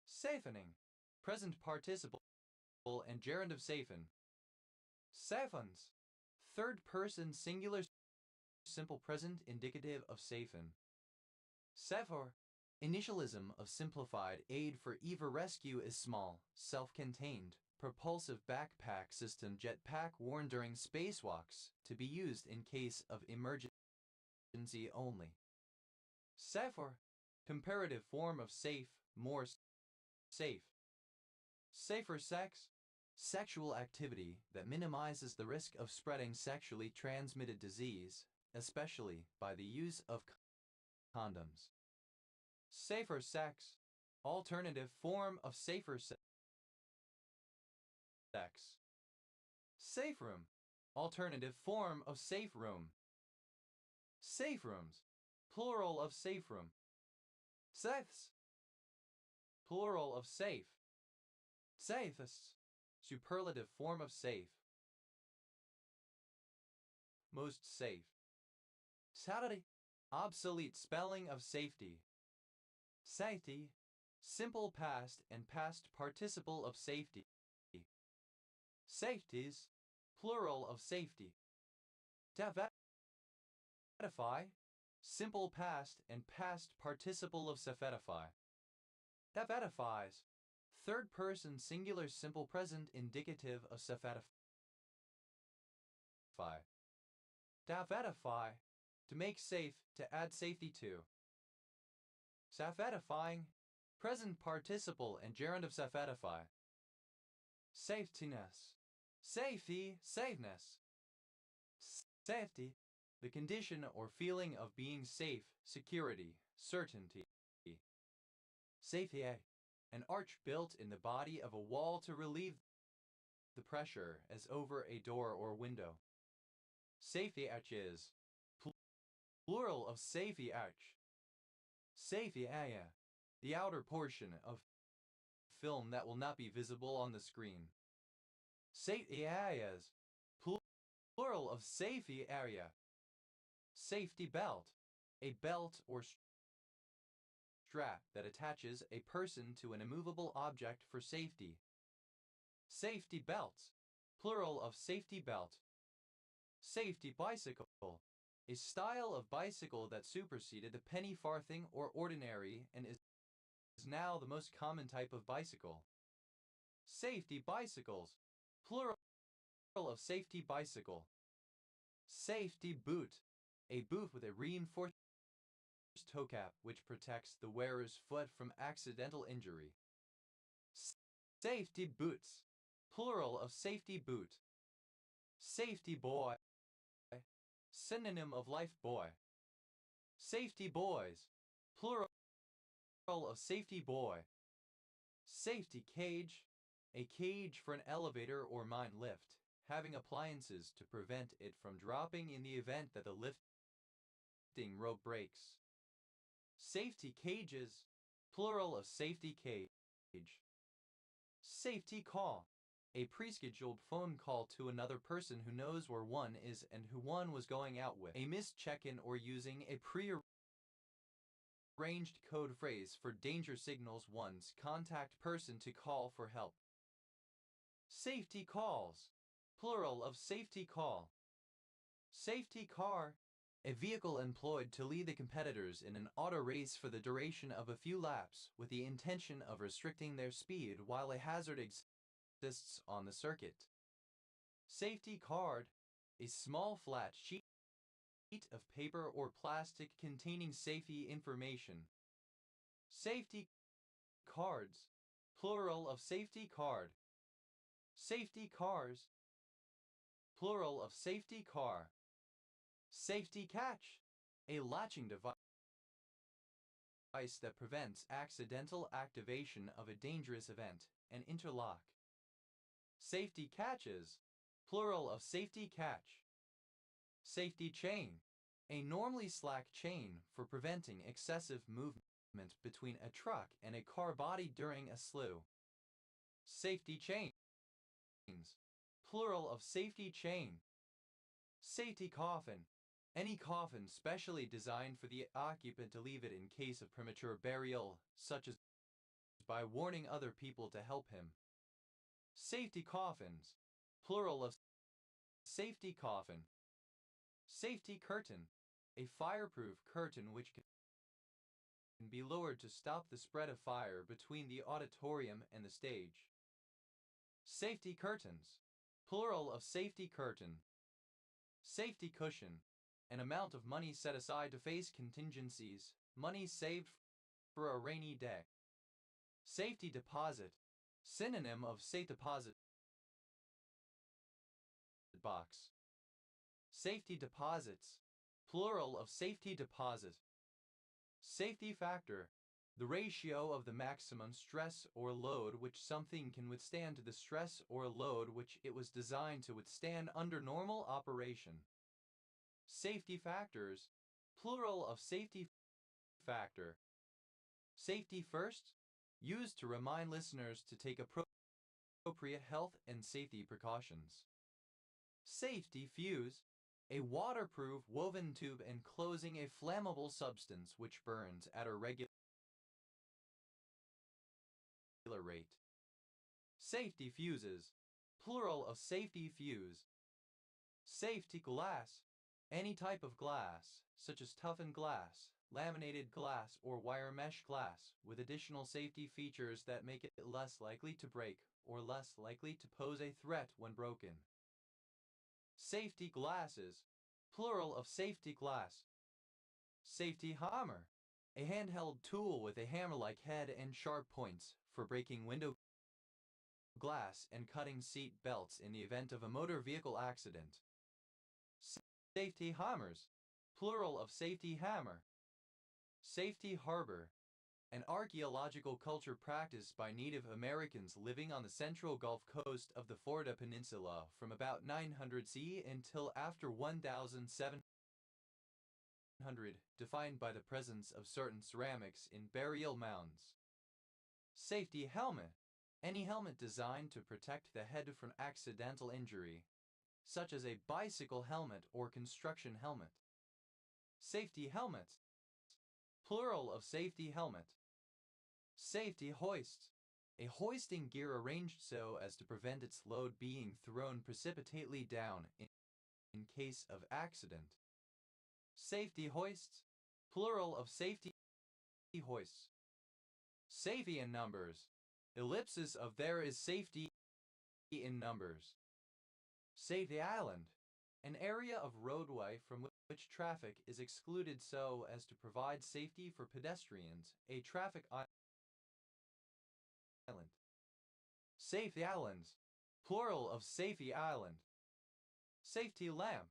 Safening, present participle and gerund of safen. Safons, third person singular simple present indicative of safen. Safor, initialism of simplified aid for EVA rescue is small, self-contained, propulsive backpack system jetpack worn during spacewalks, to be used in case of emergency only. Safer, comparative form of safe, more safe. Safer sex, sexual activity that minimizes the risk of spreading sexually transmitted disease, especially by the use of condoms. Safer sex, alternative form of safer sex. Safe room, alternative form of safe room. Safe rooms, plural of safe room. Safes, plural of safe. Safest, superlative form of safe. Most safe. Saturday, obsolete spelling of safety. Safety, simple past and past participle of safety. Safeties, plural of safety. Safetify, simple past and past participle of safetify. Safetifies, third person singular simple present indicative of safetify. Safetify, to make safe, to add safety to. Safetifying, present participle and gerund of safetify. Safetiness, safety, safeness. Safety, the condition or feeling of being safe, security, certainty. Safety, an arch built in the body of a wall to relieve the pressure as over a door or window. Safety arches, plural of safety arch. Safety area, the outer portion of film that will not be visible on the screen. Safety areas, plural of safety area. Safety belt, a belt or strap that attaches a person to an immovable object for safety. Safety belts, plural of safety belt. Safety bicycle, a style of bicycle that superseded the penny farthing or ordinary and is now the most common type of bicycle. Safety bicycles, plural of safety bicycle. Safety boot, a boot with a reinforced toe cap which protects the wearer's foot from accidental injury. Safety boots, plural of safety boot. Safety boy, synonym of life boy. Safety boys, plural of safety boy. Safety cage, a cage for an elevator or mine lift, having appliances to prevent it from dropping in the event that the lifting rope breaks. Safety cages, plural of safety cage. Safety call, a pre-scheduled phone call to another person who knows where one is and who one was going out with. A missed check-in or using a pre-arranged code phrase for danger signals one's contact person to call for help. Safety calls, plural of safety call. Safety car, a vehicle employed to lead the competitors in an auto race for the duration of a few laps with the intention of restricting their speed while a hazard exists on the circuit. Safety card, a small flat sheet of paper or plastic containing safety information. Safety cards, plural of safety card. Safety cars, plural of safety car. Safety catch, a latching device that prevents accidental activation of a dangerous event, an interlock. Safety catches, plural of safety catch. Safety chain, a normally slack chain for preventing excessive movement between a truck and a car body during a slew. Safety chains, plural of safety chain. Safety coffin, any coffin specially designed for the occupant to leave it in case of premature burial, such as by warning other people to help him. Safety coffins, plural of safety coffin. Safety curtain, a fireproof curtain which can be lowered to stop the spread of fire between the auditorium and the stage. Safety curtains, plural of safety curtain. Safety cushion, an amount of money set aside to face contingencies, money saved for a rainy day. Safety deposit, synonym of safe deposit box. Safety deposits, plural of safety deposit. Safety factor, the ratio of the maximum stress or load which something can withstand to the stress or load which it was designed to withstand under normal operation. Safety factors, plural of safety factor. Safety first, used to remind listeners to take appropriate health and safety precautions. Safety fuse, a waterproof woven tube enclosing a flammable substance which burns at a regular rate. Safety fuses, plural of safety fuse. Safety glass, any type of glass, such as toughened glass, laminated glass, or wire mesh glass, with additional safety features that make it less likely to break or less likely to pose a threat when broken. Safety glasses, plural of safety glass. Safety hammer, a handheld tool with a hammer-like head and sharp points for breaking window glass and cutting seat belts in the event of a motor vehicle accident. Safety hammers, plural of safety hammer. Safety harbor, an archaeological culture practiced by Native Americans living on the central Gulf Coast of the Florida Peninsula from about 900 CE until after 1700, defined by the presence of certain ceramics in burial mounds. Safety helmet, any helmet designed to protect the head from accidental injury, such as a bicycle helmet or construction helmet. Safety helmets, plural of safety helmet. Safety hoist, a hoisting gear arranged so as to prevent its load being thrown precipitately down in case of accident. Safety hoists, plural of safety hoists. Safety in numbers, ellipsis of there is safety in numbers. Safety island, an area of roadway from which traffic is excluded so as to provide safety for pedestrians, a traffic island. Safety islands, plural of safety island. Safety lamp,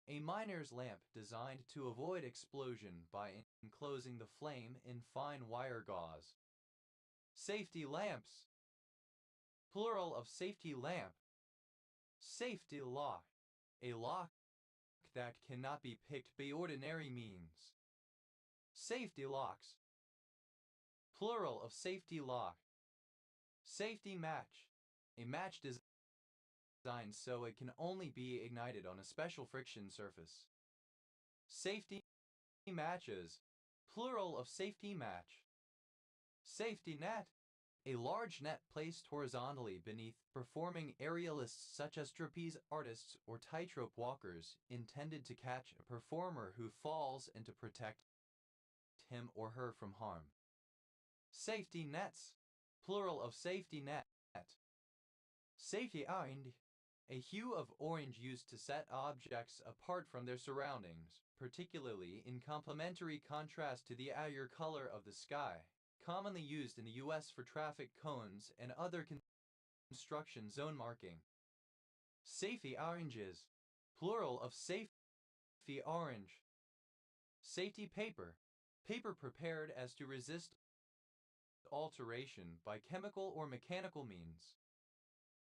a miner's lamp designed to avoid explosion by enclosing the flame in fine wire gauze. Safety lamps, plural of safety lamp. Safety lock, a lock that cannot be picked by ordinary means. Safety locks, plural of safety lock. Safety match, a match designed so it can only be ignited on a special friction surface. Safety matches, plural of safety match. Safety net, a large net placed horizontally beneath performing aerialists such as trapeze artists or tightrope walkers, intended to catch a performer who falls and to protect him or her from harm. Safety nets, plural of safety net. Safety orange, a hue of orange used to set objects apart from their surroundings, particularly in complementary contrast to the azure color of the sky, commonly used in the U.S. for traffic cones and other construction zone marking. Safety oranges, plural of safety orange. Safety paper, paper prepared as to resist alteration by chemical or mechanical means.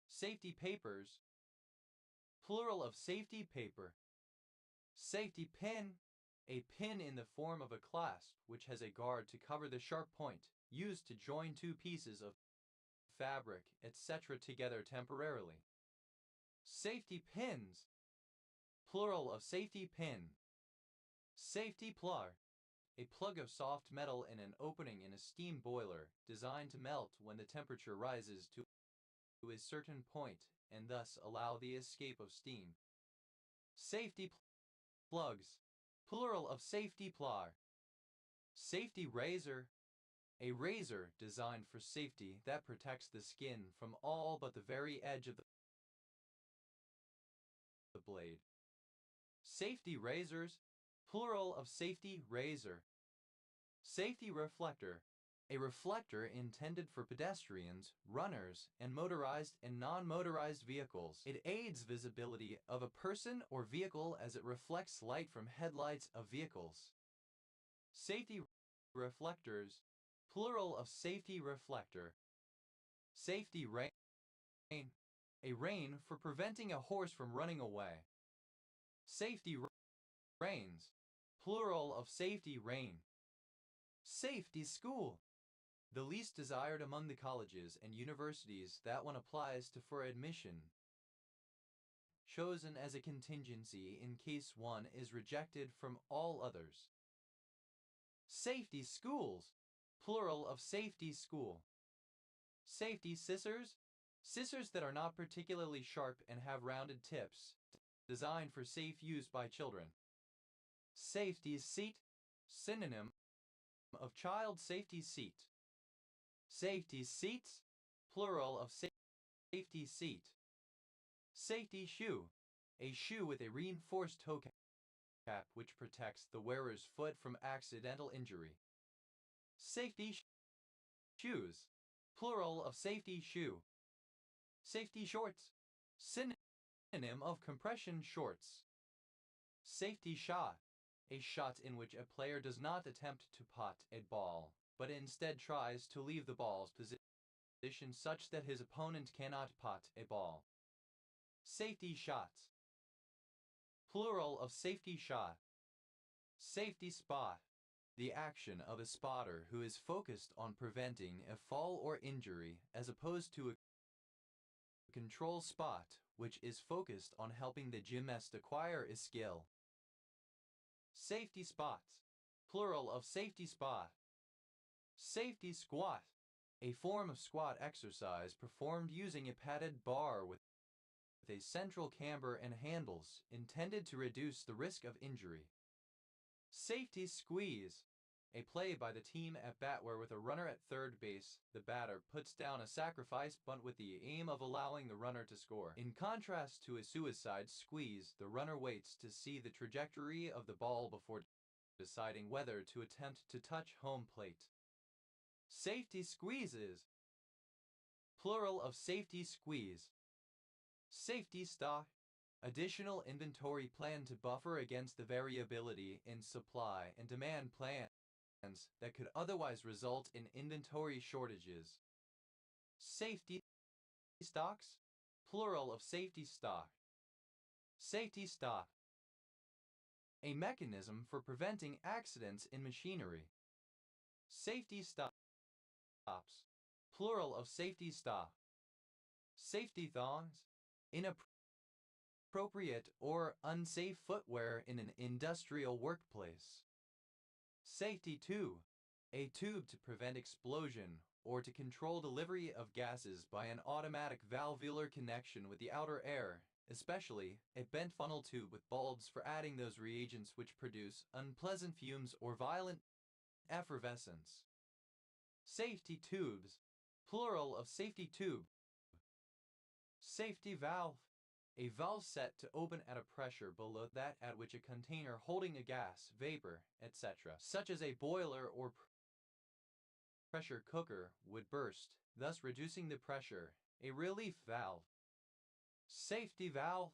Safety papers, plural of safety paper. Safety pin, a pin in the form of a clasp which has a guard to cover the sharp point, used to join two pieces of fabric, etc. together temporarily. Safety pins, plural of safety pin. Safety plug, a plug of soft metal in an opening in a steam boiler, designed to melt when the temperature rises to a certain point and thus allow the escape of steam. Safety plugs, plural of safety plug. Safety razor, a razor designed for safety that protects the skin from all but the very edge of the blade. Safety razors, Plural of safety razor. Safety reflector. A reflector intended for pedestrians, runners, and motorized and non-motorized vehicles. It aids visibility of a person or vehicle as it reflects light from headlights of vehicles. Safety reflectors. Plural of safety reflector. Safety rein. A rein for preventing a horse from running away. Safety reins. Plural of safety rein. Safety school. The least desired among the colleges and universities that one applies to for admission. Chosen as a contingency in case one is rejected from all others. Safety schools. Plural of safety school. Safety scissors. Scissors that are not particularly sharp and have rounded tips, designed for safe use by children. Safety seat. Synonym of child safety seat. Safety seats. Plural of safety seat. Safety shoe. A shoe with a reinforced toe cap which protects the wearer's foot from accidental injury. Safety shoes. Plural of safety shoe. Safety shorts. Synonym of compression shorts. Safety shot. A shot in which a player does not attempt to pot a ball, but instead tries to leave the ball's position such that his opponent cannot pot a ball. Safety shots. Plural of safety shot. Safety spot. The action of a spotter who is focused on preventing a fall or injury as opposed to a control spot, which is focused on helping the gymnast acquire a skill. Safety spots. Plural of safety spot. Safety squat. A form of squat exercise performed using a padded bar with a central camber and handles intended to reduce the risk of injury. Safety squeeze. A play by the team at bat where with a runner at third base, the batter puts down a sacrifice bunt with the aim of allowing the runner to score. In contrast to a suicide squeeze, the runner waits to see the trajectory of the ball before deciding whether to attempt to touch home plate. Safety squeezes. Plural of safety squeeze. Safety stock. Additional inventory plan to buffer against the variability in supply and demand plans that could otherwise result in inventory shortages. Safety stocks. Plural of safety stock. Safety stop. A mechanism for preventing accidents in machinery. Safety stops. Plural of safety stop. Safety thongs. Inappropriate or unsafe footwear in an industrial workplace. Safety tube. A tube to prevent explosion or to control delivery of gases by an automatic valvular connection with the outer air, especially a bent funnel tube with bulbs for adding those reagents which produce unpleasant fumes or violent effervescence. Safety tubes. Plural of safety tube. Safety valve. A valve set to open at a pressure below that at which a container holding a gas, vapor, etc., such as a boiler or pressure cooker, would burst, thus reducing the pressure. A relief valve. Safety valve.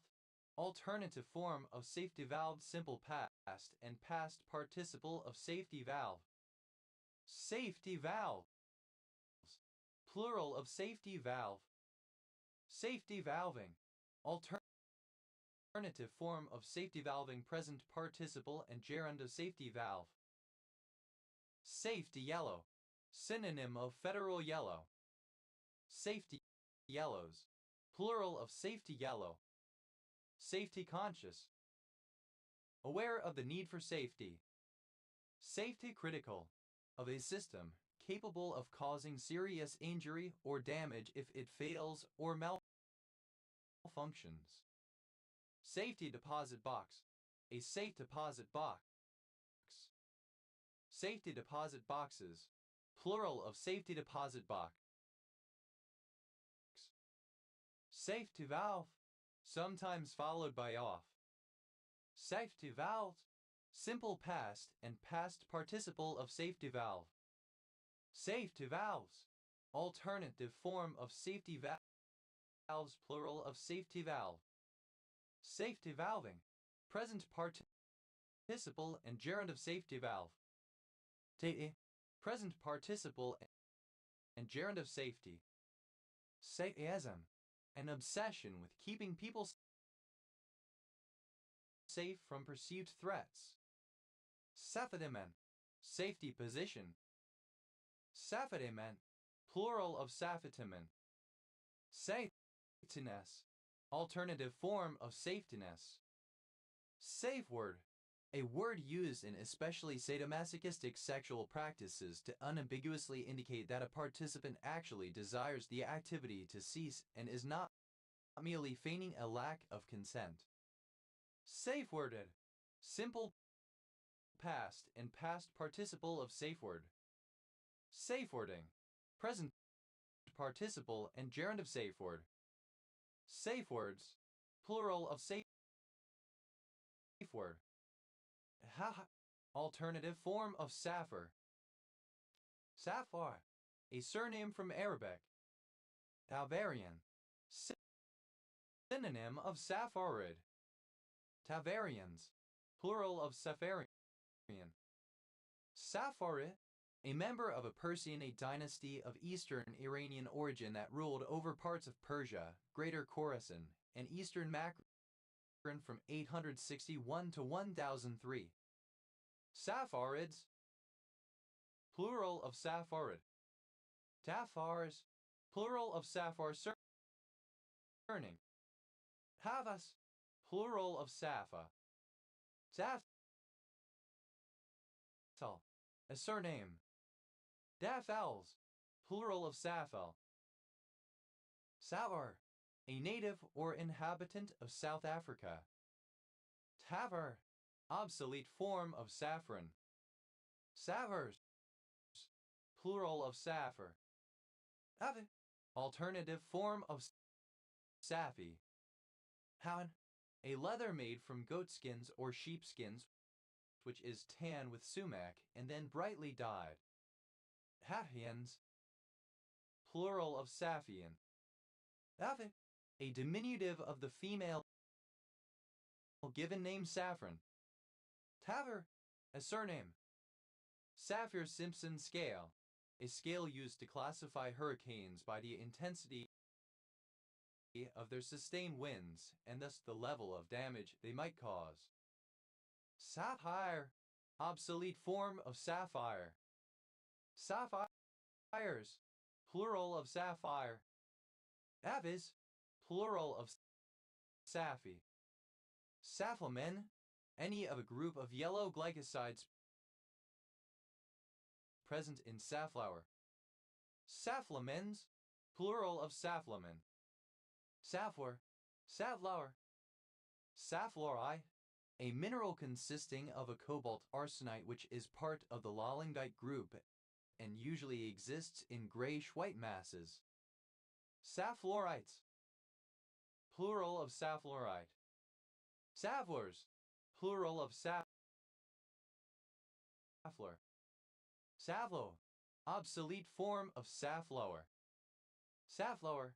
Alternative form of safety valve, simple past and past participle of safety valve. Safety valves. Plural of safety valve. Safety valving. Alternative form of safety valving, present participle and gerund of safety valve. Safety yellow. Synonym of federal yellow. Safety yellows. Plural of safety yellow. Safety conscious. Aware of the need for safety. Safety critical. Of a system capable of causing serious injury or damage if it fails or malfunctions. Safety deposit box. A safe deposit box. Safety deposit boxes. Plural of safety deposit box. Safety valve. Sometimes followed by off. Safety valves. Simple past and past participle of safety valve. Safety valves. Alternative form of safety valves, plural of safety valve. Safety valving. Present participle and gerund of safety valve. Present participle and gerund of safety. Safetyism. An obsession with keeping people safe from perceived threats. Safetimen. Safety position. Safetimen. Plural of safetimen. Safetiness. Alternative form of safetiness. Safe word. A word used in especially sadomasochistic sexual practices to unambiguously indicate that a participant actually desires the activity to cease and is not merely feigning a lack of consent. Safe worded. Simple past and past participle of safe word. Safe wording. Present participle and gerund of safe word. Safe words. Plural of safe word. Alternative form of Safar. Safar. A surname from Arabic. Tavarian. Synonym of Safarid. Tavarians. Plural of Safarian. Safarid. A member of a Persianate dynasty of Eastern Iranian origin that ruled over parts of Persia, Greater Khorasan, and Eastern Makran from 861 to 1003. Safarids. Plural of Safarid. Tafars. Plural of Safar surname. Havas. Plural of Safa. Taftal. A surname. Dafals. Plural of Safal. Savar. A native or inhabitant of South Africa. Tavar. Obsolete form of saffron. Savars. Plural of saffir. Ave. Alternative form of safi. Havan. A leather made from goatskins or sheepskins, which is tan with sumac and then brightly dyed. Hafians. Plural of safian. Ave. A diminutive of the female given name Saffron. Taver. A surname. Saffir-Simpson scale. A scale used to classify hurricanes by the intensity of their sustained winds and thus the level of damage they might cause. Sapphire. Obsolete form of sapphire. Sapphires. Plural of sapphire. Avis. Plural of Safi. Safflomen. Any of a group of yellow glycosides present in safflower. Safflomens. Plural of safflomen. Safflower. Safflower. Safflorite. A mineral consisting of a cobalt arsenite which is part of the lawlingite group and usually exists in grayish-white masses. Safflorites. Plural of safflorite. Safflors. Plural of safflor. Savlo. Obsolete form of safflower. Safflower.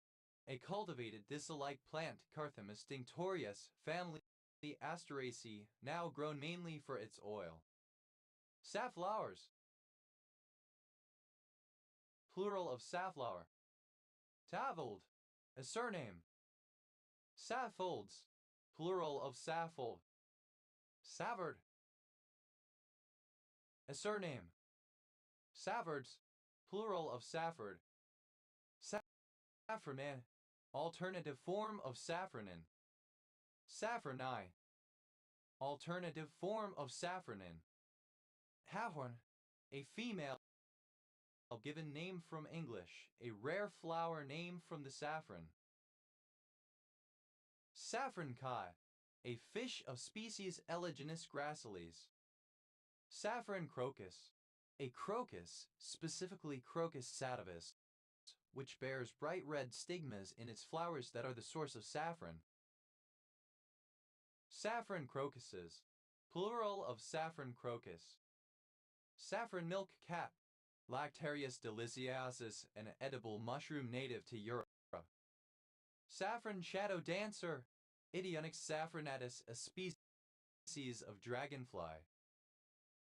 A cultivated thistle-like plant, Carthamus tinctorius, family Asteraceae, now grown mainly for its oil. Safflowers. Plural of safflower. Tavold. A surname. Saffolds. Plural of saffold. Savard. A surname. Savards. Plural of safford. Saffronin. Alternative form of saffronin. Saffroni. Alternative form of saffronin. Havhorn. A female given name from English, a rare flower name from the saffron. Saffron kai. A fish of species Elaginus gracilis. Saffron crocus. A crocus, specifically Crocus sativus, which bears bright red stigmas in its flowers that are the source of saffron. Saffron crocuses. plural of saffron crocus. Saffron milk cat, Lactarius deliciasis, an edible mushroom native to Europe. Saffron shadow dancer, Idionyx saffronatus, a species of dragonfly.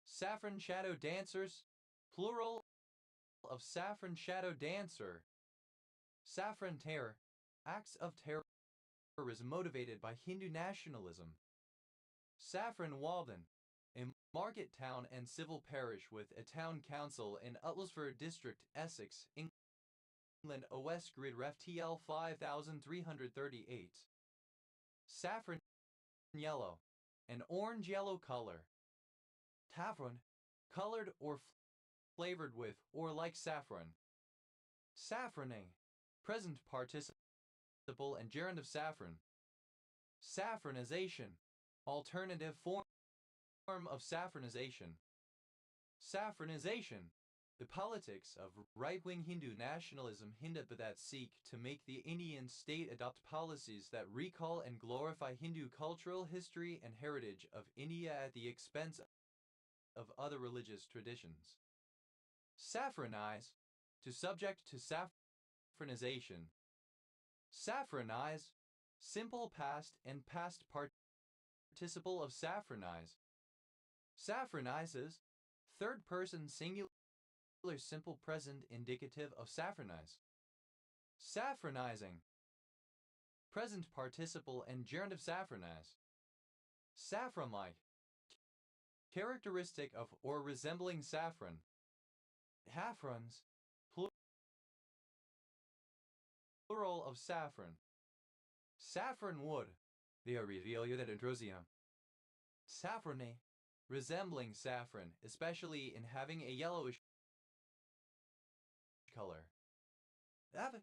Saffron shadow dancers, plural of saffron shadow dancer. Saffron terror, acts of terrorism motivated by Hindu nationalism. Saffron Walden, a market town and civil parish with a town council in Uttlesford District, Essex, England. OS grid ref TL 5338. Saffron yellow, an orange-yellow color. Taffron, colored or flavored with or like saffron. Saffroning, present participle and gerund of saffron. Saffronization, alternative form of saffronization. Saffronization, the politics of right-wing Hindu nationalism that seek to make the Indian state adopt policies that recall and glorify Hindu cultural history and heritage of India at the expense of other religious traditions. Saffronize, to subject to saffronization. Saffronize, simple past and past participle of saffronize. Saffronizes, third person singular simple present indicative of saffronize. Saffronizing, present participle and gerund of saffronize. Saffron-like, characteristic of or resembling saffron. Haffrons, plural of saffron. Saffron wood, the Aurelia that Androsia. Saffrone, resembling saffron, especially in having a yellowish color. Avid,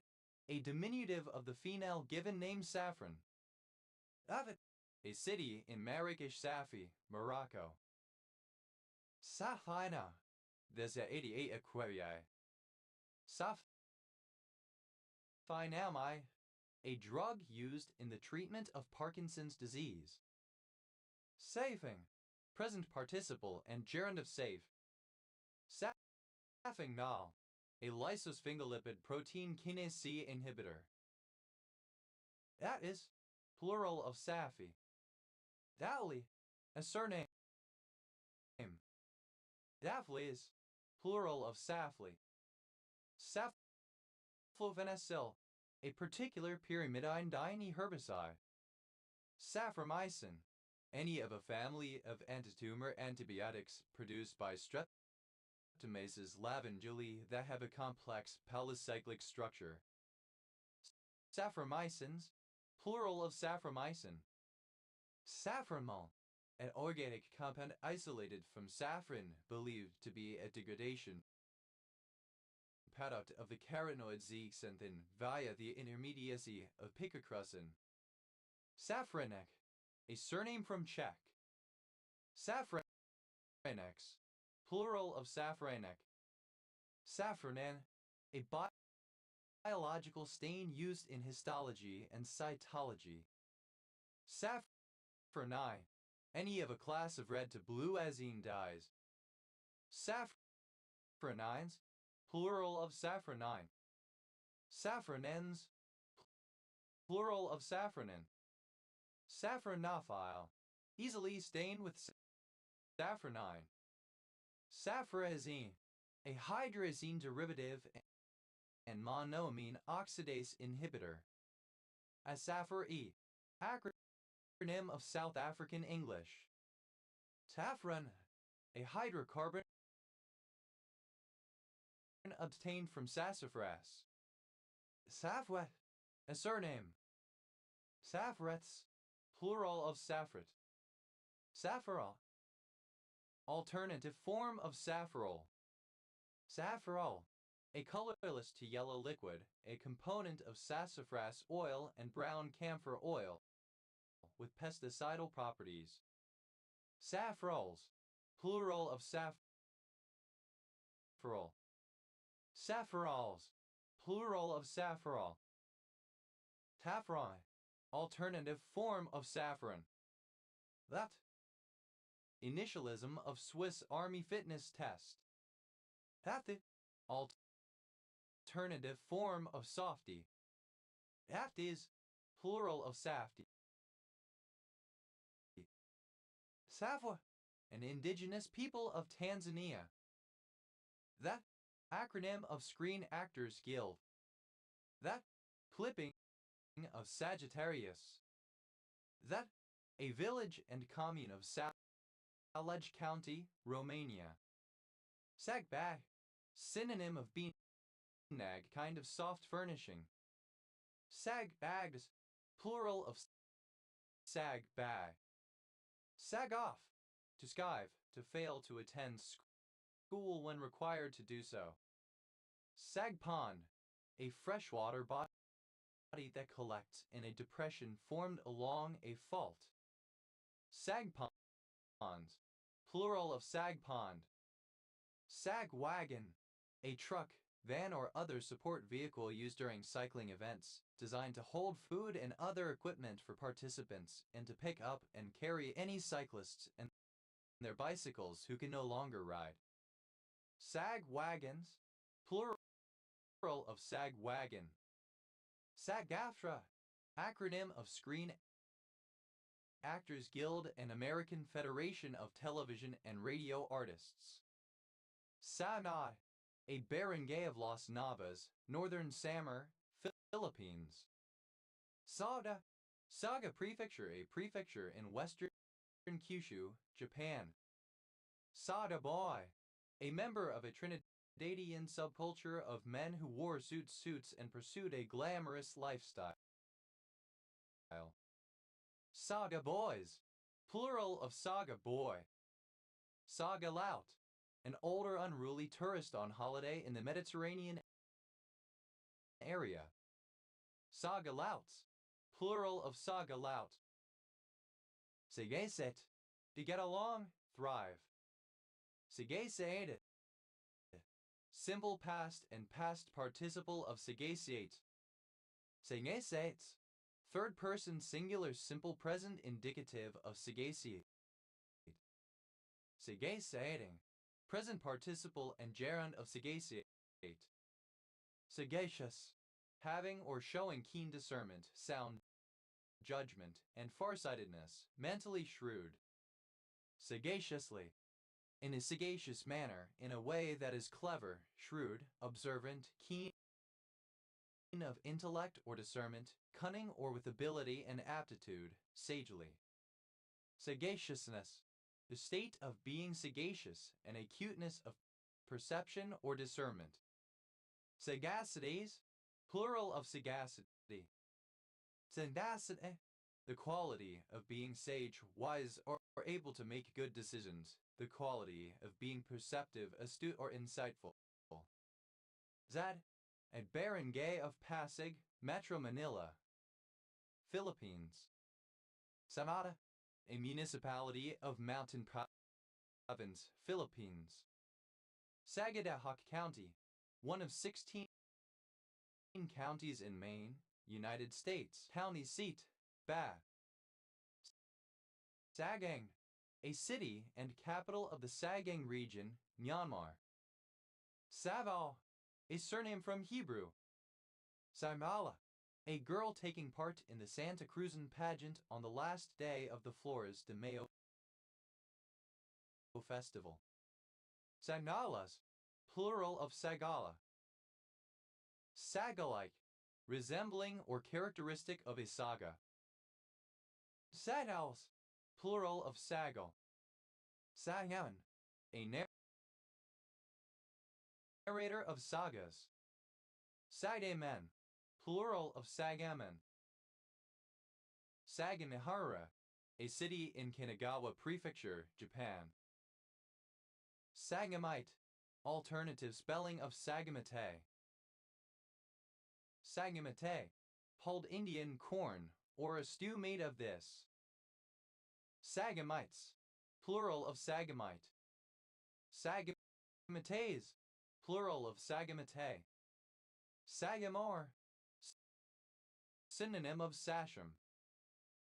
a diminutive of the female given name Saffron. Avid, a city in Marrakesh Safi, Morocco. Safina, there's a 88 Aquarii. Saffinamide, a drug used in the treatment of Parkinson's disease. Safing, present participle and gerund of safe. Safingal, a lysosphingolipid protein kinase C inhibitor. That is, plural of Safi. Dowley, a surname. Daphlis, plural of Safli. Saflovenicil, a particular pyrimidine diene herbicide. Saffromycin, any of a family of antitumor antibiotics produced by Streptomyces lavanduli that have a complex polycyclic structure. Saffromycins, plural of saffromycin. Saffronmal, an organic compound isolated from saffron believed to be a degradation product of the carotenoid zeaxanthin via the intermediacy of picocrucin. Safranek, a surname from Czech. Safranex, plural of safranek. Safranan, a biological stain used in histology and cytology. Safranine, any of a class of red to blue azine dyes. Saffronines, plural of saffronine. Saffronins, plural of saffronin. Saffronophile, easily stained with saffronine. Saffrazine, a hydrazine derivative and monoamine oxidase inhibitor. Asafar-E, acronym of South African English. Saffron, a hydrocarbon obtained from sassafras. Safwet, a surname. Saffrets, plural of saffret. Saffarol, alternative form of saffarol. Saffarol, a colorless to yellow liquid, a component of sassafras oil and brown camphor oil, with pesticidal properties. Saffrols, plural of saffarol. Saffarols, plural of saffarol. Taffron, alternative form of saffron. That, initialism of Swiss Army fitness test. That the alternative form of softy. That is plural of safety. Savwa, an indigenous people of Tanzania. That acronym of Screen Actors Guild. That clipping of Sagittarius. That a village and commune of Salaj County, Romania. Sagbag, synonym of beanag, kind of soft furnishing. Sagbags, plural of sag bag. Sag off, to skive, to fail to attend school when required to do so. Sag pond, a freshwater body that collects in a depression formed along a fault. Sag ponds, plural of sag pond. Sag wagon, a truck, van or other support vehicle used during cycling events, designed to hold food and other equipment for participants and to pick up and carry any cyclists and their bicycles who can no longer ride. Sag wagons, plural of sag wagon. SAG-AFTRA, acronym of Screen Actors Guild and American Federation of Television and Radio Artists. Sanad, a barangay of Las Navas, Northern Samar, Philippines. Saga, Saga Prefecture, a prefecture in western Kyushu, Japan. Sada Boy, a member of a Trinidadian subculture of men who wore suits and pursued a glamorous lifestyle. Saga Boys, plural of Saga Boy. Saga Lout, an older unruly tourist on holiday in the Mediterranean area. Saga Louts, plural of Saga Lout. Sigeset, to get along, thrive. Sigeseid, simple past and past participle of sigasiate. Sigesates, third person singular simple present indicative of sigasiate. Sigasating, present participle and gerund of sagacate. Sagacious, having or showing keen discernment, sound judgment, and farsightedness, mentally shrewd. Sagaciously, in a sagacious manner, in a way that is clever, shrewd, observant, keen of intellect or discernment, cunning or with ability and aptitude, sagely. Sagaciousness, the state of being sagacious and acuteness of perception or discernment. Sagacities, plural of sagacity. Sagacity, the quality of being sage, wise, or able to make good decisions, the quality of being perceptive, astute, or insightful. Zad, a barangay of Pasig, Metro Manila, Philippines. Samara, a municipality of Mountain Province, Philippines. Sagadahoc County, one of 16 counties in Maine, United States. County seat, Ba. Sagang, a city and capital of the Sagang region, Myanmar. Savao, a surname from Hebrew. Samala, a girl taking part in the Santa Cruzan pageant on the last day of the Flores de Mayo festival. Sagalas, plural of Sagala. Saga-like, resembling or characteristic of a saga. Sagals, plural of sagal. Sagan, a narrator of sagas. Sagamen, plural of Sagamen. Sagamihara, a city in Kanagawa Prefecture, Japan. Sagamite, alternative spelling of Sagamate. Sagamate, pulled Indian corn, or a stew made of this. Sagamites, plural of Sagamite. Sagamates, plural of Sagamate. Sagamore, synonym of Sachem.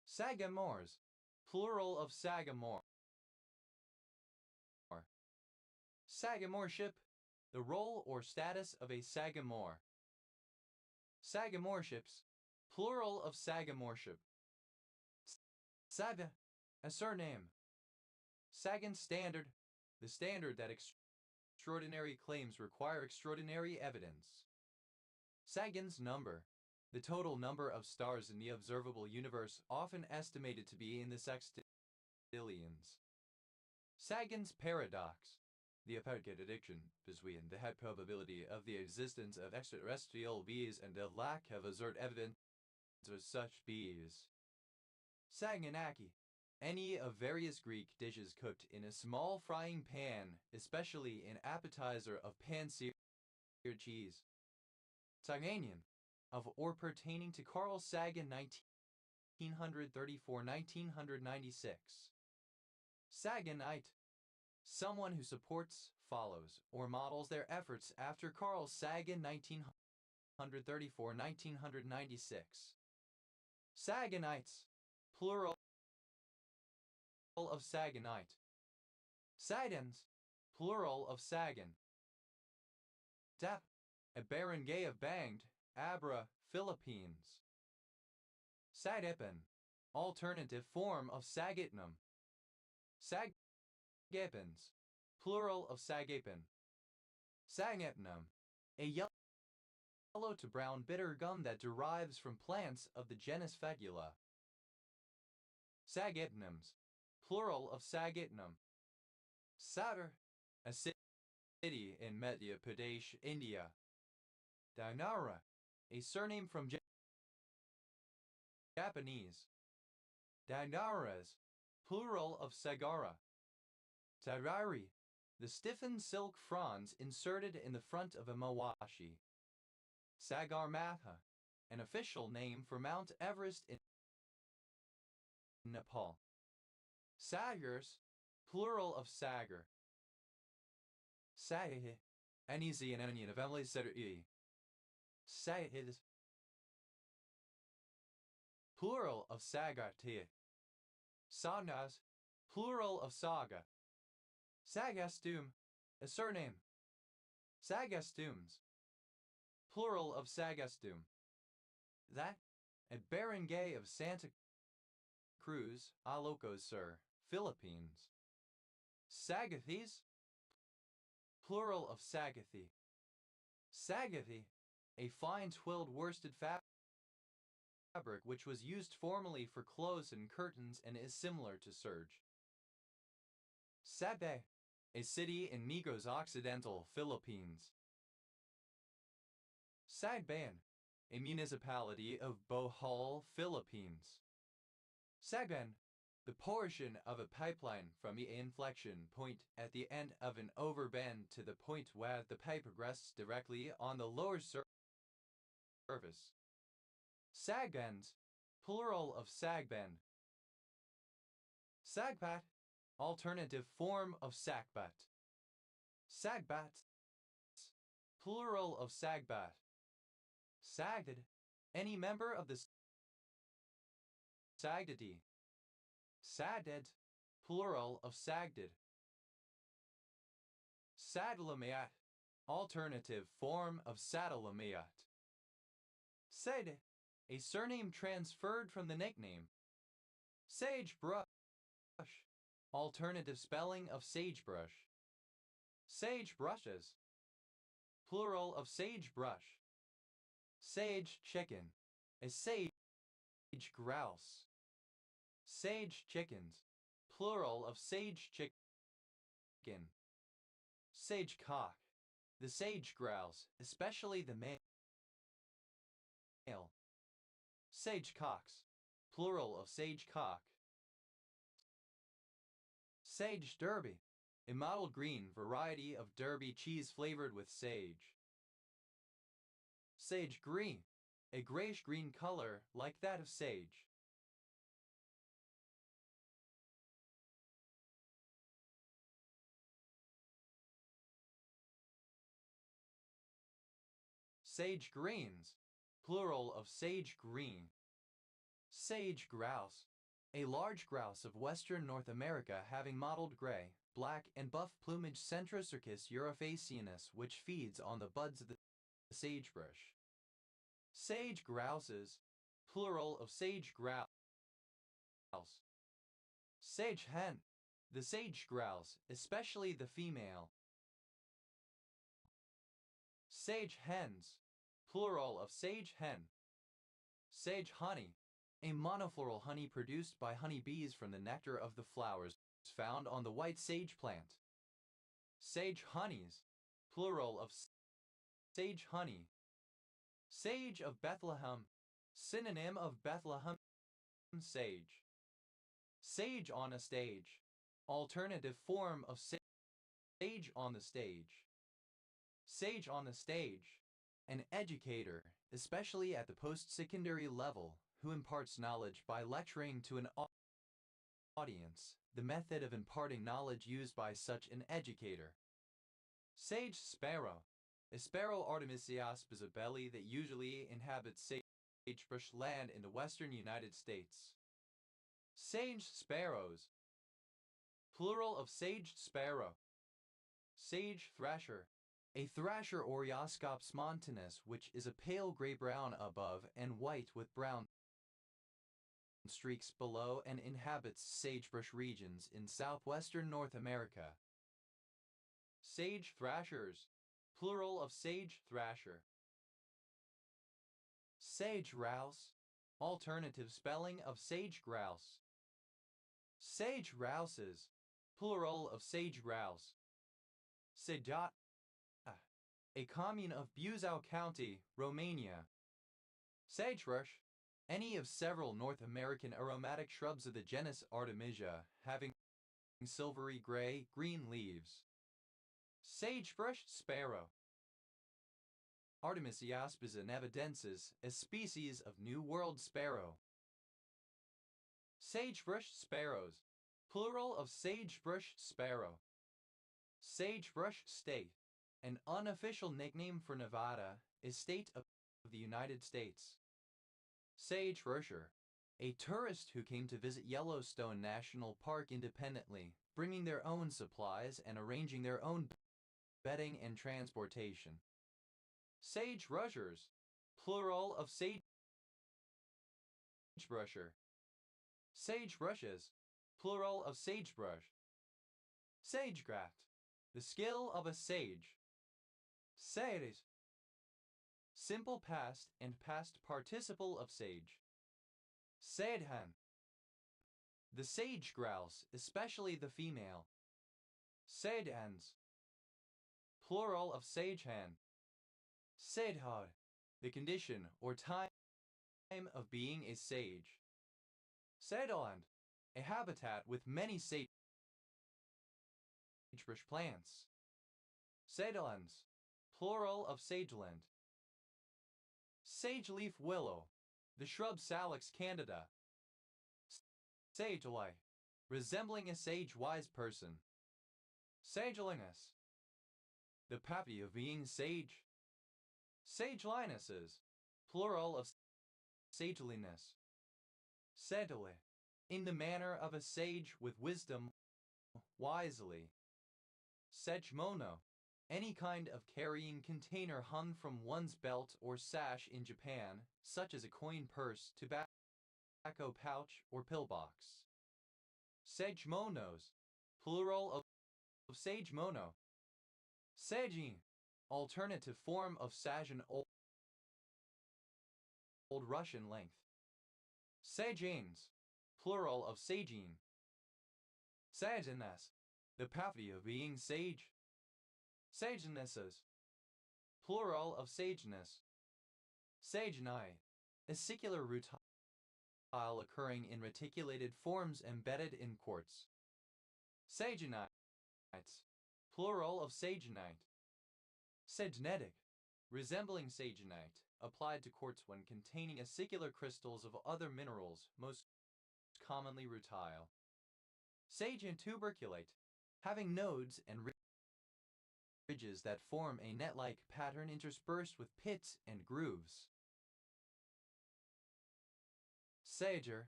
Sagamores, plural of Sagamore. Sagamoreship, the role or status of a sagamore. Sagamoreships, plural of sagamoreship. Saga, a surname. Sagan standard, the standard that extraordinary claims require extraordinary evidence. Sagan's number, the total number of stars in the observable universe, often estimated to be in the sextillions. Sagan's paradox, the apparent contradiction between the high probability of the existence of extraterrestrial beings and the lack of asserted evidence of such beings. Saganaki, any of various Greek dishes cooked in a small frying pan, especially an appetizer of pan-seared cheese. Saganian, of or pertaining to Carl Sagan 1934-1996. Saganite, someone who supports, follows, or models their efforts after Carl Sagan 1934-1996. Saganites, plural of Saganite. Sagans, plural of Sagan. Dap, a barangay of Banged, Abra, Philippines. Sagipin, alternative form of Sagitnam. Sagipins, plural of Sagipin. Sagipnum, a yellow to brown bitter gum that derives from plants of the genus Fecula. Sagitnums, plural of Sagitnam. Sadr, a city in Madhya Pradesh, India. Dainara, a surname from Japanese. Dainaras, plural of Sagara. Sarari, the stiffened silk fronds inserted in the front of a mawashi. Sagarmatha, an official name for Mount Everest in Nepal. Sagars, plural of Sagar. Saih, Anisi and Anian of Emily Sedri. Sahid, plural of Sagati. Sanas, plural of Saga. Sagastum, a surname. Sagastums, plural of Sagastum. That, a barangay of Santa Cruz, Ilocos Sur, Philippines. Sagathis, plural of Sagathi. Sagathi, a fine twilled worsted fabric which was used formerly for clothes and curtains and is similar to serge. Sabe, a city in Negros Occidental, Philippines. Sagban, a municipality of Bohol, Philippines. Sagban, the portion of a pipeline from the inflection point at the end of an overbend to the point where the pipe rests directly on the lower surface. Sagbans, plural of Sagban. Sagbat, alternative form of Sagbat. Sagbats, plural of Sagbat. Sagdid, any member of the Sagdadi. Saded, plural of Sagdid. Sadlamayat, alternative form of Sadlamayat. Sede, a surname transferred from the nickname. Sagebrush, alternative spelling of sagebrush. Sagebrushes, plural of sagebrush. Sage chicken, a sage grouse. Sage chickens, plural of sage chicken. Sage cock, the sage grouse, especially the male. Sage cocks, plural of sage cock. Sage Derby, a mottled green variety of Derby cheese flavored with sage. Sage green, a grayish-green color like that of sage. Sage greens, plural of sage green. Sage grouse, a large grouse of western North America having mottled gray, black and buff plumage Centrocercus europhaceanus, which feeds on the buds of the sagebrush. Sage grouses, plural of sage grouse. Sage hen. The sage grouse, especially the female. Sage hens, plural of sage hen. Sage honey, a monofloral honey produced by honeybees from the nectar of the flowers found on the white sage plant. Sage honeys, plural of sage honey. Sage of Bethlehem, synonym of Bethlehem sage. Sage on a stage, alternative form of sage on the stage. Sage on the stage, an educator, especially at the post-secondary level, who imparts knowledge by lecturing to an audience, the method of imparting knowledge used by such an educator. Sage sparrow, a sparrow Artemisias isabelli that usually inhabits sagebrush land in the western United States. Sage sparrows, plural of sage sparrow. Sage thrasher, a thrasher Oreoscops montanus, which is a pale gray-brown above and white with brown streaks below and inhabits sagebrush regions in southwestern North America. Sage thrashers, plural of sage thrasher. Sage grouse, alternative spelling of sage grouse. Sage rouses, plural of sage grouse. Sedata, a commune of Buzău County, Romania. Sagebrush, any of several North American aromatic shrubs of the genus Artemisia, having silvery gray-green leaves. Sagebrush sparrow. Artemisias bizanevidensis, a species of New World sparrow. Sagebrush sparrows, plural of sagebrush sparrow. Sagebrush state, an unofficial nickname for Nevada, a state of the United States. Sagerusher, a tourist who came to visit Yellowstone National Park independently, bringing their own supplies and arranging their own bedding and transportation. Sagerushers, plural of sagebrusher. Sagerushes, plural of sagebrush. Sagegraft, the skill of a sage. Seres, simple past and past participle of sage. Saidhan, the sage grouse, especially the female. Saidhans, plural of sagehan. Saidhar, the condition or time of being a sage. Saidaland, a habitat with many sagebrush plants. Saidalands, plural of sageland. Sageleaf willow, the shrub Salix candida. Sageli, resembling a sage-wise person. Sagelinus, the pappy of being sage. Sagelinuses, plural of sageliness. Sedile, in the manner of a sage with wisdom, wisely. Sejmono, any kind of carrying container hung from one's belt or sash in Japan, such as a coin purse, tobacco pouch, or pillbox. Sejmonos, plural of sagemono. Sajin, alternative form of Sajan Old Russian length. Sajanes, plural of sagine. Sagenes, the pappy of being sage. Sagenesses, plural of sageness. Sagenai, a secular rutile occurring in reticulated forms embedded in quartz. Sagenites, plural of sagenite. Sagenetic, resembling sagenite, applied to quartz when containing acicular crystals of other minerals, most commonly rutile. Sage and tuberculate, having nodes and ridges that form a net-like pattern interspersed with pits and grooves. Sager,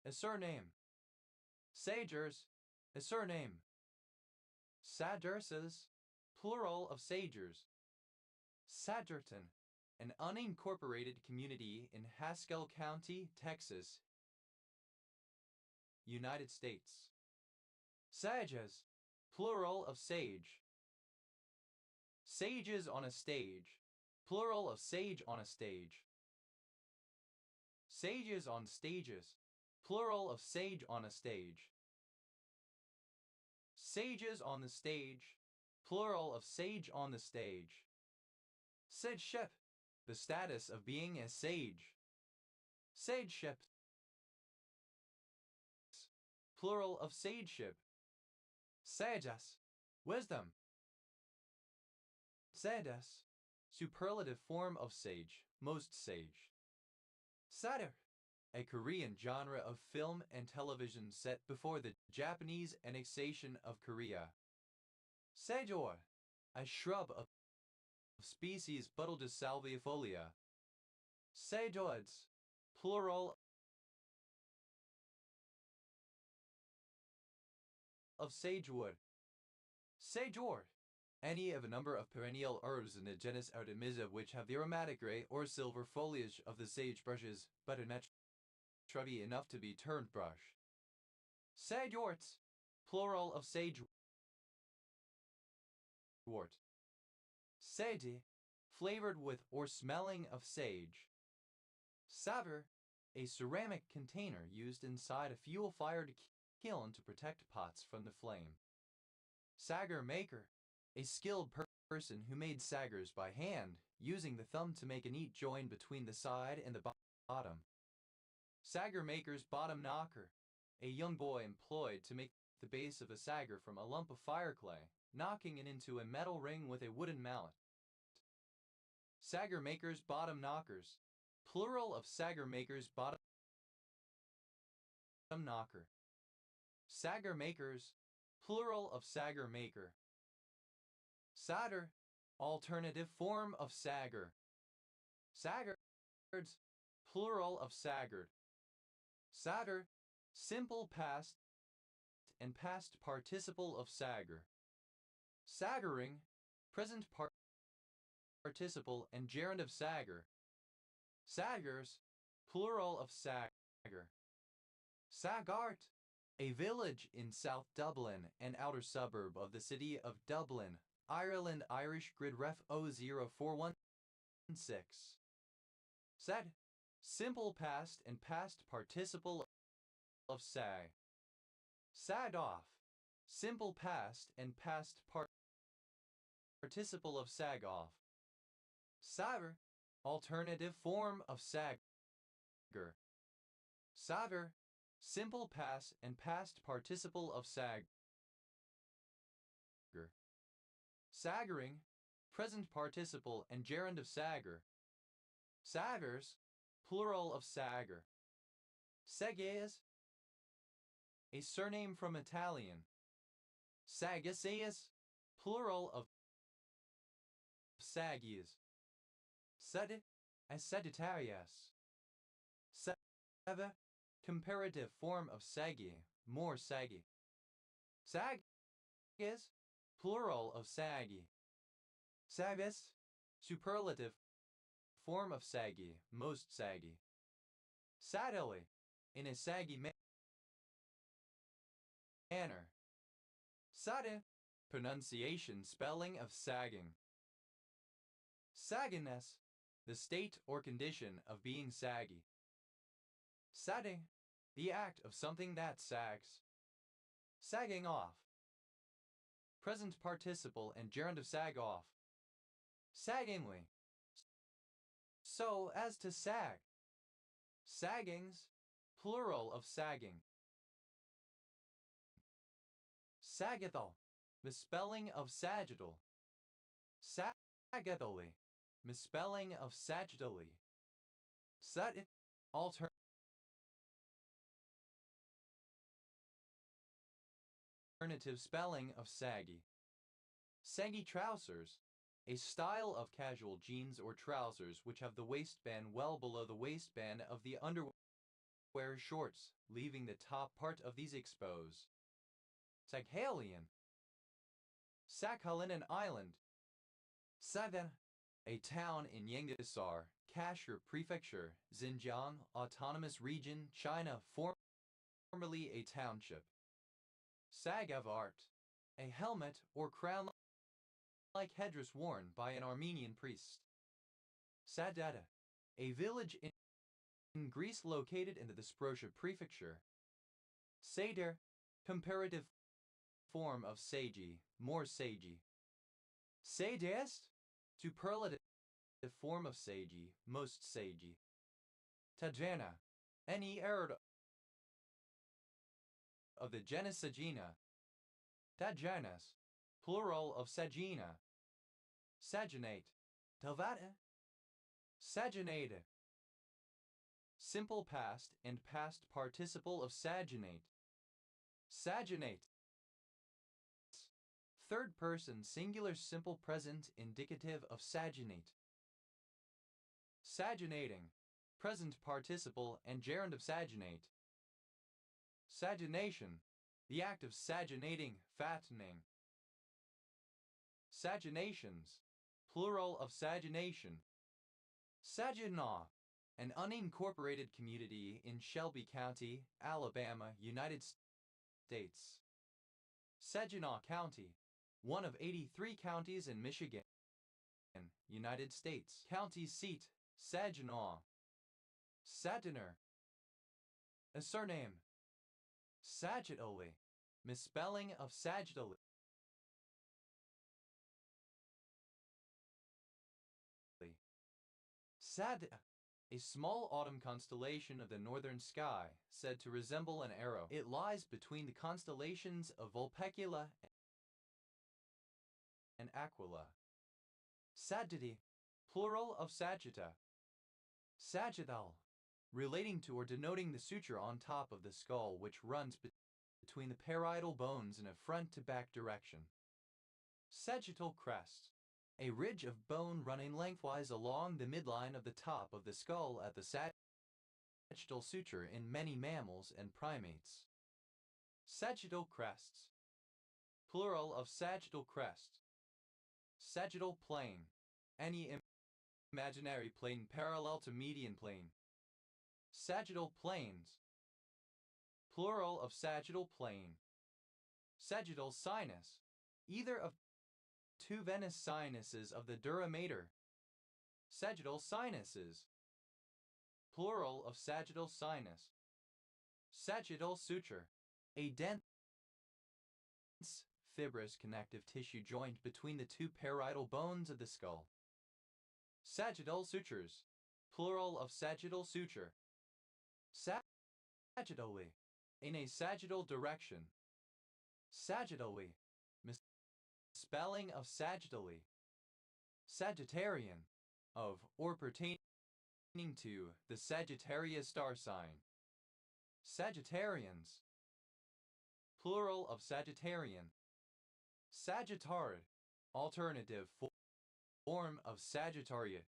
a surname. Sagers, a surname. Sadursas, plural of sagers. Sadurton, an unincorporated community in Haskell County, Texas, United States. Sages, plural of sage. Sages on a stage, plural of sage on a stage. Sages on stages, plural of sage on a stage. Sages on the stage, plural of sage on the stage. Sageship, the status of being a sage. Sageship, plural of sageship. Sages, wisdom. Sadas, superlative form of sage, most sage. Satyr, a Korean genre of film and television set before the Japanese annexation of Korea. Sajor, a shrub of species Butyldes salviifolia. Sajoids, plural of sagewood. Sajor, any of a number of perennial herbs in the genus Artemisia which have the aromatic gray or silver foliage of the sage bushes, but are not shrubby enough to be turned brush. Sagewort, plural of sagewort. Sage, flavored with or smelling of sage. Saver, a ceramic container used inside a fuel-fired kiln to protect pots from the flame. Sagar maker, a skilled person who made sagers by hand, using the thumb to make a neat join between the side and the bottom. Sagar maker's bottom knocker, a young boy employed to make the base of a sagar from a lump of fire clay, knocking it into a metal ring with a wooden mallet. Sagar maker's bottom knockers, plural of sagar maker's bottom knocker. Sagar makers, plural of sagar maker. Satyr, alternative form of sagar. Sagards, plural of sagard. Satyr, simple past and past participle of sagar. Sagaring, present participle and gerund of sagar. Sagars, plural of sagar. Sagart, a village in South Dublin, an outer suburb of the city of Dublin, Ireland. Irish grid ref 00416. Sag, simple past and past participle of sag. Sag off, simple past and past participle of sag off. Saver, alternative form of sagger. Saver, simple past and past participle of sagger. Saggering, present participle and gerund of sagger. Saggers, plural of sagger. Sages, a surname from Italian. Sagaceus, plural of Sagias. Sed, as Sagittarius. Sava, comparative form of saggy, more saggy. Sag is, plural of saggy. Savis, superlative form of saggy, most saggy. Saddily, in a saggy manner. Sade, pronunciation spelling of sagging. Sagginess, the state or condition of being saggy. Sagging, the act of something that sags. Sagging off. Present participle and gerund of sag off. Saggingly. So as to sag. Saggings, plural of sagging. Sagittal, misspelling of sagittal. Sagittally, misspelling of sagittally. Sat, alternative spelling of saggy. Saggy trousers, a style of casual jeans or trousers which have the waistband well below the waistband of the underwear shorts, leaving the top part of these exposed. Saghalian, Sakhalin Island. Sagan, a town in Yangasar, Kashgar Prefecture, Xinjiang Autonomous Region, China, formerly a township. Sagavart, a helmet or crown-like headdress worn by an Armenian priest. Sadada, a village in Greece located in the Thesprotia Prefecture. Seder, comparative form of Seiji, more Seiji. Seidest, superlative form of Seiji, most Seiji. Tajana, any error of the genus Sagina. Tajanas, plural of Sagina. Saginate, Tavata. Saginate. Simple past and past participle of saginate. Saginate. Third person singular simple present indicative of saginate. Saginating, present participle and gerund of saginate. Sagination, the act of saginating, fattening. Saginations, plural of sagination. Saginaw, an unincorporated community in Shelby County, Alabama, United States. Saginaw County, one of 83 counties in Michigan, United States. County seat, Saginaw. Sadiner, a surname. Sagittally, misspelling of Sagittally. Sad, a small autumn constellation of the northern sky, said to resemble an arrow. It lies between the constellations of Vulpecula and Aquila. Sagitti, plural of Sagitta. Sagittal, relating to or denoting the suture on top of the skull which runs between the parietal bones in a front-to-back direction. Sagittal crest, a ridge of bone running lengthwise along the midline of the top of the skull at the sagittal suture in many mammals and primates. Sagittal crests, plural of sagittal crest. Sagittal plane, any imaginary plane parallel to median plane. Sagittal planes, plural of sagittal plane. Sagittal sinus, either of two venous sinuses of the dura mater. Sagittal sinuses, plural of sagittal sinus. Sagittal suture, a dense fibrous connective tissue joint between the two parietal bones of the skull. Sagittal sutures, plural of sagittal suture. Sagittally, in a sagittal direction. Sagittally, misspelling of sagittally. Sagittarian, of or pertaining to the Sagittarius star sign. Sagittarians, plural of Sagittarian. Sagittarian, alternative form of Sagittarian.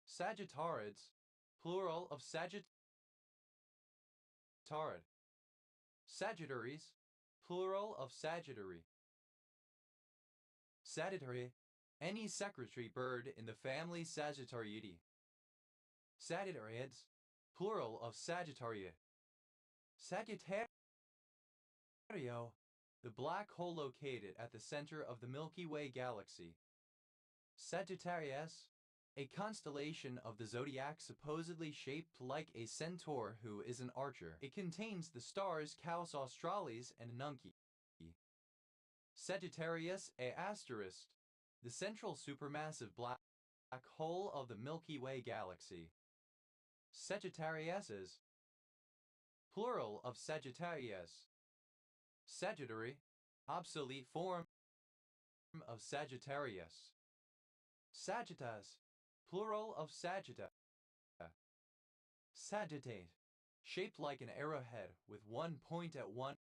Sagittarids, plural of Sagittarid. Sagittaries, plural of Sagittary. Sagittary, any secretary bird in the family Sagittariidae. Sagittariids, plural of Sagittaria. Sagittario, the black hole located at the center of the Milky Way galaxy. Sagittarius, a constellation of the zodiac supposedly shaped like a centaur who is an archer. It contains the stars Caus Australis and Nunci. Sagittarius A*, the central supermassive black hole of the Milky Way galaxy. Sagittariuses, plural of Sagittarius. Sagittary, obsolete form of Sagittarius. Sagittas, plural of Sagitta. Sagittate, shaped like an arrowhead with one point at one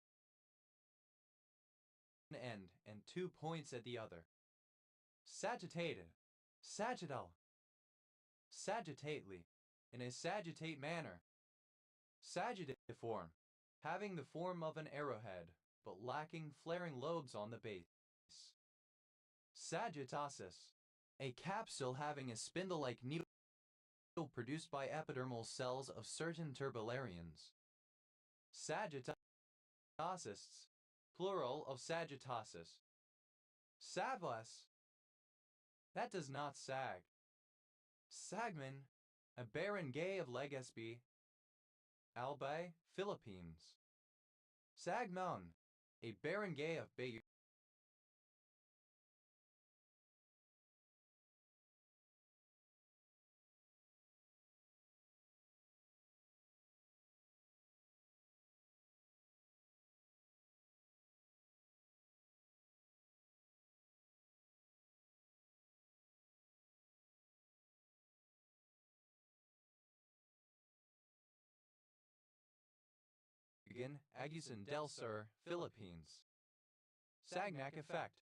end and 2 points at the other. Sagittated, sagittal. Sagittately, in a sagittate manner. Sagittaiform, having the form of an arrowhead, but lacking flaring lobes on the base. Sagittossus, a capsule having a spindle-like needle produced by epidermal cells of certain turbellarians. Sagittosists, plural of Sagittossus. Savus, that does not sag. Sagman, a barangay of Legazpi, Albay, Philippines. Sagmon, a barangay of Baguio. Agusan del Sur, Philippines. Sagnac effect,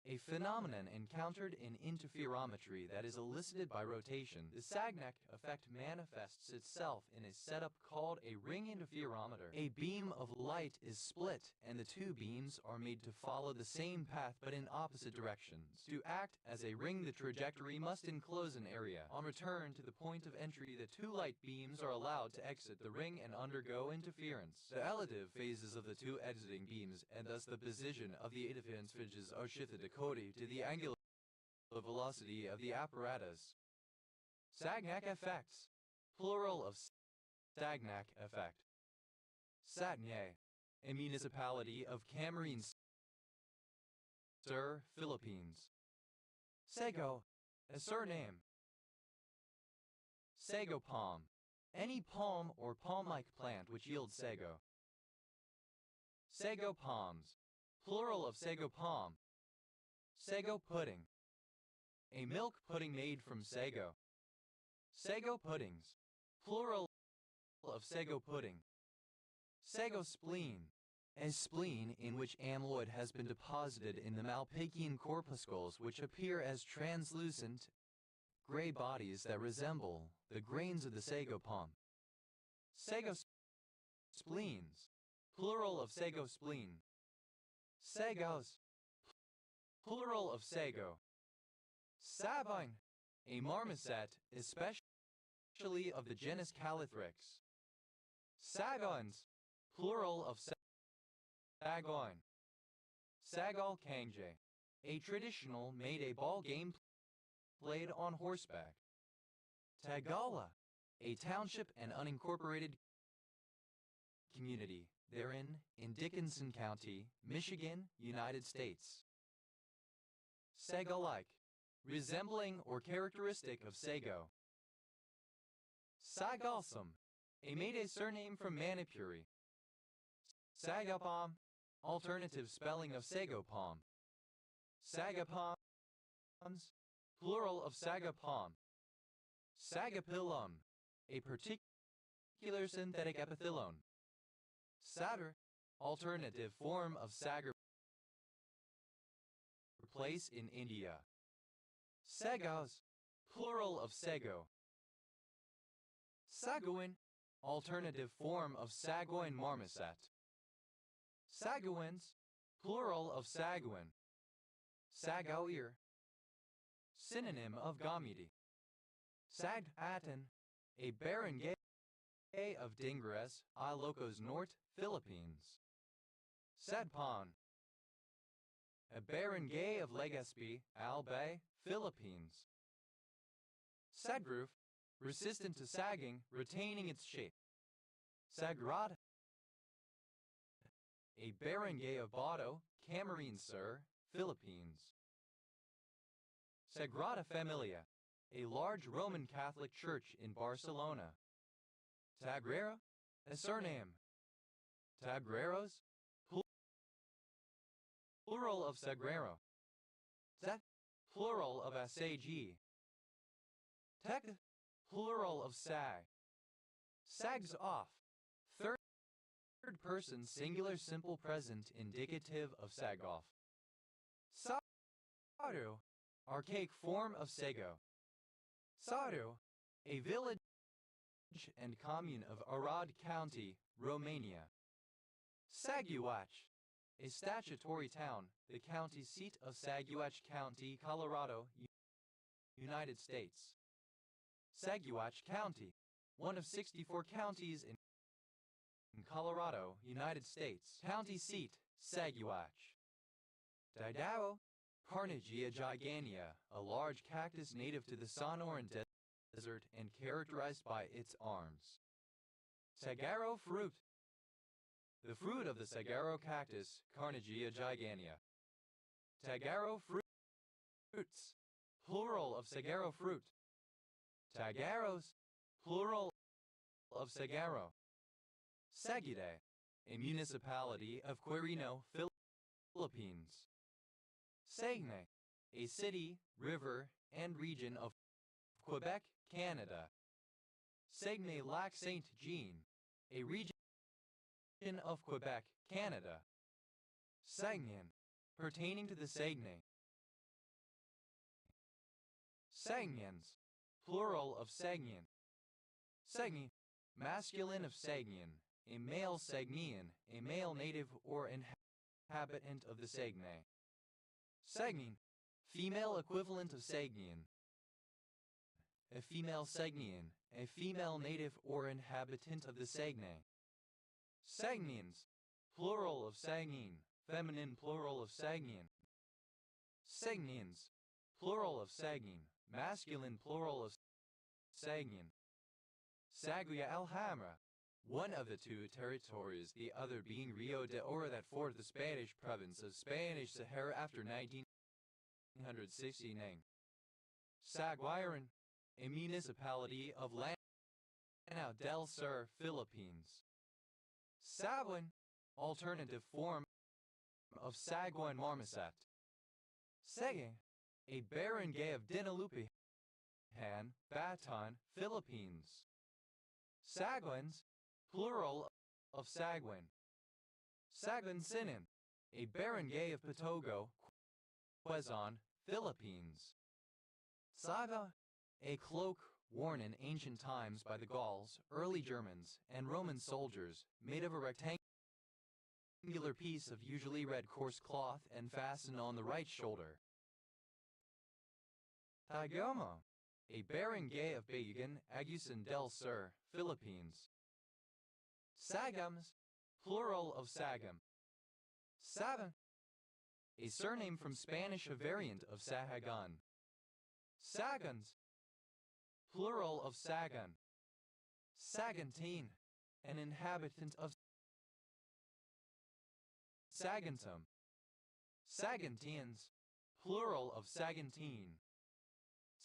a phenomenon encountered in interferometry that is elicited by rotation. The Sagnac effect manifests itself in a setup called a ring interferometer. A beam of light is split, and the two beams are made to follow the same path but in opposite directions. To act as a ring, the trajectory must enclose an area. On return to the point of entry, the two light beams are allowed to exit the ring and undergo interference. The elative phases of the two exiting beams, and thus the position of the interference fringes, are shifted according to the angular velocity of the apparatus. Sagnac effects, plural of Sagnac effect. Satnye, a municipality of Camarines Sur, Philippines. Sago, a surname. Sago palm, any palm or palm-like plant which yields sago. Sago palms, plural of sago palm. Sago pudding, a milk pudding made from sago. Sago puddings, plural of sago pudding. Sago spleen, a spleen in which amyloid has been deposited in the Malpighian corpuscles, which appear as translucent gray bodies that resemble the grains of the sago palm. Sago spleens, plural of sago spleen. Sagos, plural of sago. Sabine, a marmoset, especially of the genus Calithrix. Sagons, plural of sagoin. Sagal Kangje, a traditional Mayday ball game played on horseback. Tagala, a township and unincorporated community, therein in Dickinson County, Michigan, United States. Sago-like, resembling or characteristic of sago. Sagalsum, a Mayday surname from Manipuri. Sagapalm, alternative spelling of sago palm. Sagapalms, plural of sagapalm. Sagapillum, a particular synthetic epithelone. Satyr, alternative form of sagar, place in India. Sagos, plural of sago. Saguin, alternative form of sagoin marmoset. Saguins, plural of saguin. Sagoir, synonym of Gamidi. Sagatan, a barangay of Dingares, Ilocos Norte, Philippines. Sadpan, a barangay of Legazpi, Albay, Philippines. Sagroof, resistant to sagging, retaining its shape. Sagrada, a barangay of Bato, Camarines Sur, Philippines. Sagrada Familia, a large Roman Catholic church in Barcelona. Tagrera, a surname. Tagreros, plural of Sagrero. Zat, plural of Asag. Teg, plural of Sag. Sags off, third person singular simple present indicative of Sagoff. Saru, archaic form of Sago. Saru, a village and commune of Arad County, Romania. Saguach, a statutory town, the county seat of Saguache County, Colorado, United States. Saguache County, one of 64 counties in Colorado, United States. County seat, Saguache. Didawo, Carnegie gigantea, a large cactus native to the Sonoran Desert and characterized by its arms. Saguaro fruit. The fruit of the saguaro cactus, Carnegie gigantea. Saguaro fruits, plural of saguaro fruit. Tagaros, plural of saguaro. Saguide, a municipality of Quirino, Philippines. Saguenay, a city, river, and region of Quebec, Canada. Saguenay-Lac-Saint-Jean, a region of Quebec, Canada. Saguenay, pertaining to the Saguenay. Saguenayans, plural of Saguenan. Saguenay, masculine of Saguenan, a male Saguenan, a male native or inhabitant of the Saguenay. Saguenan, female equivalent of Saguenan. A female Saguenan, a female native or inhabitant of the Saguenay. Saguenans, plural of Saguene, feminine plural of Saguean. Saguenans, plural of Saguene, masculine plural of Saguean. Sagua Alhambra, one of the two territories, the other being Rio de Oro that formed the Spanish province of Spanish Sahara after 1969. Saguiron, a municipality of Lanao del Sur, Philippines. Saguin, alternative form of Saguin Marmoset. Sege, a barangay of Dinalupihan, Bataan, Philippines. Saguins, plural of Saguin. Saguin Sinin, a barangay of Patogo, Quezon, Philippines. Saga, a cloak worn in ancient times by the Gauls, early Germans, and Roman soldiers, made of a rectangular piece of usually red coarse cloth and fastened on the right shoulder. Tagamo, a barangay of Bayugan, Agusan del Sur, Philippines. Sagams, plural of Sagam. Savan, a surname from Spanish, a variant of Sahagan. Sagans, plural of Sagan. Sagantine, an inhabitant of Sagantum. Sagantines, plural of Sagantine.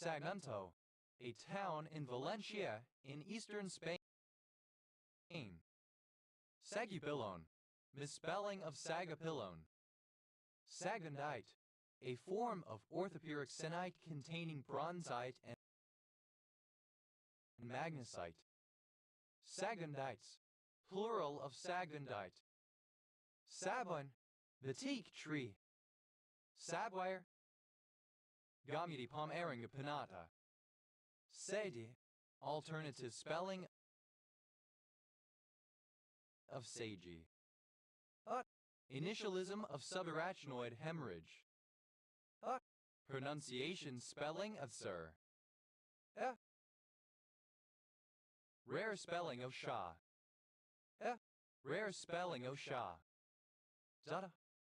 Sagunto, a town in Valencia in eastern Spain. Sagupilon, misspelling of Sagapilon. Sagandite, a form of orthopyroxenite containing bronzite and magnesite. Sagundites, plural of Sagundite. Sabon, the teak tree. Sabwire, Gamidi Pomeranga Pinata. Sedi, alternative spelling of Seiji. Initialism of subarachnoid hemorrhage. Pronunciation spelling of Sir. Rare spelling of Shah. Rare spelling of Shah. Zada.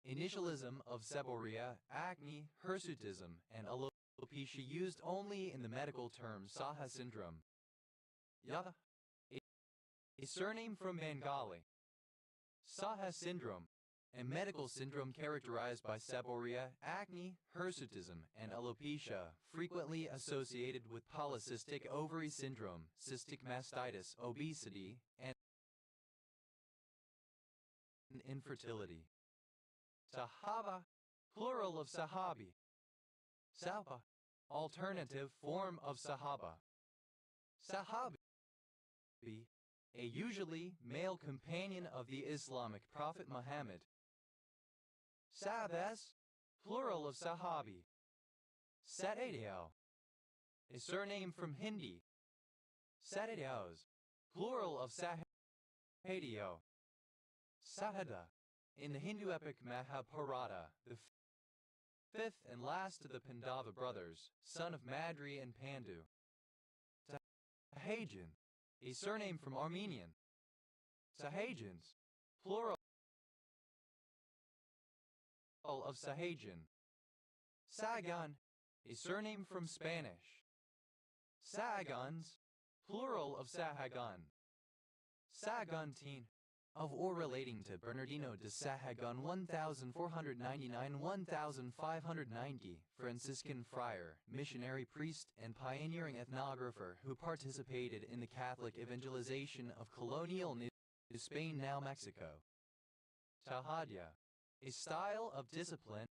Initialism of seborrhea, acne, hirsutism, and alopecia used only in the medical term Saha syndrome. Yada. A surname from Bengali. Saha syndrome, a medical syndrome characterized by seborrhea, acne, hirsutism, and alopecia, frequently associated with polycystic ovary syndrome, cystic mastitis, obesity, and infertility. Sahaba, plural of Sahabi. Sahaba, alternative form of Sahaba. Sahabi, a usually male companion of the Islamic prophet Muhammad. Sabas, plural of Sahabi. Sadadio, a surname from Hindi. Sadadios, plural of Sahadio. Sahada, In the Hindu epic Mahabharata, the fifth and last of the Pandava brothers, son of Madri and Pandu. Sahajan, a surname from Armenian. Sahajans, plural of Sahajan. Sagan, a surname from Spanish. Sagans, plural of Sahagan. Saguntin, of or relating to Bernardino de Sahagun 1499-1590, Franciscan friar, missionary priest and pioneering ethnographer who participated in the Catholic evangelization of colonial New Spain, now Mexico. Tahadya, a style of discipline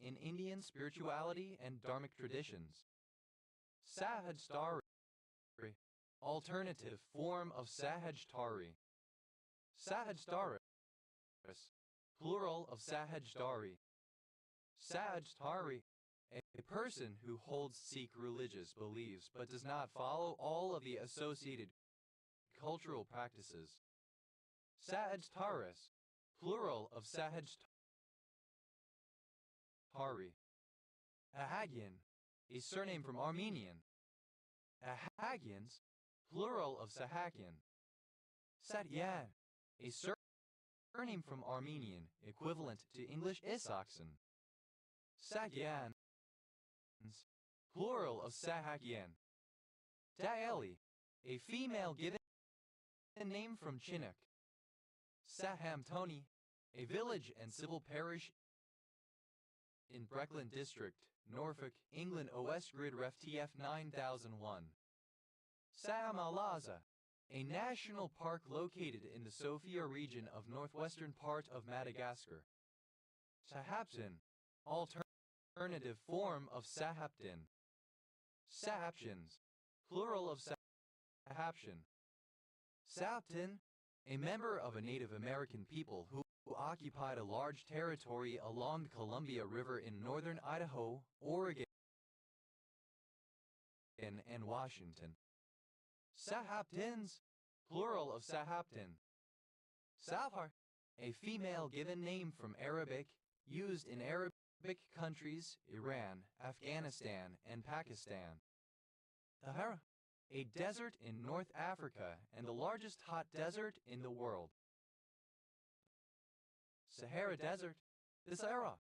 in Indian spirituality and dharmic traditions. Sahajtari, alternative form of Sahajtari. Sahajtaris, plural of Sahajtari. Sahajtari, a person who holds Sikh religious beliefs but does not follow all of the associated cultural practices. Sahajtaris, plural of Sahajtari. Ahagyan, a surname from Armenian. Ahagyans, plural of Sahakian. Satyan, a surname from Armenian, equivalent to English Isakson. Satyans, plural of Sahakyan. Daeli, a female given name from Chinook. Sahamtoni, a village and civil parish in Breckland District, Norfolk, England. OS Grid Ref TF 9001. Sahamalaza, a national park located in the Sofia region of northwestern part of Madagascar. Sahaptin, alternative form of Sahaptin. Sahaptians, plural of Sahaptian. Saptin, a member of a Native American people who occupied a large territory along the Columbia River in northern Idaho, Oregon, and Washington. Sahaptins, plural of Sahaptin. Safar, a female given name from Arabic, used in Arabic countries, Iran, Afghanistan, and Pakistan. Sahara, a desert in North Africa and the largest hot desert in the world. Sahara Desert, the Sahara.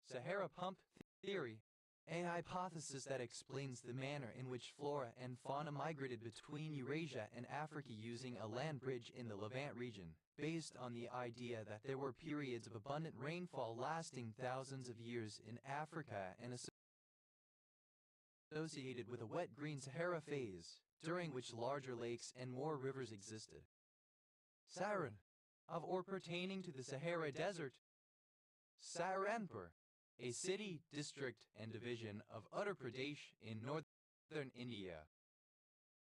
Sahara Pump Theory, a hypothesis that explains the manner in which flora and fauna migrated between Eurasia and Africa using a land bridge in the Levant region, based on the idea that there were periods of abundant rainfall lasting thousands of years in Africa and associated with a wet green Sahara phase, during which larger lakes and more rivers existed. Saharan, of or pertaining to the Sahara Desert. Saharanpur, a city, district, and division of Uttar Pradesh in northern India.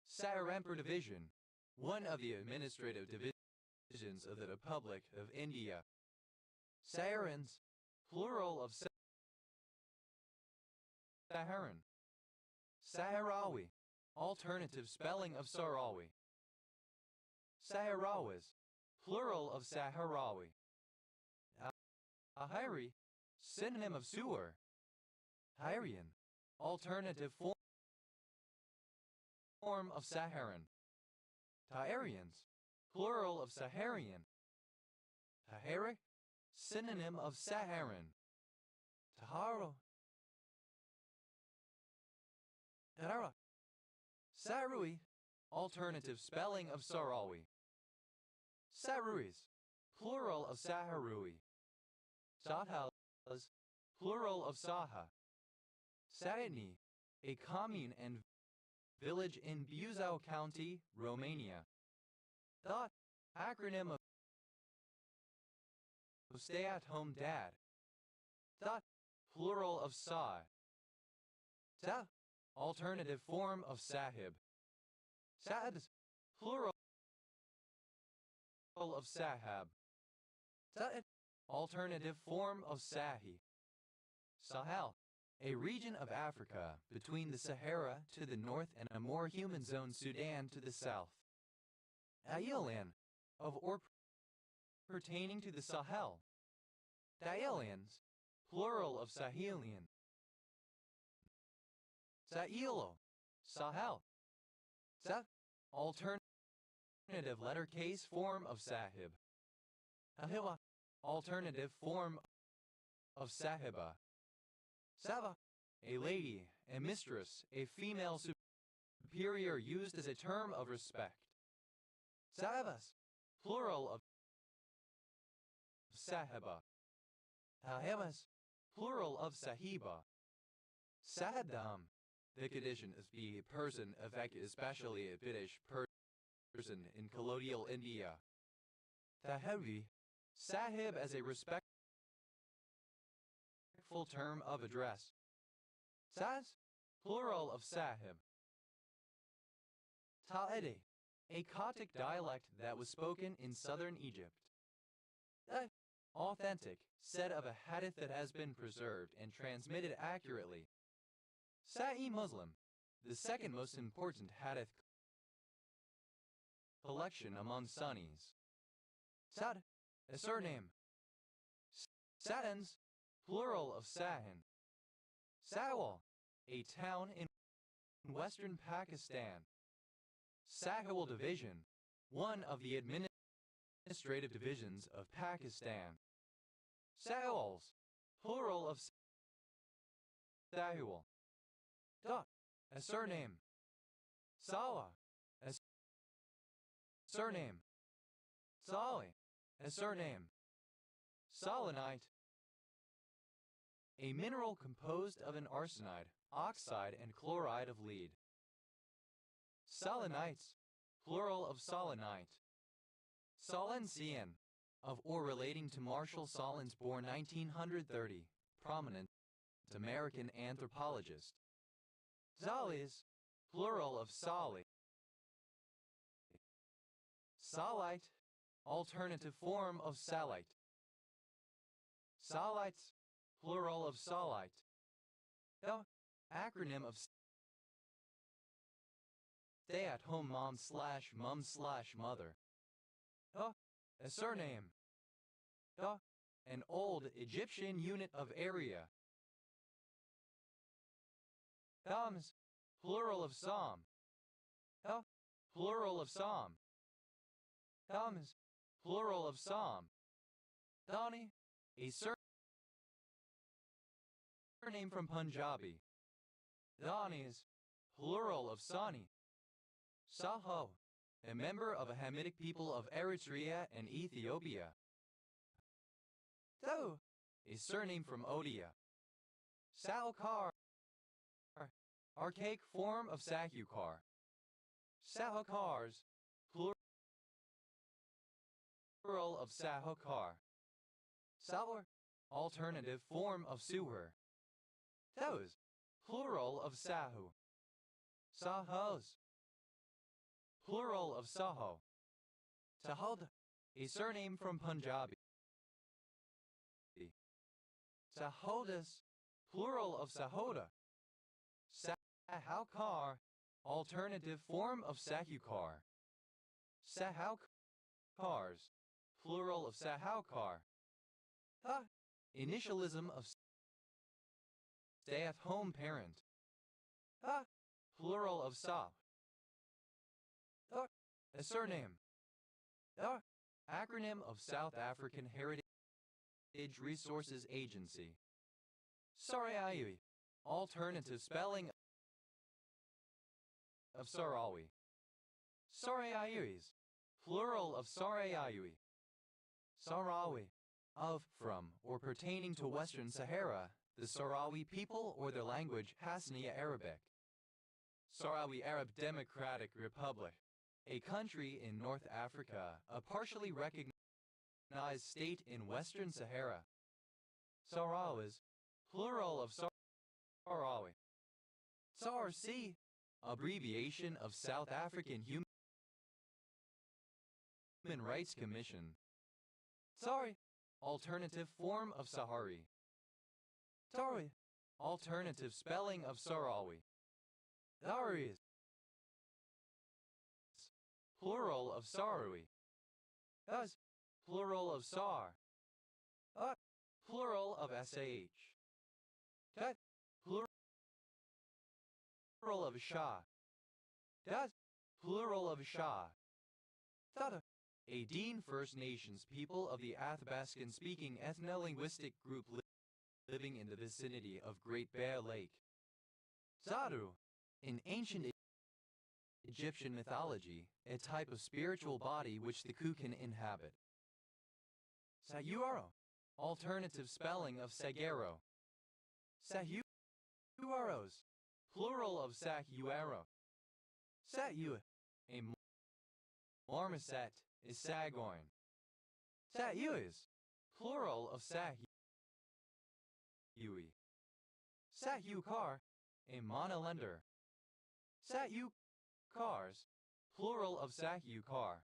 Saharanpur Division, one of the administrative divisions of the Republic of India. Saharans, plural of Saharan. Saharawi, alternative spelling of Sahrawi. Sahrawis, plural of Sahrawi. Ahiri, synonym of sewer. Hyrian, alternative form of Saharan. Taharians, plural of Saharian. Tahari, synonym of Saharan. Taharo. Tahara. Sarui, alternative spelling of Sahrawi. Saruis, plural of Saharui. Sahas, plural of Saha. Saini, a commune and village in Buzău County, Romania. The acronym of stay-at-home dad. The plural of Sa. Sa, alternative form of Sahib. Sads, plural of Sahab. Sa'id, alternative form of Sahi. Sahel, a region of Africa between the Sahara to the north and a more humid zone Sudan to the south. Ailan, of or pertaining to the Sahel. Sahelians, plural of Sahelian. Sahelo, Sahel. Sa, alternative letter case form of Sahib. Sahiba, alternative form of Sahiba. Saba, a lady, a mistress, a female superior used as a term of respect. Sahibas, plural of Sahiba. Sahibas, plural of Sahiba. Sahibdam, the condition is be a person affected, especially a British person in colonial India. Sahibi, Sahib as a respectful term of address. Saz, plural of Sahib. Ta'ede, a Coptic dialect that was spoken in southern Egypt. Authentic, said of a hadith that has been preserved and transmitted accurately. Sahih Muslim, the second most important hadith collection among Sunnis. Sad, a surname. Sadans, plural of Sahan. Sawal, a town in western Pakistan. Sahiwal Division, one of the administrative divisions of Pakistan. Sawals, plural of Sahiwal. Da, a surname. Sawa, a surname. Sali, a surname. Selenite, a mineral composed of an arsenide, oxide, and chloride of lead. Selenites, plural of selenite. Solensian, of or relating to Marshall Solons, born 1930, prominent American anthropologist. Zalis, plural of Sali. Salite, alternative form of salite. Salites, plural of salite. The acronym of stay-at-home mom/mum/mother. A surname. An old Egyptian unit of area. Psalms, plural of psalm. Plural of psalm. Psalms, plural of psalm. Dani, a surname from Punjabi. Danis, plural of Sani. Saho, a member of a Hamitic people of Eritrea and Ethiopia. Tho, a surname from Odia. Saokar, archaic form of Sakukar. Sahokars, plural of Sahokar. Sawar, alternative form of Suher. Those, plural of Sahu. Sahos, plural of Saho. Sahod, a surname from Punjabi. Sahodas, plural of Sahoda. Sahaukar, alternative form of Sakukar. Sahaukars, plural of Sahaukar. Initialism of stay-at-home parent. Plural of Sa. A surname. Acronym of South African Heritage Resources Agency. Sariayui, alternative spelling of Sarawi. Sariayuis, plural of Sarayayui. Sarawi, of, from, or pertaining to Western Sahara, the Sahrawi people or their language, Hassaniya Arabic. Sahrawi Arab Democratic Republic, a country in North Africa, a partially recognized state in Western Sahara. Sahrawis, plural of Sahrawi. SARC, abbreviation of South African Human Rights Commission. Sari, alternative form of Sahari. Tari, alternative spelling of Sahrawi. Saris, plural of Sahrawi. Thus, plural of sar. Plural of sh. Tut, plural of sha. Das, plural of sha. Thada. Adine First Nations people of the Athabascan-speaking ethno-linguistic group living in the vicinity of Great Bear Lake. Zaru. In ancient Egyptian mythology, a type of spiritual body which the Ku can inhabit. Sayuaro. Alternative spelling of Sagero. Sahuaros. Plural of Sahuaro. Satu. A marmoset is Sagorn. Satuis. Plural of Sahui. Satukar. A monolender. Satukars. Plural of Satukar.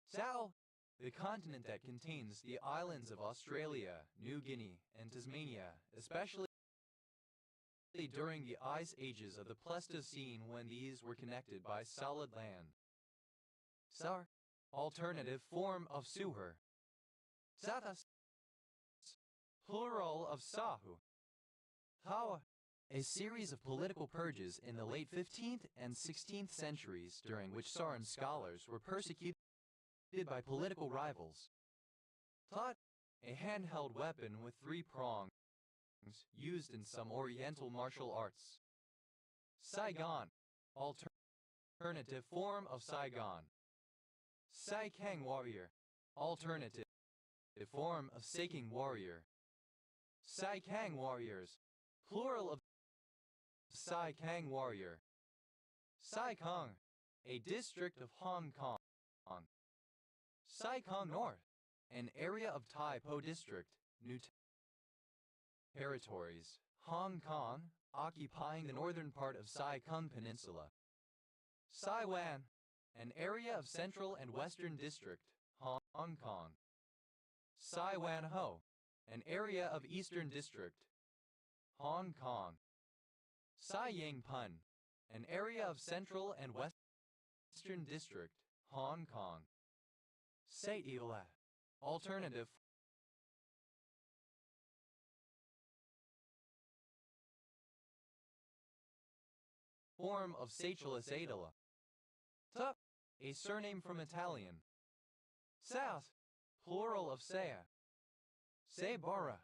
Sal. The continent that contains the islands of Australia, New Guinea, and Tasmania, especially during the ice ages of the Pleistocene when these were connected by solid land. Sar. Alternative form of Suher. Sathas. Plural of Sahu. Hawa. A series of political purges in the late 15th and 16th centuries during which Saran scholars were persecuted by political rivals. Tat. A handheld weapon with 3 prongs used in some oriental martial arts. Saigon. Alternative form of Saigon. Sai Kang warrior. Alternative form of Saiking warrior. Sai Kang warriors. Plural of Sai Kang warrior. Sai Kong. A district of Hong Kong. Sai Kong North. An area of Tai Po District, New Territories, Hong Kong, occupying the northern part of Sai Kung Peninsula. Sai Wan. An area of Central and Western District, Hong Kong. Sai Wan Ho. An area of Eastern District, Hong Kong. Sai Yang Pun. An area of Central and Western District, Hong Kong. Sait Ila. Alternative form of Seychelles Adela. Tup. A surname from Italian. South. Plural of Saya. Seibara.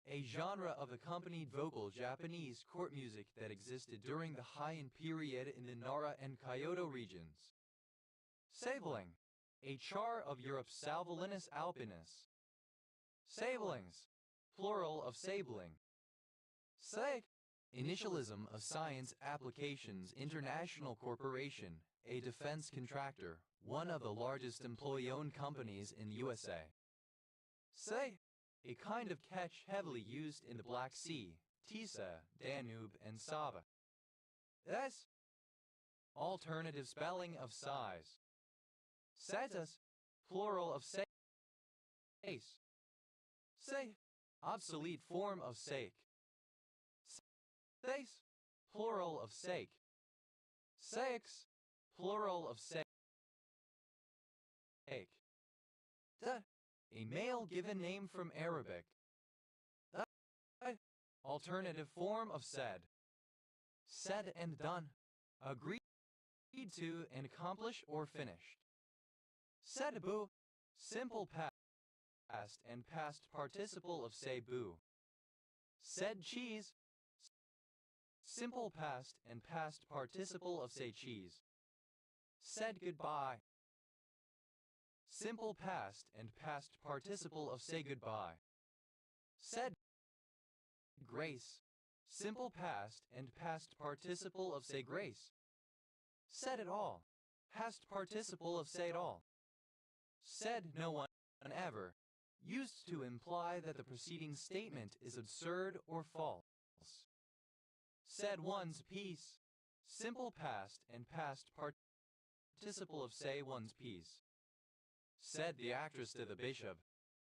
A genre of accompanied vocal Japanese court music that existed during the Heian period in the Nara and Kyoto regions. Sabling. A char of Europe's Salvelinus alpinus. Sablings. Plural of sabling. Sag. Initialism of Science Applications International Corporation, a defense contractor, one of the largest employee-owned companies in the USA. Say. A kind of ketch heavily used in the Black Sea, Tisa, Danube, and Sava. S. Alternative spelling of size. Satas. Plural of say. Say. Obsolete form of sake. Sace. Plural of sake. Sakes. Plural of sake. A male given name from Arabic. Alternative form of said. Said and done. Agreed to and accomplished or finished. Sedabu. Simple past and past participle of say boo. Said cheese. Simple past and past participle of say cheese. Said goodbye. Simple past and past participle of say goodbye. Said grace. Simple past and past participle of say grace. Said it all. Past participle of say it all. Said no one ever. Used to imply that the preceding statement is absurd or false. Said one's piece. Simple past and past participle of say one's piece. Said the actress to the bishop.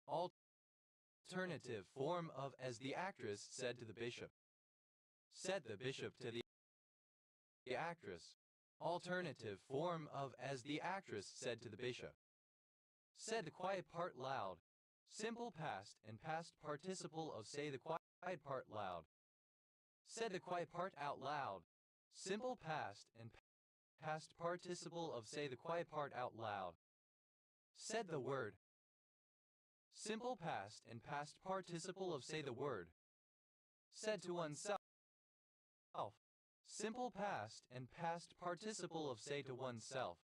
Alternative form of as the actress said to the bishop. Said the bishop to the actress. Alternative form of as the actress said to the bishop. Said the quiet part loud. Simple past and past participle of say the quiet part loud. Said the quiet part out loud. Simple past and past participle of say the quiet part out loud. Said the word. Simple past and past participle of say the word. Said to oneself. Simple past and past participle of say to oneself.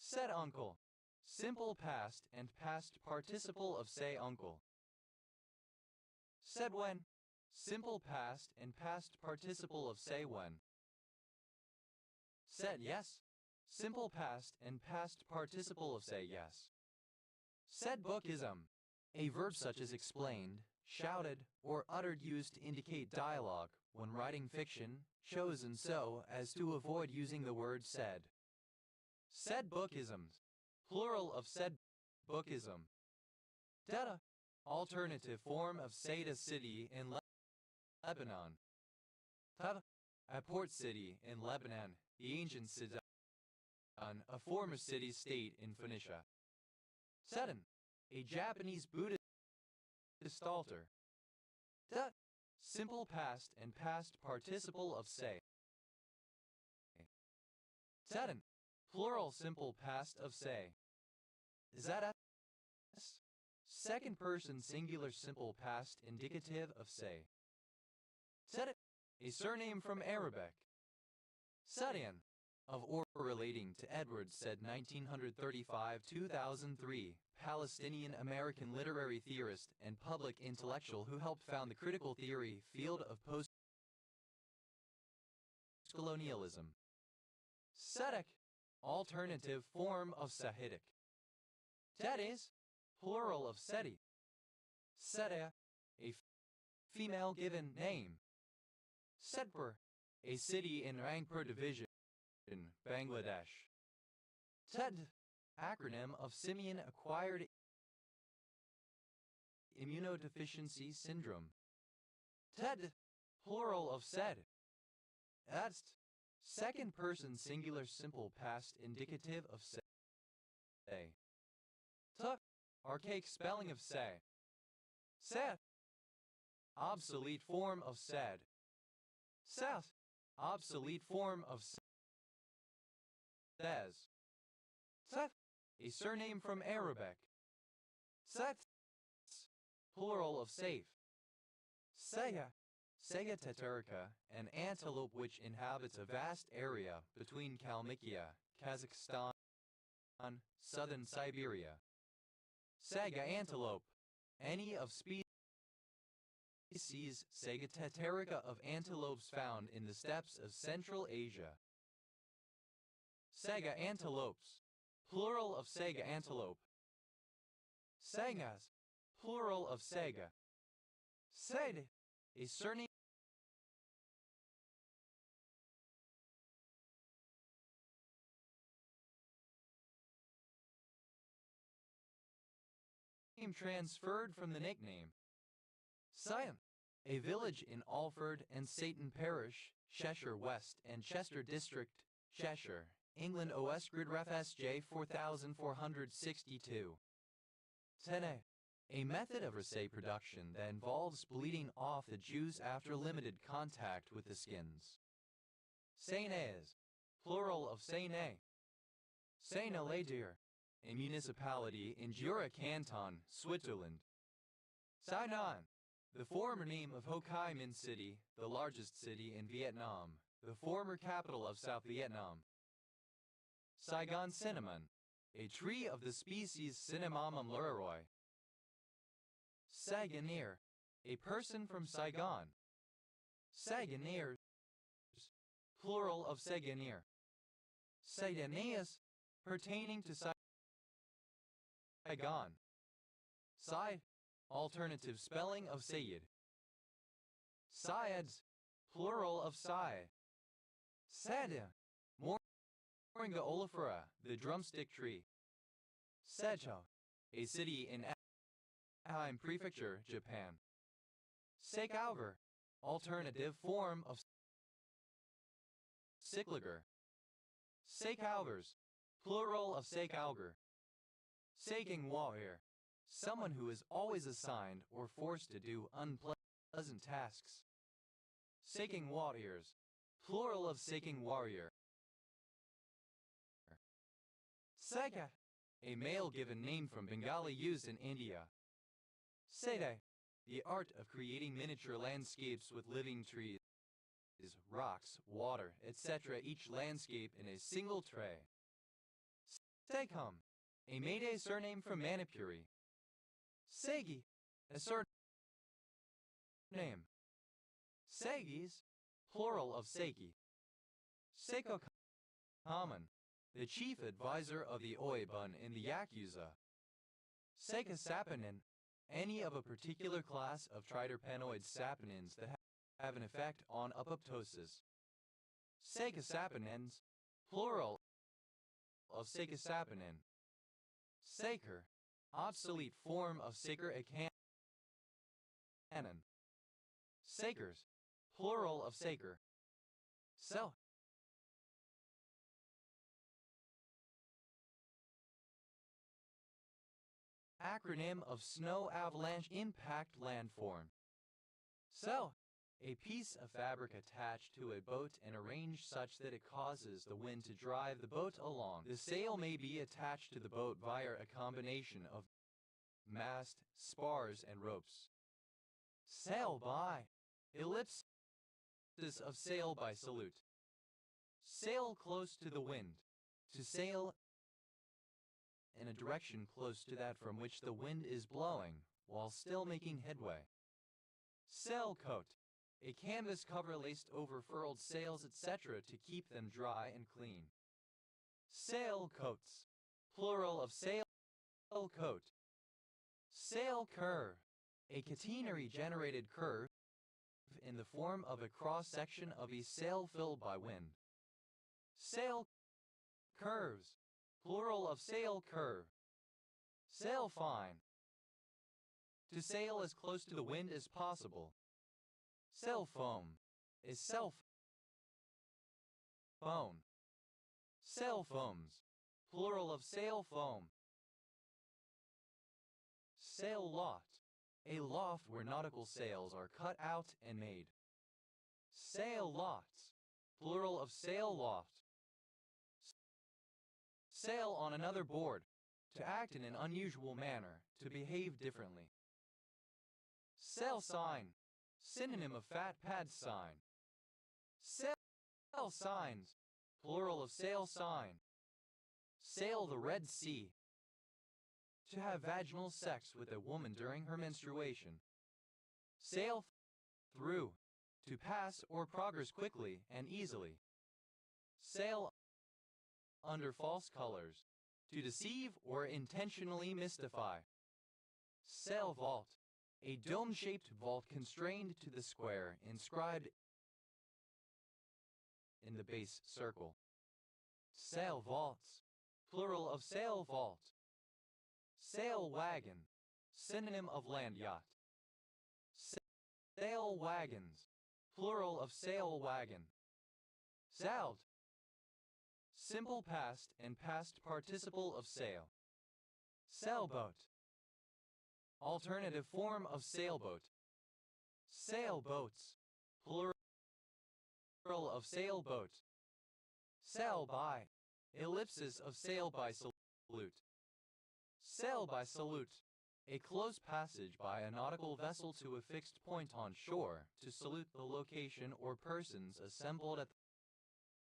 Said uncle. Simple past and past participle of say uncle. Said when. Simple past and past participle of say when. Said yes. Simple past and past participle of say yes. Said bookism. A verb such as explained, shouted, or uttered used to indicate dialogue when writing fiction, chosen so as to avoid using the word said. Said bookisms. Plural of said bookism. Data. Alternative form of Seda city in Lebanon. Tab. A port city in Lebanon, the ancient Sidon, a former city-state in Phoenicia. Sedan. A Japanese Buddhist altar. Da. Simple past and past participle of say. Sedan. Plural simple past of say. Is that s? Second person singular simple past indicative of say. Said it. A surname from Arabic. Sadian. Of or relating to Edward Said 1935-2003, Palestinian-American literary theorist and public intellectual who helped found the critical theory field of post-colonialism. Sedek. Alternative form of Sahidic. That is, plural of Seti. Seda. A female given name. Sedpur. A city in Rangpur division, Bangladesh. TED. Acronym of Simian-Acquired Immunodeficiency Syndrome. TED. Plural of said. That's second person singular simple past indicative of say. Tuck. Archaic spelling of say. Seth. Obsolete form of said. Seth. Obsolete form of says. Seth. A surname from Arabic. Seth. Plural of safe. Saya. Sega teterica, an antelope which inhabits a vast area between Kalmykia, Kazakhstan, southern Siberia. Saga antelope. Any of species Sega teterica of antelopes found in the steppes of Central Asia. Saga antelopes. Plural of Saga antelope. Sagas. Plural of Saga. Said. A surname transferred from the nickname. Sion. A village in Alford and Satan Parish, Cheshire West and Chester District, Cheshire, England. OS Grid Ref SJ 4462. Tene. A method of rosé production that involves bleeding off the juice after limited contact with the skins. Seine. Plural of Seine. Seine-les-Dieux. A municipality in Jura Canton, Switzerland. Saigon. The former name of Ho Chi Minh City, the largest city in Vietnam, the former capital of South Vietnam. Saigon cinnamon. A tree of the species Cinnamomum luraroi. Saigoneer. A person from Saigon. Saigoneers. Plural of Saigoneer. Saigoneus. Pertaining to Saigon. Side. Alternative spelling of Sayed. Syads. Plural of Sai. Sadia. Moringa oleifera, the drumstick tree. Sejo. A city in Ehime Prefecture, Japan. Seikauver. Alternative form of Sickliger. Seikauvers. plural of Sakeauger. Saking warrior, someone who is always assigned or forced to do unpleasant tasks. Saking warriors, plural of Saking warrior. Seka, a male given name from Bengali used in India. Sede, the art of creating miniature landscapes with living trees, rocks, water, etc., each landscape in a single tray. Sekhum, a Meitei surname from Manipuri. Segi, a surname. Segis, plural of Seki. Seiko Kaman, the chief advisor of the Oibun in the Yakuza. Seika saponin, any of a particular class of triterpenoid saponins that have an effect on apoptosis. Seika saponins, plural of Seika saponin. Saker, obsolete form of Saker a canon. Sakers, plural of Saker. Sel. Acronym of Snow Avalanche Impact Landform. Sail, a piece of fabric attached to a boat and arranged such that it causes the wind to drive the boat along. The sail may be attached to the boat via a combination of mast, spars, and ropes. Sail by, ellipsis of sail by salute. Sail close to the wind, to sail in a direction close to that from which the wind is blowing, while still making headway. Sail coat, a canvas cover laced over furled sails, etc. to keep them dry and clean. Sail coats, plural of sail coat. Sail curve, a catenary-generated curve in the form of a cross-section of a sail filled by wind. Sail curves, plural of sail curve. Sail fine, to sail as close to the wind as possible. Sail foam is self foam. Sail foams, plural of sail foam. Sail loft, a loft where nautical sails are cut out and made. Sail lofts, plural of sail loft. Sail on another board, to act in an unusual manner, to behave differently. Sail sign, synonym of fat pad sign. Sail signs, plural of sail sign. Sail the Red Sea, to have vaginal sex with a woman during her menstruation. Sail through, to pass or progress quickly and easily. Sail under false colors, to deceive or intentionally mystify. Sail vault, a dome-shaped vault constrained to the square inscribed in the base circle. Sail vaults, plural of sail vault. Sail wagon, synonym of land yacht. Sail wagons, plural of sail wagon. Sailed, simple past and past participle of sail. Sailboat, alternative form of sailboat. Sailboats, plural of sailboat. Sail by, ellipsis of sail by salute. Sail by salute, a close passage by a nautical vessel to a fixed point on shore to salute the location or persons assembled at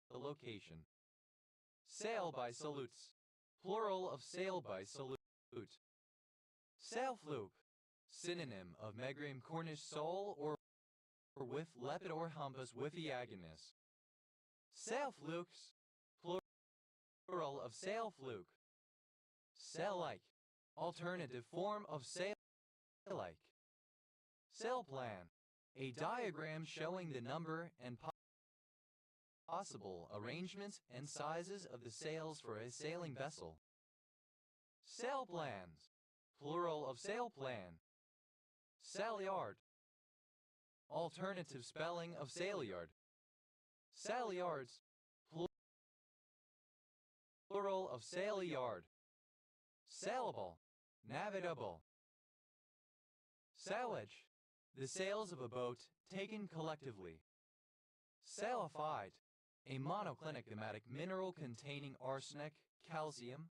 the location. Sail by salutes, plural of sail by salute. Sailfloop, synonym of Megrim Cornish sole or with lepid or humbus wiffiagonus. Sailflukes, plural of sailfluke. Sail-like, alternative form of sail-like. Sail plan, a diagram showing the number and possible arrangements and sizes of the sails for a sailing vessel. Sail plans, plural of sail plan. Sailyard, alternative spelling of sailyard. Sailyards, plural plural of sail yard. Sailable, navigable. Sailage, the sails of a boat taken collectively. Salafite, a monoclinic thematic mineral containing arsenic, calcium,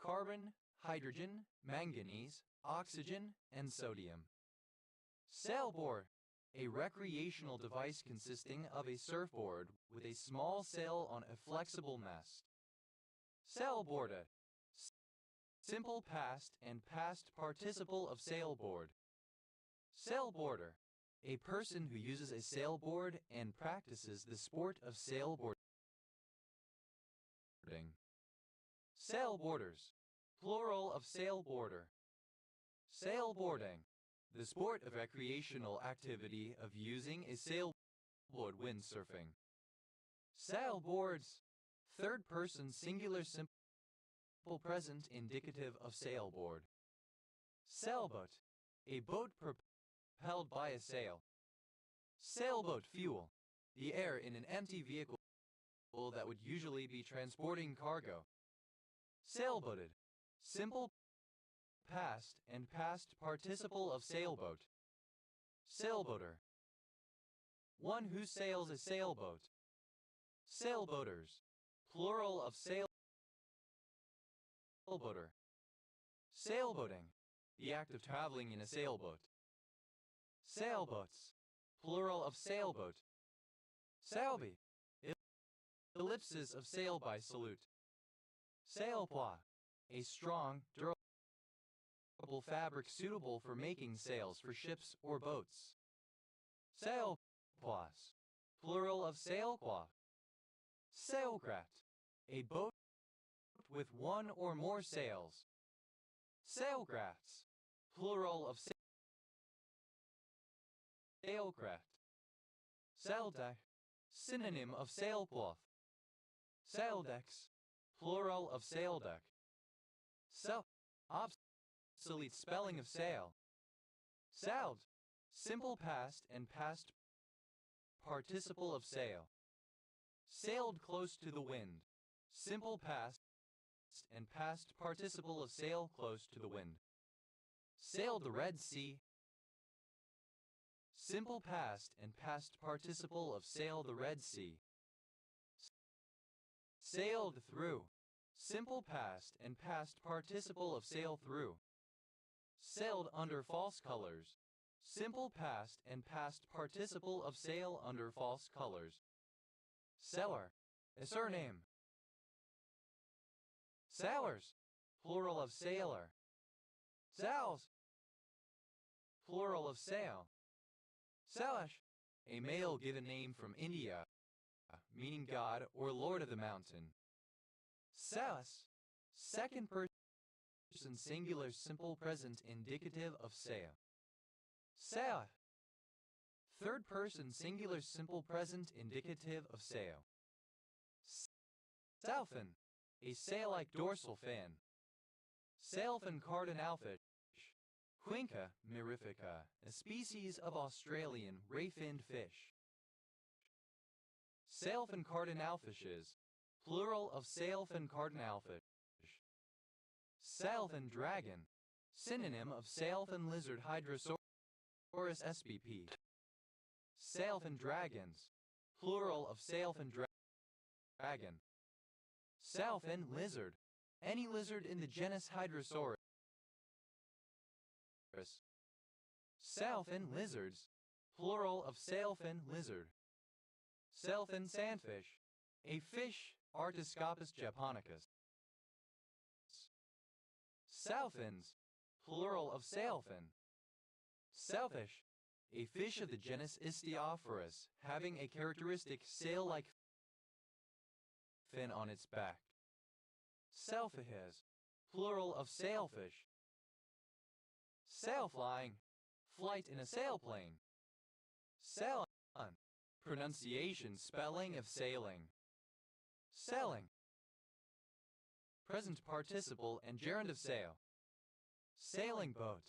carbon, hydrogen, manganese, oxygen, and sodium. Sailboard, a recreational device consisting of a surfboard with a small sail on a flexible mast. Sailboarded, simple past and past participle of sailboard. Sailboarder, a person who uses a sailboard and practices the sport of sailboarding. Sailboarders, plural of sailboarder. Sailboarding, the sport of recreational activity of using a sailboard windsurfing. Sailboards, third person singular simple present indicative of sailboard. Sailboat, a boat propelled by a sail. Sailboat fuel, the air in an empty vehicle that would usually be transporting cargo. Sailboated, simple past and past participle of sailboat. Sailboater, one who sails a sailboat. Sailboaters, plural of sailboater. Sailboating, the act of traveling in a sailboat. Sailboats, plural of sailboat. Sailby, ellipsis of sail by salute. Sailplough, a strong, durable fabric suitable for making sails for ships or boats. Sailcloths, plural of sailcloth. Sailcraft, a boat with one or more sails. Sailcrafts, plural of sailcraft. Saildeck, synonym of sailcloth. Saildecks, plural of saildeck. Obsolete spelling of sail. Sailed, simple past and past participle of sail. Sailed close to the wind, simple past and past participle of sail close to the wind. Sailed the Red Sea, simple past and past participle of sail the Red Sea. Sailed through, simple past and past participle of sail through. Sailed under false colors, simple past and past participle of sail under false colors. Sailor, a surname. Sailors, plural of sailor. Sails, plural of sail. Salish, a male given name from India, meaning God or Lord of the mountain. Salis, second person singular simple present indicative of sail. Sail, third person singular simple present indicative of sail. Sailfin, a sail-like dorsal fin. Sailfin cardinalfish, Quinca mirifica, a species of Australian ray-finned fish. Sailfin cardinalfishes, plural of sailfin cardinalfish. Sailfin dragon, synonym of sailfin lizard Hydrosaurus spp. Sailfin dragons, plural of sailfin dragon. Sailfin lizard, any lizard in the genus Hydrosaurus. Sailfin lizards, plural of sailfin lizard. Sailfin sandfish, a fish Artiscopus japonicus. Sailfins, plural of sailfin. Sailfish, a fish of the genus Istiophorus, having a characteristic sail-like fin on its back. Sailfihes, plural of sailfish. Sailflying, flight in a sailplane. Sailon, pronunciation spelling of sailing. Sailing, present participle and gerund of sail. Sailing boat,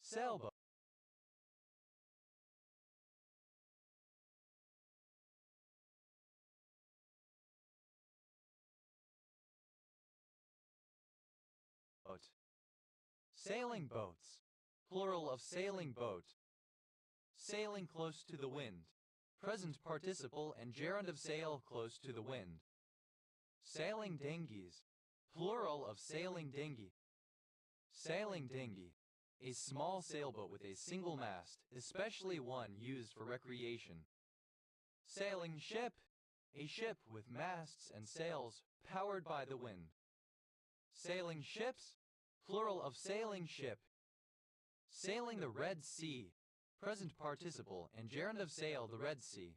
sailboat. Sailing boats, plural of sailing boat. Sailing close to the wind, present participle and gerund of sail close to the wind. Sailing dinghies, plural of sailing dinghy. Sailing dinghy, a small sailboat with a single mast, especially one used for recreation. Sailing ship, a ship with masts and sails powered by the wind. Sailing ships, plural of sailing ship. Sailing the Red Sea, present participle and gerund of sail the Red Sea.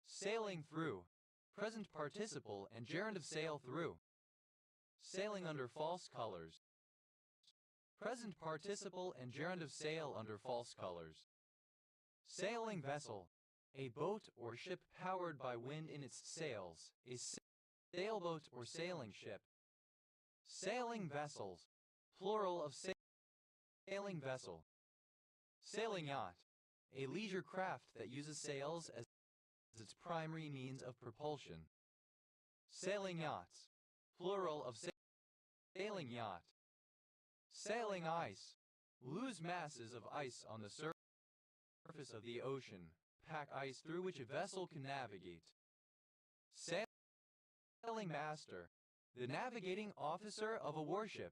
Sailing through, present participle and gerund of sail through. Sailing under false colors, present participle and gerund of sail under false colors. Sailing vessel, a boat or ship powered by wind in its sails, a sailboat or sailing ship. Sailing vessels, plural of sailing vessel. Sailing yacht, a leisure craft that uses sails as its primary means of propulsion. Sailing yachts, plural of sailing yacht. Sailing ice, loose masses of ice on the surface of the ocean, pack ice through which a vessel can navigate. Sailing master, the navigating officer of a warship.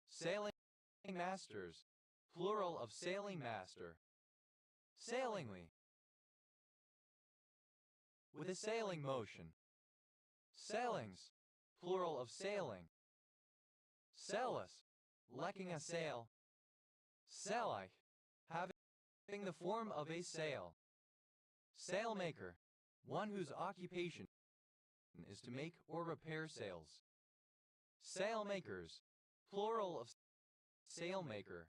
Sailing masters, plural of sailing master. Sailingly, with a sailing motion. Sailings, plural of sailing. Sailless, lacking a sail. Sailike, having the form of a sail. Sailmaker, one whose occupation is to make or repair sails. Sailmakers, plural of sailmaker.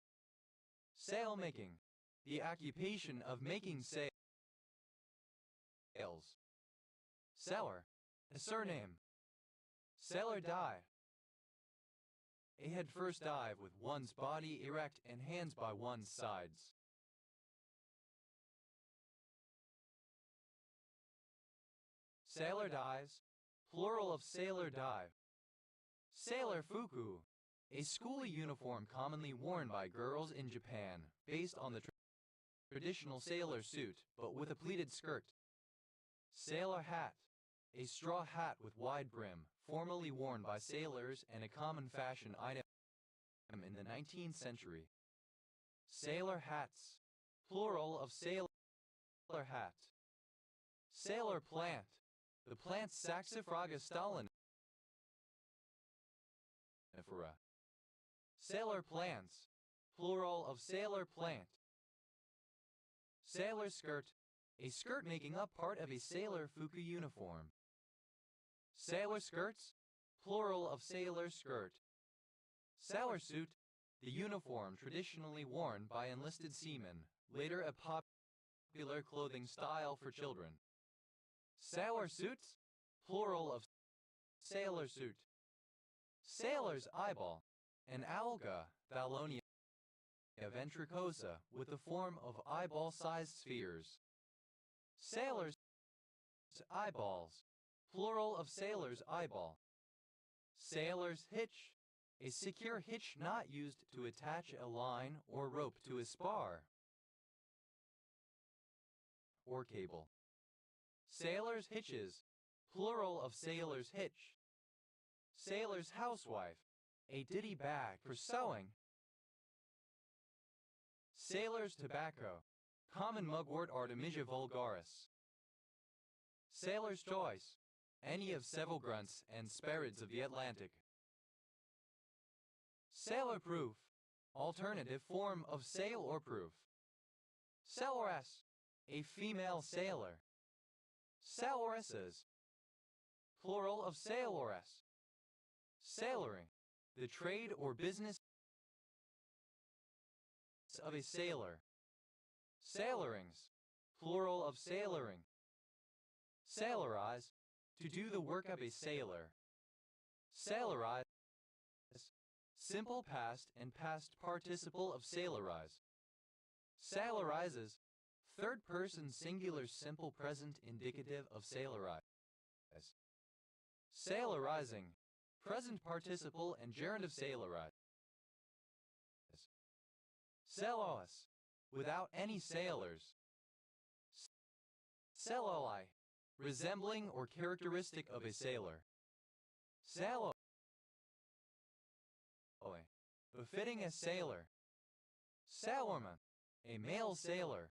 Sailmaking, the occupation of making sails. Sailor, a surname. Sailor dive, a head-first dive with one's body erect and hands by one's sides. Sailor dives, plural of sailor dive. Sailor fuku, a school uniform commonly worn by girls in Japan, based on the traditional sailor suit, but with a pleated skirt. Sailor hat, a straw hat with wide brim, formerly worn by sailors and a common fashion item in the 19th century. Sailor hats, plural of sailor hat. Sailor plant, the plant Saxifraga stolonifera. Sailor plants, plural of sailor plant. Sailor skirt, a skirt making up part of a sailor fuku uniform. Sailor skirts, plural of sailor skirt. Sailor suit, the uniform traditionally worn by enlisted seamen, later a popular clothing style for children. Sailor suits, plural of sailor suit. Sailor's eyeball, an alga, Valonia ventricosa, with the form of eyeball-sized spheres. Sailor's eyeballs, plural of sailor's eyeball. Sailor's hitch, a secure hitch knot used to attach a line or rope to a spar or cable. Sailor's hitches, plural of sailor's hitch. Sailor's housewife, a ditty bag for sewing. Sailor's tobacco, common mugwort Artemisia vulgaris. Sailor's choice, any of several grunts and sparids of the Atlantic. Sailor proof, alternative form of sail or proof. Sailoress, a female sailor. Sailoresses, plural of sailoress. Sailoring, the trade or business of a sailor. Sailorings, plural of sailoring. Sailorize, to do the work of a sailor. Sailorize, simple past and past participle of sailorize. Sailorizes, third person singular simple present indicative of sailorize. Sailorizing, present participle and gerund of sailorize. Sailors, without any sailors. Sailoi, resembling or characteristic of a sailor. Sailor, befitting a sailor. Sailorman, a male sailor.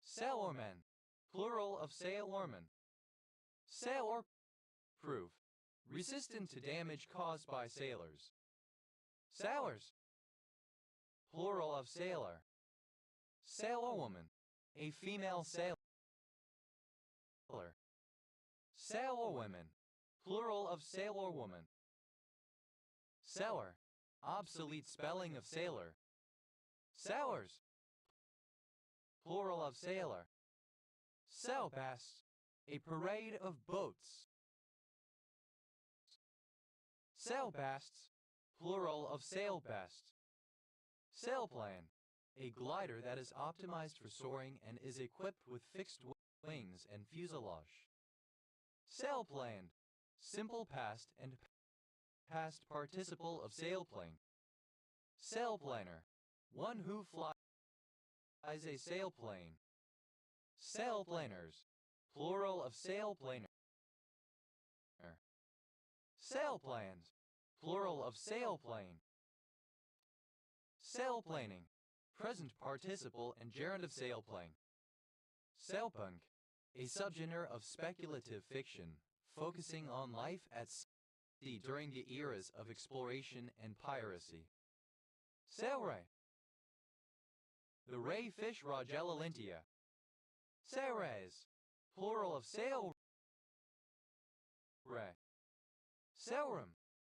Sailormen, plural of sailorman. Sailor-proof, resistant to damage caused by sailors. Sailors, plural of sailor. Sailorwoman, a female sailor. Sailorwomen, plural of sailorwoman. Sailor, obsolete spelling of sailor. Sailors, plural of sailor. Sailbasts, a parade of boats. Sailbasts, plural of sailbast. Sailplane, a glider that is optimized for soaring and is equipped with fixed wings and fuselage. Sailplane, simple past and past participle of sailplane. Sailplaner, one who flies a sailplane. Sailplaners, plural of sailplaner. Sailplans, plural of sailplane. Sailplaning, present participle and gerund of sailplane. Sailpunk, a subgenre of speculative fiction, focusing on life at sea during the eras of exploration and piracy. Sailray, the ray fish Rogella lentia. Sailrays, plural of sailray. Sailroom,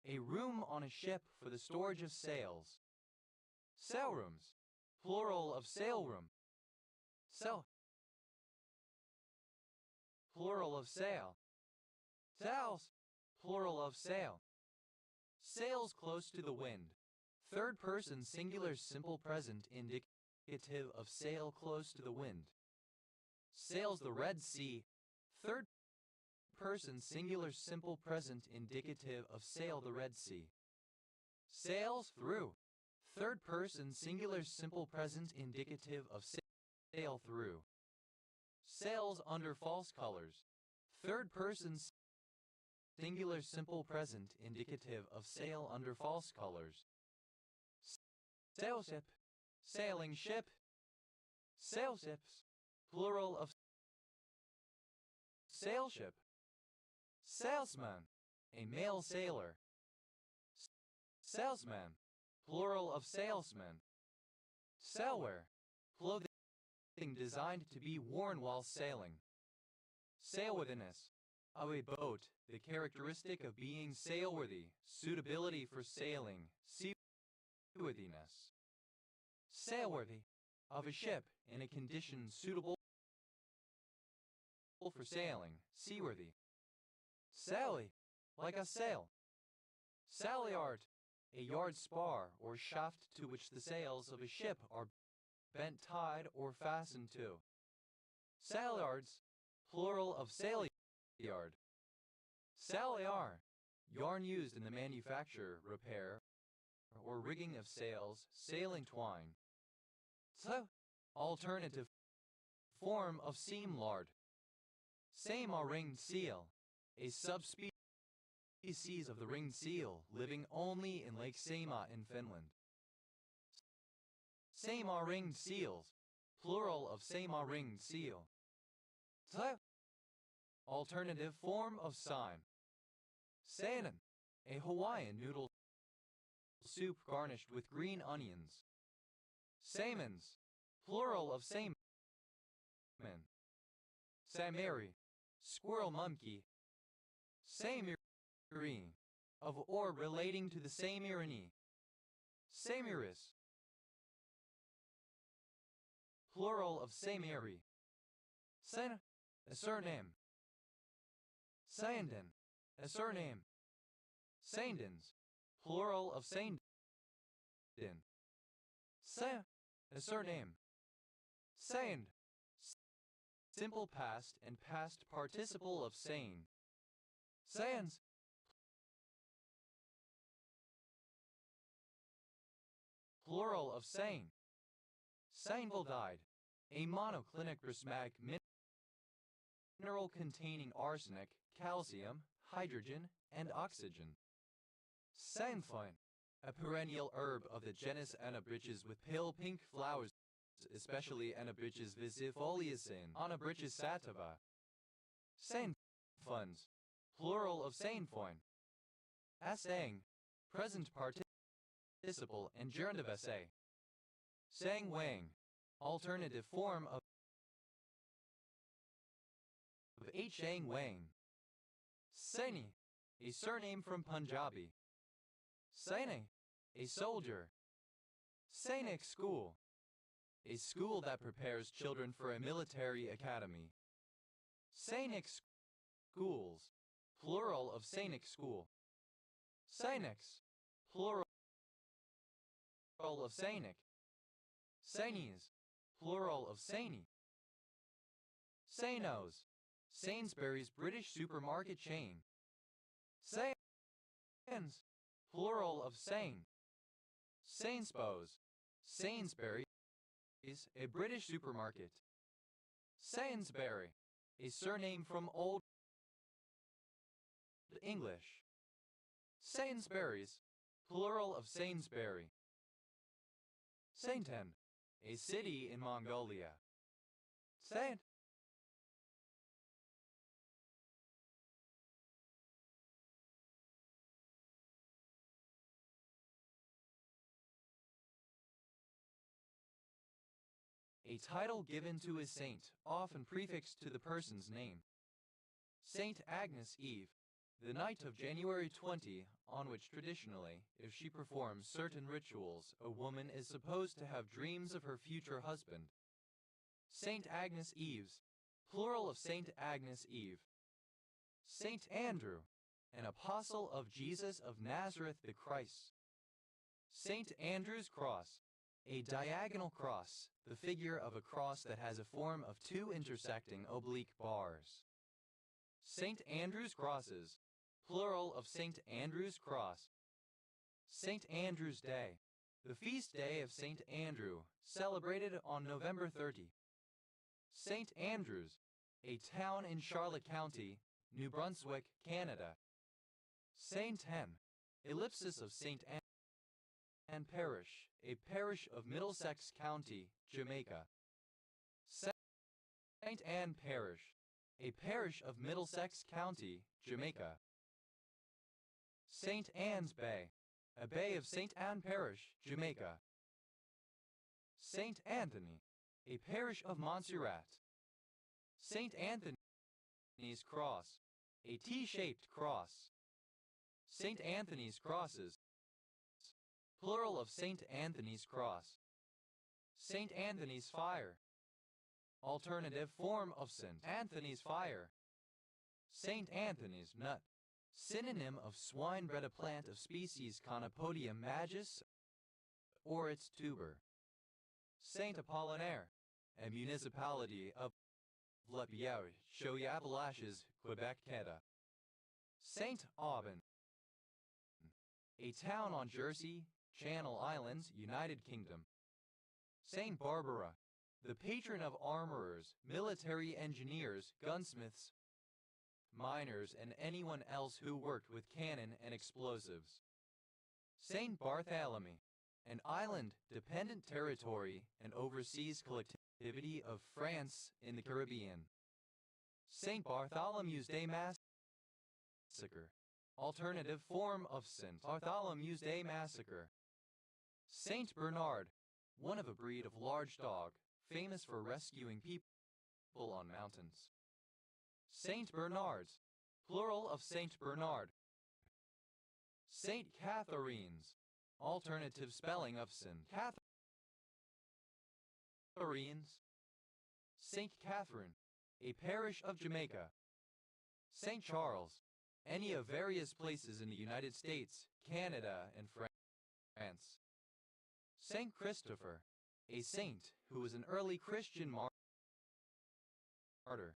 a room on a ship for the storage of sails. Sailrooms, plural of sailroom. Sail, plural of sail. Sails, plural of sail. Sails close to the wind. Third person singular simple present indicative of sail close to the wind. Sails the Red Sea. Third person singular simple present indicative of sail the Red Sea. Sails through. Third person singular simple present indicative of sail through. Sails under false colors. Third person singular simple present indicative of sail under false colors. Sailship, sailing ship. Sailships, plural of sailship. Salesman, a male sailor. Salesman, plural of salesman. Sailwear, clothing designed to be worn while sailing. Sailworthiness, of a boat, the characteristic of being sailworthy, suitability for sailing, seaworthiness. Sailworthy, of a ship in a condition suitable for sailing, seaworthy. Sally, like a sail. Sallyard, a yard spar or shaft to which the sails of a ship are bent, tied, or fastened to. Sallards, plural of sailyard. Salliar, yarn used in the manufacture, repair, or rigging of sails, sailing twine. So, alternative form of seam lard. Same ringed seal, a subspecies of the ringed seal, living only in Lake Saimaa in Finland. Saimaa ringed seals, plural of Saimaa ringed seal. So, alternative form of sign. Sainan, a Hawaiian noodle soup garnished with green onions. Saimans, plural of saiman. Samari, squirrel monkey. Samiri, of or relating to the Samirini. Samiris, plural of Samiri. Sen, a surname. Sandin, a surname. Saindins, plural of Saindin. Sa, a surname. Saind, simple past and past participle of sane. Sands, plural of sane. Sainvaldehyde, a monoclinic bismuth mineral containing arsenic, calcium, hydrogen, and oxygen. Sainfoin, a perennial herb of the genus Anabrichus with pale pink flowers, especially Anabrichus visifolius and Anabrichus sativa. Sainfoins, plural of sainfoin. Assaying, present participle and gerund of assay. Sangwang, alternative form of Hang Wang. Saini, a surname from Punjabi. Sainik, a soldier. Sainik school, a school that prepares children for a military academy. Sainik schools, plural of Sainik school. Sainiks, plural of Sainik. Sainis, plural of Saini. Sainos, Sainsbury's British supermarket chain. Sains, plural of Sain. Sainsbury's, Sainsbury's, a British supermarket. Sainsbury, a surname from Old English. Sainsbury's, plural of Sainsbury. Sainten, a city in Mongolia. Saint, a title given to a saint, often prefixed to the person's name. Saint Agnes Eve, the night of January 20, on which traditionally, if she performs certain rituals, a woman is supposed to have dreams of her future husband. Saint Agnes Eves, plural of Saint Agnes Eve. Saint Andrew, an apostle of Jesus of Nazareth the Christ. Saint Andrew's cross, a diagonal cross, the figure of a cross that has a form of two intersecting oblique bars. Saint Andrew's crosses, plural of Saint Andrew's cross. Saint Andrew's Day, the feast day of Saint Andrew, celebrated on November 30. Saint Andrews, a town in Charlotte County, New Brunswick, Canada. Saint Anne, ellipsis of Saint Anne Parish, a parish of Middlesex County, Jamaica. Saint Anne Parish, a parish of Middlesex County, Jamaica. Saint Anne's Bay, a bay of Saint Anne Parish, Jamaica. Saint Anthony, a parish of Montserrat. Saint Anthony's Cross, a T-shaped cross. Saint Anthony's Crosses, plural of Saint Anthony's Cross. Saint Anthony's Fire, alternative form of Saint Anthony's Fire. Saint Anthony's Nut, synonym of swine bread, a plant of species Conopodium majus or its tuber. Saint Apollinaire, a municipality of La Pierre, Chauny-Appalaches, Quebec, Canada. Saint Aubin, a town on Jersey, Channel Islands, United Kingdom. Saint Barbara, the patron of armorers, military engineers, gunsmiths, miners, and anyone else who worked with cannon and explosives. Saint Barthélemy, an island-dependent territory and overseas collectivity of France in the Caribbean. Saint Bartholomew's Day Massacre, alternative form of Saint Bartholomew's Day Massacre. Saint Bernard, one of a breed of large dog, famous for rescuing people on mountains. Saint Bernards, plural of Saint Bernard. Saint Catharines, alternative spelling of Saint Catharines. Saint Catherine, a parish of Jamaica. Saint Charles, any of various places in the United States, Canada, and France. Saint Christopher, a saint who was an early Christian martyr.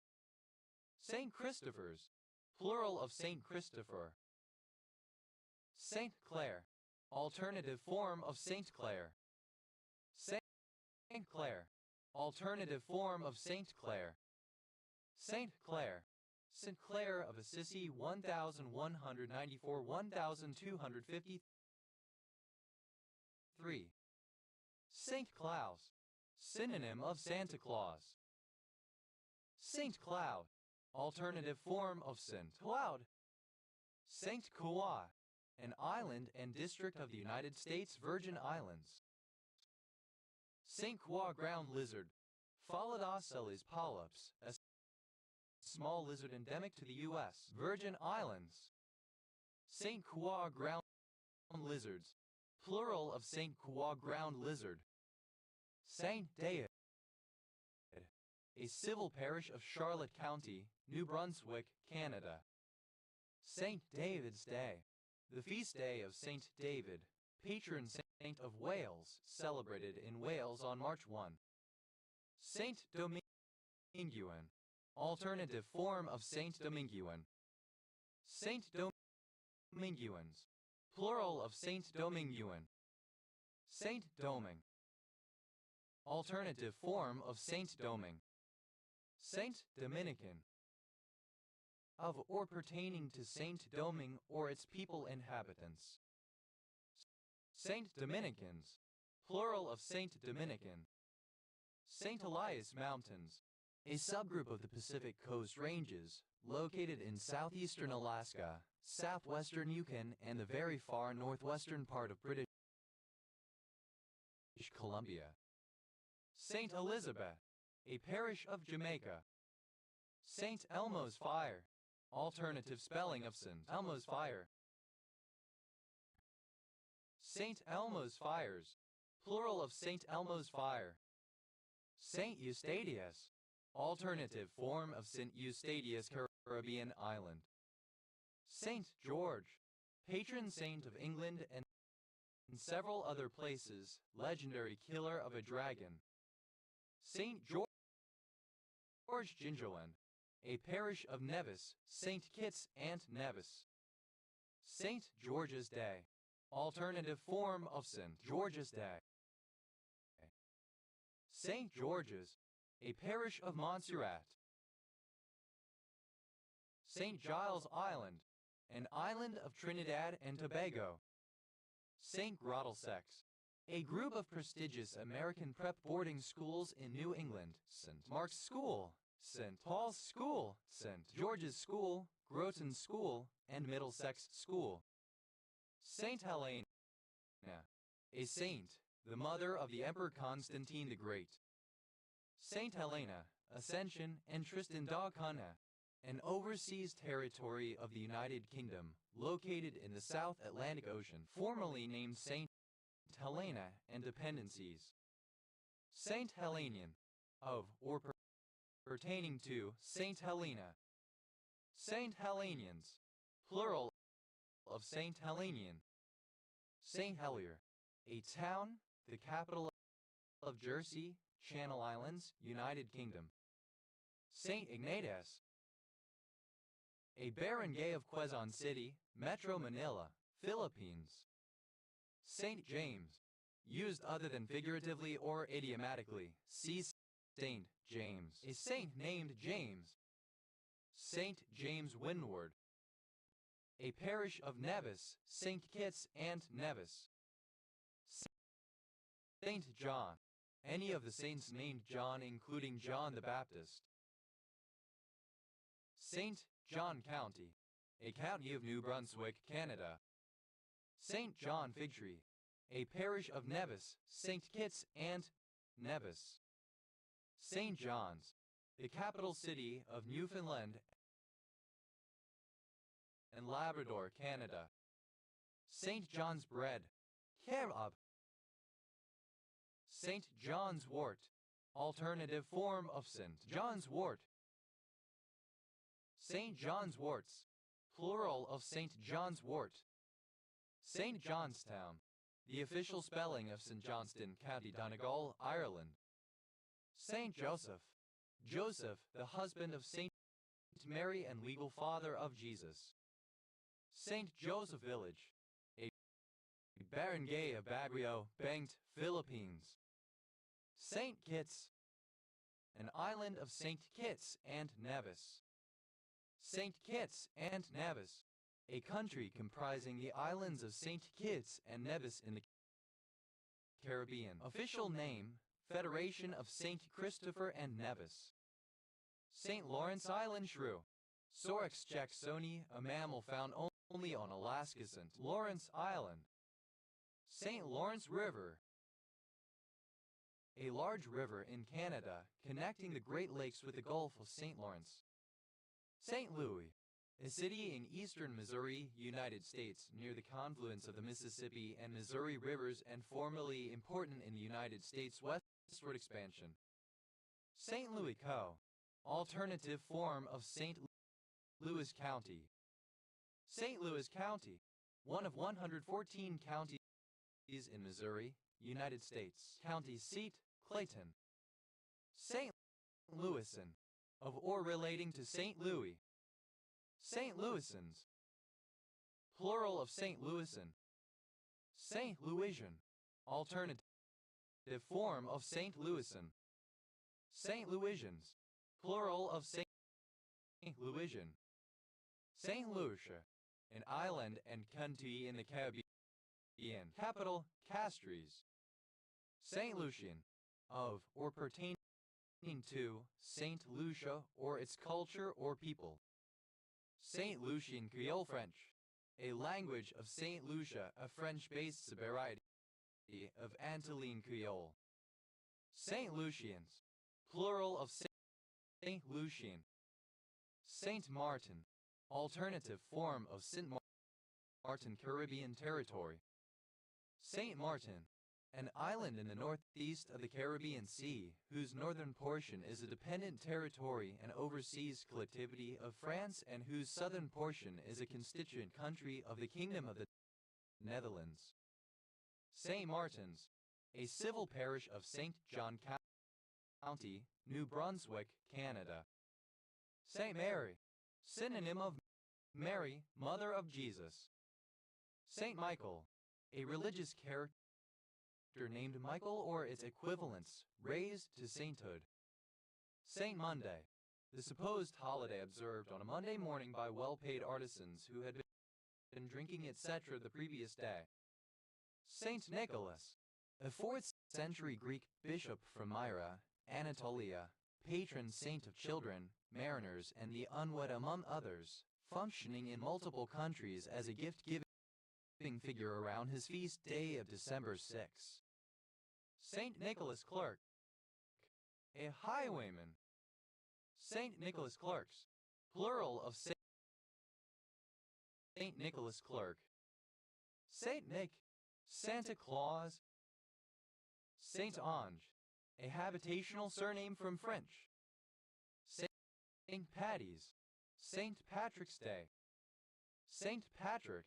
Saint Christopher's, plural of Saint Christopher. Saint Clare, alternative form of Saint Clare. Clair. Alternative form of Saint Clair. Saint Clair. Saint Clair of Assisi 1194 1253. Saint Claus. Synonym of Santa Claus. Saint Cloud. Alternative form of Saint Cloud. Saint Croix. An island and district of the United States Virgin Islands. Saint Croix ground lizard. Phallodoceles polyps, a small lizard endemic to the U.S. Virgin Islands. Saint Croix ground lizards. Plural of Saint Croix ground lizard. Saint David. A civil parish of Charlotte County, New Brunswick, Canada. Saint David's Day. The feast day of Saint David, patron saint of Wales, celebrated in Wales on March 1. Saint Dominguin. Alternative form of Saint Dominguin. Saint Dominguins. Plural of Saint Dominguin. Saint Doming. Alternative form of Saint Doming. Saint Dominican. Of or pertaining to Saint Domingue or its people inhabitants. Saint Dominicans. Plural of Saint Dominican. Saint Elias Mountains. A subgroup of the Pacific Coast Ranges, located in southeastern Alaska, southwestern Yukon, and the very far northwestern part of British Columbia. Saint Elizabeth. A parish of Jamaica. Saint Elmo's Fire. Alternative spelling of St. Elmo's Fire. Saint Elmo's Fires. Plural of Saint Elmo's Fire. Saint Eustatius. Alternative form of Saint Eustatius, Caribbean island. Saint George. Patron saint of England and several other places, legendary killer of a dragon. Saint George Gingerland. A parish of Nevis, St. Kitts and Nevis. St. George's Day. Alternative form of St. George's Day. St. George's. A parish of Montserrat. St. Giles Island. An island of Trinidad and Tobago. St. Grottlesex. A group of prestigious American prep boarding schools in New England. St. Mark's School, St. Paul's School, St. George's School, Groton School, and Middlesex School. St. Helena. A saint, the mother of the Emperor Constantine the Great. St. Helena, Ascension, and Tristan da Cunha, an overseas territory of the United Kingdom, located in the South Atlantic Ocean, formerly named St. Helena and dependencies. Saint Helenian. Of, or pertaining to, Saint Helena. Saint Helenians. Plural of Saint Helenian. Saint Helier. A town, the capital of Jersey, Channel Islands, United Kingdom. Saint Ignatius. A barangay of Quezon City, Metro Manila, Philippines. Saint James. Used other than figuratively or idiomatically. See Saint James. A saint named James. Saint James Windward. A parish of Nevis, St. Kitts and Nevis. Saint John. Any of the saints named John, including John the Baptist. St. John County. A county of New Brunswick, Canada. St. John Fig Tree. A parish of Nevis, St. Kitts and Nevis. St. John's. The capital city of Newfoundland and Labrador, Canada. St. John's Bread. Kebab. St. John's Wort. Alternative form of St. John's Wort. St. John's Worts. Plural of St. John's Wort. St. Johnstown. The official spelling of St. Johnston, County Donegal, Ireland. St. Joseph. Joseph, the husband of St. Mary and legal father of Jesus. St. Joseph Village. A barangay of Baguio, Benguet, Philippines. St. Kitts, an island of St. Kitts and Nevis. St. Kitts and Nevis, a country comprising the islands of St. Kitts and Nevis in the Caribbean. Official name, Federation of St. Christopher and Nevis. St. Lawrence Island shrew. Sorex jacksoni, a mammal found only on Alaska. St. Lawrence Island. St. Lawrence River, a large river in Canada connecting the Great Lakes with the Gulf of St. Lawrence. St. Louis, a city in eastern Missouri, United States, near the confluence of the Mississippi and Missouri rivers and formerly important in the United States westward expansion. St. Louis Co., alternative form of St. Louis County. St. Louis County, one of 114 counties in Missouri, United States. County seat, Clayton. St. Louisan, of or relating to St. Louis. St. Louisans, plural of St. Louisan. St. Louisian, alternative form of St. Louisan. St. Louisians, plural of St. Louisian. St. Lucia, an island and county in the Caribbean. Capital, Castries. St. Lucian, of or pertaining to St. Lucia or its culture or people. St. Lucian Creole French, a language of St. Lucia, a French-based variety of Antillean Creole. St. Lucians, plural of St. Lucian. St. Martin, alternative form of St. Martin, Caribbean territory. St. Martin, an island in the northeast of the Caribbean Sea, whose northern portion is a dependent territory and overseas collectivity of France and whose southern portion is a constituent country of the Kingdom of the Netherlands. St. Martin's, a civil parish of St. John County, New Brunswick, Canada. St. Mary, synonym of Mary, Mother of Jesus. St. Michael, a religious character named Michael or its equivalents, raised to sainthood. St. Monday, the supposed holiday observed on a Monday morning by well-paid artisans who had been drinking etc. the previous day. St. Nicholas, a 4th century Greek bishop from Myra, Anatolia, patron saint of children, mariners and the unwed among others, functioning in multiple countries as a gift-giving figure around his feast day of December 6. St. Nicholas Clerk, a highwayman. St. Nicholas Clerks, plural of St. Nicholas Clerk. St. Nick, Santa Claus. St. Ange, a habitational surname from French. St. Patty's, St. Patrick's Day. St. Patrick,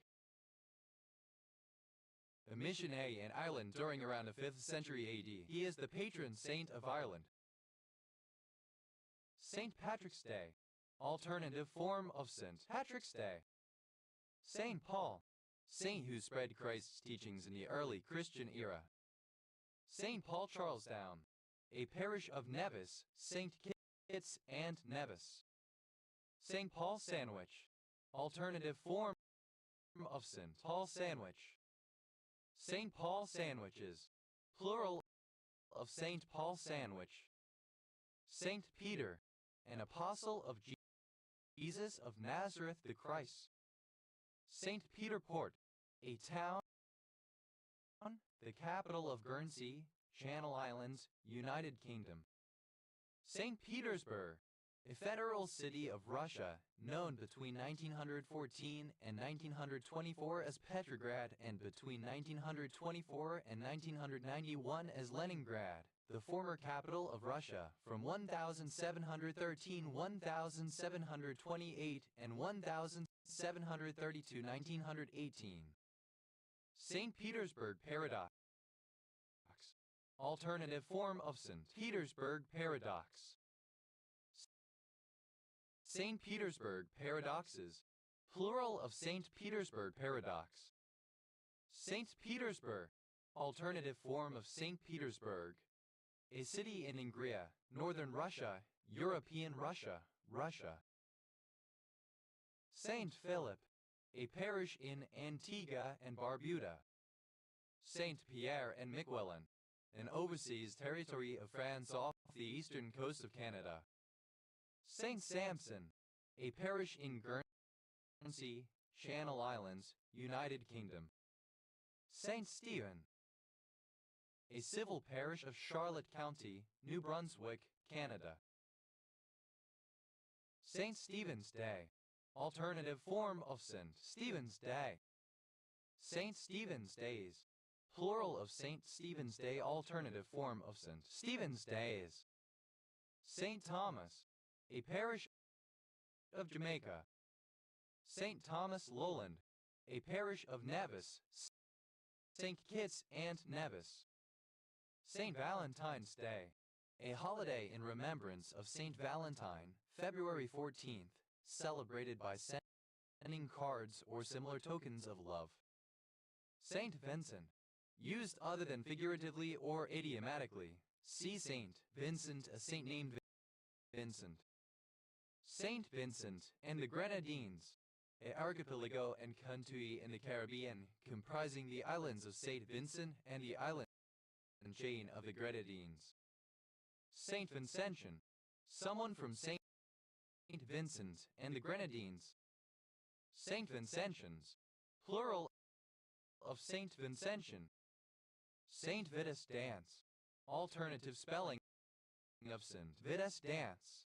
a missionary in Ireland during around the 5th century AD. He is the patron saint of Ireland. St. Patrick's Day, alternative form of St. Patrick's Day. St. Paul, saint who spread Christ's teachings in the early Christian era. St. Paul Charlestown, a parish of Nevis, St. Kitts and Nevis. St. Paul Sandwich, alternative form of St. Paul Sandwich. St. Paul Sandwiches, plural of St. Paul Sandwich. St. Peter, an apostle of Jesus of Nazareth the Christ. St. Peter Port, a town, the capital of Guernsey, Channel Islands, United Kingdom. St. Petersburg, a federal city of Russia, known between 1914 and 1924 as Petrograd and between 1924 and 1991 as Leningrad, the former capital of Russia, from 1713 1728 and 1732 1918. St. Petersburg Paradox, alternative form of St. Petersburg Paradox. St. Petersburg Paradoxes, plural of St. Petersburg Paradox. St. Petersburg, alternative form of St. Petersburg. a city in Ingria, northern Russia, European Russia, Russia. Saint Philip, a parish in Antigua and Barbuda. Saint Pierre and Miquelon, an overseas territory of France off the eastern coast of Canada. Saint Sampson, a parish in Guernsey, Channel Islands, United Kingdom. Saint Stephen, a civil parish of Charlotte County, New Brunswick, Canada. St. Stephen's Day, alternative form of St. Stephen's Day. St. Stephen's Days, plural of St. Stephen's Day, alternative form of St. Stephen's Days. St. Thomas, a parish of Jamaica. St. Thomas Lowland, a parish of Nevis, St. Kitts and Nevis. St. Valentine's Day, a holiday in remembrance of St. Valentine, February 14th, celebrated by sending cards or similar tokens of love. Saint Vincent, used other than figuratively or idiomatically. See Saint Vincent, a saint named Vincent. Saint Vincent and the Grenadines, an archipelago and country in the Caribbean comprising the islands of Saint Vincent and the island chain of the Grenadines. Saint Vincentian, someone from Saint Vincent and the Grenadines. Saint Vincentians, plural of Saint Vincentian. Saint Vitus Dance, alternative spelling of Saint Vitus Dance.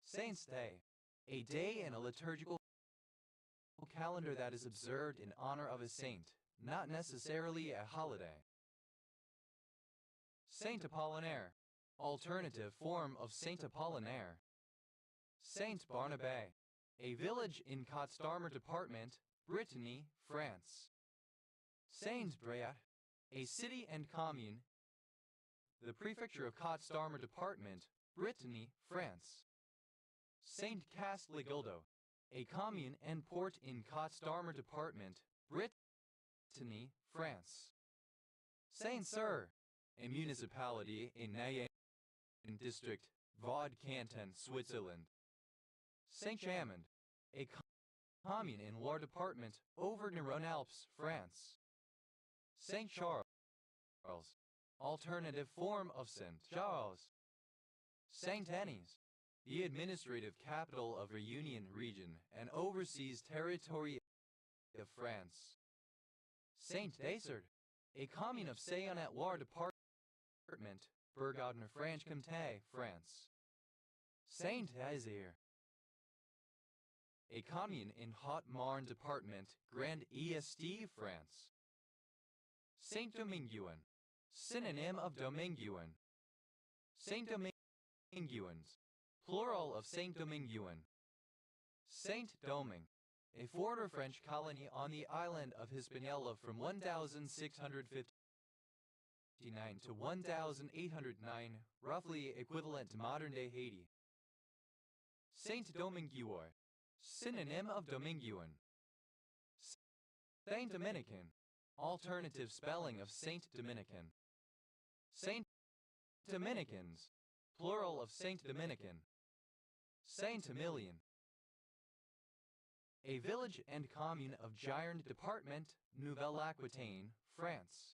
Saint's Day, a day in a liturgical calendar that is observed in honor of a saint, not necessarily a holiday. Saint Apollinaire, alternative form of Saint Apollinaire. Saint Barnabé, a village in Côte-d'Armor Department, Brittany, France. Saint Bréat, a city and commune, the prefecture of Côte-d'Armor Department, Brittany, France. Saint Cast-le-Guildo, a commune and port in Côte-d'Armor Department, Brittany, France. Saint-Cyr, a municipality in Nyon district, Vaud canton, Switzerland. Saint-Chamond, a commune in Loire department, Auvergne-Rhône-Alpes, France. Saint Charles, alternative form of Saint Charles. Saint-Denis, the administrative capital of Réunion region and overseas territory of France. Saint-Désert, a commune of Saône-et-Loire department, Bourgogne-Franche-Comté, France. Saint-Désir, a commune in Haute-Marne department, Grand Est, France. Saint-Dominguin, synonym of Dominguin. Saint-Dominguins, plural of Saint-Dominguin. Saint-Domingue, a former French colony on the island of Hispaniola from 1659 to 1809, roughly equivalent to modern-day Haiti. Saint-Domingueur, synonym of Dominguin. Saint-Dominican, alternative spelling of Saint Dominican. Saint-Dominicans, plural of Saint Dominican. Saint-Emilion, a village and commune of Gironde department, Nouvelle-Aquitaine, France.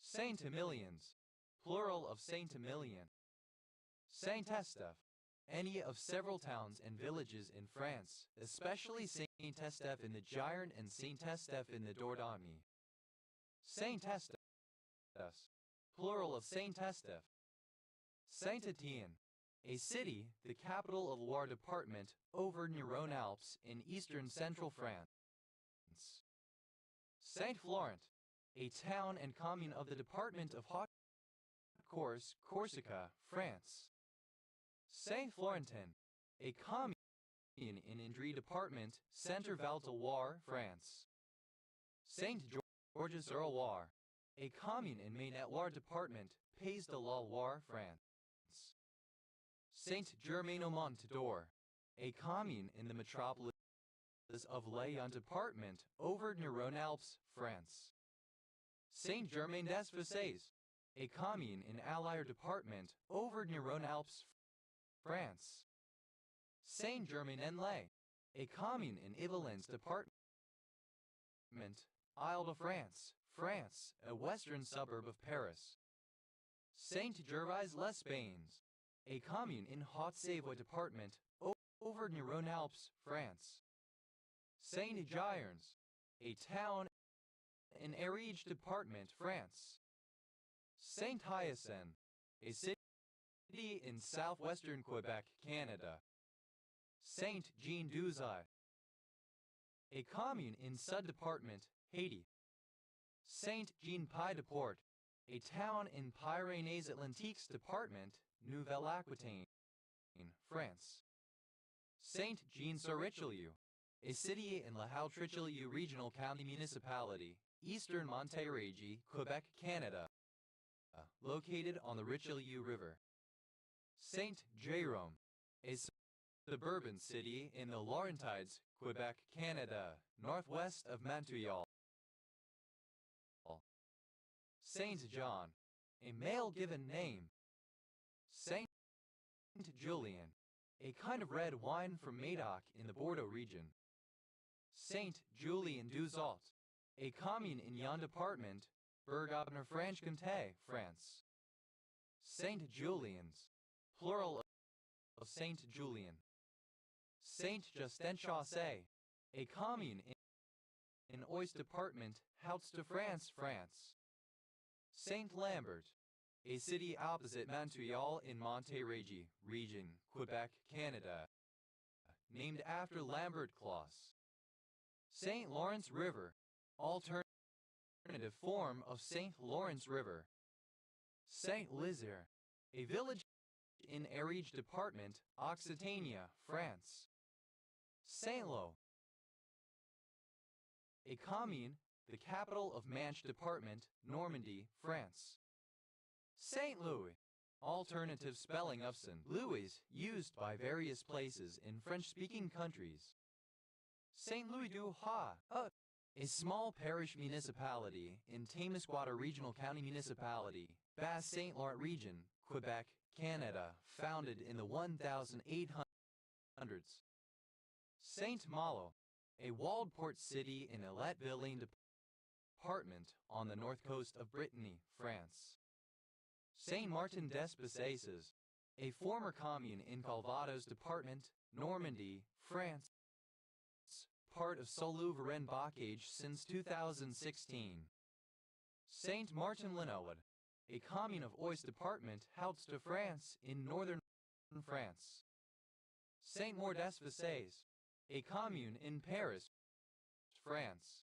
Saint-Emilions, plural of Saint-Emilion. Saint-Estèphe, any of several towns and villages in France, especially Saint-Estèphe in the Gironde and Saint-Estèphe in the Dordogne. Saint-Estèphe, plural of Saint-Estèphe. Saint-Étienne, a city, the capital of Loire department, Auvergne-Rhône-Alpes in eastern central France. Saint-Florent, a town and commune of the department of Haute-Corse, Corsica, France. Saint-Florentin, a commune in Indre department, Centre-Val de Loire, France. Saint-Georges-sur-Loire, a commune in Maine-et-Loire department, Pays de la Loire, France. Saint-Germain-au-Mont-d'Or, a commune in the metropolis of Laon department, Auvergne-Rhône-Alpes, France. Saint-Germain-des-Fossés, a commune in Allier department, Auvergne-Rhône-Alpes, France. Saint-Germain-en-Laye, a commune in Yvelines department, Île-de-France, France, a western suburb of Paris. Saint-Gervais-les-Bains, a commune in Haute-Savoie department, Auvergne-Rhône-Alpes, France. Saint-Giernes, a town in Ariège department, France. Saint-Hyacinthe, a city in southwestern Quebec, Canada. Saint-Jean-d'Uzay, a commune in Sud department, Haiti. Saint-Jean-Pied-de-Port, a town in Pyrénées-Atlantiques department, Nouvelle-Aquitaine, France. Saint-Jean-sur-Richelieu, a city in La Haute-Richelieu Regional County Municipality, Eastern Montérégie, Quebec, Canada, located on the Richelieu River. Saint-Jérôme, a suburban city in the Laurentides, Quebec, Canada, northwest of Montreal. Saint-John, a male given name. Saint-Julien, a kind of red wine from Médoc in the Bordeaux region. Saint-Julien-d'Uzot, a commune in Yonne department, Bourgogne-Franche-Comté, France. Saint-Julians, plural of Saint-Julien. Saint-Just-en-Chaussée, a commune in Oise department, Hauts-de-France, France. Saint-Lambert, a city opposite Montreal in Montérégie region, Quebec, Canada, named after Lambert Claus. St. Lawrence River, alternative form of St. Lawrence River. Saint-Lizier, a village in Ariège department, Occitania, France. Saint-Lô, a commune, the capital of Manche department, Normandy, France. Saint Louis, alternative spelling of Saint Louis, used by various places in French-speaking countries. Saint Louis du Ha, a small parish municipality in Témiscouata Regional County Municipality, Bas-Saint Laurent Region, Quebec, Canada, founded in the 1800s. Saint-Malo, a walled port city in Ille-et-Vilaine department on the north coast of Brittany, France. Saint-Martin-des-Bessèges, a former commune in Calvados department, Normandy, France, part of Solouverain-Bocage since 2016. Saint-Martin-l'Énoud, a commune of Oise department, Hauts-de-France, in northern France. Saint-Maur-des-Bessèges, a commune in Paris, France.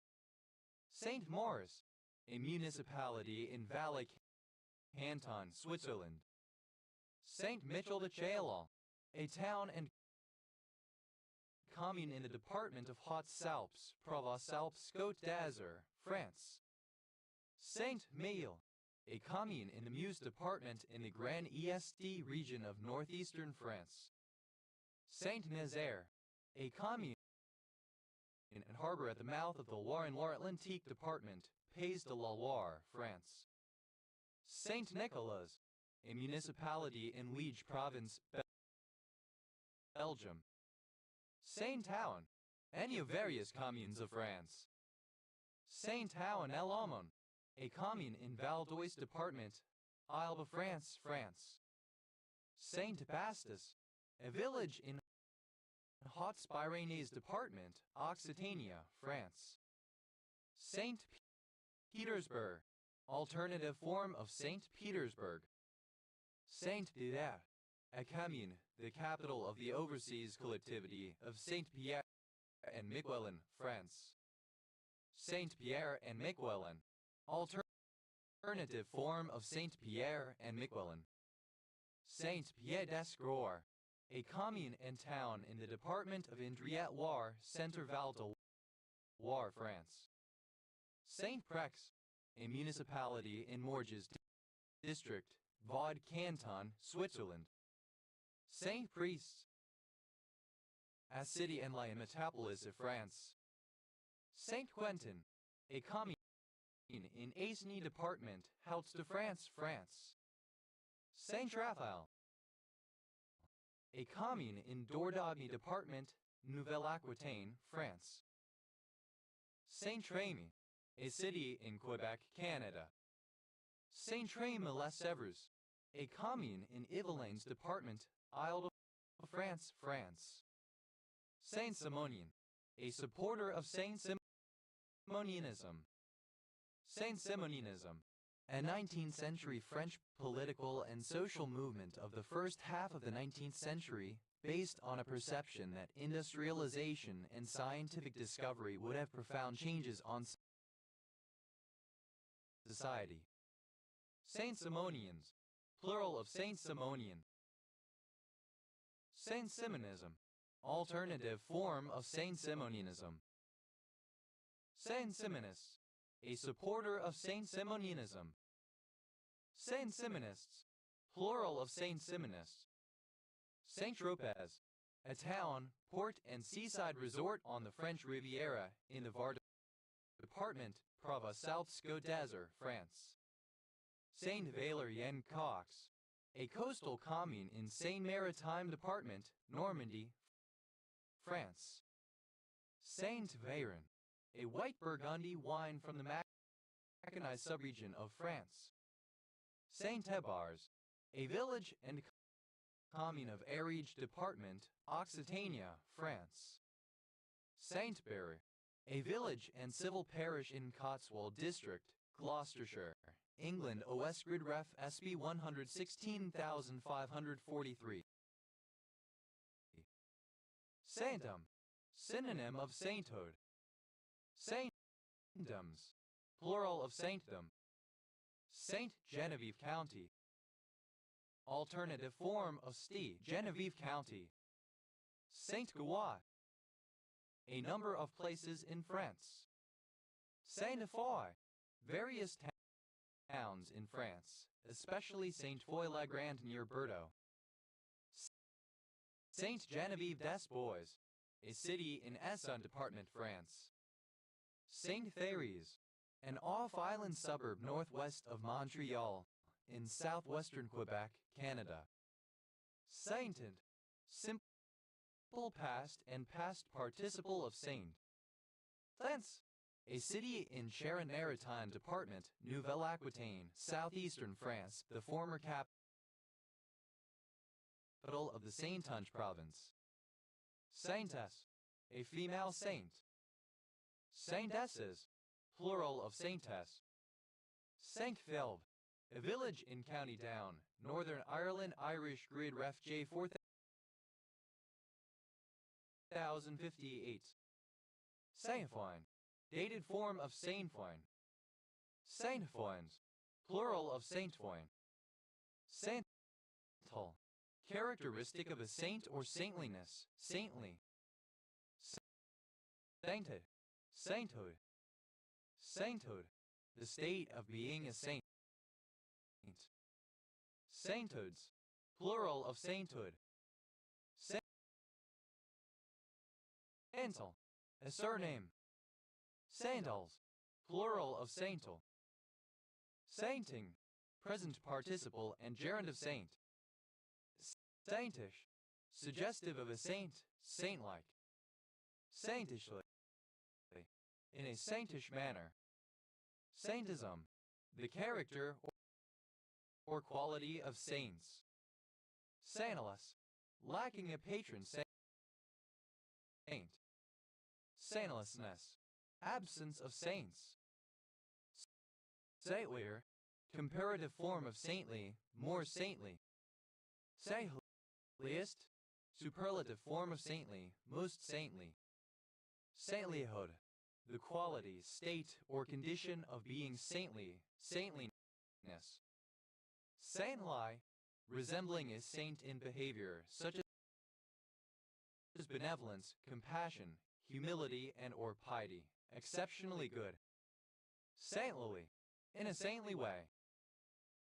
Saint-Maurice, a municipality in Valais Canton, Switzerland. Saint-Michel-de-Chaillot, a town and commune in the department of Hautes-Alpes, Provence-Alpes-Côte d'Azur, France. Saint-Méal, a commune in the Meuse department in the Grand Est region of northeastern France. Saint-Nazaire, a commune and harbor at the mouth of the Loire in Loire-Atlantique department, Pays de la Loire, France. Saint-Nicolas, a municipality in Liege province, Belgium. Saint-Ouen, any of various communes of France. Saint-Ouen-l'Aumône, a commune in Val d'Oise department, Île-de-France, France. Saint-Bastis, a village in Hautes-Pyrénées department, Occitania, France. Saint-Petersburg, alternative form of St. Petersburg. Saint-Pierre, a commune, the capital of the overseas collectivity of Saint-Pierre and Miquelon, France. Saint-Pierre and Miquelon, alternative form of Saint-Pierre and Miquelon. Saint-Pierre-des-Greux, a commune and town in the department of Indre-et-Loire, Centre-Val de Loire, France. Saint-Prex, a municipality in Morges district, Vaud Canton, Switzerland. Saint-Priest, a city in la Métropolis of France. Saint-Quentin, a commune in Aisne Department, Hauts-de-France, France. Saint-Raphael. A commune in Dordogne Department, Nouvelle-Aquitaine, France. Saint-Rémy. A city in Quebec, Canada. Saint-Rémy-les-Sèvres. A commune in Yvelines Department, Île-de-France, France. Saint-Simonian. A supporter of Saint-Simonianism. Saint-Simonianism, a 19th century French political and social movement of the first half of the 19th century, based on a perception that industrialization and scientific discovery would have profound changes on society. Saint-Simonians, plural of Saint-Simonian. Saint-Simonism, alternative form of Saint-Simonianism. Saint-Simonists, a supporter of Saint-Simonianism. Saint-Simonists, plural of Saint-Simonists. Saint-Tropez, a town, port and seaside resort on the French Riviera in the Var Department, Provence-Alpes-Côte d'Azur, France. Saint-Valérien-Cox, a coastal commune in Seine-Maritime Department, Normandy, France. Saint-Véran, a white Burgundy wine from the Maconais subregion of France. Saint-Thébars, a village and commune of Ariège Department, Occitania, France. Saint-Berry, a village and civil parish in Cotswold District, Gloucestershire, England. OS Grid Ref SB 116543. Sanctum, synonym of sainthood. Sanctums, plural of sanctum. Saint Genevieve County, alternative form of Ste Genevieve County. Saint-Gouin, a number of places in France. Saint-Foy, various towns in France, especially Saint-Foy-la-Grande near Bordeaux. Sainte-Geneviève-des-Bois, a city in Essonne Department, France. Sainte-Thérèse, an off-island suburb northwest of Montreal, in southwestern Quebec, Canada. Sainted, simple past and past participle of saint. Thence, a city in Charente-Maritime Department, Nouvelle-Aquitaine, southeastern France, the former capital of the Saintonge province. Saintess, a female saint. Saintesses, plural of saintess. Saintfeld, a village in County Down, Northern Ireland. Irish Grid Ref J 4058. Saintfoin, dated form of Saintfoin. Saintfoins, plural of Saintfoin. Saintal, characteristic of a saint or saintliness, saintly. Sainted, sainthood. Sainthood, the state of being a saint. Sainthoods, plural of sainthood. Saintal, a surname. Saintals, plural of saintal. Sainting, present participle and gerund of saint. Saintish, suggestive of a saint, saint-like. Saintishly, in a saintish manner. Saintism, the character or quality of saints. Saintless, lacking a patron saint. Saintlessness, absence of saints. Saintlier, comparative form of saintly, more saintly. Saintliest, superlative form of saintly, most saintly. Saintlyhood, the quality, state, or condition of being saintly, saintliness. Saintly, resembling a saint in behavior, such as benevolence, compassion, humility, and or piety, exceptionally good. Saintly, in a saintly way.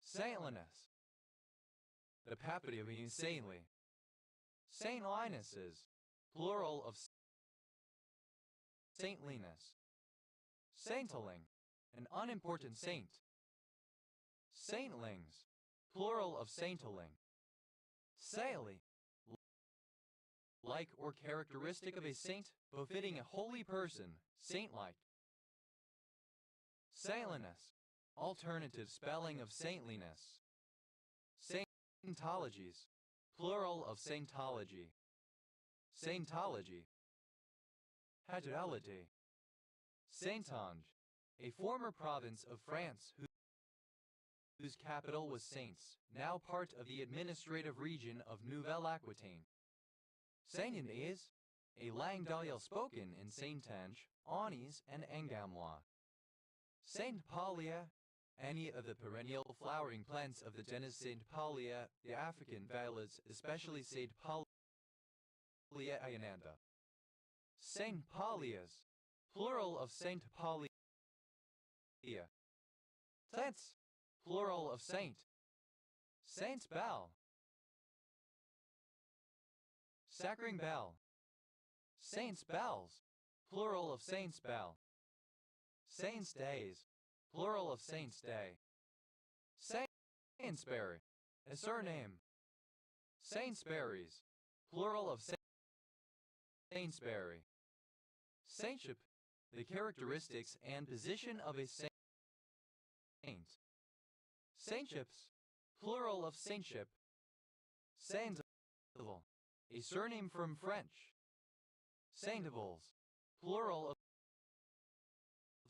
Saintliness, the property of being saintly. Saintlinesses, plural of saintliness. Saintling, an unimportant saint. Saintlings, plural of saintling. Saintly, like or characteristic of a saint, befitting a holy person, saint-like. Saintliness, alternative spelling of saintliness. Saintologies, plural of saintology. Saintology. Hautalité. Saintonge, a former province of France whose capital was Saintes, now part of the administrative region of Nouvelle-Aquitaine. Saint-Ignace, a langue spoken in Saintonge, Aunis, and Angamois. Saint-Paulia, any of the perennial flowering plants of the genus Saint-Paulia, the African violets, especially Saint-Paulia ionanda. Saint-Paulias, plural of Saint-Paulia. Saints, plural of saint. Saints bell. Sacring bell. Saints bells, plural of saints bell. Saints days, plural of saints day. Sainsbury, a surname. Sainsbury's, plural of Sainsbury. Saintship, the characteristics and position of a saint. Saintships, plural of saintship. Sainteval, a surname from French. Saintevals, plural of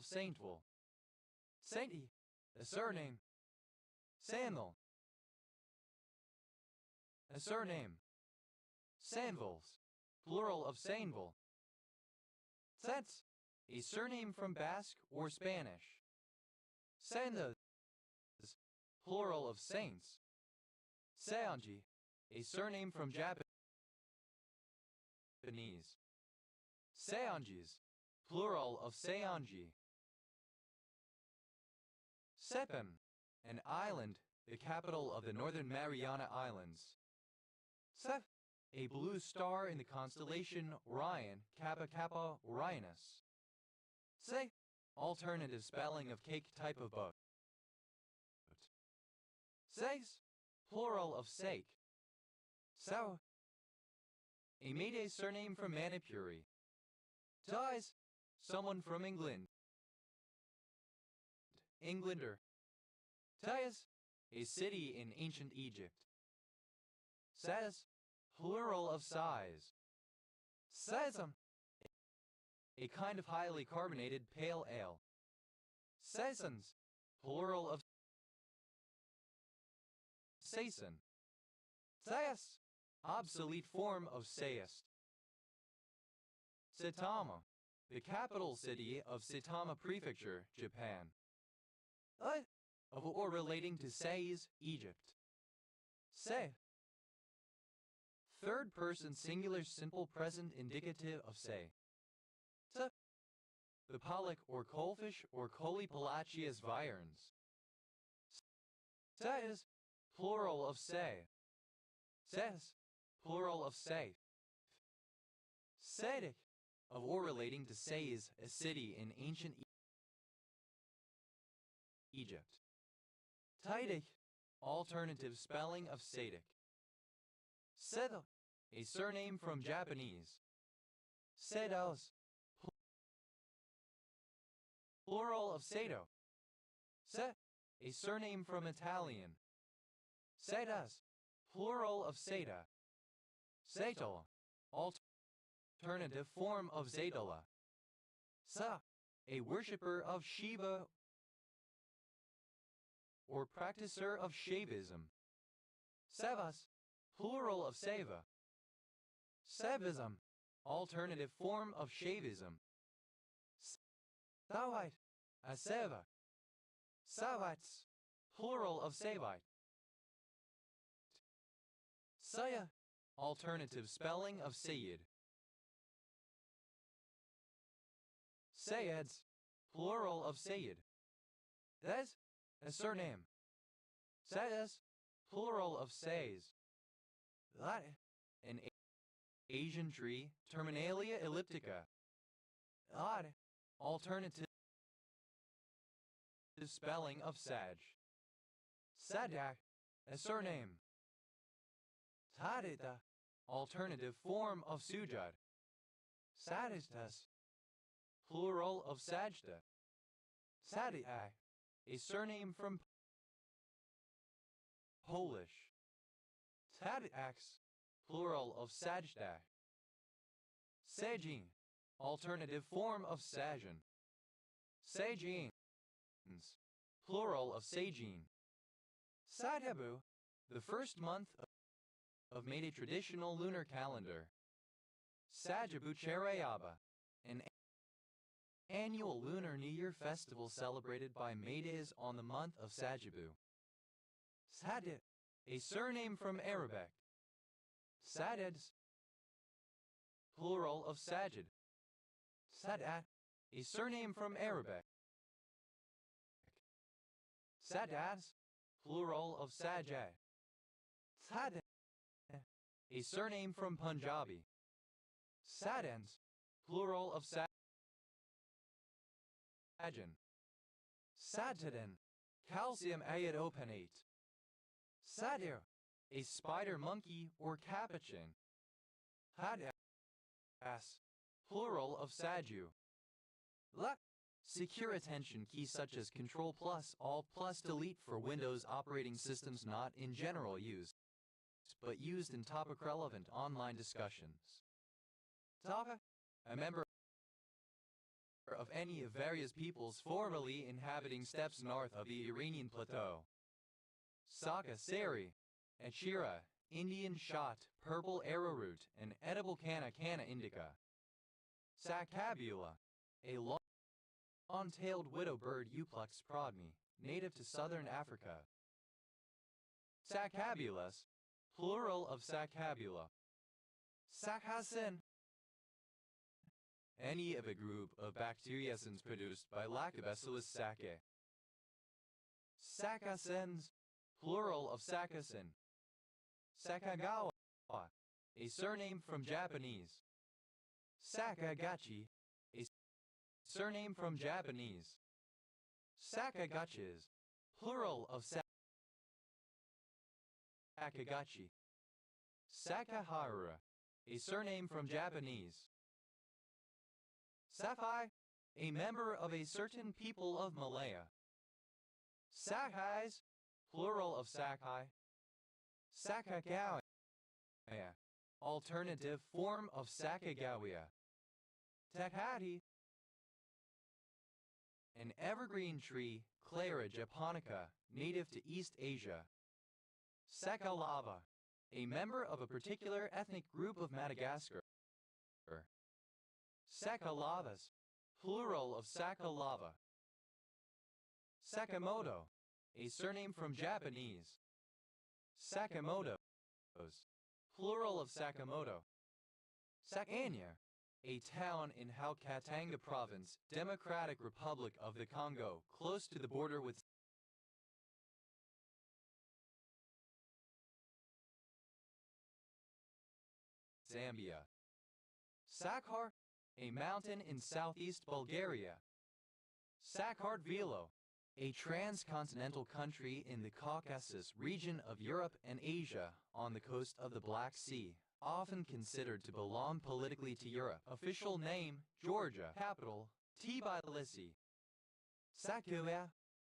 Sainteval. Sainty, a surname. Sandal, a surname. Sandvals, plural of Sainval. Saints, a surname from Basque or Spanish. Sandas, plural of saints. Seonji, a surname from Japanese. Seonjis, plural of Seonji. Sepem, an island, the capital of the Northern Mariana Islands. Sep, a blue star in the constellation Orion, Kappa Kappa Orionis. Se, alternative spelling of cake type of boat. Seis, plural of sake. Sao, a Medes surname from Manipuri. Tais, someone from England. Englander. Tais, a city in ancient Egypt. Says, plural of size. Saism, a kind of highly carbonated pale ale. Saisons, plural of saison. Sayas, obsolete form of sayist. Saitama, the capital city of Saitama Prefecture, Japan. Of or relating to Sais, Egypt. Say, third person singular simple present indicative of say. Sa, the pollock or coalfish or Colipalachius virens. Says, plural of say. Says, plural of say. Sadic, of or relating to Sais, a city in ancient Egypt. Taidik, alternative spelling of Sadic. Sedo, a surname from Japanese. Sedos, plural of Sado. Se, a surname from Italian. Sedas, plural of Seda. Setol, alternative form of Zedala. Sa, a worshipper of Shiva or practicer of Shaivism. Sevas, plural of Seva. Sevism, alternative form of Shaivism. Savite, a Seva. Savites, plural of Savite. Saya, alternative spelling of Sayyid. Sayeds, plural of Sayyid. Thes, a surname. Sayes, plural of Says. That, an Asian tree, Terminalia elliptica. Odd, alternative spelling of Saj. Sadak, a surname. Tadita, alternative form of Sujad. Sadistas, plural of Sajda. Sadiak, a surname from Polish. Tadiaks, plural of Sajdak. Sajin, alternative form of Sajin. Sajins, plural of Sajin. Sadabu, the first month of May traditional lunar calendar. Sajabu Chereyaba, an annual Lunar New Year festival celebrated by Maydays on the month of Sajabu. Sadid, a surname from Arabic. Sadids, plural of Sajid. Sadat, a surname from Arabic. Sadas, plural of Sajay. Sad, a surname from Punjabi. Sadans, plural of Sajan. Satidin, calcium iodopenate. Sadir, a spider monkey or capuchin. Hadas, plural of Saju. Luck, secure attention keys such as Control plus, Alt plus Delete for Windows operating systems not in general use, but used in topic relevant online discussions. Taka, a member of any of various peoples formerly inhabiting steppes north of the Iranian plateau. Saka Sari, Achira, Indian shot, purple arrowroot, and edible Canna indica. Sacabula, a long-tailed widow bird Euplex prodmi, native to southern Africa. Sacabulus, plural of Sacabula. Sacchasin, any of a group of bacteriocins produced by Lactobacillus sacchae. Saccasins, plural of Saccacin. Sakagawa, a surname from Japanese. Sakagachi, a surname from Japanese. Sakagachis, plural of Sakagachi. Sakahara, a surname from Japanese. Saphai, a member of a certain people of Malaya. Sakhais, plural of Sakhai. Sakagawia, alternative form of Sakagawia. Takati, an evergreen tree, Clara japonica, native to East Asia. Sakalava, a member of a particular ethnic group of Madagascar. Sakalavas, plural of Sakalava. Sakamoto, a surname from Japanese. Sakamotos, plural of Sakamoto. Sakanya, a town in Haut-Katanga Province, Democratic Republic of the Congo, close to the border with Zambia. Sakhar, a mountain in southeast Bulgaria. Sakartvelo, a transcontinental country in the Caucasus region of Europe and Asia, on the coast of the Black Sea, often considered to belong politically to Europe. Official name, Georgia. Capital, Tbilisi. Sakuya,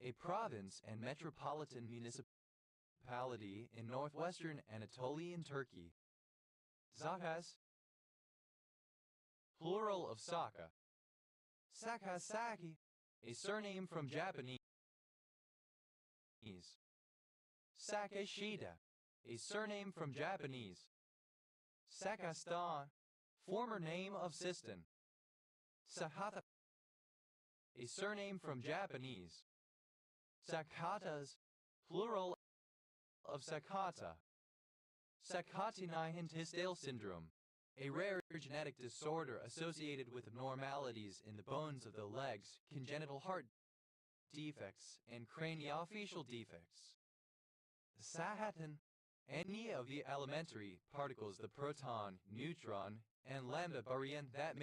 a province and metropolitan municipality in northwestern Anatolian Turkey. Zakas, plural of Saka. Sakasaki, a surname from Japanese. Sakashida, a surname from Japanese. Sakastan, former name of Sistan. Sakata, a surname from Japanese. Sakatas, plural of Sakata. Sakatini-Hintzdale syndrome, a rare genetic disorder associated with abnormalities in the bones of the legs, congenital heart defects, and craniofacial defects. Sahatan, any of the elementary particles, the proton, neutron, and lambda baryon that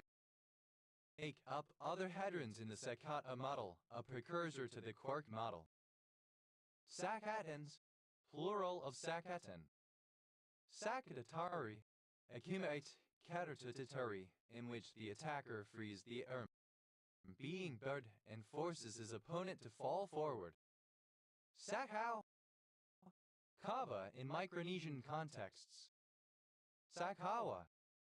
make up other hadrons in the Sakata model, a precursor to the quark model. Sakatons, plural of Sakatan. Sakatatari, accumulate katatatari, in which the attacker frees the being bird and forces his opponent to fall forward. Sakau, kava in Micronesian contexts. Sakawa,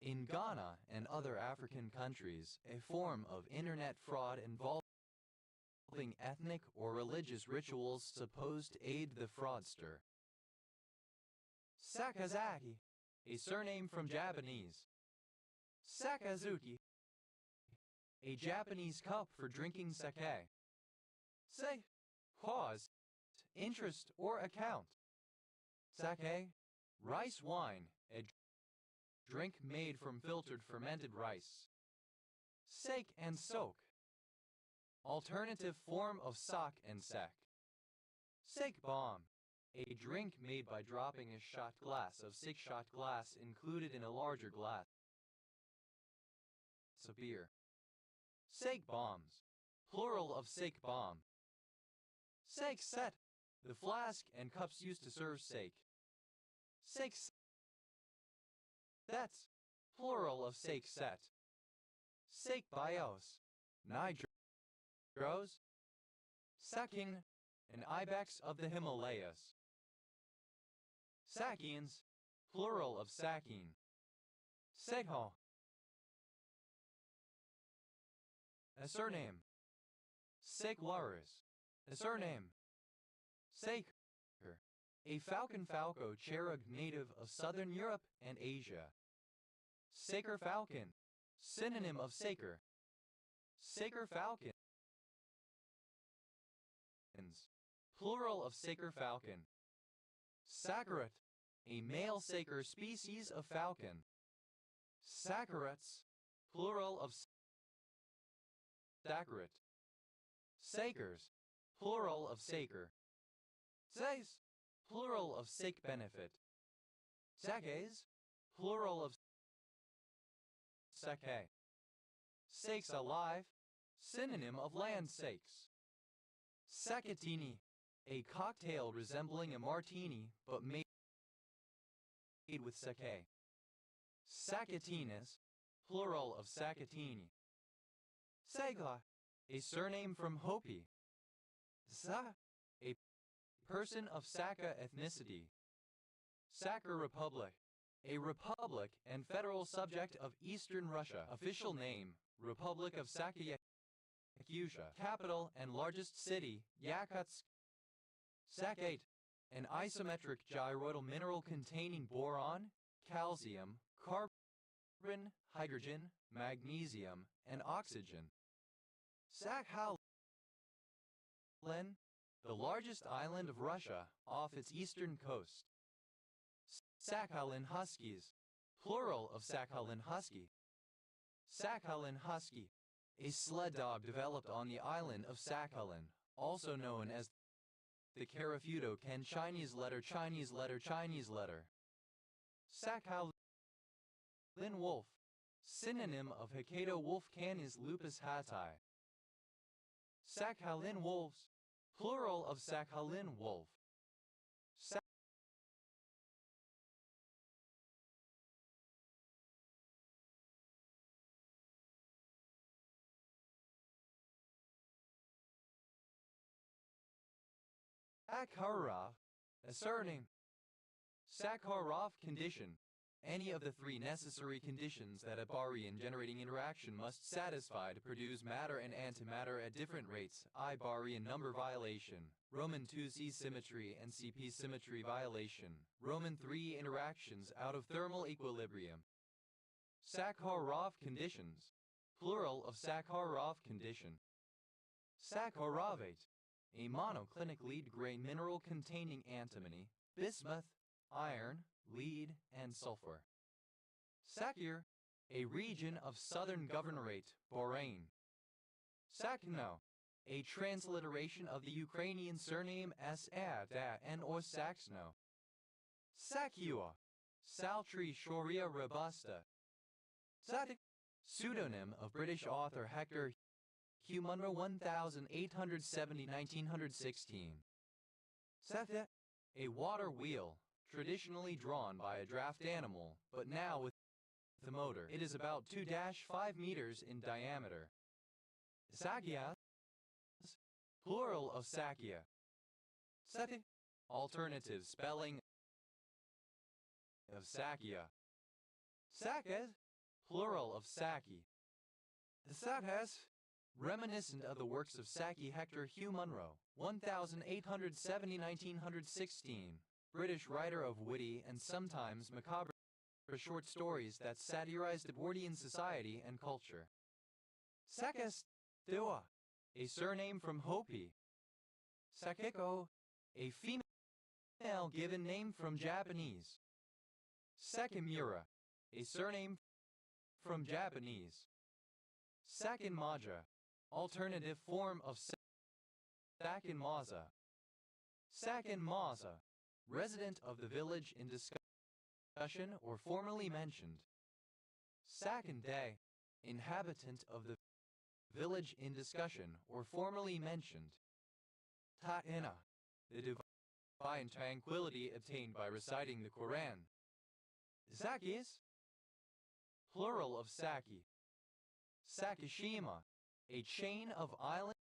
in Ghana and other African countries, a form of internet fraud involving ethnic or religious rituals supposed to aid the fraudster. Sakazaki, a surname from Japanese. Sakazuki, a Japanese cup for drinking sake. Say, pause, interest or account. Sake, rice wine, a drink made from filtered fermented rice. Sake and soak, alternative form of sak and sek. Sake bomb, a drink made by dropping a shot glass of six-shot glass included in a larger glass of beer. Sake bombs, plural of sake bomb. Sake set, the flask and cups used to serve sake. Sake sets, plural of sake set. Sake bios, nitros. Saking, an ibex of the Himalayas. Sakians, plural of sakin. Segho, a surname. Seglaris, a surname. Saker, a falcon falco cherub native of southern Europe and Asia. Saker falcon, synonym of saker. Saker falcons, plural of saker falcon. Sakarat, a male saker species of falcon. Sakarats, plural of sakarat. Sakers, plural of saker. Says, plural of sake benefit. Sakes, plural of sake. Sakes alive, synonym of land sakes. Sakatini, a cocktail resembling a martini but made with sake. Sakatinas, plural of Sakatini. Sagla, a surname from Hopi. Sa, a person of Saka ethnicity. Sakha Republic, a republic and federal subject of Eastern Russia. Official name, Republic of Sakha Yakutia. Capital and largest city, Yakutsk. Sakate, an isometric gyroidal mineral containing boron, calcium, carbon, hydrogen, magnesium, and oxygen. Sakhalin, the largest island of Russia, off its eastern coast. Sakhalin Huskies, plural of Sakhalin Husky. Sakhalin Husky, a sled dog developed on the island of Sakhalin, also known as the Karafuto Ken Chinese letter Chinese letter Chinese letter. Sakhalin wolf, synonym of Hokkaido wolf Canis lupus hati. Sakhalin wolves, plural of Sakhalin wolf. Sakharov, a surname. Sakharov condition. Any of the three necessary conditions that a baryon generating interaction must satisfy to produce matter and antimatter at different rates, I baryon number violation, Roman 2 C symmetry and CP symmetry violation, Roman 3 interactions out of thermal equilibrium. Sakharov conditions, plural of Sakharov condition. Sakharovate, a monoclinic lead gray mineral containing antimony, bismuth, iron, lead, and sulfur. Sakyr, a region of southern governorate, Bahrain. Sakhno, a transliteration of the Ukrainian surname Sada and or Saxno. Sakyua, Saltree shoria robusta. Sadik, pseudonym of British author Hector Hugh Munro 1870–1916. Sethe, a water wheel, traditionally drawn by a draft animal, but now with the motor. It is about 2–5 meters in diameter. Sakias, plural of Sakia. Seti, alternative spelling of Sakia. Sakes, plural of Saki. Sathas, reminiscent of the works of Saki Hector Hugh Munro, 1870–1916, British writer of witty and sometimes macabre short stories that satirized Edwardian society and culture. Sakes Dewa, a surname from Hopi. Sakiko, a female given name from Japanese. Sekimura, a surname from Japanese. Sakinmaja, alternative form of Sakinmaza. Sakinmaza, resident of the village in discussion or formerly mentioned. Sakinde, inhabitant of the village in discussion or formerly mentioned. Ta'ina, the divine tranquility obtained by reciting the Quran. Sakis, plural of Saki. Sakishima, a chain of islands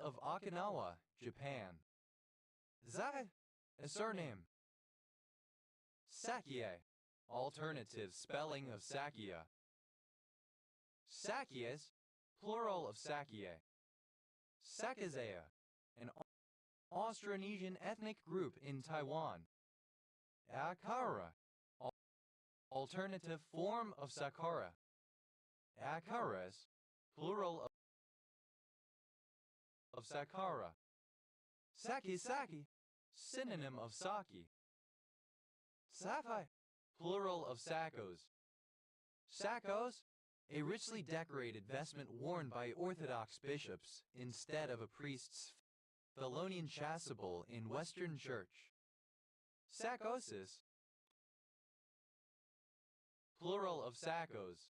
of Okinawa, Japan. Zai, a surname. Sakie, alternative spelling of Sakia. Sakias, plural of Sakie. Sakizaya, an Austronesian ethnic group in Taiwan. Akara, alternative form of Sakara. Akaras, plural of Sakara. Saki, synonym of Saki. Safai, plural of Sakos. Sakos, a richly decorated vestment worn by Orthodox bishops instead of a priest's Phelonian chasuble in Western Church. Sakosis, plural of Sakos.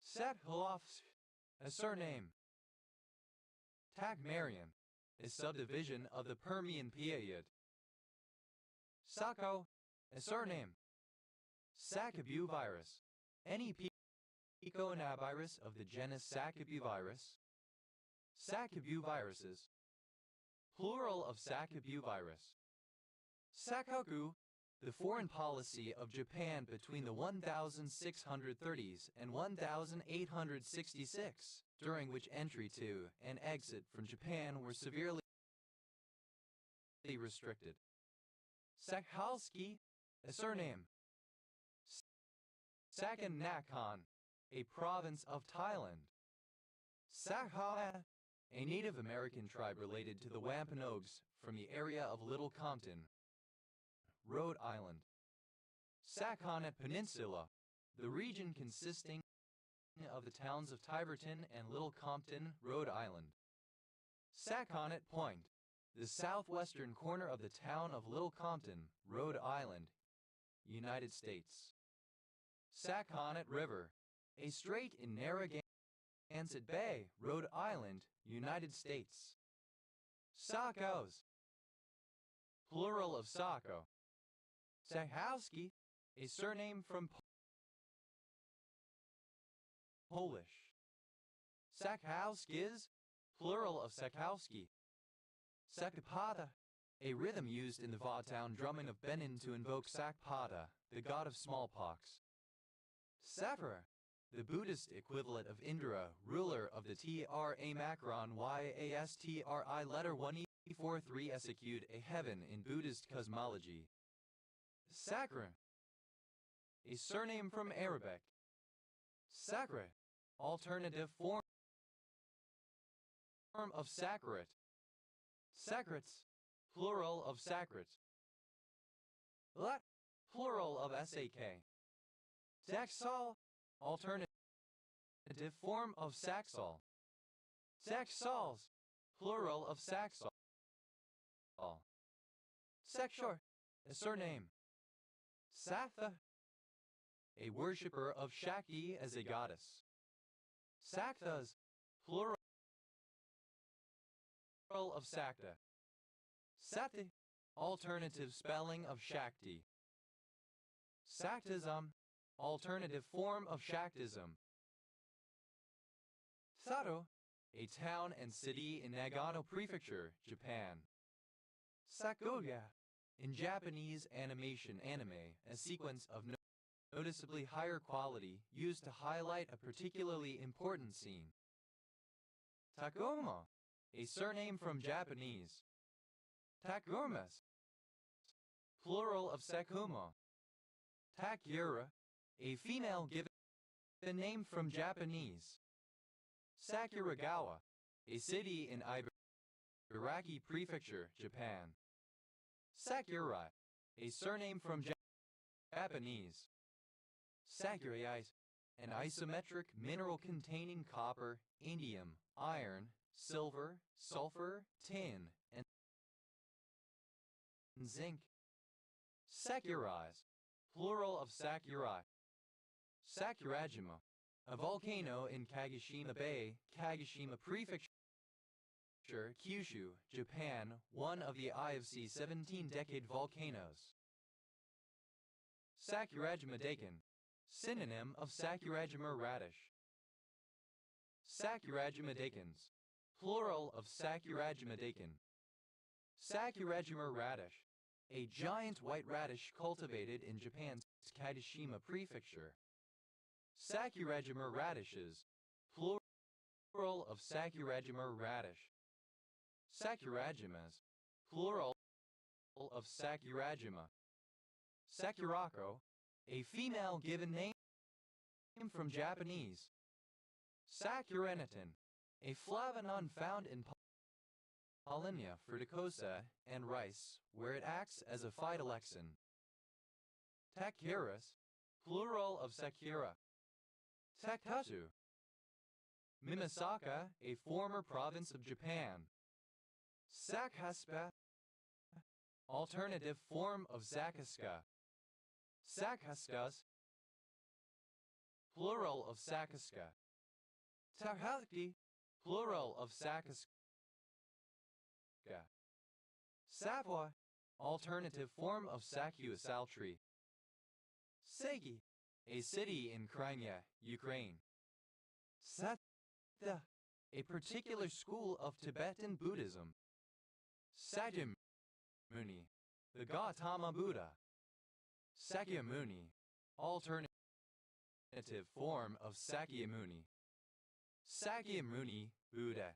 Sethlofs, a surname. Takmarian, a subdivision of the Permian period. Sako, a surname. Sacabuvirus, any piconavirus of the genus Sacabuvirus. Sacabuviruses, plural of Sacabuvirus. Sakoku, the foreign policy of Japan between the 1630s and 1866, during which entry to and exit from Japan were severely restricted. Sakhalski, a surname. Sakan Nakhon, a province of Thailand. Sakha, a Native American tribe related to the Wampanoags from the area of Little Compton, Rhode Island. Sakonnet Peninsula, the region consisting of the towns of Tiverton and Little Compton, Rhode Island. Sakonnet Point, the southwestern corner of the town of Little Compton, Rhode Island, United States. Sakonnet River, a strait in Narragansett Bay, Rhode Island, United States. Sakos, plural of Sako. Sakowski, a surname from Polish. Sakowskis, plural of Sakowski. Sakapata, a rhythm used in the Vautown drumming of Benin to invoke Sakpata, the god of smallpox. Sapphira, the Buddhist equivalent of Indra, ruler of the Tra Macron Yastri letter 1E43 execute a heaven in Buddhist cosmology. Sakra, a surname from Arabic. Sakra, alternative form of Sakrat. Sakrats, plural of Sakrat. Lat, plural of Sak. Saxol, alternative form of Saxol. Saxols, plural of Saxol. Sexor, a surname. Satha, a worshipper of Shakti as a goddess. Saktas, plural of Sakta. Sati, alternative spelling of Shakti. Saktism, alternative form of Shaktism. Sato, a town and city in Nagano Prefecture, Japan. Sakuga, in Japanese animation anime, a sequence of noticeably higher quality used to highlight a particularly important scene. Takuma, a surname from Japanese. Takumas, plural of Sakuma. Takura, a female given name from Japanese. Sakuragawa, a city in Ibaraki Prefecture, Japan. Sakurai, a surname from Japanese. Sakurai, an isometric mineral containing copper, indium, iron, silver, sulfur, tin, and zinc. Sakurais, plural of Sakurai. Sakurajima, a volcano in Kagoshima Bay, Kagoshima Prefecture, Kyushu, Japan, one of the IFC 17-decade volcanoes. Sakurajima Daikon, synonym of Sakurajima radish. Sakurajima daikons, plural of Sakurajima daikon. Sakurajima radish, a giant white radish cultivated in Japan's Kagoshima Prefecture. Sakurajima radishes, plural of Sakurajima radish. Sakurajimas, plural of Sakurajima. Sakurako, a female given name from Japanese. Saccharinitin, a flavonol found in Pollinia fruticosa and rice, where it acts as a phytolexin. Takuras, plural of Sakura. Takutu, Mimasaka, a former province of Japan. Sakhaspa, alternative form of Zakaska. Sakhaskas, plural of Sakaska. Tahalki, plural of Sakaska. Savoy, alternative form of Sakyu Saltree. Segi, a city in Crimea, Ukraine. Sattva, a particular school of Tibetan Buddhism. Sakyamuni, the Gautama Buddha. Sakyamuni, alternative form of Sakyamuni. Sakyamuni Buddha,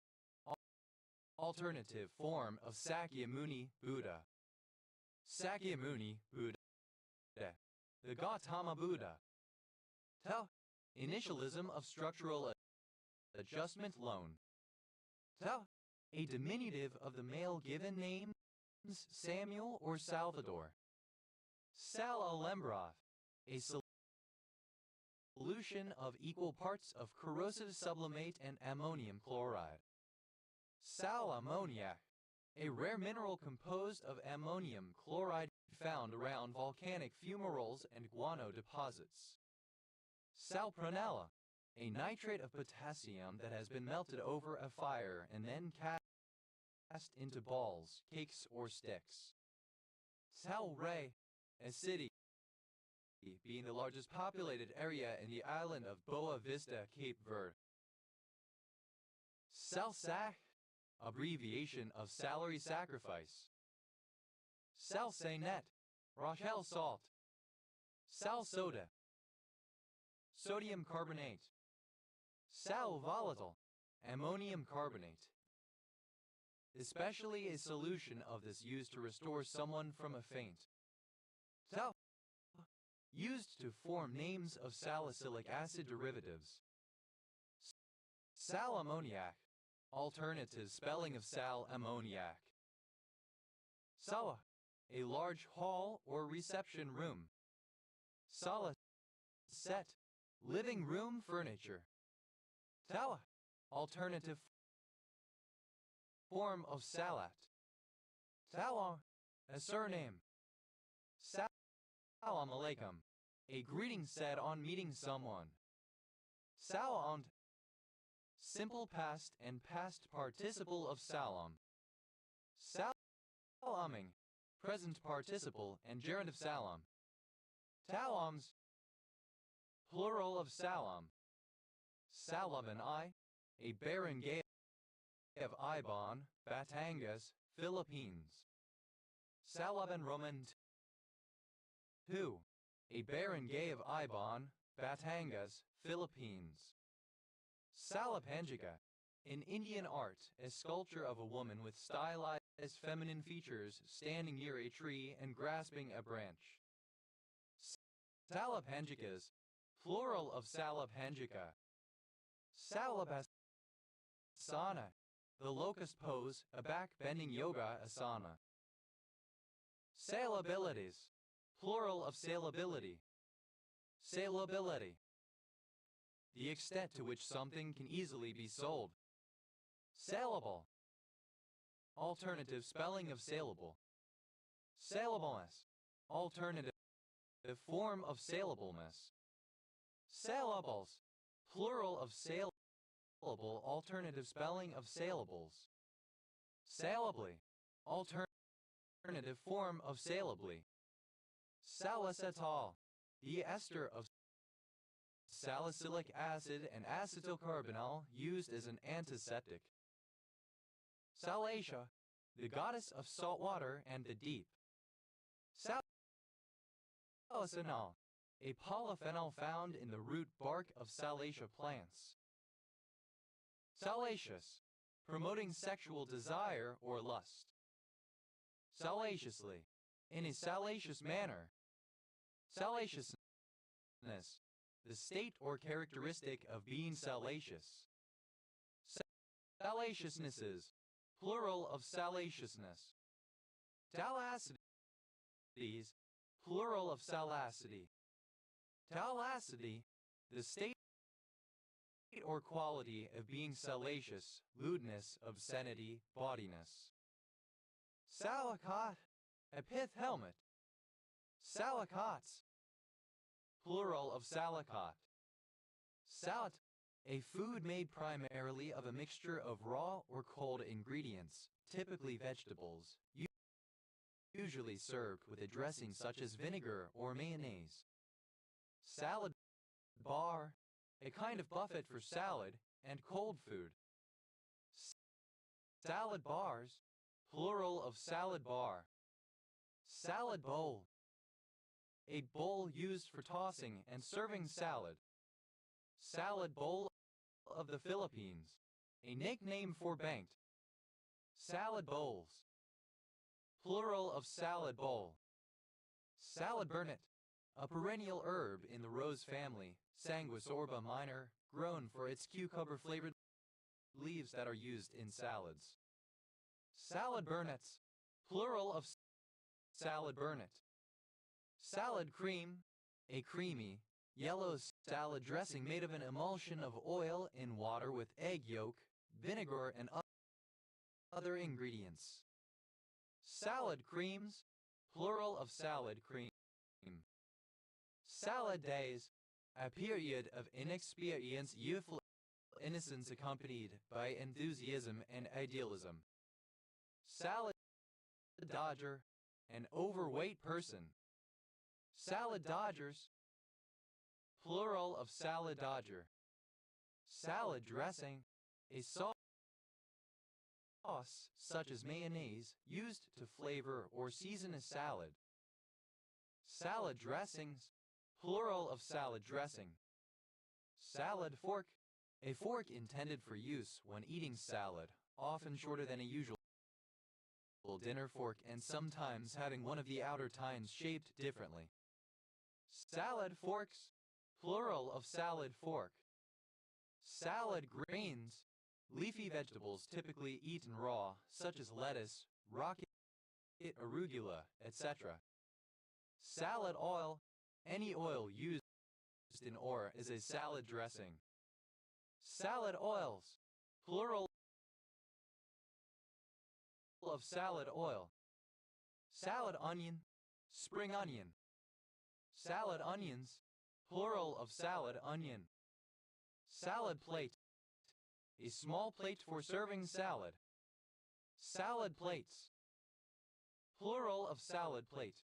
alternative form of Sakyamuni Buddha. Sakyamuni Buddha, the Gautama Buddha. Tau, initialism of structural adjustment loan. Tau, a diminutive of the male given names Samuel or Salvador. Sal Alembroth, a solution of equal parts of corrosive sublimate and ammonium chloride. Sal ammoniac, a rare mineral composed of ammonium chloride found around volcanic fumaroles and guano deposits. Salpronella, a nitrate of potassium that has been melted over a fire and then cast into balls, cakes, or sticks. Salray, a city, being the largest populated area in the island of Boa Vista, Cape Verde. Salsac, abbreviation of salary sacrifice. Salsanet, Rochelle salt. Sal soda, sodium carbonate. Sal volatile, ammonium carbonate. Especially a solution of this used to restore someone from a faint. Sal, used to form names of salicylic acid derivatives. Sal ammoniac, alternative spelling of sal ammoniac. Sala, a large hall or reception room. Sala set, living room furniture. Tala, alternative form of salat. Salam, a surname. Salam alaikum, a greeting said on meeting someone. Salamt, simple past and past participle of salam. Salaming, present participle and gerund of salam. Talams, plural of salam. Salaban I, a barangay of Ibon, Batangas, Philippines. Salaban Roman II, a barangay of Ibon, Batangas, Philippines. Salapangica, in Indian art, a sculpture of a woman with stylized feminine features standing near a tree and grasping a branch. Salapangikas, plural of Salapangica. Salabhasana, the locust pose, a back-bending yoga asana. Salabilities, plural of salability. Salability, the extent to which something can easily be sold. Salable, alternative spelling of salable. Salableness, alternative form of salableness. Salables, plural of salable, alternative spelling of salables. Salably, alternative form of salably. Salicylic, the ester of salicylic acid and acetylcarbonyl used as an antiseptic. Salacia, the goddess of salt water and the deep. Salicylic, a polyphenol found in the root bark of Salacia plants. Salacious, promoting sexual desire or lust. Salaciously, in a salacious manner. Salaciousness, the state or characteristic of being salacious. Salaciousnesses, plural of salaciousness. Talacities, plural of salacity. Talacity, the state or quality of being salacious, lewdness, obscenity, bawdiness. Salicat, a pith helmet. Salicots, plural of salicot. Salat, a food made primarily of a mixture of raw or cold ingredients, typically vegetables, usually served with a dressing such as vinegar or mayonnaise. Salad bar, a kind of buffet for salad and cold food. Salad bars, plural of salad bar. Salad bowl, a bowl used for tossing and serving salad. Salad bowl of the Philippines, a nickname for banked. Salad bowls, plural of salad bowl. Salad burnet, a perennial herb in the rose family, Sanguisorba minor, grown for its cucumber-flavored leaves that are used in salads. Salad burnets, plural of salad burnet. Salad cream, a creamy, yellow salad dressing made of an emulsion of oil in water with egg yolk, vinegar, and other ingredients. Salad creams, plural of salad cream. Salad days, a period of inexperience, youthful innocence accompanied by enthusiasm and idealism. Salad dodger, an overweight person. Salad dodgers, plural of salad dodger. Salad dressing, a sauce such as mayonnaise used to flavor or season a salad. Salad dressings, plural of salad dressing. Salad fork, a fork intended for use when eating salad, often shorter than a usual dinner fork and sometimes having one of the outer tines shaped differently. Salad forks, plural of salad fork. Salad greens, leafy vegetables typically eaten raw, such as lettuce, rocket arugula, etc. Salad oil, any oil used in or as a salad dressing. Salad oils, plural of salad oil. Salad onion, spring onion. Salad onions, plural of salad onion. Salad plate, a small plate for serving salad. Salad plates, plural of salad plate.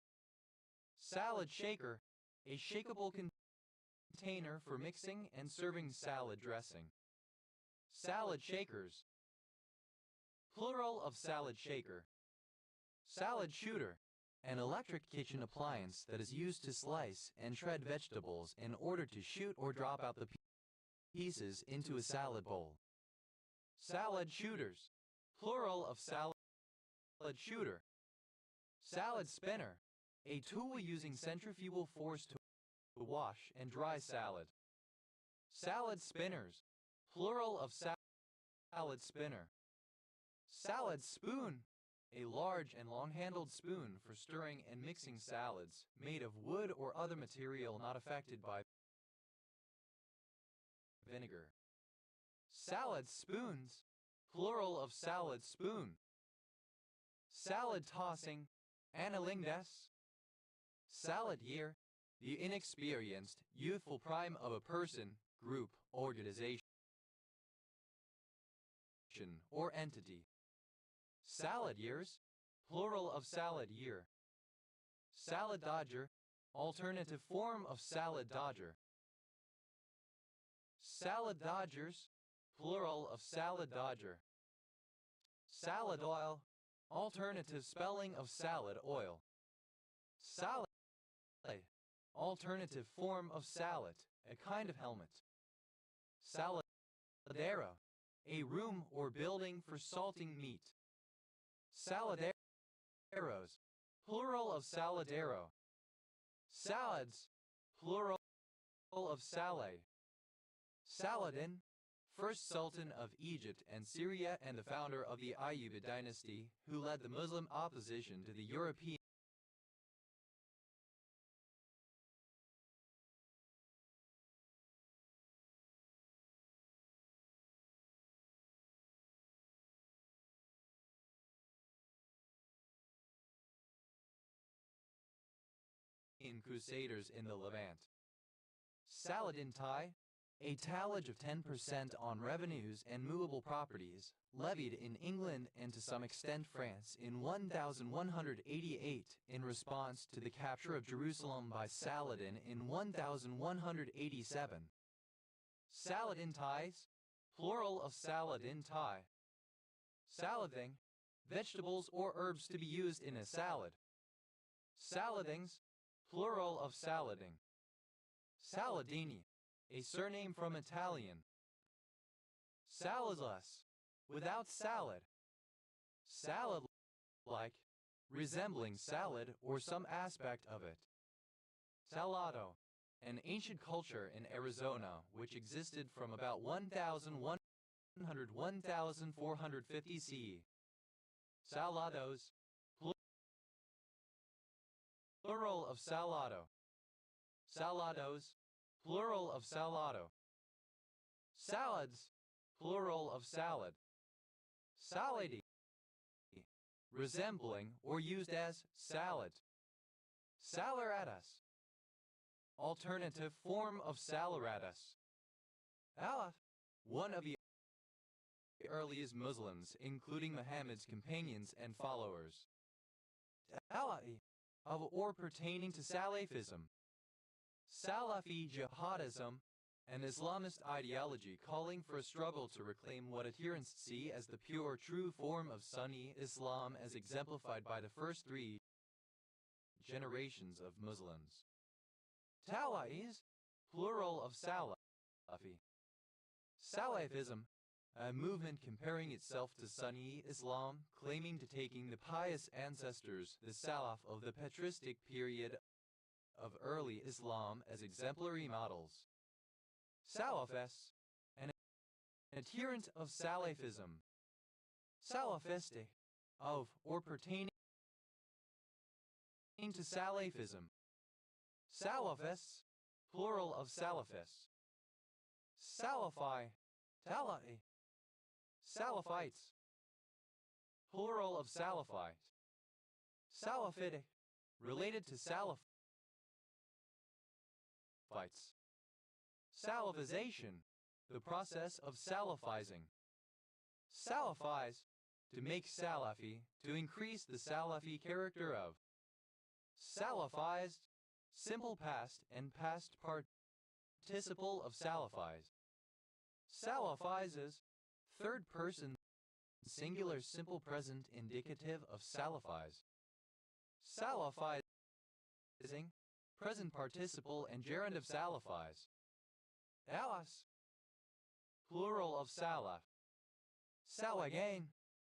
Salad shaker, a shakeable container for mixing and serving salad dressing. Salad shakers, plural of salad shaker. Salad shooter, an electric kitchen appliance that is used to slice and shred vegetables in order to shoot or drop out the pieces into a salad bowl. Salad shooters, plural of salad shooter. Salad spinner, a tool using centrifugal force to wash and dry salad. Salad spinners, plural of salad spinner. Salad spoon, a large and long-handled spoon for stirring and mixing salads, made of wood or other material not affected by vinegar. Salad spoons, plural of salad spoon. Salad tossing, analingdes. Salad year, the inexperienced, youthful prime of a person, group, organization, or entity. Salad years, plural of salad year. Salad dodger, alternative form of salad dodger. Salad dodgers, plural of salad dodger. Salad oil, alternative spelling of salad oil. Salad, alternative form of salad, a kind of helmet. Saladero, a room or building for salting meat. Saladeros, plural of saladero. Salads, plural of saleh. Saladin, first Sultan of Egypt and Syria and the founder of the Ayyubid dynasty, who led the Muslim opposition to the European crusaders in the Levant. Saladin tie, a tallage of 10% on revenues and movable properties, levied in England and to some extent France in 1188 in response to the capture of Jerusalem by Saladin in 1187. Saladin ties, plural of Saladin tie. Salathing, vegetables or herbs to be used in a salad. Saladings, plural of salading. Saladini, a surname from Italian. Saladless, without salad. Salad-like, resembling salad or some aspect of it. Salado, an ancient culture in Arizona which existed from about 1450 CE. Salados, plural of salado. Salados, plural of salado. Salads, plural of salad. Saladi, resembling or used as salad. Saleratus, alternative form of saleratus. Alaf, one of the earliest Muslims, including Muhammad's companions and followers. Ala'i, of or pertaining to Salafism. Salafi jihadism, an Islamist ideology calling for a struggle to reclaim what adherents see as the pure, true form of Sunni Islam as exemplified by the first 3 generations of Muslims. Talais, plural of Salafi. Salafism, a movement comparing itself to Sunni Islam, claiming to taking the pious ancestors, the Salaf of the patristic period of early Islam as exemplary models. Salafis, an adherent of Salafism. Salafiste, of or pertaining to Salafism. Salafis, plural of Salafis. Salafi, Tala'i. Salafites, plural of Salafite. Salafitic, related to Fights. Salivization, the process of salifizing. Salifize, to make salafi, to increase the salafi character of. Salafized, simple past and past participle of salifize. Salafizes, third person singular simple present indicative of salifize. Salafizing, present participle and gerund of salifize. Alas, plural of salaf. Salagain,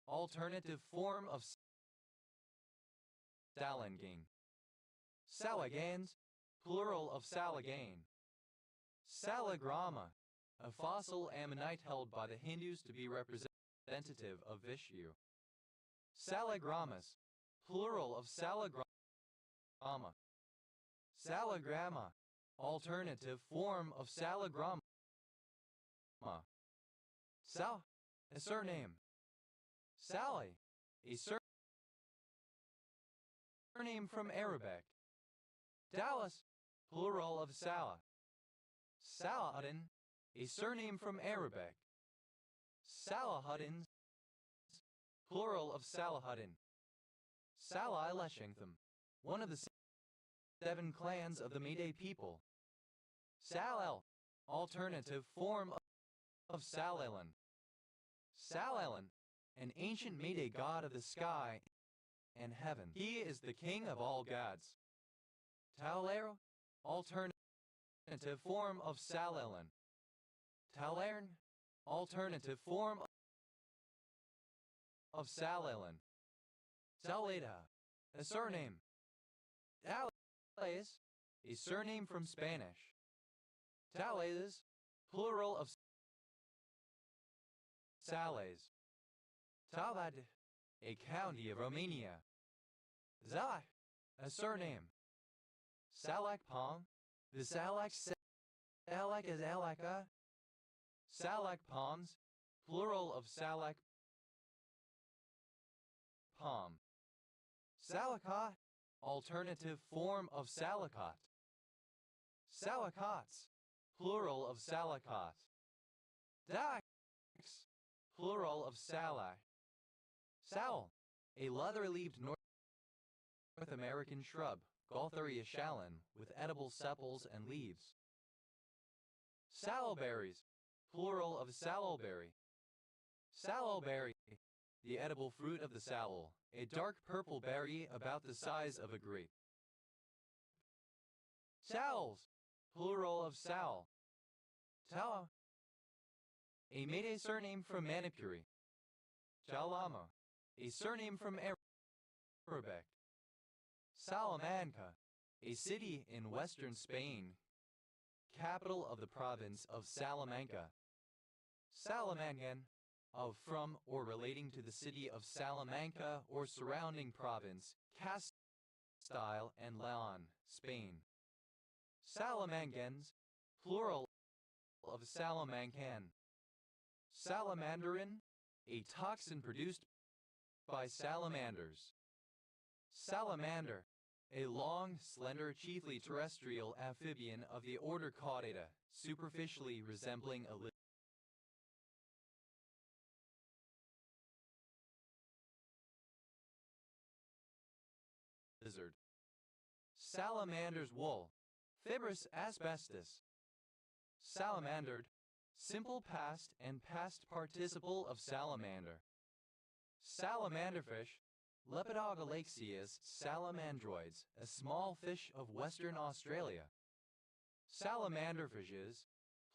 alternative form of salangane. Salagans, plural of salagain. Salagrama, a fossil ammonite held by the Hindus to be representative of Vishnu. Salagramas, plural of salagrama. Salagramma, alternative form of salagramma. Sal, a surname. Sally, a surname from Arabic. Dallas, plural of Salah. Salahuddin, a surname from Arabic. Salahuddins, plural of Salahuddin. Salai Leshingham, one of the 7 clans of the Meday people. Salel, alternative form of Salelen. Salelen, an ancient Meday god of the sky and heaven. He is the king of all gods. Taulero, alternative form of Salelen. Taulern, alternative form of Salelen. Saleda, a surname. Tales, a surname from Spanish. Tales, plural of Sales. Talad, a county of Romania. Zalak, a surname. Salak Palm, the Salak Salak is Alaka. Salak Palms, plural of Salak Palm. Salakat, alternative form of Salakot. Salakots, plural of Salakot. Dax, plural of Salak. Saul, a leather-leaved North American shrub, Gaultheria shalon, with edible sepals and leaves. Salloberries, plural of sallowberry. Sallowberry, the edible fruit of the salal, a dark purple berry about the size of a grape. Sowls, plural of sowl. Tala, a Meday surname from Manipuri. Jalama, a surname from Arabic. Salamanca, a city in western Spain, capital of the province of Salamanca. Salamancan, of from or relating to the city of Salamanca or surrounding province, Castile and Leon, Spain. Salamangans, plural of Salamancan. Salamandarin, a toxin produced by salamanders. Salamander, a long, slender, chiefly terrestrial amphibian of the order Caudata, superficially resembling a lizard. Salamander's wool, fibrous asbestos. Salamandered, simple past and past participle of salamander. Salamanderfish, Lepidogalaxias salamandroids, a small fish of Western Australia. Salamanderfishes,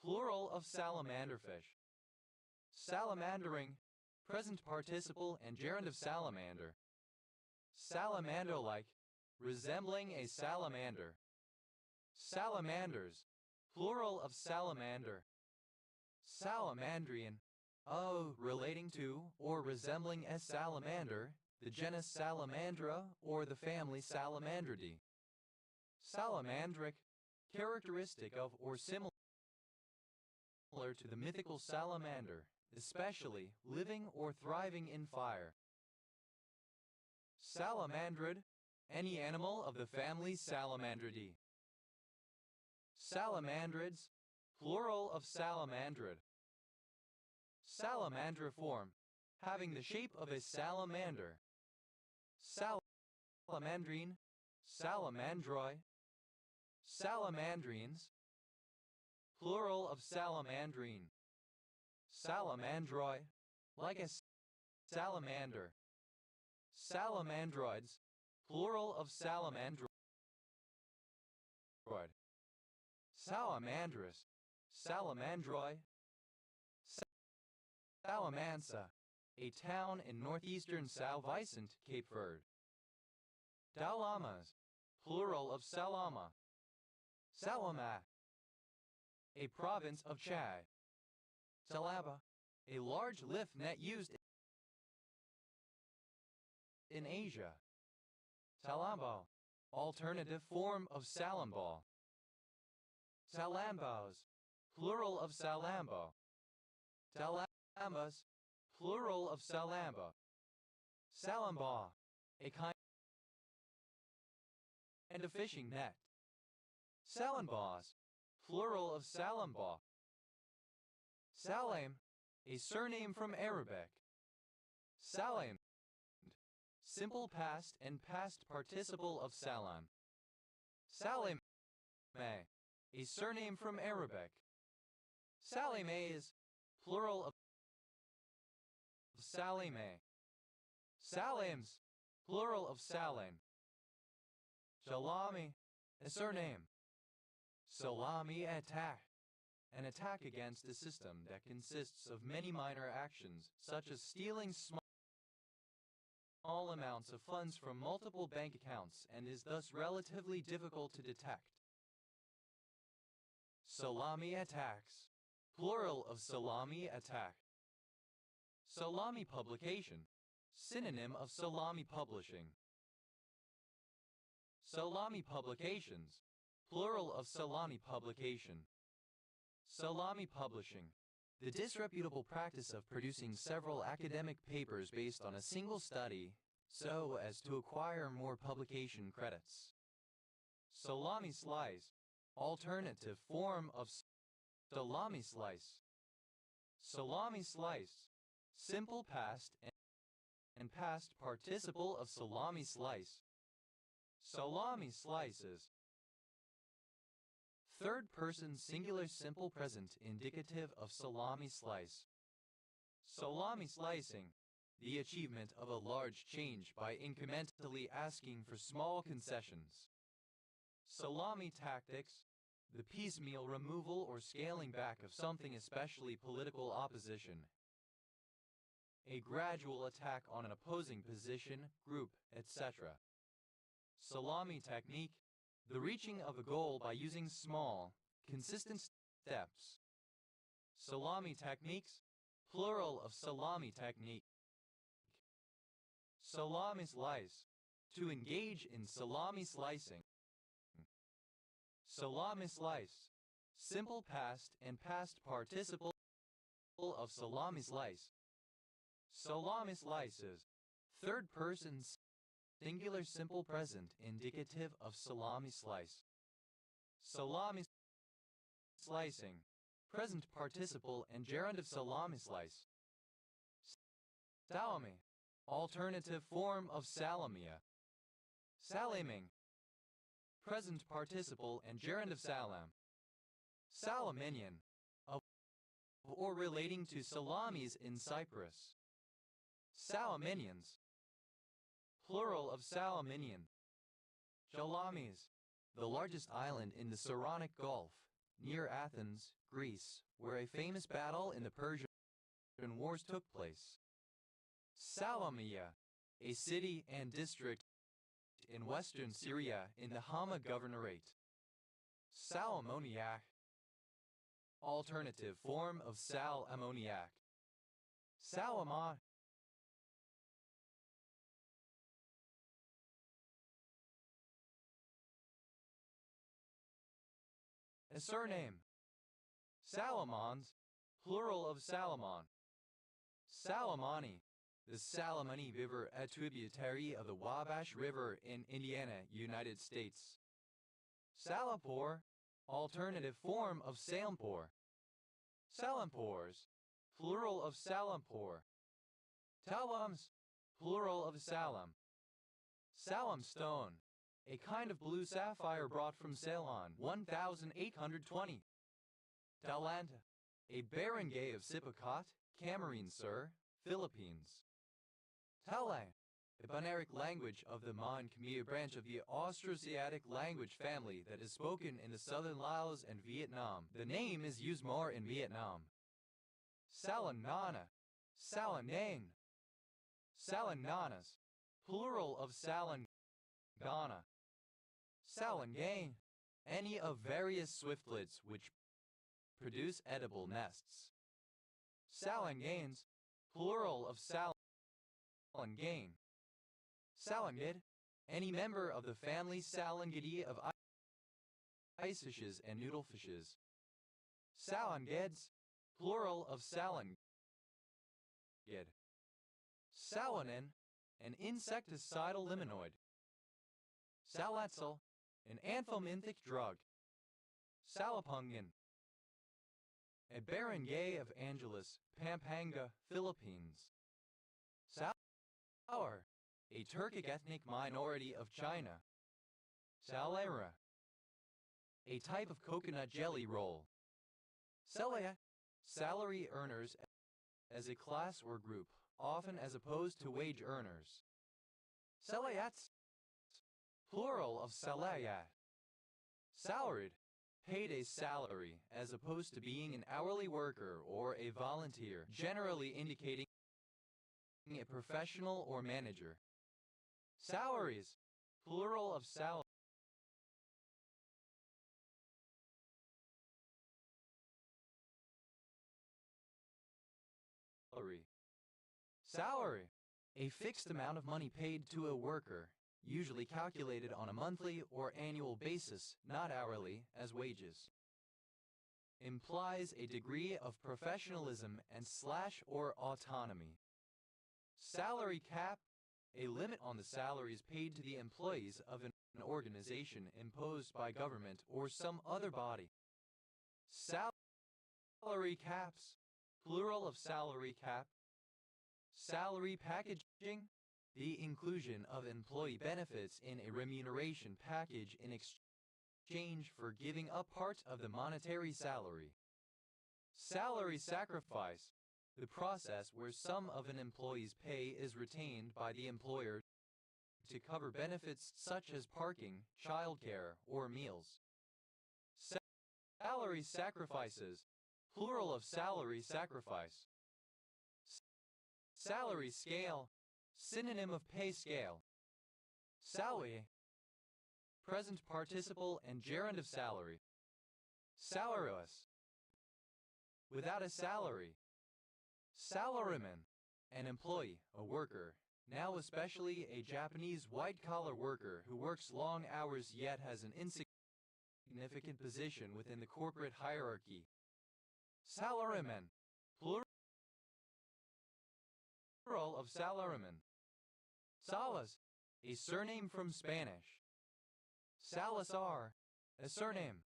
plural of salamanderfish. Salamandering, present participle and gerund of salamander. Salamando-like, resembling a salamander. Salamanders, plural of salamander. Salamandrian, relating to or resembling a salamander, the genus Salamandra or the family Salamandridae. Salamandric, characteristic of or similar to the mythical salamander, especially living or thriving in fire. Salamandrid, any animal of the family Salamandridae. Salamandrids, plural of salamandrid. Salamandriform, having the shape of a salamander. Salamandrine, salamandroi. Salamandrines, plural of salamandrine. Salamandroi, like a salamander. Salamandroids, plural of salamandroid. Salamandrus, salamandroi. Salamanca, a town in northeastern São Vicente, Cape Verde. Salamas, plural of Salama. Salama, a province of Chad. Salaba, a large lift net used in Asia. Salambo, alternative form of Salambo. Salambos, plural of Salambo. Salambas, plural of Salamba. Salamba, a kind of fishing net. Salambas, plural of Salamba. Salam, a surname from Arabic. Salam, simple past and past participle of salam. Salim, a surname from Arabic. Salimays, plural of Salime. Salims, plural of Salim. Salami, a surname. Salami attack, an attack against a system that consists of many minor actions, such as stealing small amounts of funds from multiple bank accounts and is thus relatively difficult to detect. Salami attacks, plural of salami attack. Salami publication, synonym of salami publishing. Salami publications, plural of salami publication. Salami publishing, the disreputable practice of producing several academic papers based on a single study so as to acquire more publication credits. Salami slice, alternative form of salami slice. Salami slice, simple past and past participle of salami slice. Salami slices. Third person singular simple present indicative of salami slice. Salami slicing, the achievement of a large change by incrementally asking for small concessions. Salami tactics, the piecemeal removal or scaling back of something, especially political opposition. A gradual attack on an opposing position, group, etc. Salami technique, the reaching of a goal by using small, consistent steps. Salami techniques, plural of salami technique. Salami slice, to engage in salami slicing. Salami slice, simple past and past participle of salami slice. Salami slices, third person singular simple present indicative of salami slice. Salami slicing, present participle and gerund of salami slice. Salami, alternative form of salamia. Salaming, present participle and gerund of salam. Salaminian, of or relating to salamis in Cyprus. Salaminians, plural of Salaminian. Salamis, the largest island in the Saronic Gulf, near Athens, Greece, where a famous battle in the Persian Wars took place. Salamiyya, a city and district in western Syria in the Hama Governorate. Sal-ammoniac, alternative form of sal-ammoniac. Salama, a surname. Salamons, plural of Salamon. Salamani, the Salamani River, a tributary of the Wabash River in Indiana, United States. Salapur, alternative form of Salampur. Salampurs, plural of Salampur. Talams, plural of Salam. Salam stone, a kind of blue sapphire brought from Ceylon, 1820. Talanta, a barangay of Sipakat, Camarines Sur, Philippines. Talay, a Bannaric language of the Mon Khmer branch of the Austroasiatic language family that is spoken in the southern Laos and Vietnam. The name is used more in Vietnam. Salanana, Salanang, Salananas, plural of Salangana. Salangang, any of various swiftlets which produce edible nests. Salangains, plural of Salangain. Salangid, any member of the family Salangidae of icefishes and noodlefishes. Salangids, plural of Salangid. Salanin, an insecticidal liminoid. Salatzel, an anthelminthic drug. Salapungin, a barangay of Angeles, Pampanga, Philippines. Sour, a Turkic ethnic minority of China. Salera, a type of coconut jelly roll. Celaya, salary earners as a class or group, often as opposed to wage earners. Salayats, plural of salayat. Salaried, paid a salary as opposed to being an hourly worker or a volunteer, generally indicating a professional or manager. Salaries, plural of salary. Salary, a fixed amount of money paid to a worker, usually calculated on a monthly or annual basis, not hourly, as wages. Implies a degree of professionalism and or autonomy. Salary cap, a limit on the salaries paid to the employees of an organization imposed by government or some other body. Salary caps, plural of salary cap. Salary packaging, the inclusion of employee benefits in a remuneration package in exchange for giving up part of the monetary salary. Salary sacrifice, the process where some of an employee's pay is retained by the employer to cover benefits such as parking, childcare, or meals. Salary sacrifices, plural of salary sacrifice. Salary scale, synonym of pay scale. Salary, present participle and gerund of salary. Salaryus, without a salary. Salaryman, an employee, a worker, now especially a Japanese white-collar worker who works long hours yet has an insignificant position within the corporate hierarchy. Salaryman, plural of salaryman. Salas, a surname from Spanish. Salazar, a surname.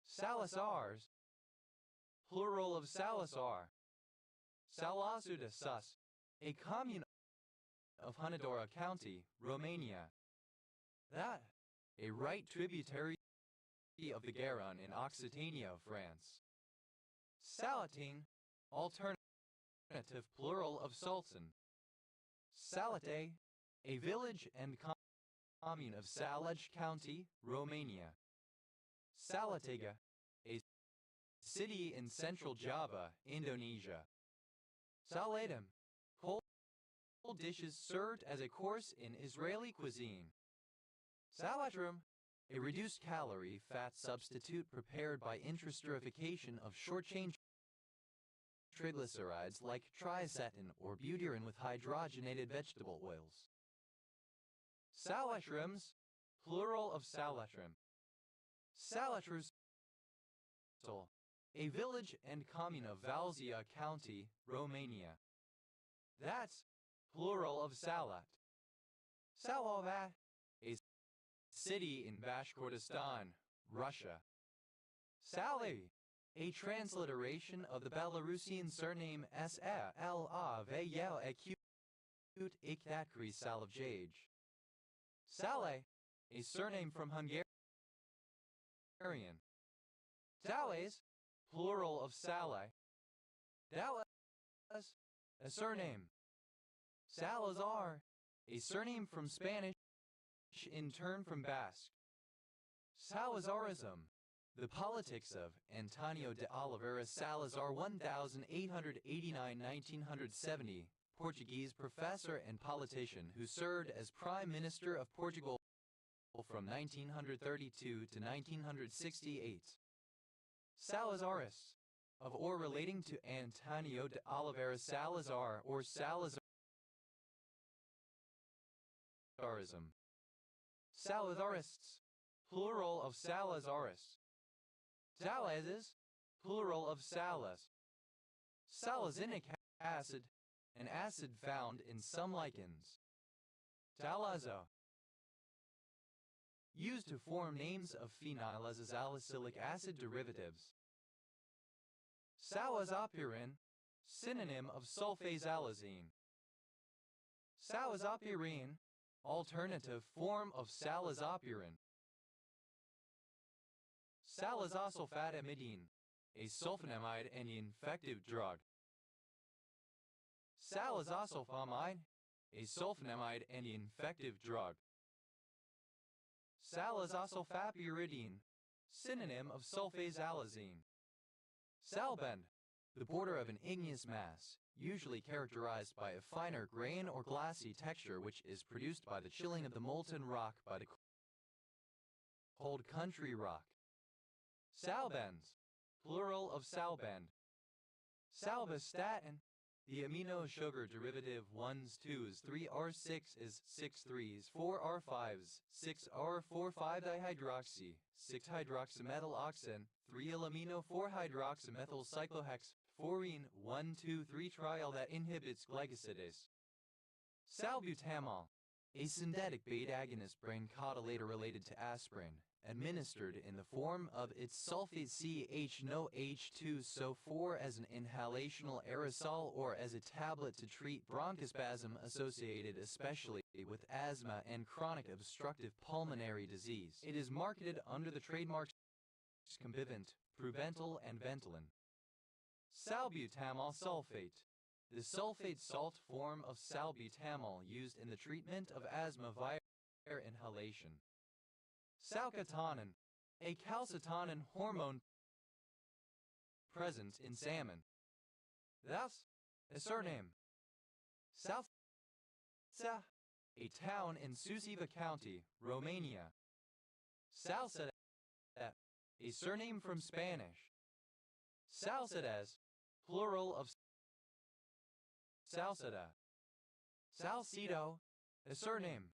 Salazars, plural of Salazar. Salazar de Sus, a commune of Hunedoara County, Romania. That, a right tributary of the Garonne in Occitania, France. Salatin, alternative plural of Sultan. Salate, a village and commune of Salaj County, Romania. Salatiga, a city in central Java, Indonesia. Salatam, cold dishes served as a course in Israeli cuisine. Salatrum, a reduced calorie fat substitute prepared by intraesterification of short-chain triglycerides like triacetin or butyrene with hydrogenated vegetable oils. Salatrums, plural of salatrum. Salatrus, a village and commune of Valzia County, Romania. That's plural of Salat. Salovat, a city in Bashkortostan, Russia. Sally, a transliteration of the Belarusian surname Salaveyev Ikthakri Salavjaj. Saleh, a surname from Hungarian. Dales, plural of Saleh. Dallas, a surname. Salazar, a surname from Spanish, in turn from Basque. Salazarism, the politics of Antonio de Oliveira Salazar 1889–1970, Portuguese professor and politician who served as Prime Minister of Portugal from 1932 to 1968. Salazarists, of or relating to Antonio de Oliveira Salazar or Salazarism. Salazarists, plural of Salazarists. Salazes, plural of salas. Salazinic acid, an acid found in some lichens. Talazo, used to form names of phenylazosalicylate acid derivatives. Salazopirin, synonym of sulfasalazine. Salazopirin, alternative form of salazopirin. Salazosulfatamidine, a sulfonamide and infective drug. Salazosulfamide, a sulfonamide and infective drug. Salazosulfapiridine, synonym of sulfasalazine. Salbend, the border of an igneous mass, usually characterized by a finer grain or glassy texture which is produced by the chilling of the molten rock by the cold country rock. Salbens, plural of salbend. Salvastatin, the amino sugar derivative 1s, 2s, 3R6 is 6 3s, 4R5s, 6R45 dihydroxy, 6-hydroxymethyloxan, 3-amino 4-hydroxymethyl cyclohex, fluorine 1,2,3-triol that inhibits glycosidase. Salbutamol, a synthetic beta agonist bronchodilator related to aspirin, administered in the form of its sulfate CH2O2SO4 as an inhalational aerosol or as a tablet to treat bronchospasm associated especially with asthma and chronic obstructive pulmonary disease. It is marketed under the trademarks Combivent, Pruventil and Ventolin. Salbutamol sulfate, the sulfate salt form of salbutamol used in the treatment of asthma via air inhalation. Salcitonin, a calcitonin hormone present in salmon. Thus, a surname. Salsa, a town in Suceava County, Romania. Salsada, a surname from Spanish. Salsades, plural of Salsada. Salcedo, a surname.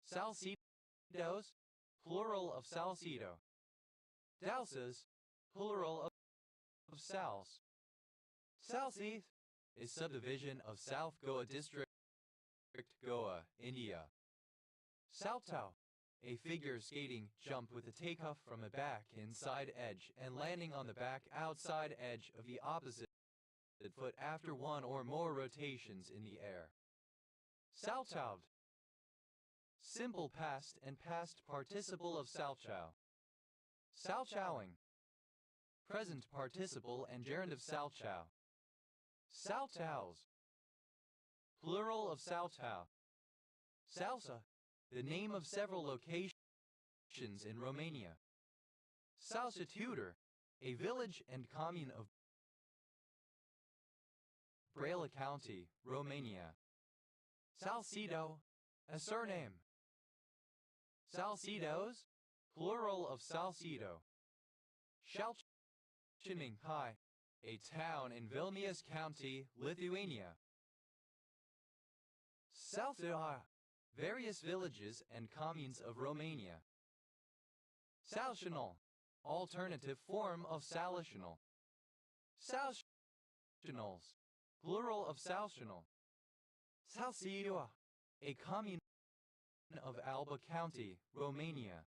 Salcedos, plural of Salcedo. Dalsas, plural of Sals. Salseith is subdivision of South Goa District, Goa, India. Salto, a figure skating jump with a takeoff from a back inside edge and landing on the back outside edge of the opposite foot after one or more rotations in the air. Saltowed, simple past and past participle of salchow. Salchowing, present participle and gerund of salchow. Saltows, plural of saltow. Salsa, the name of several locations in Romania. Salsa Tudor, a village and commune of Brăila County, Romania. Salcedo, a surname. Salcedos, plural of Salcedo. Shalchininkai, a town in Vilnius County, Lithuania. Salcioa, various villages and communes of Romania. Salcinal, alternative form of salicinal. Salcinals, plural of salcinal. Salcioa, a commune of Alba County, Romania.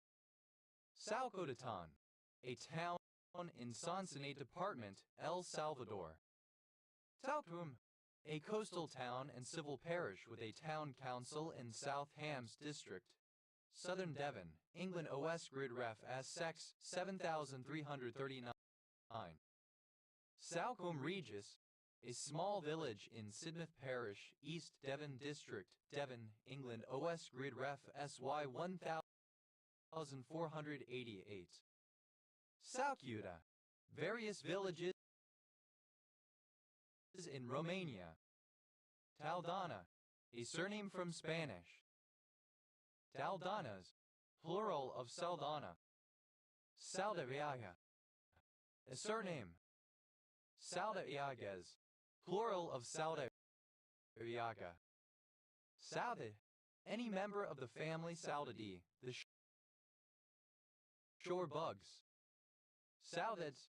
Salcodaton, a town in Sonsonate Department, El Salvador. Taucum, a coastal town and civil parish with a town council in South Hams District, Southern Devon, England. OS Grid Ref S Sex 7339. Saucombe Regis, a small village in Sidmouth Parish, East Devon District, Devon, England. OS Grid Ref SY 1488. Saucuta, various villages in Romania. Taldana, a surname from Spanish. Taldanas, plural of Saldana. Saldaviaga, a surname. Saldaiagas, plural of Saldaviaga. Saudade, any member of the family Saudidae, the shore bugs. Saudades,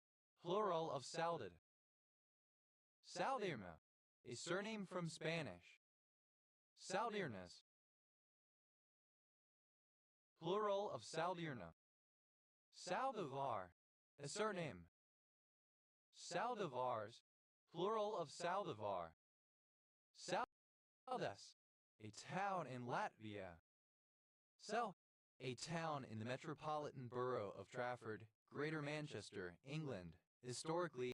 plural of Saudade. Saudirma, a surname from Spanish. Saudirnas, plural of Saudirna. Saldivar, a surname. Saldivars, plural of Saldivar. Saldas, a town in Latvia. Sel, a town in the Metropolitan Borough of Trafford, Greater Manchester, England, historically